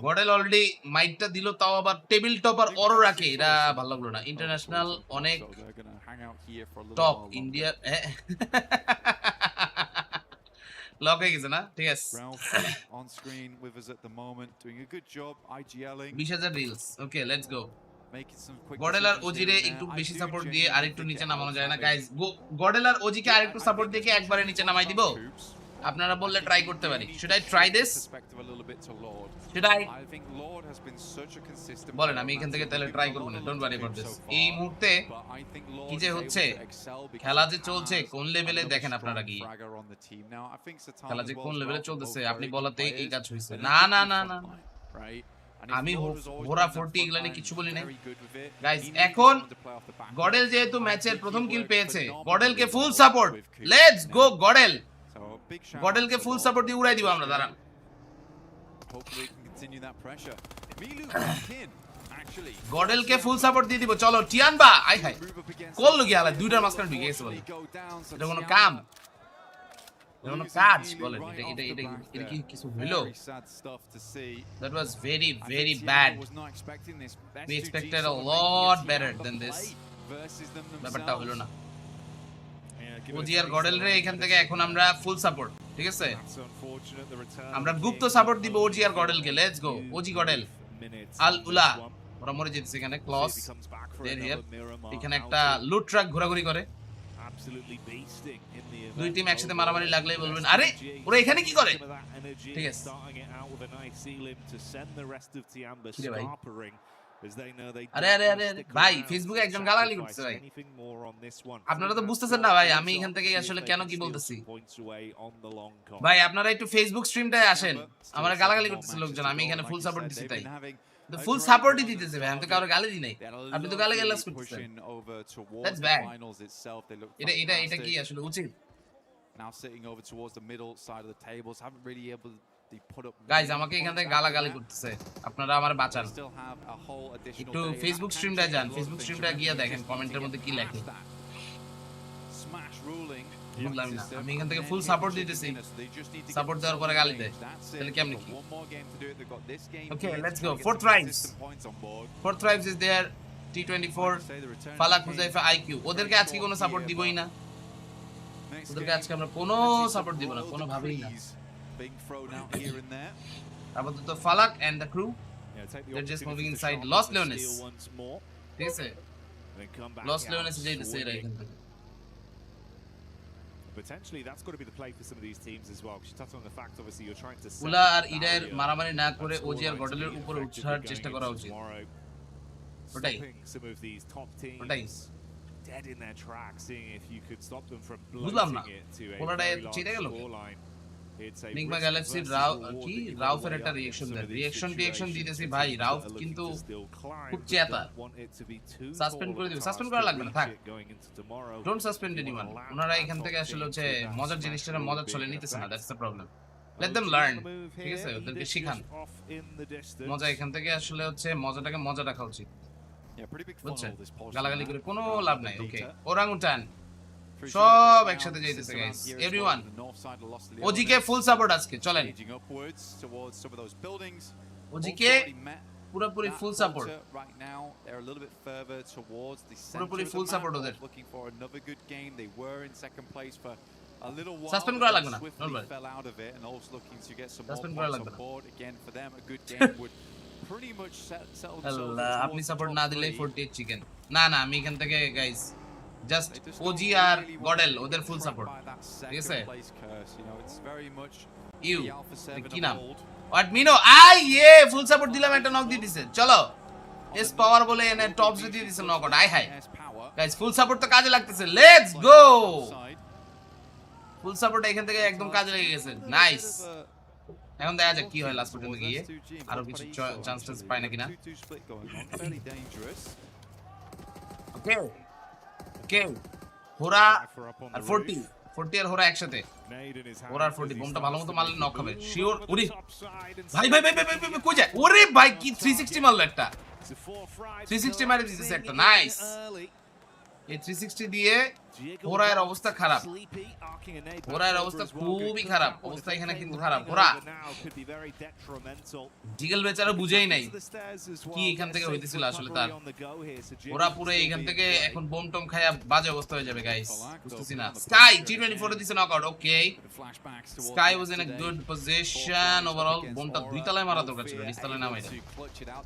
Speaker 1: গডেল অলরেডি মাইকটা দিল, তাও আবার টেবিল টপার অরোরাকে, এটা ভালো লাগলো না। ইন্টারন্যাশনাল অনেক টপ ইন্ডিয়া লক হয়ে গেছে না, ঠিক আছে। 20,000 রিলস, ওকে লেটস গো। গডেল আর ওজিরে একটু বেশি সাপোর্ট দিয়ে আরেকটু নিচে নামানো যায় না গাইস? গডেল আর ওজিকে আরেকটু সাপোর্ট দিয়ে একবারে নিচে নামাই দিব? আপনারা বললে ট্রাই করতে পারি। Should I try this? Should I? বলেন আমি এখান থেকে তাহলে ট্রাই করব না। Don't worry about this. এই মুহূর্তে কি যে হচ্ছে, খেলা যে চলছে কোন লেভেলে দেখেন আপনারা কি খেলা যে কোন লেভেলে চলতেছে আপনি বলাতে এই কাজ হইছে। না না না না আমি হোরা 40 এগুলা নিয়ে কিছু বলি নাই গাইস। এখন গডেল যেহেতু ম্যাচের প্রথম কিল পেয়েছে, গডেলকে full support. Let's go Godel. গডেলকে ফুল সাপোর্ট দিয়ে উড়াই দিব আমরা। দাঁড়ান, গডেলকে ফুল সাপোর্ট দিয়ে দিব। চলো টিয়ানবা আই হাই করলো কি আলা দুইটার মাঝখানে ঢুকে গেছে বলে। এটা কোনো কাম, এটা কোনো কাজ বলেন? এটা কি কিছু হইলো? That was very very bad. We expected a lot better than this. ব্যাপারটা হলো না। ওজি আর গডেল রে এখান থেকে এখন আমরা ফুল সাপোর্ট, ঠিক আছে? আমরা গুপ্ত সাপোর্ট দিব ওজি আর গডেলকে। Let's go OG Godel Al Ula. ওরা মরে যেতেছে এখানে। Close they're here. এখানে একটা লুট ট্রাক ঘোরাঘুরি করে। দুই টিম একসাথে মারামারি লাগলেই বলবেন আরে ওরা এখানে কি করে? ঠিক আছে আরে আরে আরে ভাই ফেসবুকে একজন গালাগালি করতেছে ভাই। আপনারা তো বুঝতেছেন না ভাই আমি এখান থেকে আসলে কেন কি বলতেছি। ভাই আপনারা একটু ফেসবুক স্ট্রিমটায় আসেন। আমার গালাগালি করতেছে লোকজন, আমি এখানে ফুল সাপোর্ট দিছি তাই। ফুল সাপোর্টই দিতেছে ভাই, আমি তো কারো গালি দিই নাই। আপনি তো গালাগালি করতেছেন। That's bad. এটা কি আসলে উচিত? গাইস আমাকে এখান থেকে গালাগালি করতেছে, আপনারা আমার বাঁচান। একটু ফেসবুক স্ট্রিমটায় যান, ফেসবুক স্ট্রিমটা গিয়ে দেখেন কমেন্টের মধ্যে কি লেখে। বুঝলাম না, আমি এখান থেকে ফুল সাপোর্ট দিতেছি, সাপোর্ট দেওয়ার পরে গালি দেয়, তাহলে কেমনে কি? Okay let's go. Fourth tribes is there. T24 Falak Huzaifa IQ ওদেরকে আজকে কোনো সাপোর্ট দিবই না। ওদেরকে আজকে আমরা কোনো সাপোর্ট দিব না, কোনো ভাবেই না। আপাতত Falak and the crew they're just moving inside Los Leones. ঠিক আছে লস লিওনেস যাইতেছে এরা এখান থেকে।
Speaker 9: Potentially that's got to be the play for some of these teams as well. She touched on the fact obviously you're trying to
Speaker 1: উলা আর ইডার মারামারি না করে OG আর গডেলের উপরে উঠার চেষ্টা করা উচিত। ওটাই ওটাই
Speaker 9: dead in their tracks, seeing if you could stop them from
Speaker 1: বুঝলাম না
Speaker 9: bloating it to a
Speaker 1: ওলাটা চিড়ে গেল। নিগমা গ্যালাক্সি রাউফের একটা রিঅ্যাকশন দিতেছি ভাই। রাউফ কিন্তু খুব চেতা, সাসপেন্ড করে দিবে। সাসপেন্ড করা লাগবে না, থাক, ডোন্ট সাসপেন্ড এনিওয়ান। ওনারা এখান থেকে আসলে হচ্ছে মজার জিনিসটা মজার চলে নিতেছে না, that's the problem. Let them learn, ঠিক আছে? ওদেরকে শিখান মজা। এখান থেকে আসলে হচ্ছে মজাটাকে মজা রাখা উচিত, বুঝছেন? গালাগালি করে কোনো লাভ নাই। ওকে ওরাংউটান সব একসাথে যাইতেছে গাইস, এভরিওয়ান। ওজিকে ফুল সাপোর্ট আজকে, চলেন ওজিকে পুরোপুরি ফুল সাপোর্ট, পুরোপুরি ফুল সাপোর্ট ওদের। সাসপেন্ড করা লাগবে না, সাসপেন্ড করা লাগবে না। আল্লাহ আপনি সাপোর্ট না দিলেই 48 চিকেন। না না আমি এখান থেকে গাইস জাস্ট ওজি আর গডেল ওদের ফুল সাপোর্ট, ঠিক আছে? ইউ কি নাম অ্যাডমিনো আই এ ফুল সাপোর্ট দিলাম, একটা নক দিয়ে দিছে। চলো এস পাওয়ার বলে এনে টপস দিয়ে দিছে knock out. I hi guys full support তো কাজে লাগতেছে। লেটস গো ফুল সাপোর্ট এখান থেকে একদম কাজে লেগে গেছে। নাইস। এখন দেখা যাক কি হয় লাস্ট পর্যন্ত গিয়ে, আরো কিছু চান্স পায় না কিনা। ওকে ওকে হোরা আর 40 আর হোরা একসাথে। হোরা আর 40 বোমটা ভালোমতো মারলে নক হবে শিওর। ওরে ভাই ভাই ভাই ভাই কই যায়? ওরে ভাই কি 360 মারলো একটা, 360 মারি দিতেছে একটা। নাইস। এই 360 দিয়ে হোরার অবস্থা খারাপ, হোরার অবস্থা খুবই খারাপ অবস্থা এখানে কিন্তু খারাপ। হোরা জিগেল বেচারা বুঝেই নাই কি এখান থেকে হইতেছিল আসলে তার। ওরা পুরো এখান থেকে এখন বোম টম খায়া বাজে অবস্থা হয়ে যাবে গাইস, বুঝতেছি না। স্কাই T24 এ দিছে knockout. Okay sky was in a good position overall. বোমটা দুই তলায় মারা দরকার ছিল, নিচ তলায় নামাই দেয়।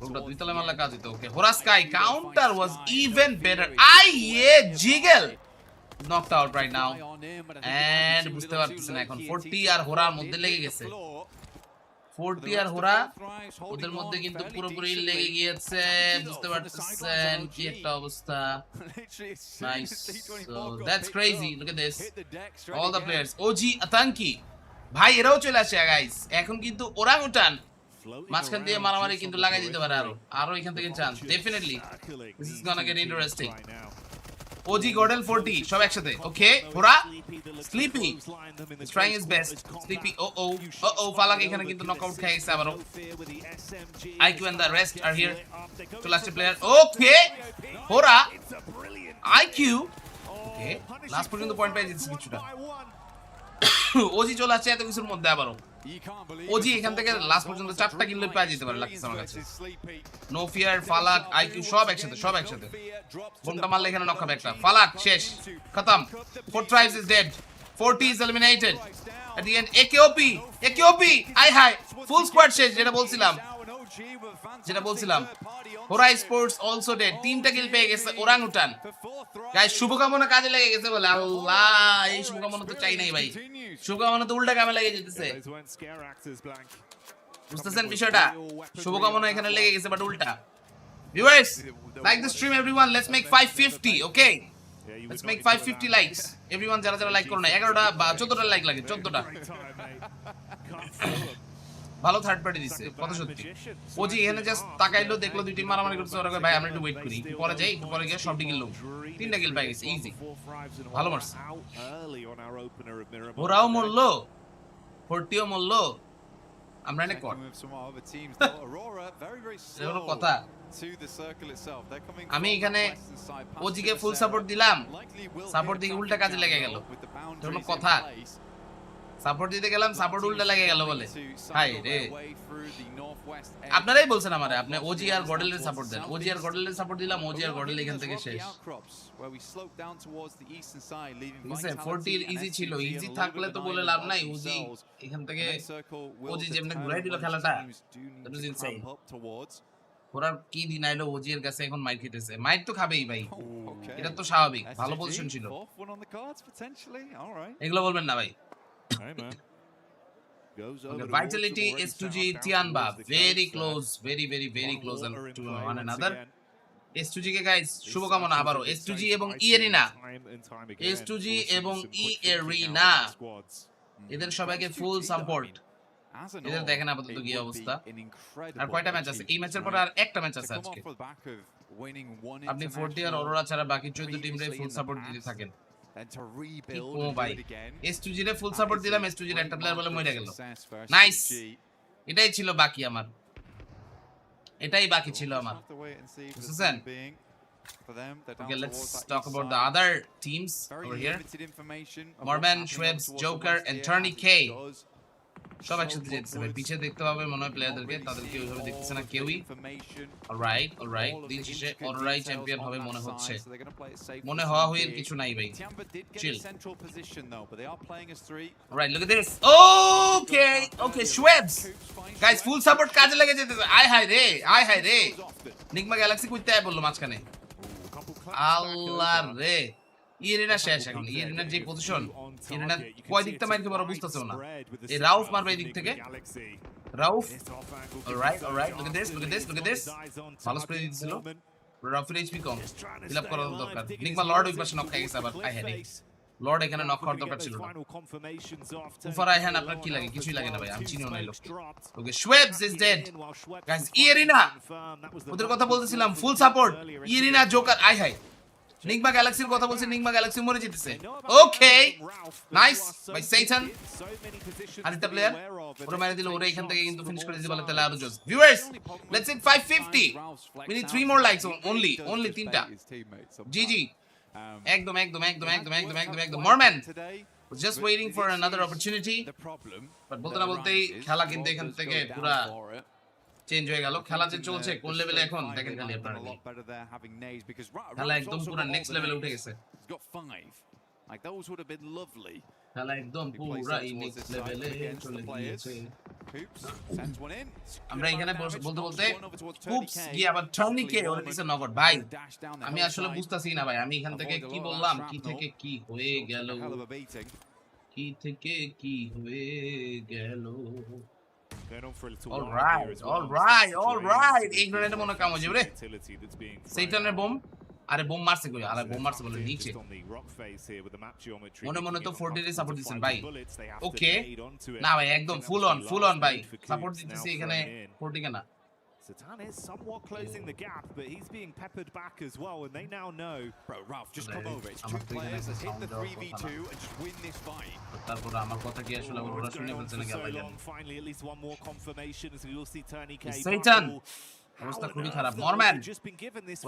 Speaker 1: বোমটা দুই তলায় মারলে কাজ হতো। Okay Hora sky counter was even better. আই এ জিগেল knocked out right now and বুঝতে পারতেছেন এখন 40 আর হোরার মধ্যে লেগে গেছে 40 আর হোরা ওদের মধ্যে কিন্তু পুরোপুরি লেগে গিয়েছে বুঝতে পারতেছেন কি একটা অবস্থা nice so that's crazy look at this all the players OG Atanki ভাই এরাও চলে আসে গাইস এখন কিন্তু ওরাংউটান মাঝখান দিয়ে মারামারি কিন্তু লাগাই দিতে পারে আরো এখান থেকে chance definitely this is gonna get interesting OG Gordon 40 সব একসাথে okay Hora sleepy is trying his best sleepy Falak এখানে কিন্তু নকআউট খেয়ে গেছে আবারো IQ and the rest are here to last player okay Hora IQ okay last পর্যন্ত point পেয়ে যাচ্ছে কিছুটা ওজি চলে আসছে এত কিছুর মধ্যে আবারো ওজি এখান থেকে লাস্ট পর্যন্ত 4টা কিল পেয়ে যেতে পারে লাগছে আমার কাছে নো ফিয়ার ফালাক IQ সব একসাথে বোমটা মারলে এখানে নক হবে একটা ফালাক শেষ খতম 4 tribes is dead 40 is eliminated at the end AKOP আই হাই ফুল স্কোয়াড শেষ যেটা বলছিলাম হোরা স্পোর্টস অলসো ডেড 3টা কিল পেয়ে গেছে ওরাংউটান গাইস শুভকামনা কাজে লেগে গেছে বলে আল্লাহ এই শুভকামনা তো চাই নাই ভাই শুভকামনা তো উল্টা কামে লেগে যেতেছে বুঝতেছেন বিষয়টা শুভকামনা এখানে লেগে গেছে বাট উল্টা viewers like the stream everyone let's make 550 okay let's make 550 likes everyone যারা লাইক করো না 11টা বা 14টা লাইক লাগে 14টা ভালো থার্ড পার্টি দিছে কথা সত্যি ওজি এখানে জাস্ট তাকাইলো দেখলো দুই টিম মারামারি করছে ওরা কয় ভাই আমরা একটু ওয়েট করি পরে যাই পরে গিয়ে সব কিল লোক 3টা কিল পেয়ে গেছে ইজি ভালো মারছে ওরাও মরলো 40ও মরলো আমরা নে কর এগুলো কথা আমি এখানে ওজি কে ফুল সাপোর্ট দিলাম সাপোর্ট দিয়ে উল্টা কাজে লেগে গেল কোনো কথা সাপোর্ট দিতে গেলাম সাপোর্ট উল্টা লেগে গেল বলে হাই রে আপনারাই বলছেন আমারে আপনি ওজি আর গডেলের সাপোর্ট দেন ওজি আর গডেলের সাপোর্ট দিলাম ওজি আর গডেল এখান থেকে শেষ বুঝছে 40 ইজি ছিল ইজি থাকলে তো বলে লাভ নাই ওজি এখান থেকে ওজি যেমন ঘুরাই দিল খেলাটা দ্যাট ইজ ইনসেইন ওরার কি দিন আইলো ওজি এর কাছে এখন মাইর খেতেছে মাইর তো খাবেই ভাই এটা তো স্বাভাবিক ভালো পজিশন ছিল এগুলো বলবেন না ভাই
Speaker 9: Hey man.
Speaker 1: Okay, Vitality S2G Tianba very close very close to one another S2G K guys শুভকামনা আবারো S2G এবং E Arena S2G এবং E Arena এদের সবাইকে ফুল সাপোর্ট এদের দেখেন আপাতত কি অবস্থা আর কয়টা ম্যাচ আছে এই ম্যাচের পর আর একটা ম্যাচ আছে আজকে আপনি 40 আর অরোরা ছাড়া বাকি 14 টিমরে ফুল সাপোর্ট দিতে থাকেন ও ভাই S2G রে ফুল সাপোর্ট দিলাম S2G এর একটা প্লেয়ার বলে মরে গেল নাইস এটাই ছিল বাকি আমার বুঝছেন Okay, let's talk about the other teams over here. Morman, Schwebs, Joker, and Turney K. সব একসাথে যেতেছে ভাই পিছে দেখতে পাবে মনে হয় প্লেয়ারদেরকে তাদেরকে ওইভাবে দেখতেছে না কেউই অলরাইট দিন শেষে অররাই চ্যাম্পিয়ন হবে মনে হচ্ছে মনে হওয়া হয়ে কিছু নাই ভাই chill alright look at this okay Schwebs guys full support কাজে লেগে যেতেছে আয় হায় রে নিগমা গ্যালাক্সি কইতে আয় বললো মাঝখানে আল্লাহ রে ইরেনা শেষ এখন ইরেনার যে পজিশন ইরেনা কয় দিকটা মারতে পারো বুঝতেছো না এই রাউফ মারবে এই দিক থেকে Rauf alright look at this ভালো স্প্রে দিছিল রাউফের এইচপি কম ফিল আপ করার দরকার নিগমা লর্ড ওই পাশে নক খাই গেছে আবার আই হ্যাড লর্ড এখানে নক করার দরকার ছিল না উফার আই হ্যান আপনার কি লাগে কিছুই লাগে না ভাই আমি চিনিও না এই লোককে okay Schwebs is dead guys Irena ওদের কথা বলতেছিলাম ফুল সাপোর্ট ইরেনা জোকার আই হাই নিগমা গ্যালাক্সির কথা বলছে নিগমা গ্যালাক্সি মরে যেতেছে ওকে নাইস বাই সেইটান আরেকটা প্লেয়ার ওরা মেরে দিল ওরা এখান থেকে কিন্তু ফিনিশ করে দিতে বলে তাহলে আরো জোস viewers let's hit 550 we need 3 more likes only 3টা জিজি একদম Morman was just waiting for another opportunity but বলতে না বলতেই খেলা কিন্তু এখান থেকে পুরো চেঞ্জ হয়ে গেল খেলা যে চলছে কোন লেভেলে এখন দেখেন খালি আপনারা খেলা একদম পুরো নেক্সট লেভেলে উঠে গেছে
Speaker 2: Like those would have been lovely
Speaker 1: খেলা একদম পুরো নেক্সট লেভেলে চলে গিয়েছে আমরা এখানে বলতে বলতে কুপস গিয়ে আবার টর্নিকে ওরে দিছে নগর ভাই আমি আসলে বুঝতাছি না ভাই আমি এখান থেকে কি বললাম কি থেকে কি হয়ে গেল কি থেকে কি হয়ে গেল অলরাইট এই গ্রেনেড মনে কাম হয়ে যাবে রে সেইটানের বোম আরে বোম মারছে কই আরে বোম মারছে বলে নিচে মনে মনে তো 40 এর সাপোর্ট দিছেন ভাই ওকে না ভাই একদম ফুল অন ভাই সাপোর্ট দিতেছি এখানে 40 কেনা
Speaker 9: Satan is somewhat closing the gap, but he's being peppered back as well, and they now know.
Speaker 3: Bro, Ralph, just come over. It's two players. Let's hit the 3v2 and just win this fight.
Speaker 1: তারপর আমার কথা কি আসলে ওরা শুনে ফেলছে না গেল
Speaker 9: Finally, at least one more confirmation as we will see Tony K.
Speaker 1: Satan অবস্থা খুবই খারাপ Norman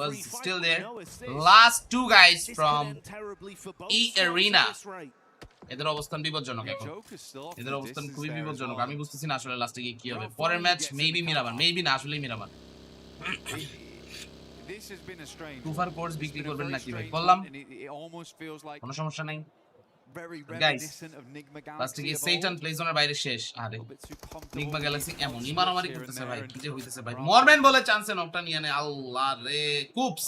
Speaker 1: was still there last two guys from E Arena এদের অবস্থান বিপজ্জনক এখন এদের অবস্থান খুবই বিপজ্জনক আমি বুঝতেছি না আসলে লাস্টে গিয়ে কি হবে পরের ম্যাচ মেবি মিরাবার মেবি না আসলেই মিরাবার টুফার কোর্স বিক্রি করবেন নাকি ভাই বললাম কোনো সমস্যা নাই গাইস লাস্টে গিয়ে সেইটান প্লে জোনের বাইরে শেষ আরে নিগমা গ্যালাক্সি এমনই মারামারি করতেছে ভাই কি যে হইতেছে ভাই মরবেন বলে চান্সে নকটা নিয়ে নে আল্লাহ রে কুপস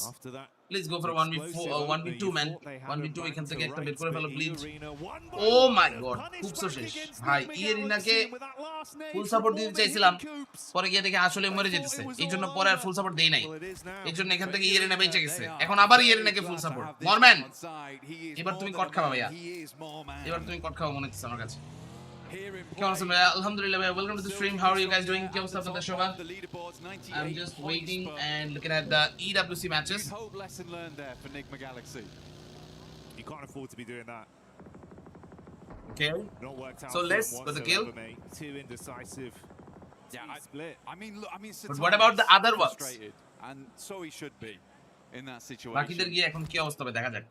Speaker 1: Please go for 1v4 or 1v2 man 1v2 এখান থেকে একটা বের করে ফেলো প্লিজ ও মাই গড খুব শেষ ভাই ইয়েরিনাকে ফুল সাপোর্ট দিতে চাইছিলাম পরে গিয়ে দেখে আসলে মরে যেতেছে এইজন্য পরে আর ফুল সাপোর্ট দেই নাই এইজন্য এখান থেকে ইয়েরিনা বেঁচে গেছে এখন আবার ইয়েরিনাকে ফুল সাপোর্ট মরম্যান এবার তুমি কট খাবা ভাইয়া এবার তুমি কট খাওয়া মনে হচ্ছে আমার কাছে কেমন আছেন ভাইয়া আলহামদুলিল্লাহ ভাইয়া welcome to the stream how are you guys doing কি অবস্থা আপনাদের সবার I'm just waiting and looking at the EWC matches
Speaker 3: Lesson learned there for Nigma Galaxy.
Speaker 9: You can't afford to be doing that.
Speaker 1: Okay. So let's for the kill.
Speaker 9: Too indecisive.
Speaker 3: Yeah, split. I mean,
Speaker 1: but what about the other ones?
Speaker 3: And so he should be in that situation.
Speaker 1: বাকিদের গিয়ে এখন কি অবস্থা হবে দেখা যাক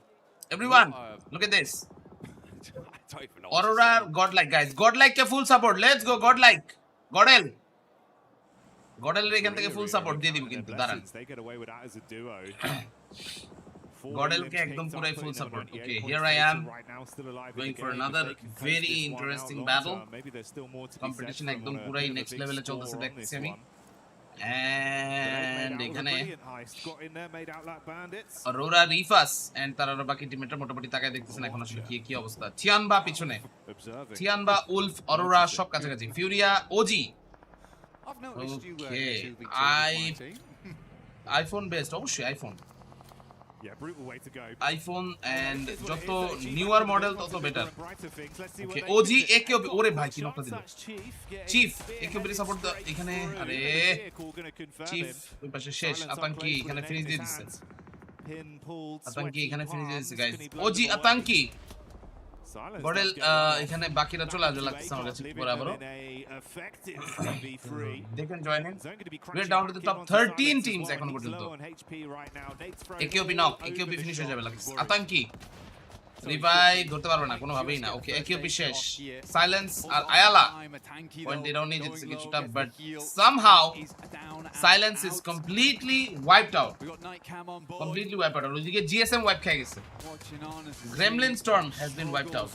Speaker 1: everyone look at this Aurora godlike guys godlike ke full support let's go godlike godel গডেলের এখান থেকে ফুল সাপোর্ট দিয়ে দিব কিন্তু দাঁড়ান গডেলকে একদম পুরাই full support okay here I am going for another very interesting battle competition একদম পুরাই নেক্সট লেভেলে চলতেছে দেখতেছি আমি এন্ড এখানে অরোরা রিফাস এন্ড তার আর বাকি টিমমেটরা মোটামুটি তাকায় দেখতেছেন এখন আসলে কি অবস্থা থিয়ানবা পিছনে থিয়ানবা উলফ অরোরা সব কাছাকাছি ফিউরিয়া OG Okay, iPhone based, obviously iPhone.
Speaker 9: Yeah, brutal way to go.
Speaker 1: iPhone and যত newer model তত better. Okay, OG AKB ওরে ভাই কি নকটা দিল চিফ AKB সাপোর্ট এখানে আরে চিফ ওই পাশে শেষ আতঙ্কি এখানে ফিনিশ দিয়ে দিচ্ছে আতঙ্কি এখানে ফিনিশ দিয়ে দিচ্ছে গাইস OG আতঙ্কি গডেল এখানে বাকিরা চলে আসবে লাগছে আমার কাছে বরাবর they can join in we're down to the top 13 teams এখন পর্যন্ত AKB knock AKB ফিনিশ হয়ে যাবে লাগছে আতঙ্কি রিভাইভ ধরতে পারবে না কোনো ভাবেই না ওকে AKB শেষ সাইলেন্স আর আয়ালা পয়েন্ট এরাও নিয়ে যেতেছে কিছুটা but somehow silence is completely wiped out ওইদিকে GSM ওয়াইপ খেয়ে গেছে Gremlin Storm has been wiped out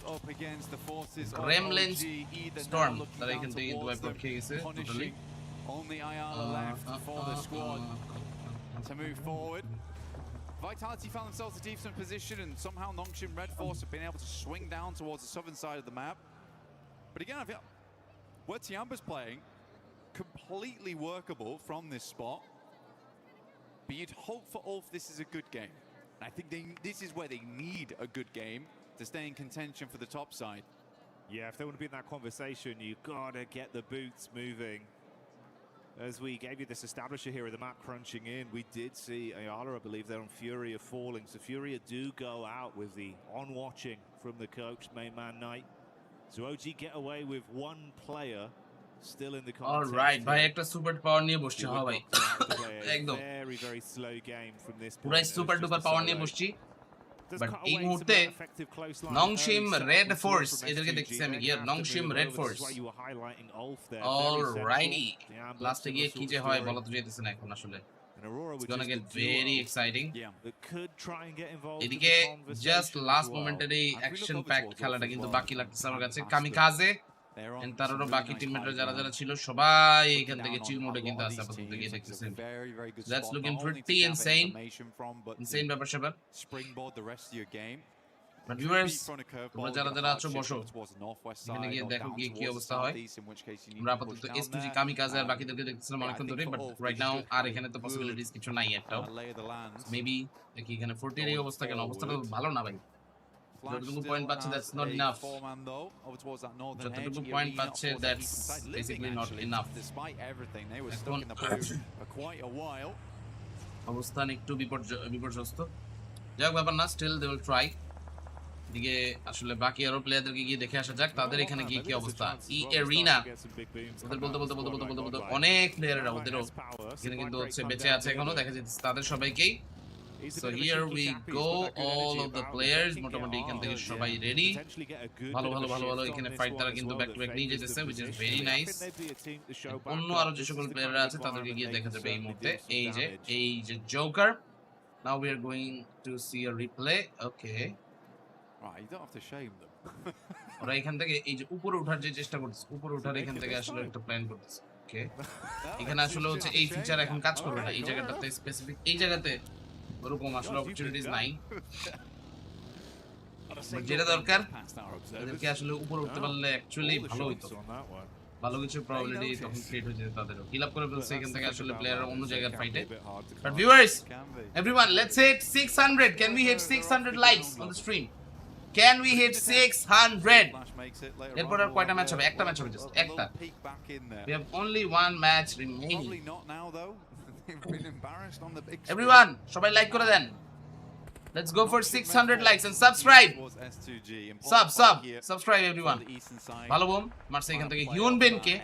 Speaker 1: Gremlin Storm তারা এখান থেকে কিন্তু ওয়াইপ খেয়ে গেছে totally
Speaker 3: only Ayala left for the squad to move forward. Vitality found themselves in a decent position, and somehow Nongshim Red Force have been able to swing down towards the southern side of the map. But again, I feel where Tiamba's playing, completely workable from this spot. But you'd hope for Ulf this is a good game. And I think this is where they need a good game to stay in contention for the top side.
Speaker 9: Yeah, if they want to be in that conversation, you've got to get the boots moving. As we gave you this establisher here of the map crunching in, we did see Ayala, I believe, there on Furia falling. So Furia do go out with the on-watching from the coach, main man Knight. So OG get away with one player still in the contest.
Speaker 1: All right, ভাই একটা super power নিয়ে বসছি হ্যাঁ ভাই একদম
Speaker 9: very very slow game from this point.
Speaker 1: পুরো super duper পাওয়ার নিয়ে বসছি বাট এই মুহূর্তে নংশিম রেড ফোর্স এদেরকে দেখতেছি আমি গিয়ে নংশিম রেড ফোর্স অলরাইটি লাস্টে গিয়ে কি যে হয় বলা তো যেতেছে না এখন আসলে It's gonna get very exciting.
Speaker 9: That could try and get involved.
Speaker 1: এদিকে জাস্ট লাস্ট মোমেন্টের এই অ্যাকশন প্যাকড খেলাটা কিন্তু বাকি লাগতেছে আমার কাছে। কামিকাজে এন্ড তারও বাকি টিমমেটরা যারা যারা ছিল সবাই এখান থেকে চিল মোডে কিন্তু আছে আপাতত গিয়ে দেখতেছেন। That's looking pretty insane ব্যাপার স্যাপার। But viewers, তোমরা যারা যারা আছো বসো, এখানে গিয়ে দেখো কি অবস্থা হয়। আমরা আপাতত S2G কামিকাজে আর বাকিদেরকে দেখতেছিলাম অনেকক্ষণ ধরে, বাট রাইট নাও আর এখানে তো পসিবিলিটিস কিছু নাই একটাও। মেবি দেখি এখানে 40 এর এই অবস্থা কেন? অবস্থাটা ভালো না ভাই। যতটুকু পয়েন্ট পাচ্ছে that's not enough. যতটুকু পয়েন্ট পাচ্ছে that's basically not enough. অবস্থান একটু বিপর্যস্ত। যাক ব্যাপার না, still they will try. দিকে আসলে বাকি আরো প্লেয়ারদেরকে গিয়ে দেখে আসা যাক তাদের এখানে গিয়ে কি অবস্থা। ই এরিনা ওদের বলতে অনেক প্লেয়াররা ওদেরও এখানে কিন্তু হচ্ছে বেঁচে আছে এখনো, দেখা যাচ্ছে তাদের সবাইকেই। So here we go, all of the players মোটামুটি এখান থেকে সবাই রেডি। ভালো এখানে ফাইট তারা কিন্তু ব্যাক টু ব্যাক নিয়ে যেতেছে, which is very nice. অন্য আরো যে সকল প্লেয়াররা আছে তাদেরকে গিয়ে দেখা যাবে এই মুহূর্তে। এই যে Joker, now we are going to see a replay. Okay,
Speaker 3: right, you don't have to shame them.
Speaker 1: ওরা এখান থেকে এই যে উপরে ওঠার যে চেষ্টা করতেছে, উপরে ওঠার এখান থেকে আসলে একটা প্ল্যান করতেছে। ওকে, এখানে আসলে হচ্ছে এই ফিচার এখন কাজ করবে না এই জায়গাটাতে, স্পেসিফিক এই জায়গাতে ওরকম আসলে অপরচুনিটিস নাই। যেটা দরকার তাদেরকে আসলে উপরে উঠতে পারলে অ্যাকচুয়ালি ভালো হইতো, ভালো কিছু প্রবাবিলিটি তখন ক্রিয়েট হয়ে যেত তাদেরও। কিল আপ করে ফেলছে এখান থেকে আসলে প্লেয়াররা অন্য জায়গার ফাইটে। But viewers, everyone, let's hit 600. Can we hit 600 likes on the stream? Can we hit 600? এরপর আর কয়টা ম্যাচ হবে? একটা ম্যাচ হবে, জাস্ট একটা। We have only one match remaining. Everyone, সবাই লাইক করে দেন। Let's go for 600 likes and subscribe. Subscribe everyone. ভালো bomb মারছে এখান থেকে হিউনবিন কে,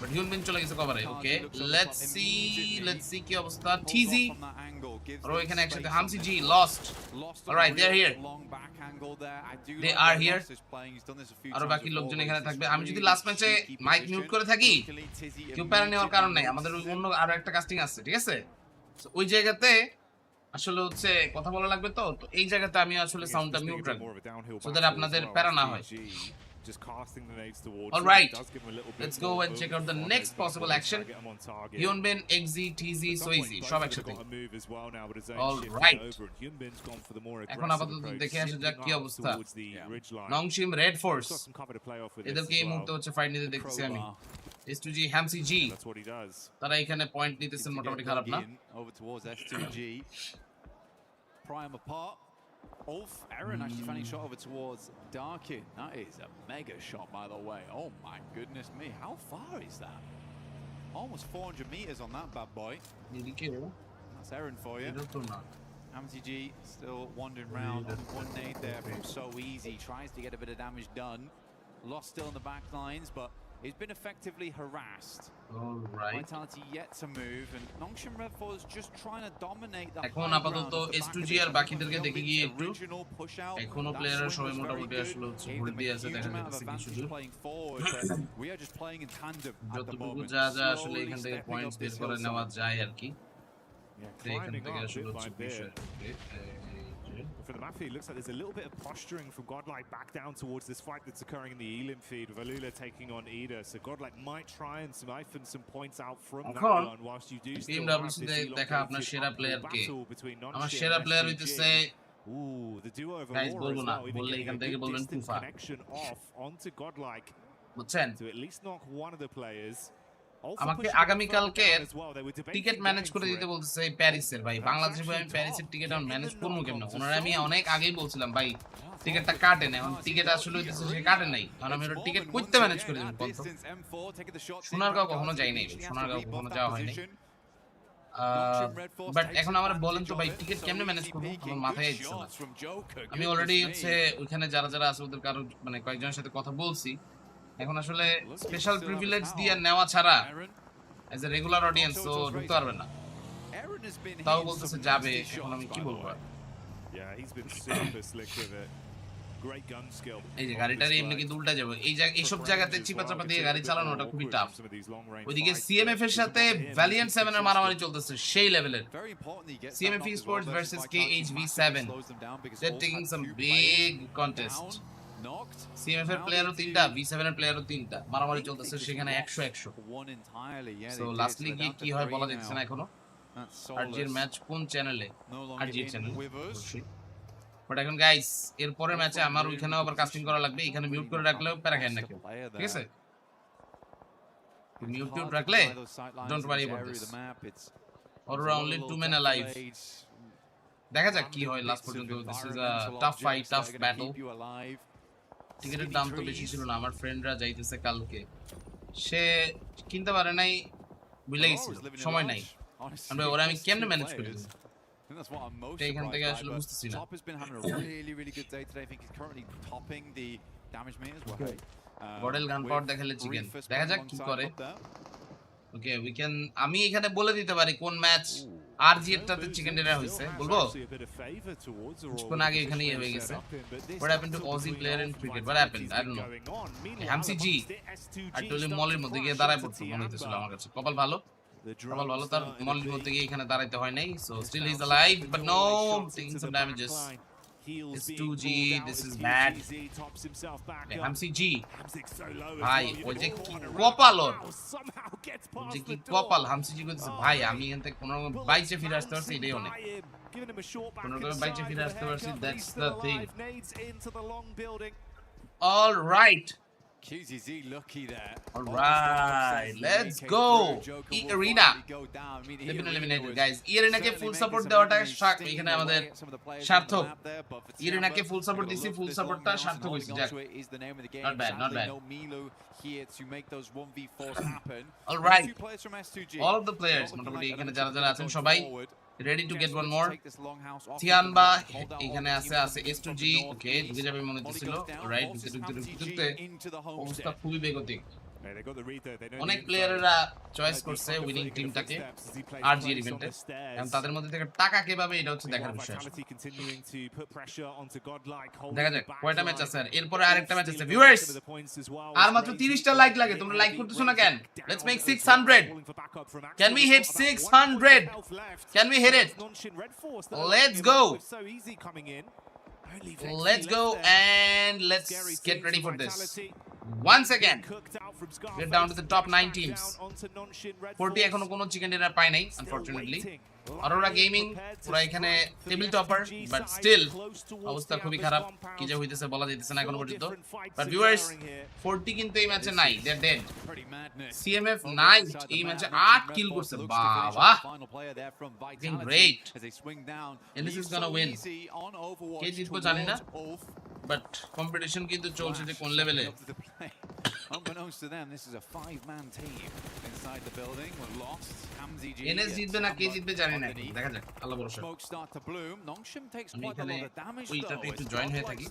Speaker 1: বাট হিউনবিন চলে গেছে কভারে। ওকে, let's see কি অবস্থা। টিজি আর এখানে একসাথে হামসি জি lost. Alright, they are here. They are here. আর বাকি লোকজন এখানে থাকবে। আমি যদি লাস্ট ম্যাচে মাইক মিউট করে থাকি, কেউ প্যারা নেওয়ার কারণ নাই, আমাদের অন্য আরো একটা কাস্টিং আছে, ঠিক আছে? ওই জায়গাতে আসলে হচ্ছে কথা বলা লাগবে, তো এই জায়গাতে আমি আসলে সাউন্ডটা মিউট রাখবো সো দ্যাট আপনাদের প্যারা না হয়। Alright, let's go and check out the next possible action. Hyunbin, XZ, TZ, Soizi সব একসাথে। Alright, এখন আপাতত দেখে আসা যাক কি অবস্থা। নংশিম রেড ফোর্স এদেরকে এই মুহূর্তে হচ্ছে ফাইট নিতে দেখতেছি আমি। S2G, Hamsi G তারা এখানে পয়েন্ট নিতেছেন মোটামুটি খারাপ না।
Speaker 3: Prime apart. Ulf, Aaron actually finding shot over towards Darkin. That is a mega shot, by the way. Oh my goodness me, how far is that? Almost 400 meters on that bad boy. That's Aaron for you. Hamsi G still wandering around on one nade there from So Easy. Tries to get a bit of damage done. Lost still in the back lines, but he's been effectively harassed.
Speaker 1: Alright.
Speaker 3: Vitality yet to move, and Nongshim Redfall is just trying to dominate the
Speaker 1: এখন আপাতত S2G আর বাকিদেরকে দেখে গিয়ে একটু এখনো প্লেয়াররা সবাই মোটামুটি আসলে হচ্ছে ঘুরে দিয়ে আছে, দেখা যাচ্ছে কিছু দূর। যতটুকু যা আসলে এখান থেকে পয়েন্টস বের করে নেওয়া যায় আর কি, এখান থেকে আসলে হচ্ছে বিষয়।
Speaker 9: For the map feed, looks like there's a little bit of posturing from Godlike back down towards this fight that's occurring in the Elim feed with Alula taking on Ida. So Godlike might try and siphon some points out from that one whilst you do still have this
Speaker 1: দেখা আপনার সেরা player কে। আমার সেরা player হইতেছে
Speaker 9: the duo of
Speaker 1: guys, বলবো না, বললে এখান থেকে বলবেন কুফা,
Speaker 9: connection off onto Godlike
Speaker 1: বুঝছেন?
Speaker 9: to at least knock one of the players.
Speaker 1: আমাকে আগামীকালকে টিকিট ম্যানেজ করে দিতে বলতেছে প্যারিসের। ভাই বাংলাদেশে ভাই আমি প্যারিসের টিকিট আমি ম্যানেজ করবো কেমন? ওনারা আমি অনেক আগেই বলছিলাম ভাই টিকিটটা কাটেন, এখন টিকিট আসলে হইতেছে সে কাটে নাই, কারণ আমি ওর টিকিট কইতে ম্যানেজ করে দেব। কত সোনারগাঁও কখনো যাই নাই, সোনারগাঁও কখনো যাওয়া হয়নি। বাট এখন আমার বলেন তো ভাই টিকিট কেমনে ম্যানেজ করবো, আমার মাথায় আসছে না। আমি অলরেডি হচ্ছে ওইখানে যারা যারা আছে ওদের কারো মানে কয়েকজনের সাথে কথা বলছি। এখন আসলে স্পেশাল প্রিভিলেজ দিয়ে নেওয়া ছাড়া এজ এ রেগুলার অডিয়েন্স তো ঢুকতে পারবে না, তাও বলতেছে যাবে। এখন আমি কি বলবো? এই যে গাড়িটারে এমনি কিন্তু উল্টা যাবে, এইসব জায়গাতে চিপা চাপা দিয়ে গাড়ি চালানোটা খুবই টাফ। ওইদিকে সিএমএফ এর সাথে ভ্যালিয়েন্ট 7 এর মারামারি চলতেছে সেই লেভেলের। CMF Esports versus KHV7, they're taking some big contest. CMF এর প্লেয়ারও 3টা, V7 এর প্লেয়ারও 3টা, মারামারি চলতেছে সেখানে 100-100। সো লাস্টলি গিয়ে কি হয় বলা যাচ্ছে না এখনো। আরজি এর ম্যাচ কোন চ্যানেলে? আরজি এর চ্যানেলে অবশ্যই। বাট এখন গাইস এর পরের ম্যাচে আমার ওইখানেও আবার কাস্টিং করা লাগবে, এখানে মিউট করে রাখলেও প্যারা খায় না কেউ, ঠিক আছে? মিউট রাখলে don't worry about this. Aurora only 2 men alive. দেখা যাক কি হয় লাস্ট পর্যন্ত। This is a tough fight, tough battle. টিকেটের দাম তো বেশি ছিল না, আমার ফ্রেন্ডরা যাইতেছে কালকে, সে কিনতে পারে নাই, বুঝলে গেছিল সময় নাই। ওরা আমি কেমনে ম্যানেজ করি এখান থেকে আসলে বুঝতেছি না। বডেল গান পাওয়ার দেখালে চিকেন, দেখা যাক কি করে। ওকে উই ক্যান, আমি এখানে বলে দিতে পারি কোন ম্যাচ আরজি এরটাতে চিকেন ডিনার হইছে, বলবো? কোন আগে এখানে হয়ে গেছে। What happened to Aussie player in cricket? What happened? I don't know. Hamsi G actually মলের মধ্যে গিয়ে দাঁড়ায় পড়তো মনে হইতেছিল আমার কাছে। কপাল ভালো তার, মলের মধ্যে গিয়ে এখানে দাঁড়াইতে হয় নাই। So still he's alive but no, taking some damages. It's 2G, this is bad. Hamsi G ভাই ওই যে কি কপাল, ওর যে কি কপাল। হামসি জি কইতেছে ভাই আমি এখান থেকে কোনো বাইচে ফিরে আসতে পারছি, এটাই অনেক। কোনো বাইচে ফিরে আসতে পারছি, that's the thing. All right,
Speaker 3: QZZ lucky there.
Speaker 1: All right, let's go. E-Arena. They've been eliminated, guys. E-Arena K full support দেওয়াটা এখানে আমাদের সার্থক। E-Arena কে ফুল সাপোর্ট দিছি, ফুল সাপোর্টটা সার্থক হইছে। যাক, not bad, not bad. All right, all of the players মোটামুটি এখানে যারা যারা আছেন সবাই ready to get one more. Tianba এখানে আছে S2G, ওকে ঢুকে যাবে মনে হচ্ছিল। রাইট, ঢুকতে অবস্থা খুবই বেগতিক। অনেক প্লেয়াররা চয়েস করছে উইনিং টিমটাকে আরজি এর ইভেন্টে, এবং তাদের মধ্যে থেকে টাকা কে পাবে এটা হচ্ছে দেখার বিষয়। দেখা যাক কয়টা ম্যাচ আছে, আর এরপরে আরেকটা ম্যাচ আছে। ভিউয়ার্স আর মাত্র 30টা লাইক লাগে, তোমরা লাইক করতেছো না কেন? Let's make 600. Can we hit 600? Can we hit it? Let's go. Let's go and let's get ready for this. Once again, we're down to the top 9 teams. 40 এখনো কোনো chicken dinner পাই নাই unfortunately. Aurora Gaming পুরো এখানে table topper, but still অবস্থা খুবই খারাপ, কি যে হইতেছে বলা যাইতেছে না এখনো পর্যন্ত। বাট ভিউয়ার্স 40 কিন্তু এই ম্যাচে নাই, দে আর ডেড। সিএমএফ নাইট এই ম্যাচে 8 কিল করছে, বাবা great. And this is gonna win. কে জিতবে জানি না, বাট কম্পিটিশন কিন্তু চলছে যে কোন লেভেলে।
Speaker 3: Unbeknownst to them, this is a 5-man team inside the building. We're lost. Hamzi G.
Speaker 1: NS জিতবে না কে জিতবে জানি না, দেখা যাক, আল্লাহ ভরসা।
Speaker 3: Smoke start to bloom. Nongshim takes quite a lot of damage
Speaker 1: ওইটাতে
Speaker 3: though.
Speaker 1: একটু জয়েন হয়ে থাকি,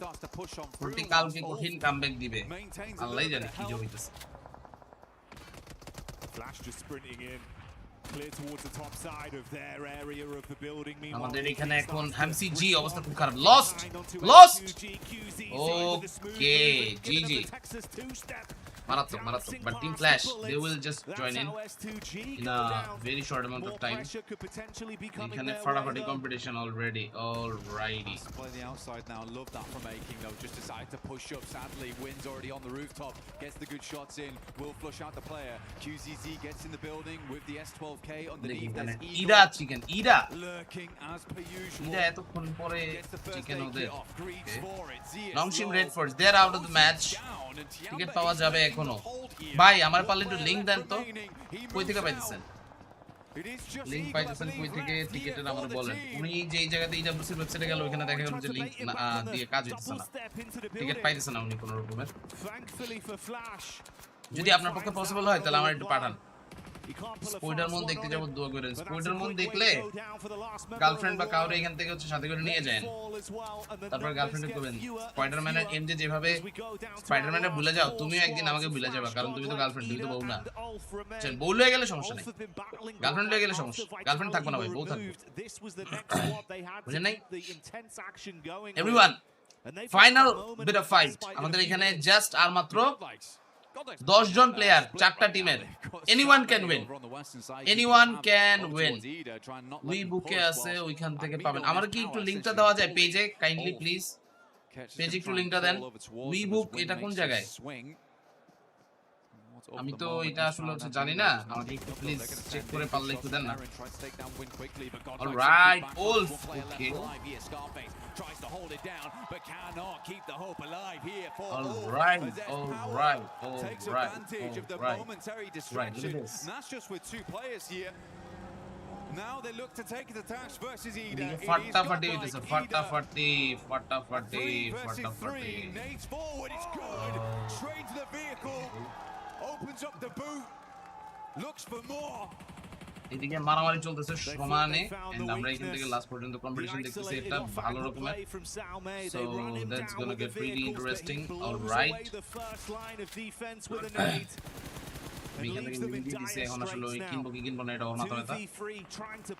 Speaker 1: ফুলটি কালকে কঠিন কামব্যাক দিবে, আল্লাহই জানে কি যে হইতেছে।
Speaker 9: Flash just sprinting in. Clear towards the top side of their area of the building.
Speaker 1: আমাদের এখানে এখন হামসি জি অবস্থা খুব খারাপ, লস্ট। ওকে জিজি মারাত্মক, but Team Flash, they will just join in a very short amount of time. এখানে ফাটাফাটি competition already. Alrighty.
Speaker 3: Play the outside now. Love that from Aking though. Just decided to push up. Sadly, Wynn's already on the rooftop. Gets the good shots in. Will flush out the player. QZZ gets in the building with the S12K underneath.
Speaker 1: Ida chicken. Ida
Speaker 3: lurking as per usual.
Speaker 1: Ida এতক্ষণ পরে chicken ওদের। Nongshim Redfords, they're out of the match. Ticket পাওয়া যাবে এখনো। ভাই আমার পারলে একটু লিংক দেন তো, কই থেকে পাইতেছেন? লিংক পাইতেছেন কই থেকে টিকেটের আমার বলেন। উনি যে এই জায়গাতে ইডব্লিউসি ওয়েবসাইটে গেল, ওখানে দেখা গেল যে লিংক দিয়ে কাজ হইতেছে না, টিকেট পাইতেছে না উনি কোনো রকমের। যদি আপনার পক্ষে পসিবল হয় তাহলে আমার একটু পাঠান। স্পোইডার মন দেখতে যাবো, দোয়া করেন। স্পোইডার মন দেখলে গার্লফ্রেন্ড বা কাউরে এখান থেকে হচ্ছে সাথে করে নিয়ে যান, তারপর গার্লফ্রেন্ডকে করবেন স্পাইডারম্যানের এমজে যেভাবে স্পাইডারম্যানের ভুলে যাও, তুমিও একদিন আমাকে ভুলে যাবে, কারণ তুমি তো গার্লফ্রেন্ড, তুমি তো বউ না। বউ লয়ে গেলে সমস্যা নেই, গার্লফ্রেন্ড লয়ে গেলে সমস্যা, গার্লফ্রেন্ড থাকবো না ভাই, বউ থাকবো, বুঝেন নাই? Everyone final bit of fight আমাদের এখানে জাস্ট আর মাত্র 10 জন প্লেয়ার, 4টা টিমের। Anyone can win, anyone can win. We বুকে আছে, ওইখান থেকে পাবেন। আমার কি একটু লিংকটা দেওয়া যায় পেজে? কাইন্ডলি প্লিজ পেজে একটু লিংকটা দেন। উই বুক এটা কোন জায়গায়? আমি তো এটা আসলে জানি না, আমাকে একটু প্লিজ চেক করে পারলে একটু দেন না। Alright, wolf, okay. Alright. Right, look at this.
Speaker 3: That's just with 2 players here. Now they look to take the attacks versus Ida.
Speaker 1: Fatta-fatti with this, fatta-fatti.
Speaker 3: Nades forward, it's good. Straight to the vehicle. Opens up the boot. Looks for more.
Speaker 1: এদিকে মারামারি চলতেছে সমানে, and আমরা এখান থেকে last পর্যন্ত competition দেখতেছি একটা ভালো রকমের। So that's gonna gate pretty interesting. Alright, এখন আসলে কিনবো কি কিনবো না এটা ওর মাথা ব্যথা।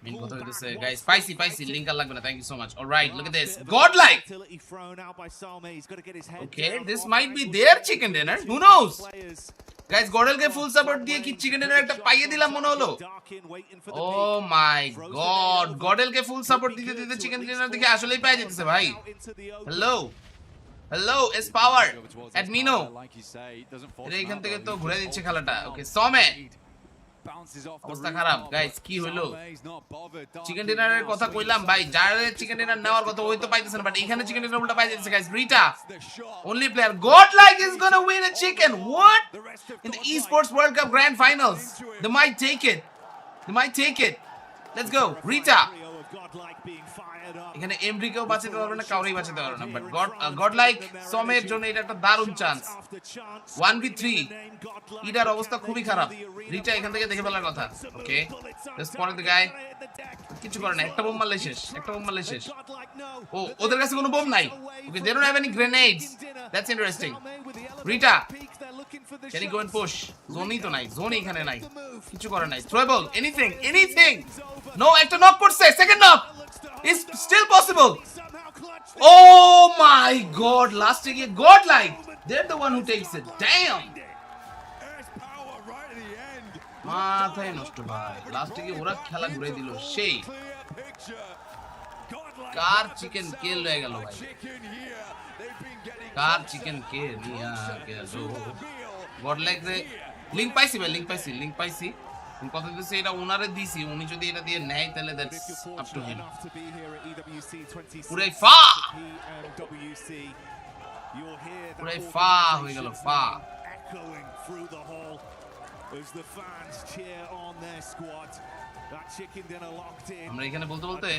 Speaker 1: মেইন কথা হইতেছে গাইস, স্পাইসি লিংক আর লাগবে না, thank you so much. Alright, look at this, god like. Okay, this might be their chicken dinner, who knows. Guys, গডেলকে ফুল সাপোর্ট দিয়ে কি চিকেন ডিনার একটা পাইয়ে দিলাম মনে হলো। ও মাই গড, গডেলকে ফুল সাপোর্ট দিতে দিতে চিকেন ডিনার দেখে আসলেই পাই যেতেছে ভাই। হ্যালো এস পাওয়ার অ্যাডমিনো, এটা এখান থেকে তো ঘুরে দিচ্ছে খেলাটা। ওকে, সমে অবস্থা খারাপ গাইস, কি হলো? চিকেন ডিনারের কথা কইলাম ভাই, যার চিকেন ডিনার নেওয়ার কথা ওই তো পাইতেছেন, বাট এখানে চিকেন ডিনার উল্টা পাই যাচ্ছে guys. Rita only player godlike is gonna win a chicken. What? In the Esports World Cup Grand Finals, they might take it. Let's go Rita. এখানে এমরিকেও বাঁচাতে পারবে না, কাউরেই বাঁচাতে পারবে না, বাট গডলাইক সমের জন্য এটা একটা দারুণ চান্স। 1v3, ইডার অবস্থা খুবই খারাপ। রিটা এখান থেকে দেখে ফেলার কথা। ওকে, জাস্ট ফলো দ্য গাই, কিছু করে না, একটা বোম মারলে শেষ। ও, ওদের কাছে কোনো বোম নাই। Okay, they don't have any grenades, that's interesting. Rita can you go and push? জোনই তো নাই, জোন এখানে নাই, কিছু করে নাই। Throwable, anything. নো, একটা নক করছে, second knock is still possible. Oh my god, last again godlike, they're the one who takes it. Damn, মাথায় নষ্ট ভাই, লাস্টে গিয়ে ওরা খেলা ঘুরে দিল। সেই কার চিকেন কেল হয়ে গেল ভাই, কার চিকেন কে নিয়া গেল। গডলাইক রে লিংক পাইছি ভাই, লিংক পাইছি। কথা দিতেছে এটা ওনারে দিছি, উনি যদি এটা দিয়ে নেয় তাহলে দ্যাটস আপ টু হিম। পুরাই ফা হয়ে গেল, ফা। আমরা এখানে বলতে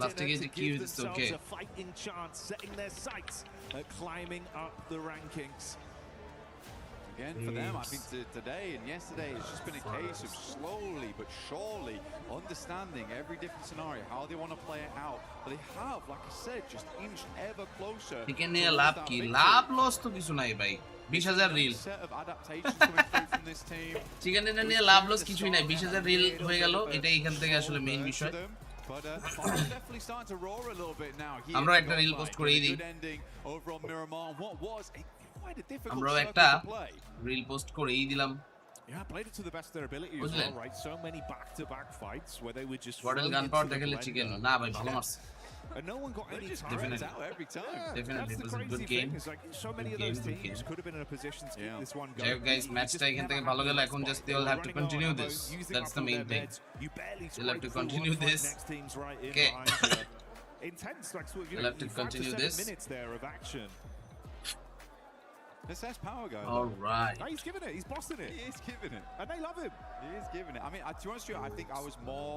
Speaker 1: লাস্টে গিয়ে কি হইতেছে। ওকে,
Speaker 3: Again, for them, I think today and yesterday, it's just been a case of slowly but surely understanding every different scenario, how they want to play it out. But they have, like I said, just inched ever closer.
Speaker 1: Chicken নিয়ে লাভ কি? লাভ loss তো কিছু নাই ভাই। 20,000 reel. Chicken নিয়ে লাভ loss কিছুই নাই, 20,000 reel হয়ে গেল। এটাই এখান থেকে আসলে মেইন বিষয়। আমরা একটা রিল পোস্ট করেই দিই। আমরা একটা রিল পোস্ট করেই দিলাম।
Speaker 9: Yeah, played it to the best of their ability as well, right? So many back-to-back fights where they would just
Speaker 1: Gordon gun power দেখলে চিকেন না ভাই, ভালো মারছে।
Speaker 9: And no one got any time out every time.
Speaker 1: Definitely, it was a good game.
Speaker 9: So many of those teams could have been in a position to get this one
Speaker 1: going. Guys, matchটা এখান থেকে ভালো গেল, এখন just they all have to continue this. That's the main thing. They'll have to continue this. Okay. They'll have to continue this.
Speaker 3: This S power guy.
Speaker 1: All right.
Speaker 9: No, he's giving it. He's bossing it.
Speaker 3: He is giving it.
Speaker 9: And they love him.
Speaker 3: He is giving it. I mean, to be honest with you, I think I was more,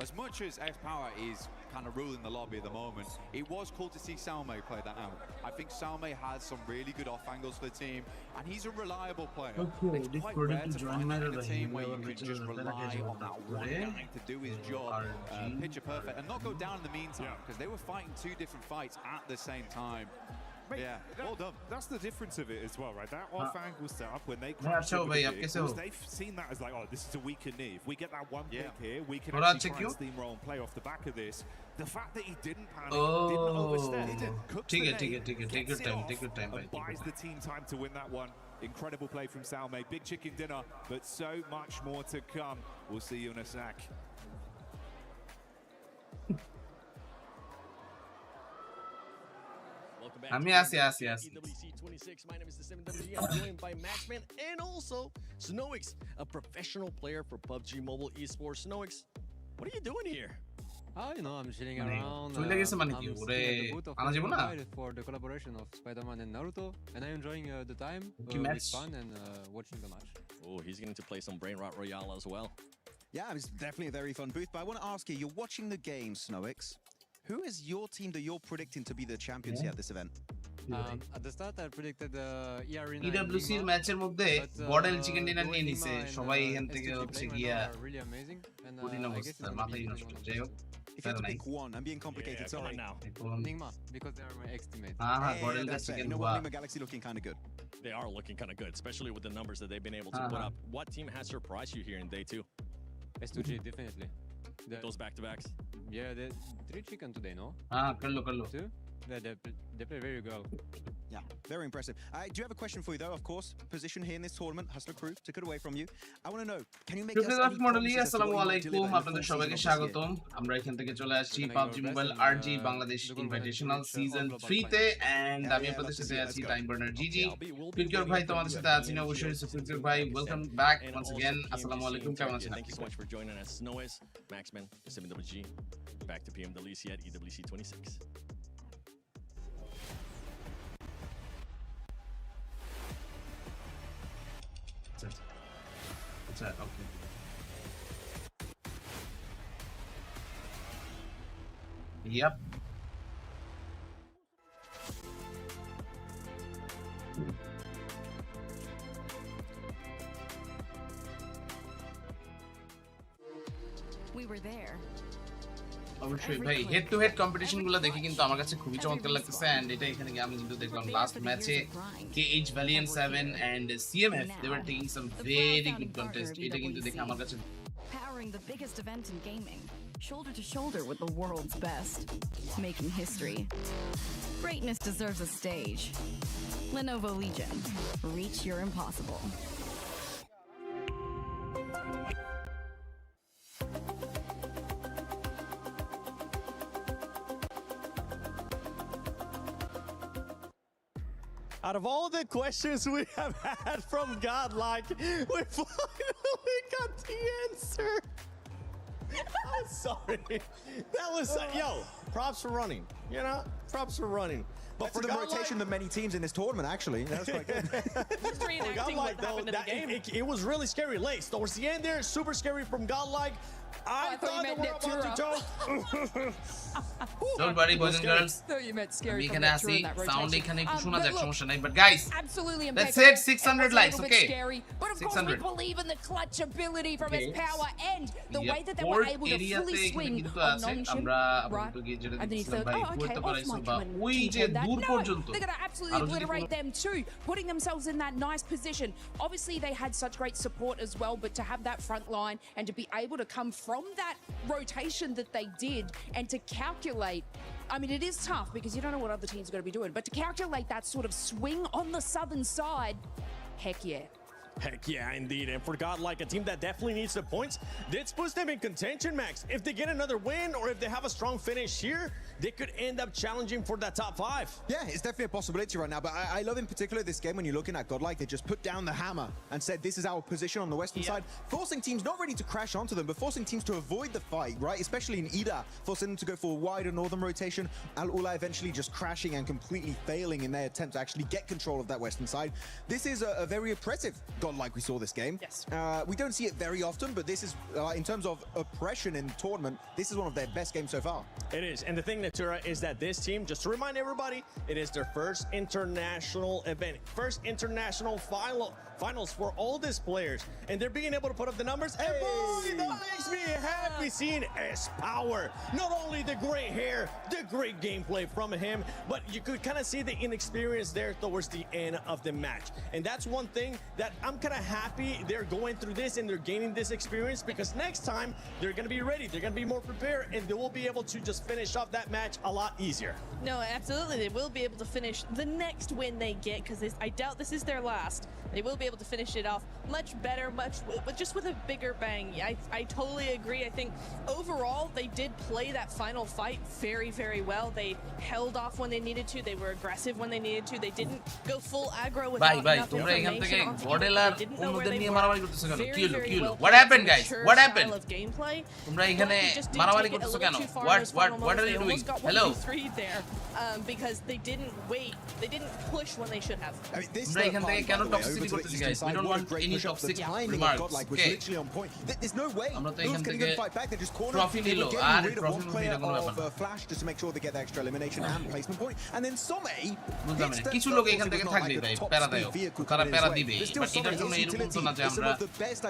Speaker 3: as much as S power is kind of ruling the lobby at the moment, it was cool to see Salme play that out. I think Salme has some really good off angles for the team, and he's a reliable player.
Speaker 1: Okay,
Speaker 3: it's quite rare to find that in a team where you can just rely on that one guy to do his job, picture perfect, and not go down in the meantime, because they were fighting 2 different fights at the same time.
Speaker 9: Yeah, well done. That's the difference of it as well, right? That off-angle setup, when they they've seen that as like, oh, this is a weaker knee. If we get that one pick here, we can actually try and steamroll and play off the back of this. The fact that he didn't panic, didn't overstep, he didn't cook the nade,
Speaker 1: take your time,
Speaker 9: and buys the team time to win that one. Incredible play from Salme. Big chicken dinner, but so much more to come. We'll see you in a sec.
Speaker 1: Yes.
Speaker 7: PWC 26. My name is the 7WG. I'm joined by Maxman and also Snoix, a professional player for PUBG Mobile Esports. Snoix, what are you doing here?
Speaker 17: You know, I'm chilling around.
Speaker 1: I'm
Speaker 17: for the collaboration of Spider-Man and Naruto, and I'm enjoying the time with fun and watching the match.
Speaker 22: Oh, he's going to play some Brain Rot Royale as well.
Speaker 23: Yeah, it's definitely a very fun booth, but I want to ask you, you're watching the game, Snoix. Who is your team that you're predicting to be the champions here at this event?
Speaker 17: At the start, I predicted
Speaker 1: PWC ম্যাচের মধ্যে বডেল chicken dinner নিয়ে নিছে সবাই এখান থেকে হচ্ছে গিয়া
Speaker 17: really amazing and
Speaker 1: I guess মাথায় নষ্ট যাই হোক
Speaker 23: If you have to pick one, I'm being complicated, sorry.
Speaker 22: Now.
Speaker 17: Nigma, because they are my ex-teammates.
Speaker 23: Bordel chicken. You know what, Nigma Galaxy looking kind of good.
Speaker 22: They are looking kind of good, especially with the numbers that they've been able to put up. What team has surprised you here in day 2?
Speaker 17: S2G, definitely.
Speaker 22: Those back-to-backs?
Speaker 17: Yeah, they 3 chicken today, no?
Speaker 1: Kallo.
Speaker 17: Two? They play very well.
Speaker 23: Yeah, very impressive. I do have a question for you though, of course. Position here in this tournament, Hustler Crew, took it away from you. I want to know, can you make us any promises as to what
Speaker 1: Assalamu
Speaker 23: you
Speaker 1: alaikum, আপনাদের সবাইকে স্বাগতম। আমরা এখান থেকে চলে আসছি PUBG Mobile RG Bangladesh Invitational Season 3 তে and আমি আপনাদের সাথে আছি TimeBurnerGG। ফিরকির ভাই তোমাদের সাথে আছি না অবশ্যই ফিরকির ভাই, welcome back once again. Assalamu alaikum, কেমন আছেন?
Speaker 22: Thank you so much for joining us, Snoix, Maxman, 7WG, back to PMWC at EWC 26.
Speaker 1: What's that? Okay. Yep.
Speaker 15: We were there.
Speaker 1: অবশ্যই ভাই হেড টু হেড কম্পিটিশন গুলো দেখে কিন্তু আমার কাছে খুবই চমৎকার লাগতেছে এন্ড এটা এখানে আমি কিন্তু দেখলাম লাস্ট ম্যাচে KH Valiant 7 and CMF they were taking some very good contest এটা কিন্তু দেখে আমার কাছে
Speaker 15: Powering the biggest event in gaming, shoulder to shoulder with the world's best, making history. Greatness deserves a stage. Lenovo Legion, reach your impossible.
Speaker 7: Out of all the questions we have had from Godlike, we finally got the answer. I'm sorry. That was, yo, props for running. You know, props for running. But
Speaker 23: for the rotation of many teams in this tournament, actually, that was quite good.
Speaker 8: Just reenacting what happened in the game.
Speaker 7: It was really scary late. Towards the end there, super scary from Godlike. I thought they were about to talk.
Speaker 1: Don't worry, boys and girls.
Speaker 15: Thought you meant scary
Speaker 1: We
Speaker 15: from
Speaker 1: can
Speaker 15: Neptune
Speaker 1: see
Speaker 15: in that
Speaker 1: sound
Speaker 15: rotation.
Speaker 1: এখানে একটু শোনা
Speaker 15: But
Speaker 1: যাক
Speaker 15: look,
Speaker 1: সমস্যা নাই but guys
Speaker 15: absolutely
Speaker 1: let's
Speaker 15: impeccable.
Speaker 1: hit 600 likes,
Speaker 15: It was a little
Speaker 1: okay?
Speaker 15: bit scary, but of course we
Speaker 1: 600.
Speaker 15: believe in the clutch ability from its
Speaker 1: Okay.
Speaker 15: power and the
Speaker 1: Yep.
Speaker 15: way that they were able to
Speaker 1: Area
Speaker 15: fully
Speaker 1: তে
Speaker 15: swing
Speaker 1: কিন্তু
Speaker 15: on
Speaker 1: আছে
Speaker 15: non-ship,
Speaker 1: আমরা
Speaker 15: right?
Speaker 1: আপাতত গিয়ে যেটা
Speaker 15: And then he
Speaker 1: দেখছিলাম
Speaker 15: thought,
Speaker 1: ভাই
Speaker 15: oh, okay,
Speaker 1: করতে
Speaker 15: off
Speaker 1: পারাইছো
Speaker 15: mic
Speaker 1: বা
Speaker 15: and
Speaker 1: ওই
Speaker 15: keep
Speaker 1: যে
Speaker 15: on that.
Speaker 1: দূর
Speaker 15: No,
Speaker 1: পর্যন্ত
Speaker 15: they're going to absolutely
Speaker 1: আরো যদি
Speaker 15: obliterate
Speaker 1: কোনো-
Speaker 15: them too, putting themselves in that nice position. Obviously they had such great support as well, but to have that front line and to be able to come from that rotation that they did and to calculate, I mean, it is tough because you don't know what other teams are going to be doing, but to calculate that sort of swing on the southern side, heck yeah.
Speaker 7: Heck yeah, indeed. And for Godlike, a team that definitely needs the points, this puts them in contention, Max. If they get another win or if they have a strong finish here, they could end up challenging for that top 5.
Speaker 23: Yeah, it's definitely a possibility right now, but I love in particular this game when you're looking at Godlike, they just put down the hammer and said this is our position on the western side, forcing teams not ready to crash onto them, but forcing teams to avoid the fight, right? Especially in Ida, forcing them to go for a wider northern rotation, Al-Ula eventually just crashing and completely failing in their attempt to actually get control of that western side. This is a very impressive Godlike we saw this game.
Speaker 15: Yes.
Speaker 23: We don't see it very often, but this is, in terms of oppression in the tournament, this is one of their best games so far.
Speaker 7: It is. And the thing, Natura, is that this team, just to remind everybody, it is their first international event, first international finals for all these players, and they're being able to put up the numbers. And boy, that makes me happy seeing S-Power. Not only the great hair, the great gameplay from him, but you could kind of see the inexperience there towards the end of the match. And that's one thing that I'm kind of happy they're going through this and they're gaining this experience, because next time they're going to be ready, they're going to be more prepared, and they will be able to just finish off that match a lot easier.
Speaker 8: No, absolutely, they will be able to finish the next win they get, because I doubt this is their last. They will be able to finish it off much better, but just with a bigger bang. I totally agree. I think overall they did play that final fight very, very well. They held off when they needed to. They were aggressive when they needed to. They didn't go full aggro without enough information. They didn't know where they were. Very well.
Speaker 1: What happened, guys? What happened?
Speaker 8: Of gameplay.
Speaker 1: What are you doing? Hello.
Speaker 8: There, because they didn't wait. They didn't push when they should have.
Speaker 23: I mean, this
Speaker 1: toxicity করতেছি guys. We don't want any toxic remarks. Okay.
Speaker 23: There's no way.
Speaker 1: আমরা তো এখান
Speaker 23: Wolves
Speaker 1: থেকে
Speaker 23: can fight back. They just cornered.
Speaker 1: Trophy নিল আর trophy নিতে কোনো ব্যাপার না।
Speaker 23: Flash just to make sure they get the extra elimination and placement point. And then Some
Speaker 1: বুঝলাম না কিছু লোক এখান থেকে থাকবে ভাই প্যারা দেয় তারা প্যারা দিবে বাট এটার জন্য এরকম তো না যে আমরা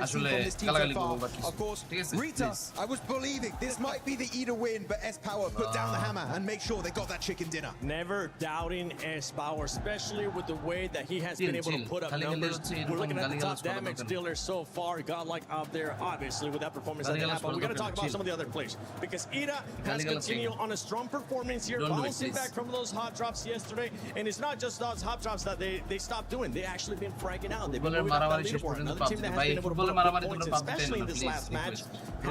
Speaker 1: আসলে গালাগালি করব বা কিছু ঠিক আছে
Speaker 23: Rita, I was believing this might be the Ida win, but S-Power put down the hammer and make sure they got that chicken dinner.
Speaker 7: Never doubting S-Power, especially with the way that he has been able to put up numbers. We're looking at the top damage dealer so far, Godlike up there, obviously, with that performance that they have. But we're going to talk about some of the other players, because Ida has continued on a strong performance here, bouncing back from those hot drops yesterday. And it's not just those hot drops that they stopped doing. They actually been fragging out. They've been moving up that leaderboard. Another team that has been able to put up good points, especially in this last match,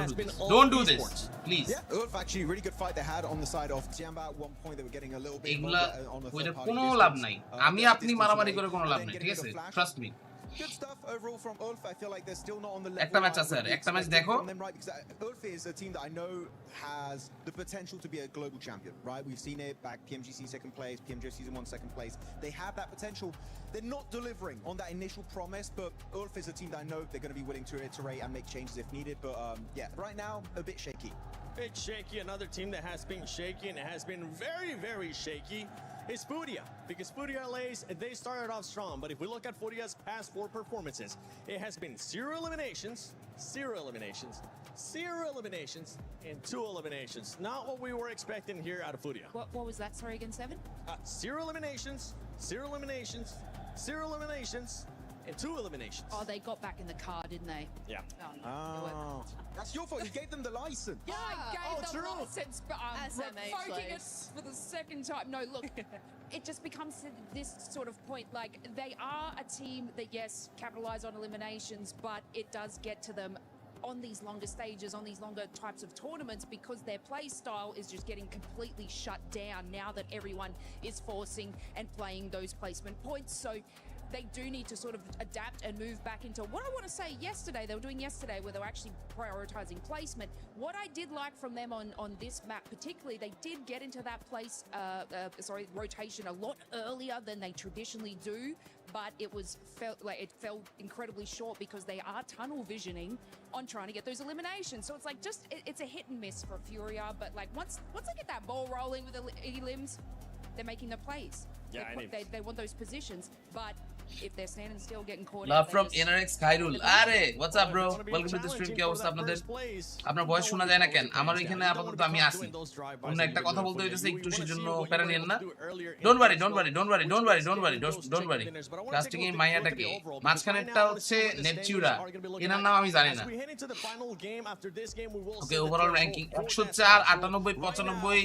Speaker 7: has been all
Speaker 1: Don't do this,
Speaker 7: esports.
Speaker 1: please.
Speaker 23: Yeah, Ulf actually really good fight they had on the side of Tiamba. At one point they were getting a little bit on the
Speaker 1: ওইটা
Speaker 23: third party
Speaker 1: কোনো
Speaker 23: distance.
Speaker 1: লাভ নাই আমি আপনি মারামারি করে কোনো লাভ নাই ঠিক আছে trust me
Speaker 23: Good stuff overall from Ulf. I feel like they're still not on the level.
Speaker 1: একটা ম্যাচ আছে আর একটা ম্যাচ দেখো
Speaker 23: Right, because Ulf is a team that I know has the potential to be a global champion, right? We've seen it back PMGC second place, PMJ season 1 second place. They have that potential. They're not delivering on that initial promise, but Ulf is a team that I know they're going to be willing to iterate and make changes if needed. But yeah, right now a bit shaky.
Speaker 7: Bit shaky. Another team that has been shaky and has been very, very shaky is Furia, because Furia LA's, they started off strong, but if we look at Furia's past 4 performances, it has been 0 eliminations, 0 eliminations, 0 eliminations, and 2 eliminations. Not what we were expecting here out of Furia.
Speaker 15: What was that? Sorry, again, 7?
Speaker 7: 0 eliminations, 0 eliminations, 0 eliminations, and 2 eliminations.
Speaker 15: Oh, they got back in the car, didn't they?
Speaker 7: Yeah.
Speaker 23: Oh, that's your fault. You gave them the license.
Speaker 15: Yeah, I gave them
Speaker 7: true.
Speaker 15: license, but revoking it for the second time. No, look, it just becomes this sort of point. Like, they are a team that, yes, capitalize on eliminations, but it does get to them on these longer stages, on these longer types of tournaments, because their play style is just getting completely shut down now that everyone is forcing and playing those placement points. So they do need to sort of adapt and move back into what I want to say yesterday, they were doing yesterday, where they were actually prioritizing placement. What I did like from them on this map particularly, they did get into that place, rotation a lot earlier than they traditionally do, but it fell incredibly short because they are tunnel visioning on trying to get those eliminations. So it's like it's a hit and miss for Furia, but like once they get that ball rolling with the limbs, they're making the plays.
Speaker 7: Yeah,
Speaker 15: they want those positions, but if they're standing still, getting caught
Speaker 1: love from NRX Khairul আরে what's up bro welcome to the stream কি অবস্থা আপনাদের আপনার voice শোনা যায় না কেন আমার এখানে আপাতত আমি আসি অন্য একটা কথা বলতে হইতেছে একটু সেজন্য প্যারা নিয়েন না don't worry কাস্টিং এ মাইয়াটাকে মাঝখানেরটা হচ্ছে নেপচিউরা এনার নাম আমি জানি না ওকে ওভারঅল র‍্যাঙ্কিং 104 98 95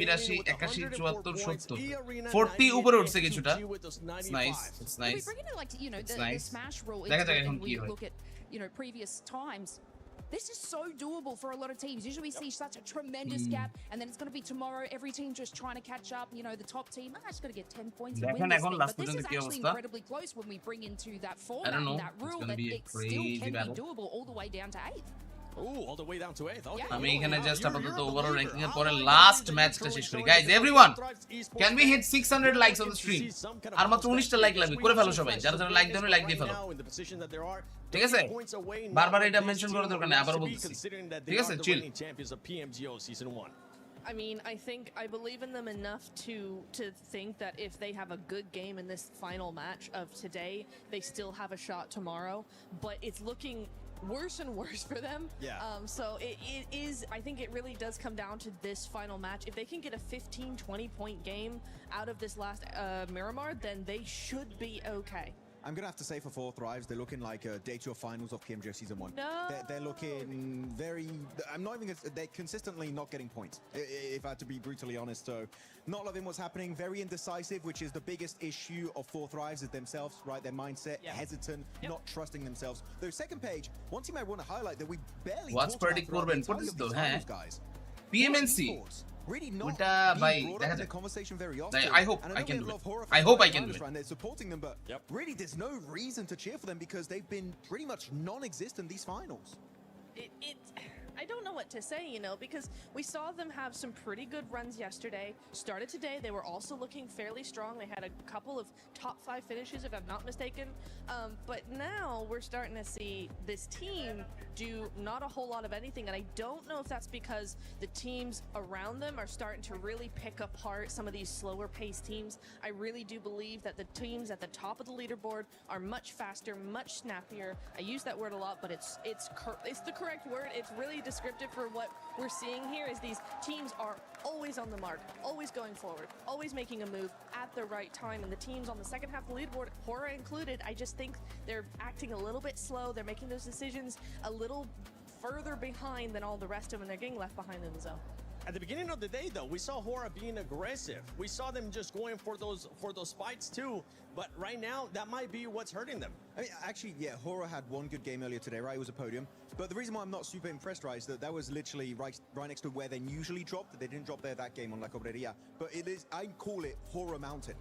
Speaker 1: 84 82 81 74 70 40 উপরে উঠছে কিছুটা it's nice
Speaker 15: we bring it like the smash rule and we look at previous times. This is so doable for a lot of teams. Usually we see such a tremendous gap, and then it's going to be tomorrow. Every team just trying to catch up. The top team, I just got to get 10 points and win this thing. But this is actually incredibly close when we bring into that format and that rule that it still can be doable all the way down to 8th.
Speaker 7: Oh, all the way down to 8th. Okay.
Speaker 1: আমি এখানে just আপাতত overall ranking এর পরে last ম্যাচটা শেষ করি guys everyone can we hit 600 likes on the stream আর মাত্র 19টা লাইক লাগবে করে ফেলো সবাই যারা যারা লাইক দেন লাইক দিয়ে ফেলো ঠিক আছে বারবার এটা মেনশন করার দরকার নেই আবারো বলছি ঠিক আছে চিল
Speaker 8: I mean, I believe in them enough to think that if they have a good game in this final match of today, they still have a shot tomorrow. But it's looking worse and worse for them.
Speaker 23: Yeah.
Speaker 8: So it is, I think it really does come down to this final match. If they can get a 15-20 point game out of this last Miramar, then they should be okay.
Speaker 23: I'm going to have to say for Four Thrives, they're looking like day 2 of finals of PMWC Season 1.
Speaker 8: No.
Speaker 23: They're looking very... I'm not even... They're consistently not getting points, if I had to be brutally honest. So, not loving what's happening. Very indecisive, which is the biggest issue of Four Thrives is themselves, right? Their mindset, hesitant, not trusting themselves. Though, second page, one thing I want to highlight that we barely
Speaker 1: What's pretty cool,
Speaker 23: guys.
Speaker 1: PMNC.
Speaker 23: Really not the conversation very often.
Speaker 1: I hope I can do it. I hope I can do it.
Speaker 23: They're supporting them, but really there's no reason to cheer for them because they've been pretty much non-existent these finals.
Speaker 8: I don't know what to say, you know, because we saw them have some pretty good runs yesterday. Started today, they were also looking fairly strong. They had a couple of top 5 finishes, if I'm not mistaken. But now we're starting to see this team do not a whole lot of anything. And I don't know if that's because the teams around them are starting to really pick apart some of these slower paced teams. I really do believe that the teams at the top of the leaderboard are much faster, much snappier. I use that word a lot, but it's the correct word. It's really descriptive for what we're seeing here is these teams are always on the mark, always going forward, always making a move at the right time. And the teams on the second half of the leaderboard, Horror included, I just think they're acting a little bit slow. They're making those decisions a little further behind than all the rest of them, and they're getting left behind in the zone.
Speaker 7: At the beginning of the day, though, we saw Horror being aggressive. We saw them just going for those fights too. But right now, that might be what's hurting them.
Speaker 23: I mean, actually, yeah, Horror had one good game earlier today, right? It was a podium. But the reason why I'm not super impressed, right, is that was literally right next to where they usually drop. They didn't drop there that game on La Cobreria. But it is, I call it Horror Mountain.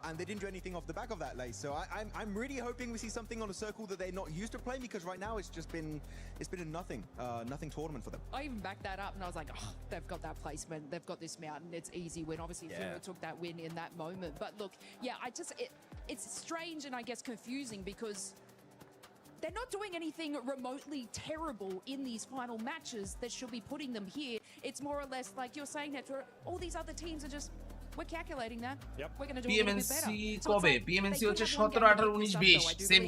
Speaker 23: And they didn't do anything off the back of that lay. So I'm really hoping we see something on a circle that they're not used to playing, because right now it's been a nothing tournament for them.
Speaker 15: I even backed that up and I was like, oh, they've got that placement, they've got this mountain, it's easy win. Obviously, Fuma took that win in that moment. But look, yeah, it's strange and I guess confusing because they're not doing anything remotely terrible in these final matches that should be putting them here. It's more or less like you're saying that all these other teams are just, we're calculating that. We're going to do a little bit better.
Speaker 1: কবে PMNC হচ্ছে 17 18 19 20 same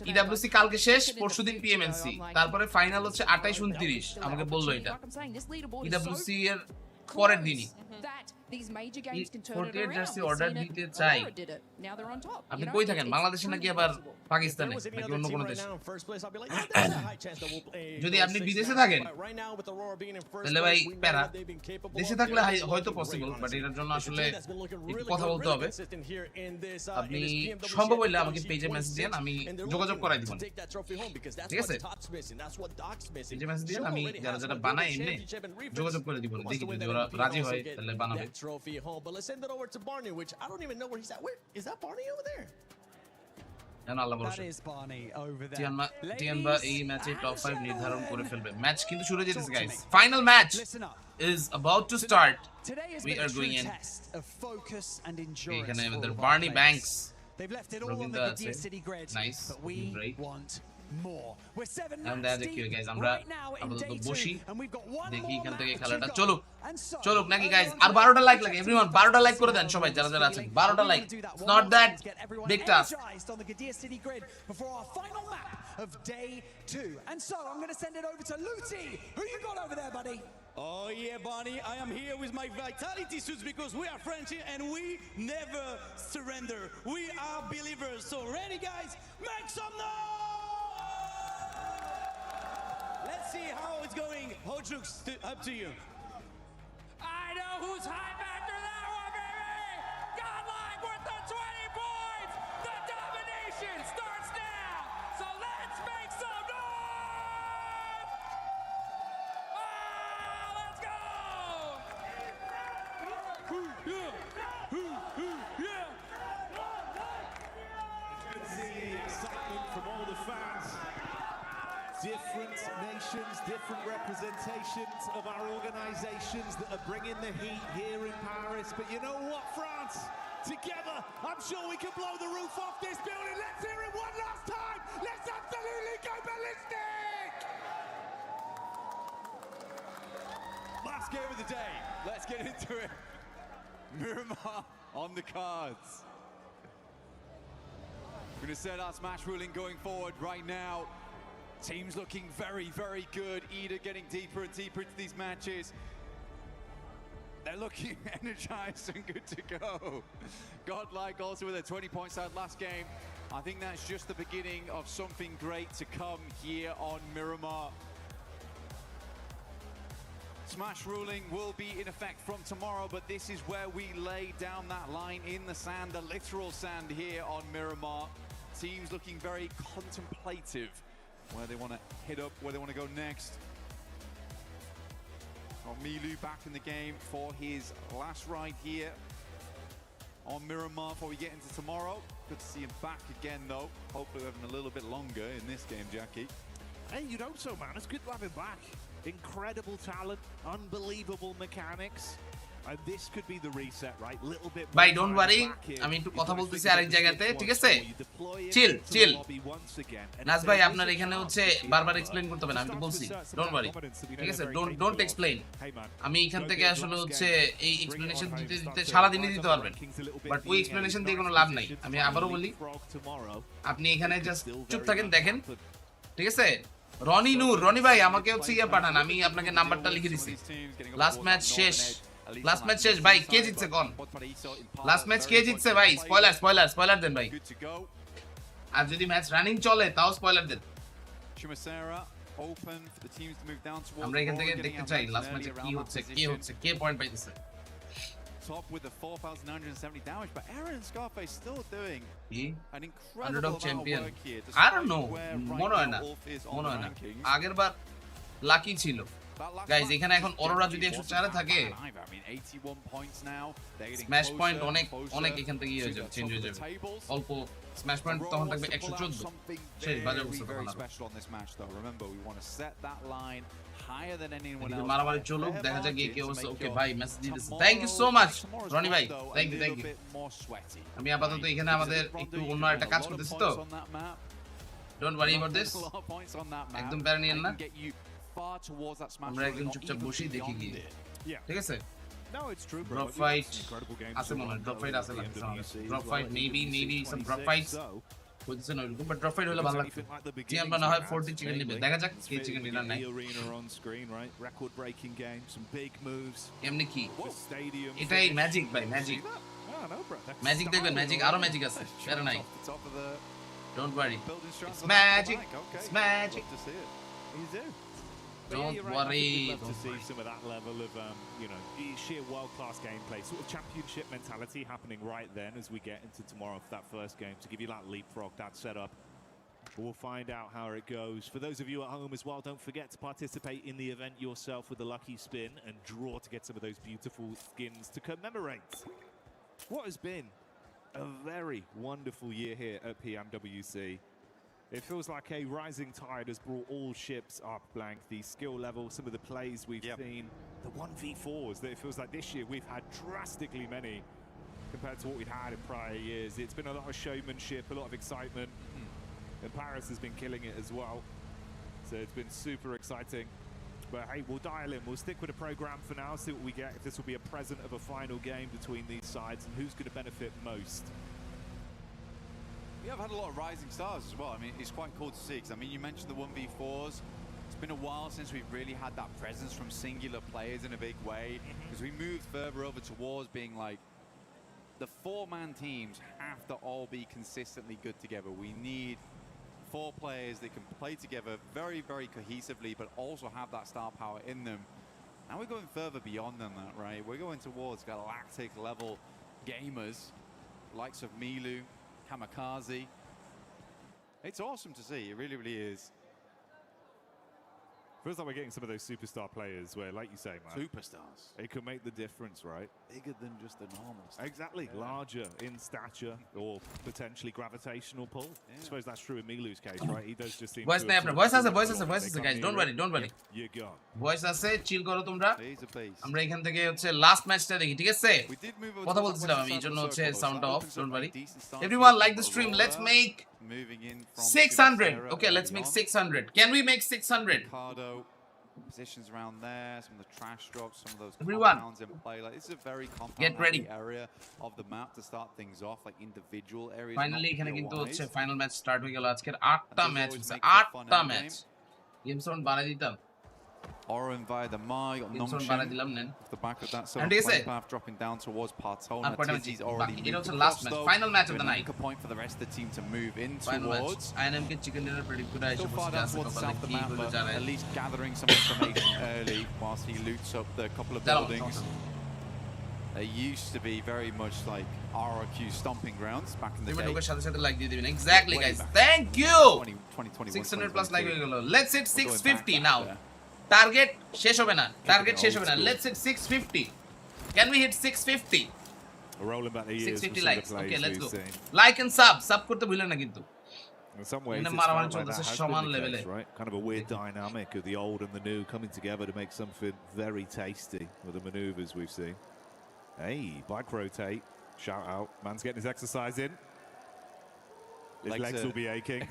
Speaker 1: PWC কালকে শেষ পরশুদিন PMNC তারপরে final হচ্ছে 28 29 আমাকে বললো এটা PWC এর পরের দিনই
Speaker 15: These major games can turn it
Speaker 1: 48 jersey order দিতে চাই আপনি কই থাকেন বাংলাদেশে নাকি আবার পাকিস্তানে নাকি অন্য কোনো দেশে যদি আপনি বিদেশে থাকেন তাহলে ভাই প্যারা দেশে থাকলে হয়তো পসিবল বাট এটার জন্য আসলে একটু কথা বলতে হবে আপনি সম্ভব হইলে আমাকে পেজে মেসেজ দেন আমি যোগাযোগ করাই দিব ঠিক আছে পেজে মেসেজ দেন আমি যারা বানাই এমনি যোগাযোগ করে দিব দেখি যদি ওরা রাজি হয় তাহলে বানাবে
Speaker 7: trophy home, but let's send it over to Barney, which I don't even know where he's at. Where is that? Barney over there?
Speaker 1: That is Barney over there. টিয়ানবা এই ম্যাচে টপ 5 নির্ধারণ করে ফেলবে ম্যাচ কিন্তু শুরু হয়ে যেতেছে guys final match is about to start. We are going in
Speaker 11: of focus and endurance.
Speaker 1: এখানে আমাদের Bernie Banks
Speaker 11: they've left it all on the Gear City grid.
Speaker 1: Nice.
Speaker 11: But we want more. We're 7
Speaker 1: and that's it guys আমরা আপাতত বসি দেখি এখান থেকে খেলাটা চলুক নাকি গাইস আর 12টা লাইক লাগে एवरीवन 12টা লাইক করে দেন সবাই যারা আছেন 12টা like it's not that big task
Speaker 11: on the Gear City grid before our final map of day 2. And so I'm going to send it over to Luti. Who you got over there, buddy?
Speaker 18: Oh yeah, Barney, I am here with my vitality suits because we are French and we never surrender. We are believers. So ready guys, make some noise! Let's see how it's going. Hojux, up to you.
Speaker 10: I know who's hype after that one, baby! Godlike with the 20 points! The domination starts now! So let's make some noise! Oh, let's go!
Speaker 9: Yeah! You can see the excitement from all the fans. Different nations, different representations of our organizations that are bringing the heat here in Paris. But you know what, France? Together, I'm sure we can blow the roof off this building. Let's hear it one last time. Let's absolutely go ballistic. Last game of the
Speaker 3: the day. Let's get into it. Miramar on the cards. We're going to set our smash ruling going forward right now. Teams looking very, very good. Ida getting deeper and deeper into these matches. They're looking energized and good to go. Godlike also with a 20-point side last game. I think that's just the beginning of something great to come here on Miramar. Smash ruling will be in effect from tomorrow, but this is where we lay down that line in the sand, the literal sand here on Miramar. Teams looking very contemplative, where they want to hit up, where they want to go next. Got Milu back in the game for his last ride here on Miramar before we get into tomorrow. Good to see him back again, though. Hopefully having a little bit longer in this game, Jackie.
Speaker 9: Hey, you'd hope so, man. It's good to have him back. Incredible talent, unbelievable mechanics. And this could be the reset, right? Little bit.
Speaker 1: Bye, don't worry. আমি একটু কথা বলতেছি আরেক জায়গাতে, ঠিক আছে? চিল। নাজ ভাই আপনার এখানে হচ্ছে বারবার এক্সপ্লেইন করতে হবে না, আমি তো বলছি। Don't worry. ঠিক আছে? Don't explain. আমি এখান থেকে আসলে হচ্ছে এই এক্সপ্লেনেশন দিতে সারা দিনই দিতে পারবেন। বাট ওই এক্সপ্লেনেশন দিয়ে কোনো লাভ নাই। আমি আবারও বলি, আপনি এখানে জাস্ট চুপ থাকেন, দেখেন। ঠিক আছে? রনি ভাই আমাকে হচ্ছে ইয়ে পাঠান, আমি আপনাকে নাম্বারটা লিখে দিছি। লাস্ট ম্যাচ শেষ ভাই, কে জিতছে কোন? লাস্ট ম্যাচ কে জিতছে ভাই? স্পয়লার দেন ভাই। আর যদি ম্যাচ রানিং চলে তাও স্পয়লার দেন। আমরা এখান থেকে দেখতে চাই লাস্ট ম্যাচে কি হচ্ছে, কে পয়েন্ট পাইতেছে।
Speaker 3: Top with the 4,970 damage, but Aaron and Scarface still doing an incredible
Speaker 1: underdog
Speaker 3: amount
Speaker 1: champion.
Speaker 3: of work here.
Speaker 1: I don't know. মনে হয় না। আগের বার লাকি ছিল। গাইস এখানে এখন অরোরা যদি 104 এ থাকে, স্ম্যাশ পয়েন্ট অনেক এখান থেকে ইয়ে হয়ে যাবে, চেঞ্জ হয়ে যাবে। অল্প স্ম্যাশ পয়েন্ট তখন থাকবে 114। শেষ বাজার বসে তখন আর মারামারি চলুক, দেখা যাক কি অবস্থা। ওকে ভাই, মেসেজ দিতেছে। Thank you so much Rony ভাই, থ্যাংক ইউ। আমি আপাতত এখানে আমাদের একটু অন্য একটা কাজ করতেছি, তো ডোন্ট ওয়ারি অ্যাবাউট দিস, একদম প্যারা নিয়েন না। আমরা একদম চুপচাপ বসেই দেখি গিয়ে, ঠিক আছে? ড্রপ ফাইট আছে মনে হয়, ড্রপ ফাইট আছে লাগছে আমাদের। ড্রপ ফাইট মেবি সাম ড্রপ ফাইটস হচ্ছে না এরকম, বাট ড্রপ ফাইট হলে ভালো লাগবে। জি আমরা না হয় 40 চিকেন নিবে, দেখা যাক কে চিকেন ডিনার নাই। এমনি কি এটাই ম্যাজিক ভাই, ম্যাজিক দেখবেন, ম্যাজিক আরো ম্যাজিক আছে, প্যারা নাই। Don't worry, it's magic, it's magic. Don't worry.
Speaker 9: To see some of that level of, sheer world-class gameplay, sort of championship mentality happening right then as we get into tomorrow for that first game, to give you that leapfrog, that setup. We'll find out how it goes. For those of you at home as well, don't forget to participate in the event yourself with the lucky spin and draw to get some of those beautiful skins to commemorate what has been a very wonderful year here at PMWC. It feels like a rising tide has brought all ships up, Blank. The skill level, some of the plays we've seen, the 1v4s that it feels like this year we've had drastically many compared to what we'd had in prior years. It's been a lot of showmanship, a lot of excitement. And Paris has been killing it as well. So it's been super exciting. But hey, we'll dial in. We'll stick with the program for now, see what we get, if this will be a present of a final game between these sides and who's going to benefit most.
Speaker 3: We have had a lot of rising stars as well. I mean, it's quite cool to see, because I mean, you mentioned the 1v4s. It's been a while since we've really had that presence from singular players in a big way, because we moved further over towards being like, the 4-man teams have to all be consistently good together. We need 4 players that can play together very, very cohesively, but also have that star power in them. Now we're going further beyond than that, right? We're going towards galactic level gamers, likes of Milu, Kamikaze. It's awesome to see. It really, really is.
Speaker 9: Feels like we're getting some of those superstar players where, like you say, man,
Speaker 3: superstars,
Speaker 9: it could make the difference, right?
Speaker 3: Bigger than just the normal stuff.
Speaker 9: Exactly. Yeah. Larger in stature or potentially gravitational pull. Yeah. I suppose that's true in Milu's case, right? He does just seem
Speaker 1: voice আছে guys, don't worry.
Speaker 9: You're gone.
Speaker 1: Voice আছে, chill করো তোমরা। আমরা এখান থেকে হচ্ছে last ম্যাচটা দেখি, ঠিক আছে? কথা বলতেছিলাম আমি, এইজন্য হচ্ছে সাউন্ডটা of, don't worry. Everyone like the stream, let's make
Speaker 3: moving in from
Speaker 1: 600. Okay, let's make 600. Can we make 600?
Speaker 3: Positions around there, some of the trash drops, some of those
Speaker 1: Everyone,
Speaker 3: compounds in play. Like, this is a very
Speaker 1: get ready
Speaker 3: area of the map to start things off, like individual areas.
Speaker 1: Finally, এখানে কিন্তু হচ্ছে final match start হয়ে গেল আজকের 8টা match হচ্ছে 8টা match game sound বাড়াই দিতাম
Speaker 3: Oren via the Mai, got Nomshin off the back of that sort of play path, dropping down towards Partona. Tizzy's already moved
Speaker 1: the last match, final match of the night.
Speaker 3: A point for the rest of the team to move in towards.
Speaker 1: INM ke chicken dinner pretty good.
Speaker 3: Still far down towards the south of the map, but at least gathering some information early whilst he loots up the couple of buildings. They used to be very much like RRQ stomping grounds back in the day.
Speaker 1: Exactly, guys. Thank you. 600 plus like. Let's hit 650 now. Target শেষ হবে না target শেষ হবে না let's hit 650 can we hit 650
Speaker 4: rolling back the years
Speaker 1: 650 likes okay let's go like and sub করতে ভুলেন না কিন্তু
Speaker 4: in some ways it's right kind of a weird dynamic of the old and the new coming together to make something very tasty with the maneuvers we've seen. Hey, bike rotate, shout out, man's getting his exercise in, his legs will be aching.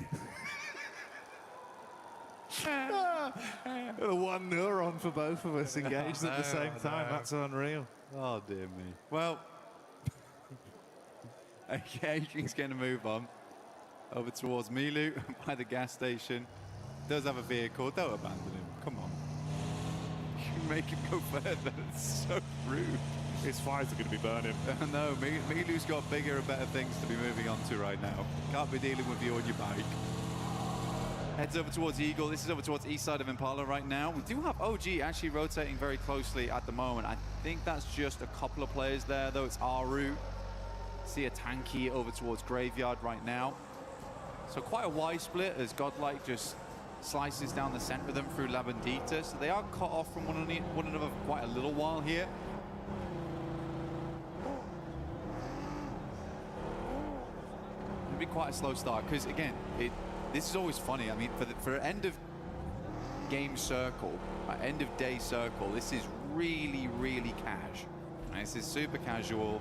Speaker 4: One neuron for both of us engaged at the same time. That's unreal.
Speaker 3: Oh dear me. Well, okay, he's going to move on over towards Milu by the gas station. Does have a vehicle. Don't abandon him. Come on. You make him go further. It's so rude.
Speaker 4: His fires are going to be burning.
Speaker 3: No, Milu's got bigger and better things to be moving on to right now. Can't be dealing with you on your bike. Heads over towards Eagle. This is over towards east side of Impala right now. We do have OG actually rotating very closely at the moment. I think that's just a couple of players there, though. It's our route. See a tanky over towards Graveyard right now. So quite a wide split as Godlike just slices down the center of them through La Bandita. So they are cut off from one another for quite a little while here. It'll be quite a slow start because, again, this is always funny. I mean, for end of game circle, end of day circle, this is really, really cash. This is super casual.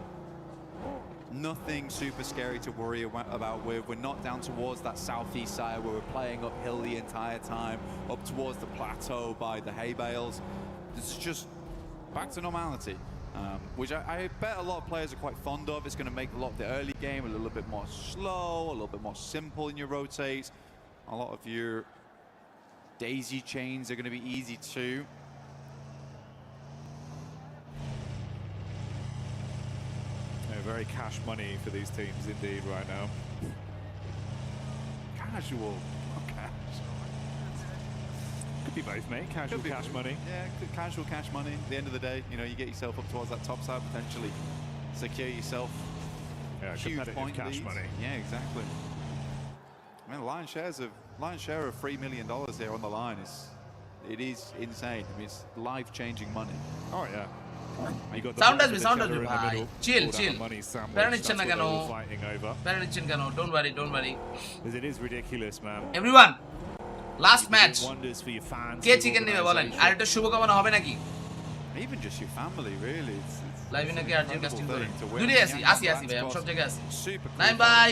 Speaker 3: Nothing super scary to worry about. We're not down towards that southeast side where we're playing uphill the entire time, up towards the plateau by the hay bales. It's just back to normality. Which I bet a lot of players are quite fond of. It's going to make a lot of the early game a little bit more slow, a little bit more simple in your rotates. A lot of your daisy chains are going to be easy too.
Speaker 4: Yeah, very cash money for these teams indeed right now.
Speaker 3: Casual. Okay.
Speaker 4: Could be both, mate. Casual cash money.
Speaker 3: Yeah, casual cash money. At the end of the day, you know, you get yourself up towards that top side, potentially secure yourself.
Speaker 4: Yeah,
Speaker 3: huge point
Speaker 4: cash
Speaker 3: leads.
Speaker 4: money.
Speaker 3: Yeah, exactly. I mean, lion's share of $3 million here on the line it is insane. I mean, it's life-changing money.
Speaker 4: Oh yeah. You got
Speaker 1: sound as we bhai. Chill. Don't worry.
Speaker 4: Because it is ridiculous, man.
Speaker 1: Everyone. Last match.
Speaker 4: Wonders for your fans.
Speaker 1: K chicken নেবে বলেন আর একটা শুভকামনা হবে নাকি
Speaker 3: Even just your family, really. It's
Speaker 1: লাইভে নাকি urgent casting করে দুই আসি ভাই আমি সব জায়গায় আসি নাইম ভাই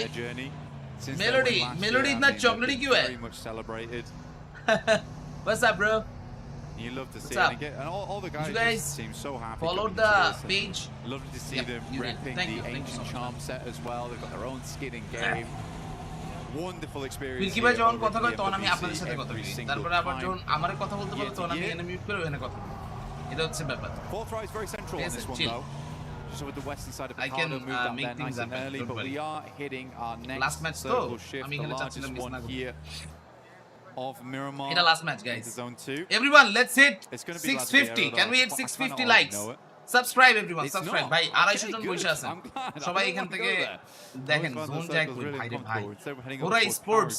Speaker 1: মেলোডি ইতনা চকলেটি क्यों है
Speaker 3: very much celebrated.
Speaker 1: What's up, bro?
Speaker 3: You love to see it again, and all the guys seem so happy.
Speaker 1: Follow the page.
Speaker 3: Lovely to see them repping the ancient charm set as well. They've got their own skin in game. Wonderful experience.
Speaker 1: Wilkie ভাই যখন কথা কয় তখন আমি আপনাদের সাথে কথা বলি তারপরে আবার যখন আমারে কথা বলতে বলে তখন আমি এনে মিউট করে এনে কথা বলি এটা হচ্ছে ব্যাপার
Speaker 3: Fourth right is very central on this one though. Just with the western side of the
Speaker 1: can
Speaker 3: moved up
Speaker 1: make
Speaker 3: there
Speaker 1: things
Speaker 3: nice and early, but we are hitting our next
Speaker 1: last match
Speaker 3: circle shift, the largest one here of Miramar.
Speaker 1: In the last match, guys.
Speaker 3: Zone 2.
Speaker 1: Everyone, let's hit 650. Can we hit 650 likes? Subscribe, everyone. Subscribe. ভাই 250 জন বসে আছেন সবাই এখান থেকে দেখেন zone যায় কই ভাই রে ভাই পুরো স্পোর্টস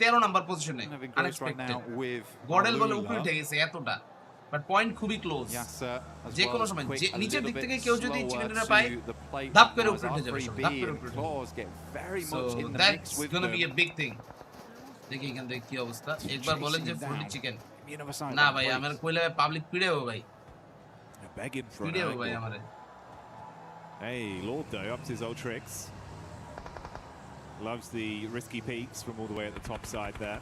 Speaker 1: 13 নাম্বার পজিশনে আনএক্সপেক্টেড গডেল বলে উপরে উঠে গেছে এতটা বাট পয়েন্ট খুবই ক্লোজ যে কোনো সময় নিচের দিক থেকে কেউ যদি চিকেনটা পায় ধাপ করে উপরে উঠে যাবে ধাপ করে উপরে so that's gonna be a big thing দেখি এখান থেকে কি অবস্থা একবার বলেন যে ফুলি চিকেন না ভাই আমার কইলে পাবলিক পিড়ে হবে ভাই
Speaker 4: begging for it. Hey, Lord though, up to his old tricks. Loves the risky peaks from all the way at the top side there.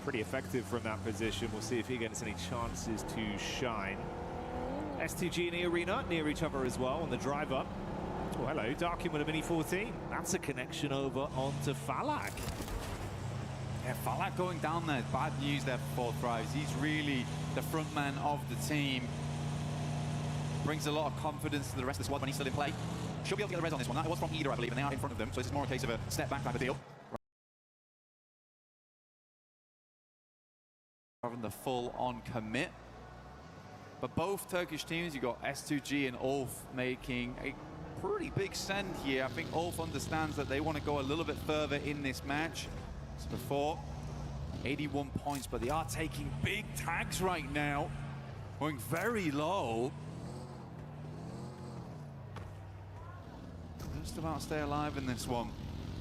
Speaker 4: pretty effective from that position. We'll see if he gets any chances to shine. S2G and E-Arena near each other as well on the drive up. Oh, hello, Darkin with a Mini 14. That's a connection over onto Falak.
Speaker 3: Yeah, Falak going down there. Bad news there for Thrives. He's really the front man of the team. Brings a lot of confidence to the rest of the squad when he's still in play. Should be able to get the res on this one. That was from Eder, I believe, and they are in front of them. So this is more a case of a step back type of deal. Rather than the full-on commit. But both Turkish teams, you've got S2G and Ulf making a pretty big send here. I think Ulf understands that they want to go a little bit further in this match. As before, 81 points, but they are taking big tags right now. Going very low. Just about to stay alive in this one.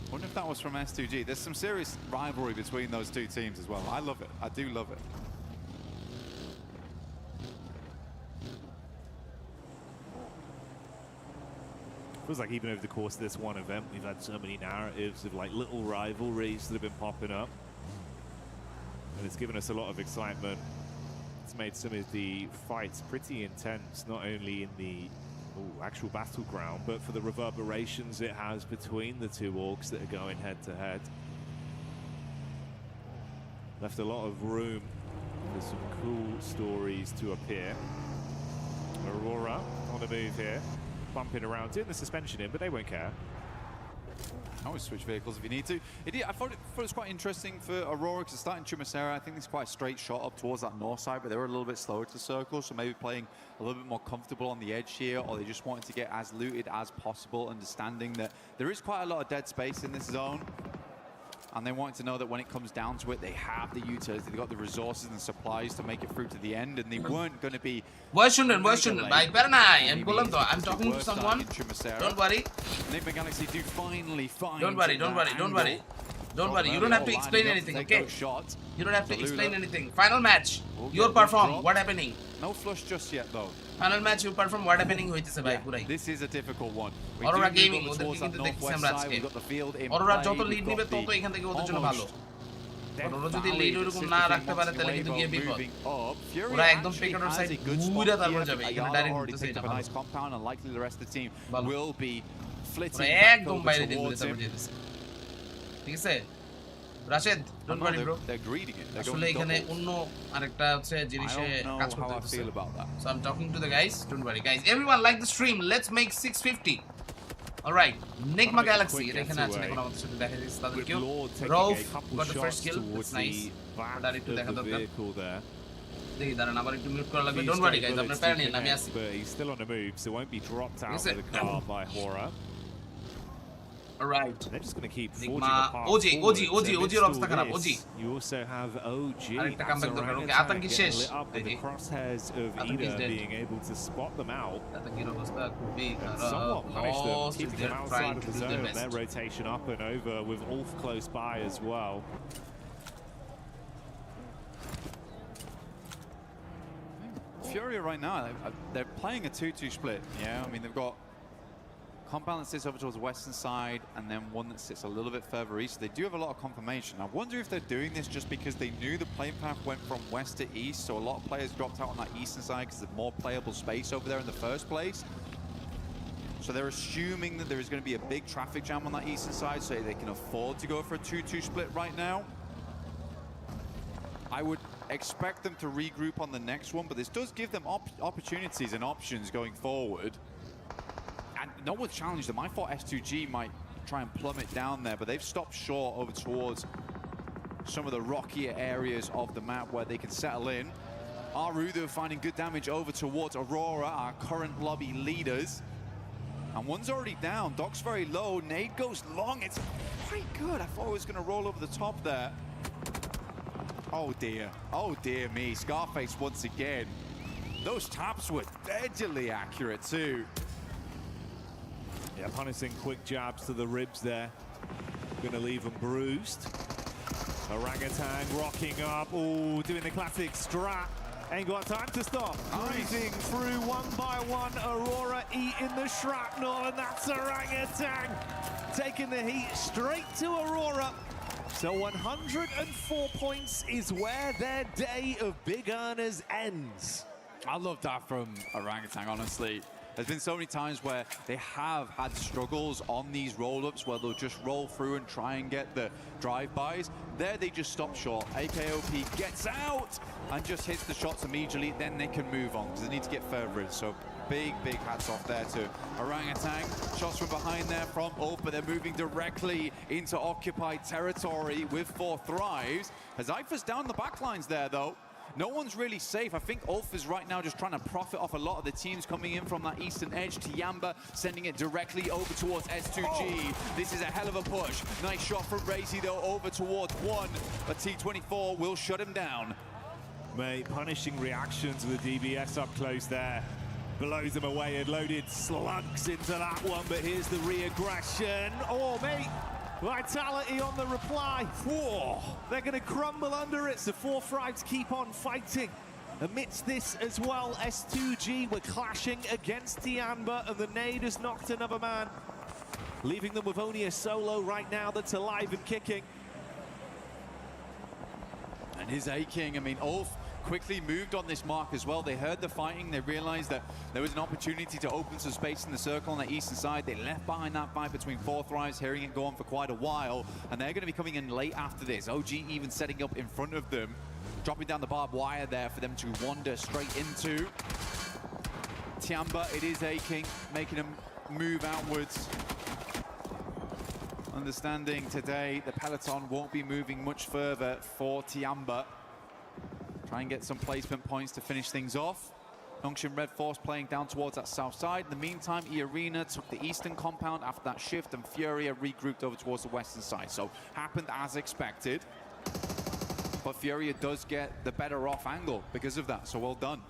Speaker 3: Wonder if that was from S2G. There's some serious rivalry between those two teams as well. I love it. I do love it.
Speaker 4: Feels like even over the course of this one event, we've had so many narratives of like little rivalries that have been popping up. And it's given us a lot of excitement. It's made some of the fights pretty intense, not only in the actual battleground, but for the reverberations it has between the two orgs that are going head to head. Left a lot of room for some cool stories to appear. Aurora on the move here, bumping around, doing the suspension in, but they won't care.
Speaker 3: Always switch vehicles if you need to. I thought it was quite interesting for Aurora because starting Chumacera, I think it's quite a straight shot up towards that north side, but they were a little bit slower to circle, so maybe playing a little bit more comfortable on the edge here, or they just wanted to get as looted as possible, understanding that there is quite a lot of dead space in this zone. And they wanted to know that when it comes down to it, they have the utility, they've got the resources and supplies to make it through to the end, and they weren't going to be...
Speaker 1: I'm talking to someone. Don't worry.
Speaker 3: Bengali do finally find...
Speaker 1: Don't worry. Don't worry, you don't have to explain anything, okay? You don't have to explain anything. Final match, you perform, what happening?
Speaker 3: No flush just yet though.
Speaker 1: Final match, you perform, what happening hoiteche bhai purai.
Speaker 3: This is a difficult one.
Speaker 1: Aurora Gaming, ওদেরকে কিন্তু দেখছি আমরা আজকে। Aurora যত lead নিবে তত এখান থেকে ওদের জন্য ভালো। ওরা যদি লিড ওরকম না রাখতে পারে তাহলে কিন্তু গিয়ে বিপদ। ওরা একদম পেকাটার সাইড ঘুরে তারপর যাবে। এখানে ডাইরেক্ট দিতেছে এটা ভালো। একদম বাইরে দিয়ে ঘুরে তারপর যেতেছে। ঠিক আছে? Rashed, don't worry bro. আসলে এখানে অন্য আরেকটা হচ্ছে জিনিসে কাজ করতে হচ্ছে। So I'm talking to the guys. Don't worry guys. Everyone like the stream. Let's make 650. All right. Nigma Galaxy. এটা এখানে আছে এখন আমাদের সাথে দেখা যাচ্ছে তাদের কিল। Rolf got the first kill. That's nice. আর একটু দেখা দরকার। দেখি দাঁড়ান আবার একটু মিউট করা লাগবে। Don't worry guys. আপনারা প্যারা নিন আমি আছি।
Speaker 4: But he's still on the move, so won't be dropped out of the car by Hora.
Speaker 1: Alright.
Speaker 4: They're just going to keep forging apart.
Speaker 1: OG অবস্থা খারাপ OG.
Speaker 4: You also have OG.
Speaker 1: আরেকটা comeback দরকার ওকে আতঙ্কি শেষ।
Speaker 4: With the crosshairs of Eder being able to spot them out.
Speaker 1: আতঙ্কির অবস্থা খুবই খারাপ।
Speaker 4: Somewhat punish them, keeping them outside of the zone. Their rotation up and over with Ulf close by as well.
Speaker 3: Furia right now, they're playing a 2-2 split. Yeah, I mean they've got compound that sits over towards the western side, and then one that sits a little bit further east. They do have a lot of confirmation. I wonder if they're doing this just because they knew the plane path went from west to east, so a lot of players dropped out on that eastern side because there's more playable space over there in the first place. So they're assuming that there is going to be a big traffic jam on that eastern side, so they can afford to go for a 2-2 split right now. I would expect them to regroup on the next one, but this does give them opportunities and options going forward. And no one's challenged them. I thought S2G might try and plummet down there, but they've stopped short over towards some of the rockier areas of the map where they can settle in. Arudo finding good damage over towards Aurora, our current lobby leaders. And one's already down. Doc's very low. Nade goes long. It's quite good. I thought it was going to roll over the top there. Oh dear me. Scarface once again. Those taps were deadly accurate too.
Speaker 4: Yeah, punishing quick jabs to the ribs there. Gonna leave them bruised. Orangutan rocking up. Oh, doing the classic strat. Ain't got time to stop. Breezing through one by one. Aurora eating the shrapnel, and that's Orangutan taking the heat straight to Aurora. So 104 points is where their day of big earners ends.
Speaker 3: I love that from Orangutan, honestly. There's been so many times where they have had struggles on these roll-ups where they'll just roll through and try and get the drive-bys. There they just stop short. AKOP gets out and just hits the shots immediately. Then they can move on because they need to get further in. So big hats off there to Orangutan. Shots from behind there from Ulf, but they're moving directly into occupied territory with 4 Thrives. As Ifa's down the backlines there, though. No one's really safe. I think Ulf is right now just trying to profit off a lot of the teams coming in from that eastern edge. Tiamba sending it directly over towards S2G. This is a hell of a push. Nice shot from Razy though over towards 1, but T24 will shut him down.
Speaker 4: Mate, punishing reactions with the DBS up close there. Blows them away and loaded slugs into that one, but here's the re-aggression. Oh, mate. Vitality on the reply. Whoa, they're going to crumble under it, so 4 Thrives keep on fighting. Amidst this as well, S2G were clashing against Tiamba, and the nade has knocked another man, leaving them with only a solo right now that's alive and kicking.
Speaker 3: And his A-King, I mean, Ulf quickly moved on this mark as well. They heard the fighting, they realized that there was an opportunity to open some space in the circle on the eastern side. They left behind that fight between 4 Thrives, hearing it go on for quite a while, and they're going to be coming in late after this. OG even setting up in front of them, dropping down the barbed wire there for them to wander straight into. Tiamba, it is A-King, making him move outwards. Understanding today the peloton won't be moving much further for Tiamba. Try and get some placement points to finish things off. Nongshim Red Force playing down towards that south side. In the meantime, E-Arena took the eastern compound after that shift, and Furia regrouped over towards the western side. So, happened as expected. But Furia does get the better off angle because of that, so well done.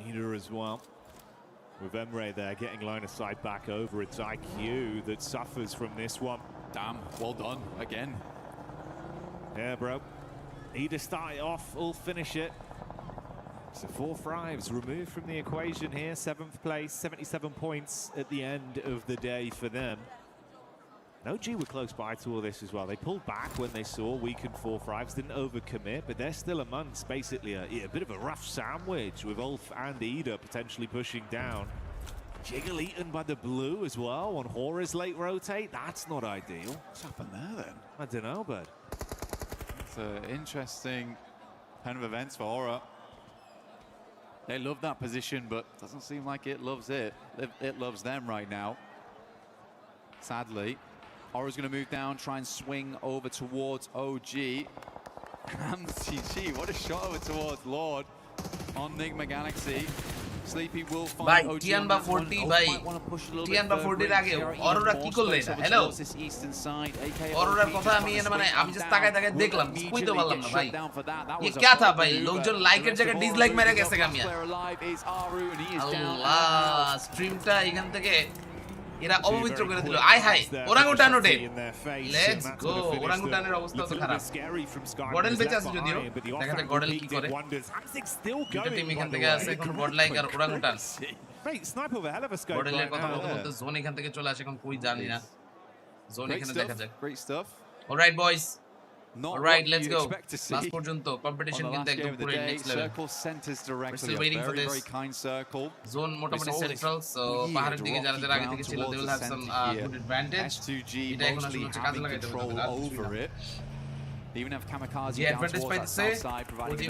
Speaker 4: Ida as well. With Emre there getting line of sight back over. It's IQ that suffers from this one.
Speaker 3: Damn, well done again.
Speaker 4: Yeah, bro. Ida start it off, Ulf finish it. So 4 Thrives removed from the equation here. 7th place, 77 points at the end of the day for them. OG were close by to all this as well. They pulled back when they saw weakened 4 Thrives, didn't overcommit, but they're still amongst basically a bit of a rough sandwich with Ulf and Ida potentially pushing down. Jiggle eaten by the blue as well on Hora's late rotate. That's not ideal.
Speaker 3: What's happened there then?
Speaker 4: I don't know, bud.
Speaker 3: It's an interesting kind of events for Aura. They love that position, but doesn't seem like it loves it. It loves them right now. Sadly. Aura's going to move down, try and swing over towards OG. And GG, what a shot over towards Lord on Enigma Galaxy. Sleepy will find OG.
Speaker 1: Tiamba 40 ভাই Tiamba 40 এর আগে অরোরা কি করলে এটা hello অরোরার কথা আমি মানে আমি জাস্ট তাকায় দেখলাম বুঝতে পারলাম না ভাই ये क्या था ভাই লোকজন লাইকের জায়গায় ডিসলাইক মেরে গেছে গামিয়া আল্লাহ স্ট্রিমটা এখান থেকে এরা অপবিত্র করে দিল আই হাই ওরাঙ্গুটান ওঠে লেটস গো ওরাঙ্গুটানের অবস্থা তো খারাপ গডেল বেঁচে আছে যদিও দেখা যাক গডেল কি করে দুটো টিম এখান থেকে আছে এখন গডলাইক আর ওরাঙ্গুটান গডেলের কথা বলতে বলতে জোন এখান থেকে চলে আসে এখন কই জানি না জোন এখানে দেখা যাক অলরাইট বয়স Alright, let's go. Last পর্যন্ত competition কিন্তু একদম পুরো next level.
Speaker 3: Circle centers directly.
Speaker 1: Still waiting for this.
Speaker 3: Very kind circle.
Speaker 1: Zone মোটামুটি central, so পাহাড়ের দিকে যারা আগে থেকে ছিল they will have some good advantage.
Speaker 3: S2G mostly having control over it. They even have Kamikaze down towards that south side, providing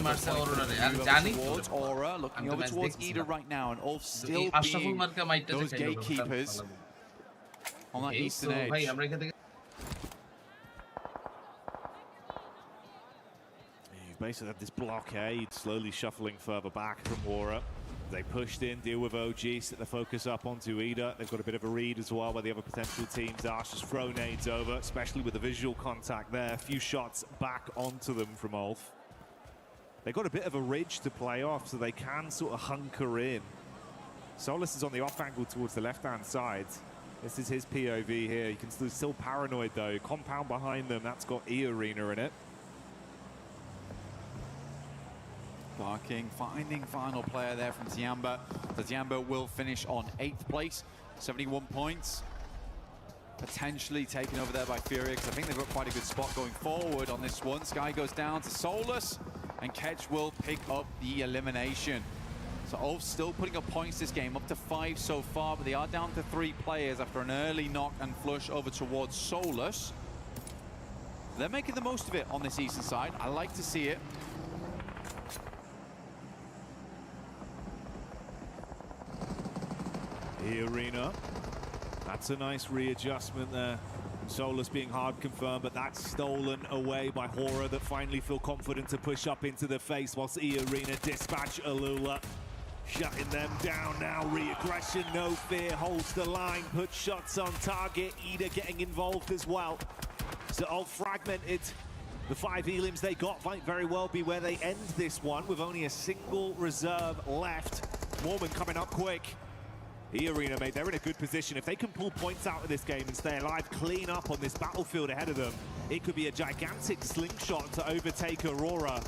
Speaker 3: towards Aura, looking over towards Ida right now, and Ulf still being those gatekeepers on that eastern edge.
Speaker 4: Basically have this blockade slowly shuffling further back from Aura. They pushed in, deal with OG, set the focus up onto Ida. They've got a bit of a read as well where the other potential teams are. Just throw nades over, especially with the visual contact there. A few shots back onto them from Ulf. They've got a bit of a ridge to play off, so they can sort of hunker in. Solus is on the off angle towards the left-hand side. This is his POV here. You can still paranoid though. Compound behind them, that's got E-Arena in it.
Speaker 3: Barking, finding final player there from Tiamba. So Tiamba will finish on 8th place, 71 points. potentially taken over there by Fury, because I think they've got quite a good spot going forward on this one. Sky goes down to Solus, and Kedge will pick up the elimination. So Ulf still putting up points this game, up to 5 so far, but they are down to 3 players after an early knock and flush over towards Solus. They're making the most of it on this eastern side. I like to see it.
Speaker 4: The arena. That's a nice readjustment there. Solus being hard confirmed, but that's stolen away by Hora that finally feel confident to push up into the face, whilst E-Arena dispatch Alula. Shutting them down now, re-aggression, no fear, holds the line, puts shots on target. Ida getting involved as well. So all fragmented. The 5 elims they got might very well be where they end this one with only a single reserve left. Mormon coming up quick. E-Arena, mate, they're in a good position. If they can pull points out of this game and stay alive, clean up on this battlefield ahead of them, it could be a gigantic slingshot to overtake Aurora.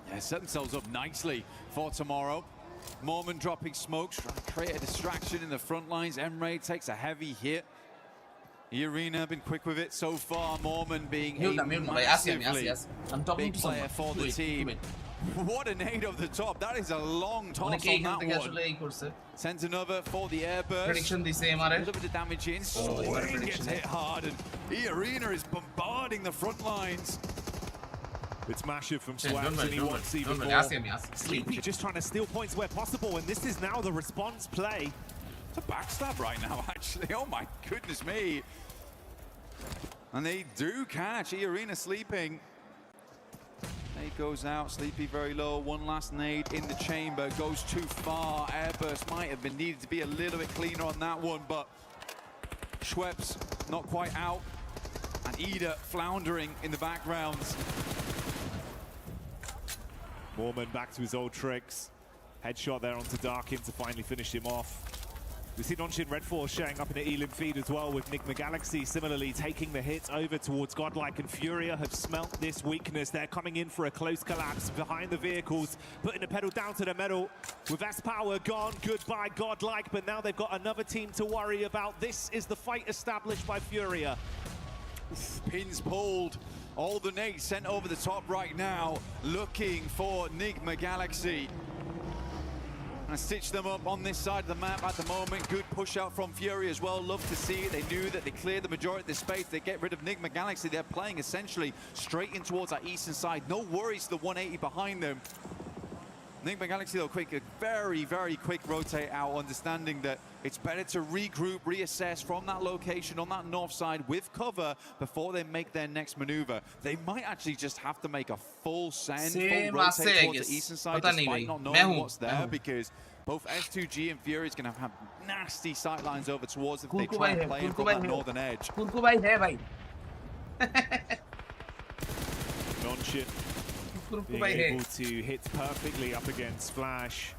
Speaker 3: Yeah, set themselves up nicely for tomorrow. Mormon dropping smokes, trying to create a distraction in the front lines. Emre takes a heavy hit. E-Arena been quick with it so far. Mormon being a massively big player for the team. What a nade over the top. That is a long toss on that one. Sends another for the air burst.
Speaker 1: Prediction the same,
Speaker 3: a little bit of damage in. Swing gets hit hard, and E-Arena is bombarding the front lines.
Speaker 4: It's Masher from Swags, and he wants even more. Sleepy just trying to steal points where possible, and this is now the response play.
Speaker 3: It's a backstab right now, actually. Oh my goodness me. And they do catch E-Arena sleeping. Nade goes out, Sleepy very low. One last nade in the chamber, goes too far. Airburst might have been needed to be a little bit cleaner on that one, but Schweppes not quite out. And Ida floundering in the background.
Speaker 4: Mormon back to his old tricks. Headshot there onto Darkin to finally finish him off. We see Nonshin Red Force showing up in the Elim feed as well, with Nigma Galaxy similarly taking the hit over towards Godlike, and Furia have smelt this weakness. They're coming in for a close collapse behind the vehicles, putting the pedal down to the metal. With S-Power gone, goodbye Godlike, but now they've got another team to worry about. This is the fight established by Furia.
Speaker 3: Pins pulled. All the nades sent over the top right now, looking for Nigma Galaxy. And stitch them up on this side of the map at the moment. Good push out from Fury as well. Love to see it. They knew that they cleared the majority of the space. They get rid of Nigma Galaxy. They're playing essentially straight in towards our eastern side. No worries to the 180 behind them. Nigma Galaxy, though, quick, a very, very quick rotate out, understanding that it's better to regroup, reassess from that location on that north side with cover before they make their next maneuver. They might actually just have to make a full send, full rotate towards the eastern side, despite not knowing what's there, because both S2G and Fury is going to have nasty sightlines over towards if they try and play from that northern edge.
Speaker 4: Nonshin being able to hit perfectly up against Flash,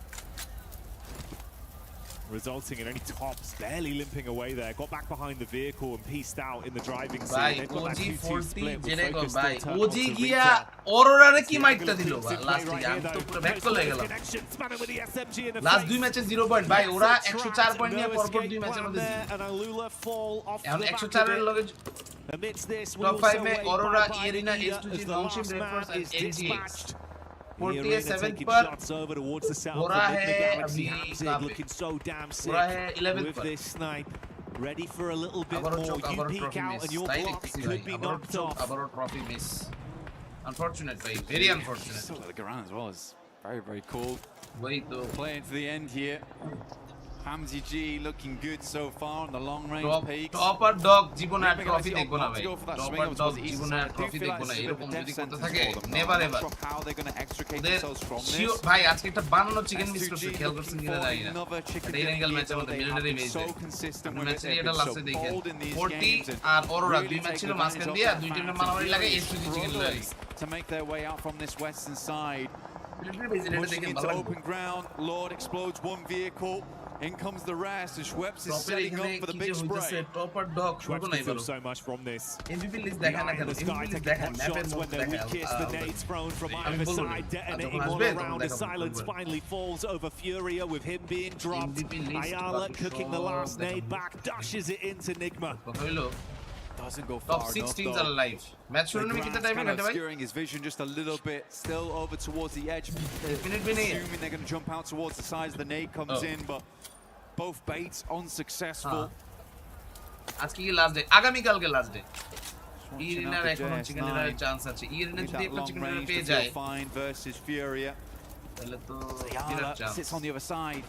Speaker 4: resulting in only Tops barely limping away there. Got back behind the vehicle and pieced out in the driving scene. They've got that 2-2 split with focus still turned onto Rita.
Speaker 1: Aurora ki maikta dilo last week am to pura back chole gelam last 2 matches 0 point bhai ora 104 point niye porpor 2 match er moddhe
Speaker 4: and Alula fall off
Speaker 1: এখন 104 এর লগে
Speaker 4: amidst this
Speaker 1: top 5 A Aurora, Arena, S2G, Nonshin, Red Force and NGX 47th पर
Speaker 4: shots over towards the south.
Speaker 1: Hora hai abhi
Speaker 4: looking so damn sick with this snipe. Ready for a little bit more. You peek out and your block could be knocked off.
Speaker 1: Abaro trophy miss. Unfortunate, very unfortunate.
Speaker 3: So the Garan as well is very, very cool.
Speaker 1: Wait though.
Speaker 3: Playing to the end here. Hamzy G looking good so far on the long range peaks.
Speaker 1: Topper dog জীবনে আর trophy দেখবো না ভাই topper dog জীবনে আর trophy দেখবো না এরকম যদি করতে থাকে নেভার এভার ভাই আজকে একটা বানানো চিকেন মিস করছে খেয়াল করছেন কিনা জানি না টেকনিক্যাল ম্যাচের মধ্যে মিলিটারি ম্যাচ ম্যাচে এটা লাস্টে দেখেন 40 আর অরোরা দুই ম্যাচ ছিল মাঝখান দিয়ে দুই টিমের মারামারি লাগে এসপিজি চিকেন লাগে
Speaker 3: to make their way out from this western side. Pushing into open ground, Lord explodes one vehicle. In comes the rest, and Schweppes is setting up for the big spray.
Speaker 9: Schweppes can feel so much from this.
Speaker 1: MVP list
Speaker 9: Behind the sky, taking pot shots when they're weakest. The nades thrown from either side, detonating all around. The silence finally falls over Furia with him being dropped. Ayala cooking the last nade back, dashes it into Nigma.
Speaker 3: Doesn't go
Speaker 1: Top
Speaker 3: far
Speaker 1: 6
Speaker 3: enough,
Speaker 1: teams
Speaker 3: though.
Speaker 1: are alive. Match
Speaker 3: The
Speaker 1: में कितना
Speaker 3: grass
Speaker 1: time
Speaker 3: kind
Speaker 1: है
Speaker 3: of
Speaker 1: भाई?
Speaker 3: obscuring his vision just a little bit, still over towards the edge.
Speaker 1: Minute भी नहीं है.
Speaker 3: Assuming they're going to jump out towards the sides, the nade comes in, but both baits unsuccessful.
Speaker 1: आज की last day. आगामी कल के last day. Irina एकोनो chicken dinner chance আছে. Irina যদি একটা chicken dinner পেয়ে যায়.
Speaker 3: Fine versus Furia.
Speaker 1: তাহলে তো
Speaker 3: Ayala sits on the other side.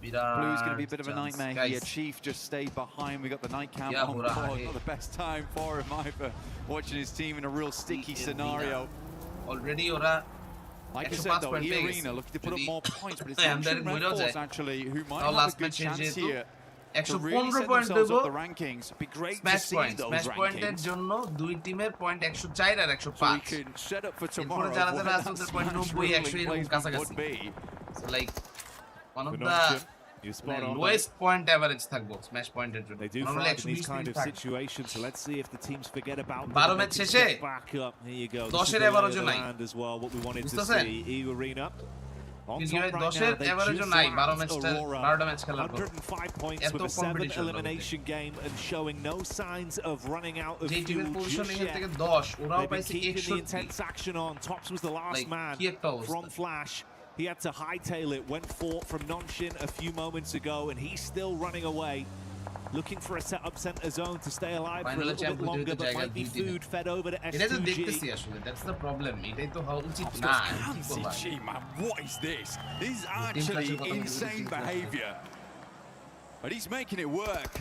Speaker 3: Blue's going to be a bit of a nightmare here. Chief just stayed behind. We got the night cam on board. Not the best time for him either. Watching his team in a real sticky scenario.
Speaker 1: Already, ora.
Speaker 3: Like I said though, Irina looking to put up more points, but it's not Red Force actually who might have a good chance here to really set themselves up the rankings. It'd be great to see those
Speaker 1: Smash point এর জন্য দুই টিমের point 104 R 105
Speaker 3: so we can set up for tomorrow.
Speaker 1: যারা যারা আছে ওদের point 90 100 এরকম কাছাকাছি so like one of the lowest point average থাকবো smash point এর জন্য
Speaker 9: They do thrive in these kind of situations, so let's see if the teams forget about
Speaker 1: 12 match শেষে
Speaker 9: back up. Here you go.
Speaker 1: 10 এর average নাই
Speaker 9: as well, what we wanted to see. EU-Arena on top right now.
Speaker 1: 10 এর average নাই 12 ম্যাচটা 12টা match খেলার পর
Speaker 9: 105 points with a 7th elimination game and showing no signs of running out of fuel just yet.
Speaker 1: থেকে 10 ওরাও পাইছে
Speaker 9: Keeping the intense action on. Tops was the last man from Flash. He had to hightail it, went for from Nonshin a few moments ago, and he's still running away. Looking for a setup center zone to stay alive for a little bit longer, but might be food fed over to S2G.
Speaker 1: That's the problem. Etai to how uchit na.
Speaker 3: SG, man, what is this? This is actually insane behavior. But he's making it work.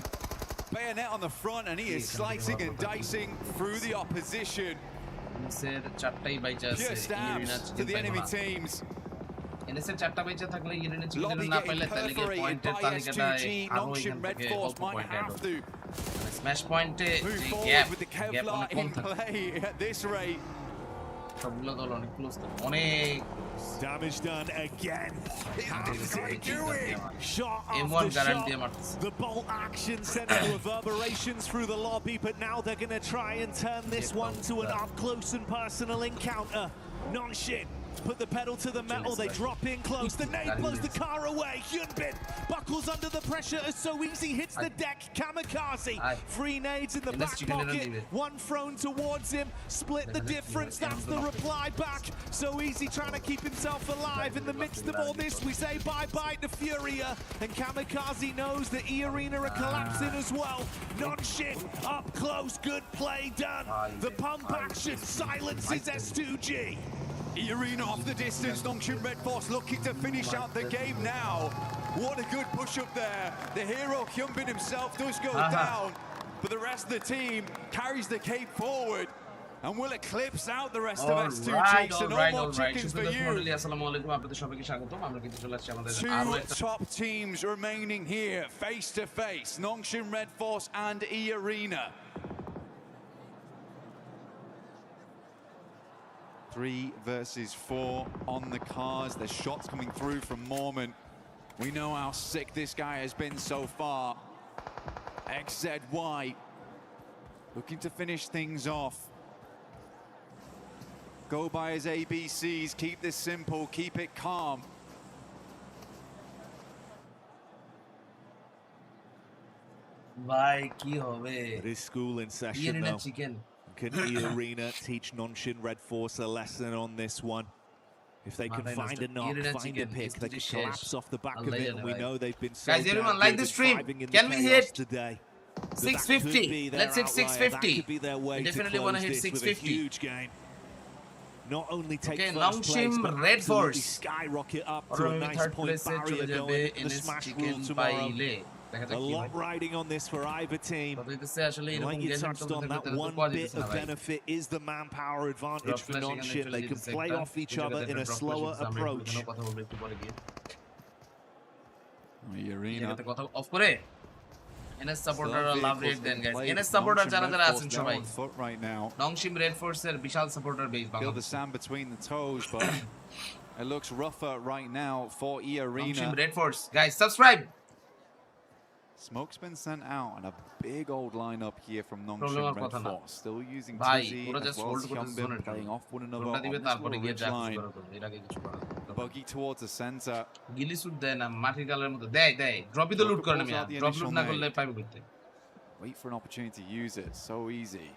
Speaker 3: Bayonet on the front, and he is slicing and dicing through the opposition. Pure stabs to the enemy teams.
Speaker 1: এনএসএর চারটা বেঁচে থাকলে union chicken না পেলে তাহলে কি পয়েন্টের তালিকাটায় আরো এখান থেকে অল্প পয়েন্ট অ্যাড হবে স্ম্যাশ পয়েন্টে যে গ্যাপ অনেক কম থাকে সবগুলো দল অনেক ক্লোজ থাকে অনেক
Speaker 9: damage done again.
Speaker 1: Shot off the shot.
Speaker 9: The bolt action sending reverberations through the lobby, but now they're going to try and turn this one to an up close and personal encounter. Non-shit. Put the pedal to the metal, they drop in close, the nade blows the car away, Hyunbin buckles under the pressure as So Easy hits the deck, Kamikaze, 3 nades in the back pocket, 1 thrown towards him, split the difference, that's the reply back. So Easy trying to keep himself alive in the midst of all this, we say bye-bye to Furia, and Kamikaze knows that E-Arena are collapsing as well. Non-shit, up close, good play done, the pump action silences S2G.
Speaker 3: E-Arena off the distance, Nongshim Red Force looking to finish out the game now. What a good push up there. The hero Hyunbin himself does go down, but the rest of the team carries the cape forward and will eclipse out the rest of S2G. So no more chickens for you.
Speaker 1: Assalamu alaikum আপনাদের সবাইকে স্বাগতম আমরা কিন্তু চলে আসছি আমাদের
Speaker 3: Two top teams remaining here face to face, Nongshim Red Force and E-Arena. 3 versus 4 on the cars. There's shots coming through from Mormon. We know how sick this guy has been so far. XZY looking to finish things off. Go by his ABCs, keep this simple, keep it calm.
Speaker 1: Bye, ki hobe.
Speaker 9: It is school in session though.
Speaker 1: Chicken.
Speaker 9: Can E-Arena teach Nonshin Red Force a lesson on this one? If they can find a knock, find a pick, they can collapse off the back of it, and we know they've been so
Speaker 1: guys, everyone like the stream. Can we hit
Speaker 9: today?
Speaker 1: 650? Let's hit 650. We definitely want to hit 650.
Speaker 9: Huge game. Not only take
Speaker 1: first place, but
Speaker 9: Red Force skyrocket up to a nice point barrier going in the smash rule tomorrow. A lot riding on this for either team. Like you touched on, that one bit of benefit is the manpower advantage for Nonshin. They can play off each other in a slower approach.
Speaker 1: NS supporter love rate then guys. NS supporter যারা যারা আছেন সবাই
Speaker 3: right now.
Speaker 1: Nongshim Red Force এর বিশাল supporter base
Speaker 3: Feel the sand between the toes, but It looks rougher right now for E Arena.
Speaker 1: Red Force, guys, subscribe.
Speaker 3: Smoke's been sent out and a big old lineup here from Nongshim Red Force. Still using Tizzy as well as Hyunbin playing off one another on this little ridge line. Buggy towards the center.
Speaker 1: Gilly shoot দেয় না মাটির কালের মতো দেয় drop ই তো লুট করে না মিয়া drop লুট না করলে পাইবে করতে
Speaker 3: Wait for an opportunity to use it. So easy.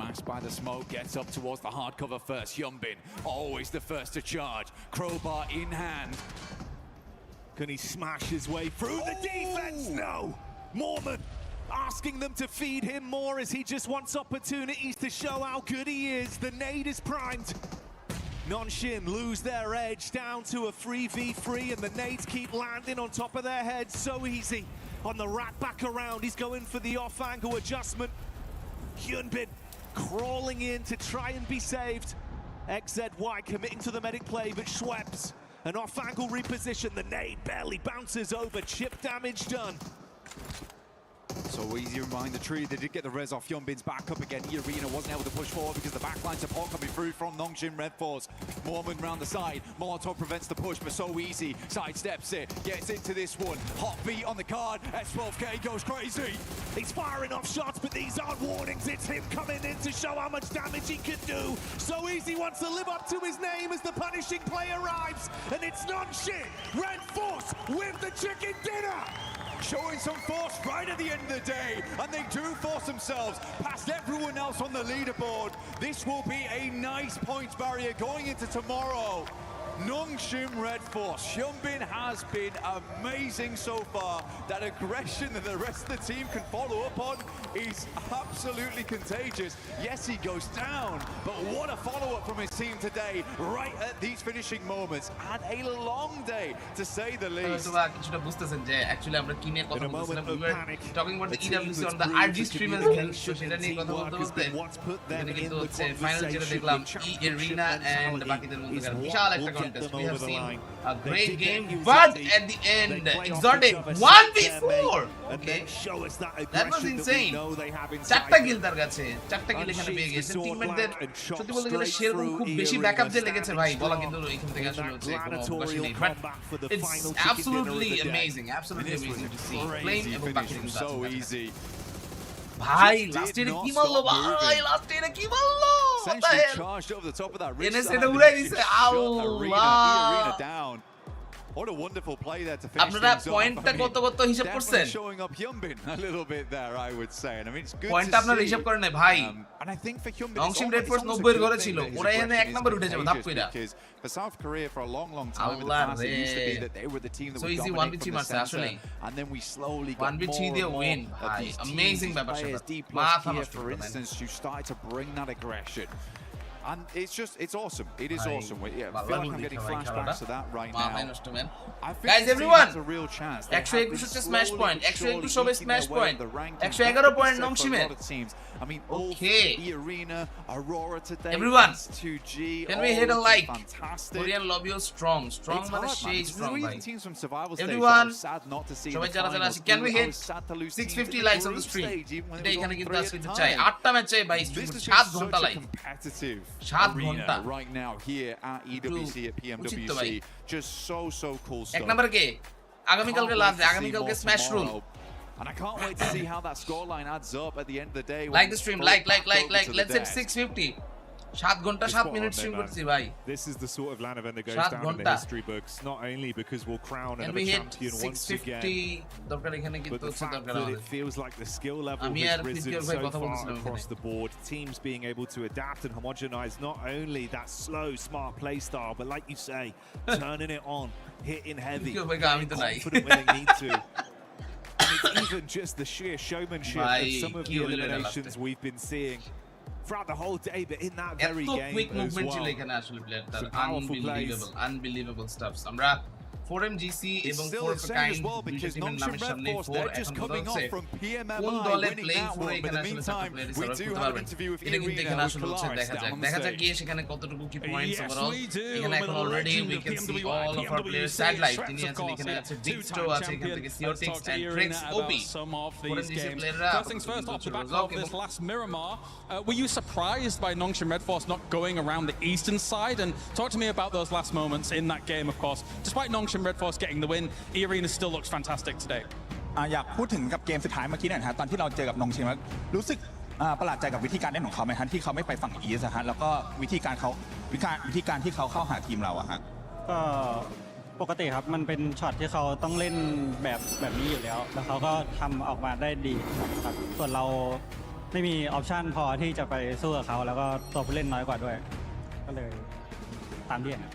Speaker 3: Mashed by the smoke, gets up towards the hard cover first. Hyunbin, always the first to charge. Crowbar in hand.
Speaker 9: Can he smash his way through the defense? No! Mormon asking them to feed him more as he just wants opportunities to show how good he is. The nade is primed. Nongshim lose their edge down to a 3v3 and the nades keep landing on top of their heads so easy. On the rack back around, he's going for the off-angle adjustment. Hyunbin crawling in to try and be saved. XZY committing to the medic play, but Schweppes, an off-angle reposition. The nade barely bounces over, chip damage done.
Speaker 3: So easy behind the tree. They did get the res off. Hyunbin's back up again. E Arena wasn't able to push forward because the backline support coming through from Nongshim Red Force. Mormon round the side. Molotov prevents the push, but so easy. Sidesteps it, gets into this one. Hot beat on the card. S12K goes crazy.
Speaker 9: He's firing off shots, but these aren't warnings. It's him coming in to show how much damage he can do. So easy wants to live up to his name as the punishing play arrives. And it's Nongshim Red Force with the chicken dinner.
Speaker 3: Showing some force right at the end of the day, and they do force themselves past everyone else on the leaderboard. This will be a nice points barrier going into tomorrow. Nongshim Red Force. Hyunbin has been amazing so far. That aggression that the rest of the team can follow up on is absolutely contagious. Yes, he goes down, but what a follow-up from his team today, right at these finishing moments. And a long day, to say the least.
Speaker 1: Actually, আমরা কি নিয়ে কথা বলছিলাম? We were talking about the EWC on the RG stream as well. So সেটা নিয়ে কথা বলতে এখানে কিন্তু হচ্ছে ফাইনাল যেটা দেখলাম E Arena and বাকিদের মধ্যে বিশাল একটা contest. We have seen a great game, but at the end, Exotic 1v4. Okay, that was insane. চারটা কিল তার কাছে, চারটা কিল এখানে পেয়ে গেছে। টিমমেটদের সত্যি বলতে গেলে সেরকম খুব বেশি ব্যাকআপ যে লেগেছে ভাই, বলা কিন্তু এখান থেকে আসলে হচ্ছে কোনো অবকাশ নেই। But it's absolutely amazing to see. Flame এবং বাকি
Speaker 3: so easy.
Speaker 1: ভাই লাস্ট এর কি মারলো ভাই, লাস্ট এর কি মারলো,
Speaker 3: Essentially charged over the top of that ridge.
Speaker 1: এটা উড়াই দিছে আল্লাহ
Speaker 3: down. What a wonderful play there to finish
Speaker 1: আপনারা পয়েন্টটা কত হিসাব করছেন?
Speaker 3: Showing up Hyunbin a little bit there, I would say. And I mean, it's good
Speaker 1: পয়েন্টটা আপনারা হিসাব করেন না ভাই।
Speaker 3: And I think for Hyunbin,
Speaker 1: Nongshim Red Force 90 এর ঘরে ছিল, ওরা এখানে এক নাম্বার উঠে যাবে ধাপ কইরা।
Speaker 3: For South Korea for a long time in the past, it used to be that they were the team that would dominate from the center, and then we slowly got more and more of these amazing players. D+ for instance, who started to bring that aggression. And it's awesome. It is awesome. Yeah, I feel like I'm getting flashbacks to that right now. I think
Speaker 1: guys, everyone,
Speaker 3: has a real chance.
Speaker 1: 121 হচ্ছে smash point, 121 সবে smash point, 111 point নংশিমের।
Speaker 3: I mean,
Speaker 1: okay.
Speaker 3: E Arena, Aurora today.
Speaker 1: Everyone,
Speaker 3: 2G.
Speaker 1: Can we hit a like?
Speaker 3: Fantastic.
Speaker 1: Korean lobby is strong মানে সেই strong ভাই।
Speaker 3: Teams from survival stage.
Speaker 1: Everyone,
Speaker 3: sad not to see.
Speaker 1: সবাই যারা আছে, can we hit 650 likes on the stream? এটা এখানে কিন্তু আজকে চাই 8টা ম্যাচ চাই ভাই, 7 ঘন্টা লাইভ। 7 ঘন্টা
Speaker 3: right now here at EWC at PMWC. Just so cool stuff.
Speaker 1: এক নাম্বার কে আগামীকালকে লাস্ট, আগামীকালকে smash room.
Speaker 3: And I can't wait to see how that scoreline adds up at the end of the day.
Speaker 1: Like the stream, like. Let's hit 650. 7 ঘন্টা 7 minute stream করছি ভাই।
Speaker 9: This is the sort of LAN event that goes down in the history books, not only because we'll crown another champion once again,
Speaker 1: দরকার এখানে কিন্তু হচ্ছে দরকার আমাদের।
Speaker 9: It feels like the skill level has risen so far across the board. Teams being able to adapt and homogenize not only that slow, smart play style, but like you say, turning it on, hitting heavy, confident when they need to. And it's even just the sheer showmanship of some of the eliminations we've been seeing throughout the whole day, but in that very game
Speaker 1: quick
Speaker 9: as
Speaker 1: movement
Speaker 9: well.
Speaker 1: ছিল এখানে আসলে প্লেয়ারটার, unbelievable stuffs। আমরা 4MGC এবং
Speaker 3: Still
Speaker 1: 4
Speaker 3: insane as well because Nongshim Red Force, they're just coming off from PMMI winning that one. But in the meantime, we do have an interview with Irina with Kalaris down on the
Speaker 1: দেখা যাক
Speaker 3: stage.
Speaker 1: গিয়ে সেখানে কতটুকু কি points
Speaker 16: Yes,
Speaker 1: overall
Speaker 16: we do.
Speaker 1: এখানে এখন already we can see all of our players satellite তিনি
Speaker 16: Scrims, of
Speaker 1: আছেন
Speaker 16: course,
Speaker 1: এখানে
Speaker 16: yeah.
Speaker 1: আছে Victo
Speaker 16: Two-time
Speaker 1: আছে এখান
Speaker 16: champion.
Speaker 1: থেকে
Speaker 16: Let's
Speaker 1: Seotix
Speaker 16: talk to
Speaker 1: and
Speaker 16: Irina
Speaker 1: Trix
Speaker 16: about
Speaker 1: Obi
Speaker 16: some of
Speaker 1: foreign
Speaker 16: these
Speaker 1: GC
Speaker 16: games.
Speaker 1: প্লেয়াররা
Speaker 16: First things first, off the back of this last Miramar, were you surprised by Nongshim Red Force not going around the eastern side? And talk to me about those last moments in that game, of course. Despite Nongshim Red Force getting the win, Irina still looks fantastic today.
Speaker 12: อยากพูดถึงกับเกมสุดท้ายเมื่อกี้หน่อยนะฮะตอนที่เราเจอกับนงชิมรู้สึกประหลาดใจกับวิธีการเล่นของเขาไหมฮะที่เขาไม่ไปฝั่งอีสฮะแล้วก็วิธีการที่เขาเข้าหาทีมเราอะฮะ
Speaker 19: ก็ปกติครับมันเป็นช็อตที่เขาต้องเล่นแบบนี้อยู่แล้วแล้วเขาก็ทำออกมาได้ดีครับส่วนเราไม่มีออปชันพอที่จะไปสู้กับเขาแล้วก็ตัวผู้เล่นน้อยกว่าด้วยก็เลยตามที่เห็น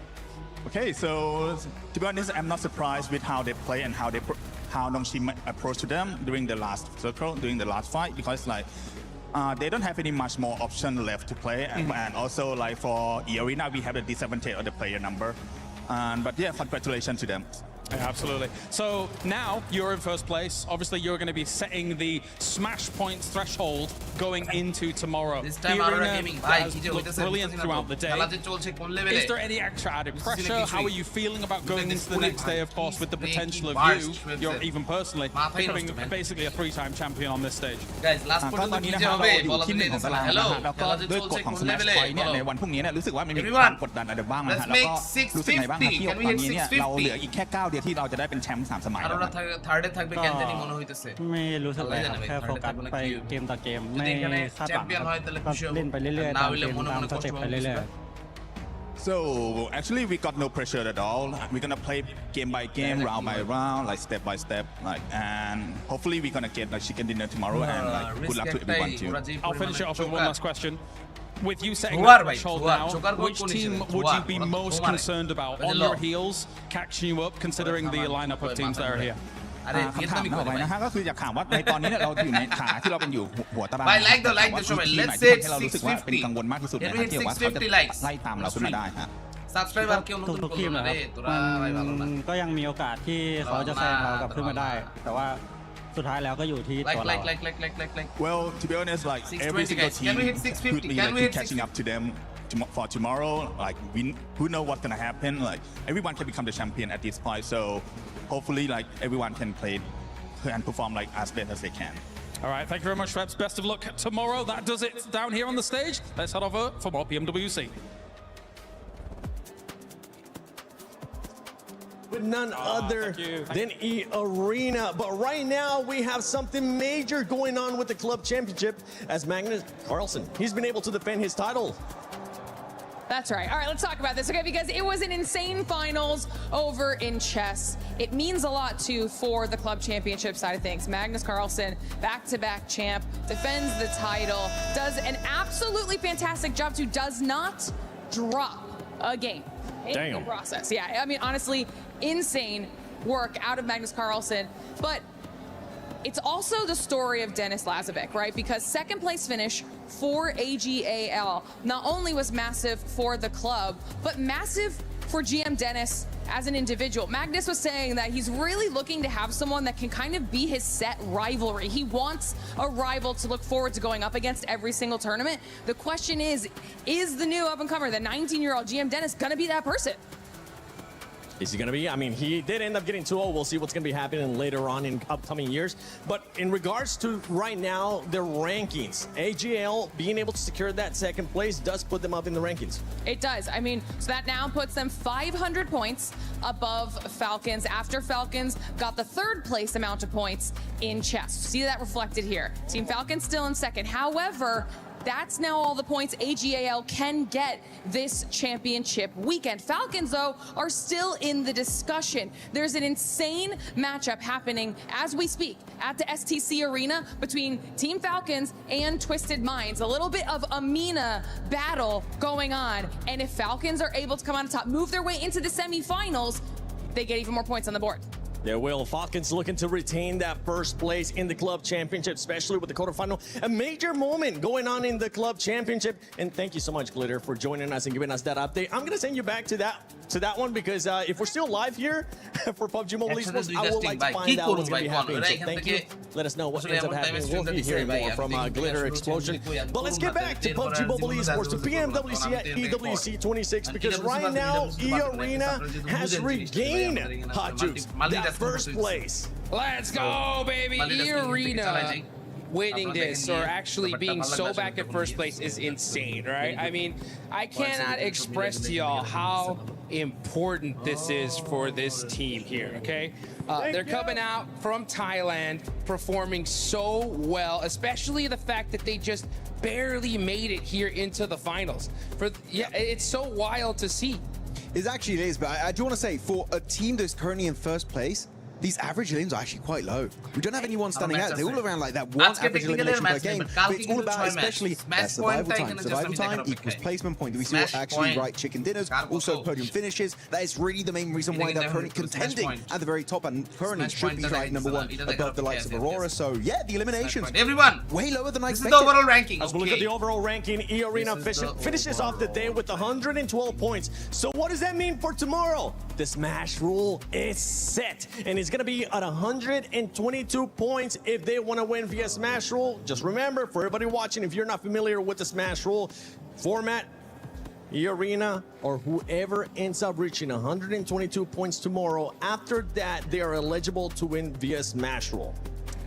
Speaker 12: Okay, so to be honest, I'm not surprised with how they play and how Nongshim approached to them during the last circle, during the last fight, because like they don't have any much more option left to play, and also like for Arena we have the disadvantage of the player number. But yeah, congratulations to them.
Speaker 16: Yeah, absolutely. So now you're in first place. Obviously, you're going to be setting the smash points threshold going into tomorrow.
Speaker 1: This time
Speaker 16: Irina has looked brilliant throughout the day. Is there any extra added pressure? How are you feeling about going into the next day, of course, with the potential of you're even personally becoming basically a three-time champion on this stage?
Speaker 1: Guys, last
Speaker 12: ตอนนี้นะครับเราอยู่ที่1ของตารางนะฮะแล้วก็ด้วยกฎของ Smash Point เนี่ยในวันพรุ่งนี้เนี่ยรู้สึกว่ามันมีความกดดันอะไรบ้างนะฮะแล้วก็รู้สึกไงบ้างครับที่ตอนนี้เนี่ยเราเหลืออีกแค่9 เดียวที่เราจะได้เป็นแชมป์3 สมัย
Speaker 1: Arora থার্ডে থাকবে কেন জানি মনে হইতেছে
Speaker 19: ไม่รู้สึกอะไรครับแค่โฟกัสไปเกมต่อเกมไม่คาดหวังก็เล่นไปเรื่อยๆตามเกมตามสเต็ปไปเรื่อยๆ
Speaker 12: So actually we got no pressure at all. We're gonna play game by game, round by round, like step by step, like, and hopefully we're gonna get like chicken dinner tomorrow, and like good luck to everyone too.
Speaker 16: I'll finish it off with one last question. With you setting
Speaker 1: Jugar,
Speaker 16: that threshold
Speaker 1: jugar,
Speaker 16: now,
Speaker 1: jugar
Speaker 16: which team would you be most concerned about on your heels, catching you up, considering the lineup of teams that are here?
Speaker 12: คำถามต่อไปนะฮะก็คืออยากถามว่าในตอนนี้เนี่ยเราอยู่ในขาที่เราเป็นอยู่หัวตาราง
Speaker 1: By like the
Speaker 12: ว่า
Speaker 1: show,
Speaker 12: ทีมไหน
Speaker 1: let's
Speaker 12: ที่
Speaker 1: say
Speaker 12: ทำให้เรารู้สึกว่าเป็นกังวลมากที่สุดนะฮะที่ว่าเขาจะไล่ตามเราขึ้นมาได้ฮะ
Speaker 1: subscriber কেউ নতুন
Speaker 19: ทุกทีม
Speaker 1: করলো
Speaker 19: นะ
Speaker 1: না
Speaker 19: ครั
Speaker 1: রে
Speaker 19: บ
Speaker 1: তোরা ভাই ভালো না
Speaker 19: มันก็ยังมีโอกาสที่เขาจะแซงเรากลับขึ้นมาได้ แต่ว่าสุดท้ายแล้วก็อยู่ที่ตัวเรา
Speaker 1: like
Speaker 12: Well, to be honest, like every single team could be like catching up to them for tomorrow. Like who know what's gonna happen? Like everyone can become the champion at this point. So hopefully, like everyone can play and perform like as best as they can.
Speaker 16: All right, thank you very much, Febs. Best of luck tomorrow. That does it down here on the stage. Let's head over for more PMWC.
Speaker 7: With none other than Arena. But right now, we have something major going on with the club championship as Magnus Carlsen, he's been able to defend his title.
Speaker 15: That's right. All right, let's talk about this, okay? Because it was an insane finals over in chess. It means a lot, too, for the club championship side of things. Magnus Carlsen, back-to-back champ, defends the title, does an absolutely fantastic job, too, does not drop a game in the process. Yeah, I mean, honestly, insane work out of Magnus Carlsen. But it's also the story of Dennis Lazovic, right? Because second place finish for AGAL not only was massive for the club, but massive for GM Dennis as an individual. Magnus was saying that he's really looking to have someone that can kind of be his set rivalry. He wants a rival to look forward to going up against every single tournament. The question is the new up-and-comer, the 19-year-old GM Dennis, gonna be that person?
Speaker 7: Is he going to be? I mean, he did end up getting 2-0. We'll see what's going to be happening later on in upcoming years. But in regards to right now, their rankings, AGL being able to secure that second place does put them up in the rankings.
Speaker 15: It does. I mean, so that now puts them 500 points above Falcons after Falcons got the third place amount of points in chess. See that reflected here. Team Falcons still in second. However, that's now all the points AGAL can get this championship weekend. Falcons, though, are still in the discussion. There's an insane matchup happening as we speak at the STC Arena between Team Falcons and Twisted Minds. A little bit of a Mina battle going on. And if Falcons are able to come on top, move their way into the semifinals, they get even more points on the board.
Speaker 7: They will. Falcons looking to retain that first place in the club championship, especially with the quarterfinal. A major moment going on in the club championship. And thank you so much, Glitter, for joining us and giving us that update. I'm going to send you back to that one because if we're still live here for PUBG Mobile Esports, I would like to find out what's going to be happening. So thank you. Let us know what ends up happening. We'll be hearing more from Glitter Explosion. But let's get back to PUBG Mobile Esports, to PMWC at PWC 26, because right now, E-Arena has regained Hot Jukes. That first place.
Speaker 10: Let's go, baby. E-Arena winning this, or actually being so back at first place, is insane, right? I mean, I cannot express to y'all how important this is for this team here, okay? They're coming out from Thailand, performing so well, especially the fact that they just barely made it here into the finals. It's so wild to see.
Speaker 23: It actually is, but I do want to say, for a team that's currently in first place, these average elims are actually quite low. We don't have anyone standing out. They're all around like that one average elimination per game. But it's all about, especially survival time. Survival time equals placement point. Do we see what actually right chicken dinners? Also podium finishes. That is really the main reason why they're currently contending at the very top, and currently should be right number one above the likes of Aurora. So yeah, the eliminations,
Speaker 1: everyone,
Speaker 23: way lower than I expected.
Speaker 1: This is the overall ranking.
Speaker 7: As we look at the overall ranking, E-Arena finishes off the day with 112 points. So what does that mean for tomorrow? The Smash rule is set, and it's going to be at 122 points if they want to win via Smash rule. Just remember, for everybody watching, if you're not familiar with the Smash rule format, E-Arena or whoever ends up reaching 122 points tomorrow, after that, they are eligible to win via Smash rule.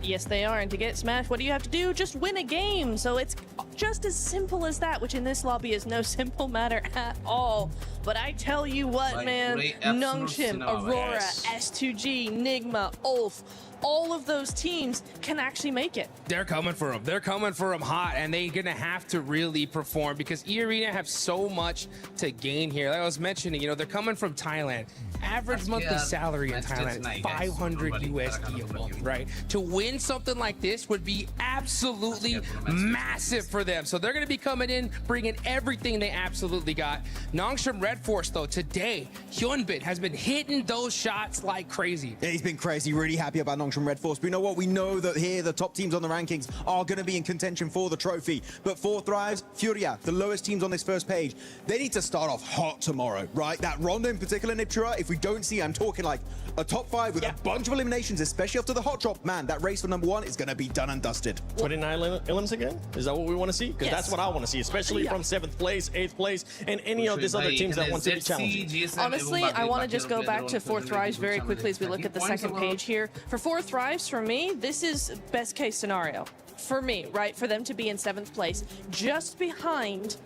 Speaker 8: Yes, they are. And to get smashed, what do you have to do? Just win a game. So it's just as simple as that, which in this lobby is no simple matter at all. But I tell you what, man, Nongshim, Aurora, S2G, Nigma, Ulf, all of those teams can actually make it.
Speaker 10: They're coming for them. They're coming for them hot, and they're going to have to really perform because E-Arena have so much to gain here. Like I was mentioning, you know, they're coming from Thailand. Average monthly salary in Thailand is 500 USD a month, right? To win something like this would be absolutely massive for them. So they're going to be coming in, bringing everything they absolutely got. Nongshim Red Force, though, today, Hyunbin has been hitting those shots like crazy.
Speaker 23: Yeah, he's been crazy. Really happy about Nongshim Red Force. But you know what? We know that here the top teams on the rankings are going to be in contention for the trophy. But for Thrives, Furia, the lowest teams on this first page, they need to start off hot tomorrow, right? That Rondo in particular, Niptura, if we don't see, I'm talking like a top 5 with a bunch of eliminations, especially after the hot drop, man, that race for number 1 is going to be done and dusted.
Speaker 7: 29 elims again? Is that what we want to see? Because that's what I want to see, especially from 7th place, 8th place, and any of these other teams that want to be challenging.
Speaker 8: Honestly, I want to just go back to 4 Thrives very quickly as we look at the second page here. For 4 Thrives, for me, this is best case scenario. For me, right? For them to be in 7th place. Just behind,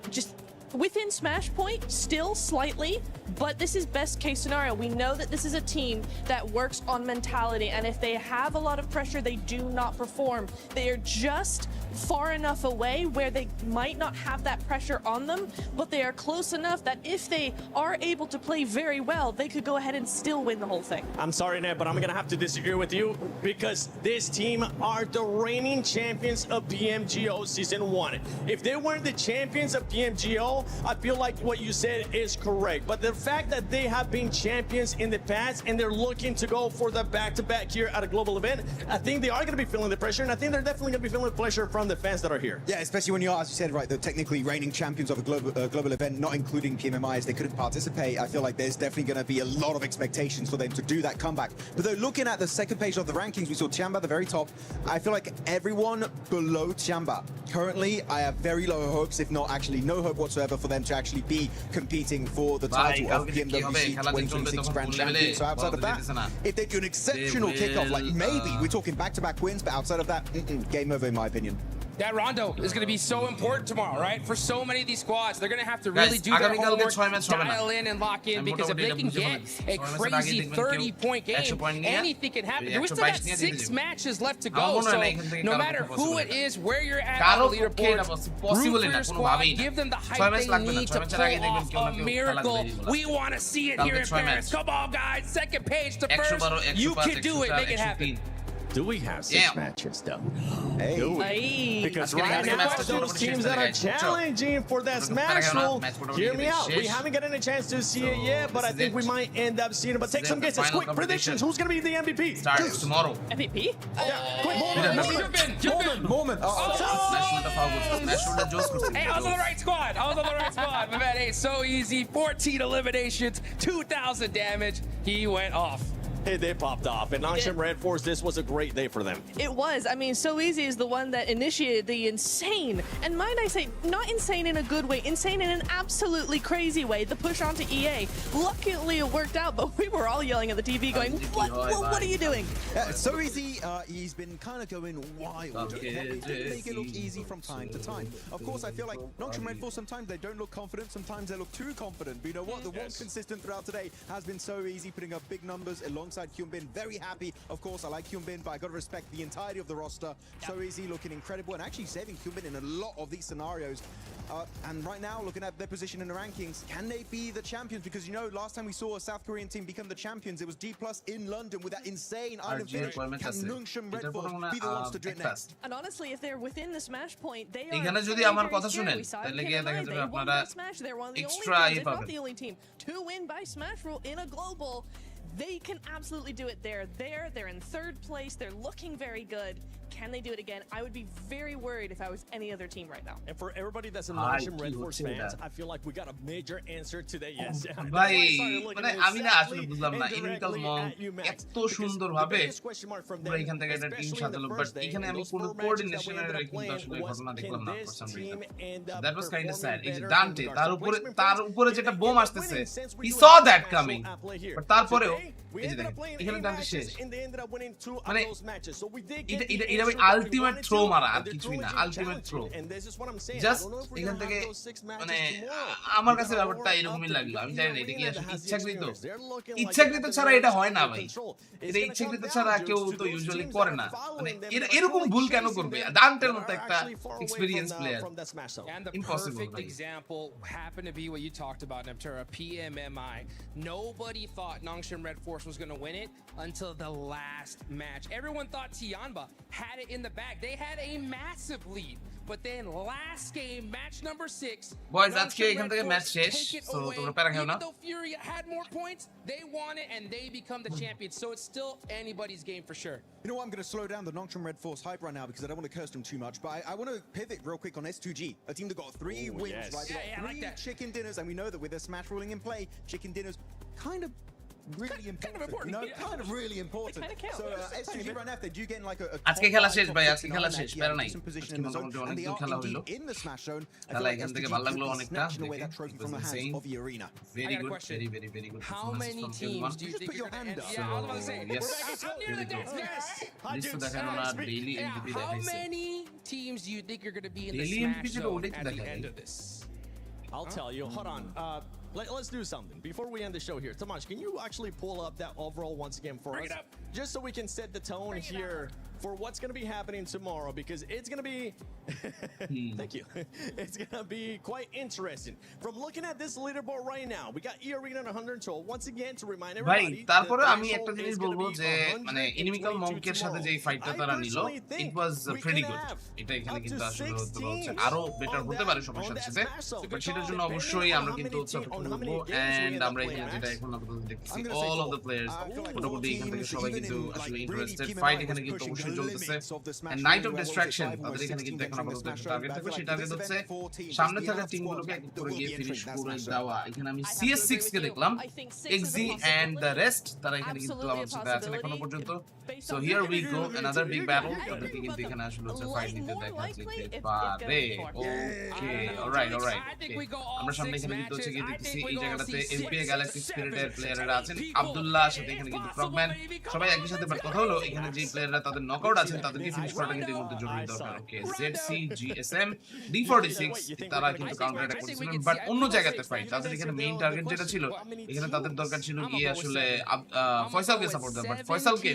Speaker 8: just within Smash Point, still slightly, but this is best case scenario. We know that this is a team that works on mentality, and if they have a lot of pressure, they do not perform. They are just far enough away where they might not have that pressure on them, but they are close enough that if they are able to play very well, they could go ahead and still win the whole thing.
Speaker 7: I'm sorry, Ned, but I'm going to have to disagree with you because this team are the reigning champions of PMGO Season 1. If they weren't the champions of PMGO, I feel like what you said is correct. But the fact that they have been champions in the past and they're looking to go for the back-to-back here at a global event, I think they are going to be feeling the pressure, and I think they're definitely going to be feeling the pressure from the fans that are here.
Speaker 23: Yeah, especially when you're, as you said, right, the technically reigning champions of a global event, not including PMMIs, they couldn't participate. I feel like there's definitely going to be a lot of expectations for them to do that comeback. But though, looking at the second page of the rankings, we saw Tiamba at the very top. I feel like everyone below Tiamba, currently, I have very low hopes, if not actually no hope whatsoever, for them to actually be competing for the title of PMWC 2026 Grand Champion. So outside of that, if they do an exceptional kickoff, like maybe we're talking back-to-back wins, but outside of that, game over in my opinion.
Speaker 10: That Rondo is going to be so important tomorrow, right? For so many of these squads, they're going to have to really do their homework, dial in and lock in, because if they can get a crazy 30-point game, anything can happen. We still got 6 matches left to go, so no matter who it is, where you're at on the leaderboard, root for your squad, give them the hype they need to pull off a miracle. We want to see it here in Paris. Come on, guys. Second page to first. You can do it. Make it happen.
Speaker 7: Do we have 6 matches though? Hey. Do we? Because right now, those teams that are challenging for that smash roll, hear me out. We haven't gotten a chance to see it yet, but I think we might end up seeing it. But take some guesses, quick predictions. Who's going to be the MVP?
Speaker 1: Starts tomorrow.
Speaker 8: MVP?
Speaker 7: Yeah, quick. Moment.
Speaker 10: Hey, I was on the right squad. My man, hey, so easy. 14 eliminations, 2,000 damage. He went off.
Speaker 7: Hey, they popped off. And Nongshim Red Force, this was a great day for them.
Speaker 8: It was. I mean, So Easy is the one that initiated the insane, and might I say, not insane in a good way, insane in an absolutely crazy way, the push onto EA. Luckily, it worked out, but we were all yelling at the TV going, what are you doing?
Speaker 23: So Easy, he's been kind of going wild. He can make it look easy from time to time. Of course, I feel like Nongshim Red Force, sometimes they don't look confident, sometimes they look too confident. But you know what? The one consistent throughout today has been So Easy, putting up big numbers alongside Hyunbin. Very happy. Of course, I like Hyunbin, but I got to respect the entirety of the roster. So Easy looking incredible and actually saving Hyunbin in a lot of these scenarios. And right now, looking at their position in the rankings, can they be the champions? Because, you know, last time we saw a South Korean team become the champions, it was D+ in London with that insane item finish. Can Nongshim Red Force be the ones to do it next?
Speaker 8: And honestly, if they're within the smash point, they are
Speaker 1: এখানে যদি আমার কথা শুনেন তাহলে কি দেখা যাবে আপনারা extra
Speaker 8: they're not the only team to win by smash rule in a global. They can absolutely do it. They're in 3rd place. They're looking very good. Can they do it again? I would be very worried if I was any other team right now.
Speaker 7: And for everybody that's a Nongshim Red Force fans, I feel like we got a major answer today. Yes.
Speaker 1: ভাই মানে আমি না আসলে বুঝলাম না ইনকাল মং এত সুন্দরভাবে পুরো এখান থেকে একটা টিম সাজালো বাট এখানে আমি কোনো কোঅর্ডিনেশনের কিন্তু আসলে ঘটনা দেখলাম না for some reason that was kind of sad এই যে ডান্টে তার উপরে যেটা বোম আসতেছে হি স দ্যাট কামিং বাট তারপরেও এই যে দেখেন এখানে ডান্টে শেষ মানে এটা ভাই আলটিমেট থ্রো মারা আর কিছুই না আলটিমেট থ্রো জাস্ট এখান থেকে মানে আমার কাছে ব্যাপারটা এরকমই লাগলো আমি জানি না এটা কি আসলে ইচ্ছাকৃত ছাড়া এটা হয় না ভাই এটা ইচ্ছাকৃত ছাড়া কেউ তো ইউজুয়ালি করে না মানে এরকম ভুল কেন করবে ডান্টের মতো একটা experience player impossible
Speaker 10: perfect example happened to be what you talked about, Neptura. PMMI. Nobody thought Nongshim Red Force was going to win it until the last match. Everyone thought Tianba had it in the bag. They had a massive lead. But then last game, match number 6.
Speaker 1: Boys, আজকে এখান থেকে match শেষ so তোমরা প্যারা খেও না
Speaker 10: Though Fury had more points, they won it and they become the champions. So it's still anybody's game for sure.
Speaker 23: You know what? I'm going to slow down the Nongshim Red Force hype right now because I don't want to curse them too much. But I want to pivot real quick on S2G, a team that got 3 wins, right? They got 3 like chicken dinners, and we know that with their smash ruling in play, chicken dinners kind of really important. You know, kind of really important. So S2G right now, if they do get in like a
Speaker 1: আজকে খেলা শেষ ভাই আজকে খেলা শেষ প্যারা নাই মোটামুটি অনেক দূর খেলা হলো খেলা এখান থেকে ভালো লাগলো অনেকটা very good very good
Speaker 10: How many teams do you think you're going to end up? Yeah, I was about to say. I'm near the desk.
Speaker 1: List দেখানো না ডেইলি এমভিপি
Speaker 10: How
Speaker 1: দেখাইছে
Speaker 10: many teams do you think you're going to be in the
Speaker 1: daily MVP
Speaker 10: smash
Speaker 1: যেটা
Speaker 10: zone
Speaker 1: ওটাই
Speaker 10: at the
Speaker 1: দেখাই
Speaker 10: end of this?
Speaker 7: I'll tell you. Hold on. Let's do something before we end the show here. Tamash, can you actually pull up that overall once again for us? Just so we can set the tone here for what's going to be happening tomorrow, because it's going to be thank you. It's going to be quite interesting. From looking at this leaderboard right now, we got E-Arena and 112. Once again, to remind everybody,
Speaker 1: ভাই তারপরে আমি একটা জিনিস বলবো যে মানে ইনিমিক্যাল মঙ্কের সাথে যে ফাইটটা তারা নিল ইট ওয়াজ প্রিটি গুড এটা এখানে কিন্তু আসলে হচ্ছে আরো বেটার হতে পারে সবার সাথে বাট সেটার জন্য অবশ্যই আমরা কিন্তু সাপোর্ট করব এন্ড আমরা এখানে যেটা এখন আপাতত দেখতেছি অল অফ দ্য প্লেয়ার্স মোটামুটি এখান থেকে সবাই কিন্তু আসলে ইন্টারেস্টেড ফাইট এখানে কিন্তু অবশ্যই চলতেছে এন্ড নাইট অফ ডিস্ট্রাকশন তাদের এখানে কিন্তু এখন আপাতত টার্গেট থাকবে সেই টার্গেট হচ্ছে সামনে থাকা টিমগুলোকে এক করে গিয়ে ফিনিশ করে দেওয়া এখানে আমি CS6 কে দেখলাম এক্সি এন্ড দ্য রেস্ট তারা এখানে কিন্তু আমার সাথে আছেন এখনো পর্যন্ত so here we go another big battle তাদেরকে কিন্তু এখানে আসলে হচ্ছে ফাইট নিতে দেখা যেতে পারে ওকে অলরাইট আমরা সামনে এখানে কিন্তু হচ্ছে গিয়ে দেখতেছি এই জায়গাটাতে এমপিএ গ্যালাক্সি স্পিরিটের প্লেয়াররা আছেন আব্দুল্লাহ সাথে এখানে কিন্তু ফ্রগম্যান সবাই একই সাথে বাট কথা হলো এখানে যে প্লেয়াররা তাদের নকআউট আছেন তাদেরকে ফিনিশ করাটা কিন্তু এই মুহূর্তে জরুরি দরকার ওকে ZCGSM D46 তারা কিন্তু কাউন্টার অ্যাটাক করেছিলেন বাট অন্য জায়গাতে ফাইট তাদের এখানে মেইন টার্গেট যেটা ছিল এখানে তাদের দরকার ছিল গিয়ে আসলে ফয়সালকে সাপোর্ট দেওয়া বাট ফয়সালকে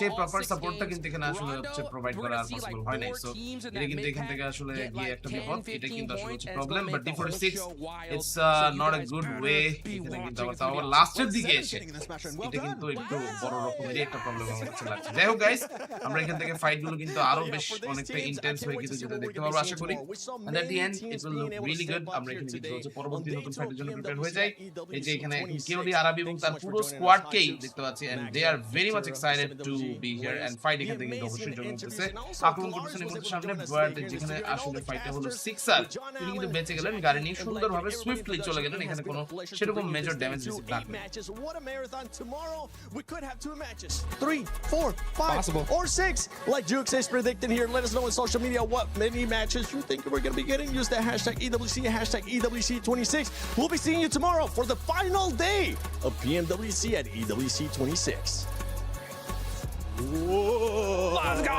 Speaker 1: সেই প্রপার সাপোর্টটা কিন্তু এখানে আসলে হচ্ছে প্রোভাইড করা আর পসিবল হয় নাই সো এটা কিন্তু এখান থেকে আসলে গিয়ে একটা বিপদ এটা কিন্তু আসলে হচ্ছে problem, but D46 it's not a good way. এখানে কিন্তু আবার লাস্টের দিকে এসে এটা কিন্তু একটু বড় রকমেরই একটা প্রবলেম আমার কাছে লাগছে। যাই হোক গাইস, আমরা এখান থেকে ফাইট গুলো কিন্তু আরো বেশ অনেকটা ইন্টেন্স হয়ে কিন্তু যেটা দেখতে পাবো আশা করি, and at the end it will look really good. আমরা এখানে কিন্তু হচ্ছে পরবর্তী নতুন ফাইটের জন্য প্রিপেয়ার হয়ে যাই। এই যে এখানে কেওডি আরবি এবং তার পুরো স্কোয়াডকেই দেখতে পাচ্ছি, and they are very much excited to be here, and fight এখান থেকে কিন্তু অবশ্যই জমতেছে। আক্রমণ করতেছেন ইমোটের সামনে, বাট যেখানে আসলে ফাইটটা হলো সিক্সার, তিনি কিন্তু বেঁচে গেলেন, গাড়ি নিয়ে সুন্দরভাবে সুইফটলি চলে গেলেন। এখানে কোনো সেরকম মেজর ড্যামেজ রিসিভ না করে।
Speaker 7: What a marathon tomorrow. We could have 2 matches, 3, 4, 5, or 6. Like Jukes is predicting here. Let us know in social media what many matches you think we're going to be getting. Use the hashtag EWC, hashtag EWC26. We'll be seeing you tomorrow for the final day of PMWC at EWC26. Whoa. Let's go.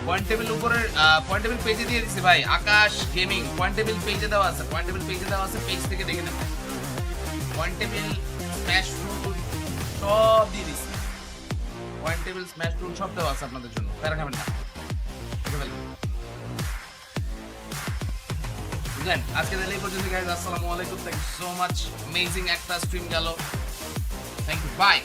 Speaker 1: Point table উপরে point table পেজে দিয়ে দিছি ভাই, আকাশ gaming point table পেজে দেওয়া আছে, point table পেজে দেওয়া আছে, পেজ থেকে দেখে নেবেন। পয়েন্ট টেবিল স্ম্যাশ রুল সব দিয়ে দিছি, পয়েন্ট টেবিল স্ম্যাশ রুল সব দেওয়া আছে আপনাদের জন্য, প্যারা খাবেন না। বুঝলেন? আজকে এই পর্যন্ত গাইস, আসসালামু আলাইকুম, thank you so much. Amazing একটা স্ট্রিম গেল, থ্যাংক ইউ, বাই।